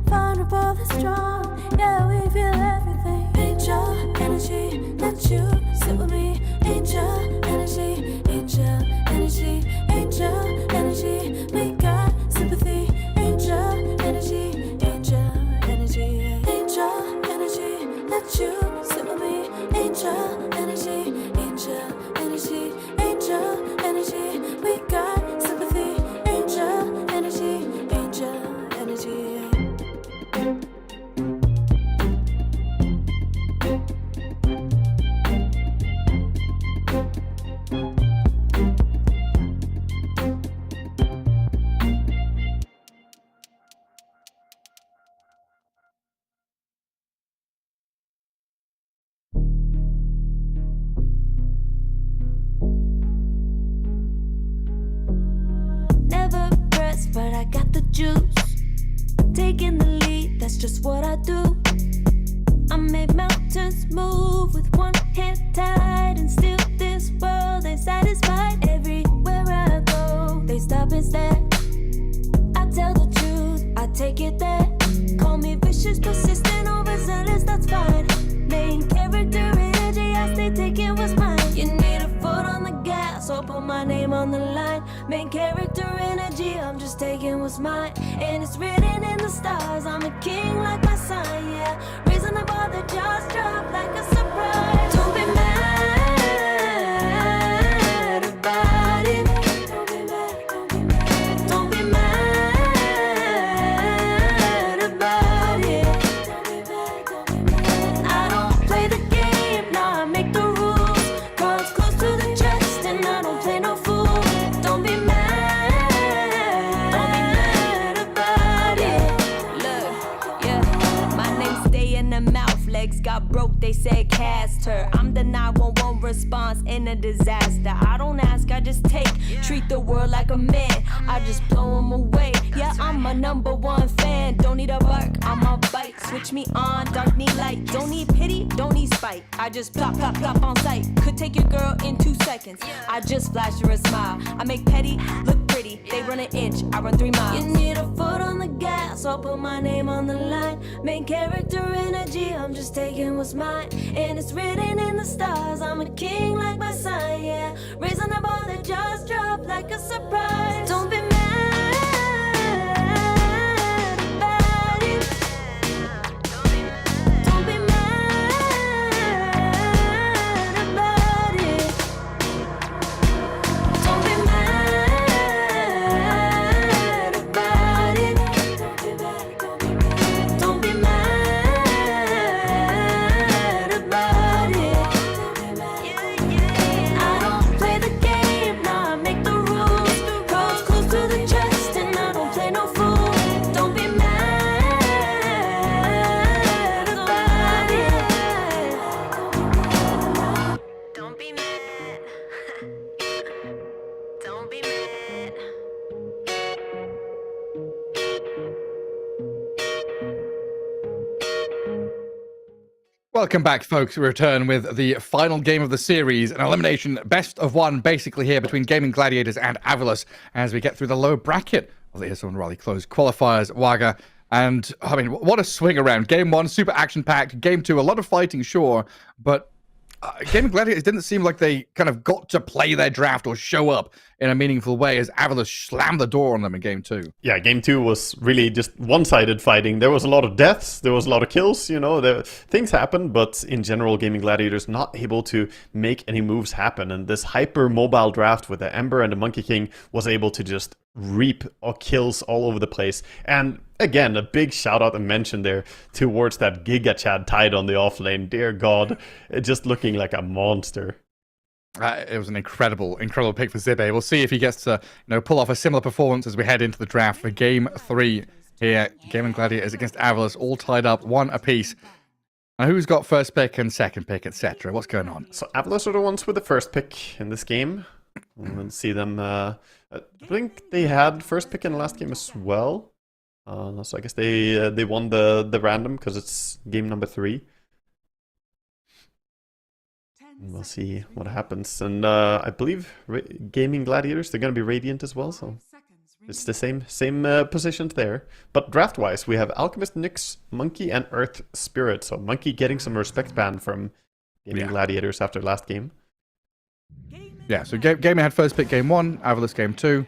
vulnerable and strong, yeah. We feel everything. Angel energy, let you sit with me. Angel energy, angel energy, angel energy. We got sympathy. Angel energy, angel energy, angel energy. Let you sit with me. Angel energy, angel energy, angel energy. We got sympathy. Angel energy, angel energy. juice. Taking the lead, that's just what I do. I make mountains move with one hand tied, and still this world ain't satisfied. Everywhere I go, they stop and stare. I tell the truth, I take it there. Call me vicious, persistent, overzealous, that's fine. Main character energy, I stay taking what's mine. You need a foot on the gas, or put my name on the line. Main character energy, I'm just taking what's mine. And it's written in the stars, I'm a king like my sign, yeah. Raising the bar, the jaws drop like a surprise. Don't be mad about it. Don't be mad, don't be mad. Don't be mad about it. Don't be mad, don't be mad. I don't play the game, nah, I make the rules. Cards close to the chest, and I don't play no fool. Don't be mad about it. Look, yeah, my name stay in the mouth. Legs got broke, they said cast her. I'm the 911 response in a disaster. I don't ask, I just take. Treat the world like a man, I just blow him away. Yeah, I'm a #1 fan. Don't need a bark, I'm a bite. Switch me on, dark need light. Don't need pity, don't need spite. I just plop, plop, plop on sight. Could take your girl in 2 seconds. I just flash her a smile. I make petty look pretty. They run an inch, I run 3 miles. You need a foot on the gas, I'll put my name on the line. Main character energy, I'm just taking what's mine. And it's written in the stars, I'm a king like my sign, yeah. Raising the bar, the jaws drop like a surprise. Don't be mad about it. Don't be mad about it. Don't be mad about it. Don't be mad, don't be mad. Don't be mad about it. I don't play the game, nah, I make the rules. Cards close to the chest, and I don't play no fool. Don't be mad about it. Don't be mad. Don't be mad. Welcome back, folks. We return with the final game of the series, an elimination best of one, basically here between Gaming Gladiators and Avalus, as we get through the lower bracket of the ESL One Raleigh closed qualifiers. Waga, and I mean, what a swing around. Game 1, super action-packed. Game 2, a lot of fighting, sure, but Gaming Gladiators didn't seem like they kind of got to play their draft or show up in a meaningful way as Avalus slammed the door on them in Game 2. Yeah, Game 2 was really just one-sided fighting. There was a lot of deaths, there was a lot of kills, you know, things happened, but in general, Gaming Gladiators not able to make any moves happen. And this hyper-mobile draft with the Ember and the Monkey King was able to just reap kills all over the place. And again, a big shout out and mention there towards that Giga Chad tied on the off lane. Dear God, just looking like a monster. It was an incredible pick for Zibe. We'll see if he gets to pull off a similar performance as we head into the draft for Game 3 here. Gaming Gladiators against Avalus, all tied up, 1 apiece. Now, who's got first pick and second pick, etc.? What's going on? So Avalus are the ones with the first pick in this game. We'll see them. I think they had first pick in the last game as well. So I guess they won the random because it's game number 3. We'll see what happens. And I believe Gaming Gladiators, they're going to be Radiant as well. So it's the same positions there. But draft-wise, we have Alchemist, Nyx, Monkey, and Earth Spirit. So Monkey getting some respect ban from Gaming Gladiators after last game. Yeah, so Gaming had first pick Game 1, Avalus Game 2.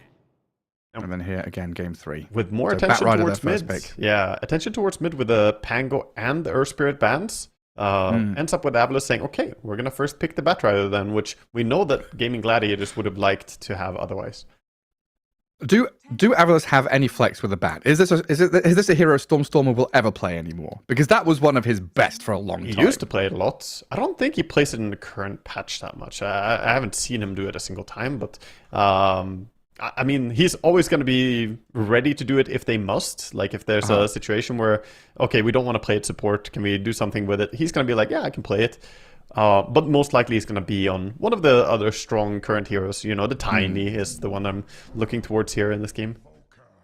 And then here again, Game 3. With more so attention towards mid. Yeah, attention towards mid with the Pango and the Earth Spirit bans. Ends up with Avalus saying, okay, we're going to first pick the Batrider then, which we know that Gaming Gladiators would have liked to have otherwise. Do Avalus have any flex with the bat? Is this a hero Stormstormer will ever play anymore? Because that was one of his best for a long time. He used to play it a lot. I don't think he plays it in the current patch that much. I haven't seen him do it a single time, but I mean, he's always going to be ready to do it if they must. Like, if there's a situation where, okay, we don't want to play it support, can we do something with it? He's going to be like, yeah, I can play it. But most likely he's going to be on one of the other strong current heroes. You know, the Tiny is the one I'm looking towards here in this game.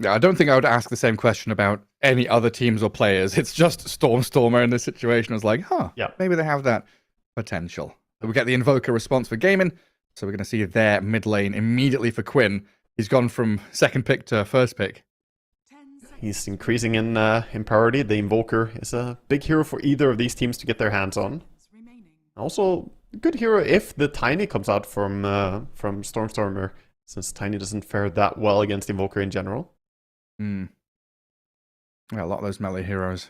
Yeah, I don't think I would ask the same question about any other teams or players. It's just Stormstormer in this situation. I was like, Yeah. maybe they have that potential. But we get the Invoker response for gaming, so we're going to see their mid lane immediately for Quinn. He's gone from second pick to first pick. He's increasing in priority. The Invoker is a big hero for either of these teams to get their hands on. Also, good hero if the Tiny comes out from Stormstormer, since Tiny doesn't fare that well against Invoker in general. Yeah, a lot of those melee heroes.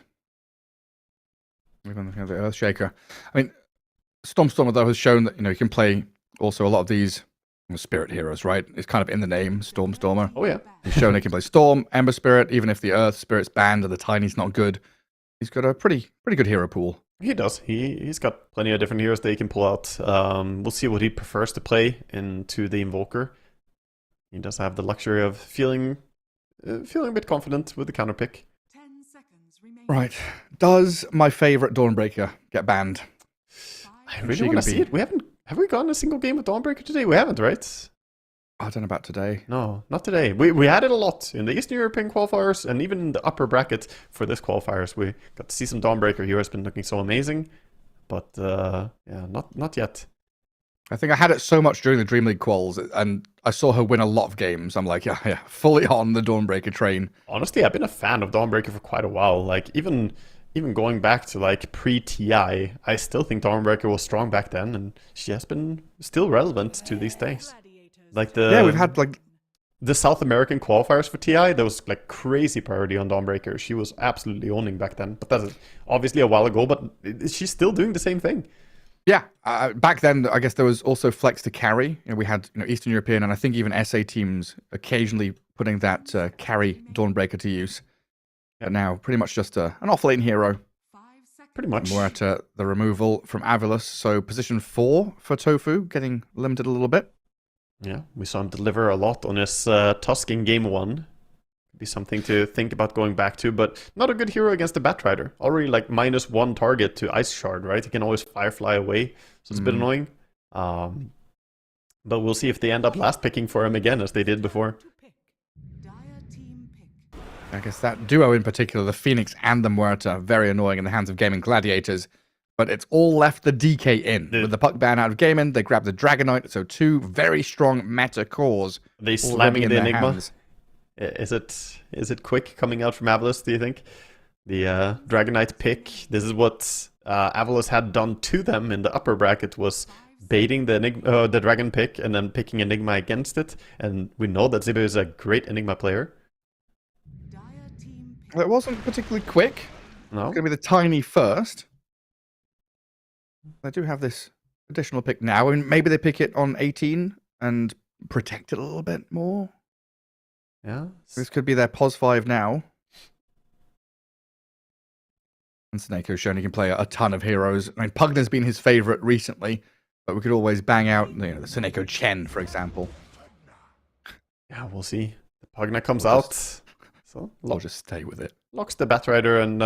Even the Earthshaker. I mean, Stormstormer, though, has shown that, you can play also a lot of these spirit heroes, right? It's kind of in the name, Stormstormer. Oh, yeah. He's shown he can play Storm, Ember Spirit, even if the Earth Spirit's banned and the Tiny's not good. He's got a pretty good hero pool. He does. He's got plenty of different heroes that he can pull out. We'll see what he prefers to play into the Invoker. He does have the luxury of feeling a bit confident with the counter pick. Right. Does my favorite Dawnbreaker get banned? I really want to see it. Have we gotten a single game with Dawnbreaker today? We haven't, right? I don't know about today. No, not today. We had it a lot in the Eastern European qualifiers and even in the upper bracket for this qualifiers. We got to see some Dawnbreaker heroes been looking so amazing, but yeah, not yet. I think I had it so much during the Dream League quals, and I saw her win a lot of games. I'm like, yeah, fully on the Dawnbreaker train. Honestly, I've been a fan of Dawnbreaker for quite a while. Like even going back to like pre-TI, I still think Dawnbreaker was strong back then, and she has been still relevant to these days. Like we've had like the South American qualifiers for TI. There was like crazy priority on Dawnbreaker. She was absolutely owning back then, but that's obviously a while ago. But she's still doing the same thing. Yeah, back then, I guess there was also flex to carry. We had Eastern European and I think even SA teams occasionally putting that carry Dawnbreaker to use. But now, pretty much just an off-lane hero. Pretty much. We're at the removal from Avilus, so position 4 for Tofu, getting limited a little bit. Yeah, we saw him deliver a lot on his Tusk in game 1. Be something to think about going back to, but not a good hero against the Batrider. Already like -1 target to Ice Shard, right? He can always Firefly away, so it's a bit annoying. But we'll see if they end up last picking for him again, as they did before. I guess that duo in particular, the Phoenix and the Muerta, very annoying in the hands of Gaming Gladiators. But it's all left the DK in. With the puck ban out of gaming, they grab the Dragonite, so 2 very strong meta cores. They slamming the Enigma. Hands. Is it quick coming out from Avilus, do you think? The Dragonite pick, this is what Avilus had done to them in the upper bracket, was baiting the Dragon pick and then picking Enigma against it. And we know that Zibo is a great Enigma player. It wasn't particularly quick. No. It's going to be the Tiny first. They do have this additional pick now, and maybe they pick it on 18 and protect it a little bit more. Yeah. This could be their POS 5 now. And Snakeo's shown he can play a ton of heroes. I mean, Pugna's been his favorite recently, but we could always bang out the Snakeo Chen, for example. Yeah, we'll see. The Pugna comes out. So I'll just stay with it. Locks the Batrider and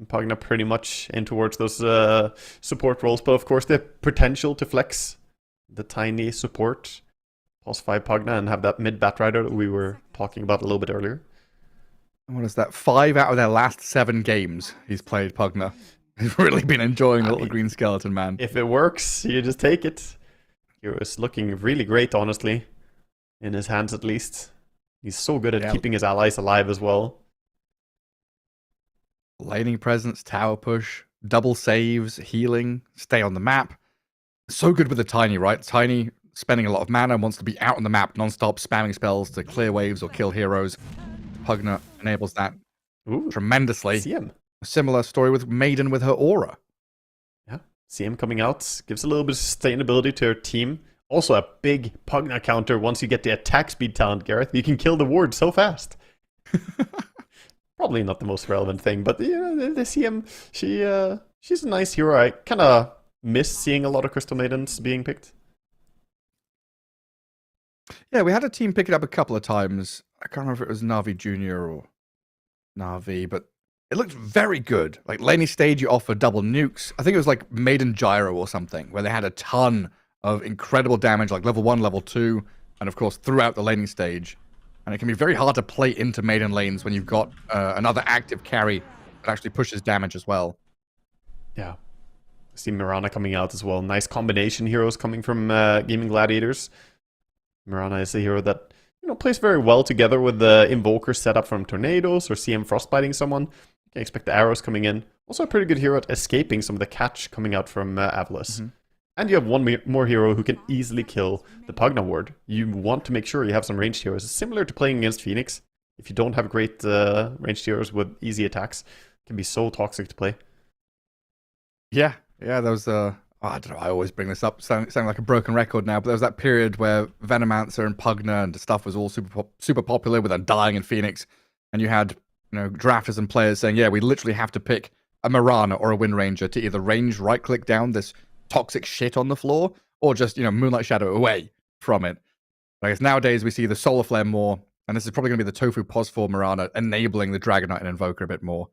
Pugna pretty much in towards those support roles, but of course the potential to flex the Tiny support. POS 5 Pugna and have that mid Batrider that we were talking about a little bit earlier. What is that? 5 out of their last 7 games he's played Pugna. He's really been enjoying the little green skeleton, man. If it works, you just take it. He was looking really great, honestly. In his hands, at least. He's so good at keeping his allies alive as well. Laning presence, tower push, double saves, healing, stay on the map. So good with the Tiny, right? Tiny spending a lot of mana, wants to be out on the map non-stop, spamming spells to clear waves or kill heroes. Pugna enables that tremendously. CM. A similar story with Maiden with her aura. Yeah, CM coming out gives a little bit of sustainability to her team. Also a big Pugna counter once you get the attack speed talent, Gareth. You can kill the ward so fast. Probably not the most relevant thing, but the CM, she's a nice hero. I kind of miss seeing a lot of Crystal Maidens being picked. Yeah, we had a team pick it up a couple of times. I can't remember if it was Na'Vi Jr. or Na'Vi, but it looked very good. Like, laning stage, you offer double nukes. I think it was like Maiden Gyro or something, where they had a ton of incredible damage, like level 1, level 2, and of course, throughout the laning stage. And it can be very hard to play into maiden lanes when you've got another active carry that actually pushes damage as well. Yeah. See Mirana coming out as well. Nice combination heroes coming from Gaming Gladiators. Mirana is a hero that plays very well together with the Invoker setup from Tornadoes or CM Frostbiting someone. You can expect the arrows coming in. Also a pretty good hero at escaping some of the catch coming out from Avalos. And you have one more hero who can easily kill the Pugna ward. You want to make sure you have some ranged heroes. It's similar to playing against Phoenix. If you don't have great ranged heroes with easy attacks, it can be so toxic to play. Yeah, there was I don't know, I always bring this up, sounding like a broken record now, but there was that period where Venomancer and Pugna and stuff was all super popular with Undying and Phoenix, and you had drafters and players saying, yeah, we literally have to pick a Mirana or a Wind Ranger to either range right-click down this toxic shit on the floor, or just, Moonlight Shadow away from it. I guess nowadays we see the Solar Flare more, and this is probably going to be the Tofu Pos for Mirana, enabling the Dragon Knight and Invoker a bit more.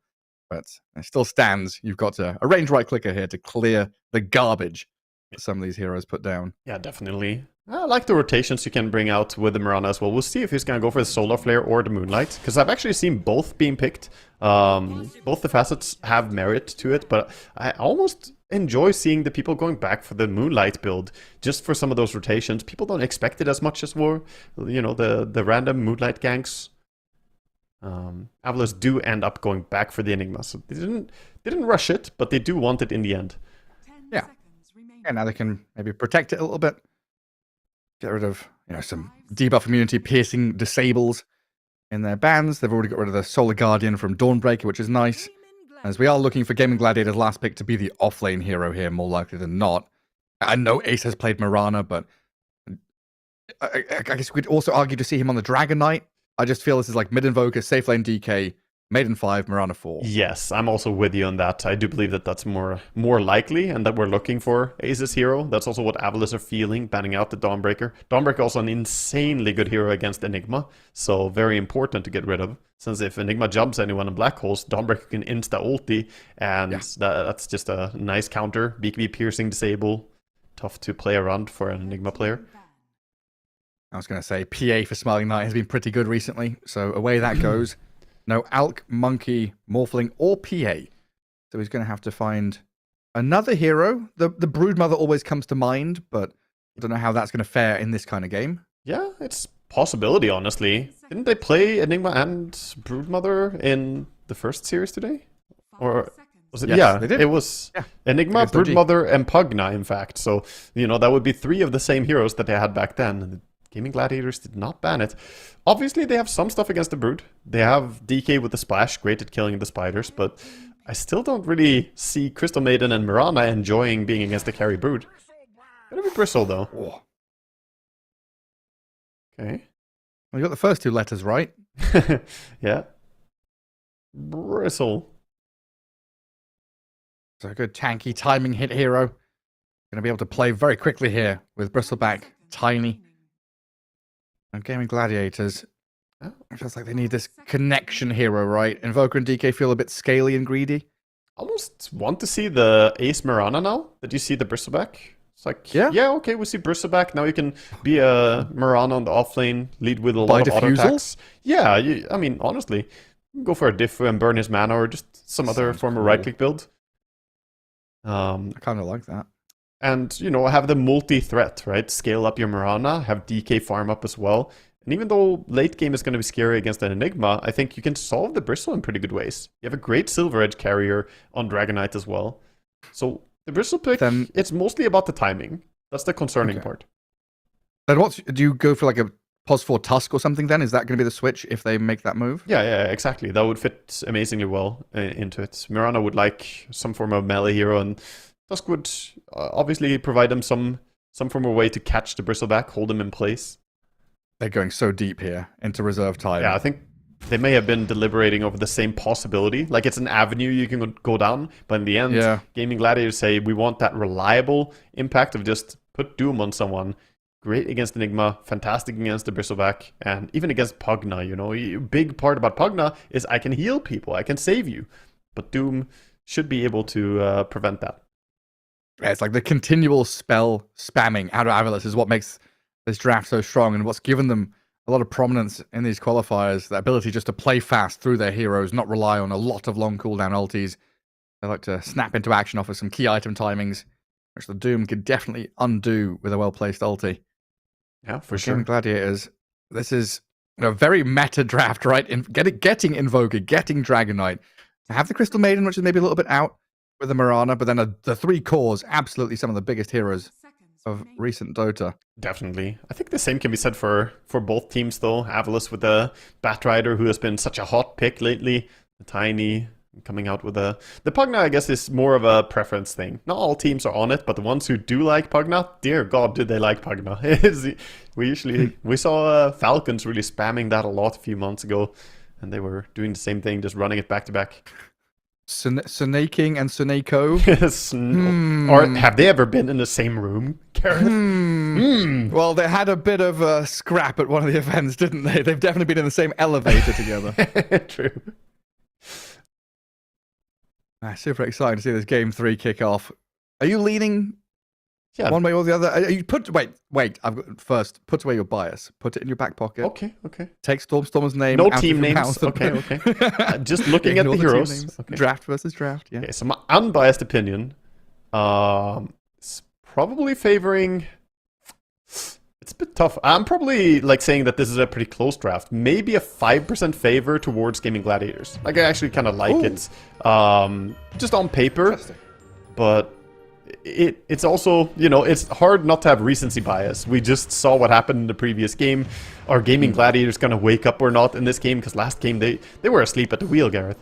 But it still stands. You've got a range right-clicker here to clear the garbage that some of these heroes put down. Yeah, definitely. I like the rotations you can bring out with the Mirana as well. We'll see if he's going to go for the Solar Flare or the Moonlight, because I've actually seen both being picked. Both the facets have merit to it, but I almost enjoy seeing the people going back for the Moonlight build, just for some of those rotations. People don't expect it as much as more, the random Moonlight ganks. Avalos do end up going back for the Enigma, so they didn't rush it, but they do want it in the end. Yeah. And now they can maybe protect it a little bit. Get rid of, some debuff immunity, piercing disables in their bans. They've already got rid of the Solar Guardian from Dawnbreaker, which is nice. As we are looking for Gaming Gladiator's last pick to be the offlane hero here, more likely than not. I know Ace has played Mirana, but I guess we could also argue to see him on the Dragon Knight. I just feel this is like mid-invoker, safe lane DK, Maiden 5, Mirana 4. Yes, I'm also with you on that. I do believe that that's more likely, and that we're looking for Ace's hero. That's also what Avalos are feeling, banning out the Dawnbreaker. Dawnbreaker also an insanely good hero against Enigma, so very important to get rid of. Since if Enigma jumps anyone in black holes, Dawnbreaker can insta-ulti, and that's just a nice counter. BKB piercing disable. Tough to play around for an Enigma player. I was going to say, PA for Smiling Knight has been pretty good recently, so away that goes. No Alk, Monkey, Morphling, or PA. So he's going to have to find another hero. The Broodmother always comes to mind, but I don't know how that's going to fare in this kind of game. Yeah, it's possibility, honestly. Didn't they play Enigma and Broodmother in the first series today? Or was it? Yes, yeah, they did. It was Enigma, Broodmother, and Pugna, in fact. So, that would be 3 of the same heroes that they had back then. Gaming Gladiators did not ban it. Obviously, they have some stuff against the Brood. They have DK with the Splash, great at killing the spiders, but I still don't really see Crystal Maiden and Mirana enjoying being against the carry Brood. Gonna be Bristle, though. Oh. Okay. Well, you got the first 2 letters right. Yeah. Bristle. So a good tanky timing hit hero. Going to be able to play very quickly here with Bristleback, Tiny. And Gaming Gladiators, it feels like they need this connection hero, right? Invoker and DK feel a bit scaly and greedy. Almost want to see the Ace Mirana now that you see the Bristleback. It's like, yeah, okay, we see Bristleback. Now you can be a Mirana on the offlane, lead with a lot of auto attacks. Yeah, I mean, honestly, you can go for a diff and burn his mana or just some other form of right-click build. I kind of like that. And, have the multi-threat, right? Scale up your Mirana, have DK farm up as well. And even though late game is going to be scary against an Enigma, I think you can solve the Bristle in pretty good ways. You have a great Silver Edge carrier on Dragon Knight as well. So the Bristle pick, it's mostly about the timing. That's the concerning part. Then do you go for like a Pos 4 Tusk or something then? Is that going to be the switch if they make that move? Yeah, exactly. That would fit amazingly well into it. Mirana would like some form of melee hero, and Tusk would obviously provide them some form of way to catch the Bristleback, hold them in place. They're going so deep here into reserve time. Yeah, I think they may have been deliberating over the same possibility. Like, it's an avenue you can go down, but in the end, Gaming Gladiators say, we want that reliable impact of just put Doom on someone. Great against Enigma, fantastic against the Bristleback, and even against Pugna, A big part about Pugna is I can heal people, I can save you. But Doom should be able to prevent that. Yeah, it's like the continual spell spamming out of Avalos is what makes this draft so strong and what's given them a lot of prominence in these qualifiers. The ability just to play fast through their heroes, not rely on a lot of long cooldown ultis. They like to snap into action off of some key item timings, which the Doom could definitely undo with a well-placed ulti. Yeah, for sure. Gladiators, this is a very meta draft, right? Getting Invoker, getting Dragon Knight, to have the Crystal Maiden, which is maybe a little bit out with the Mirana, but then the 3 cores, absolutely some of the biggest heroes of recent Dota. Definitely. I think the same can be said for both teams, though. Avalus with the Batrider, who has been such a hot pick lately. The Tiny coming out with the Pugna, I guess, is more of a preference thing. Not all teams are on it, but the ones who do like Pugna, dear God, did they like Pugna. we saw Falcons really spamming that a lot a few months ago, and they were doing the same thing, just running it back to back. Snaking and Sunako. Or have they ever been in the same room, Gareth? Well, they had a bit of a scrap at one of the events, didn't they? They've definitely been in the same elevator together. True. Super exciting to see this game 3 kick off. Are you leaning one way or the other? Are you wait. First, put away your bias. Put it in your back pocket. Okay. Take Storm's name. No out team of your names. mouth. Okay. Just looking at the heroes. Okay. Draft versus draft. Yeah. Okay, so my unbiased opinion, is probably favoring. It's a bit tough. I'm probably saying that this is a pretty close draft. Maybe a 5% favor towards Gaming Gladiators. I actually kind of like it. Just on paper. But it's also, it's hard not to have recency bias. We just saw what happened in the previous game. Are Gaming Gladiators going to wake up or not in this game? Because last game they were asleep at the wheel, Gareth.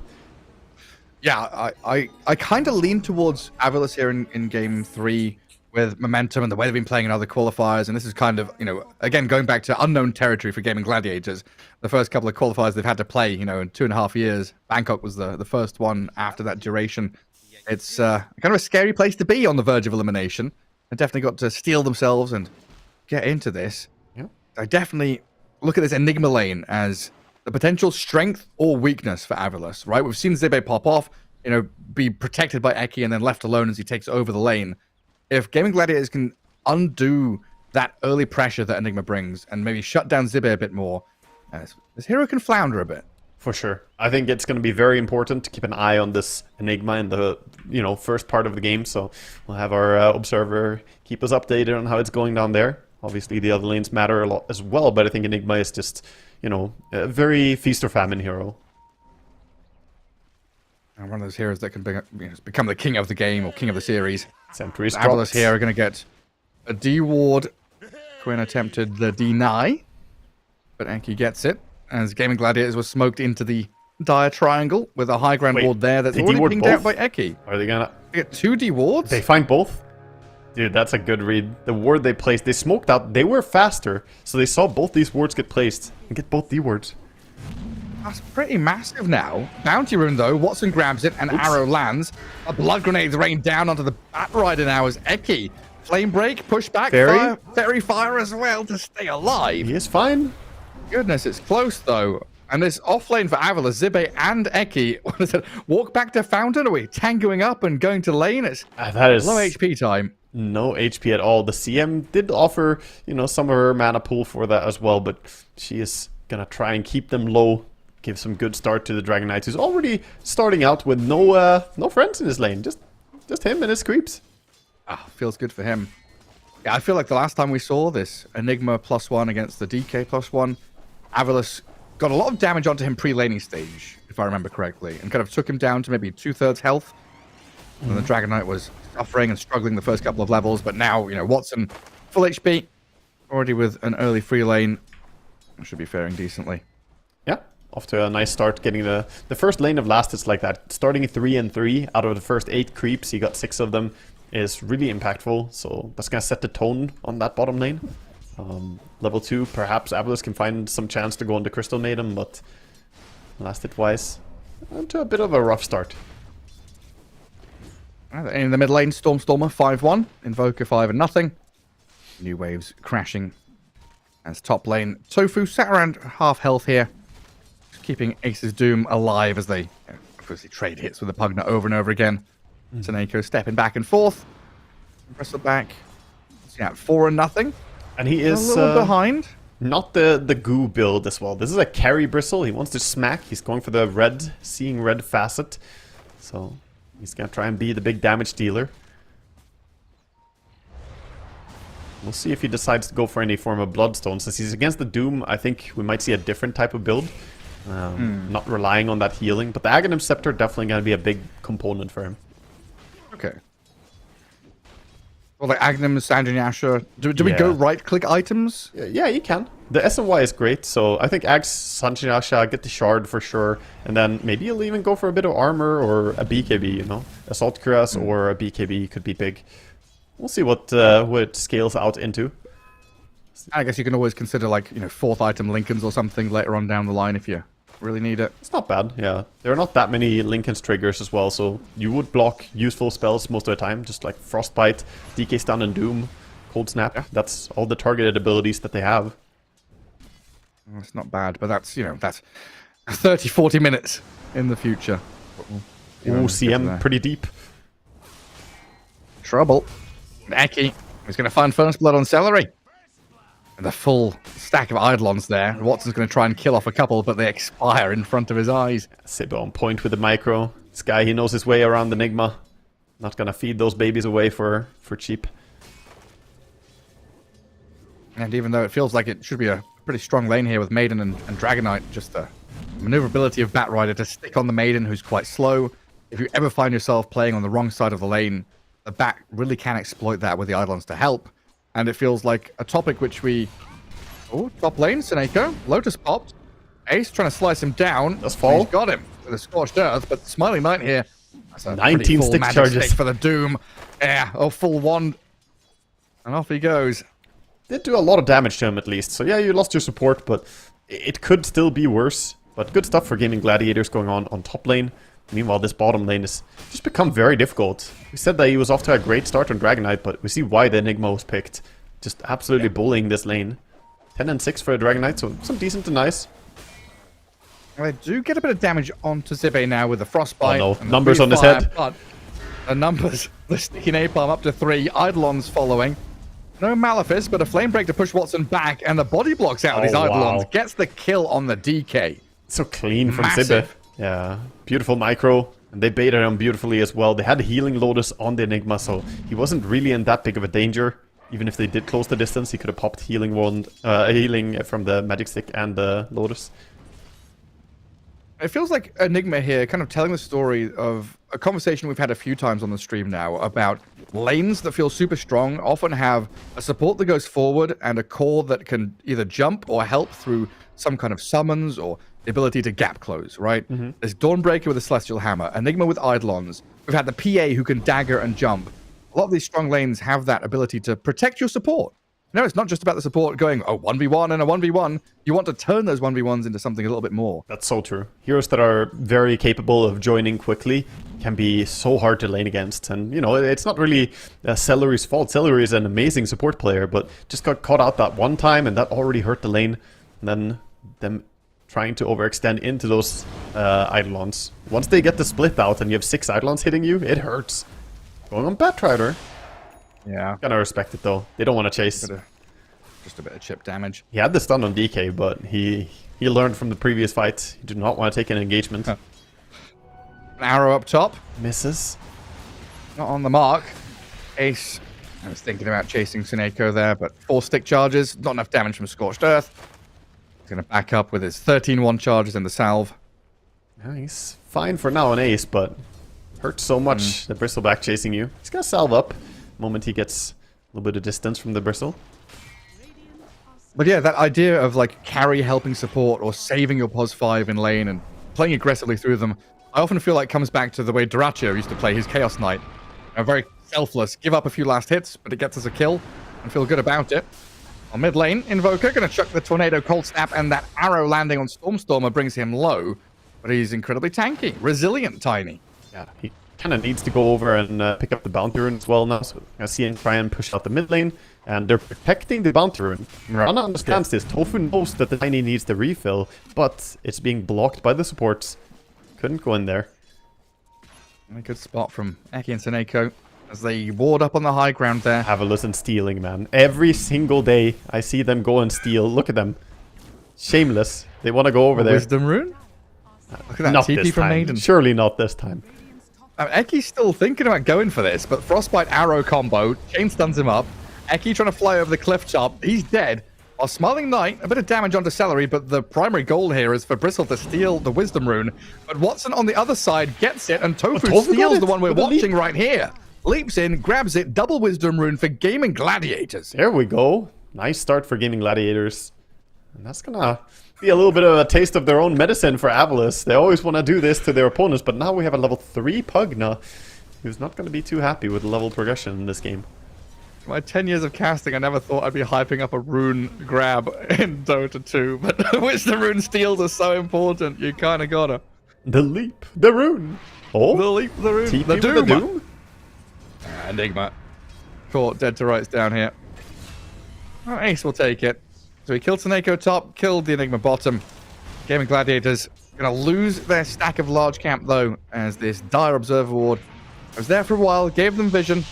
Yeah, I kind of lean towards Avalus here in game 3. With momentum and the way they've been playing in other qualifiers, and this is kind of, again, going back to unknown territory for Gaming Gladiators. The first couple of qualifiers they've had to play, in 2.5 years. Bangkok was the first one after that duration. It's kind of a scary place to be on the verge of elimination. They definitely got to steel themselves and get into this. Yeah. I definitely look at this Enigma lane as the potential strength or weakness for Avalus, right? We've seen Zibe pop off, be protected by Eki and then left alone as he takes over the lane. If Gaming Gladiators can undo that early pressure that Enigma brings and maybe shut down Zibe a bit more, this hero can flounder a bit. For sure. I think it's going to be very important to keep an eye on this Enigma in the first part of the game. So we'll have our observer keep us updated on how it's going down there. Obviously, the other lanes matter a lot as well, but I think Enigma is just, a very feast or famine hero. And one of those heroes that can become the king of the game or king of the series. Sentries Avalus here are going to get a D ward. Quinn attempted the deny, but Enki gets it as Gaming Gladiators was smoked into the dire triangle with a high ground ward there that's already pinged out by Eki. Are they gonna get 2 D wards? They find both? Dude, that's a good read. The ward they placed, they smoked out. They were faster, so they saw both these wards get placed and get both D wards. That's pretty massive now. Bounty rune though, Watson grabs it and arrow lands. A blood grenades rain down onto the Batrider now as Eki. Flame break, push back, fairy fire as well to stay alive. He is fine. Goodness, it's close though. And this off lane for Avalus, Zibe and Eki. What is it? Walk back to Fountain? Are we tangoing up and going to lane? It's that is low HP time. No HP at all. The CM did offer, some of her mana pool for that as well, but she is gonna try and keep them low. Give some good start to the Dragon Knight, who's already starting out with no friends in his lane. Just him and his creeps. Feels good for him. Yeah, I feel like the last time we saw this, Enigma +1 against the DK +1, Avalus got a lot of damage onto him pre-laning stage, if I remember correctly, and kind of took him down to maybe 2/3 health. And the Dragon Knight was suffering and struggling the first couple of levels, but now, Watson, full HP, already with an early free lane, should be faring decently. Yeah. Off to a nice start, getting the first lane of last is like that. Starting 3 and 3 out of the first 8 creeps, he got 6 of them, is really impactful. So that's going to set the tone on that bottom lane. Level 2, perhaps Avalus can find some chance to go on the Crystal Maiden, but last hit-wise, to a bit of a rough start. In the mid lane, Stormer 5-1, Invoker 5-0. New waves crashing as top lane. Tofu sat around half health here. Keeping Ace's Doom alive as they obviously trade hits with the Pugna over and over again. Sunako stepping back and forth. Wrestle back. Yeah, 4-0. And he is a little behind. Not the goo build as well. This is a carry bristle. He wants to smack. He's going for the red, seeing red facet. So he's gonna try and be the big damage dealer. We'll see if he decides to go for any form of bloodstone. Since he's against the Doom, I think we might see a different type of build. Not relying on that healing. But the Aghanim Scepter definitely gonna be a big component for him. Okay. Well, like Aghanim, Sanjin, Asher. Do we go right-click items? Yeah, you can. The SNY is great, so I think Axe, Sanjin, Asher, get the shard for sure. And then maybe you'll even go for a bit of armor or a BKB, you know? Assault Cuirass or a BKB could be big. We'll see what it scales out into. I guess you can always consider, like, you know, 4th item Lincolns or something later on down the line if you really need it. It's not bad, yeah. There are not that many Lincoln's triggers as well, so you would block useful spells most of the time, just like Frostbite, DK Stun and Doom, Cold Snap. Yeah. That's all the targeted abilities that they have. Well, it's not bad, but that's, you know, that's 30, 40 minutes in the future. Ooh, CM pretty deep. Trouble. Eki is going to find First Blood on Celery. And the full stack of Eidolons there. Watson's going to try and kill off a couple, but they expire in front of his eyes. Sibbo on point with the micro. This guy, he knows his way around Enigma. Not going to feed those babies away for cheap. And even though it feels like it should be a pretty strong lane here with Maiden and Dragonite, just the maneuverability of Batrider to stick on the Maiden, who's quite slow. If you ever find yourself playing on the wrong side of the lane, the Bat really can exploit that with the Eidolons to help. And it feels like a topic which we... Oh, top lane, Seneko. Lotus popped. Ace trying to slice him down. Does fall. He's got him with a Scorched Earth, but Smiling Knight here. That's a 19 full stick magic charges. stick for the Doom. Yeah, oh, full wand. And off he goes. Did do a lot of damage to him at least. So yeah, you lost your support, but it could still be worse. But good stuff for Gaming Gladiators going on top lane. Meanwhile, this bottom lane has just become very difficult. We said that he was off to a great start on Dragonite, but we see why the Enigma was picked. Just absolutely bullying this lane. 10 and 6 for a Dragonite, so some decent to nice. They do get a bit of damage onto Zibe now with the Frostbite. Oh no, numbers on his head. But the numbers, the sticky napalm up to 3, Eidolons following. No Malefice, but a Flame Break to push Watson back, and the body blocks out his Eidolons. Wow. Gets the kill on the DK. So clean from Massive. Zibe. Yeah, beautiful micro. And they baited him beautifully as well. They had Healing Lotus on the Enigma, so he wasn't really in that big of a danger. Even if they did close the distance, he could have popped Healing Wand, healing from the Magic Stick and the Lotus. It feels like Enigma here kind of telling the story of a conversation we've had a few times on the stream now about lanes that feel super strong often have a support that goes forward and a core that can either jump or help through some kind of summons or the ability to gap close, right? There's Dawnbreaker with a Celestial Hammer, Enigma with Eidolons. We've had the PA who can dagger and jump. A lot of these strong lanes have that ability to protect your support. No, it's not just about the support going, oh, 1v1 and a 1v1. You want to turn those 1v1s into something a little bit more. That's so true. Heroes that are very capable of joining quickly can be so hard to lane against. And, you know, it's not really Celery's fault. Celery is an amazing support player, but just got caught out that one time, and that already hurt the lane. And then them trying to overextend into those Eidolons. Once they get the split out and you have 6 Eidolons hitting you, it hurts. Going on Batrider. Yeah. Gotta respect it though. They don't want to chase. Just a bit of chip damage. He had the stun on DK, but he learned from the previous fight. He did not want to take an engagement. An arrow up top. Misses. Not on the mark. Ace. I was thinking about chasing Seneko there, but 4 stick charges. Not enough damage from Scorched Earth. He's going to back up with his 13 1 charges and the salve. Yeah, he's fine for now on Ace, but hurts so much the Bristleback chasing you. He's going to salve up the moment he gets a little bit of distance from the Bristle. But yeah, that idea of like carry helping support or saving your pos 5 in lane and playing aggressively through them, I often feel like comes back to the way Dyrachyo used to play his Chaos Knight. Very selfless, give up a few last hits, but it gets us a kill and feel good about it. On mid lane, Invoker going to chuck the Tornado Cold Snap, and that arrow landing on Stormstormer brings him low, but he's incredibly tanky, resilient, Tiny. Yeah, he kind of needs to go over and pick up the Bounty Rune as well now, so I see him try and push out the mid lane, and they're protecting the Bounty Rune. Rana understands this. Tofu knows that the Tiny needs the refill, but it's being blocked by the supports. Couldn't go in there. A good spot from Eki and Seneko. as they ward up on the high ground there. Avalus and stealing, man. Every single day I see them go and steal. Look at them. Shameless. They want to go over there. Wisdom Rune? Look at that Not TP this from time. Maiden. Surely not this time. Eki's still thinking about going for this, but Frostbite Arrow combo. Chain stuns him up. Eki trying to fly over the cliff top. He's dead. While Smiling Knight, a bit of damage onto Celery, but the primary goal here is for Bristle to steal the Wisdom Rune. But Watson on the other side gets it, and Tofu steals the one we're watching right here. Leaps in, grabs it, double Wisdom Rune for Gaming Gladiators. There we go. Nice start for Gaming Gladiators. And that's gonna be a little bit of a taste of their own medicine for Avalus. They always want to do this to their opponents, but now we have a level 3 Pugna, who's not going to be too happy with the level progression in this game. My 10 years of casting, I never thought I'd be hyping up a rune grab in Dota 2, but Wisdom Rune steals are so important, you kind of gotta. The leap, the rune. Oh, The leap, the rune, TP the with doom. the doom. Enigma. Caught dead to rights down here. Oh, Ace will take it. So he killed Taneko top, killed the Enigma bottom. Gaming Gladiators gonna lose their stack of large camp though, as this dire Observer Ward was there for a while, gave them vision.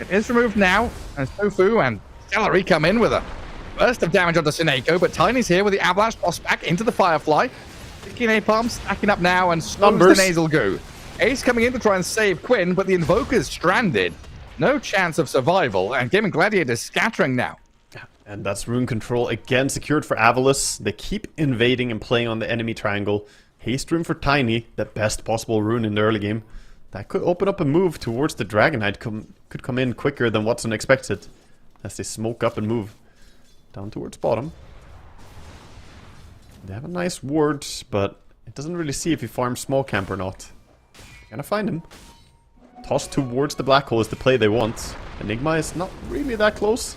It is removed now, as Tofu and Celery come in with a burst of damage onto Sineko, but Tiny's here with the Avalanche toss back into the Firefly. 15 Napalm stacking up now and slows the Nasal Goo. Ace coming in to try and save Quinn, but the Invoker's stranded. No chance of survival, and Gaming Gladiators scattering now. And that's rune control again secured for Avalus. They keep invading and playing on the enemy triangle. Haste rune for Tiny, the best possible rune in the early game. That could open up a move towards the Dragon Knight. Could come in quicker than Watson expected, as they smoke up and move down towards bottom. They have a nice ward, but it doesn't really see if he farms small camp or not. Gonna find him. Toss towards the black hole is the play they want. Enigma is not really that close.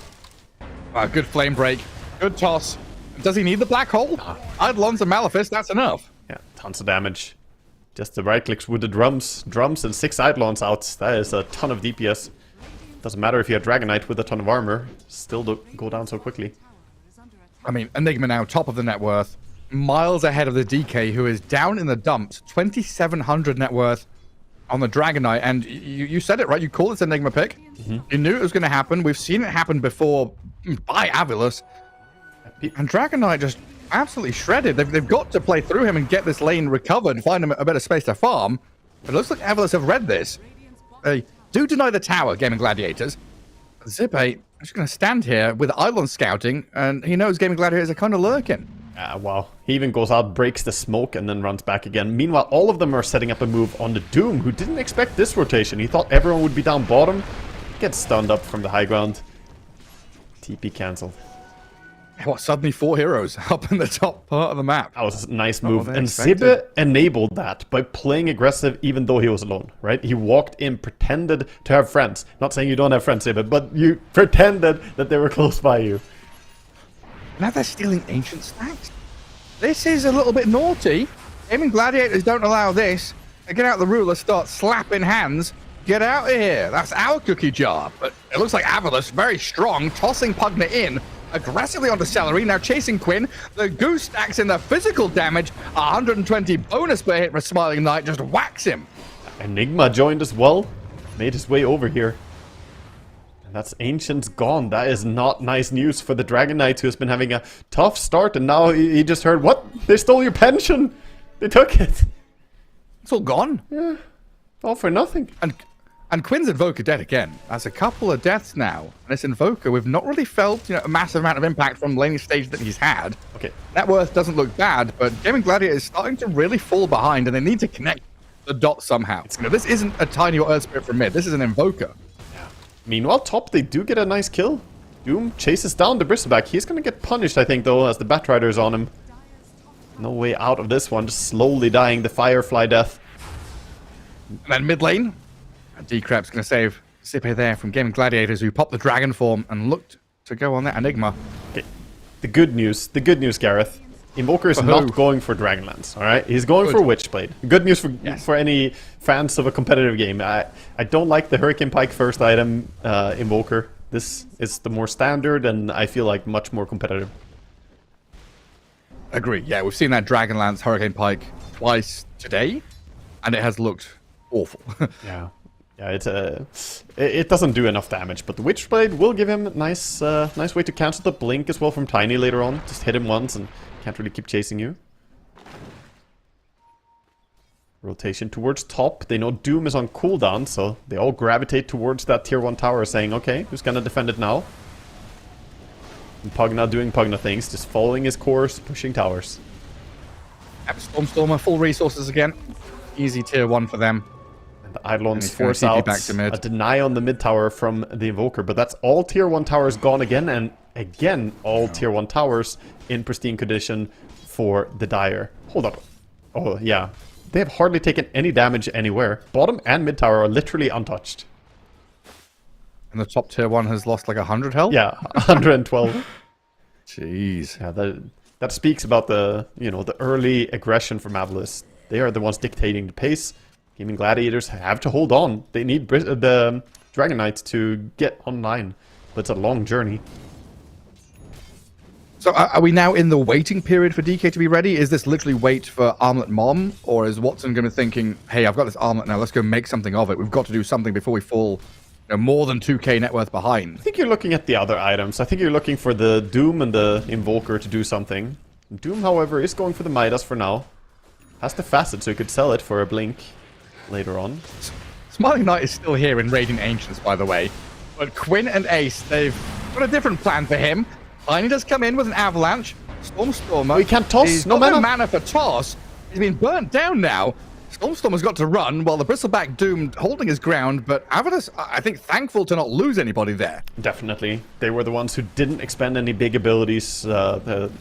Good flame break. Good toss. Does he need the black hole? Eidolons and Malefice, that's enough. Yeah, tons of damage. Just the right clicks with the drums. Drums and 6 Eidolons out. That is a ton of DPS. Doesn't matter if you have Dragon Knight with a ton of armor. Still don't go down so quickly. I mean, Enigma now top of the net worth. Miles ahead of the DK, who is down in the dumps. 2,700 net worth on the Dragon Knight. And you said it, right? You called this Enigma pick. You knew it was going to happen. We've seen it happen before by Avalus. And Dragon Knight just absolutely shredded. They've got to play through him and get this lane recovered, find him a better space to farm. But it looks like Avalus have read this. They do deny the tower, Gaming Gladiators. Zippe is just going to stand here with Eidolon scouting, and he knows Gaming Gladiators are kind of lurking. Wow. He even goes out, breaks the smoke, and then runs back again. Meanwhile, all of them are setting up a move on the Doom, who didn't expect this rotation. He thought everyone would be down bottom. Gets stunned up from the high ground. TP cancelled. What, suddenly 4 heroes up in the top part of the map? That was a nice move. they And expected. Zippe enabled that by playing aggressive even though he was alone, right? He walked in, pretended to have friends. Not saying you don't have friends, Zippe, but you pretended that they were close by you. Now they're stealing ancient stacks. This is a little bit naughty. Gaming Gladiators don't allow this. They get out the ruler, start slapping hands. Get out of here. That's our cookie jar. But it looks like Avalus, very strong, tossing Pugna in. Aggressively onto Celery, now chasing Quinn. The Goose stacks in the physical damage. 120 bonus per hit for Smiling Knight, just whacks him. Enigma joined as well. Made his way over here. And that's Ancient's gone. That is not nice news for the Dragon Knight, who has been having a tough start. And now he just heard, what? They stole your pension. They took it. It's all gone. Yeah. All for nothing. And Quinn's Invoker dead again. That's a couple of deaths now. And this Invoker, we've not really felt a massive amount of impact from the laning stage that he's had. Okay. Net worth doesn't look bad, but Gaming Gladiator is starting to really fall behind, and they need to connect the dots somehow. This isn't a Tiny or Earth Spirit from mid. This is an Invoker. Meanwhile, top, they do get a nice kill. Doom chases down the Bristleback. He's going to get punished, I think, though, as the Batrider is on him. No way out of this one. Just slowly dying the Firefly death. And then mid lane, D-Crap's going to save Zippe there from Gaming Gladiators, who popped the Dragon form and looked to go on that Enigma. Okay. The good news, Gareth. Invoker is not going for Dragonlance, alright? He's going for Witchblade. Good news for any fans of a competitive game. I don't like the Hurricane Pike first item Invoker. This is the more standard and I feel like much more competitive. Agree. Yeah, we've seen that Dragonlance Hurricane Pike twice today, and it has looked awful. Yeah. Yeah, it doesn't do enough damage, but the Witchblade will give him a nice way to cancel the blink as well from Tiny later on. Just hit him once and can't really keep chasing you. Rotation towards top. They know Doom is on cooldown, so they all gravitate towards that tier 1 tower saying, okay, who's gonna defend it now? And Pugna doing Pugna things, just following his course, pushing towers. Stormstormer, full resources again. Easy tier 1 for them. And the Eidolons gonna force TP out back to mid. a deny on the mid tower from the Invoker, but that's all tier 1 towers gone again, and again, all tier 1 towers in pristine condition for the Dire. Hold up. Oh, yeah. They have hardly taken any damage anywhere. Bottom and mid tower are literally untouched. And the top tier 1 has lost like 100 health? Yeah, 112. Jeez. Yeah, that speaks about the, the early aggression from Avalice. They are the ones dictating the pace. Gaming Gladiators have to hold on. They need the Dragon Knights to get online. But it's a long journey. So are we now in the waiting period for DK to be ready? Is this literally wait for Armlet Mom? Or is Watson going to be thinking, hey, I've got this Armlet now, let's go make something of it. We've got to do something before we fall more than 2k net worth behind. I think you're looking at the other items. I think you're looking for the Doom and the Invoker to do something. Doom, however, is going for the Midas for now. Has the Facet, so he could sell it for a blink later on. Smiling Knight is still here in Radiant Ancients, by the way. But Quinn and Ace, they've got a different plan for him. Tiny does come in with an Avalanche. Stormstormer. We can't toss. He's No got mana. mana for toss. He's been burnt down now. Stormstormer's got to run while the Bristleback Doom holding his ground. But Avadus, I think, thankful to not lose anybody there. Definitely. They were the ones who didn't expend any big abilities. The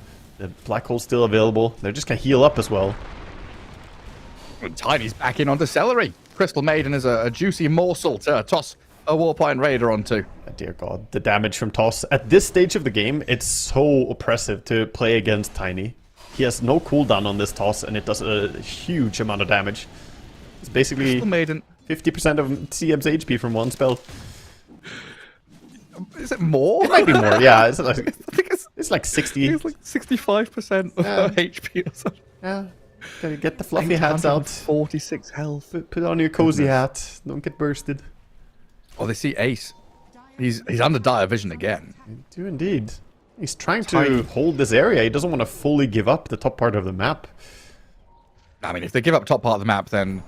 Black Hole's still available. They're just going to heal up as well. And Tiny's back in onto Celery. Crystal Maiden is a juicy morsel to toss a Warpine Raider onto. Oh, dear God. The damage from Toss. At this stage of the game, it's so oppressive to play against Tiny. He has no cooldown on this Toss, and it does a huge amount of damage. It's basically 50% of CM's HP from one spell. Is it more? It might be more, yeah. It's like, it's like 60. It's like 65% of her HP or something. Yeah. Gotta get the fluffy hats out. 46 health. Put on your cozy hat. Don't get bursted. Oh, they see Ace. He's under dire vision again. Do indeed. He's trying to hold this area. He doesn't want to fully give up the top part of the map. I mean, if they give up top part of the map, then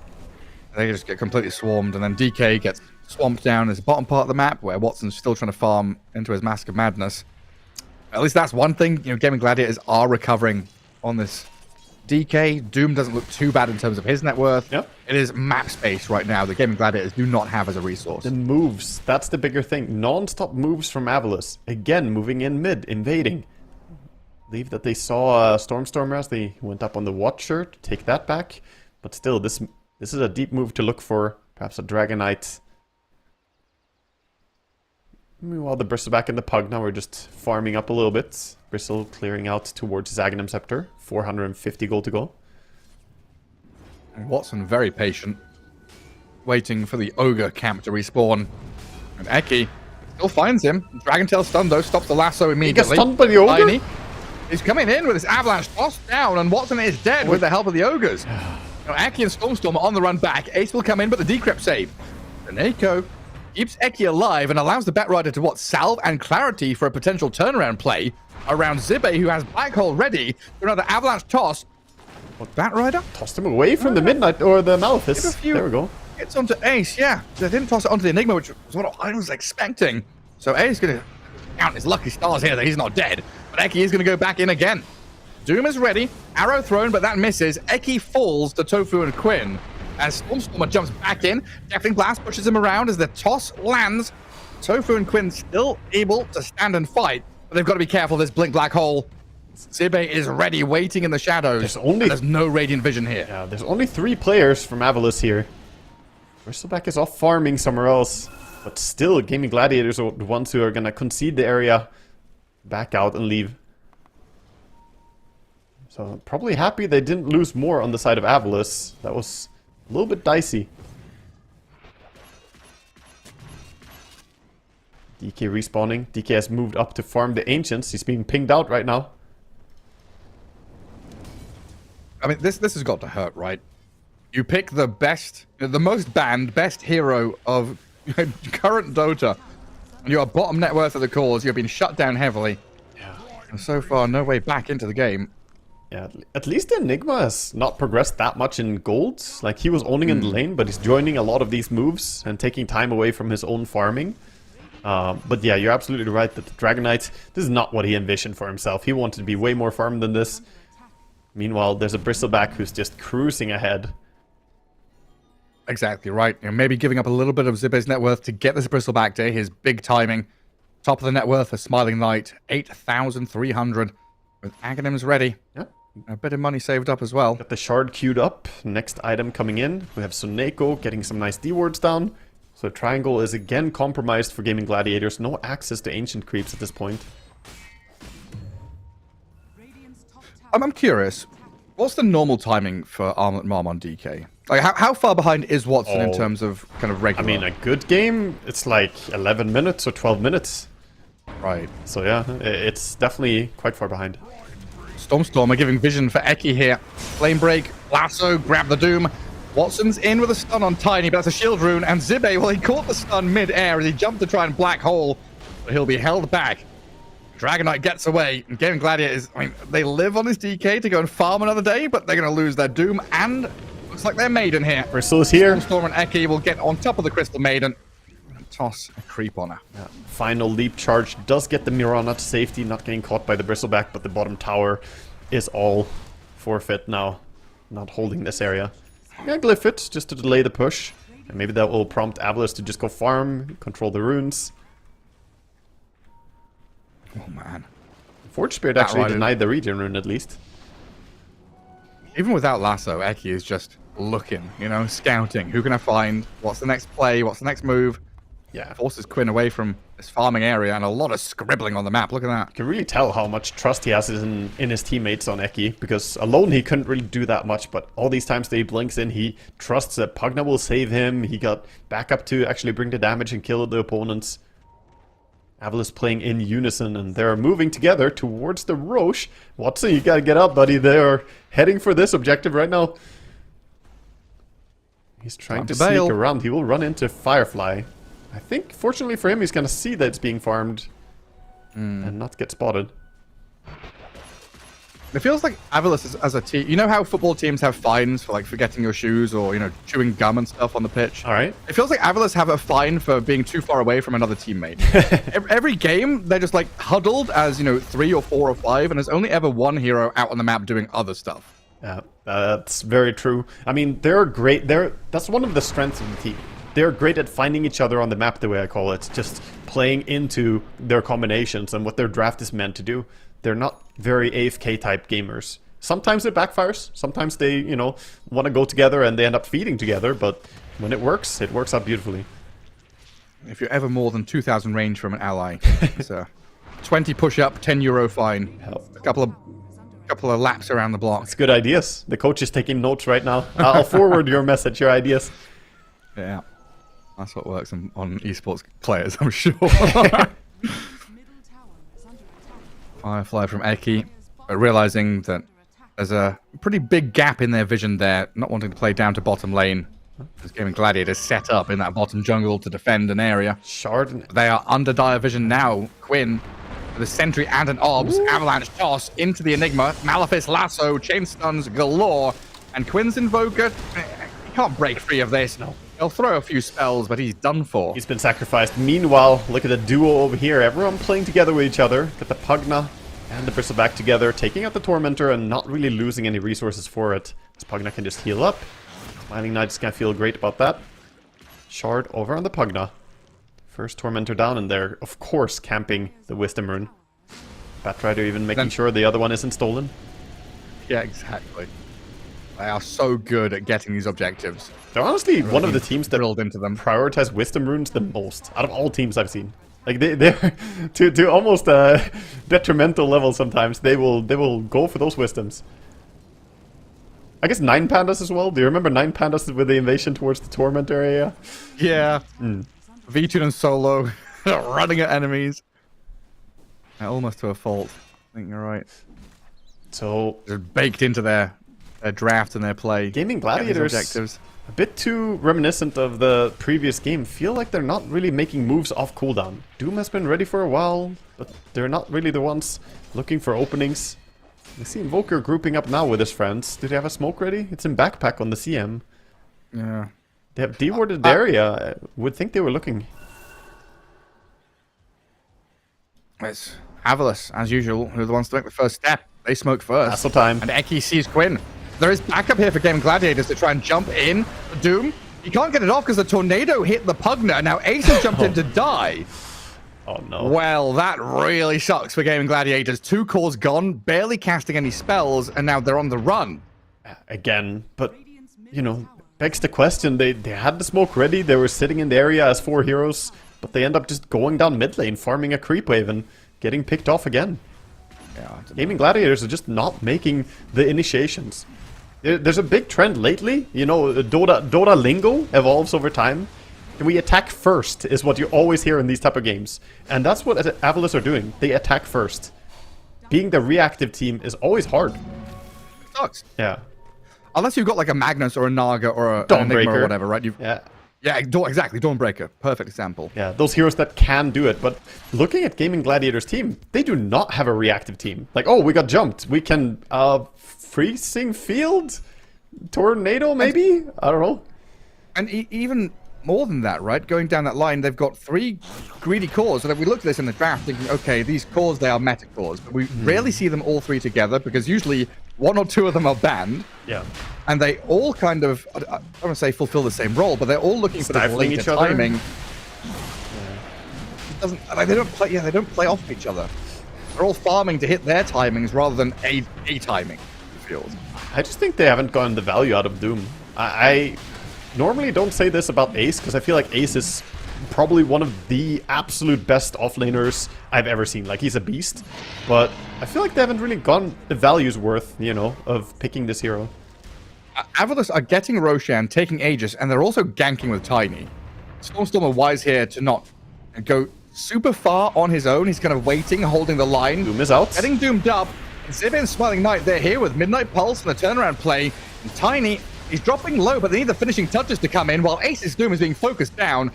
they just get completely swarmed, and then DK gets swamped down as the bottom part of the map, where Watson's still trying to farm into his Mask of Madness. At least that's one thing. Gaming Gladiators are recovering on this DK. Doom doesn't look too bad in terms of his net worth. Yep. It is map space right now that Gaming Gladiators do not have as a resource. The moves, that's the bigger thing. Non-stop moves from Avalice. Again, moving in mid, invading. I believe that they saw Stormstormer as they went up on the Watcher to take that back. But still, this is a deep move to look for perhaps a Dragon Knight. Meanwhile, the Bristleback and the Pug now are just farming up a little bit. Bristle clearing out towards Zaganum Scepter. 450 gold to go. And Watson very patient, waiting for the Ogre camp to respawn. And Eki still finds him. Dragon Tail stun, though, stops the lasso immediately. He gets stunned by the Ogre? Tiny. He's coming in with his Avalanche tossed down, and Watson is dead with the help of the Ogres. Now, Eki and Stormstorm are on the run back. Ace will come in, but the Decrypt save. And Eiko keeps Eki alive and allows the Batrider to salve and clarity for a potential turnaround play around Zibe, who has Black Hole ready for another Avalanche toss. What, Batrider? Tossed him away from the Midnight, or the Malefice. There we go. It's onto Ace, yeah. They didn't toss it onto the Enigma, which was what I was expecting. So Ace is going to count his lucky stars here that he's not dead. But Eki is going to go back in again. Doom is ready. Arrow thrown, but that misses. Eki falls to Tofu and Quinn. As Stormstormer jumps back in, Deafening Blast pushes him around as the toss lands. Tofu and Quinn still able to stand and fight, but they've got to be careful of this Blink Black Hole. Zibe is ready, waiting in the shadows. There's no Radiant Vision here. Yeah, there's only 3 players from Avalice here. Bristleback is off farming somewhere else, but still, Gaming Gladiators are the ones who are going to concede the area, back out and leave. So, probably happy they didn't lose more on the side of Avalice. That was a little bit dicey. DK respawning. DK has moved up to farm the Ancients. He's being pinged out right now. I mean, this has got to hurt, right? You pick the best, the most banned, best hero of current Dota, and you're bottom net worth of the cause. You've been shut down heavily. Yeah. And so far, no way back into the game. Yeah, at least Enigma has not progressed that much in gold. Like, he was owning in the lane, but he's joining a lot of these moves and taking time away from his own farming. But yeah, you're absolutely right that the Dragon Knight, this is not what he envisioned for himself. He wanted to be way more farmed than this. Meanwhile, there's a Bristleback who's just cruising ahead. Exactly right. You know, maybe giving up a little bit of Zibbe's net worth to get this Bristleback to his big timing. Top of the net worth for Smiling Knight, 8,300 with Aghanims ready. Yeah. A bit of money saved up as well. Got the shard queued up. Next item coming in. We have Suneko getting some nice D-wards down. So Triangle is again compromised for Gaming Gladiators. No access to Ancient Creeps at this point. I'm curious. What's the normal timing for Armlet Mom on DK? Like, how far behind is Watson in terms of kind of regular? I mean, a good game, it's like 11 minutes or 12 minutes. Right. So yeah, it's definitely quite far behind. Stormstormer giving vision for Eki here. Flame Break, Lasso, grab the Doom. Watson's in with a stun on Tiny, but that's a shield rune. And Zibbe, well, he caught the stun mid-air as he jumped to try and black hole. But he'll be held back. Dragon Knight gets away. And Gaming Gladiators, I mean, they live on his DK to go and farm another day, but they're going to lose their Doom. And looks like they're Maiden here. Crystal is here. Stormstormer and Eki will get on top of the Crystal Maiden. And toss a creep on her. Yeah. Final leap charge does get the Mirana to safety, not getting caught by the Bristleback, but the bottom tower is all forfeit now. Not holding this area. Yeah, glyph it, just to delay the push. And maybe that will prompt Avalus to just go farm, control the runes. Oh, man. Forge Spirit actually denied the regen rune, at least. Even without Lasso, Eki is just looking, you know, scouting. Who can I find? What's the next play? What's the next move? Yeah. Forces Quinn away from this farming area and a lot of scribbling on the map. Look at that. You can really tell how much trust he has in his teammates on Eki, because alone he couldn't really do that much, but all these times that he blinks in, he trusts that Pugna will save him. He got backup to actually bring the damage and kill the opponents. Avalus playing in unison, and they're moving together towards the Roche. Watson, you gotta get up, buddy. They're heading for this objective right now. He's trying to sneak around. He will run into Firefly. I think, fortunately for him, he's gonna see that it's being farmed and not get spotted. It feels like Avalus as a team. You know how football teams have fines for like forgetting your shoes or, you know, chewing gum and stuff on the pitch? All right. It feels like Avalus have a fine for being too far away from another teammate. Every game, they're just like huddled as, you know, 3 or 4 or 5, and there's only ever one hero out on the map doing other stuff. Yeah, that's very true. I mean, they're great. That's one of the strengths of the team. They're great at finding each other on the map, the way I call it. Just playing into their combinations and what their draft is meant to do. They're not very AFK type gamers. Sometimes it backfires. Sometimes they, you know, want to go together and they end up feeding together. But when it works out beautifully. If you're ever more than 2,000 range from an ally, it's a 20 push-up, 10 euro fine. A couple of laps around the block. That's good ideas. The coach is taking notes right now. I'll forward your message, your ideas. Yeah. That's what works on esports players, I'm sure. Firefly from Eki, realizing that there's a pretty big gap in their vision there, not wanting to play down to bottom lane. This Gaming Gladiators set up in that bottom jungle to defend an area. Shard. They are under dire vision now. Quinn with a sentry and an obs. Ooh. Avalanche toss into the Enigma. Malefice lasso, chain stuns galore. And Quinn's Invoker, he can't break free of this. No. He'll throw a few spells, but he's done for. He's been sacrificed. Meanwhile, look at the duo over here. Everyone playing together with each other. Got the Pugna and the Bristleback together, taking out the Tormentor and not really losing any resources for it. This Pugna can just heal up. Smiling Knight's gonna feel great about that. Shard over on the Pugna. First Tormentor down, and they're, of course, camping the Wisdom Rune. Batrider even making sure the other one isn't stolen. Yeah, exactly. They are so good at getting these objectives. They're honestly one of the teams that into them. prioritize Wisdom Runes the most out of all teams I've seen. Like they're to almost a detrimental level sometimes. They will go for those wisdoms. I guess 9 Pandas as well. Do you remember 9 Pandas with the invasion towards the Torment area? Yeah. V2 and Solo running at enemies. Almost to a fault. I think you're right. So just baked into their their draft and their play. Gaming get these Gladiators, objectives. a bit too reminiscent of the previous game. Feel like they're not really making moves off cooldown. Doom has been ready for a while, but they're not really the ones looking for openings. I see Invoker grouping up now with his friends. Do they have a smoke ready? It's in backpack on the CM. Yeah. They have dewarded area. I would think they were looking. It's Avalos, as usual, who are the ones to make the first step. They smoke first. Castle time. And Eki sees Quinn. There is backup here for Game Gladiators to try and jump in. Doom, he can't get it off because the tornado hit the Pugner. Now Ace has jumped in to die. Oh no. Well, that really sucks for Gaming Gladiators. 2 cores gone, barely casting any spells, and now they're on the run. Again, but, you know, begs the question. They had the smoke ready. They were sitting in the area as 4 heroes, but they end up just going down mid lane, farming a creep wave and getting picked off again. Yeah, Gaming Gladiators are just not making the initiations. There's a big trend lately. You know, Dota lingo evolves over time. And we attack first is what you always hear in these type of games. And that's what Avalos are doing. They attack first. Being the reactive team is always hard. It sucks. Yeah. Unless you've got like a Magnus or a Naga or an Enigma Dawnbreaker. or whatever, right? Yeah. Yeah, exactly. Dawnbreaker. Perfect example. Yeah, those heroes that can do it. But looking at Gaming Gladiators' team, they do not have a reactive team. Like, oh, we got jumped. We can, freezing field? Tornado, maybe? I don't know. And even more than that, right? Going down that line, they've got 3 greedy cores. So that we look at this in the draft thinking, okay, these cores, they are meta cores. But we rarely see them all 3 together because usually 1 or 2 of them are banned. Yeah. And they all kind of, I don't want to say fulfill the same role, but they're all looking for the Stifling later each other. timing. It doesn't, like, they don't play off each other. They're all farming to hit their timings rather than a timing, it feels. I just think they haven't gotten the value out of Doom. I normally don't say this about Ace, because I feel like Ace is probably one of the absolute best offlaners I've ever seen. Like, he's a beast. But I feel like they haven't really gotten the values worth, you know, of picking this hero. Avalos are getting Roshan, taking Aegis, and they're also ganking with Tiny. Stormstorm are wise here to not go super far on his own. He's kind of waiting, holding the line. Doom is out. Getting doomed up. And Ziv and Smiling Knight, they're here with Midnight Pulse and the turnaround play. And Tiny, he's dropping low, but they need the finishing touches to come in, while Ace's Doom is being focused down.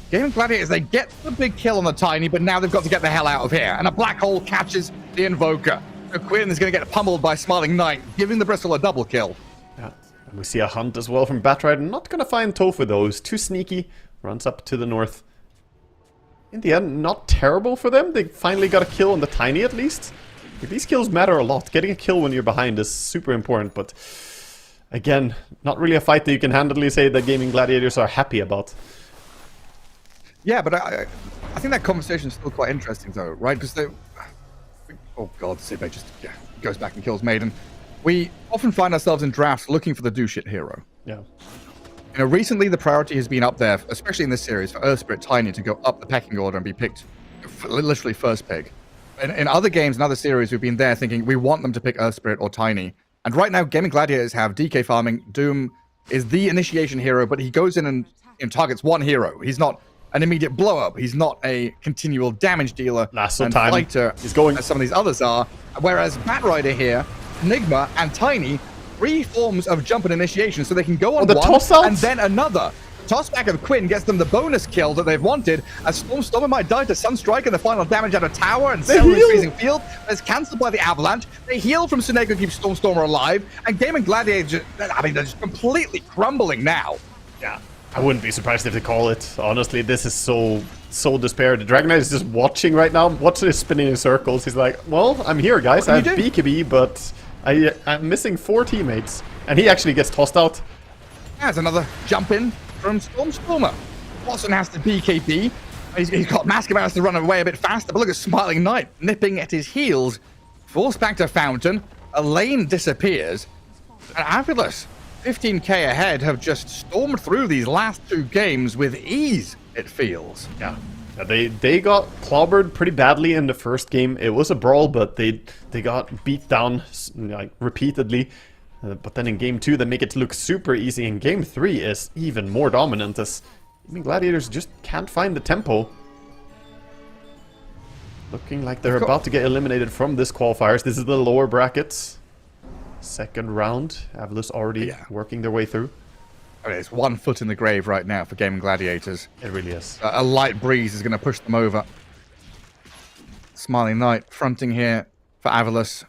Gaming Gladiators, they get the big kill on the Tiny, but now they've got to get the hell out of here. And a black hole catches the Invoker. So Quinn is going to get pummeled by Smiling Knight, giving the Bristle a double kill. Yeah. And we see a hunt as well from Batrider. Not going to find Tofu, though. He's too sneaky. Runs up to the north. In the end, not terrible for them. They finally got a kill on the Tiny, at least. These kills matter a lot. Getting a kill when you're behind is super important, but again, not really a fight that you can handily say that Gaming Gladiators are happy about. Yeah, but I think that conversation is still quite interesting, though, right? Because they... Oh, God, Zibe just goes back and kills Maiden. We often find ourselves in drafts looking for the do-shit hero. Yeah. You know, recently the priority has been up there, especially in this series, for Earthspirit Tiny to go up the pecking order and be picked literally first pick. In other games and other series, we've been there thinking we want them to pick Earthspirit or Tiny. And right now, Gaming Gladiators have DK farming. Doom is the initiation hero, but he goes in and targets one hero. He's not an immediate blow-up. He's not a continual damage dealer Lasso and time. fighter He's going. as some of these others are. Whereas Batrider here, Enigma, and Tiny, 3 forms of jump and initiation, so they can go on the one toss-out? and then another. Tossback of Quinn gets them the bonus kill that they've wanted, as Stormstormer might die to Sunstrike and the final damage out of Tower and Settle in Freezing Field. It's cancelled by the Avalanche. They heal from Sunego, keep Stormstormer alive, and Gaming Gladiators, I mean, they're just completely crumbling now. Yeah. I wouldn't be surprised if they call it. Honestly, this is so despair. The Dragon Knight is just watching right now. Watching it spinning in circles. He's like, well, I'm here, guys. I have BKB, but I'm missing 4 teammates. And he actually gets tossed out. There's another jump in from Stormstormer. Watson has to BKB. He's got Mask about to run away a bit faster, but look at Smiling Knight nipping at his heels. Forced back to Fountain. A lane disappears. And Avalos, 15k ahead, have just stormed through these last 2 games with ease, it feels. Yeah. They got clobbered pretty badly in the first game. It was a brawl, but they got beat down like repeatedly. But then in game 2, they make it look super easy. And game 3 is even more dominant, as Gladiators just can't find the tempo. Looking like they're about to get eliminated from this qualifiers. This is the lower brackets. second round. Avalus already working their way through. I mean, it's 1 foot in the grave right now for Gaming Gladiators. It really is. A light breeze is going to push them over. Smiling Knight fronting here for Avalus,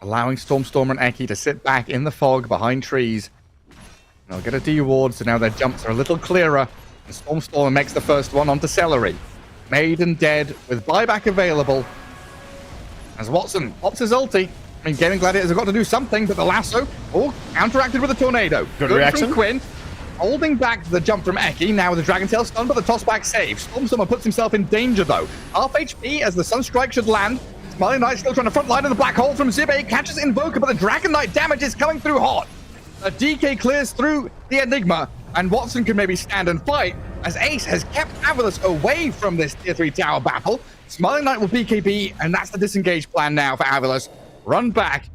allowing Stormstormer and Eki to sit back in the fog behind trees. They'll get a D ward, so now their jumps are a little clearer. And Stormstormer makes the first one onto Celery. Made and dead with buyback available. As Watson pops his ulti. I mean, Gaming Gladiators have got to do something, but the lasso, counteracted with a tornado. Good reaction. From Quinn. Holding back the jump from Eki, now with the Dragon Tail stun, but the tossback save. Stormstormer puts himself in danger, though. Half HP as the Sunstrike should land. Smiling Knight still trying to front line in the black hole from Zibe. Catches Invoker, but the Dragon Knight damage is coming through hot. A DK clears through the Enigma, and Watson can maybe stand and fight, as Ace has kept Avalus away from this tier 3 tower battle. Smiling Knight will BKB, and that's the disengage plan now for Avalus. Run back.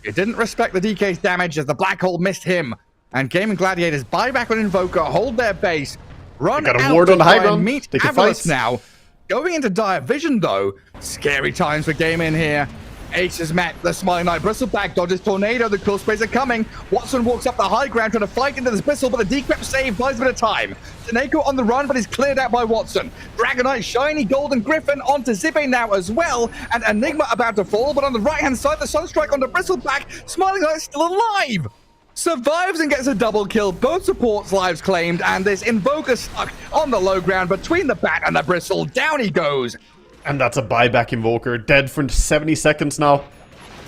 He didn't respect the DK's damage as the black hole missed him. And Gaming Gladiators buy back on Invoker, hold their base, run got a out ward to on the high try and ground. meet They can Avalus fight. now. Going into dire vision, though. Scary times for Gaming here. Ace has met the Smiling Knight. Bristleback dodges Tornado. The cool sprays are coming. Watson walks up the high ground trying to fight into this Bristle, but the decrep save buys a bit of time. Taneko on the run, but is cleared out by Watson. Dragonite, Shiny, Golden Griffin onto Zibe now as well. And Enigma about to fall, but on the right-hand side, the Sunstrike onto Bristleback. Smiling Knight still alive. Survives and gets a double kill. Both supports' lives claimed, and this Invoker stuck on the low ground between the Bat and the Bristle. Down he goes. And that's a buyback Invoker. Dead for 70 seconds now.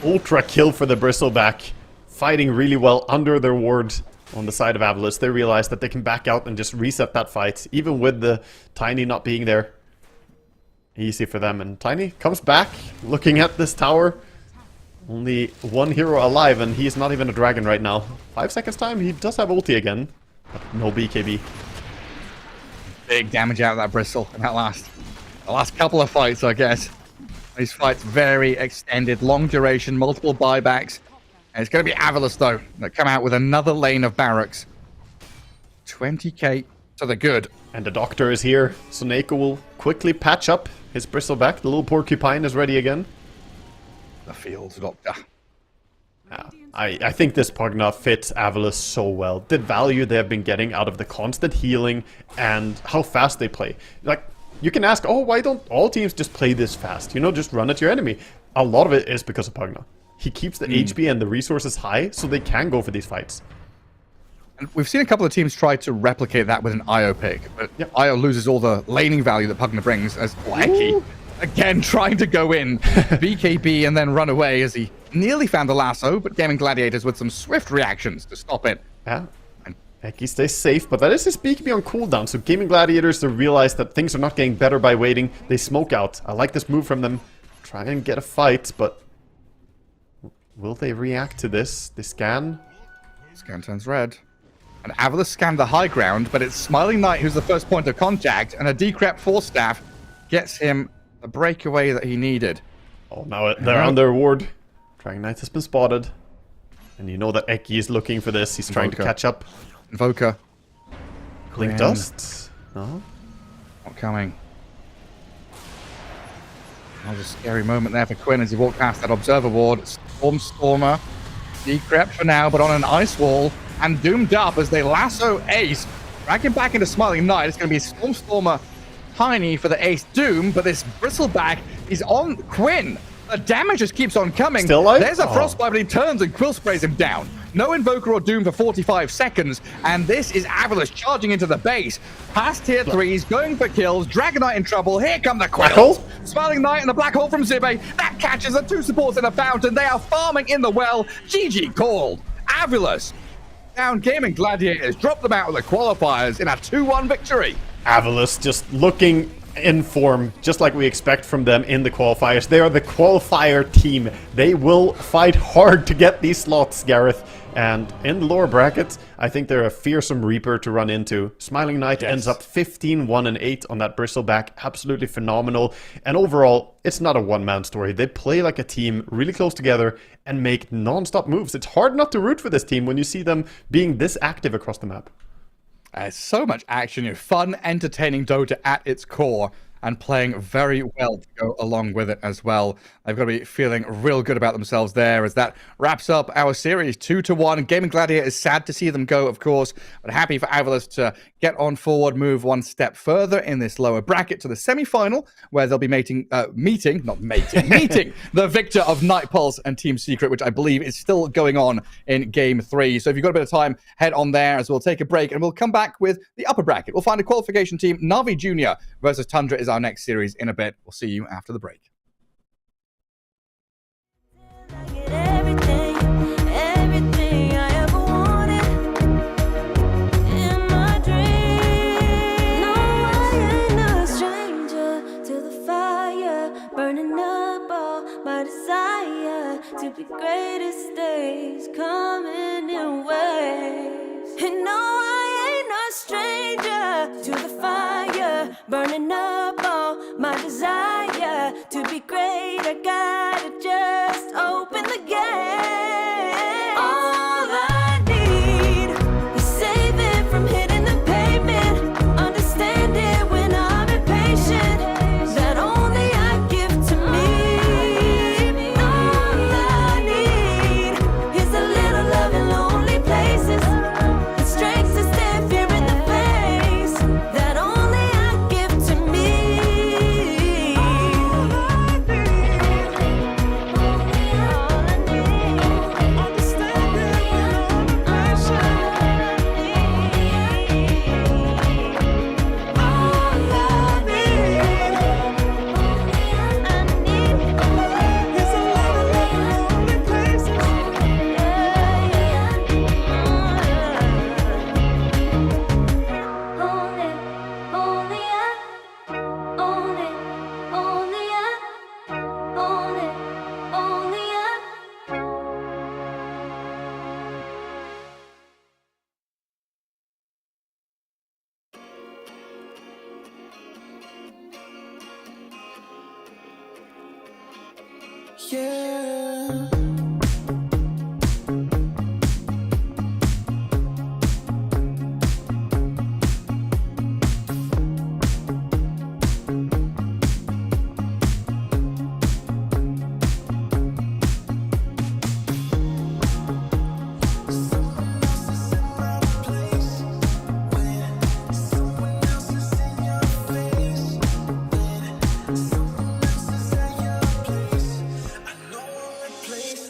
Ultra kill for the Bristleback. Fighting really well under their ward on the side of Avalus. They realize that they can back out and just reset that fight, even with the Tiny not being there. Easy for them. And Tiny comes back, looking at this tower. Only one hero alive, and he's not even a dragon right now. 5 seconds time, he does have ulti again. But no BKB. Big damage out of that Bristle in that the last couple of fights, I guess. These fights very extended, long duration, multiple buybacks. And it's going to be Avalus, though, that come out with another lane of barracks. 20k to the good. And the Doctor is here, so Neko will quickly patch up his Bristleback. The little Porcupine is ready again. The field Doctor. Yeah, I think this Pugna fits Avalus so well. The value they have been getting out of the constant healing and how fast they play. Like, you can ask, oh, why don't all teams just play this fast? You know, just run at your enemy. A lot of it is because of Pugna. He keeps the HP and the resources high, so they can go for these fights. And we've seen a couple of teams try to replicate that with an Io pick, but Io loses all the laning value that Pugna brings, as Eki, again, trying to go in, BKB, and then run away as he nearly found the lasso, but Gaming Gladiators with some swift reactions to stop it. Yeah. Eki stays safe, but that is his BKB on cooldown, so Gaming Gladiators, they realize that things are not getting better by waiting. They smoke out. I like this move from them. Try and get a fight, but will they react to this? They scan. Scan turns red. And Avalus scanned the high ground, but it's Smiling Knight who's the first point of contact, and a Decrep Force Staff gets him the breakaway that he needed. Oh, now they're on their ward. Dragon Knight has been spotted. And you know that Eki is looking for this. He's trying to catch up. Invoker. Blink Dust? No? Not coming. That was a scary moment there for Quinn as he walked past that Observer ward. Stormstormer. Decrep for now, but on an ice wall. And doomed up as they lasso Ace. Drag him back into Smiling Knight. It's going to be Stormstormer Tiny for the Ace Doom, but this Bristleback is on Quinn. The damage just keeps on coming. Still alive? There's a Frostbite, but he turns and Quill sprays him down. No Invoker or Doom for 45 seconds, and this is Avalus charging into the base. Past tier 3s, going for kills. Dragonite in trouble. Here come the Quills. Smiling Knight and the Black Hole from Zibe. That catches the two supports in the fountain. They are farming in the well. GG called. Avalus down Gaming Gladiators. Drop them out with the qualifiers in a 2-1 victory. Avalus just looking in form, just like we expect from them in the qualifiers. They are the qualifier team. They will fight hard to get these slots, Gareth. And in the lower brackets, I think they're a fearsome Reaper to run into. Smiling Knight ends up 15-1-8 on that Bristleback. Absolutely phenomenal. And overall, it's not a one-man story. They play like a team, really close together, and make non-stop moves. It's hard not to root for this team when you see them being this active across the map. So much action, fun, entertaining Dota at its core. and playing very well to go along with it as well. They've got to be feeling real good about themselves there, as that wraps up our series 2-1. Gaming Gladiator is sad to see them go, of course, but happy for Avalos to get on forward, move one step further in this lower bracket to the semi-final, where they'll be meeting the victor of Night Pulse and Team Secret, which I believe is still going on in Game 3. So if you've got a bit of time, head on there as we'll take a break and we'll come back with the upper bracket. We'll find a qualification team. Navi Jr. versus Tundra is our next series in a bit. We'll see you after the break. Everything I ever wanted in my dream. No, I ain't no stranger to the fire, burning up all my desire to be greatest days coming in waves. And no, I ain't no stranger to the fire, burning up all my desire to be great. I gotta just open the gate. All I need is saving from hitting the pavement, understanding when I'm impatient, that only I give to me. All I need is a little love in lonely places, the strength to stand fear in the face, that only I give to me. Yeah. Place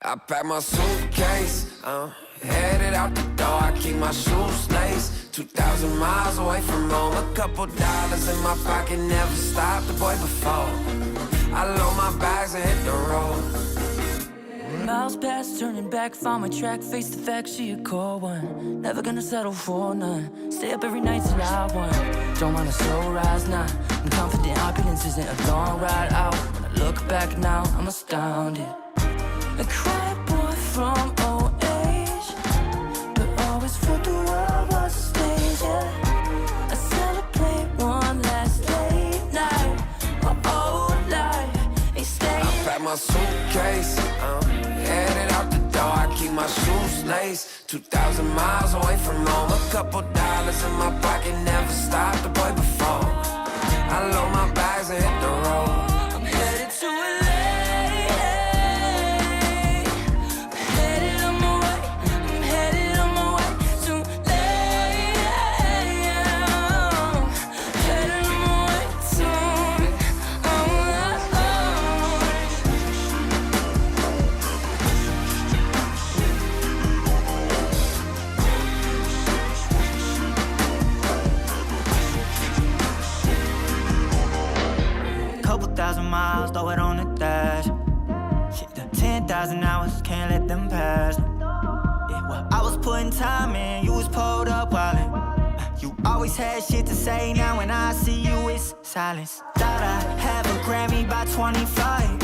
I pack my suitcase, headed out the door. I keep my shoes laced. 2,000 miles away from home. A couple dollars in my pocket, never stopped the boy before. I load my bags and hit the road. Miles past, turning back, found my track, face the fact she a cold one. Never gonna settle for none. Stay up every night till I won. Don't want a slow rise now. I'm confident opulence isn't a long ride out. When I look back now, I'm astounded. A quiet boy from old age, but always thought the world was a stage, yeah. I celebrate one last late night. My old life ain't staying. I pack my suitcase, headed out the door. I keep my shoes laced. 2,000 miles away from home. A couple dollars in my pocket, never stopped the boy before. I load my bags and hit the road. I'm headed to LA. I'm headed on my way. I'm headed on my way to LA. Headed on my way to Couple thousand miles, throw it on the dash. Shit, the 10,000 hours, can't let them pass. Yeah, well, I was putting time in, you was pulled up wildin'. You always had shit to say, now when I see you, it's silence. Thought I'd have a Grammy by 25.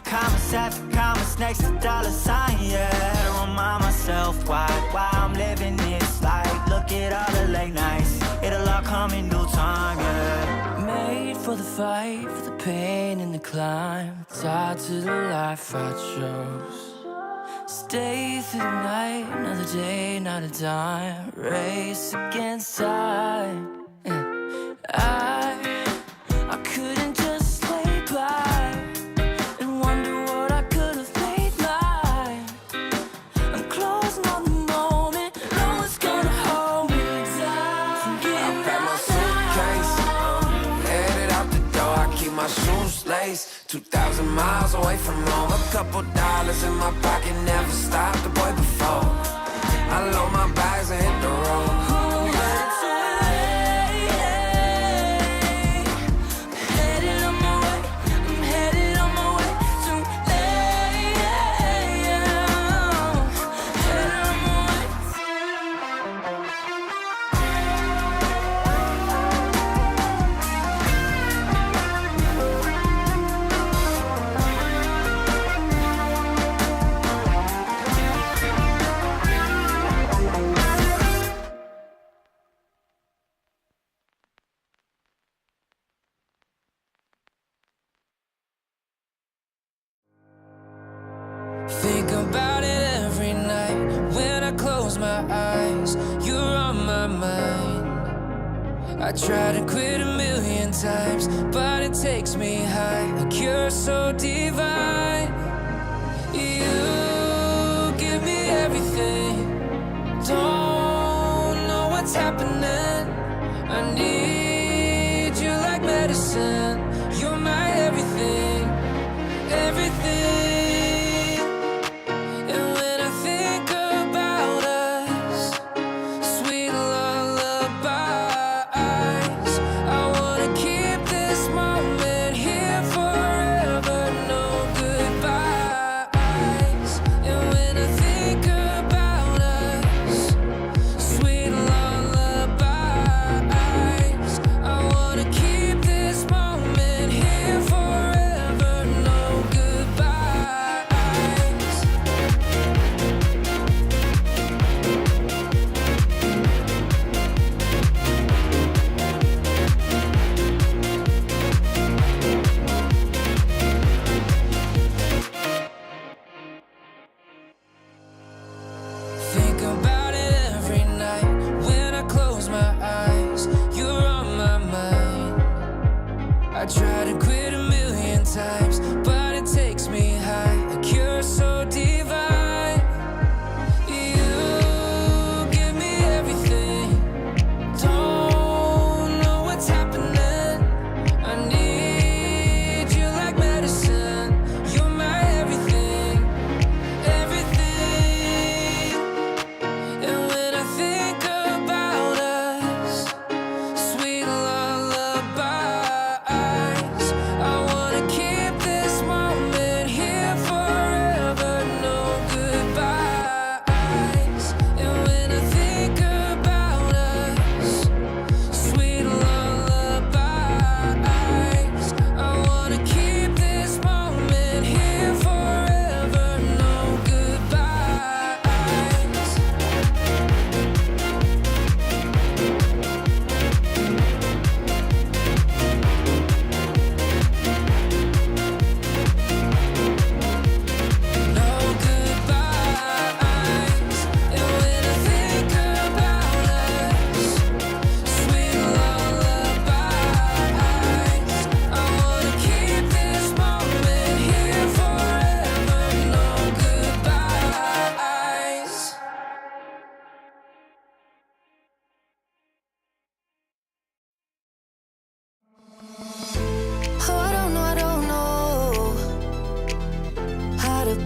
Commas after commas next to dollar sign, yeah. Had to remind myself why I'm living this life. Look at all the late nights, it'll all come in due time, yeah. made for the fight, for the pain and the climb. Tied to the life I chose. Stay through the night, another day, not a dime. Race against time. I couldn't just lay by and wonder what I could have made mine. I'm closing on the moment, no one's gonna hold me down. I pack my suitcase, headed out the door. I keep my shoes laced. 2,000 miles away from home. A couple dollars in my pocket, never stopped the boy before. I load my bags and hit the road. Think about it every night when I close my eyes. You're on my mind. I try to quit a million times, but it takes me high. Like you're so divine. You give me everything. Don't know what's happening. I need you like medicine. You're my everything, everything. No good.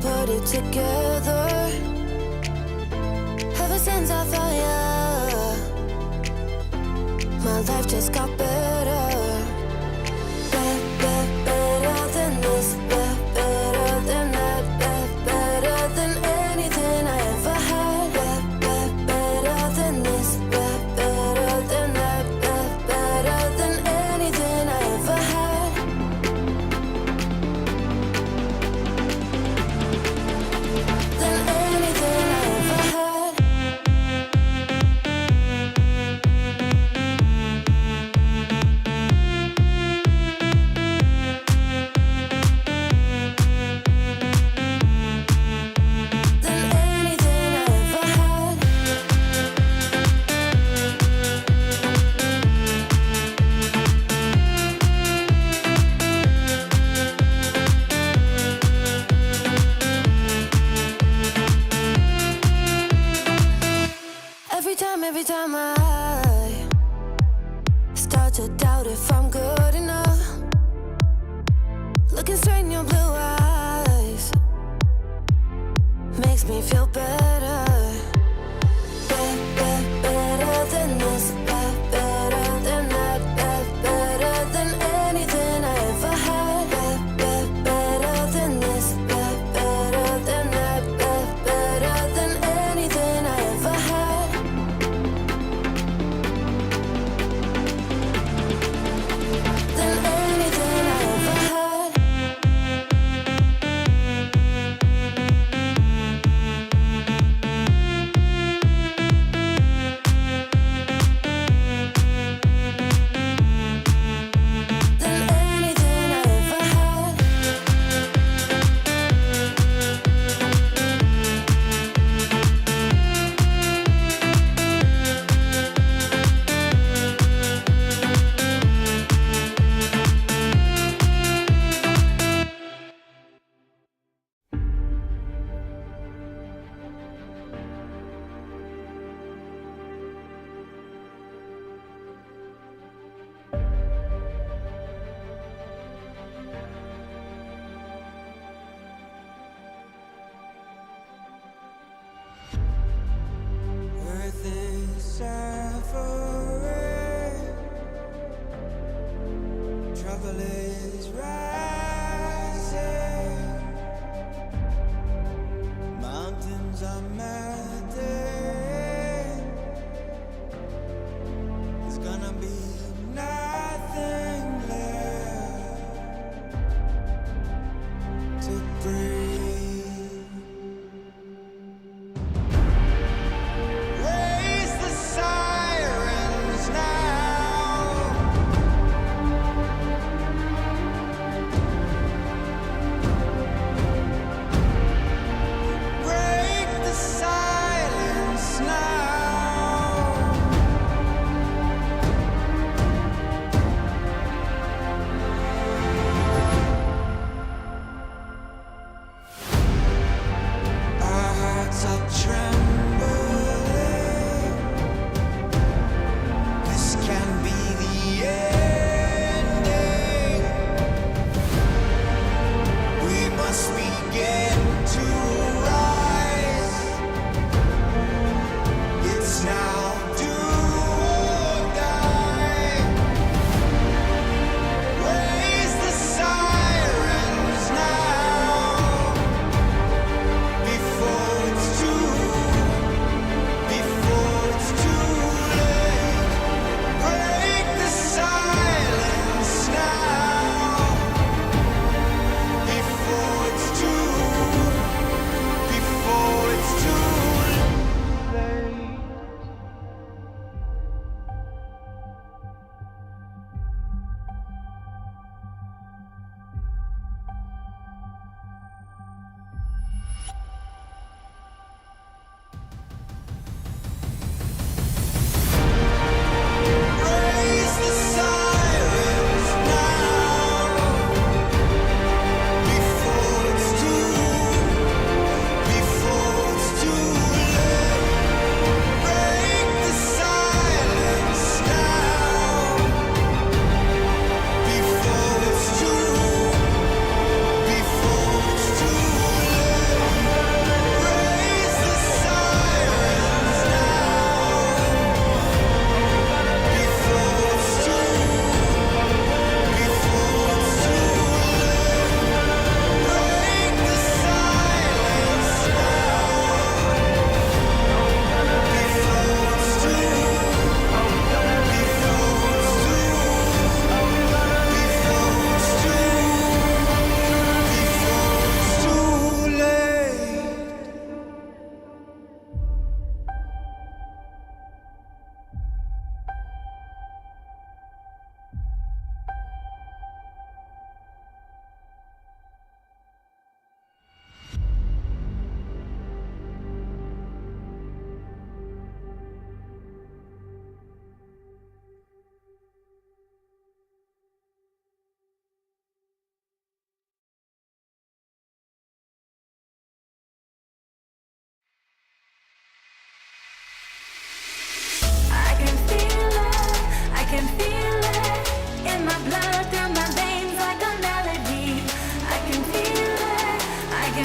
put it together. Ever since I found you, my life just got better. Better than this, better than that, better than anything I ever had. Better than this, better than that, better than anything I ever had. Than anything I ever had.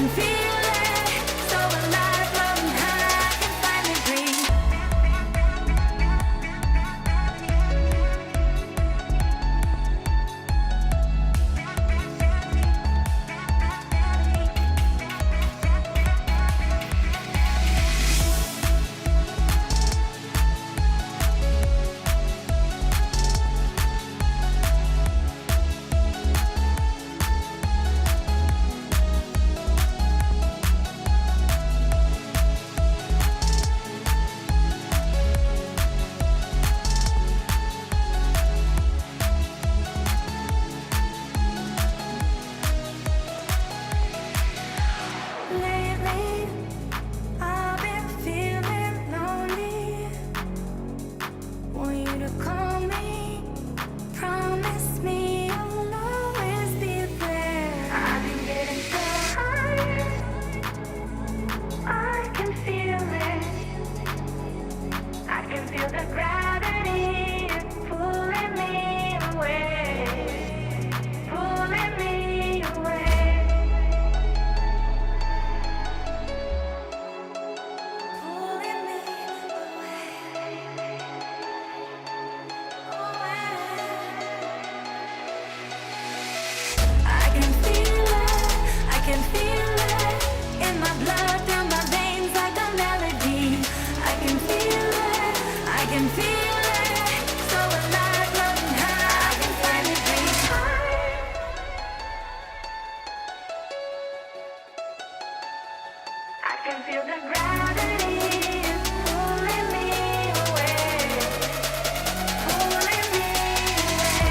can feel it, so alive, floating high, I can finally breathe. Lately, I've been feeling lonely. Want you to call me, promise me you'll always be there. I've been getting so high, I can feel it. I can feel the gravity is pulling me away, pulling me away. Pulling me I can feel it in my blood, down my veins like a melody. I can feel it, so alive, floating high, I can finally breathe. I can feel the gravity is pulling me away, pulling me away.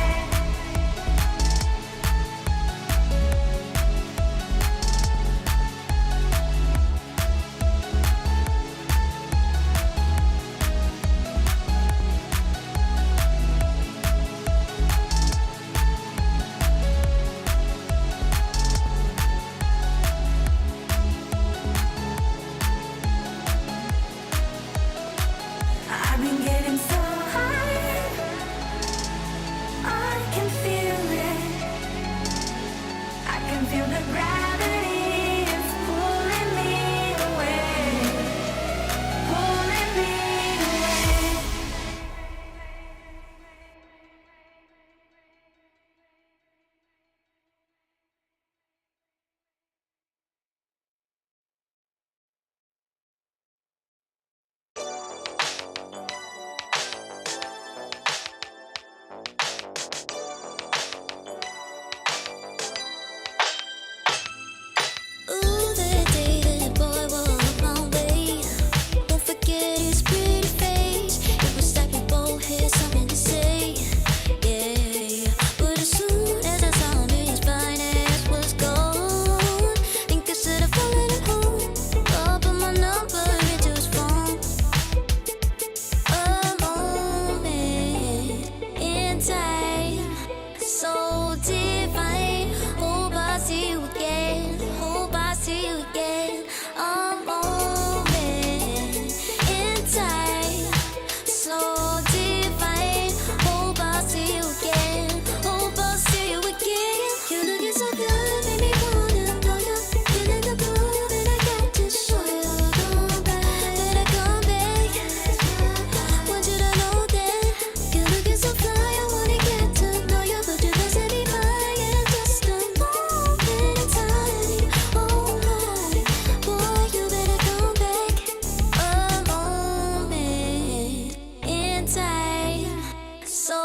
I've been getting so high, I can feel it. I can feel the gravity is pulling me away, pulling me away. Ooh, that day that boy walked my way. Won't forget his pretty face. It was like we both had something to say. Yeah, but as soon as I saw him, his fine ass was gone. Think I should have followed him home. Put my number into his phone. A moment in time, so divine. Hope I see you again. Hope I see you again. A moment in time, so divine. Hope I see you again. Hope I see you again. You looking so good, made me wanna know you. Feeling the groove, and I got to show you. Come back, better come back. Want you to know that you're looking so fly. I wanna get to know you, but you doesn't be mine. Yeah, just a moment in time. Oh my, boy, you better come back. A moment in time, so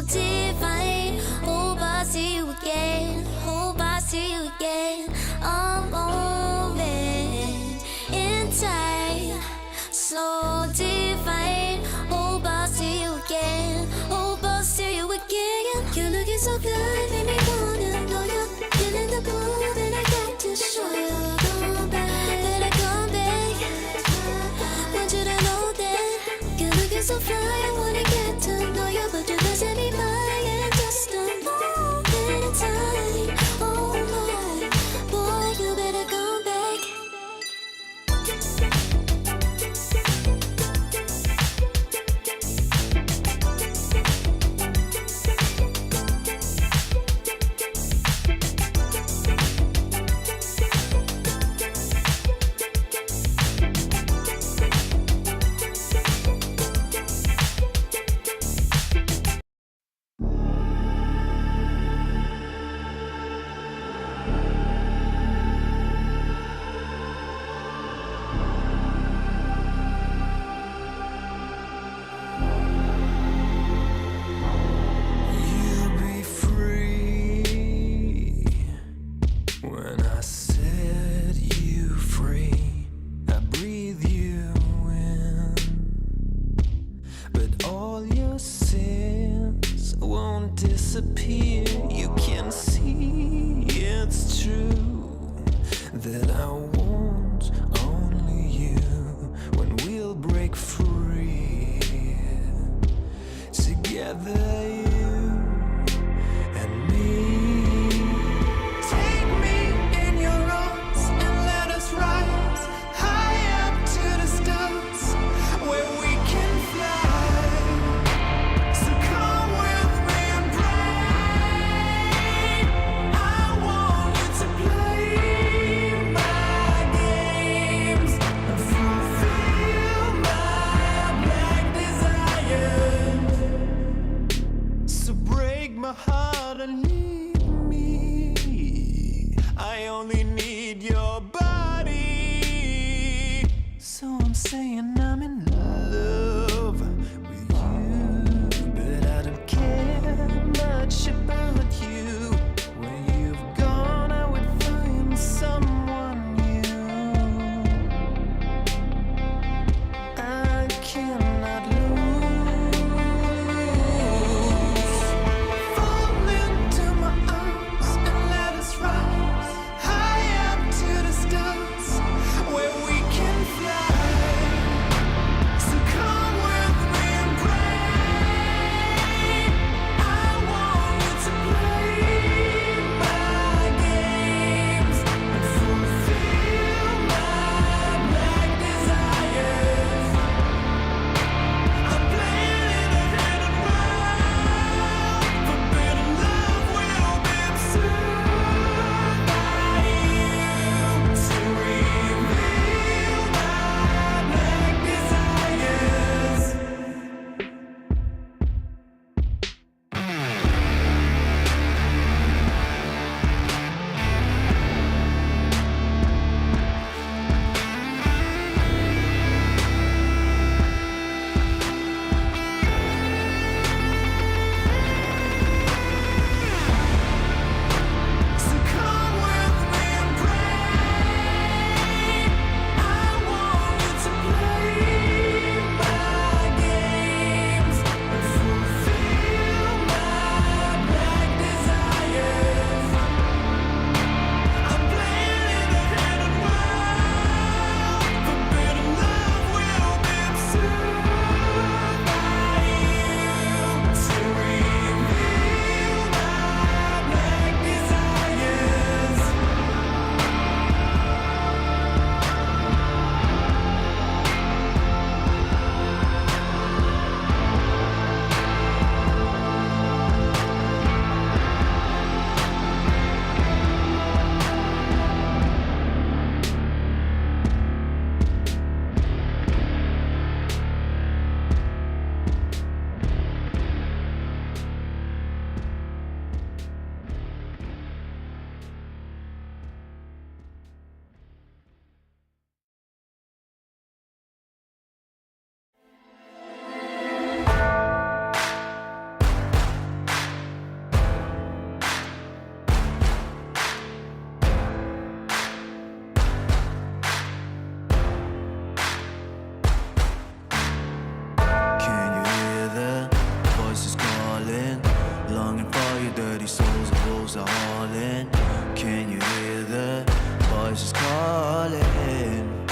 divine. Hope I see you again. Hope I see you again. A moment in time, so divine. Hope I see you again. Hope I see you again. You're looking so good, made me wanna know you. Feeling the groove, and I got to show you. Come back, better come back. Want you to know that you're looking so fly. I wanna get to know you, but you doesn't be mine. Yeah, just a moment in time. Oh my, boy, you better come back. saying I'm in love with you, but I don't care much about you. When you've gone, I would find someone new. I cannot lose. Fall into my arms and let us rise high up to the stars where we can fly. So come with me and pray. I want you to play my games and fulfill my black desires. I'm playing in a hidden world. Forbidden love will be absurd by you to reveal my black desires. So come with me and pray. I want you to play my games and fulfill my black desires. I'm playing in a hidden world. Forbidden love will be absurd by you to reveal my black desires. Can you hear the voices calling? Longing for your dirty souls, the wolves are hauling. Can you hear the voices calling?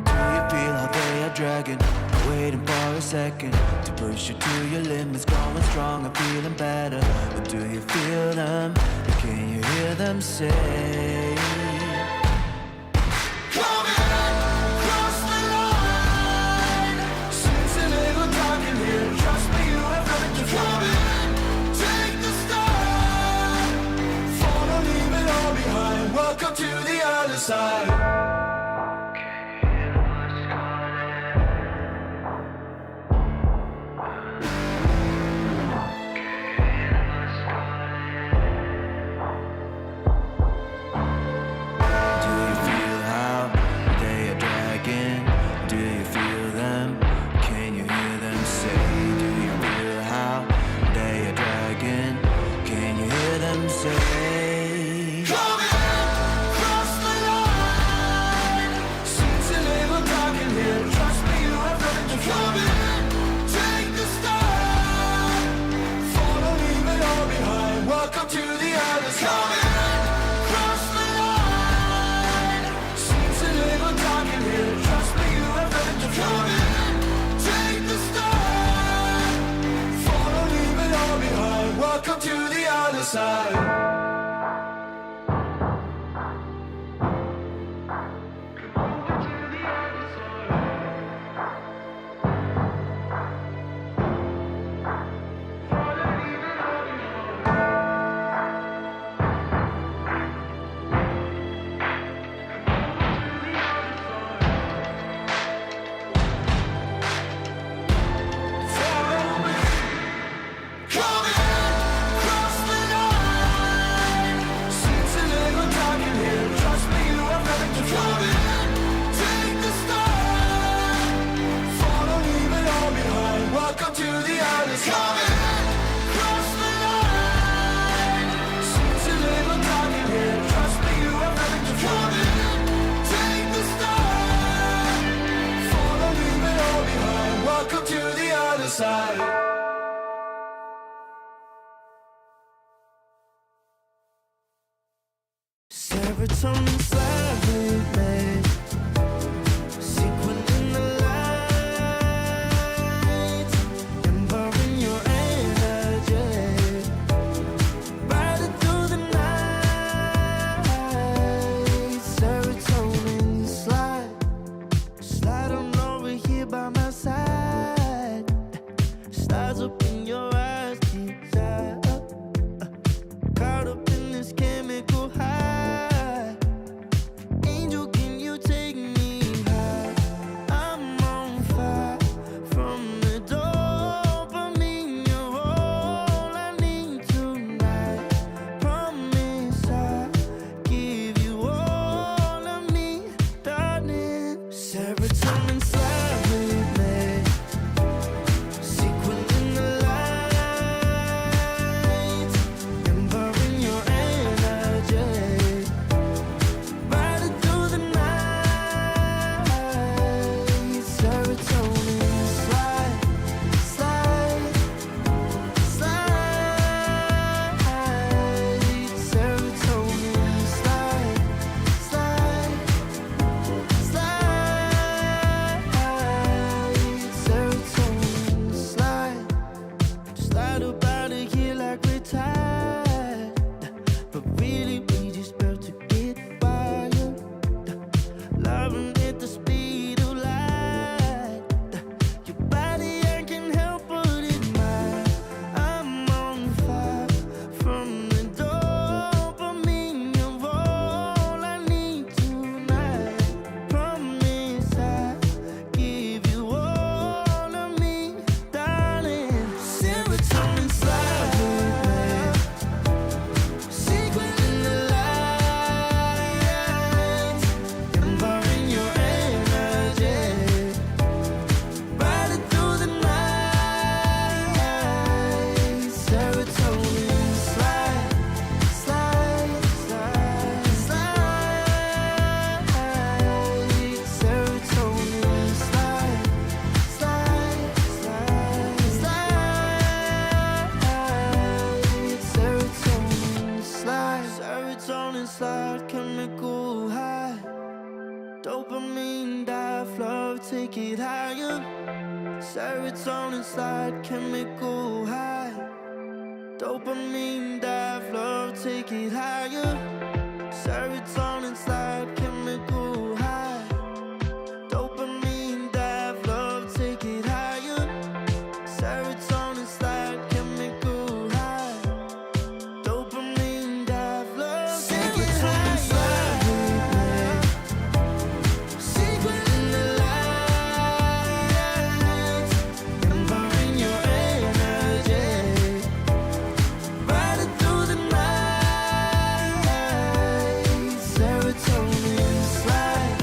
Do you feel how they are dragging? Waiting for a second to push you to your limits, going strong and feeling better. But do you feel them? Can you hear them say? Cross the line. Since a little dark in here, trust me, you have nothing to fight. Take the start. Follow, leave it all behind. Welcome to the other side. Do you feel how they are dragging? Do you feel them? Can you hear them say? Do you feel how they are dragging? Can you hear them say? Cross the line. serotonin slide with me. Sequin in the light, embarking your energy. Riding through the night, serotonin slide. Slide on over here by my side. Stars up in your eyes, desire. Caught up in this chemical high. Angel, can you take me high? I'm on fire from the dopamine. You're all I need tonight. Promise I'll give you all of me, darling. Serotonin slide with me. Sequin in the light, embarking your energy. Riding through the night, serotonin slide, slide, slide. Serotonin slide, slide, slide. Serotonin slide. Slide up out of here like we're tired, but really we just about to get wild. Loving at the speed of light. Your body, I can help but admire. I'm on fire from the dopamine. You're all I need tonight. Promise I'll give you all of me, darling. Serotonin slide with me. Sequin in the light, embarking your energy. Riding through the night, serotonin slide, slide, slide, slide. Serotonin slide, slide, slide, slide. Serotonin slide, serotonin slide, chemical high. Dopamine dive, love, take it higher. Serotonin slide, chemical high. Dopamine dive, love, take it higher. Serotonin slide, chemical high. Dopamine dive, love, take it higher. Serotonin slide, chemical high. Dopamine dive, love, take it higher. Slide with me. Sequin in the light, embarking your energy. Riding through the night, serotonin slide,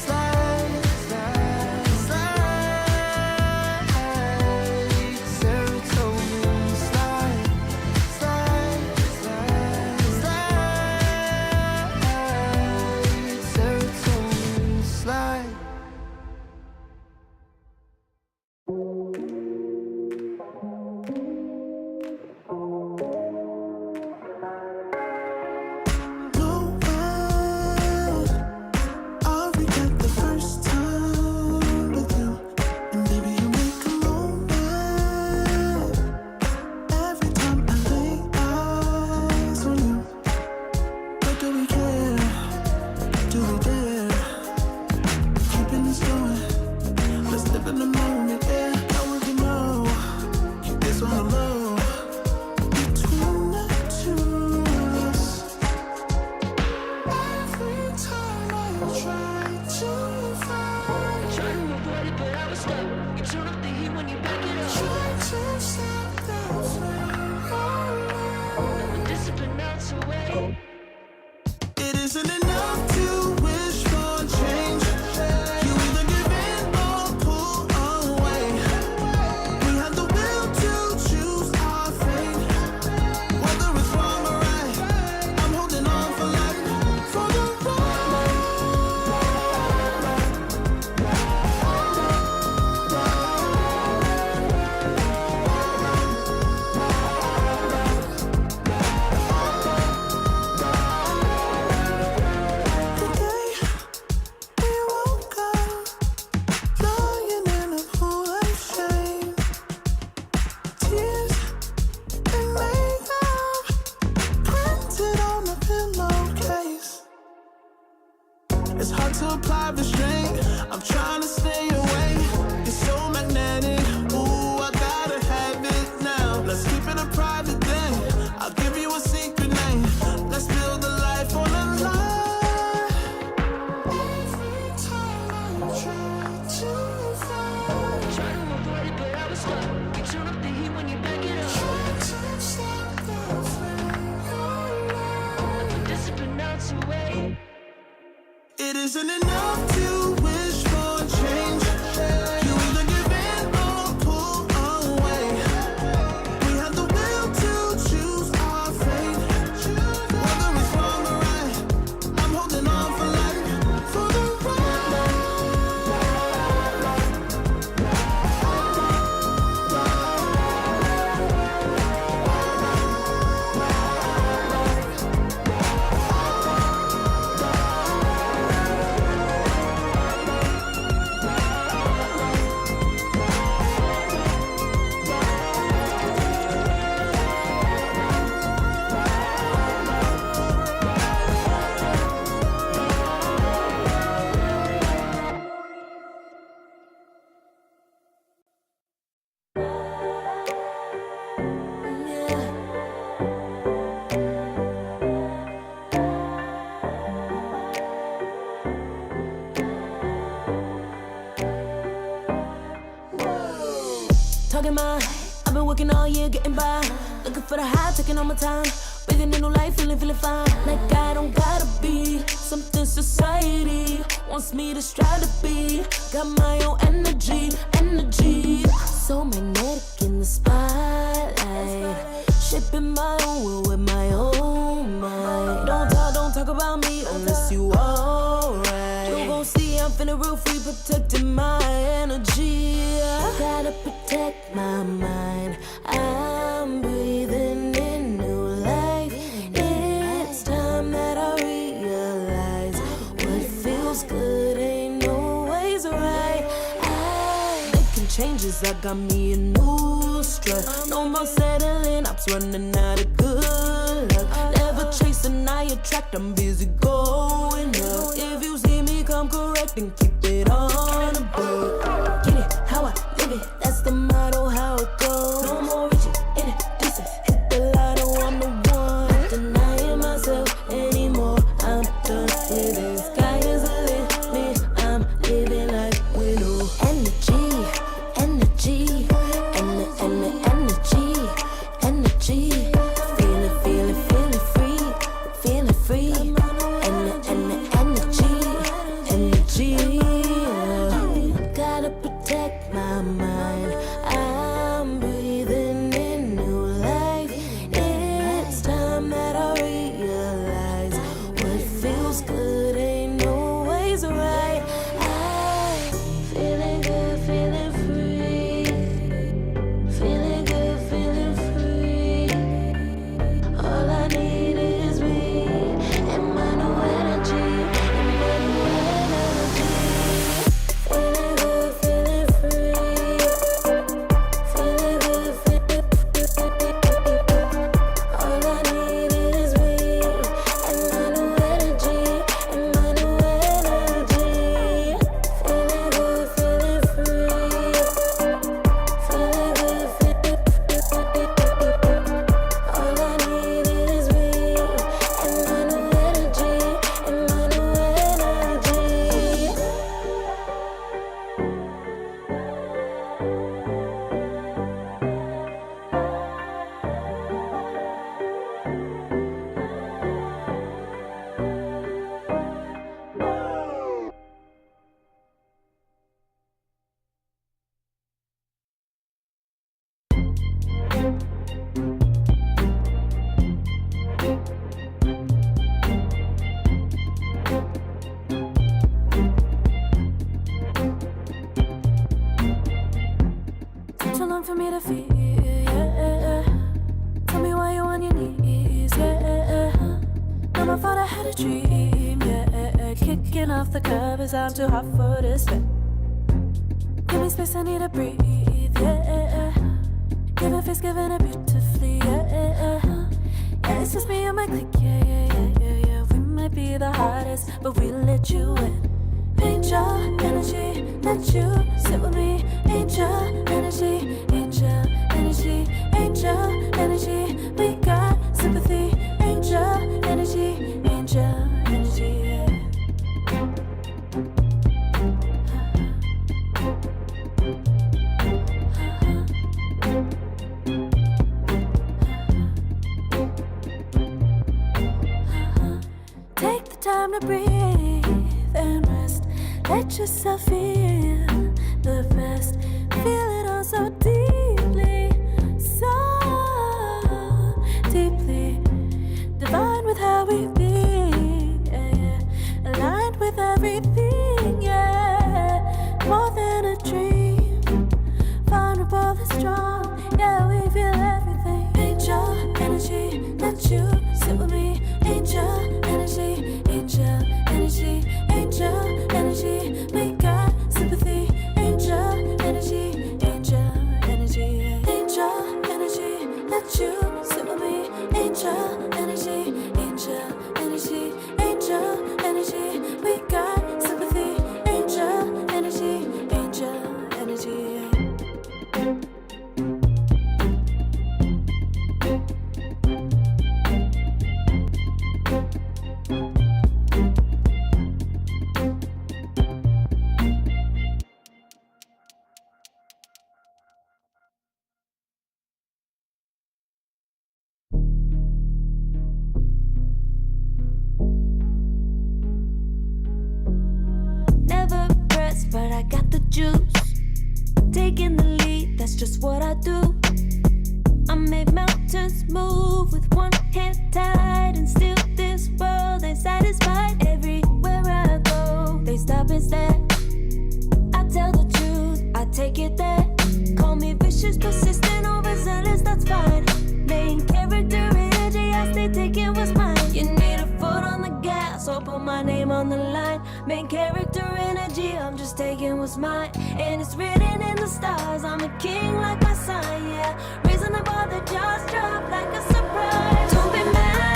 slide, slide, slide. Serotonin slide, slide, slide, slide. Serotonin slide. No way, I'll regret the first time with you. And baby, you make a moment every time I lay eyes on you. But do we care? Do we dare? Keeping this going. Let's live in the moment, yeah. I want to know. Keep this on the low. Between the two of us. Every time I try to find, Try to avoid it, but I was stuck. You turn up the heat when you back it up. try to stop the flame. But discipline melts away. It isn't enough to wish for change. You either give in or pull away. We have the will to choose our fate. Whether it's wrong or right, I'm holding on for life. For the ride. It's hard to apply restraint. I'm trying to stay away. It's so magnetic. Ooh, I gotta have it now. Let's keep it a private thing. I'll give you a secret name. Let's build a life on a lie. Every time I try to find, Try to avoid it, but I was stuck. You turn up the heat when you back it up. try to stop the flame. But discipline out your way. It isn't enough to wish for change. You either give in or pull away. We have the will to choose our fate. Whether it's wrong or right, I'm holding on for life. For the Talking my, I've been working all year getting by. Looking for the high, taking all my time. Breathing in new life, feeling fine. Like I don't gotta be something society wants me to strive to be. Got my own energy. So magnetic in the spotlight. Shaping my own world with my own mind. Don't talk about me unless you alright. You gon' see I'm finna real free, protecting my energy. Gotta protect my mind. I'm breathing in new life. It's time that I realize what feels good ain't always right. Making changes, I got me a new strut. No more settling, I'm running out of good luck. Never chasing, I attract, I'm busy going up. If you see me, come correct and keep it on the book. Get it how I live it, that's the motto, how it goes. No more reaching in the distance, hit the lotto, I'm the one. Not denying myself anymore, I'm done with it. Sky is the limit, I'm living like widow. Energy, feeling free. Energy. Gotta protect my mind. I'm breathing in new life. It's time that I realize what feels good ain't always right. I'm feeling good, feeling free. Feeling good, feeling free. All I need is me and my new energy. Feeling good, feeling free. Feeling good, feeling free. All I need is me and my new energy. Feeling good, feeling free. Feeling good, feeling free. All I need is me and my new energy. Took too long for me to feel, yeah. Tell me why you on your knees, yeah. Not my fault I had a dream, yeah. Kicking off the covers, I'm too hot for this bed. Give me space, I need to breathe, yeah. Giving face, giving it beautifully, yeah. Yeah, it's just me and my clique, yeah. We might be the hardest, but we let you in. Angel energy, let you sit with me. Angel energy, angel energy, angel energy. We got sympathy. Angel energy, angel energy. Yeah. Take the time to breathe and rest. Let yourself feel the best. Feel it all so deeply, so deeply. Divine with how we be, yeah, yeah. Aligned with everything, yeah. More than a dream. Vulnerable and strong, yeah, we feel everything. Angel energy, let you sit with me. Angel energy, angel energy, angel energy. We got sympathy. Angel energy, angel energy, angel energy. Let you sit with me. Angel energy, angel energy, angel energy. We got sympathy. Angel energy, angel energy. Never pressed, but I got the juice. Taking the lead, that's just what I do. I make mountains move with one hand tied, and still this world ain't satisfied. Everywhere I go, they stop and stare. I tell the truth, I take it there. Call me vicious, persistent, overzealous, that's fine. Main character energy, I stay taking what's mine. You need a foot on the gas, or put my name on the line. Main character energy, I'm just taking what's mine. And it's written in the stars, I'm a king like my sign, yeah. Raising the bar, the jaws drop like a surprise. Don't be mad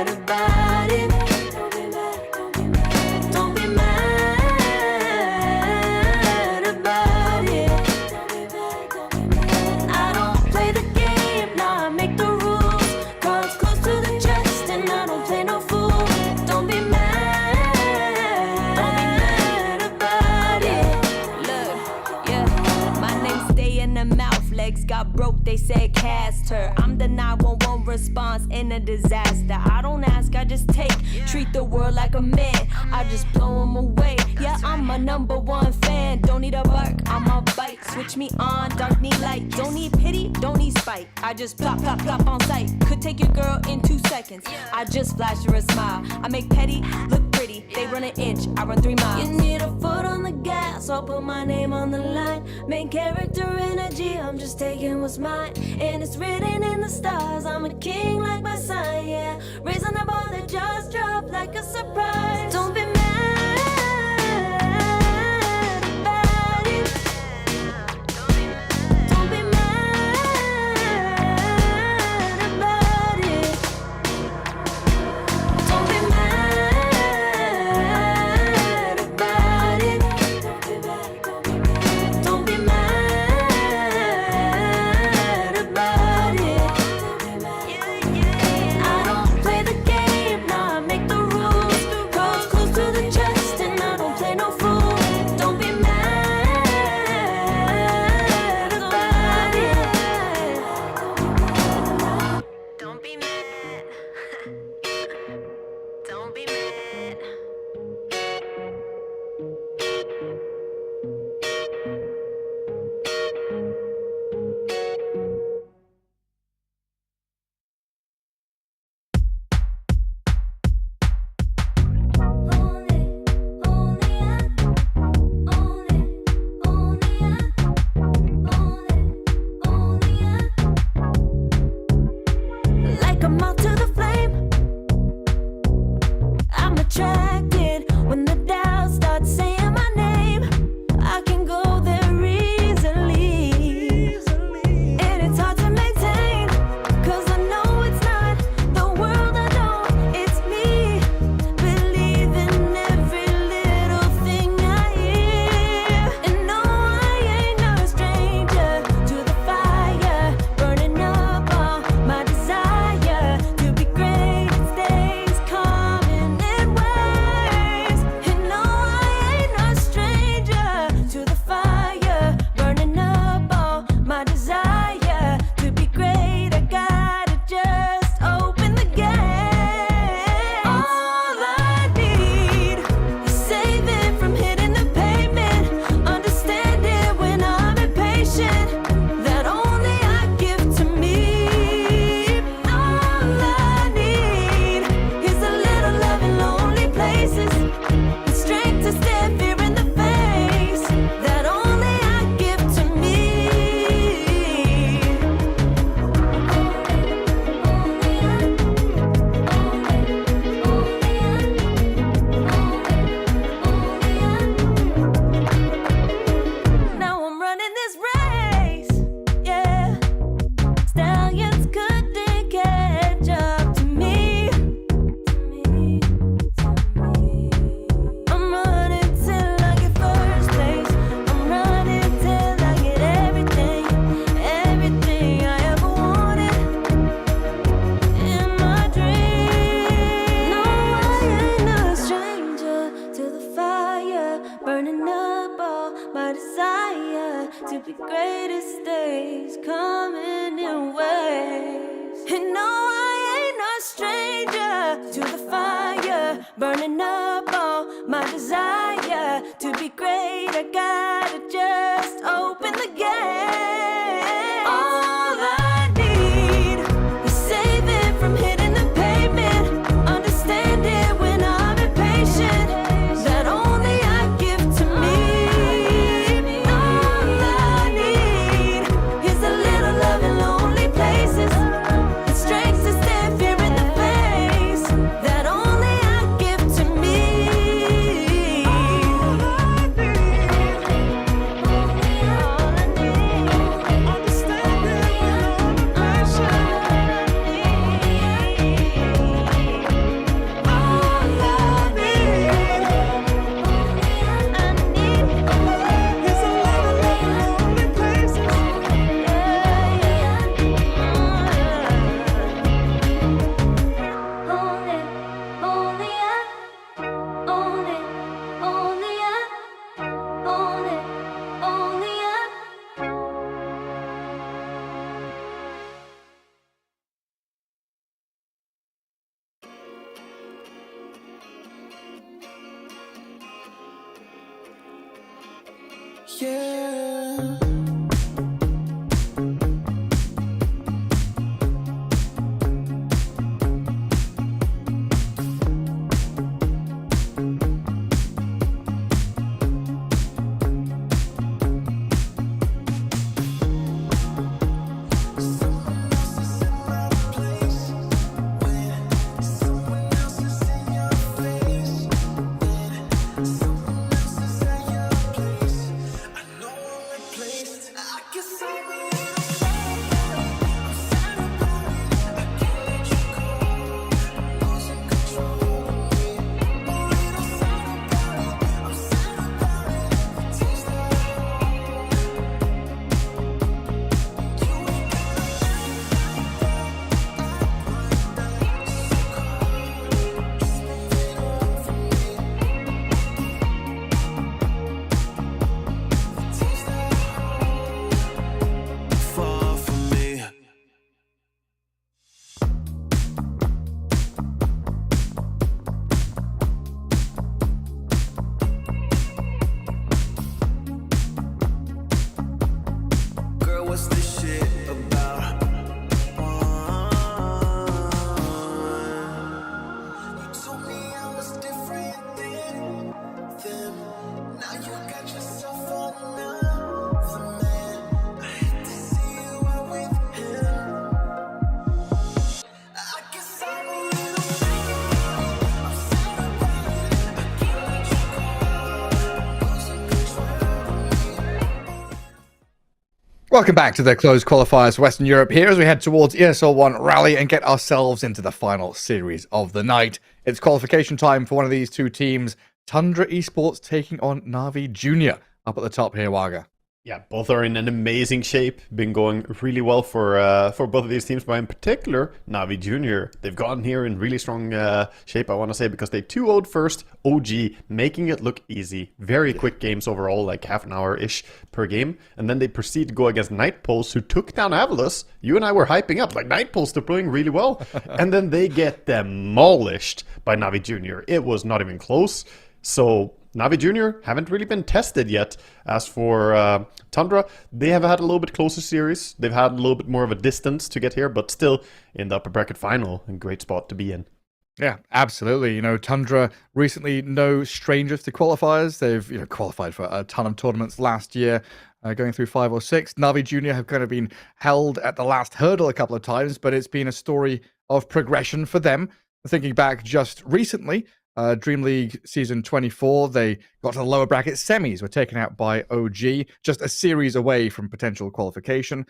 about it. Don't be mad, don't be mad. Don't be mad about it. Don't be mad, don't be mad. I don't play the game, nah, I make the rules. Cards close to the chest, and I don't play no fool. Don't be mad about it. Look, yeah, my name stay in the mouth. Legs got broke, they said cast her. I'm the 911 response in a disaster. I don't ask, I just take. Treat the world like a man, I just blow them away. Yeah, I'm a #1 fan. Don't need a bark, I'm a bite. Switch me on, dark need light. Don't need pity, don't need spite. I just plop, plop, plop on sight. Could take your girl in 2 seconds. I just flash her a smile. I make petty look pretty. They run an inch, I run 3 miles. You need a foot on the gas, I'll put my name on the line. Main character energy, I'm just taking what's mine. And it's written in the stars, I'm a king like my sign, yeah. Raising the bar, the jaws drop like a surprise. Don't be mad about it. Don't be mad about it. Don't be mad about it. Don't be mad about it. I don't play the game. your greatest days coming in waves. And no, I ain't no stranger to the fire, burning up all my desire to be great. I gotta just open the gate. All I need is saving from hitting the pavement, understand it when I'm impatient, that only I give to me. All I need is a little love in lonely places, the strength to stand fear in the face, that only I give to me. All I need, understand it when I'm impatient. All I need, is a little love in lonely places. Yeah. Far from me. Girl, what's this shit about? You told me I was different than them. Now you got yourself another man. I hate to see you out with him. I guess I'm a little sad about it. I can't let you go. Losing control. Welcome back to the closed qualifiers for Western Europe here as we head towards ESL One Raleigh and get ourselves into the final series of the night. It's qualification time for one of these two teams, Tundra Esports taking on Navi Junior. Up at the top here, Waga. Yeah, both are in an amazing shape. Been going really well for both of these teams, but in particular, Navi Junior. They've gotten here in really strong shape, I want to say, because they 2-0'd first OG, making it look easy. Very quick games overall, like half an hour-ish per game. And then they proceed to go against Nightpulse, who took down Avalus. You and I were hyping up, like Nightpulse, they're playing really well. And then they get demolished by Navi Junior. It was not even close. So Navi Junior haven't really been tested yet. As for Tundra, they have had a little bit closer series. They've had a little bit more of a distance to get here, but still in the upper bracket final, a great spot to be in. Yeah, absolutely. You know, Tundra recently no strangers to qualifiers. They've qualified for a ton of tournaments last year, going through 5 or 6. Navi Junior have kind of been held at the last hurdle a couple of times, but it's been a story of progression for them. Thinking back just recently, Dream League Season 24, they got to the lower bracket semis, were taken out by OG, just a series away from potential qualification.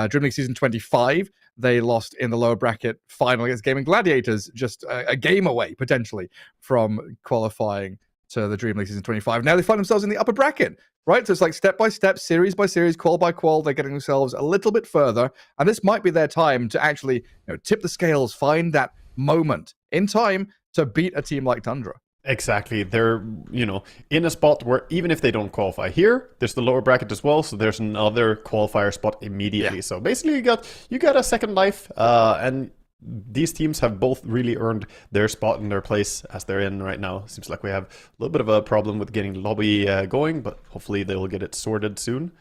Dream League Season 25, they lost in the lower bracket final against Gaming Gladiators, just a game away, potentially, from qualifying to the Dream League Season 25. Now they find themselves in the upper bracket, right? So it's like step by step, series by series, qual by qual, they're getting themselves a little bit further, and this might be their time to actually tip the scales, find that moment in time to beat a team like Tundra. Exactly. They're, in a spot where even if they don't qualify here, there's the lower bracket as well, so there's another qualifier spot immediately. Yeah. So basically you got a second life, and these teams have both really earned their spot and their place as they're in right now. Seems like we have a little bit of a problem with getting lobby going, but hopefully they will get it sorted soon.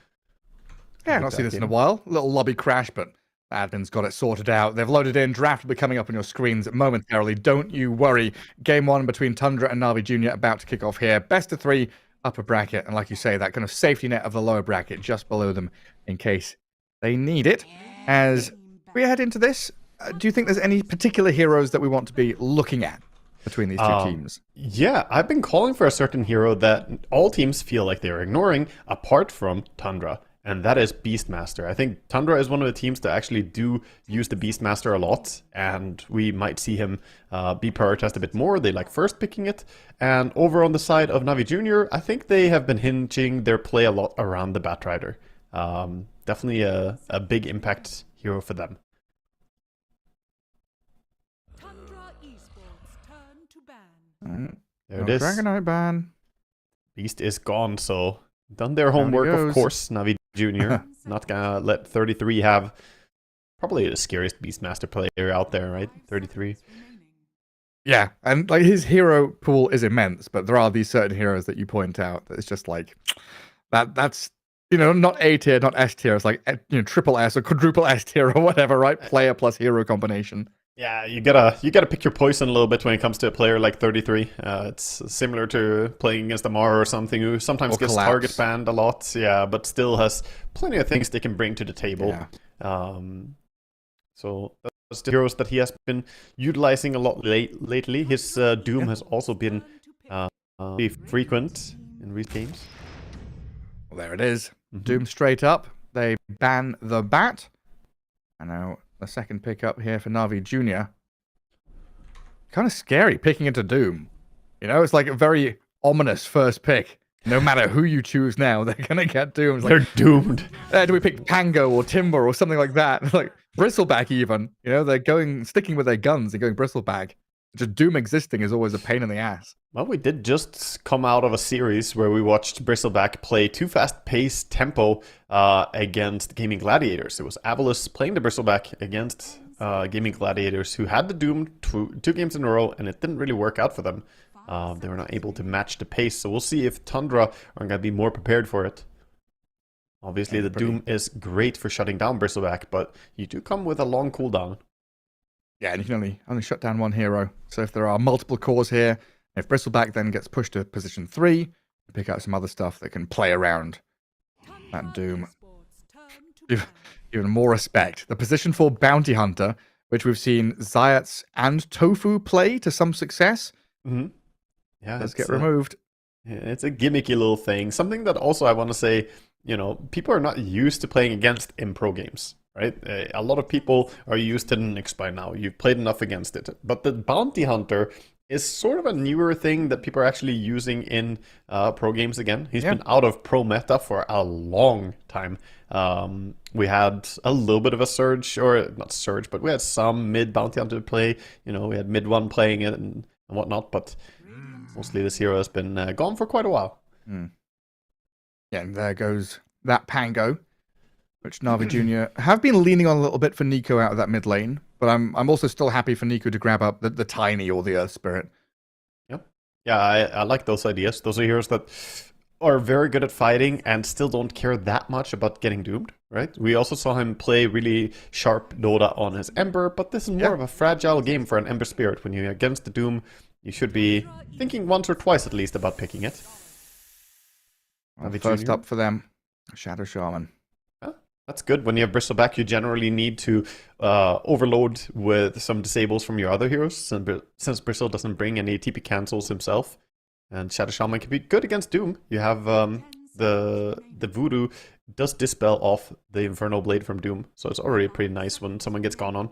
Yeah, not seen this in a while. A little lobby crash, but admin's got it sorted out. They've loaded in. Draft will be coming up on your screens momentarily. Don't you worry. Game 1 between Tundra and Na'Vi Jr. about to kick off here. Best of 3, upper bracket. And like you say, that kind of safety net of the lower bracket just below them in case they need it. As we head into this, do you think there's any particular heroes that we want to be looking at between these two teams? Yeah, I've been calling for a certain hero that all teams feel like they're ignoring, apart from Tundra, and that is Beastmaster. I think Tundra is one of the teams that actually do use the Beastmaster a lot, and we might see him be prioritized a bit more. They like first picking it, and over on the side of Na'Vi Jr., I think they have been hinging their play a lot around the Batrider. Definitely a big impact hero for them. There it is. Dragonite ban. Beast is gone, so done their homework, of course. Na'Vi Jr. Not gonna let 33 have probably the scariest Beastmaster player out there, right? 33. Yeah, and like his hero pool is immense, but there are these certain heroes that you point out that it's just like that's not A tier, not S tier. It's like triple S or quadruple S tier or whatever, right? Player plus hero combination. Yeah, you gotta pick your poison a little bit when it comes to a player like 33. It's similar to playing against Amara or something who sometimes gets target banned a lot, yeah, but still has plenty of things they can bring to the table. Yeah. So that's the heroes that he has been utilizing a lot lately. His Doom has also been pretty frequent in recent games. Well, there it is. Doom straight up. They ban the bat. I know. The second pick up here for Na'Vi Jr. Kind of scary picking into Doom. It's like a very ominous first pick. No matter who you choose now, they're going to get Doom. They're doomed. Do we pick Pango or Timber or something like that? Like Bristleback even. They're sticking with their guns. They're going Bristleback. Just Doom existing is always a pain in the ass. Well, we did just come out of a series where we watched Bristleback play too fast-paced tempo against Gaming Gladiators. It was Avalus playing the Bristleback against Gaming Gladiators, who had the Doom two games in a row, and it didn't really work out for them. They were not able to match the pace, so we'll see if Tundra are going to be more prepared for it. Obviously, the Doom is great for shutting down Bristleback, but you do come with a long cooldown. Yeah, and you can only shut down one hero. So if there are multiple cores here, if Bristleback then gets pushed to position 3, pick out some other stuff that can play around that Doom. Even more respect. The position 4 Bounty Hunter, which we've seen Zayats and Tofu play to some success. Mm-hmm. Yeah, let's get removed. It's a gimmicky little thing. Something that also I want to say, people are not used to playing against in pro games. Right? A lot of people are used to the Nyx by now. You've played enough against it. But the Bounty Hunter is sort of a newer thing that people are actually using in pro games again. He's been out of pro meta for a long time. We had a little bit of a surge, or not surge, but we had some mid Bounty Hunter play. We had mid one playing it and whatnot, but mostly this hero has been gone for quite a while. Yeah, and there goes that Pango, which Na'Vi Jr. have been leaning on a little bit for Nico out of that mid lane. But I'm also still happy for Nico to grab up the Tiny or the Earth Spirit. Yep. Yeah, I like those ideas. Those are heroes that are very good at fighting and still don't care that much about getting doomed, right? We also saw him play really sharp Dota on his Ember, but this is more of a fragile game for an Ember Spirit. When you're against the Doom, you should be thinking once or twice at least about picking it. Well, first up for them, Shadow Shaman. That's good. When you have Bristleback, you generally need to overload with some disables from your other heroes, since Bristle doesn't bring any TP cancels himself. And Shadow Shaman can be good against Doom. You have the Voodoo does dispel off the Infernal Blade from Doom, so it's already pretty nice when someone gets gone on.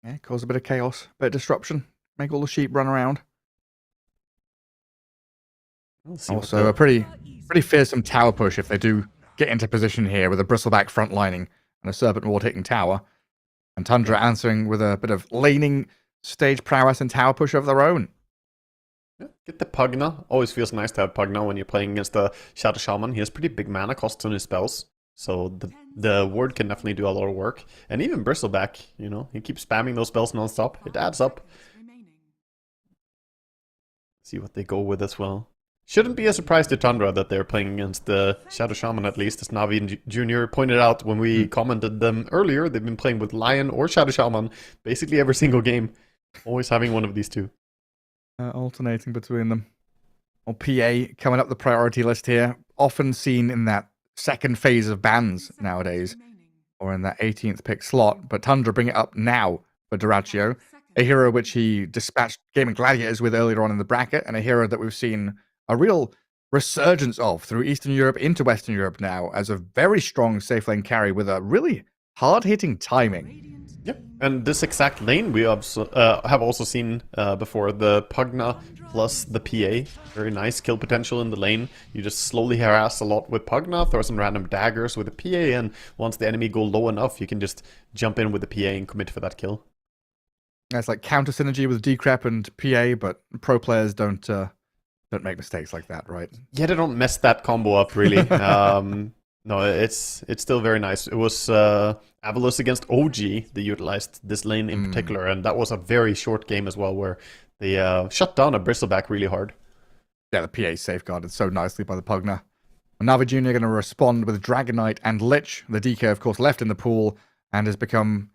Yeah, cause a bit of chaos, a bit of disruption, make all the sheep run around. Also, a pretty fearsome tower push if they do get into position here with a Bristleback frontlining and a Serpent Ward hitting tower. And Tundra answering with a bit of laning, stage prowess, and tower push of their own. Get the Pugna. Always feels nice to have Pugna when you're playing against the Shadow Shaman. He has pretty big mana costs on his spells. So the ward can definitely do a lot of work. And even Bristleback, you know, he keeps spamming those spells non-stop. It adds up. See what they go with as well. Shouldn't be a surprise to Tundra that they're playing against the Shadow Shaman, at least, as Navi Jr. pointed out when we commented them earlier. They've been playing with Lion or Shadow Shaman basically every single game. Always having one of these two. Alternating between them. Or PA coming up the priority list here. Often seen in that second phase of bans nowadays. Or in that 18th pick slot. But Tundra bring it up now for Duraccio. A hero which he dispatched Gaming Gladiators with earlier on in the bracket. And a hero that we've seen a real resurgence of through Eastern Europe into Western Europe now as a very strong safe lane carry with a really hard-hitting timing. Yep, and this exact lane we have also seen before, the Pugna plus the PA. Very nice kill potential in the lane. You just slowly harass a lot with Pugna, throw some random daggers with the PA, and once the enemy go low enough, you can just jump in with the PA and commit for that kill. It's like counter synergy with Decrep and PA, but pro players don't make mistakes like that, right? Yeah, they don't mess that combo up, really. No, it's still very nice. It was Avalus against OG they utilized this lane in particular, and that was a very short game as well, where they shut down a Bristleback really hard. Yeah, the PA safeguarded so nicely by the Pugna. Navi Jr. going to respond with Dragon Knight and Lich. The DK, of course, left in the pool and has become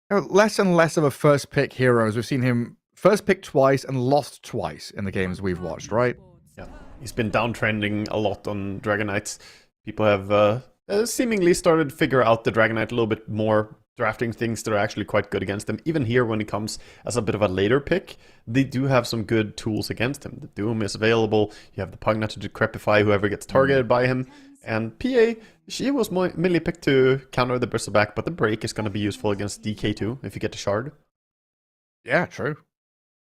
less and less of a first pick hero, as we've seen him first pick twice and lost twice in the games we've watched, right? Yeah, he's been downtrending a lot on Dragon Knights. People have seemingly started to figure out the Dragon Knight a little bit more, drafting things that are actually quite good against him. Even here, when it comes as a bit of a later pick, they do have some good tools against him. The Doom is available. You have the Pugna to decrepify whoever gets targeted by him. And PA, she was mainly picked to counter the Bristleback, but the Break is going to be useful against DK too, if you get the Shard. Yeah, true.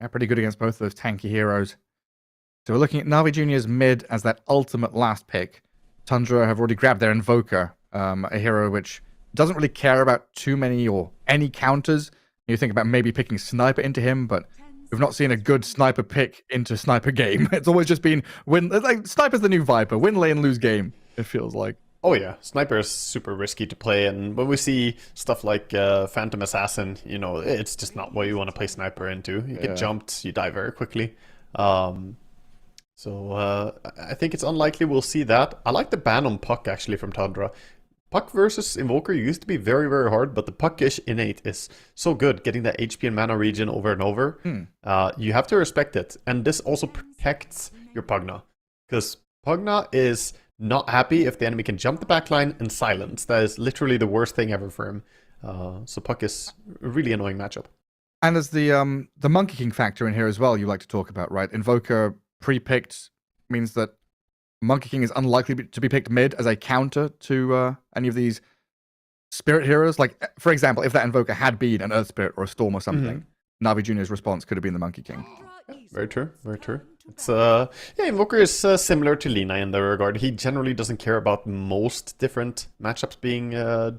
Yeah, pretty good against both of those tanky heroes. So we're looking at Navi Jr.'s mid as that ultimate last pick. Tundra have already grabbed their Invoker, a hero which doesn't really care about too many or any counters. You think about maybe picking Sniper into him, but we've not seen a good Sniper pick into Sniper game. It's always just been win. Like Sniper's the new Viper, win lane, lose game. It feels like. Oh yeah, Sniper is super risky to play, and when we see stuff like Phantom Assassin, you know, it's just not what you want to play Sniper into. You get jumped, you die very quickly. So I think it's unlikely we'll see that. I like the ban on Puck actually from Tundra. Puck versus Invoker used to be very, very hard, but the Puckish innate is so good, getting that HP and mana regen over and over. You have to respect it, and this also protects your Pugna, because Pugna is not happy if the enemy can jump the backline and silence. That is literally the worst thing ever for him. So Puck is a really annoying matchup. And there's the Monkey King factor in here as well you like to talk about, right? Invoker pre-picked means that Monkey King is unlikely to be picked mid as a counter to any of these spirit heroes. Like, for example, if that Invoker had been an Earth Spirit or a Storm or something, Navi Jr.'s response could have been the Monkey King. Yeah, very true, very true. It's yeah, Invoker is similar to Lina in that regard. He generally doesn't care about most different matchups being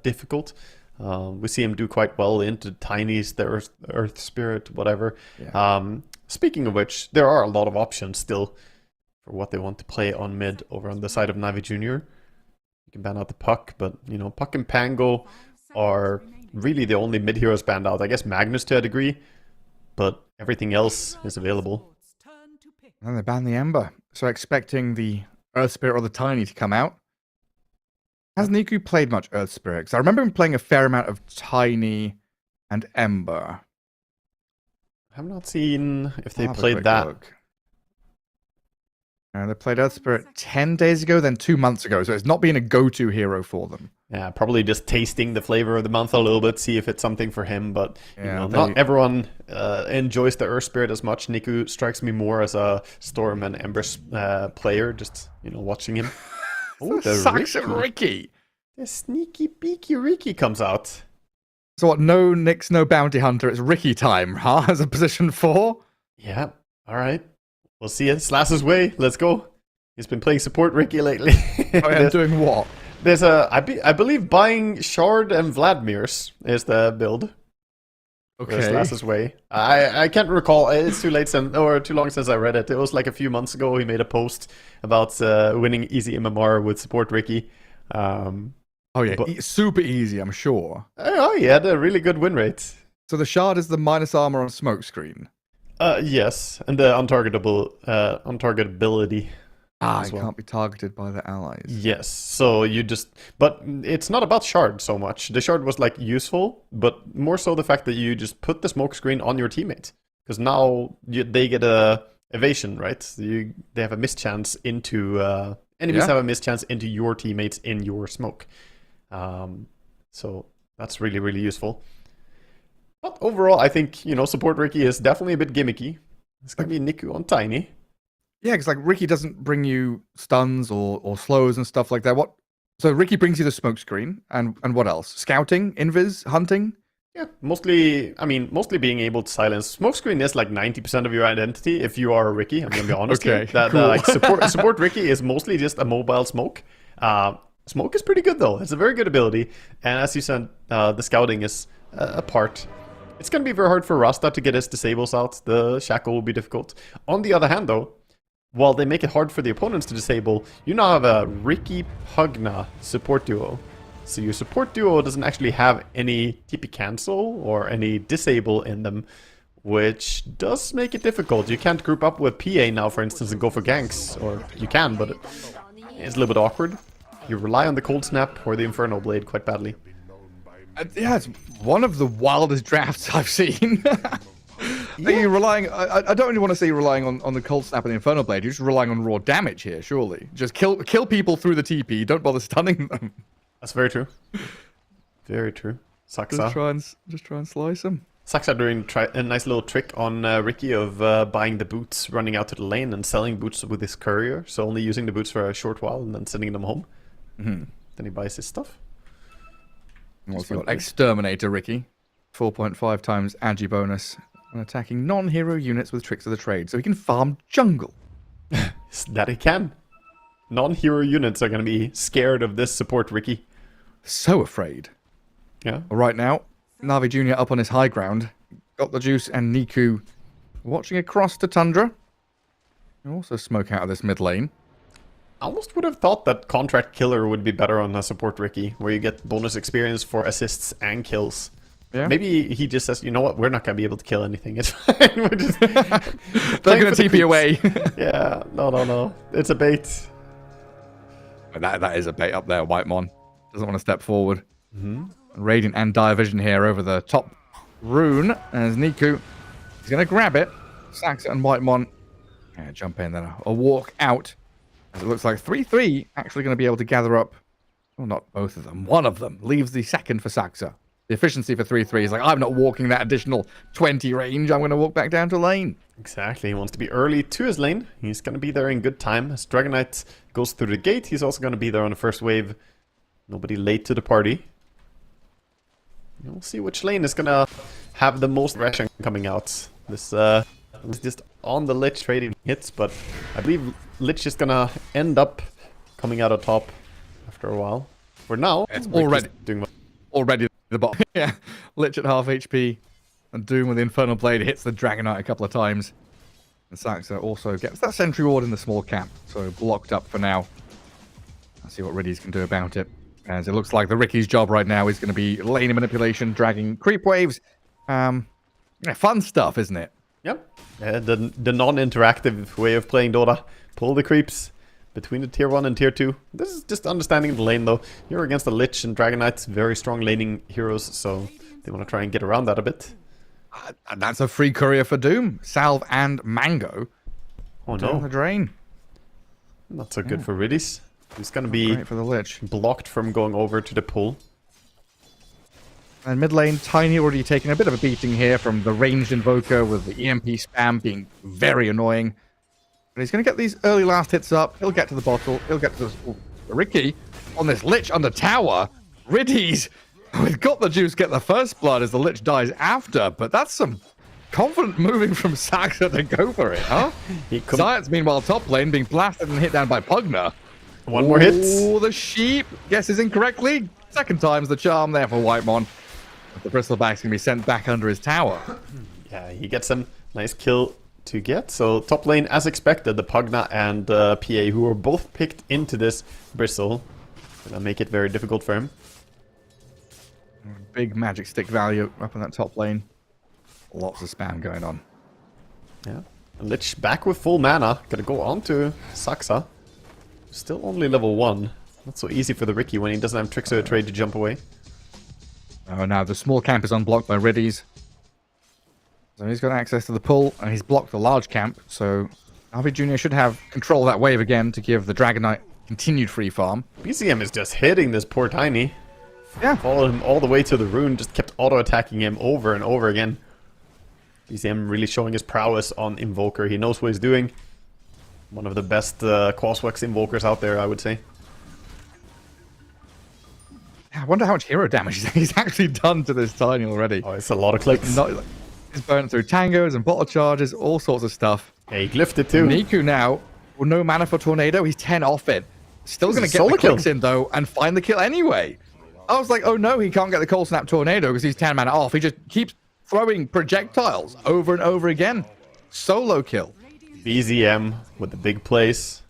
difficult. We see him do quite well into Tiny's, the Earth Spirit, whatever. Yeah. Speaking of which, there are a lot of options still for what they want to play on mid over on the side of Navi Jr. You can ban out the Puck, but you know, Puck and Pango are really the only mid heroes banned out. I guess Magnus to a degree, but everything else is available. And they banned the Ember, so expecting the Earth Spirit or the Tiny to come out. Has Niku played much Earth Spirit? Because I remember him playing a fair amount of Tiny and Ember. I have not seen if they played that. They played Earth Spirit 10 days ago, then 2 months ago, so it's not been a go-to hero for them. Yeah, probably just tasting the flavor of the month a little bit, see if it's something for him, but you know, not everyone enjoys the Earth Spirit as much. Niku strikes me more as a Storm and Ember player, just, you know, watching him. Oh, the Ricky. The sneaky beaky Ricky comes out. So what, no Nyx, no Bounty Hunter, it's Ricky time, huh? As a position 4? Yeah, alright. We'll see it. Slass's way. Let's go. He's been playing support Ricky lately. Oh, yeah, doing what? There's I believe buying Shard and Vladimir's is the build. Okay. Last way. I can't recall. It's too late or too long since I read it. It was like a few months ago. He made a post about winning easy MMR with support Ricky. Oh yeah, super easy, I'm sure. Oh, he had a really good win rate. So the shard is the minus armor on smokescreen. Yes, and the untargetability. It can't be targeted by the allies. Yes, so but it's not about shard so much. The shard was like useful, but more so the fact that you just put the smoke screen on your teammate, because now they get a evasion, right? They have a mischance into enemies have a mischance into your teammates in your smoke. So that's really, really useful. But overall, I think, support Ricky is definitely a bit gimmicky. It's gonna be Niku on Tiny. Yeah, because like Ricky doesn't bring you stuns or slows and stuff like that. So Ricky brings you the smoke screen and what else? Scouting, invis, hunting? Yeah, mostly being able to silence. Smoke screen is like 90% of your identity if you are a Ricky, I'm gonna be honest. Okay, here. cool. Like support Ricky is mostly just a mobile smoke. Smoke is pretty good though. It's a very good ability. And as you said, the scouting is a part. It's gonna be very hard for Rasta to get his disables out. The shackle will be difficult. On the other hand though, while they make it hard for the opponents to disable, you now have a Ricky Pugna support duo. So your support duo doesn't actually have any TP cancel or any disable in them, which does make it difficult. You can't group up with PA now, for instance, and go for ganks. Or you can, but it's a little bit awkward. You rely on the Cold Snap or the Inferno Blade quite badly. Yeah, it's one of the wildest drafts I've seen. Are you relying? I don't really want to say you're relying on the Cold Snap and the Inferno Blade. You're just relying on raw damage here, surely. Just kill people through the TP. Don't bother stunning them. That's very true. Very true. Saksa. Just try and slice them. Saksa doing a nice little trick on Ricky of buying the boots, running out to the lane and selling boots with his courier. So only using the boots for a short while and then sending them home. Mm-hmm. Then he buys his stuff. Also got Exterminator Ricky. 4.5 times agi bonus when attacking non-hero units with tricks of the trade. So he can farm jungle. That he can. Non-hero units are going to be scared of this support Ricky. So afraid. Yeah. Right now, Navi Jr. up on his high ground. Got the juice and Niku watching across to Tundra. You also smoke out of this mid lane. I almost would have thought that Contract Killer would be better on a support Ricky, where you get bonus experience for assists and kills. Yeah. Maybe he just says, you know what, we're not going to be able to kill anything. It's fine. We're just They're going to TP away. Yeah, no. It's a bait. That is a bait up there, Whitemon. Doesn't want to step forward. Mm-hmm. Radiant and Dire Vision here over the top rune. As Niku is going to grab it. Saxa and Whitemon jump in, then a walk out. As it looks like 3-3 actually going to be able to gather up. Well, not both of them. One of them leaves the second for Saxa. The efficiency for 3-3 is like, I'm not walking that additional 20 range. I'm going to walk back down to lane. Exactly. He wants to be early to his lane. He's going to be there in good time. As Dragon Knight goes through the gate, he's also going to be there on the first wave. Nobody late to the party. We'll see which lane is going to have the most aggression coming out. This is just on the Lich trading hits, but I believe Lich is going to end up coming out on top after a while. For now, it's already the bottom. Yeah, Lich at half HP. And Doom with the Infernal Blade hits the Dragon Knight a couple of times. And Saxa also gets that Sentry Ward in the small cap. So blocked up for now. Let's see what Riddies can do about it. As it looks like the Ricky's job right now is going to be lane manipulation, dragging creep waves. Fun stuff, isn't it? Yep. The non-interactive way of playing Dota. Pull the creeps between the tier 1 and tier 2. This is just understanding the lane though. You're against the Lich and Dragon Knights, very strong laning heroes, so they want to try and get around that a bit. And that's a free courier for Doom. Salve and Mango. Oh no. Down the drain. Not so good for Riddies. He's going to be for the Lich. Blocked from going over to the pool. And mid lane, Tiny already taking a bit of a beating here from the ranged Invoker with the EMP spam being very annoying. But he's going to get these early last hits up. He'll get to the bottle. He'll get to the... Ricky on this Lich under tower. Riddies, we've got the juice, get the first blood as the Lich dies after. But that's some confident moving from Saxa to go for it, huh? Science, meanwhile, top lane being blasted and hit down by Pugna. One more hit. Oh, the sheep guesses incorrectly. Second time's the charm there for Whitemon. The Bristleback's going to be sent back under his tower. Yeah, he gets some nice kill to get. So top lane, as expected, the Pugna and PA, who were both picked into this Bristle. Gonna make it very difficult for him. Big magic stick value up in that top lane. Lots of spam going on. Yeah. And Lich back with full mana. Gonna go on to Saxa. Still only level 1. Not so easy for the Ricky when he doesn't have Trickster Trade to jump away. Oh, now the small camp is unblocked by Riddies. So he's got access to the pull, and he's blocked the large camp. So RV Jr. should have control of that wave again to give the Dragon Knight continued free farm. BCM is just hitting this poor Tiny. Yeah. Followed him all the way to the rune, just kept auto-attacking him over and over again. BCM really showing his prowess on Invoker. He knows what he's doing. One of the best Qualifiers invokers out there, I would say. I wonder how much hero damage he's actually done to this Tiny already. Oh, it's a lot of clicks. He's burning through tangos and bottle charges, all sorts of stuff. Yeah, he glyphed it too. Niku now, with no mana for Tornado, he's 10 off it. Still going to get the clicks in, though, and find the kill anyway. I was like, oh no, he can't get the Cold Snap Tornado because he's 10 mana off. He just keeps throwing projectiles over and over again. Solo kill. BZM with the big plays.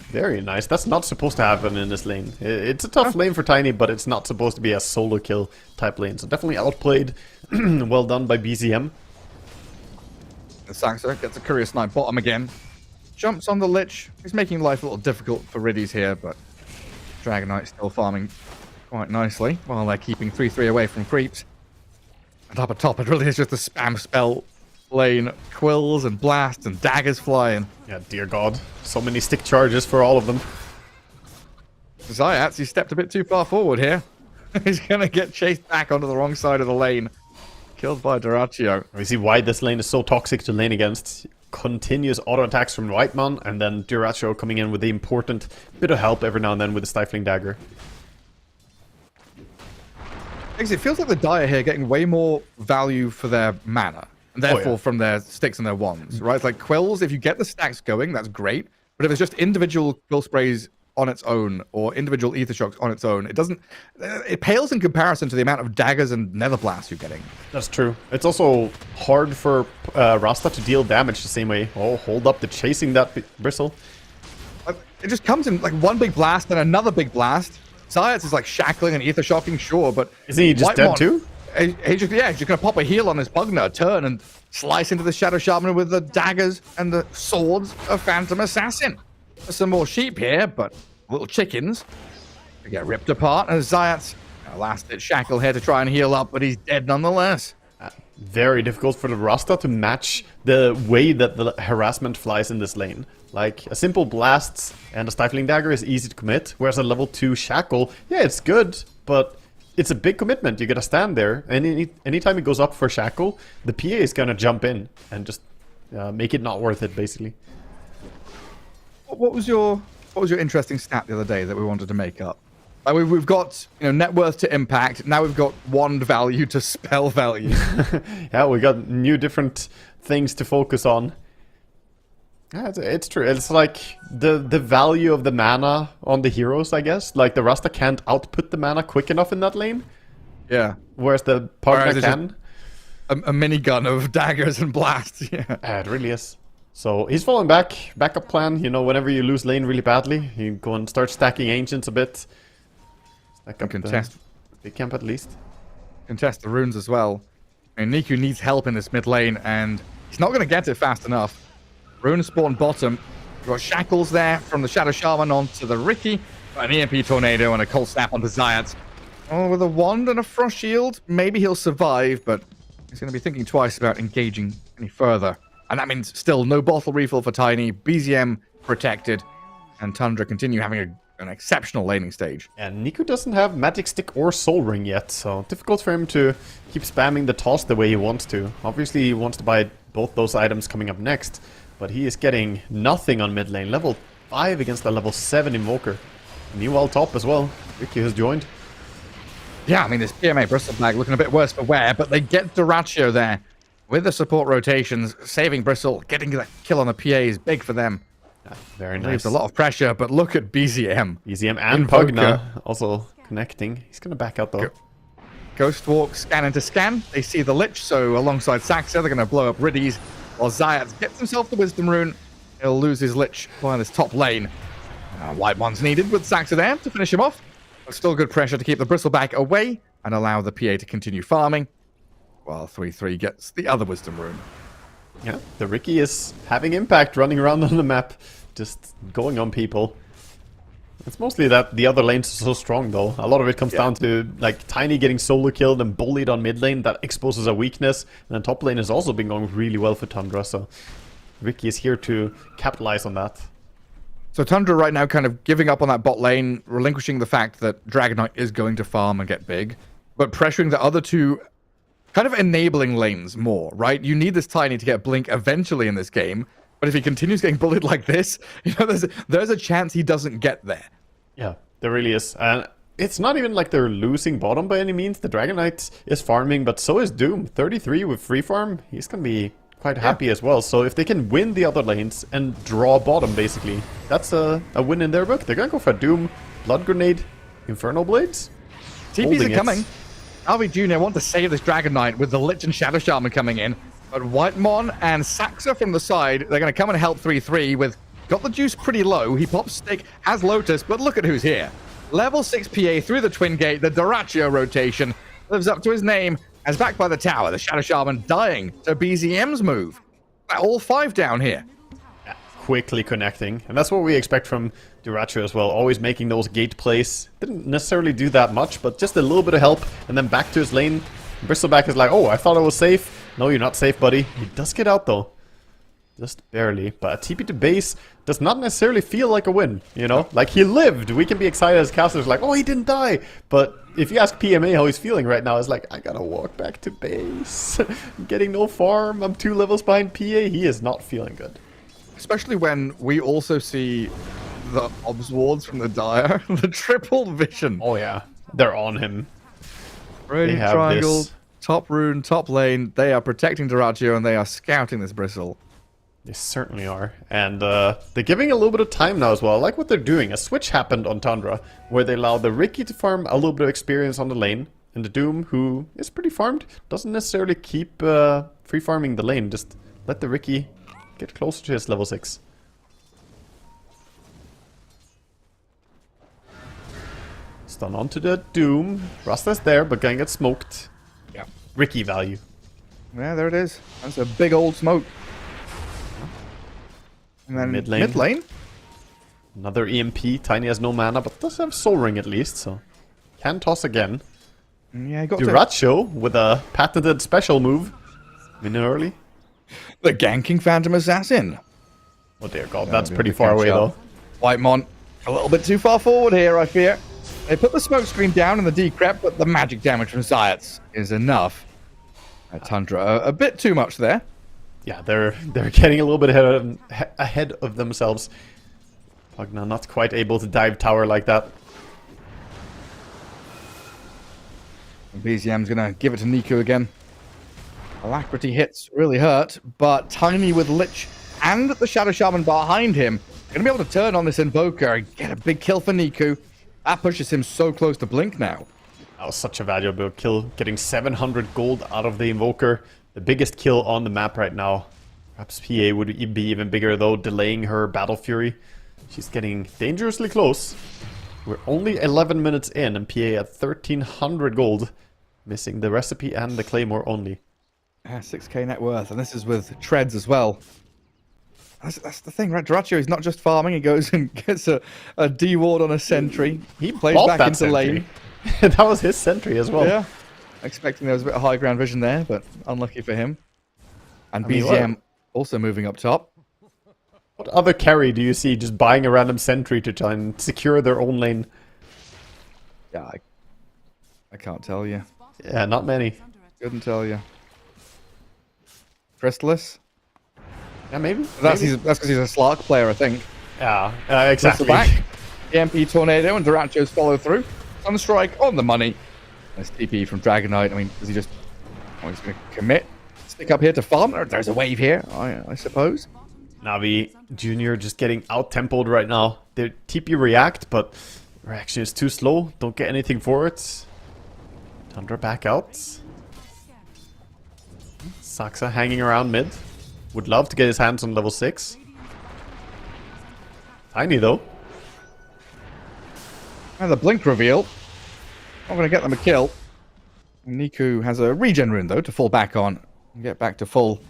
Very nice. That's not supposed to happen in this lane. It's a tough lane for Tiny, but it's not supposed to be a solo kill type lane. So definitely outplayed. Well done by BZM. The Saxa gets a Curious Knight bottom again. Jumps on the Lich. He's making life a little difficult for Riddies here, but Dragon Knight still farming quite nicely while they're keeping 3-3 away from creeps. And up atop, it really is just a spam spell lane. Quills and blasts and daggers flying. Yeah, dear God. So many stick charges for all of them. Zayats, he stepped a bit too far forward here. He's going to get chased back onto the wrong side of the lane. Killed by Duraccio. We see why this lane is so toxic to lane against. Continuous auto attacks from Whitemon, and then Duraccio coming in with the important bit of help every now and then with the Stifling Dagger. It feels like the Dire here getting way more value for their mana. And therefore from their sticks and their wands, right? It's like Quills, if you get the stacks going, that's great. But if it's just individual Quill Sprays on its own, or individual Ether Shocks on its own, it pales in comparison to the amount of daggers and Nether Blasts you're getting. That's true. It's also hard for Rasta to deal damage the same way. Oh, hold up the chasing that Bristle. It just comes in like one big blast and another big blast. Zayats is like shackling and Ether Shocking, sure, but... Isn't he just dead too? He's just going to pop a heal on his Pugna, turn and slice into the Shadow Shaman with the daggers and the swords of Phantom Assassin. There's some more sheep here, but little chickens. They get ripped apart, and Zayats, last-ditch shackle here to try and heal up, but he's dead nonetheless. Very difficult for the Rasta to match the way that the harassment flies in this lane. Like, a simple blast and a Stifling Dagger is easy to commit, whereas a level 2 shackle, yeah, it's good, but it's a big commitment. You gotta stand there, and anytime it goes up for shackle, the PA is gonna jump in and just make it not worth it, basically. What was your interesting stat the other day that we wanted to make up? We've got net worth to impact. Now we've got wand value to spell value. Yeah, we got new different things to focus on. Yeah, it's true. It's like the value of the mana on the heroes, I guess. Like the Rasta can't output the mana quick enough in that lane. Yeah. Whereas the Pugna can. A minigun of daggers and blasts. Yeah. It really is. So he's falling back. Backup plan. Whenever you lose lane really badly, you go and start stacking Ancients a bit. Stack up contest. Big camp at least. Contest the runes as well. Niku needs help in this mid lane, and he's not going to get it fast enough. Rune spawn bottom. We've got shackles there from the Shadow Shaman onto the Ricky. An EMP Tornado and a Cold Snap onto Zayats. Oh, with a wand and a Frost Shield, maybe he'll survive, but he's going to be thinking twice about engaging any further. And that means still no bottle refill for Tiny, BZM protected, and Tundra continue having an exceptional laning stage. And Niku doesn't have Magic Stick or Soul Ring yet, so difficult for him to keep spamming the toss the way he wants to. Obviously, he wants to buy both those items coming up next, but he is getting nothing on mid lane. Level 5 against a level 7 Invoker. New all top as well. Ricky has joined. Yeah, I mean, this PMA Bristleback looking a bit worse for wear, but they get Duraccio there with the support rotations, saving Bristle, getting that kill on the PA is big for them. Yeah, very nice. Leaves a lot of pressure, but look at BZM. BZM and Pugna also connecting. He's going to back out though. Ghost Walk, scan into scan. They see the Lich, so alongside Saxa, they're going to blow up Riddies. While Zayat gets himself the Wisdom Rune, he'll lose his Lich via this top lane. White one's needed with Saxa there to finish him off. But still good pressure to keep the Bristleback away and allow the PA to continue farming. While 3-3 gets the other Wisdom Rune. Yeah, the Ricky is having impact running around on the map, just going on people. It's mostly that the other lanes are so strong though. A lot of it comes down to like Tiny getting solo killed and bullied on mid lane. That exposes a weakness. And then top lane has also been going really well for Tundra. So Ricky is here to capitalize on that. So Tundra right now kind of giving up on that bot lane, relinquishing the fact that Dragonite is going to farm and get big. But pressuring the other two, kind of enabling lanes more, right? You need this Tiny to get Blink eventually in this game. But if he continues getting bullied like this, you know, there's a chance he doesn't get there. Yeah, there really is. And it's not even like they're losing bottom by any means. The Dragonite is farming, but so is Doom. 33 with free farm. He's going to be quite happy as well. So if they can win the other lanes and draw bottom, basically, that's a win in their book. They're going to go for Doom, Blood Grenade, Infernal Blades. TPs are coming. Alvi Jr. want to save this Dragonite with the Lich and Shadow Shaman coming in. But Whitemon and Saxa from the side, they're going to come and help 3-3 with... Got the juice pretty low. He pops Stick, has Lotus, but look at who's here. Level 6 PA through the Twin Gate. The Doraccio rotation lives up to his name. As backed by the tower, the Shadow Shaman dying to BZM's move. All 5 down here. Yeah, quickly connecting. And that's what we expect from Doraccio as well. Always making those gate plays. Didn't necessarily do that much, but just a little bit of help. And then back to his lane. Bristleback is like, oh, I thought I was safe. No, you're not safe, buddy. He does get out, though. Just barely. But a TP to base does not necessarily feel like a win, you know? Like, he lived. We can be excited as casters, like, oh, he didn't die. But if you ask PMA how he's feeling right now, it's like, I gotta walk back to base. I'm getting no farm. I'm 2 levels behind PA. He is not feeling good. Especially when we also see the Obs Wards from the Dire. The triple vision. Oh, yeah. They're on him. Radiant Triangle. Top rune, top lane, they are protecting Doraccio and they are scouting this Bristle. They certainly are. And they're giving a little bit of time now as well. I like what they're doing. A switch happened on Tundra where they allow the Ricky to farm a little bit of experience on the lane. And the Doom, who is pretty farmed, doesn't necessarily keep free farming the lane. Just let the Ricky get closer to his level 6. Stun onto the Doom. Rasta's there, but gonna get smoked. Yeah. Ricky value. Yeah, there it is. That's a big old smoke. And then mid lane. Mid lane. Another EMP. Tiny has no mana, but does have Soul Ring at least, so can toss again. Yeah, got Doraccio with a patented special move. Minute early. The ganking Phantom Assassin. Oh dear god, that's pretty far away though. Whitemon, a little bit too far forward here, I fear. They put the smoke screen down in the decrep, but the magic damage from Zayats is enough. Tundra, a bit too much there. Yeah, they're getting a little bit ahead of themselves. Pugna not quite able to dive tower like that. BZM's gonna give it to Niku again. Alacrity hits really hurt, but Tiny with Lich and the Shadow Shaman behind him gonna be able to turn on this Invoker and get a big kill for Niku. That pushes him so close to Blink now. That was such a valuable kill, getting 700 gold out of the Invoker. The biggest kill on the map right now. Perhaps PA would be even bigger though, delaying her Battle Fury. She's getting dangerously close. We're only 11 minutes in and PA at 1300 gold. Missing the recipe and the Claymore only. 6k net worth, and this is with treads as well. That's the thing, right? Doraccio is not just farming, he goes and gets a D-ward on a sentry. He plays back into lane. That was his sentry as well. Yeah. Expecting there was a bit of high ground vision there, but unlucky for him. And BZM also moving up top. What other carry do you see just buying a random sentry to try and secure their own lane? Yeah, I can't tell you. Yeah, not many. Couldn't tell you. Crystallis? Yeah, maybe. That's because he's a Slark player, I think. Yeah, exactly. Back. EMP Tornado and Doraccios follow through. Sunstrike on the money. Nice TP from Dragonite. I mean, is he just... Oh, he's going to commit. Stick up here to farm. There's a wave here, I suppose. Navi Jr. just getting out-tempoed right now. Their TP react, but reaction is too slow. Don't get anything for it. Tundra back out. Saxa hanging around mid. Would love to get his hands on level 6. Tiny though. And the blink reveal. Not going to get them a kill. Niku has a regen rune though to fall back on and get back to full.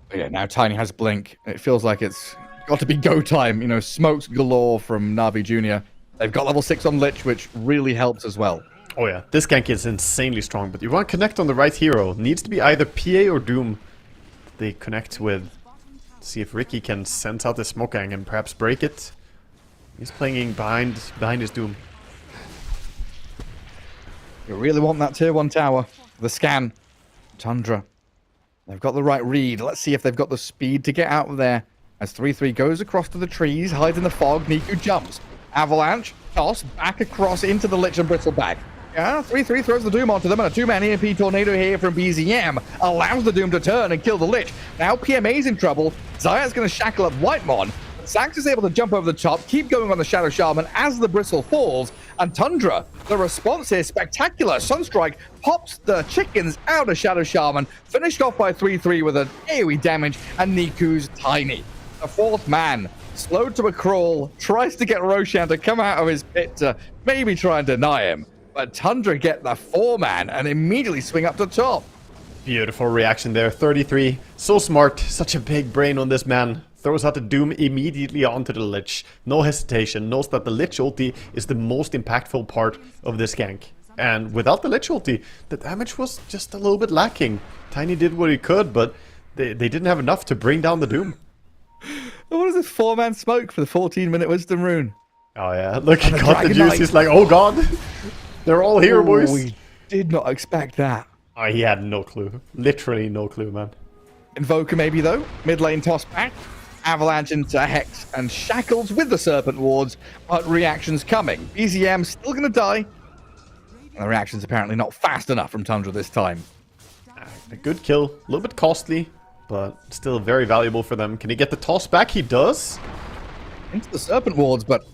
But yeah, now Tiny has blink. It feels like it's got to be go time. You know, smokes galore from Na'Vi Jr. They've got level 6 on Lich, which really helps as well. Oh yeah, this gank is insanely strong, but you want to connect on the right hero. Needs to be either PA or Doom. They connect with. See if Ricky can sense out the smoke gang and perhaps break it. He's playing behind his Doom. You really want that tier 1 tower. The scan. Tundra. They've got the right read. Let's see if they've got the speed to get out of there. As 3-3 goes across to the trees, hides in the fog, Niku jumps. Avalanche, toss, back across into the Lich and Bristleback. Yeah, 3-3 throws the Doom onto them, and a 2-man EMP tornado here from BZM allows the Doom to turn and kill the Lich. Now PMA's in trouble. Zayat's going to shackle up Whitemon. Sax is able to jump over the top, keep going on the Shadow Shaman as the Bristle falls, and Tundra, the response here, spectacular. Sunstrike pops the chickens out of Shadow Shaman, finished off by 3-3 with an AoE damage, and Niku's Tiny. The 4th man, slowed to a crawl, tries to get Roshan to come out of his pit to maybe try and deny him, but Tundra get the 4-man and immediately swing up to top. Beautiful reaction there, 33. So smart, such a big brain on this man. Throws out the Doom immediately onto the Lich. No hesitation, knows that the Lich ulti is the most impactful part of this gank. And without the Lich ulti, the damage was just a little bit lacking. Tiny did what he could, but they didn't have enough to bring down the Doom. What is this 4-man smoke for the 14-minute Wisdom Rune? Oh yeah, look, he got the juice. He's like, oh god, they're all here, boys. We did not expect that. Oh, he had no clue. Literally no clue, man. Invoker maybe though. Mid lane toss back. Avalanche into Hex and Shackles with the Serpent Wards, but reactions coming. BZM still going to die. And the reaction's apparently not fast enough from Tundra this time. A good kill. A little bit costly, but still very valuable for them. Can he get the toss back? He does. Into the Serpent Wards, but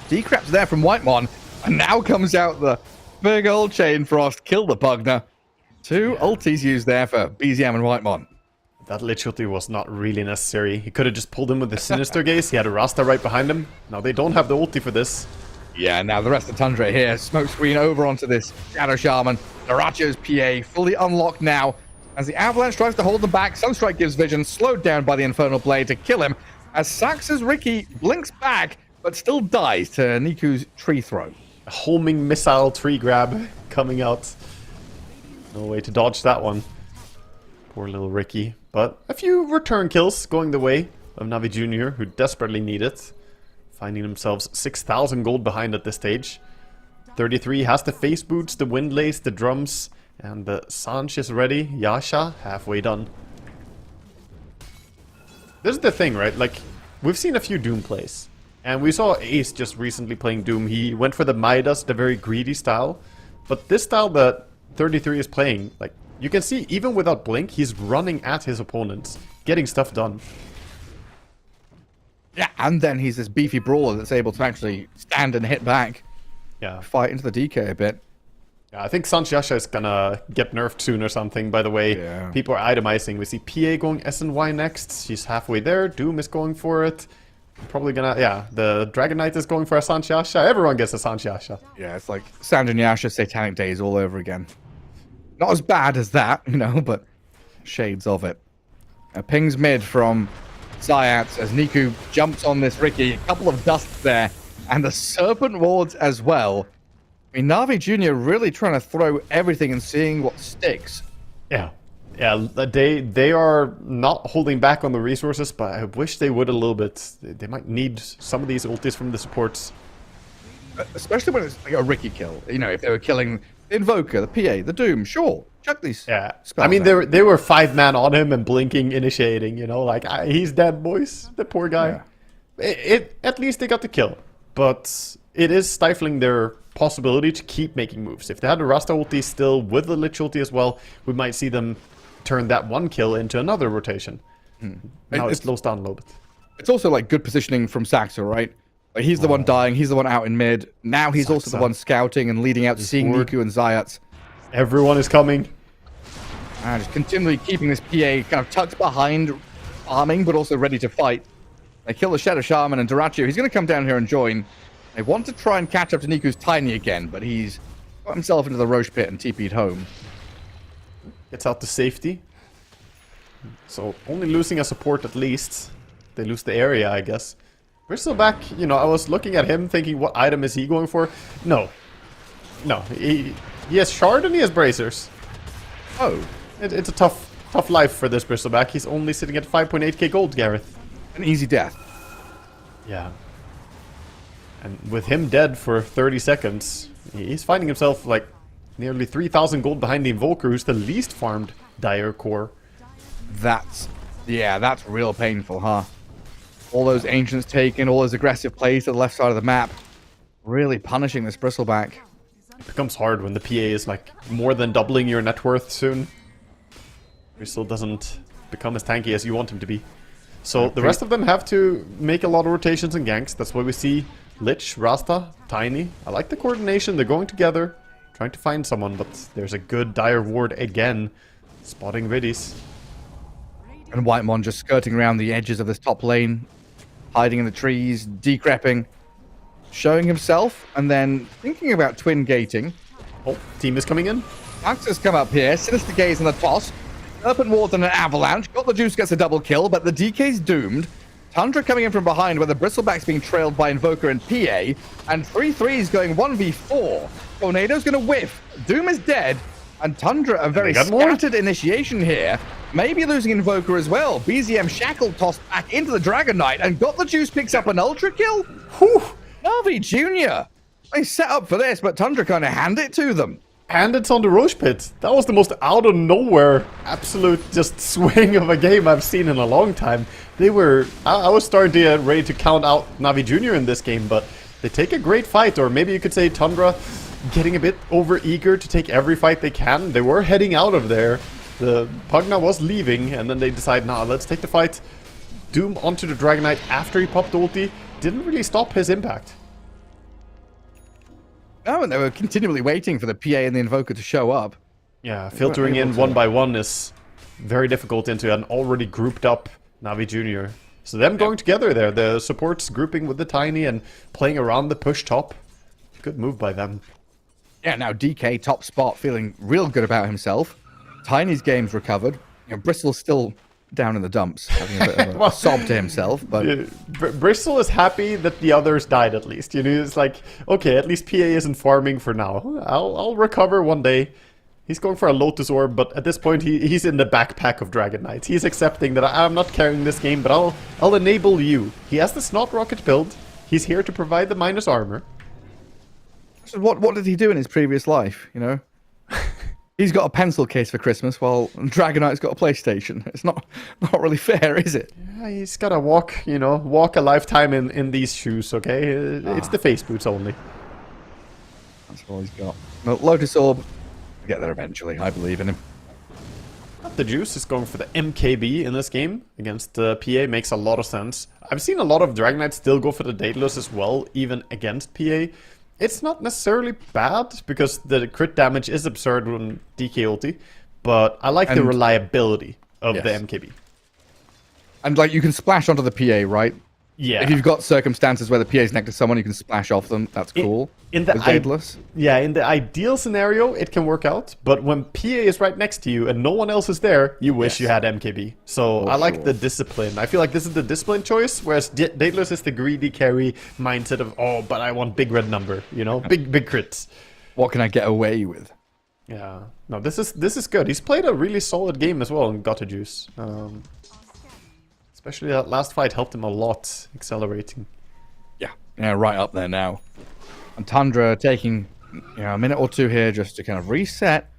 Decrep's there from Whitemon. And now comes out the big old Chain Frost. Kill the Pugner. 2 ultis used there for BZM and Whitemon. That Lich ulti was not really necessary. He could have just pulled him with the Sinister Gaze. He had a Rasta right behind him. Now they don't have the ulti for this. Yeah, now the rest of Tundra here. Smoke screen over onto this Shadow Shaman. Naracho's PA fully unlocked now. As the Avalanche tries to hold them back, Sunstrike gives vision, slowed down by the Infernal Blade to kill him. As Sax's Ricky blinks back, but still dies to Niku's tree throw. A homing missile tree grab coming out. No way to dodge that one. Poor little Ricky. But a few return kills going the way of Na'Vi Jr., who desperately need it. Finding themselves 6,000 gold behind at this stage. 33 has the face boots, the windlace, the drums, and the Sanch is ready. Yasha, halfway done. This is the thing, right? Like, we've seen a few Doom plays. And we saw Ace just recently playing Doom. He went for the Midas, the very greedy style. But this style that 33 is playing, like, you can see, even without Blink, he's running at his opponents, getting stuff done. Yeah, and then he's this beefy brawler that's able to actually stand and hit back. Yeah. Fight into the DK a bit. Yeah, I think Sanch Yasha is gonna get nerfed soon or something, by the way. Yeah. People are itemizing. We see PA going SNY next. She's halfway there. Doom is going for it. Probably gonna, yeah, the Dragon Knight is going for a Sanch Yasha. Everyone gets a Sanch Yasha. Yeah, it's like Sanj Yasha Satanic Days all over again. Not as bad as that, you know, but shades of it. Pings mid from Zayat as Niku jumps on this Ricky. A couple of dusts there. And the Serpent Wards as well. I mean, Na'Vi Jr. really trying to throw everything and seeing what sticks. Yeah. Yeah, they are not holding back on the resources, but I wish they would a little bit. They might need some of these ultis from the supports. Especially when it's like a Ricky kill. You know, if they were killing the Invoker, the PA, the Doom, sure. Chuck these. Yeah. I mean, they were 5-man on him and blinking, initiating, you know, like, he's dead, boys. The poor guy. Yeah. At least they got the kill. But it is stifling their possibility to keep making moves. If they had a Rasta ulti still with the Lich ulti as well, we might see them turn that one kill into another rotation. Now it slows down a little bit. It's also like good positioning from Saxa, right? Like, he's the one dying, he's the one out in mid. Now he's also the one scouting and leading out, seeing Niku and Zayat. Everyone is coming. And just continually keeping this PA kind of tucked behind, arming, but also ready to fight. They kill the Shadow Shaman and Duraccio. He's going to come down here and join. They want to try and catch up to Niku's Tiny again, but he's got himself into the Roche pit and TP'd home. Gets out to safety. So only losing a support at least. They lose the area, I guess. Bristleback, you know, I was looking at him thinking, what item is he going for? No. No, he has Shard and he has Bracers. Oh. It's a tough life for this Bristleback. He's only sitting at 5.8k gold, Gareth. An easy death. Yeah. And with him dead for 30 seconds, he's finding himself like nearly 3,000 gold behind the Invoker, who's the least farmed Dire core. That's real painful, huh? All those Ancients taken, all those aggressive plays to the left side of the map. Really punishing this Bristleback. It becomes hard when the PA is like more than doubling your net worth soon. Bristol doesn't become as tanky as you want him to be. So the rest of them have to make a lot of rotations and ganks. That's why we see Lich, Rasta, Tiny. I like the coordination. They're going together, trying to find someone, but there's a good Dire ward again, spotting Riddies. And Whitemon just skirting around the edges of this top lane, hiding in the trees, decrepping, showing himself, and then thinking about twin gating. Oh, team is coming in. Max has come up here, Sinister Gaze in the toss. Serpent Ward and an Avalanche. Got the Juice, gets a double kill, but the DK's doomed. Tundra coming in from behind where the Bristleback's being trailed by Invoker and PA. And 3-3's going 1v4. Tornado's going to whiff. Doom is dead. And Tundra, a very scattered initiation here. Maybe losing Invoker as well. BZM Shackle tossed back into the Dragon Knight and got the Juice, picks up an Ultra kill. Whew. Navi Jr. They set up for this, but Tundra kind of hand it to them. And it's on the Roche pit. That was the most out of nowhere, absolute just swing of a game I've seen in a long time. They were... I was starting to get ready to count out Navi Jr. in this game, but they take a great fight. Or maybe you could say Tundra getting a bit over-eager to take every fight they can. They were heading out of there. The Pugna was leaving, and then they decide, nah, let's take the fight. Doom onto the Dragon Knight after he popped ulti. Didn't really stop his impact. Oh, and they were continually waiting for the PA and the Invoker to show up. Yeah, filtering in one by one is very difficult into an already grouped up Navi Jr. So them going together there, the supports grouping with the Tiny and playing around the push top. Good move by them. Yeah, now DK, top spot, feeling real good about himself. Tiny's game's recovered. You know, Bristol's still down in the dumps, having a bit of a sob to himself. But Bristol is happy that the others died at least. You know, it's like, okay, at least PA isn't farming for now. I'll recover one day. He's going for a Lotus Orb, but at this point he's in the backpack of Dragon Knights. He's accepting that I'm not carrying this game, but I'll enable you. He has the Snot Rocket build. He's here to provide the minus armor. So what did he do in his previous life, you know? He's got a pencil case for Christmas, while Dragon Knight's got a PlayStation. It's not really fair, is it? Yeah, he's gotta walk a lifetime in these shoes, okay? It's the face boots only. That's all he's got. Well, Lotus Orb, we'll get there eventually, I believe in him. The Juice is going for the MKB in this game against PA, makes a lot of sense. I've seen a lot of Dragon Knights still go for the Daedalus as well, even against PA. It's not necessarily bad, because the crit damage is absurd when DK ulti, but I like the reliability of the MKB. And like, you can splash onto the PA, right? Yeah. If you've got circumstances where the PA is next to someone, you can splash off them. That's cool. In the ideal scenario, it can work out. But when PA is right next to you and no one else is there, you wish you had MKB. So I like the discipline. I feel like this is the discipline choice, whereas Daedalus is the greedy carry mindset of, oh, but I want big red number, you know, big crits. What can I get away with? Yeah. No, this is good. He's played a really solid game as well and got a Juice. Especially that last fight helped him a lot, accelerating. Yeah, right up there now. And Tundra taking a minute or two here just to kind of reset,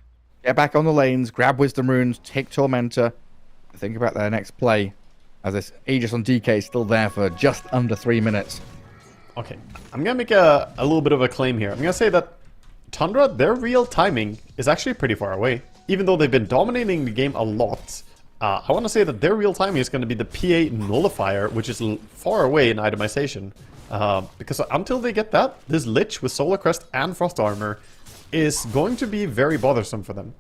get back on the lanes, grab Wisdom Runes, take Tormentor, think about their next play, as this Aegis on DK is still there for just under 3 minutes. Okay, I'm going to make a little bit of a claim here. I'm going to say that Tundra, their real timing is actually pretty far away. Even though they've been dominating the game a lot, I want to say that their real timing is going to be the PA Nullifier, which is far away in itemization. Because until they get that, this Lich with Solar Crest and Frost Armor is going to be very bothersome for them.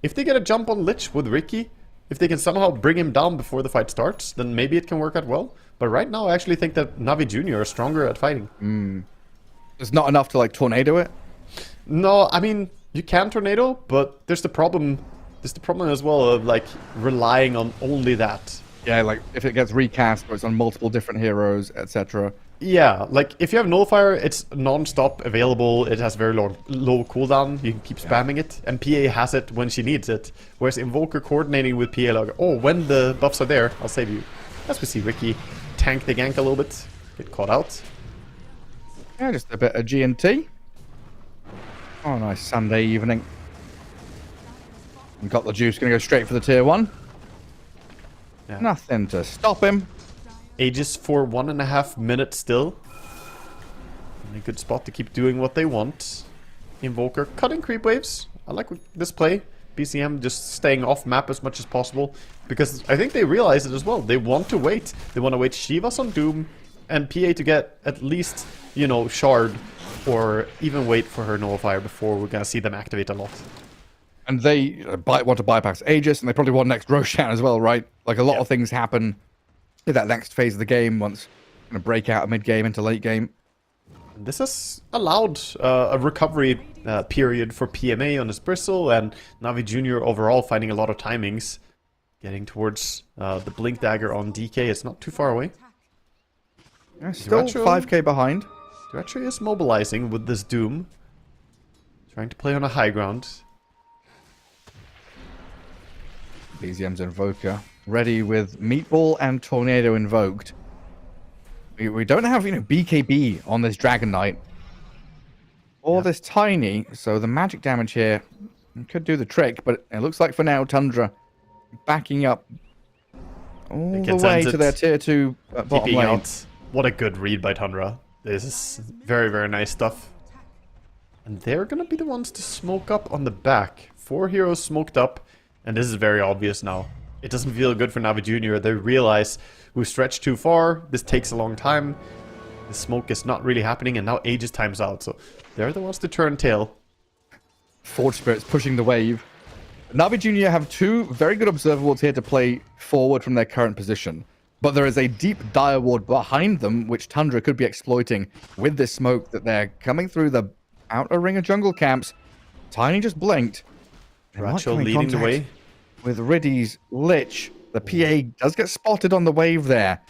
If they get a jump on Lich with Ricky, if they can somehow bring him down before the fight starts, then maybe it can work out well. But right now, I actually think that Navi Jr. is stronger at fighting. It's not enough to like tornado it. No, I mean, you can tornado, but there's the problem. There's the problem as well of like relying on only that. Yeah, like if it gets recast or it's on multiple different heroes, etc. Yeah, like if you have Nullifier, it's non-stop available. It has very low cooldown. You can keep spamming it, and PA has it when she needs it. Whereas Invoker coordinating with PA, like, oh, when the buffs are there, I'll save you. As we see Ricky tank the gank a little bit, get caught out. Yeah, just a bit of G&T. Oh, nice Sunday evening. And got the juice, gonna go straight for the tier 1. Yeah. Nothing to stop him. Aegis for 1.5 minutes still. In a good spot to keep doing what they want. Invoker cutting creep waves. I like this play. BCM just staying off map as much as possible. Because I think they realize it as well. They want to wait. They want to wait Shivas on Doom and PA to get at least, you know, Shard. Or even wait for her Nullifier before we're going to see them activate a lot. And they want to bypass Aegis, and they probably want next Roshan as well, right? Like a lot of things happen in that next phase of the game once going to break out of mid-game into late game. This has allowed a recovery period for PMA on his Bristle, and Navi Jr. overall finding a lot of timings. Getting towards the Blink Dagger on DK. It's not too far away. Yeah, still 5k behind. Duratri is mobilizing with this Doom. Trying to play on a high ground. BZM's Invoker. Ready with Meatball and Tornado invoked. We don't have, you know, BKB on this Dragon Knight. Or this Tiny, so the magic damage here could do the trick, but it looks like for now Tundra backing up all the way to their tier 2 bottom lane. Out. What a good read by Tundra. This is very, very nice stuff. And they're going to be the ones to smoke up on the back. 4 heroes smoked up, and this is very obvious now. It doesn't feel good for Navi Jr. They realize we've stretched too far, this takes a long time, the smoke is not really happening, and now Aegis time's out, so they're the ones to turn tail. Forge Spirit's pushing the wave. Navi Jr. have 2 very good observer wards here to play forward from their current position. But there is a deep dire ward behind them, which Tundra could be exploiting with this smoke that they're coming through the outer ring of jungle camps. Tiny just blinked. Rachel leading the way. With Riddy's Lich. The PA does get spotted on the wave there.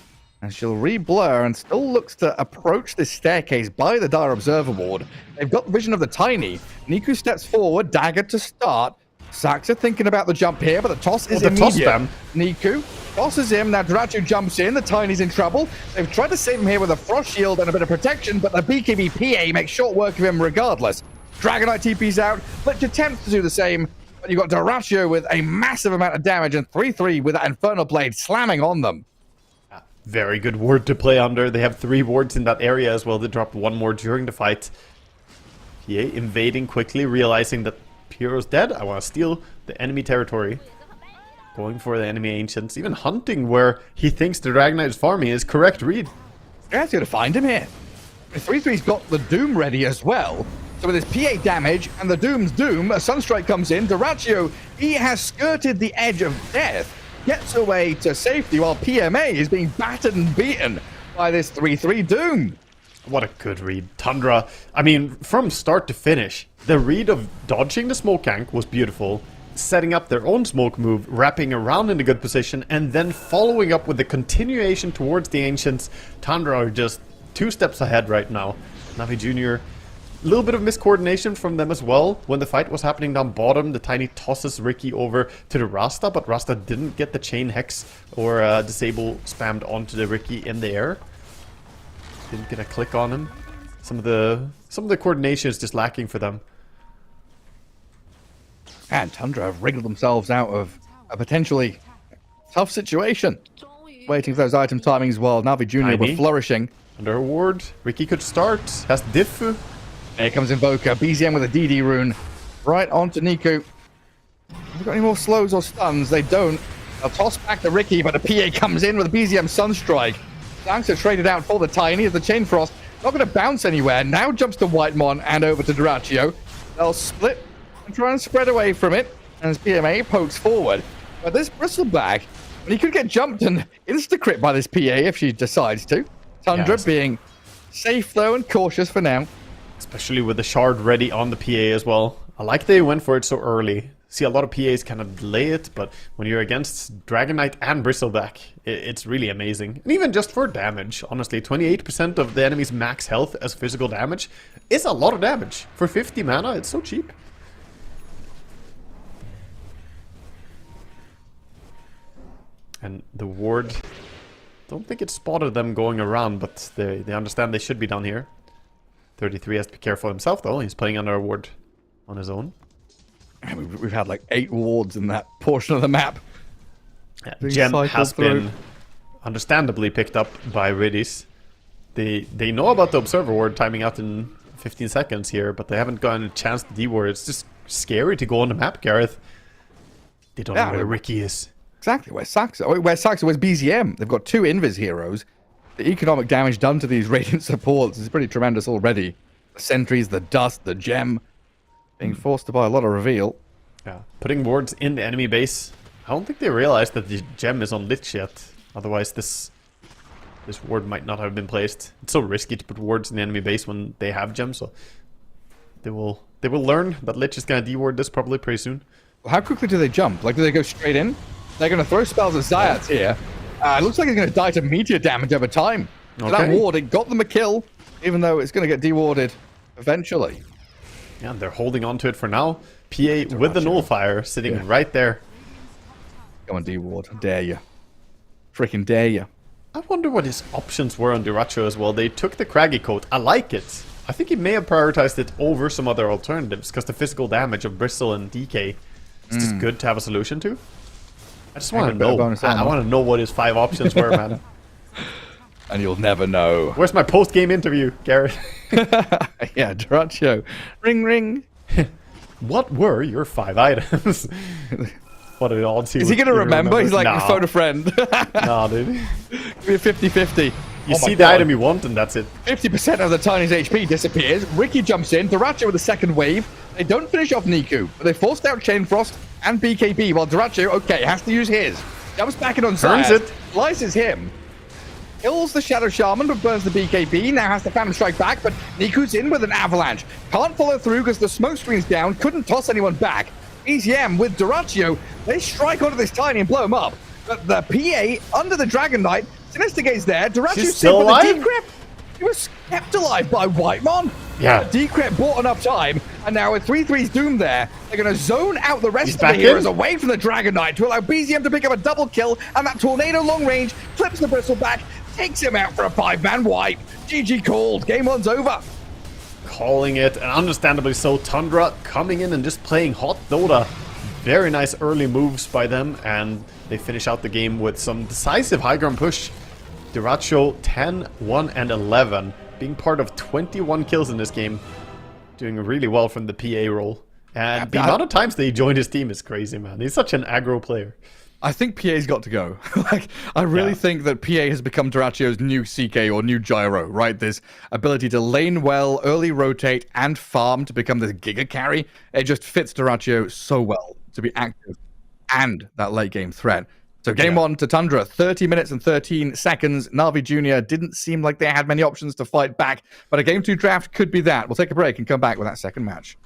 And she'll re-blur and still looks to approach this staircase by the dire observer ward. They've got vision of the Tiny. Niku steps forward, dagger to start. Saxa thinking about the jump here, but the toss is immediate. Niku tosses him. Now Durachu jumps in. The Tiny's in trouble. They've tried to save him here with a frost shield and a bit of protection, but the BKB PA makes short work of him regardless. Dragonite TP's out. Lich attempts to do the same, but you've got Durachu with a massive amount of damage and 3-3 with that Infernal Blade slamming on them. Very good ward to play under. They have 3 wards in that area as well. They dropped 1 more during the fight. PA invading quickly, realizing that Piero's dead. I want to steal the enemy territory. Going for the enemy ancients. Even hunting where he thinks the Dragonite is farming is correct read. Yeah, it's going to find him here. The 3-3's got the Doom ready as well. So with his PA damage and the Doom's Doom, a Sunstrike comes in. Duraccio, he has skirted the edge of death. Gets away to safety while PMA is being battered and beaten by this 3-3 Doom. What a good read. Tundra, I mean, from start to finish, the read of dodging the smoke gank was beautiful. Setting up their own smoke move, wrapping around in a good position, and then following up with the continuation towards the Ancients. Tundra are just 2 steps ahead right now. Navi Jr., a little bit of miscoordination from them as well. When the fight was happening down bottom, the Tiny tosses Ricky over to the Rasta, but Rasta didn't get the chain hex or disable spammed onto the Ricky in the air. Didn't get a click on him. Some of the coordination is just lacking for them. And Tundra have wriggled themselves out of a potentially tough situation. Waiting for those item timings while Navi Jr. were flourishing. Under a ward, Ricky could start. Has Diffu. Here comes Invoker. BZM with a DD rune. Right onto Niku. Have they got any more slows or stuns? They don't. They'll toss back to Ricky, but the PA comes in with a BZM Sunstrike. Thanks are traded out for the Tiny as the Chain Frost not going to bounce anywhere. Now jumps to Whitemon and over to Duraccio. They'll split and try and spread away from it as PMA pokes forward. But this bristleback, he could get jumped and insta-crit by this PA if she decides to. Tundra being safe though and cautious for now. Especially with the shard ready on the PA as well. I like they went for it so early. See, a lot of PAs kind of delay it, but when you're against Dragon Knight and Bristleback, it's really amazing. And even just for damage, honestly, 28% of the enemy's max health as physical damage is a lot of damage. For 50 mana, it's so cheap. And the ward, don't think it spotted them going around, but they understand they should be down here. 33 has to be careful himself though, he's playing under a ward on his own. And we've had like 8 wards in that portion of the map. Yeah, Gem has been understandably picked up by Riddies. They know about the Observer ward timing out in 15 seconds here, but they haven't gotten a chance to D-ward. It's just scary to go on the map, Gareth. They don't know where Ricky is. Exactly, where's Saxo? Where's BZM? They've got 2 Invis heroes. The economic damage done to these Radiant supports is pretty tremendous already. The sentries, the dust, the gem, being forced to buy a lot of reveal. Yeah, putting wards in the enemy base. I don't think they realize that the gem is on Lich yet. Otherwise, this ward might not have been placed. It's so risky to put wards in the enemy base when they have gems. So they will learn that Lich is gonna D-ward this probably pretty soon. How quickly do they jump? Like, do they go straight in? They're gonna throw spells at Zayats here. It looks like he's gonna die to meteor damage over time. So that ward, it got them a kill, even though it's gonna get de-warded eventually. Yeah, they're holding on to it for now. PA with the nullifier sitting right there. Come on, D-ward. Dare you. Freaking dare you. I wonder what his options were on Duracho as well. They took the Craggy Coat. I like it. I think he may have prioritized it over some other alternatives because the physical damage of Bristle and DK is just good to have a solution to. I just want to know. I want to know what his 5 options were, man. And you'll never know. Where's my post-game interview, Garrett? Yeah, Duracho. Ring, ring. What were your 5 items? What an odd Is he going to remember? He's like, phone a friend. Nah, dude. Give me a 50-50. You see the item you want and that's it. 50% of the Tiny's HP disappears. Ricky jumps in. Duracho with the second wave. They don't finish off Niku, but they forced out Chain Frost and BKB, while Duracho, okay, has to use his. Jumps back in on Zayat. Slices him. Kills the Shadow Shaman, but burns the BKB. Now has to Phantom Strike back, but Niku's in with an avalanche. Can't follow through because the smoke screen's down. Couldn't toss anyone back. EZM with Duracho. They strike onto this Tiny and blow him up. But the PA under the Dragon Knight. Sinister Gaze there. Duracho's still alive? The Decrypt. He was kept alive by Whitemon. Yeah. Decrypt bought enough time, and now with 3-3's Doom there, they're going to zone out the rest of the heroes away from the Dragon Knight to allow BZM to pick up a double kill, and that Tornado long range clips the Bristleback, takes him out for a 5-man wipe. GG called. Game 1's over. Calling it, and understandably so. Tundra coming in and just playing hot Dota. Very nice early moves by them, and they finish out the game with some decisive high ground push. Duracho 10, 1, and 11, being part of 21 kills in this game. Doing really well from the PA role. And the amount of times they joined his team is crazy, man. He's such an aggro player. I think PA's got to go. Like, I really think that PA has become Duracho's new CK or new Gyro, right? This ability to lane well, early rotate, and farm to become the Giga carry. It just fits Duracho so well to be active and that late game threat. So game 1 to Tundra, 30 minutes and 13 seconds. Na'Vi Jr. didn't seem like they had many options to fight back, but a game 2 draft could be that. We'll take a break and come back with that second match.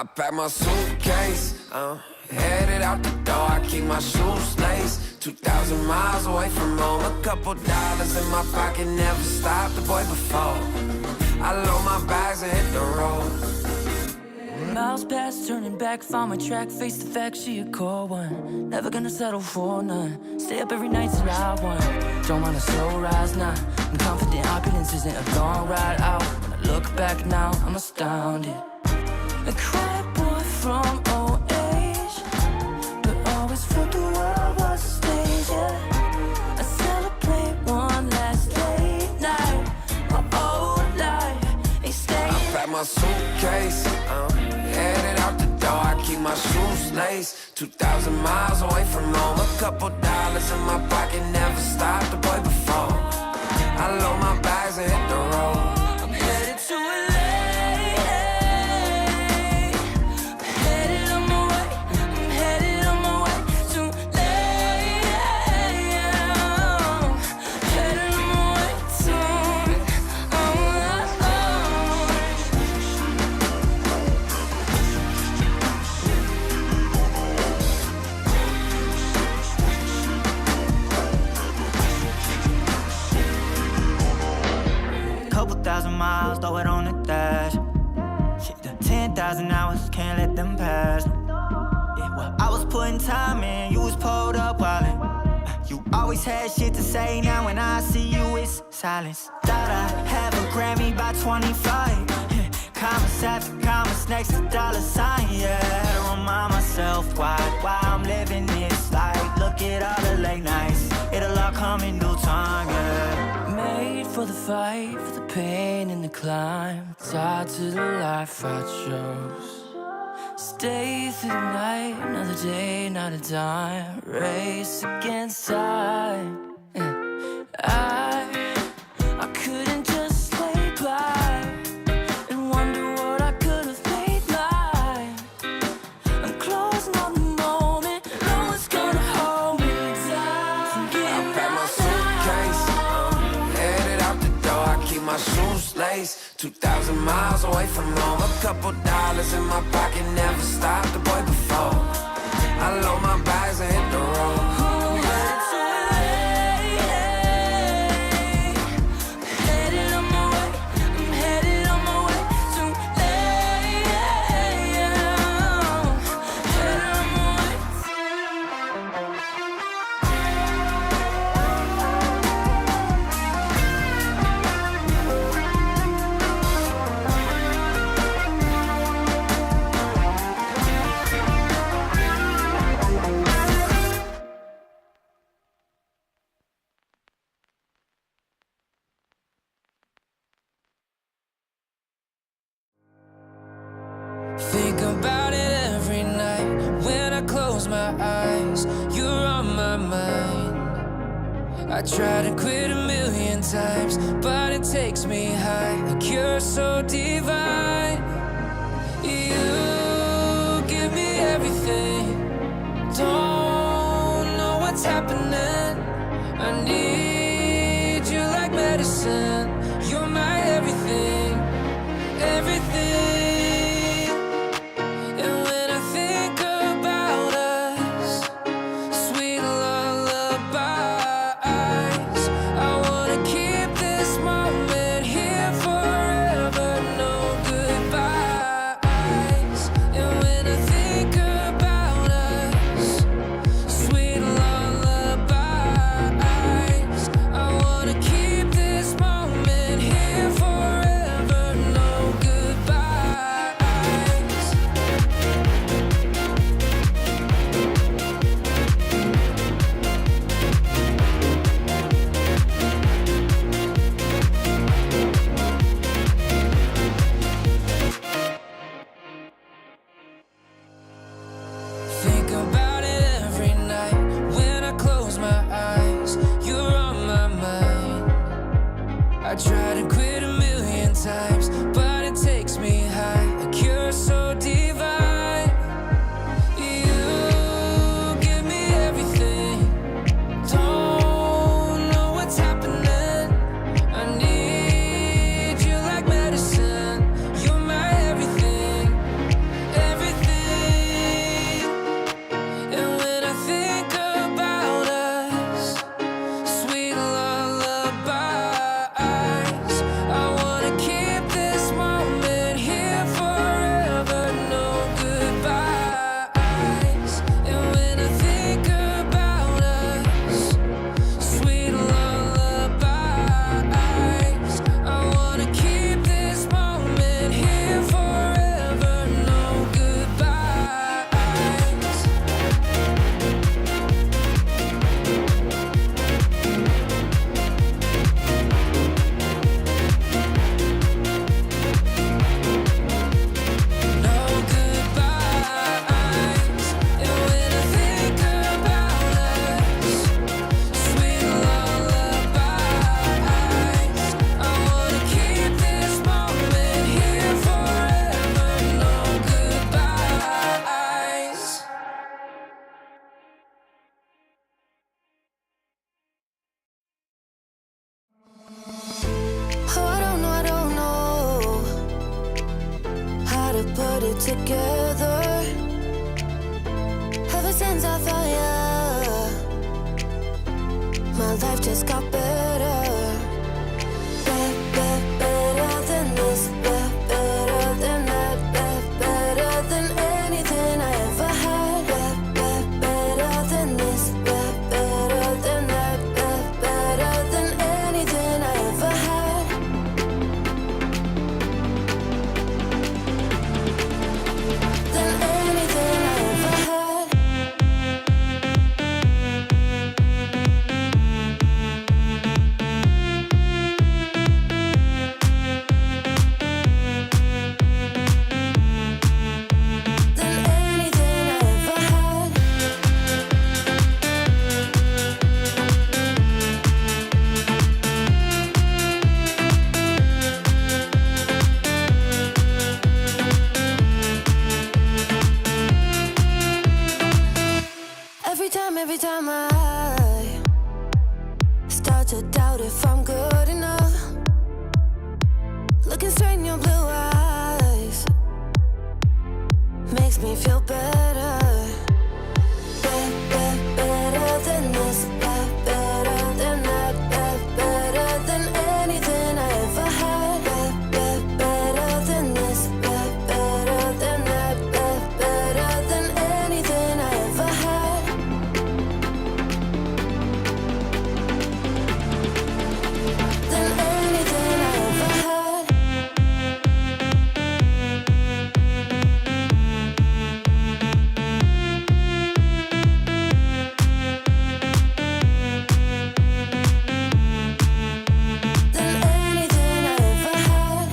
I pack my suitcase, headed out the door. I keep my shoes laced. 2,000 miles away from home. A couple dollars in my pocket, never stopped the boy before. I load my bags and hit the road. Miles past, turning back, found my track, face the fact, she a cold one. Never gonna settle for none. Stay up every night till I won. Don't want a slow rise now. I'm confident opulence isn't a long ride out. When I look back now, I'm astounded. A quiet boy from old age, but always felt the world was a stage, yeah. I celebrate one last late night. My old life ain't staying. I pack my suitcase, headed out the door. I keep my shoes laced. 2,000 miles away from home. A couple dollars in my pocket, never stopped the boy before. I load my bags and hit the road. I'm headed to LA. I'm headed on my way. I'm headed on my way to LA. Headed on my way to Couple thousand miles, throw it on the dash. Shit, the 10,000 hours, can't let them pass. Yeah, well, I was putting time in, you was pulled up wildin'. You always had shit to say, now when I see you, it's silence. Thought I'd have a Grammy by 25. Commas after commas next to dollar sign, yeah. Had to remind myself why I'm living this life. Look at all the late nights, it'll all come in due time, yeah. made for the fight, for the pain and the climb. Tied to the life I chose. Stay through the night, another day, not a dime. Race against time. I couldn't just lay by and wonder what I could have made mine. I'm closing on the moment, no one's gonna hold me down. I pack my suitcase, headed out the door. I keep my shoes laced. 2,000 miles away from home. A couple dollars in my pocket, never stopped the boy before. I load my bags and hit the road. Think about it every night when I close my eyes. You're on my mind. I try to quit a million times, but it takes me high. Like you're so divine. You give me everything. Don't know what's happening. I need you like medicine. You're my everything, everything. I try to quit a million times, but it takes me high. Like you're so divine. You give me everything. Don't know what's happening. I need you like medicine. You're my everything, everything. life just got better. Better than this, better than that, better than anything I ever had. Better than this, better than that, better than anything I ever had. Than anything I ever had. Than anything I ever had. Every time I start to doubt if I'm good enough, looking straight in your blue eyes makes me feel better. Better than this, better than that, better than anything I ever had. Better than this, better than that, better than anything I ever had. Than anything I ever had. Than anything I ever had.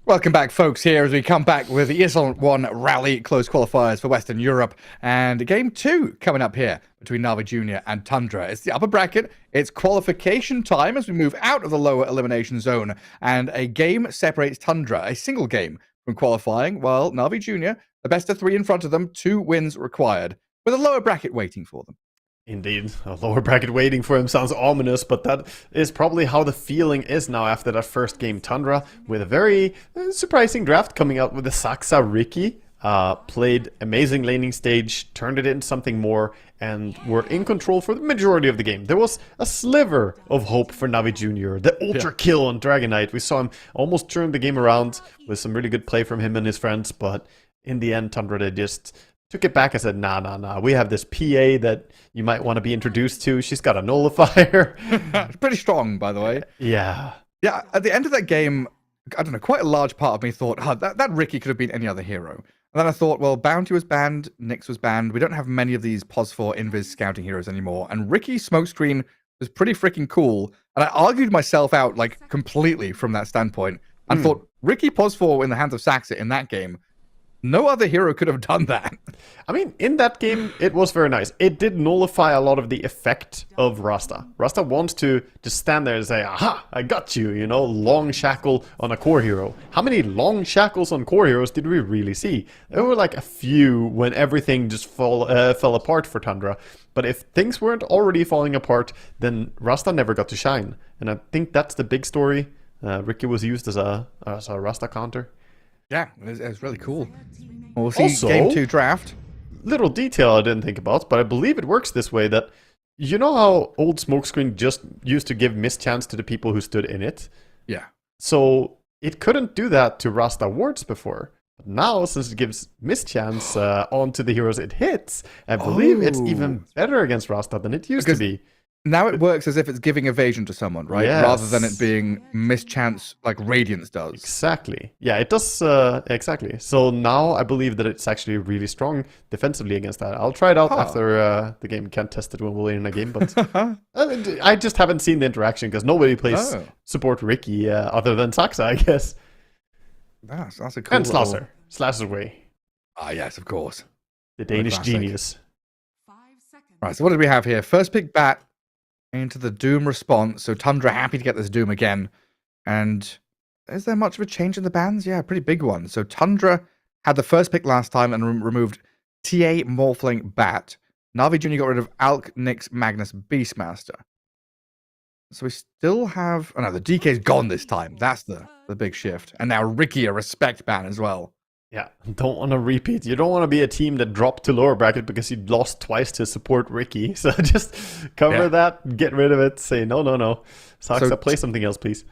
Welcome back, folks, here as we come back with the ESL One Raleigh close qualifiers for Western Europe. And game 2 coming up here between Navi Junior and Tundra. It's the upper bracket. It's qualification time as we move out of the lower elimination zone. And a game separates Tundra, a single game, from qualifying, while Navi Junior, the best of 3 in front of them, 2 wins required, with a lower bracket waiting for them. Indeed, a lower bracket waiting for him sounds ominous, but that is probably how the feeling is now after that first game. Tundra, with a very surprising draft coming out with the Saxa Ricky, played amazing laning stage, turned it into something more, and were in control for the majority of the game. There was a sliver of hope for Navi Junior. The ultra kill on Dragon Knight. We saw him almost turn the game around with some really good play from him and his friends, but in the end, Tundra, they just took it back and said, nah. We have this PA that you might want to be introduced to. She's got a nullifier. Pretty strong, by the way. Yeah. Yeah, at the end of that game, I don't know, quite a large part of me thought, that Ricky could have been any other hero. And then I thought, well, Bounty was banned, Nyx was banned. We don't have many of these POS4 Invis scouting heroes anymore. And Ricky Smokescreen was pretty freaking cool. And I argued myself out, like, completely from that standpoint. And thought, Ricky POS4 in the hands of Saxa in that game, no other hero could have done that. I mean, in that game, it was very nice. It did nullify a lot of the effect of Rasta. Rasta wants to just stand there and say, aha, I got you, you know, long shackle on a core hero. How many long shackles on core heroes did we really see? There were like a few when everything just fell apart for Tundra. But if things weren't already falling apart, then Rasta never got to shine. And I think that's the big story. Ricky was used as a Rasta counter. Yeah, it was really cool. Well, we'll see Also, game 2 draft. Little detail I didn't think about, but I believe it works this way, that you know how old Smokescreen just used to give mischance to the people who stood in it? Yeah. So it couldn't do that to Rasta wards before. But now, since it gives mischance onto the heroes it hits, I believe it's even better against Rasta than it used to be. Now it works as if it's giving evasion to someone, right? Yes. Rather than it being mischance like Radiance does. Exactly. Yeah, it does. Exactly. So now I believe that it's actually really strong defensively against that. I'll try it out after the game. Can't test it when we're in a game, but I just haven't seen the interaction because nobody plays support Ricky other than Saxa, I guess. That's a cool and Slasher. Slasher's way. Ah, yes, of course. The Danish genius. 5 seconds. Right, so what did we have here? First pick bat into the Doom response. So Tundra happy to get this Doom again. And is there much of a change in the bans? Yeah, pretty big one. So Tundra had the first pick last time and removed TA, Morphling, Bat. Na'Vi Jr. got rid of Alk, Nyx, Magnus, Beastmaster. So we still have... Oh no, the DK's gone this time. That's the big shift. And now Ricky, a respect ban as well. Yeah, don't want to repeat. You don't want to be a team that dropped to lower bracket because you lost twice to support Ricky. So just cover that, get rid of it, say no. Saksa, play something else, please.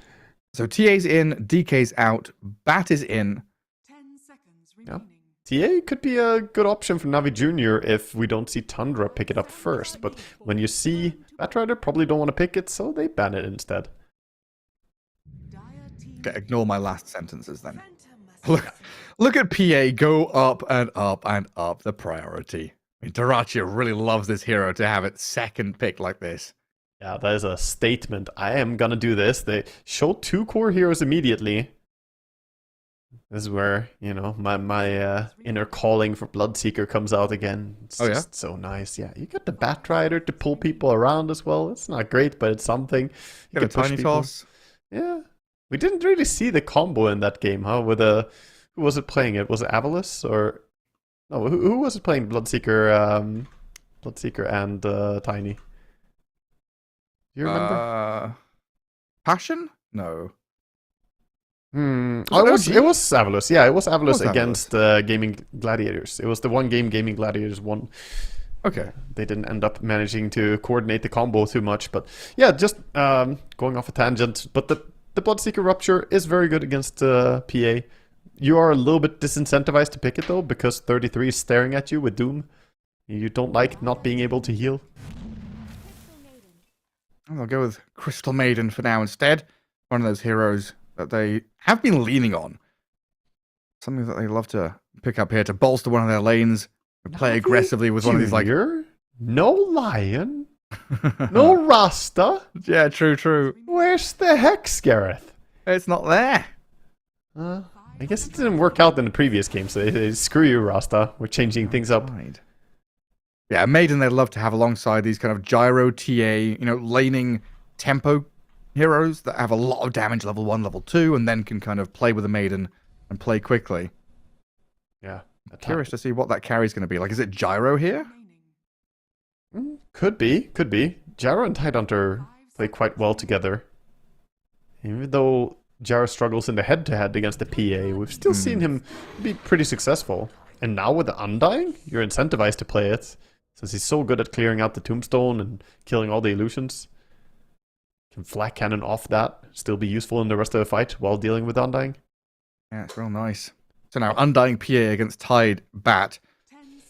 So TA's in, DK's out, Bat is in. 10 seconds remaining. TA could be a good option for Na'Vi Jr. if we don't see Tundra pick it up first. But when you see Batrider, probably don't want to pick it, so they ban it instead. Okay, ignore my last sentences then. Look at PA go up and up and up the priority. I mean, Darachi really loves this hero to have it second pick like this. Yeah, that is a statement. I am gonna do this. They show 2 core heroes immediately. This is where, you know, my inner calling for Bloodseeker comes out again. It's just so nice. Yeah, you got the Batrider to pull people around as well. It's not great, but it's something. You got a tiny toss. Yeah. We didn't really see the combo in that game, huh? With who was it playing it? Was it Avalis or no? Who was it playing Bloodseeker? Bloodseeker and Tiny. Do you remember? Passion? No. Oh, it was Avalis. Yeah, it was Avalis against Gaming Gladiators. It was the one game Gaming Gladiators won. Okay. They didn't end up managing to coordinate the combo too much, but yeah, just going off a tangent. But the Bloodseeker Rupture is very good against PA. You are a little bit disincentivized to pick it though, because 33 is staring at you with Doom. You don't like not being able to heal. I'll go with Crystal Maiden for now instead. One of those heroes that they have been leaning on. Something that they love to pick up here to bolster one of their lanes. Play aggressively with one of these like... No Lion? No Rasta? Yeah, true. Where's the Hex, Gareth? It's not there. I guess it didn't work out in the previous game, so screw you, Rasta. We're changing things up. Right. Yeah, Maiden they'd love to have alongside these kind of gyro TA, you know, laning tempo heroes that have a lot of damage level 1, level 2, and then can kind of play with a Maiden and play quickly. Yeah. Curious to see what that carry is going to be. Like, is it gyro here? Could be. Gyro and Tidehunter play quite well together. Even though Gyro struggles in the head-to-head against the PA, we've still seen him be pretty successful. And now with the Undying, you're incentivized to play it, since he's so good at clearing out the Tombstone and killing all the illusions. Can Flak Cannon off that, still be useful in the rest of the fight while dealing with Undying. Yeah, it's real nice. So now Undying PA against Tide Bat.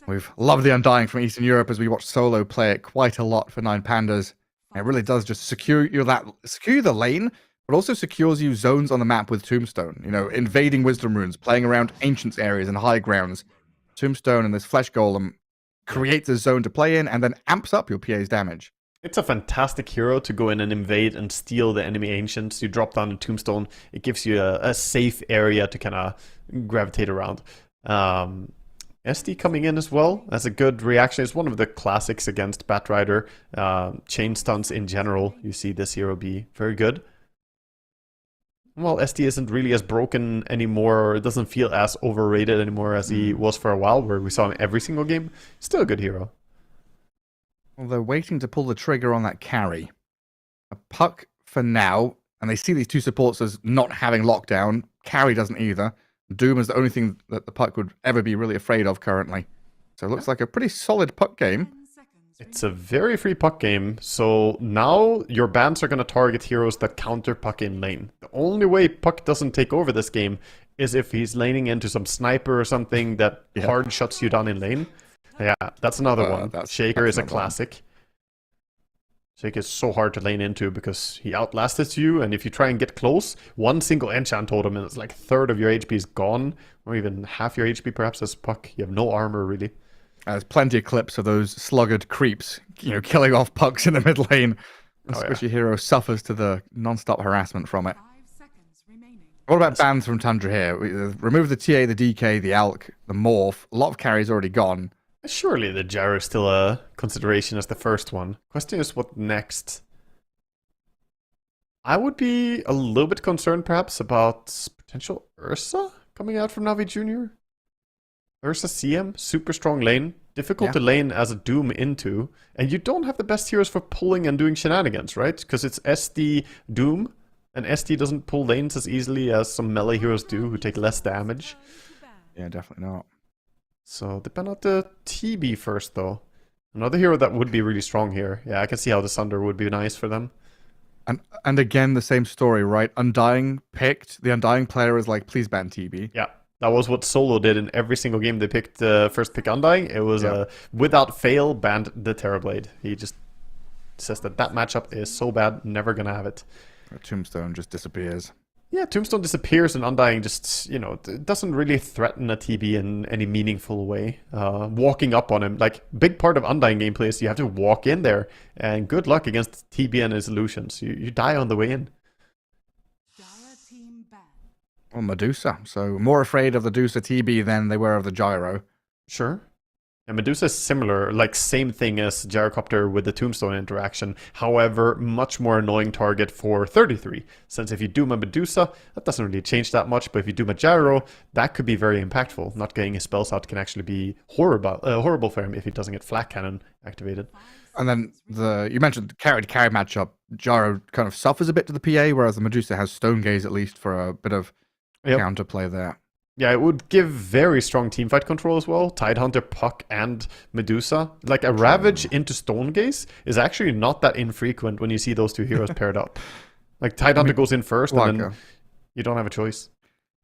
We've loved the Undying from Eastern Europe as we watch Solo play it quite a lot for 9 Pandas. It really does just secure you the lane, but also secures you zones on the map with Tombstone. You know, invading Wisdom Runes, playing around Ancients areas and high grounds. Tombstone and this Flesh Golem creates a zone to play in and then amps up your PA's damage. It's a fantastic hero to go in and invade and steal the enemy Ancients. You drop down a Tombstone, it gives you a safe area to kind of gravitate around. SD coming in as well as a good reaction. It's one of the classics against Batrider. Chain stunts in general, you see this hero be very good. Well, SD isn't really as broken anymore, or it doesn't feel as overrated anymore as he was for a while, where we saw him every single game. Still a good hero. Well, they're waiting to pull the trigger on that carry. A Puck for now, and they see these 2 supports as not having lockdown. Carry doesn't either. Doom is the only thing that the Puck would ever be really afraid of currently. So it looks like a pretty solid Puck game. It's a very free Puck game, so now your bans are going to target heroes that counter Puck in lane. The only way Puck doesn't take over this game is if he's laning into some sniper or something that hard shuts you down in lane. Yeah, that's another one. Shaker is a classic. Shaker is so hard to lane into because he outlasted you, and if you try and get close, one single enchant totem and it's like a third of your HP is gone, or even half your HP perhaps as Puck. You have no armor really. There's plenty of clips of those sluggard creeps, you know, killing off Pucks in the mid lane. The squishy hero suffers to the non-stop harassment from it. What about bans from Tundra here? Remove the TA, the DK, the Alk, the Morph. A lot of carries already gone. Surely the Gyro is still a consideration as the first one. Question is what next? I would be a little bit concerned perhaps about potential Ursa coming out from Na'Vi Jr. Ursa CM, super strong lane, difficult Yeah. to lane as a Doom into, and you don't have the best heroes for pulling and doing shenanigans, right? Because it's SD Doom, and SD doesn't pull lanes as easily as some melee heroes do, who take less damage. Yeah, definitely not. So depend on the TB first, though. Another hero that would be really strong here. Yeah, I can see how the Sunder would be nice for them. And again, the same story, right? Undying picked. The Undying player is like, please ban TB. Yeah, that was what Solo did in every single game they picked. First pick Undying. It was Yeah. without fail banned the Terrorblade. He just says that matchup is so bad, never gonna have it. Tombstone just disappears. Yeah, Tombstone disappears and Undying just, it doesn't really threaten a TB in any meaningful way. Walking up on him, like, big part of Undying gameplay is you have to walk in there, and good luck against TB and his illusions. You die on the way in. Dire team ban. Well, Medusa. So more afraid of the Medusa TB than they were of the Gyro. Sure. And Medusa is similar, like same thing as Gyrocopter with the Tombstone interaction. However, much more annoying target for 33. Since if you doom a Medusa, that doesn't really change that much. But if you doom a Gyro, that could be very impactful. Not getting his spells out can actually be horrible for him if he doesn't get Flak Cannon activated. And then you mentioned carry to carry matchup. Gyro kind of suffers a bit to the PA, whereas the Medusa has Stone Gaze at least for a bit of counterplay there. Yeah, it would give very strong teamfight control as well. Tidehunter, Puck, and Medusa. Like a Ravage into Stone Gaze is actually not that infrequent when you see those two heroes paired up. Like Tidehunter goes in first, and then you don't have a choice.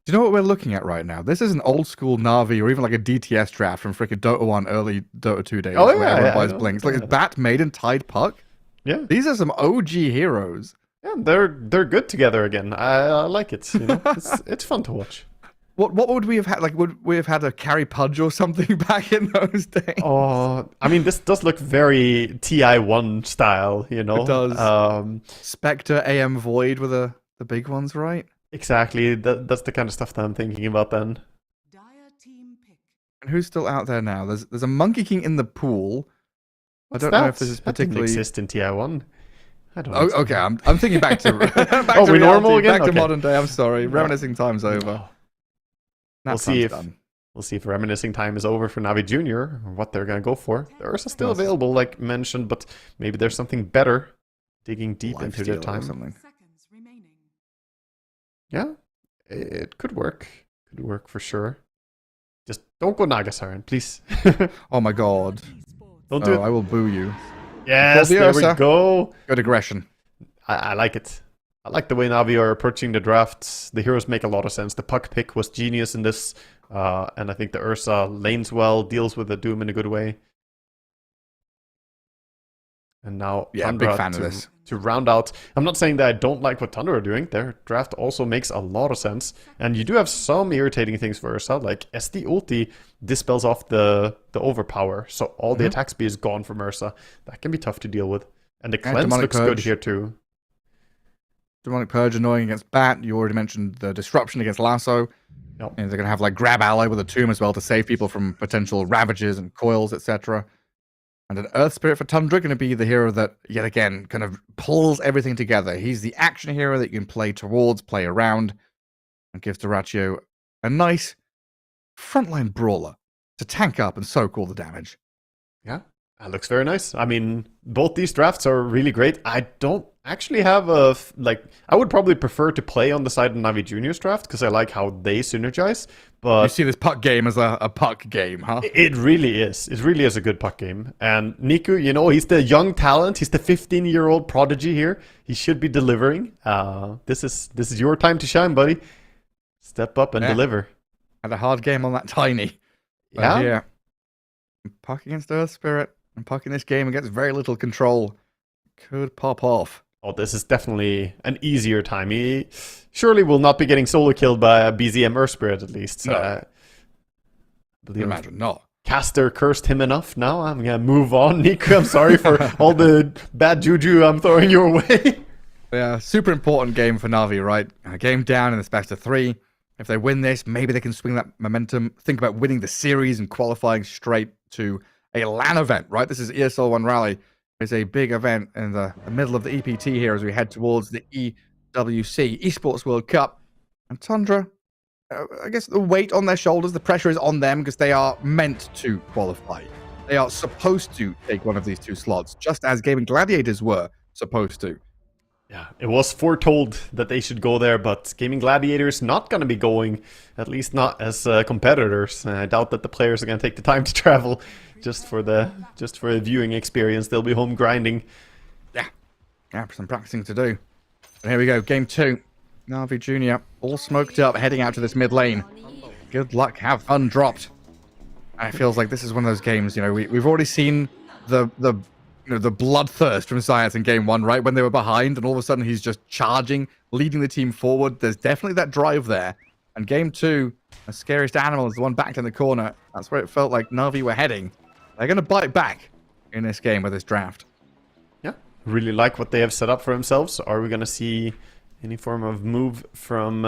Do you know what we're looking at right now? This is an old school Na'Vi or even like a DTS draft from freaking Dota 1, early Dota 2 days. Oh, where yeah, everyone yeah, buys blinks. Like, is Bat, Maiden, Tide, Puck? Yeah. These are some OG heroes. Yeah, they're good together again. I like it. It's fun to watch. What would we have had? Like, would we have had a carry Pudge or something back in those days? Oh, I mean, this does look very TI1 style, It does. Spectre, AM Void were the big ones, right? Exactly. That's the kind of stuff that I'm thinking about then. Dire team pick. And who's still out there now? There's a Monkey King in the pool. What's I don't know if this is that didn't particularly exist in TI1. I don't Oh, know. okay. I'm thinking back to back Oh, to we're reality, normal again? back to Okay. modern day. I'm sorry. Reminiscing time's over. We'll see if reminiscing time is over for Navi Junior or what they're gonna go for. The Ursa still available, like mentioned, but maybe there's something better digging deep into their time. Seconds remaining. Yeah, it could work. Could work for sure. Just don't go Nagasaran, please. Oh my god. Don't do it. I will boo you. Yes, the there we Ursa. go. Good aggression. I like it. I like the way Navi are approaching the drafts. The heroes make a lot of sense. The Puck pick was genius in this. And I think the Ursa lanes well, deals with the Doom in a good way. And now Tundra big fan of this. to round out. I'm not saying that I don't like what Tundra are doing. Their draft also makes a lot of sense. And you do have some irritating things for Ursa, like SD ulti dispels off the overpower. So all the attack speed is gone from Ursa. That can be tough to deal with. And the cleanse Demonic looks good Purge. here too. Demonic Purge annoying against Bat. You already mentioned the disruption against Lasso. Yep. And they're going to have like Grab Ally with a Tomb as well to save people from potential Ravages and Coils, etc. And an Earth Spirit for Tundra going to be the hero that, yet again, kind of pulls everything together. He's the action hero that you can play towards, play around, and gives Duraccio a nice frontline brawler to tank up and soak all the damage. Yeah, that looks very nice. I mean, both these drafts are really great. I don't actually have I would probably prefer to play on the side of Navi Junior's draft because I like how they synergize. But You see this puck game as a puck game, huh? it really is. It really is a good puck game. And Niku, he's the young talent. He's the 15-year-old prodigy here. He should be delivering. This is your time to shine, buddy. Step up and deliver. Had a hard game on that Tiny. Yeah? Yeah. Puck against Earth Spirit and puck in this game against very little control. Could pop off. Oh, this is definitely an easier time. He surely will not be getting solo killed by a BZM Earth Spirit, at least. No. Believe Imagine not. Caster cursed him enough. Now I'm going to move on. Niku, I'm sorry for all the bad juju I'm throwing your way. Yeah, super important game for Na'Vi, right? A game down in this best of 3. If they win this, maybe they can swing that momentum. Think about winning the series and qualifying straight to a LAN event, right? This is ESL One Raleigh. It's a big event in the middle of the EPT here as we head towards the EWC, Esports World Cup. And Tundra, I guess the weight on their shoulders, the pressure is on them because they are meant to qualify. They are supposed to take one of these 2 slots, just as Gaming Gladiators were supposed to. Yeah, it was foretold that they should go there, but Gaming Gladiators not going to be going, at least not as competitors. I doubt that the players are going to take the time to travel just for a viewing experience. They'll be home grinding. Yeah, some practicing to do. And here we go, game 2. Na'Vi Jr. all smoked up, heading out to this mid lane. Good luck, have fun dropped. And it feels like this is one of those games, we've already seen the bloodthirst from Science in game 1, right? When they were behind, and all of a sudden he's just charging, leading the team forward. There's definitely that drive there. And game 2, the scariest animal is the one backed in the corner. That's where it felt like Na'Vi were heading. They're going to bite back in this game with this draft. Yeah, really like what they have set up for themselves. Are we going to see any form of move from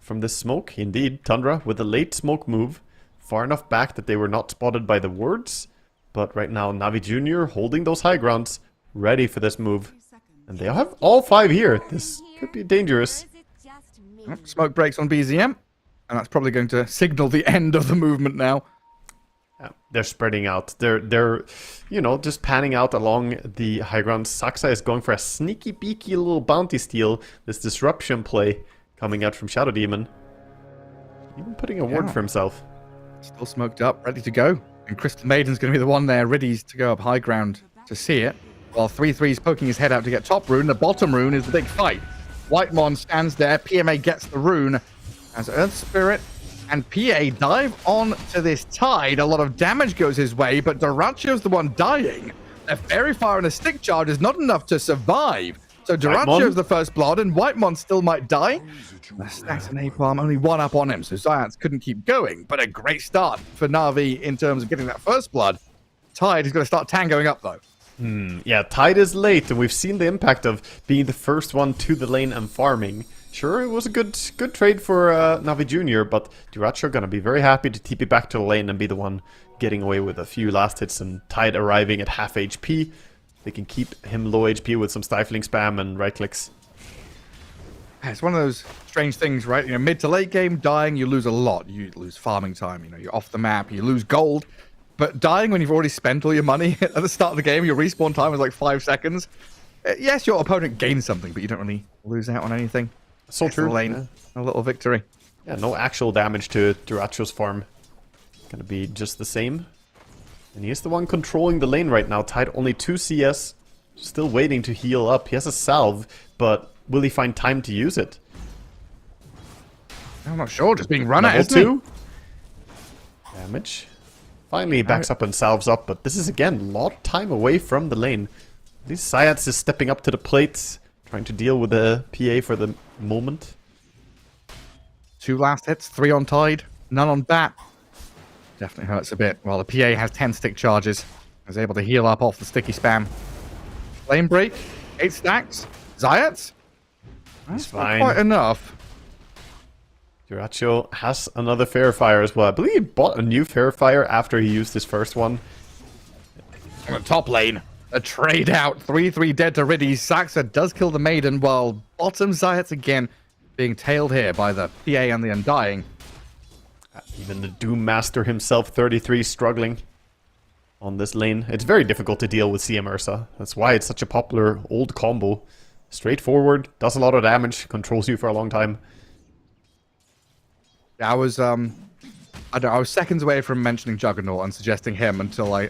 this smoke? Indeed, Tundra with a late smoke move, far enough back that they were not spotted by the wards. But right now, Na'Vi Jr. holding those high grounds, ready for this move. And they have all 5 here. This could be dangerous. Smoke breaks on BZM, and that's probably going to signal the end of the movement now. Yeah, they're spreading out. They're just panning out along the high ground. Saksa is going for a sneaky beaky little bounty steal. This disruption play coming out from Shadow Demon. Even putting a ward for himself. Still smoked up, ready to go. And Crystal Maiden's going to be the one there, ready to go up high ground to see it. While 3-3's poking his head out to get top rune. The bottom rune is the big fight. Whitemon stands there. PMA gets the rune as Earth Spirit and PA dive on to this tide. A lot of damage goes his way, but Duracio's the one dying. A Fairy Fire and a Stick Charge is not enough to survive. So Duracio's the first blood, and Whitemon still might die. The stacks and Napalm, only 1 up on him, so Zions couldn't keep going. But a great start for Na'Vi in terms of getting that first blood. Tide is going to start tangoing up, though. Yeah, Tide is late, and we've seen the impact of being the first one to the lane and farming. Sure, it was a good trade for Na'Vi Jr., but Duracho gonna be very happy to TP back to the lane and be the one getting away with a few last hits, and Tide arriving at half HP. They can keep him low HP with some stifling spam and right clicks. It's one of those strange things, right? Mid to late game, dying, you lose a lot. You lose farming time, you're off the map, you lose gold. But dying when you've already spent all your money at the start of the game, your respawn time is like 5 seconds. Yes, your opponent gains something, but you don't really lose out on anything. So true. Lane, a little victory. Yeah, no actual damage to Duracho's farm. Gonna be just the same. And he is the one controlling the lane right now. Tide only 2 CS. Still waiting to heal up. He has a salve, but will he find time to use it? I'm not sure. Just being run at, isn't 2. Damage. Finally, he backs up and salves up, but this is, again, a lot of time away from the lane. At least Syats is stepping up to the plate, trying to deal with the PA for the moment. 2 last hits, 3 on Tide, none on Bat. Definitely hurts a bit. While the PA has 10 stick charges, is able to heal up off the sticky spam. Flame Break, 8 stacks. Zayats? That's fine. Not quite enough. Duracho has another Fair Fire as well. I believe he bought a new Fair Fire after he used his first one. On the top lane, a trade out. 3-3 dead to Riddy. Saxa does kill the Maiden, while bottom Zayats again being tailed here by the PA and the Undying. Even the Doom Master himself, 33, struggling on this lane. It's very difficult to deal with CM Ursa. That's why it's such a popular old combo. Straightforward, does a lot of damage, controls you for a long time. Yeah, I was seconds away from mentioning Juggernaut and suggesting him until I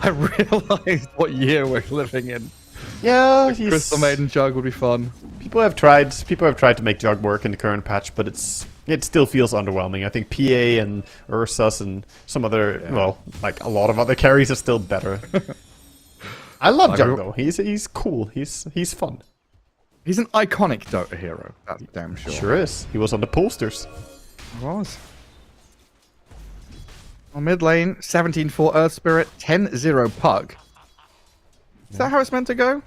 realized what year we're living in. Yeah, Crystal Maiden Jug would be fun. People have tried to make Jug work in the current patch, but it still feels underwhelming. I think PA and Ursus and some other, well, like a lot of other carries are still better. I love Jug though. He's cool. He's fun. He's an iconic Dota hero. That's damn sure. Sure is. He was on the posters. He was. On mid lane, 17-4 Earth Spirit, 10-0 Puck. Is that how it's meant to go?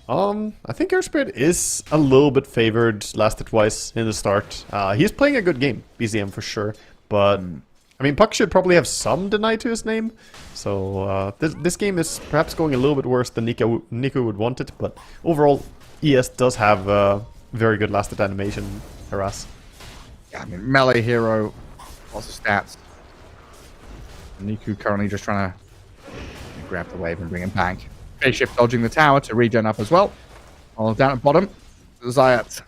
I think Earth Spirit is a little bit favored, lasted twice in the start. He's playing a good game, BZM for sure. But, I mean, Puck should probably have some deny to his name. So, this game is perhaps going a little bit worse than Nico would want it. But overall, ES does have very good lasted animation, harass. Yeah, I mean, melee hero, lots of stats. Niku currently just trying to grab the wave and bring him back. Phase shift dodging the tower to regen up as well. All down at bottom, Zayat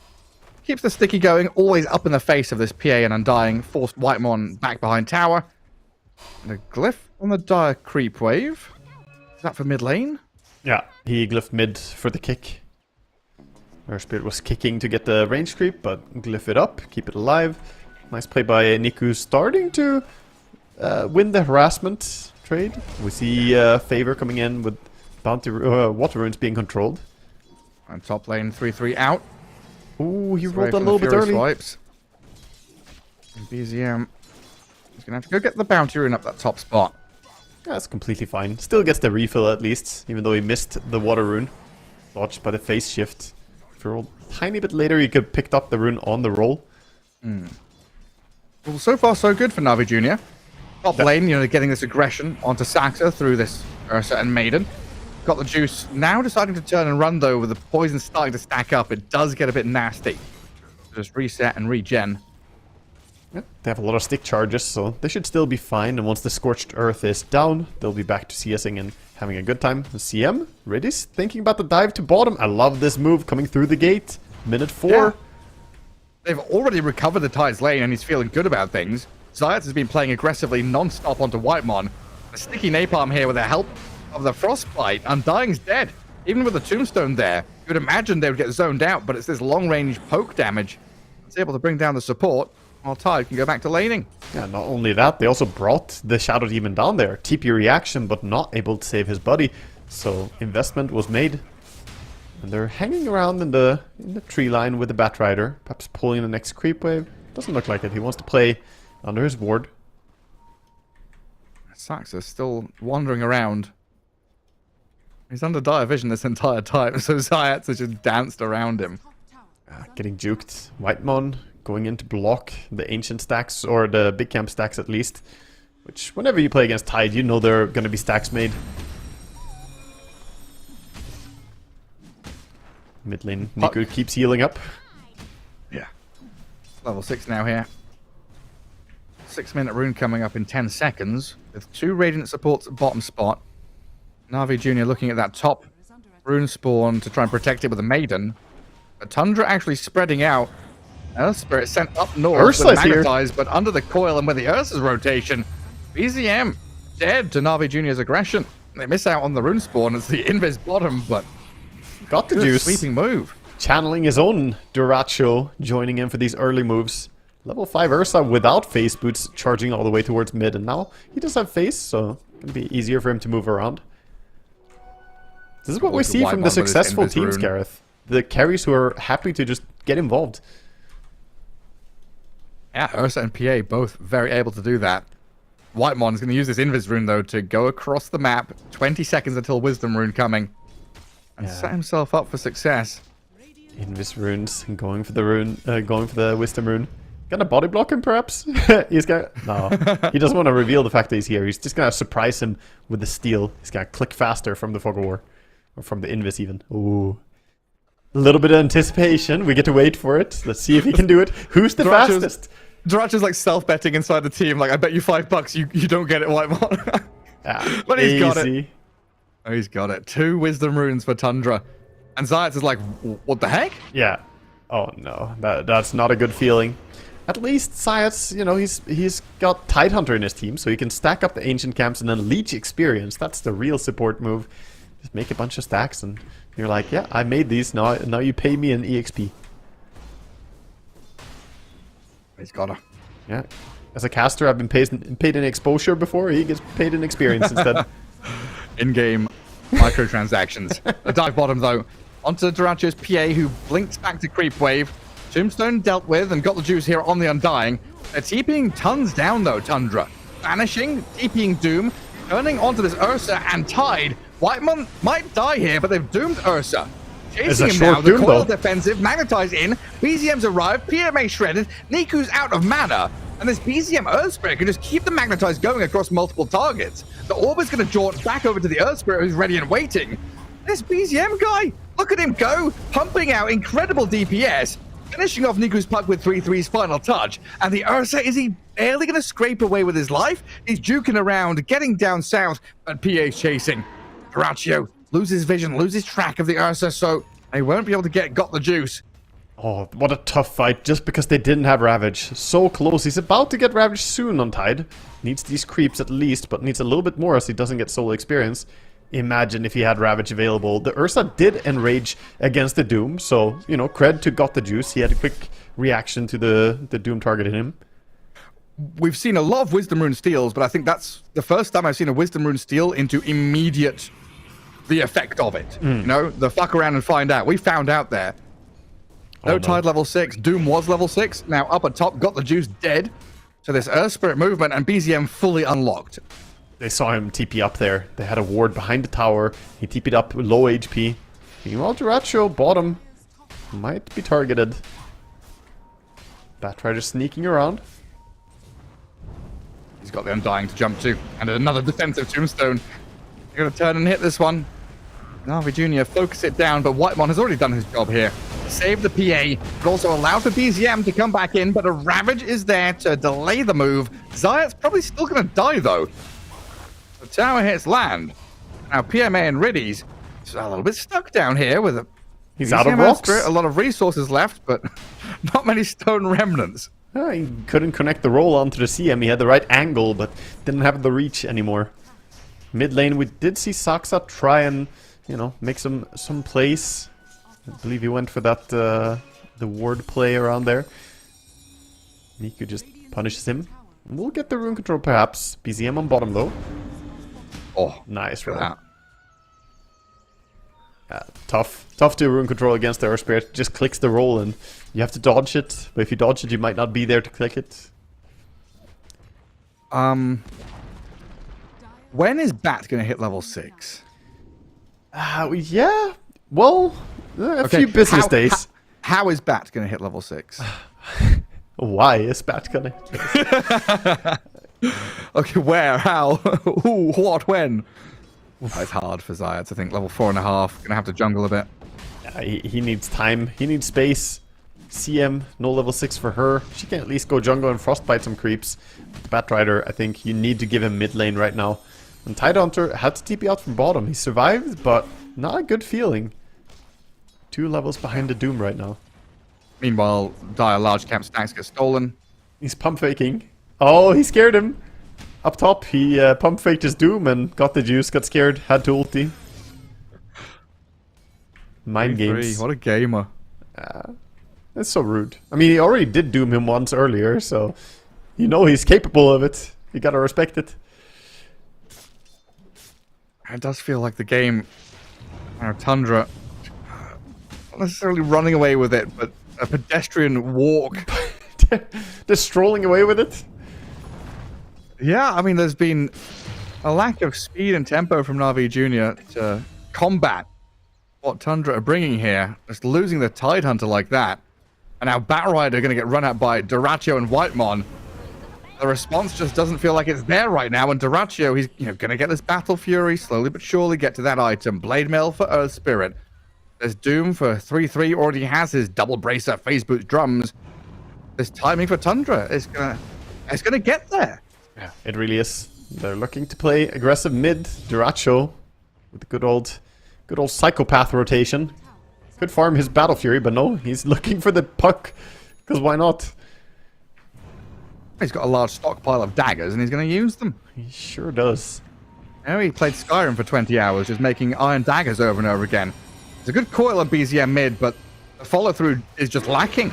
keeps the sticky going, always up in the face of this PA and Undying. Forced Whitemon back behind tower. And a glyph on the Dire creep wave. Is that for mid lane? Yeah, he glyphed mid for the kick. Our Spirit was kicking to get the range creep, but glyph it up, keep it alive. Nice play by Niku, starting to win the harassment trade. We see Favor coming in with bounty water runes being controlled. And top lane 3-3 out. Ooh, he rolled a little bit early. Swipes. And BZM is going to have to go get the bounty rune up that top spot. That's completely fine. Still gets the refill at least, even though he missed the water rune. Dodged by the phase shift. If he rolled a tiny bit later, he could have picked up the rune on the roll. Well, so far so good for Na'Vi Jr. Top lane, getting this aggression onto Saxa through this Ursa and Maiden. Got the juice. Now deciding to turn and run, though, with the poison starting to stack up. It does get a bit nasty. Just reset and regen. Yep, they have a lot of stick charges, so they should still be fine. And once the Scorched Earth is down, they'll be back to CSing and having a good time. The CM, Redis, thinking about the dive to bottom. I love this move coming through the gate. Minute 4. Yeah. They've already recovered the Tide's lane, and he's feeling good about things. Zayat has been playing aggressively non-stop onto Whitemon. A sticky napalm here with the help of the Frostbite. Undying's dead. Even with the tombstone there, you would imagine they would get zoned out, but it's this long-range poke damage that's able to bring down the support, while Tide can go back to laning. Yeah, not only that, they also brought the Shadow Demon down there. TP reaction, but not able to save his buddy. So investment was made. And they're hanging around in the tree line with the Batrider, perhaps pulling the next creep wave. Doesn't look like it. He wants to play under his ward. Saxa still wandering around. He's under dire vision this entire time, so Zayat has just danced around him. Getting juked. Whitemon going in to block the ancient stacks, or the big camp stacks at least. Which, whenever you play against Tide, you know there are going to be stacks made. Mid lane, Niku keeps healing up. Yeah. Level 6 now here. 6-minute rune coming up in 10 seconds, with 2 Radiant supports at bottom spot. Na'Vi Jr. looking at that top rune spawn to try and protect it with a Maiden. But Tundra actually spreading out. Spirit sent up north Ursa's with Magnetize, but under the coil and with the Ursa's rotation, BZM dead to Na'Vi Jr.'s aggression. They miss out on the rune spawn as the invis bottom, but got the juice. Sweeping move. Channeling his own Duracho, joining in for these early moves. Level 5 Ursa without face boots, charging all the way towards mid, and now he does have face, so it's going to be easier for him to move around. This is what we see from the successful teams, Gareth. The carries who are happy to just get involved. Yeah, Ursa and PA both very able to do that. Whitemon is going to use this Invis rune, though, to go across the map. 20 seconds until Wisdom rune coming. And set himself up for success. Invis runes, going for the rune, going for the Wisdom rune. Gonna body block him, perhaps? He's gonna... No, he doesn't want to reveal the fact that he's here. He's just gonna surprise him with the steal. He's gonna click faster from the Fog of War. Or from the Invis, even. Ooh. A little bit of anticipation. We get to wait for it. Let's see if he can do it. Who's the fastest? Duracho's like self-betting inside the team. Like, I bet you $5 you don't get it, Whitemon. But he's got it. Oh, he's got it. 2 Wisdom runes for Tundra. And Zayat is like, what the heck? Yeah. Oh, no. That's not a good feeling. At least Zayat's, he's got Tidehunter in his team, so he can stack up the ancient camps and then leech experience. That's the real support move. Just make a bunch of stacks and you're like, yeah, I made these. Now you pay me an EXP. He's got her. Yeah. As a caster, I've been paid in exposure before. He gets paid in experience instead. In-game microtransactions. The dive bottom, though. Onto Duracho's PA, who blinks back to creep wave. Tombstone dealt with and got the juice here on the Undying. They're TPing tons down, though, Tundra. Vanishing, TPing Doom, turning onto this Ursa and Tide. Whitemon might die here, but they've doomed Ursa. Chasing him now, the coil defensive, Magnetize in, BZM's arrived, PMA shredded, Niku's out of mana, and this BZM Earth Spirit can just keep the Magnetize going across multiple targets. The Orb is going to jaunt back over to the Earth Spirit who's ready and waiting. This BZM guy, look at him go, pumping out incredible DPS. finishing off Niku's puck with 3-3's final touch. And the Ursa, is he barely going to scrape away with his life? He's juking around, getting down south, but PA's chasing. Duraccio loses vision, loses track of the Ursa, so they won't be able to got the juice. Oh, what a tough fight, just because they didn't have Ravage. So close. He's about to get Ravage soon on Tide. Needs these creeps at least, but needs a little bit more as he doesn't get solo experience. Imagine if he had Ravage available. The Ursa did enrage against the Doom, so, you know, cred to Got the Juice. He had a quick reaction to the Doom targeting him. We've seen a lot of Wisdom Rune steals, but I think that's the first time I've seen a Wisdom Rune steal into immediate the effect of it. You know, the fuck around and find out. We found out there. No Tide level 6. Doom was level 6. Now up at top, Got the Juice dead. So this Earth Spirit movement and BZM fully unlocked. They saw him TP up there. They had a ward behind the tower. He TP'd up with low HP. Meanwhile, Duraccio, bottom, might be targeted. Batrider sneaking around. He's got the Undying to jump to. And another defensive tombstone. They're going to turn and hit this one. Navi Jr. focus it down, but Whitemon has already done his job here. Save the PA, but also allow for BZM to come back in, but a Ravage is there to delay the move. Zayat's probably still going to die, though. The tower hits land. Now PMA and Riddies is a little bit stuck down here with a... He's out of rocks. A lot of resources left, but not many stone remnants. He couldn't connect the roll onto the CM. He had the right angle, but didn't have the reach anymore. Mid lane, we did see Saksa try and, you know, make some plays. I believe he went for that, the ward play around there. Niku just punishes him. We'll get the rune control perhaps. BZM on bottom though. Oh, nice for roll. that. Yeah, tough to rune control against the Earth Spirit. Just clicks the roll and you have to dodge it. But if you dodge it, you might not be there to click it. When is Bat going to hit level 6? Yeah. Well, a few business days. How is Bat going to hit level 6? Why is Bat going to? Okay, where? How? Who? What? When? It's hard for Zayat. I think level 4.5. Gonna have to jungle a bit. Yeah, he needs time. He needs space. CM, no level 6 for her. She can at least go jungle and frostbite some creeps. Batrider, I think you need to give him mid lane right now. And Tidehunter had to TP out from bottom. He survived, but not a good feeling. 2 levels behind the Doom right now. Meanwhile, Dire large camp stacks get stolen. He's pump faking. Oh, he scared him. Up top, he pump faked his Doom and got the juice, got scared, had to ulti. Mind games. What a gamer. That's so rude. I mean, he already did Doom him once earlier, so you know he's capable of it. You gotta respect it. It does feel like the game, Tundra, not necessarily running away with it, but a pedestrian walk. Just strolling away with it? Yeah, I mean, there's been a lack of speed and tempo from Navi Jr. to combat what Tundra are bringing here. Just losing the Tidehunter like that. And now Batrider are going to get run out by Duraccio and Whitemon. The response just doesn't feel like it's there right now, and Duraccio, he's going to get this Battle Fury, slowly but surely get to that item. Blade Mail for Earth Spirit. There's Doom for 3-3, already has his double bracer, phase boot drums. This timing for Tundra is gonna get there. Yeah, it really is. They're looking to play aggressive mid. Duraccio with the good old psychopath rotation. Could farm his Battle Fury, but no, he's looking for the puck, because why not? He's got a large stockpile of daggers, and he's going to use them. He sure does. Now he played Skyrim for 20 hours, just making iron daggers over and over again. There's a good coil on BZM mid, but the follow-through is just lacking.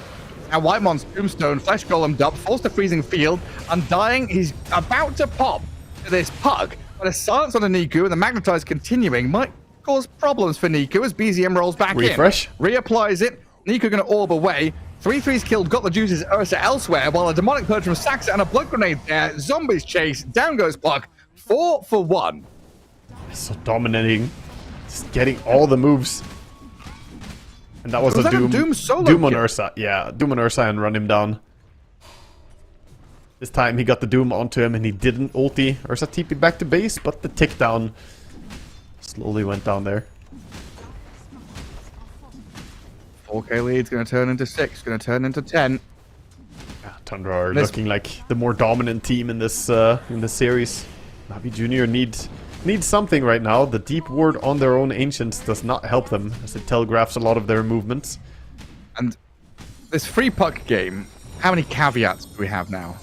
Now Whitemon's Tombstone, Flesh Golem dubbed, forced to freezing field, Undying, he's about to pop to this pug, but a silence on the Niku and the Magnetize continuing might cause problems for Niku as BZM rolls back Refresh. in. Reapplies it, Niku gonna orb away, 3-3's killed, got the juices Ursa elsewhere, while a Demonic Purge from Saxa and a Blood Grenade there, Zombies chase, down goes Puck, 4 for 1. So dominating, just getting all the moves. And that was a Doom solo Doom on kill? Ursa. Yeah, Doom on Ursa and run him down. This time he got the Doom onto him and he didn't ulti. Ursa TP'd back to base, but the tick down slowly went down there. 4K lead's going to turn into 6, going to turn into 10. Yeah, Tundra are looking like the more dominant team in this series. Navi Junior needs something right now. The deep ward on their own Ancients does not help them, as it telegraphs a lot of their movements. And this free puck game, how many caveats do we have now?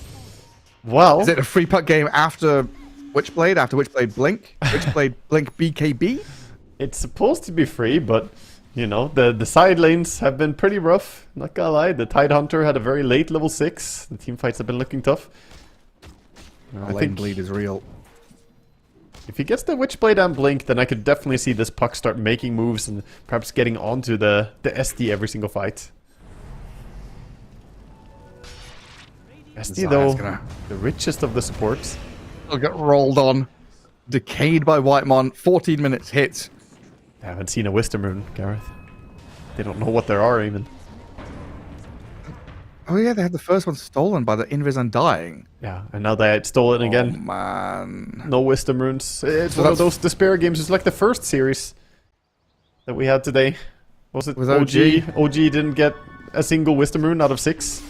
Well, is it a free puck game after Witchblade, after Witchblade Blink? Witchblade Blink BKB? It's supposed to be free, but, you know, the side lanes have been pretty rough. Not gonna lie, the Tidehunter had a very late level 6. The team fights have been looking tough. I think bleed is real. If he gets the Witchblade and Blink, then I could definitely see this puck start making moves and perhaps getting onto the SD every single fight. SD, though, the richest of the supports. He'll get rolled on. Decayed by Whitemon. 14 minutes hits. I haven't seen a Wisdom Rune, Gareth. They don't know what there are, even. Oh yeah, they had the first one stolen by the Invis Undying. Yeah, and now they had stolen again. Oh man. No Wisdom Runes. It's one of those despair games. It's like the first series that we had today. Was it OG? OG didn't get a single Wisdom Rune out of 6.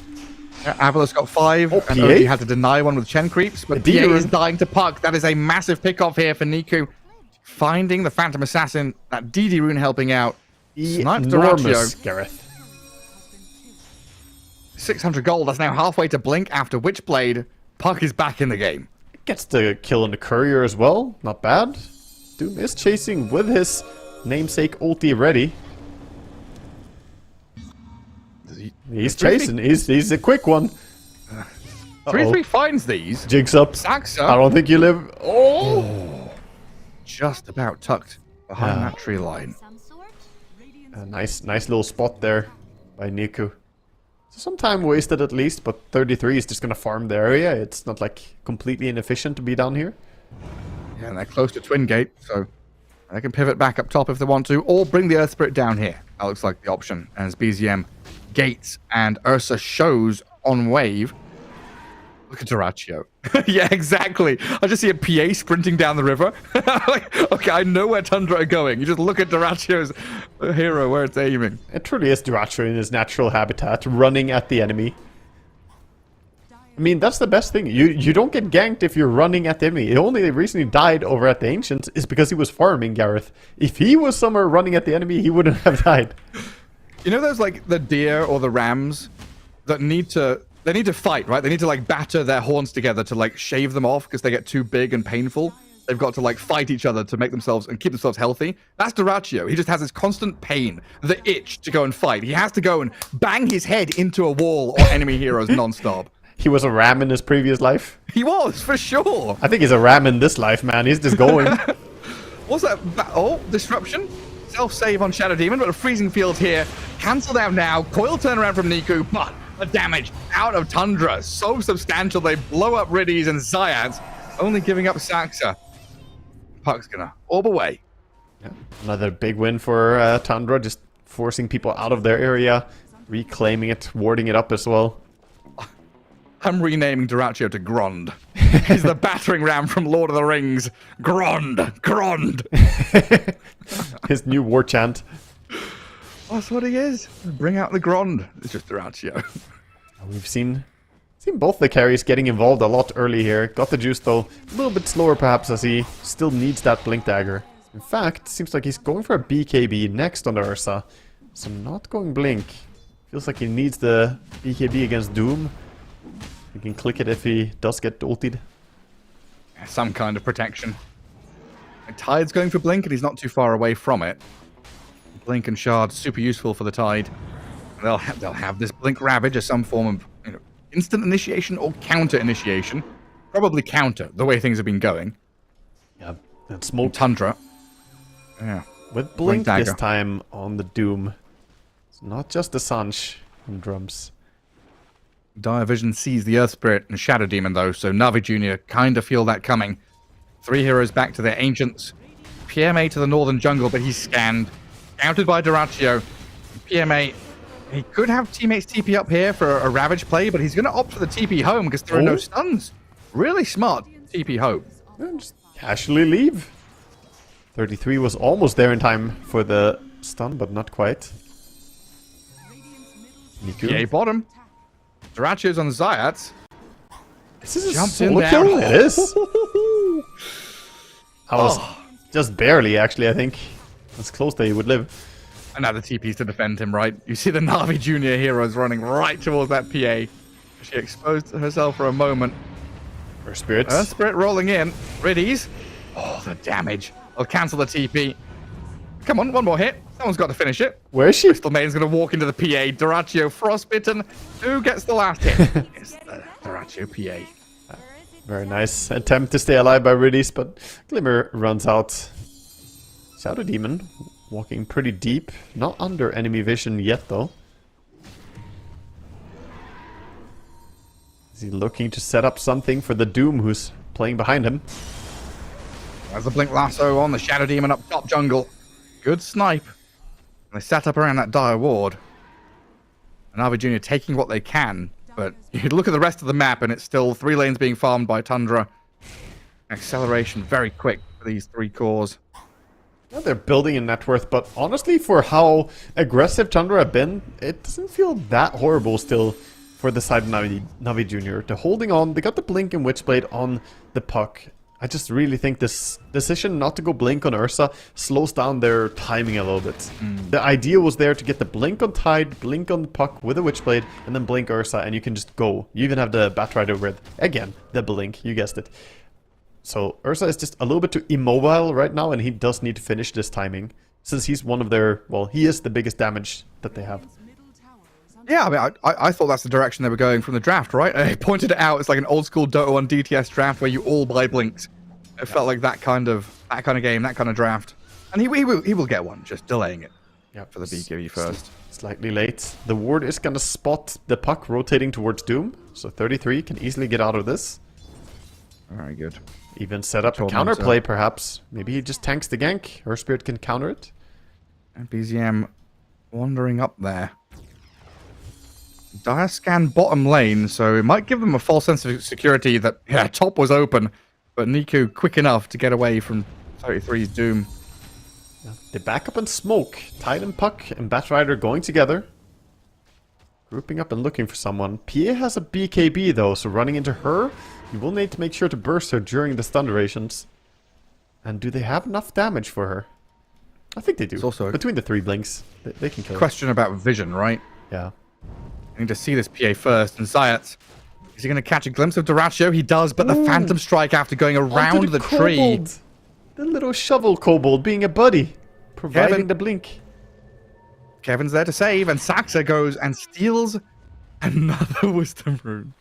Yeah, Avalos got 5, and PA? OG had to deny one with Chen Creeps, but PA is dying to puck. That is a massive pick-off here for Niku. Finding the Phantom Assassin, that DD rune helping out. Sniped Enormous, Gareth. 600 gold, that's now halfway to Blink after Witchblade. Puck is back in the game. Gets the kill on the Courier as well, not bad. Doom is chasing with his namesake ulti ready. He's chasing, he's a quick one. 3-3 finds these. Jigs up. Saxa. I don't think you live. Oh! Just about tucked behind that tree line. A nice little spot there by Niku. Some time wasted at least, but 33 is just gonna farm the area. It's not like completely inefficient to be down here. Yeah, and they're close to Twin Gate, so they can pivot back up top if they want to, or bring the Earth Spirit down here. That looks like the option as BZM gates and Ursa shows on wave. Look at Duraccio. Yeah, exactly. I just see a PA sprinting down the river. Like, okay, I know where Tundra are going. You just look at Duraccio's hero where it's aiming. It truly is Duraccio in his natural habitat, running at the enemy. I mean, that's the best thing. You don't get ganked if you're running at the enemy. The only reason he died over at the Ancients is because he was farming, Gareth. If he was somewhere running at the enemy, he wouldn't have died. You know those, like, the deer or the rams that need to fight, right? They need to, like, batter their horns together to, like, shave them off because they get too big and painful. They've got to, like, fight each other to make themselves and keep themselves healthy. That's Duraccio. He just has this constant pain, the itch to go and fight. He has to go and bang his head into a wall or enemy heroes non-stop. He was a ram in his previous life. He was, for sure. I think he's a ram in this life, man. He's just going. What's that? Oh, disruption. Self-save on Shadow Demon, but a freezing field here. Cancelled out now. Coil turnaround from Niku, but the damage out of Tundra so substantial they blow up Riddies and Zyads, only giving up Saxa. Puck's gonna orb away. Yeah. Another big win for Tundra, just forcing people out of their area, reclaiming it, warding it up as well. I'm renaming Duraccio to Grond. He's the battering ram from Lord of the Rings. Grond! Grond! His new war chant. That's what he is. Bring out the Grond. It's just Duraccio. We've seen both the carries getting involved a lot early here. Got the juice though, a little bit slower perhaps as he still needs that Blink Dagger. In fact, seems like he's going for a BKB next on the Ursa. So not going Blink. Feels like he needs the BKB against Doom. He can click it if he does get ultied. Some kind of protection. Tide's going for Blink and he's not too far away from it. Blink and Shard, super useful for the Tide. They'll have this Blink Ravage as some form of, you know, instant initiation or counter initiation. Probably counter, the way things have been going. Yeah, and Smoke Tundra. Yeah. With Blink this time on the Doom. It's not just the Sanj and drums. Dire Vision sees the Earth Spirit and Shadow Demon though, so Navi Jr. kind of feel that coming. 3 heroes back to their Ancients. PMA to the northern jungle, but he's scanned. Countered by Duraccio. PMA, he could have teammates TP up here for a Ravage play, but he's going to opt for the TP home because there are no stuns. Really smart TP home. And just casually leave. 33 was almost there in time for the stun, but not quite. PA bottom. Durachio's on Zayat. This is a Jumped in solo there. kill? It is. I was just barely, actually, I think. As close that he would live. And now the TP's to defend him, right? You see the Na'Vi Junior heroes running right towards that PA. She exposed herself for a moment. Her spirits. Her spirit rolling in. Riddies. Oh, the damage. I'll cancel the TP. Come on, one more hit. Someone's got to finish it. Where is she? Crystal Maiden's going to walk into the PA. Durachio frostbitten. Who gets the last hit? It's the Durachio PA. Very nice attempt to stay alive by Riddies, but Glimmer runs out. Shadow Demon walking pretty deep. Not under enemy vision yet, though. Is he looking to set up something for the Doom who's playing behind him? There's the Blink Lasso on the Shadow Demon up top jungle. Good snipe. And they sat up around that dire ward. And Na'Vi Junior taking what they can. But you look at the rest of the map and it's still 3 lanes being farmed by Tundra. Acceleration very quick for these 3 cores. Yeah, they're building a net worth, but honestly, for how aggressive Tundra have been, it doesn't feel that horrible still for the side of Na'Vi Junior. They're holding on. They got the Blink and Witchblade on the puck. I just really think this decision not to go Blink on Ursa slows down their timing a little bit. The idea was there to get the Blink on Tide, Blink on the puck with a Witchblade, and then Blink Ursa, and you can just go. You even have the Batrider with, again, the Blink, you guessed it. So Ursa is just a little bit too immobile right now, and he does need to finish this timing. Since he's one of their, well, he is the biggest damage that they have. Yeah, I mean, I thought that's the direction they were going from the draft, right? I pointed it out. It's like an old school Dota 1 DTS draft where you all buy blinks. It felt like that kind of game, that kind of draft. And he will get one, just delaying it. Yep. For the BKB first. Slightly late. The ward is gonna spot the puck rotating towards Doom, so 33 can easily get out of this. Very good. Even set up a counterplay, perhaps. Maybe he just tanks the gank. Her Spirit can counter it. And BZM wandering up there. Dire scan bottom lane, so it might give them a false sense of security that, yeah, top was open, but Niku quick enough to get away from 33's Doom. They back up and smoke. Tide and Puck and Batrider going together. Grouping up and looking for someone. PA has a BKB though, so running into her, you will need to make sure to burst her during the stun durations. And do they have enough damage for her? I think they do. It's also between the 3 blinks, they can kill her. Question about vision, right? Yeah. I need to see this PA first. And Zayat, is he going to catch a glimpse of Durachio? He does, but the Phantom Strike after going around the tree. Kobold. The little shovel kobold being a buddy. Providing Kevin. the blink. Kevin's there to save, and Saxa goes and steals another Wisdom Rune.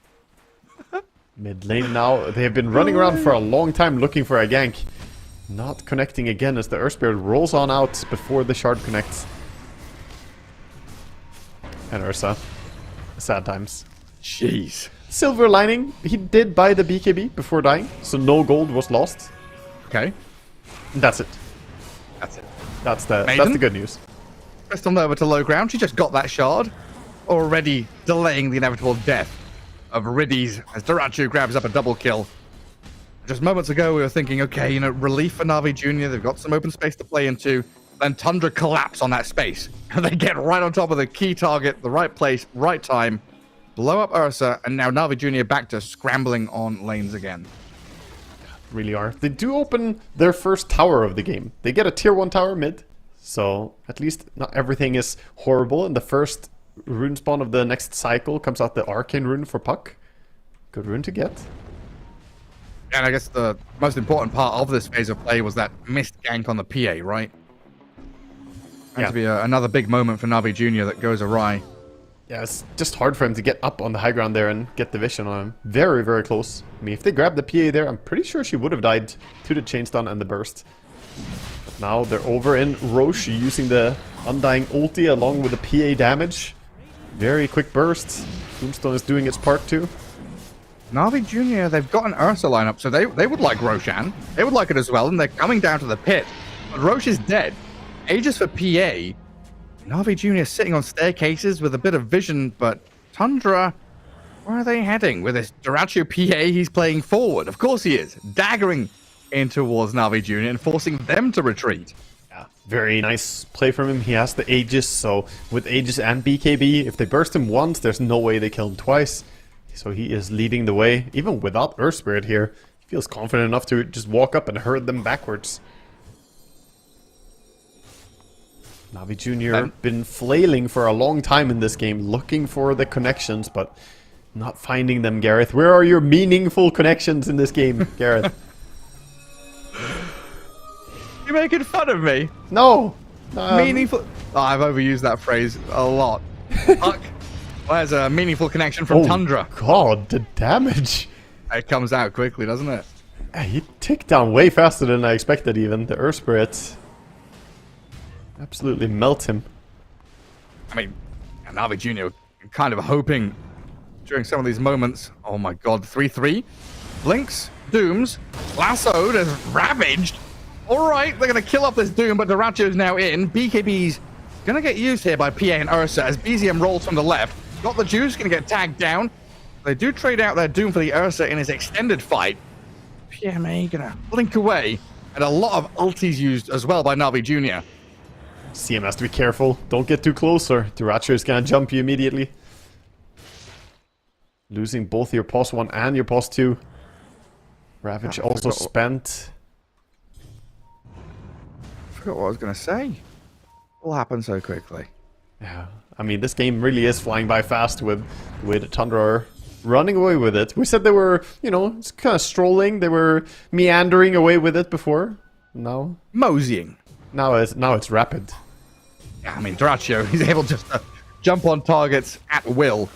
Mid lane now. They have been running around for a long time looking for a gank. Not connecting again as the Earth Spirit rolls on out before the shard connects. And Ursa. Sad times. Jeez. Silver lining. He did buy the BKB before dying, so no gold was lost. Okay. And that's it. That's it. That's the good news. Crystal Nova to low ground. She just got that shard. Already delaying the inevitable death of Riddies as Durachio grabs up a double kill. Just moments ago, we were thinking, okay, relief for Na'Vi Junior. They've got some open space to play into. Then Tundra collapse on that space. And they get right on top of the key target, the right place, right time. Blow up Ursa, and now Na'Vi Junior back to scrambling on lanes again. Really are. They do open their first tower of the game. They get a tier 1 tower mid. So at least not everything is horrible. And the first rune spawn of the next cycle comes out the Arcane rune for Puck. Good rune to get. And I guess the most important part of this phase of play was that missed gank on the PA, right? Had to be another big moment for Na'Vi Junior that goes awry. Yeah, it's just hard for him to get up on the high ground there and get the vision on him. Very, very close. I mean, if they grabbed the PA there, I'm pretty sure she would have died to the chain stun and the burst. But now they're over in Roche using the Undying ulti along with the PA damage. Very quick burst. Tombstone is doing its part too. Na'Vi Junior, they've got an Ursa lineup, so they would like Roshan. They would like it as well, and they're coming down to the pit. But Roche is dead. Aegis for PA. Na'Vi Junior sitting on staircases with a bit of vision, but Tundra, where are they heading? With this Durachio PA, he's playing forward. Of course he is. Daggering in towards Na'Vi Junior and forcing them to retreat. Yeah, Yeah, very nice play from him. He has the Aegis, so with Aegis and BKB, if they burst him once, there's no way they kill him twice. So he is leading the way, even without Earth Spirit here. He feels confident enough to just walk up and herd them backwards. Navi Jr. been flailing for a long time in this game, looking for the connections, but not finding them, Gareth. Where are your meaningful connections in this game, Gareth? You making fun of me? No. Meaningful. Oh, I've overused that phrase a lot. Fuck. Well, there's a meaningful connection from Tundra. God, the damage. It comes out quickly, doesn't it? He ticked down way faster than I expected even. The Earth Spirit absolutely melt him. I mean, Navi Jr. kind of hoping during some of these moments. Oh my god, 3-3. Blinks, Dooms, lassoed, and ravaged. Alright, they're going to kill off this Doom, but Dyrachio's now in. BKB's going to get used here by PA and Ursa as BZM rolls from the left. Got the Juice, going to get tagged down. They do trade out their Doom for the Ursa in his extended fight. PMA going to blink away. And a lot of ultis used as well by Navi Jr. CM has to be careful. Don't get too close or Dyrachio is going to jump you immediately. Losing both your pos 1 and your pos 2. Ravage also spent. I forgot what I was going to say. All happened so quickly. Yeah, I mean, this game really is flying by fast with Tundra running away with it. We said they were, you know, it's kind of strolling. They were meandering away with it before. Now moseying. Now it's rapid. Yeah, I mean, Dyrachio, he's able just to jump on targets at will.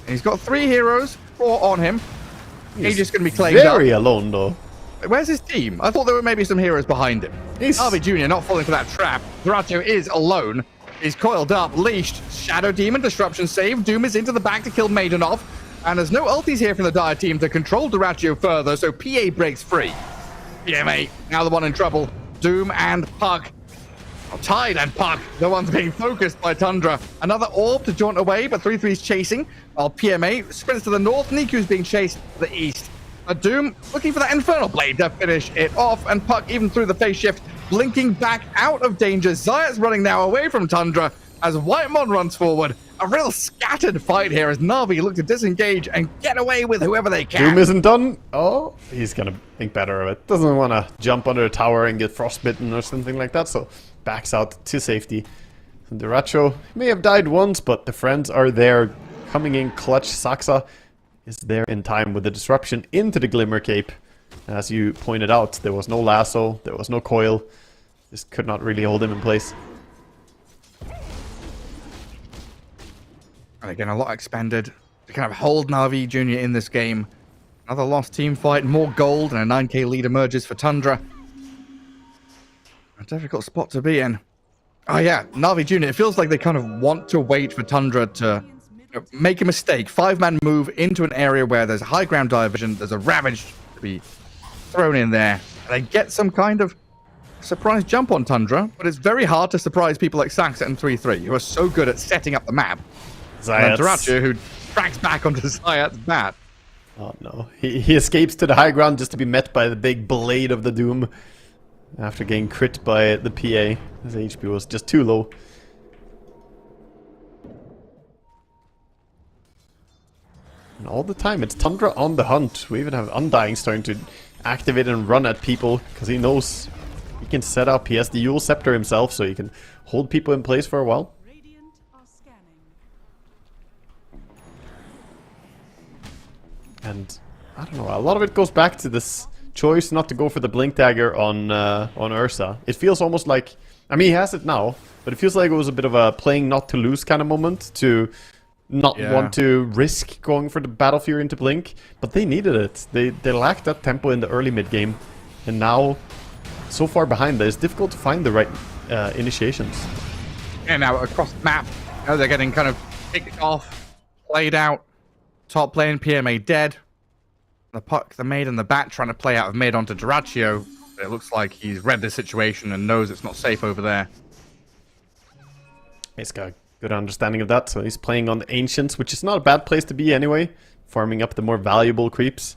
And he's got 3 heroes, 4 on him. He's just going to be claimed very up. alone, though. Where's his team? I thought there were maybe some heroes behind him. Navi Jr. not falling for that trap. Dyrachio is alone. He's coiled up, leashed. Shadow Demon, Disruption save. Doom is into the back to kill Maiden off. And there's no ultis here from the Dire team to control Dyrachio further, so PA breaks free. PMA, now the one in trouble. Doom and Pug. Oh, Tide and Pug, the one's being focused by Tundra. Another orb to jaunt away, but 3-3's chasing. While PMA sprints to the north, Niku's being chased to the east. A Doom looking for that Infernal Blade to finish it off, and Puck even through the phase shift, blinking back out of danger. Zayat's running now away from Tundra as Whitemon runs forward. A real scattered fight here as Navi look to disengage and get away with whoever they can. Doom isn't done. Oh, he's gonna think better of it. Doesn't want to jump under a tower and get frostbitten or something like that, so backs out to safety. Dyrachio may have died once, but the friends are there, coming in clutch. Saksa is there in time with the disruption into the Glimmer Cape. As you pointed out, there was no lasso, there was no coil. This could not really hold him in place. And again, a lot expended to kind of hold Navi Jr. in this game. Another lost team fight, more gold, and a 9k lead emerges for Tundra. A difficult spot to be in. Oh yeah, Navi Jr., it feels like they kind of want to wait for Tundra to make a mistake. 5-man move into an area where there's a high ground division, there's a Ravage to be thrown in there. And they get some kind of surprise jump on Tundra, but it's very hard to surprise people like Saxa and 3-3, who are so good at setting up the map. And Dyrachio, who tracks back onto Zayat's bat. Oh no, he escapes to the high ground just to be met by the big blade of the Doom. After getting crit by the PA, his HP was just too low. And all the time, it's Tundra on the hunt. We even have Undying starting to activate and run at people, because he knows he can set up. He has the Yule Scepter himself, so he can hold people in place for a while. And I don't know, a lot of it goes back to this choice not to go for the Blink Dagger on Ursa. It feels almost like, I mean, he has it now, but it feels like it was a bit of a playing not to lose kind of moment to not want to risk going for the Battle Fury into Blink, but they needed it. They lacked that tempo in the early mid game, and now so far behind that it's difficult to find the right initiations. And now across the map, you know, they're getting kind of picked off, played out. Top lane, PMA dead. The Puck, the Maid, and the Bat trying to play out of mid onto Dyrachio. It looks like he's read the situation and knows it's not safe over there. He's got a good understanding of that, so he's playing on the Ancients, which is not a bad place to be anyway. Farming up the more valuable creeps.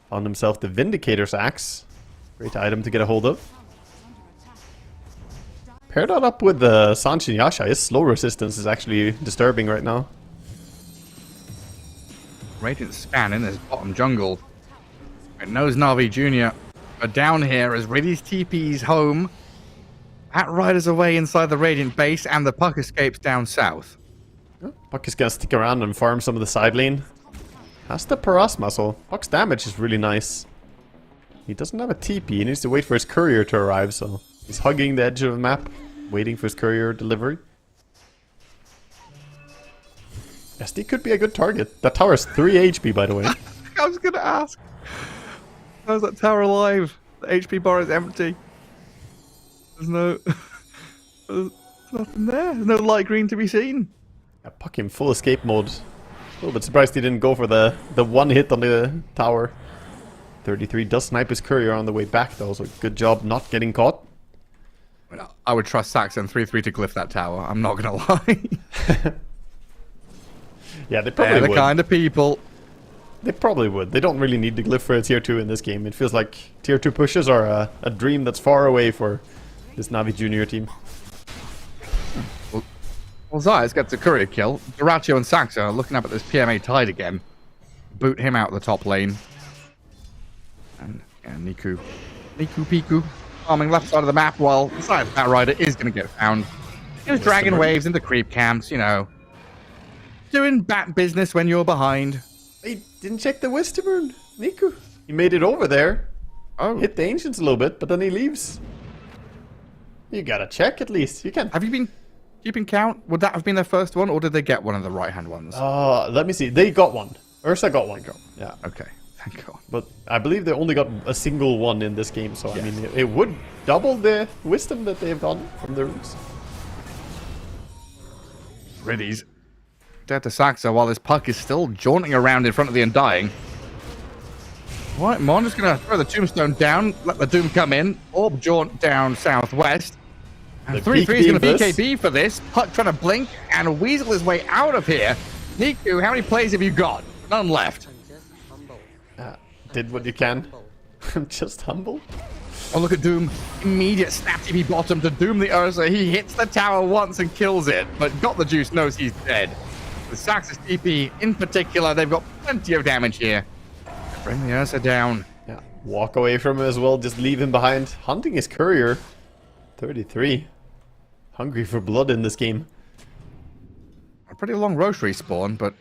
Found himself the Vindicator's Axe. Great item to get a hold of. Pair that up with the Sanshin Yasha. His slow resistance is actually disturbing right now. Radiant scan in this bottom jungle. It knows Na'Vi Jr. are down here as Riddy's TP's home. Bat Rider's away inside the Radiant base, and the Puck escapes down south. Puck is gonna stick around and farm some of the side lane. Has the Paras muscle. Puck's damage is really nice. He doesn't have a TP. He needs to wait for his courier to arrive, so he's hugging the edge of the map, waiting for his courier delivery. SD could be a good target. That tower is 3 HP, by the way. I was gonna ask. How's that tower alive? The HP bar is empty. There's there's nothing there. There's no light green to be seen. Yeah, Puck in full escape mode. A little bit surprised he didn't go for the one hit on the tower. 33 does snipe his courier on the way back though, so good job not getting caught. I would trust Saxon 3-3 to glyph that tower. I'm not gonna lie. Yeah, they probably They're the would. kind of people. They probably would. They don't really need to glyph for a tier 2 in this game. It feels like tier 2 pushes are a dream that's far away for this Na'Vi Junior team. Well, Zayas gets a courier kill. Duraccio and Saxon are looking up at this PMA tide again. Boot him out the top lane. And Niku Piku farming left side of the map while the side of Bat Rider is going to get found. He was dragging waves into creep camps, you know. Doing bat business when you're behind. He didn't check the Westerburn. Niku. He made it over there. Oh. Hit the Ancients a little bit, but then he leaves. You gotta check at least. You can. Have you been keeping count? Would that have been their first one, or did they get one of the right-hand ones? Let me see. They got one. Ursa got one. Yeah. Okay. Thank God. But I believe they only got a single one in this game, so I mean, it would double the wisdom that they've gotten from the runes. Riddies. Dead to Saxa while this Puck is still jaunting around in front of the Undying. Right, Mon just going to throw the Tombstone down, let the Doom come in. Orb jaunt down southwest. And 3-3 is going to BKB for this. Puck trying to blink and weasel his way out of here. Niku, how many plays have you got? None left. Did what you can. Just humble. Oh, look at Doom. Immediate snap TP bottom to Doom the Ursa. He hits the tower once and kills it, but got the juice, knows he's dead. The Sax's TP in particular, they've got plenty of damage here. Bring the Ursa down. Yeah, walk away from him as well, just leave him behind. Hunting his courier. 33. Hungry for blood in this game. A pretty long Rosary spawn, but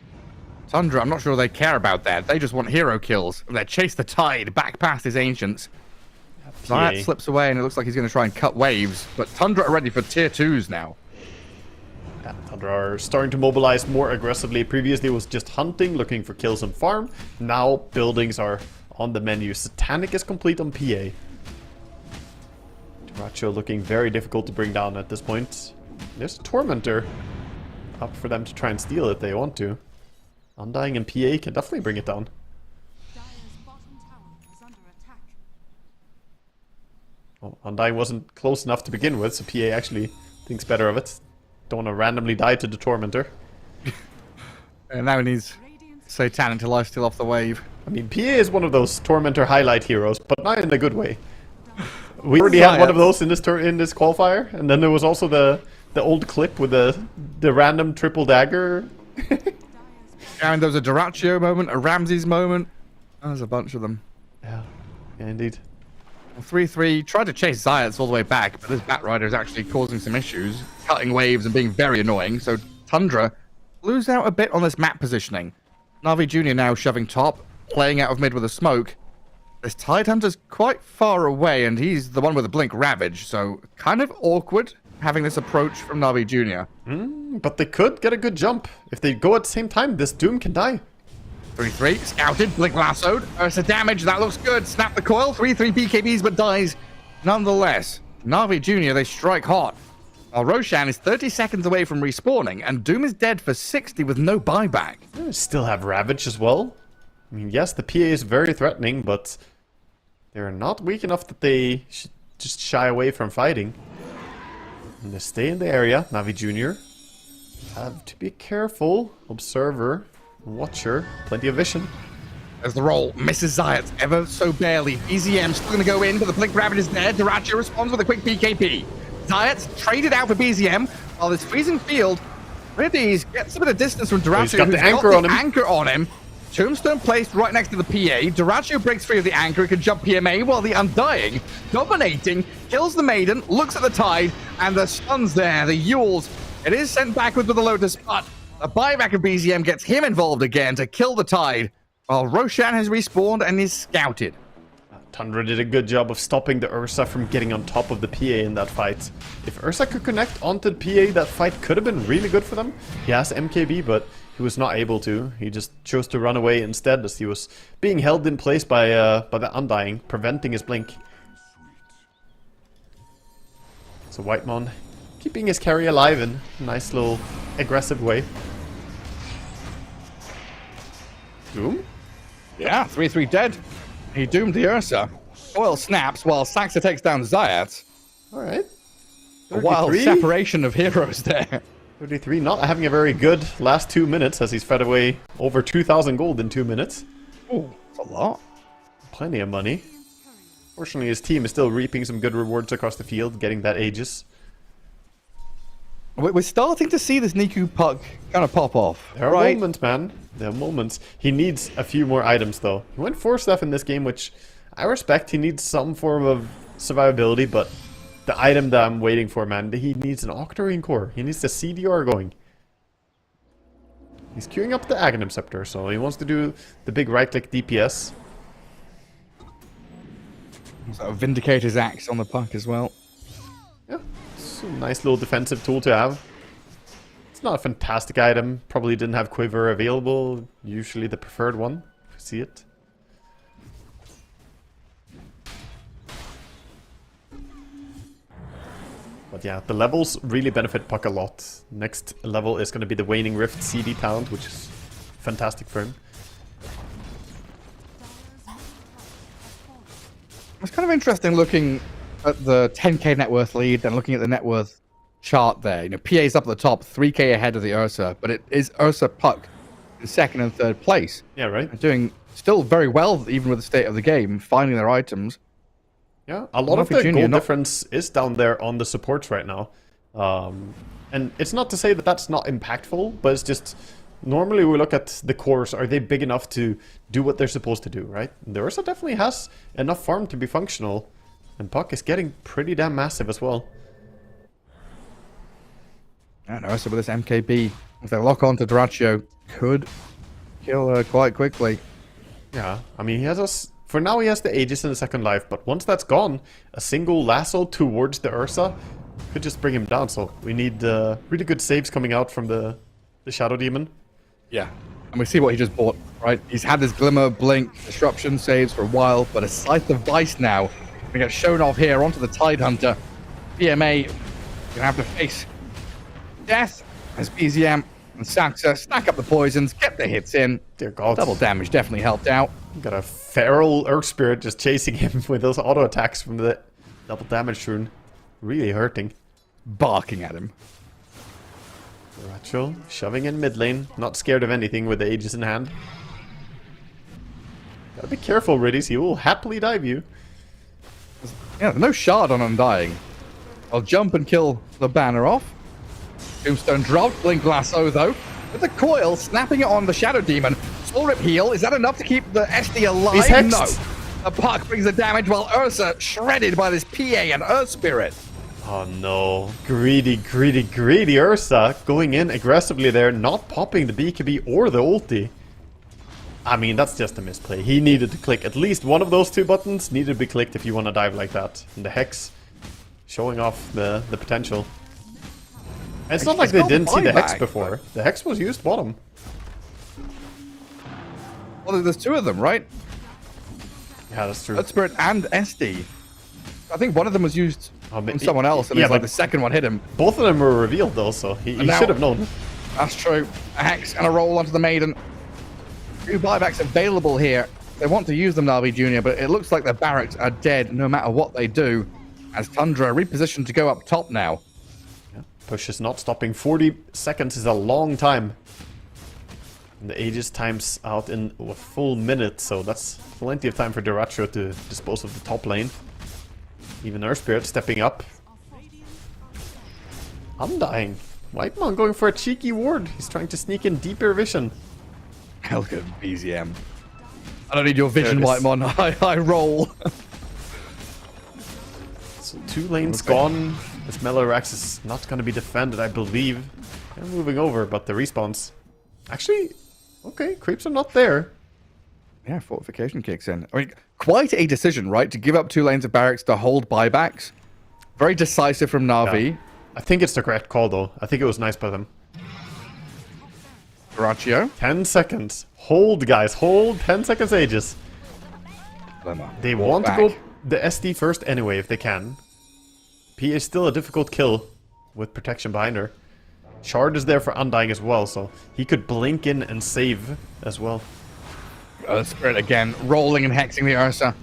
Tundra, I'm not sure they care about that. They just want hero kills. They chase the tide back past his Ancients. Zayat slips away and it looks like he's going to try and cut waves, but Tundra are ready for tier 2s now. Yeah, Tundra are starting to mobilize more aggressively. Previously it was just hunting, looking for kills and farm. Now buildings are on the menu. Satanic is complete on PA. Duracho looking very difficult to bring down at this point. There's a Tormentor up for them to try and steal if they want to. Undying and PA can definitely bring it down. Dire's bottom tower is under attack. Oh, Undying wasn't close enough to begin with, so PA actually thinks better of it. Don't want to randomly die to the Tormentor. And now he needs Satanic to lifesteal off the wave. I mean, PA is one of those Tormentor highlight heroes, but not in a good way. We already had one of those in this qualifier, and then there was also the old clip with the random triple dagger. And there was a Duraccio moment, a Ramses moment. There's a bunch of them. Yeah, indeed. 3-3 tried to chase Zayats all the way back, but this Bat Rider is actually causing some issues, cutting waves and being very annoying. So Tundra lose out a bit on this map positioning. Na'Vi Jr. now shoving top, playing out of mid with a smoke. This Tide Hunter's quite far away, and he's the one with the Blink Ravage, so kind of awkward having this approach from Na'Vi Jr. But they could get a good jump. If they go at the same time, this Doom can die. 3-3, scouted, Blink lassoed. Ursa damage, that looks good. Snap the coil, 3-3 BKBs, but dies. Nonetheless, Na'Vi Jr., they strike hot. While Roshan is 30 seconds away from respawning, and Doom is dead for 60 with no buyback. They still have Ravage as well. I mean, yes, the PA is very threatening, but they're not weak enough that they should just shy away from fighting. And they stay in the area. Na'Vi Jr. have to be careful. Observer, watcher, plenty of vision. As the roll misses Zayat ever so barely. EZM still going to go in, but the Blink Rabbit is there. Duraccio responds with a quick BKB. Zayat's traded out for BZM while this freezing field. Riddies gets a bit of distance from Duracho, he's got the who's anchor got on the him. anchor on him. Tombstone placed right next to the PA. Duracho breaks free of the anchor. He can jump PMA while the Undying, dominating, kills the Maiden, looks at the Tide, and the Sun's there. The Yules. It is sent backwards with the Lotus, but a buyback of BZM gets him involved again to kill the Tide, while Roshan has respawned and is scouted. Tundra did a good job of stopping the Ursa from getting on top of the PA in that fight. If Ursa could connect onto the PA, that fight could have been really good for them. He has MKB, but he was not able to. He just chose to run away instead, as he was being held in place by the Undying, preventing his blink. So Whitemon keeping his carry alive in a nice little aggressive way. Doom? Yeah, 3-3 dead. He doomed the Ursa. Oil snaps while Saxa takes down Zayat. Alright. A wild separation of heroes there. 33 not having a very good last 2 minutes, as he's fed away over 2,000 gold in 2 minutes. Ooh, that's a lot. Plenty of money. Fortunately, his team is still reaping some good rewards across the field, getting that Aegis. We're starting to see this Niku puck kind of pop off. There are moments, man. There are moments. He needs a few more items, though. He went 4 stuff in this game, which I respect. He needs some form of survivability, but the item that I'm waiting for, man, he needs an Octarine Core. He needs the CDR going. He's queuing up the Aghanim Scepter, so he wants to do the big right-click DPS. So Vindicator's axe on the puck as well. Yeah, it's a nice little defensive tool to have. It's not a fantastic item. Probably didn't have Quiver available. Usually the preferred one, if you see it. But yeah, the levels really benefit Puck a lot. Next level is going to be the Waning Rift CD talent, which is fantastic for him. It's kind of interesting looking at the 10k net worth lead and looking at the net worth chart there. You know, PA's up at the top, 3k ahead of the Ursa, but it is Ursa Puck in second and third place. Yeah, right. They're doing still very well, even with the state of the game, finding their items. Yeah, a lot of the goal difference is down there on the supports right now. And it's not to say that that's not impactful, but it's just... Normally we look at the cores, are they big enough to do what they're supposed to do, right? The Ursa definitely has enough farm to be functional. And Puck is getting pretty damn massive as well. And Ursa with this MKB, if they lock on to Duracho, could kill her quite quickly. Yeah, I mean, he has us... For now, he has the Aegis in the second life, but once that's gone, a single lasso towards the Ursa could just bring him down. So we need really good saves coming out from the Shadow Demon. Yeah, and we see what he just bought, right? He's had this Glimmer, Blink, Disruption saves for a while, but a Scythe of Vice now. He gets shown off here onto the Tidehunter. PMA gonna have to face death as BZM and Saxa stack up the poisons, get the hits in. Dear God. Double damage definitely helped out. Got a feral Earth Spirit just chasing him with those auto attacks from the double damage rune. Really hurting. Barking at him. Racho shoving in mid lane, not scared of anything with the Aegis in hand. Gotta be careful, Riddies, he will happily dive you. Yeah, no shard on Undying. I'll jump and kill the banner off. Tombstone dropped, Blink Lasso though. With the coil, snapping it on the Shadow Demon. Soul Rip heal, is that enough to keep the SD alive? He's hexed. No. The puck brings the damage while Ursa shredded by this PA and Earth Spirit. Oh no. Greedy, greedy, greedy Ursa going in aggressively there, not popping the BKB or the ulti. I mean, that's just a misplay. He needed to click at least one of those two buttons, needed to be clicked if you want to dive like that. And the Hex showing off the potential. And it's not like they didn't see the Hex before. The Hex was used bottom. Well, there's two of them, right? Yeah, that's true. Earth Spirit and SD. I think one of them was used on someone else, and yeah, it's like the second one hit him. Both of them were revealed though, so he should have known. That's true. A Hex and a roll onto the Maiden. 2 buybacks available here. They want to use them, Na'Vi Jr., but it looks like their barracks are dead no matter what they do. As Tundra repositioned to go up top now. Yeah, push is not stopping. 40 seconds is a long time. And the Aegis times out in a full minute, so that's plenty of time for Duracho to dispose of the top lane. Even Earth Spirit stepping up. Undying. Whitemon going for a cheeky ward. He's trying to sneak in deeper vision. Look at BZM. I don't need your vision, There it is. Whitemon. I roll. So 2 lanes gone. This Melorax is not going to be defended, I believe. They're moving over, but the respawns... Actually, okay, creeps are not there. Yeah, fortification kicks in. I mean, quite a decision, right? To give up 2 lanes of barracks to hold buybacks. Very decisive from Na'Vi. Yeah. I think it's the correct call, though. I think it was nice by them. Ratio. 10 seconds. Hold, guys. Hold. 10 seconds ages. They want to go the SD first anyway, if they can. P is still a difficult kill with protection behind her. Shard is there for Undying as well, so he could blink in and save as well. Spirit again, rolling and hexing the Ursa.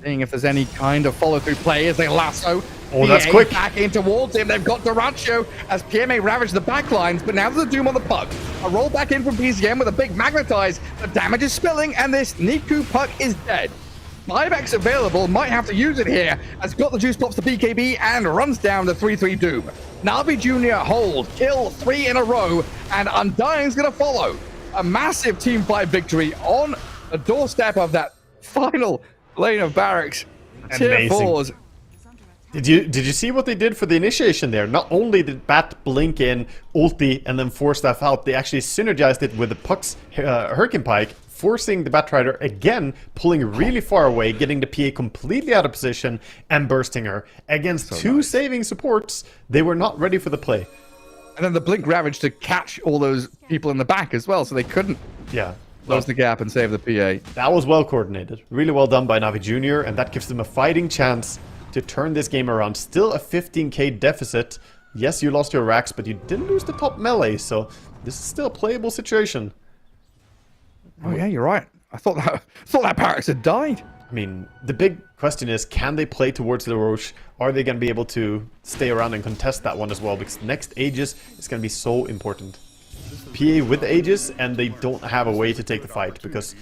Seeing if there's any kind of follow-through play as they lasso. Oh, that's PA quick. Back in towards him. They've got Duraccio as PMA ravage the backlines, but now there's a Doom on the puck. A roll back in from PCM with a big magnetize. The damage is spilling, and this Niku puck is dead. Buyback's available, might have to use it here, as got the juice pops the BKB and runs down the 3-3 Doom. Na'Vi Jr. hold, kill 3 in a row, and Undying's gonna follow. A massive team fight victory on the doorstep of that final lane of barracks. Tier Amazing. 4s. Did you see what they did for the initiation there? Not only did Bat blink in, ulti, and then force stuff out, they actually synergized it with the Puck's Hurricane Pike, forcing the Batrider again, pulling really far away, getting the PA completely out of position, and bursting her. Against 2 saving supports, they were not ready for the play. And then the Blink Ravage to catch all those people in the back as well, so they couldn't Yeah. close the gap and save the PA. That was well coordinated. Really well done by Na'Vi Jr., and that gives them a fighting chance to turn this game around. Still a 15k deficit. Yes, you lost your racks, but you didn't lose the top melee, so this is still a playable situation. Oh yeah, you're right. I thought that barracks had died. I mean, the big question is, can they play towards the Roche? Are they going to be able to stay around and contest that one as well? Because next Aegis is going to be so important. PA with Aegis, and they don't have a way to take the fight, because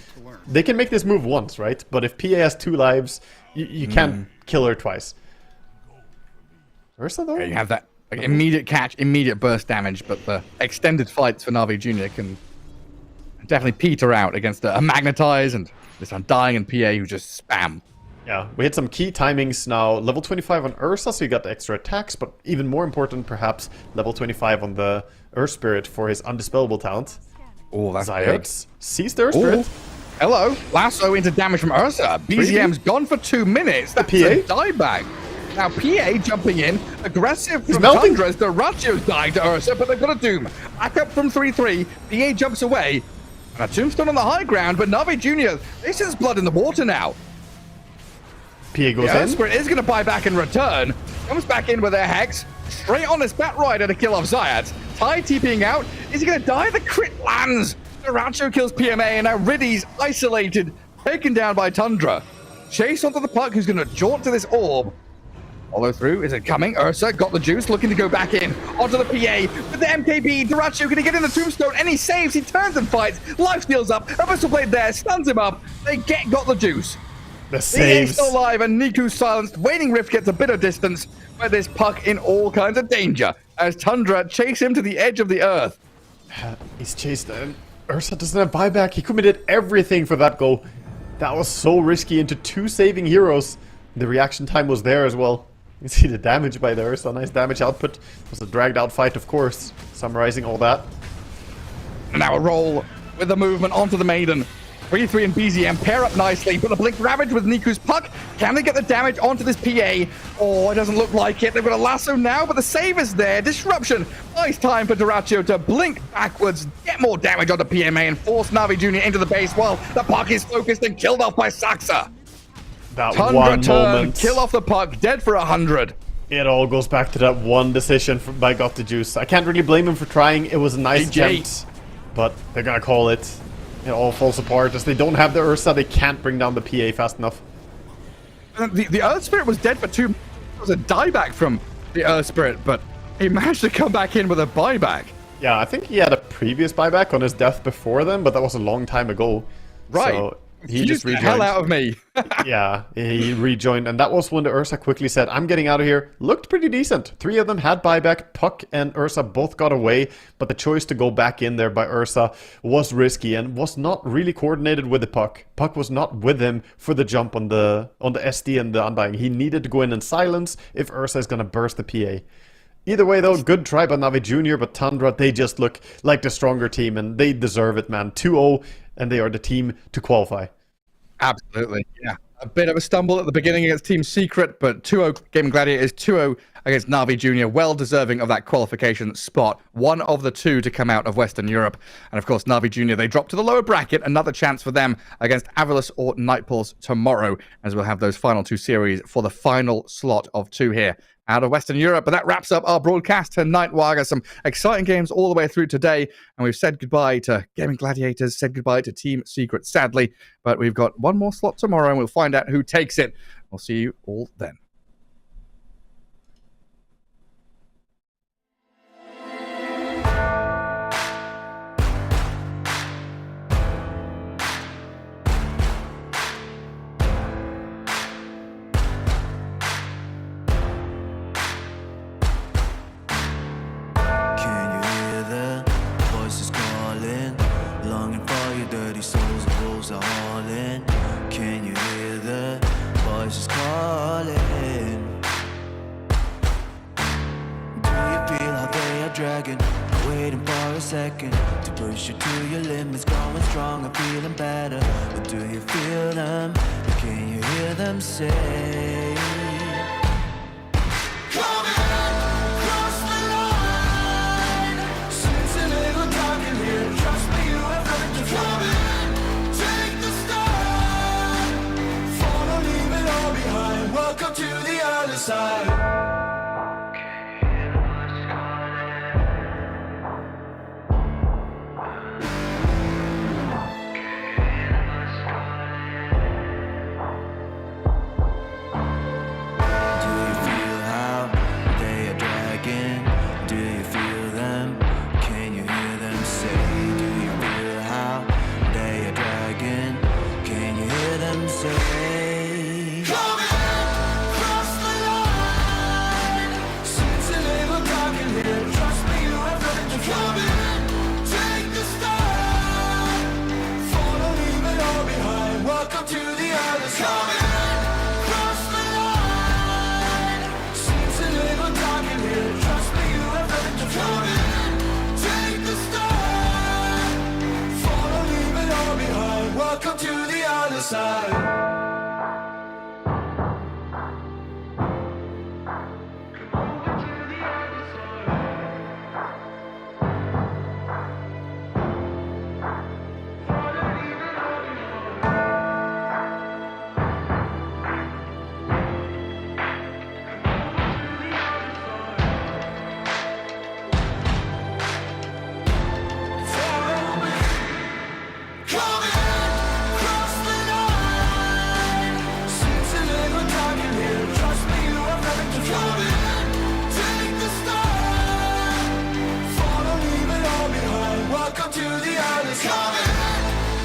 they can make this move once, right? But if PA has 2 lives, you can't kill her twice. Ursa, though? Yeah, you have that like, immediate catch, immediate burst damage, but the extended fights for Na'Vi Jr. can definitely peter out against a Magnetize and this Undying and PA who just spam. Yeah, we hit some key timings now. Level 25 on Ursa, so you got the extra attacks, but even more important, perhaps, level 25 on the Earth Spirit for his Undispellable talent. Oh, that's Zayat sees the Earth Spirit. Hello, lasso into damage from Ursa. BZM's gone for 2 minutes. That's a dieback. Now PA jumping in, aggressive from melting. Tundra as the Ratio's dying to Ursa, but they've got a Doom. Back up from 3-3, PA jumps away. And a Tombstone on the high ground, but Na'Vi Jr., this is blood in the water now. PA goes in. Spirit is going to buy back in return. Comes back in with a Hex. Straight on this Bat Rider to kill off Zayat. Ty TPing out. Is he going to die? The crit lands. Duracho kills PMA, and now Riddy's isolated, taken down by Tundra. Chase onto the puck, who's going to jaunt to this orb. Follow through. Is it coming? Ursa got the juice, looking to go back in. Onto the PA with the MKB. Duracho going to get in the Tombstone, and he saves. He turns and fights. Life steals up. A Whistle Blade there, stuns him up. They got the juice. The saves. still alive, and Niku's silenced. Waiting Rift gets a bit of distance, but this puck in all kinds of danger as Tundra chase him to the edge of the earth. He's chased him. Ursa doesn't have buyback. He committed everything for that goal. That was so risky into 2 saving heroes. The reaction time was there as well. You see the damage by the Ursa. Nice damage output. It was a dragged out fight, of course. Summarizing all that. And now a roll with the movement onto the Maiden. 3-3 and BZM pair up nicely, but the Blink Ravage with Niku's puck. Can they get the damage onto this PA? Oh, it doesn't look like it. They've got a lasso now, but the save is there. Disruption. Nice time for Duracho to blink backwards, get more damage onto PMA, and force Na'Vi Jr. into the base while the puck is focused and killed off by Saxa. That Tundra one turn, moment. kill off the puck, dead for 100. It all goes back to that one decision by Got the Juice. I can't really blame him for trying. It was a nice attempt, but they're gonna call it. It all falls apart as they don't have the Ursa. They can't bring down the PA fast enough. The Earth Spirit was dead for 2. It was a dieback from the Earth Spirit, but he managed to come back in with a buyback. Yeah, I think he had a previous buyback on his death before then, but that was a long time ago. Right. So he just the rejoined. hell out of me. Yeah, he rejoined, and that was when the Ursa quickly said, I'm getting out of here. Looked pretty decent. 3 of them had buyback. Puck and Ursa both got away, but the choice to go back in there by Ursa was risky and was not really coordinated with the Puck. Puck was not with him for the jump on the SD and the undying. He needed to go in silence if Ursa is going to burst the PA. Either way, though, good try by Navi Jr., but Tundra, they just look like the stronger team, and they deserve it, man. 2-0, and they are the team to qualify. Absolutely, yeah. A bit of a stumble at the beginning against Team Secret, but 2-0 Gaming Gladiators, 2-0 against Navi Jr., well deserving of that qualification spot. One of the 2 to come out of Western Europe. And of course, Navi Jr., they drop to the lower bracket. Another chance for them against Avalus or Nightpulse tomorrow, as we'll have those final 2 series for the final slot of 2 here out of Western Europe. But that wraps up our broadcast tonight, Waga. Some exciting games all the way through today. And we've said goodbye to Gaming Gladiators, said goodbye to Team Secret, sadly. But we've got one more slot tomorrow, and we'll find out who takes it. We'll see you all then. Can you hear the voices calling? Longing for your dirty souls, the wolves are hauling. Can you hear the voices calling? Do you feel how they are dragging? Waiting for a second to push you to your limits, growing stronger, feeling better. But do you feel them? Can you hear them say? Welcome to the other side. Do you feel how they are dragging? Do you feel them? Can you hear them say? Do you feel how they are dragging? Can you hear them say? Welcome to the other side. Cross the line. Seems a little dark in here. Trust me, you have nothing to fear. Take the start. Follow, leave it all behind. Welcome to the other side. Welcome to the other side.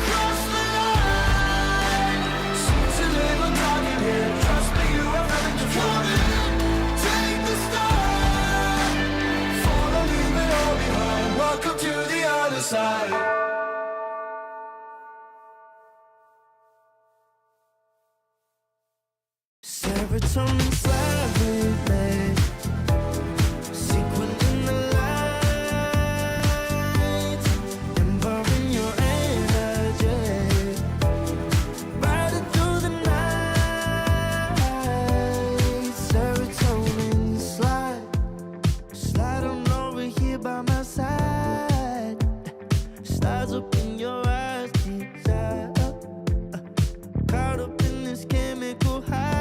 Cross the line. Seems a little dark in here. Trust me, you have nothing to fear. Take the start. Follow, leave it all behind. Welcome to the other side. Serotonin slightly late. Sequin in the light. Empowering your energy. Riding through the night. Serotonin slide. Slide on over here by my side. Slides up in your eyes, desire. Caught up in this chemical high.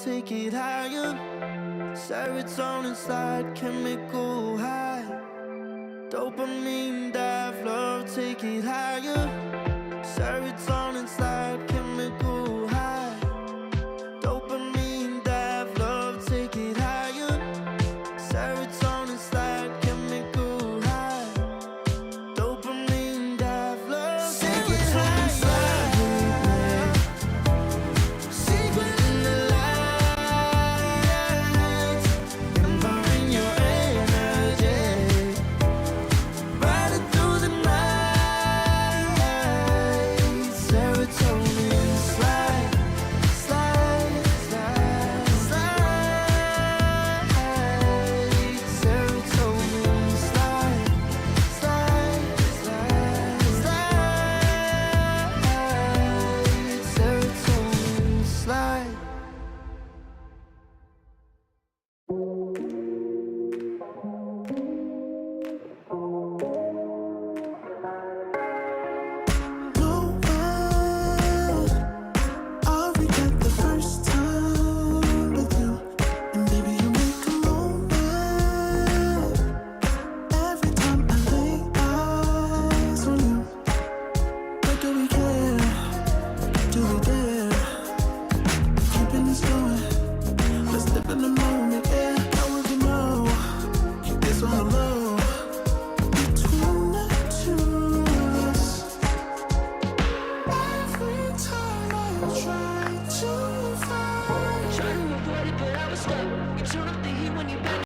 take it higher. Serotonin slide, chemical high. Dopamine dive, love, take it higher. Serotonin slide, chemical high. Dopamine dive, love, take it higher. Serotonin slide, chemical high. Dopamine dive, love, take it higher. Secret in the light, empowering your energy. Riding through the night. Serotonin slide, slide, slide, slide. Serotonin slide, slide, slide, slide. Serotonin slide. No way, I'll regret the first time with you. And baby, you make a moment every time I lay eyes on you. What do we care? Do we dare? Keeping this going. Let's live in the moment, yeah. How would you know? Keep this on the low. Between the two of us. Every time I try to find, Trying to avoid it, but I was stuck. You turn up the heat when you back.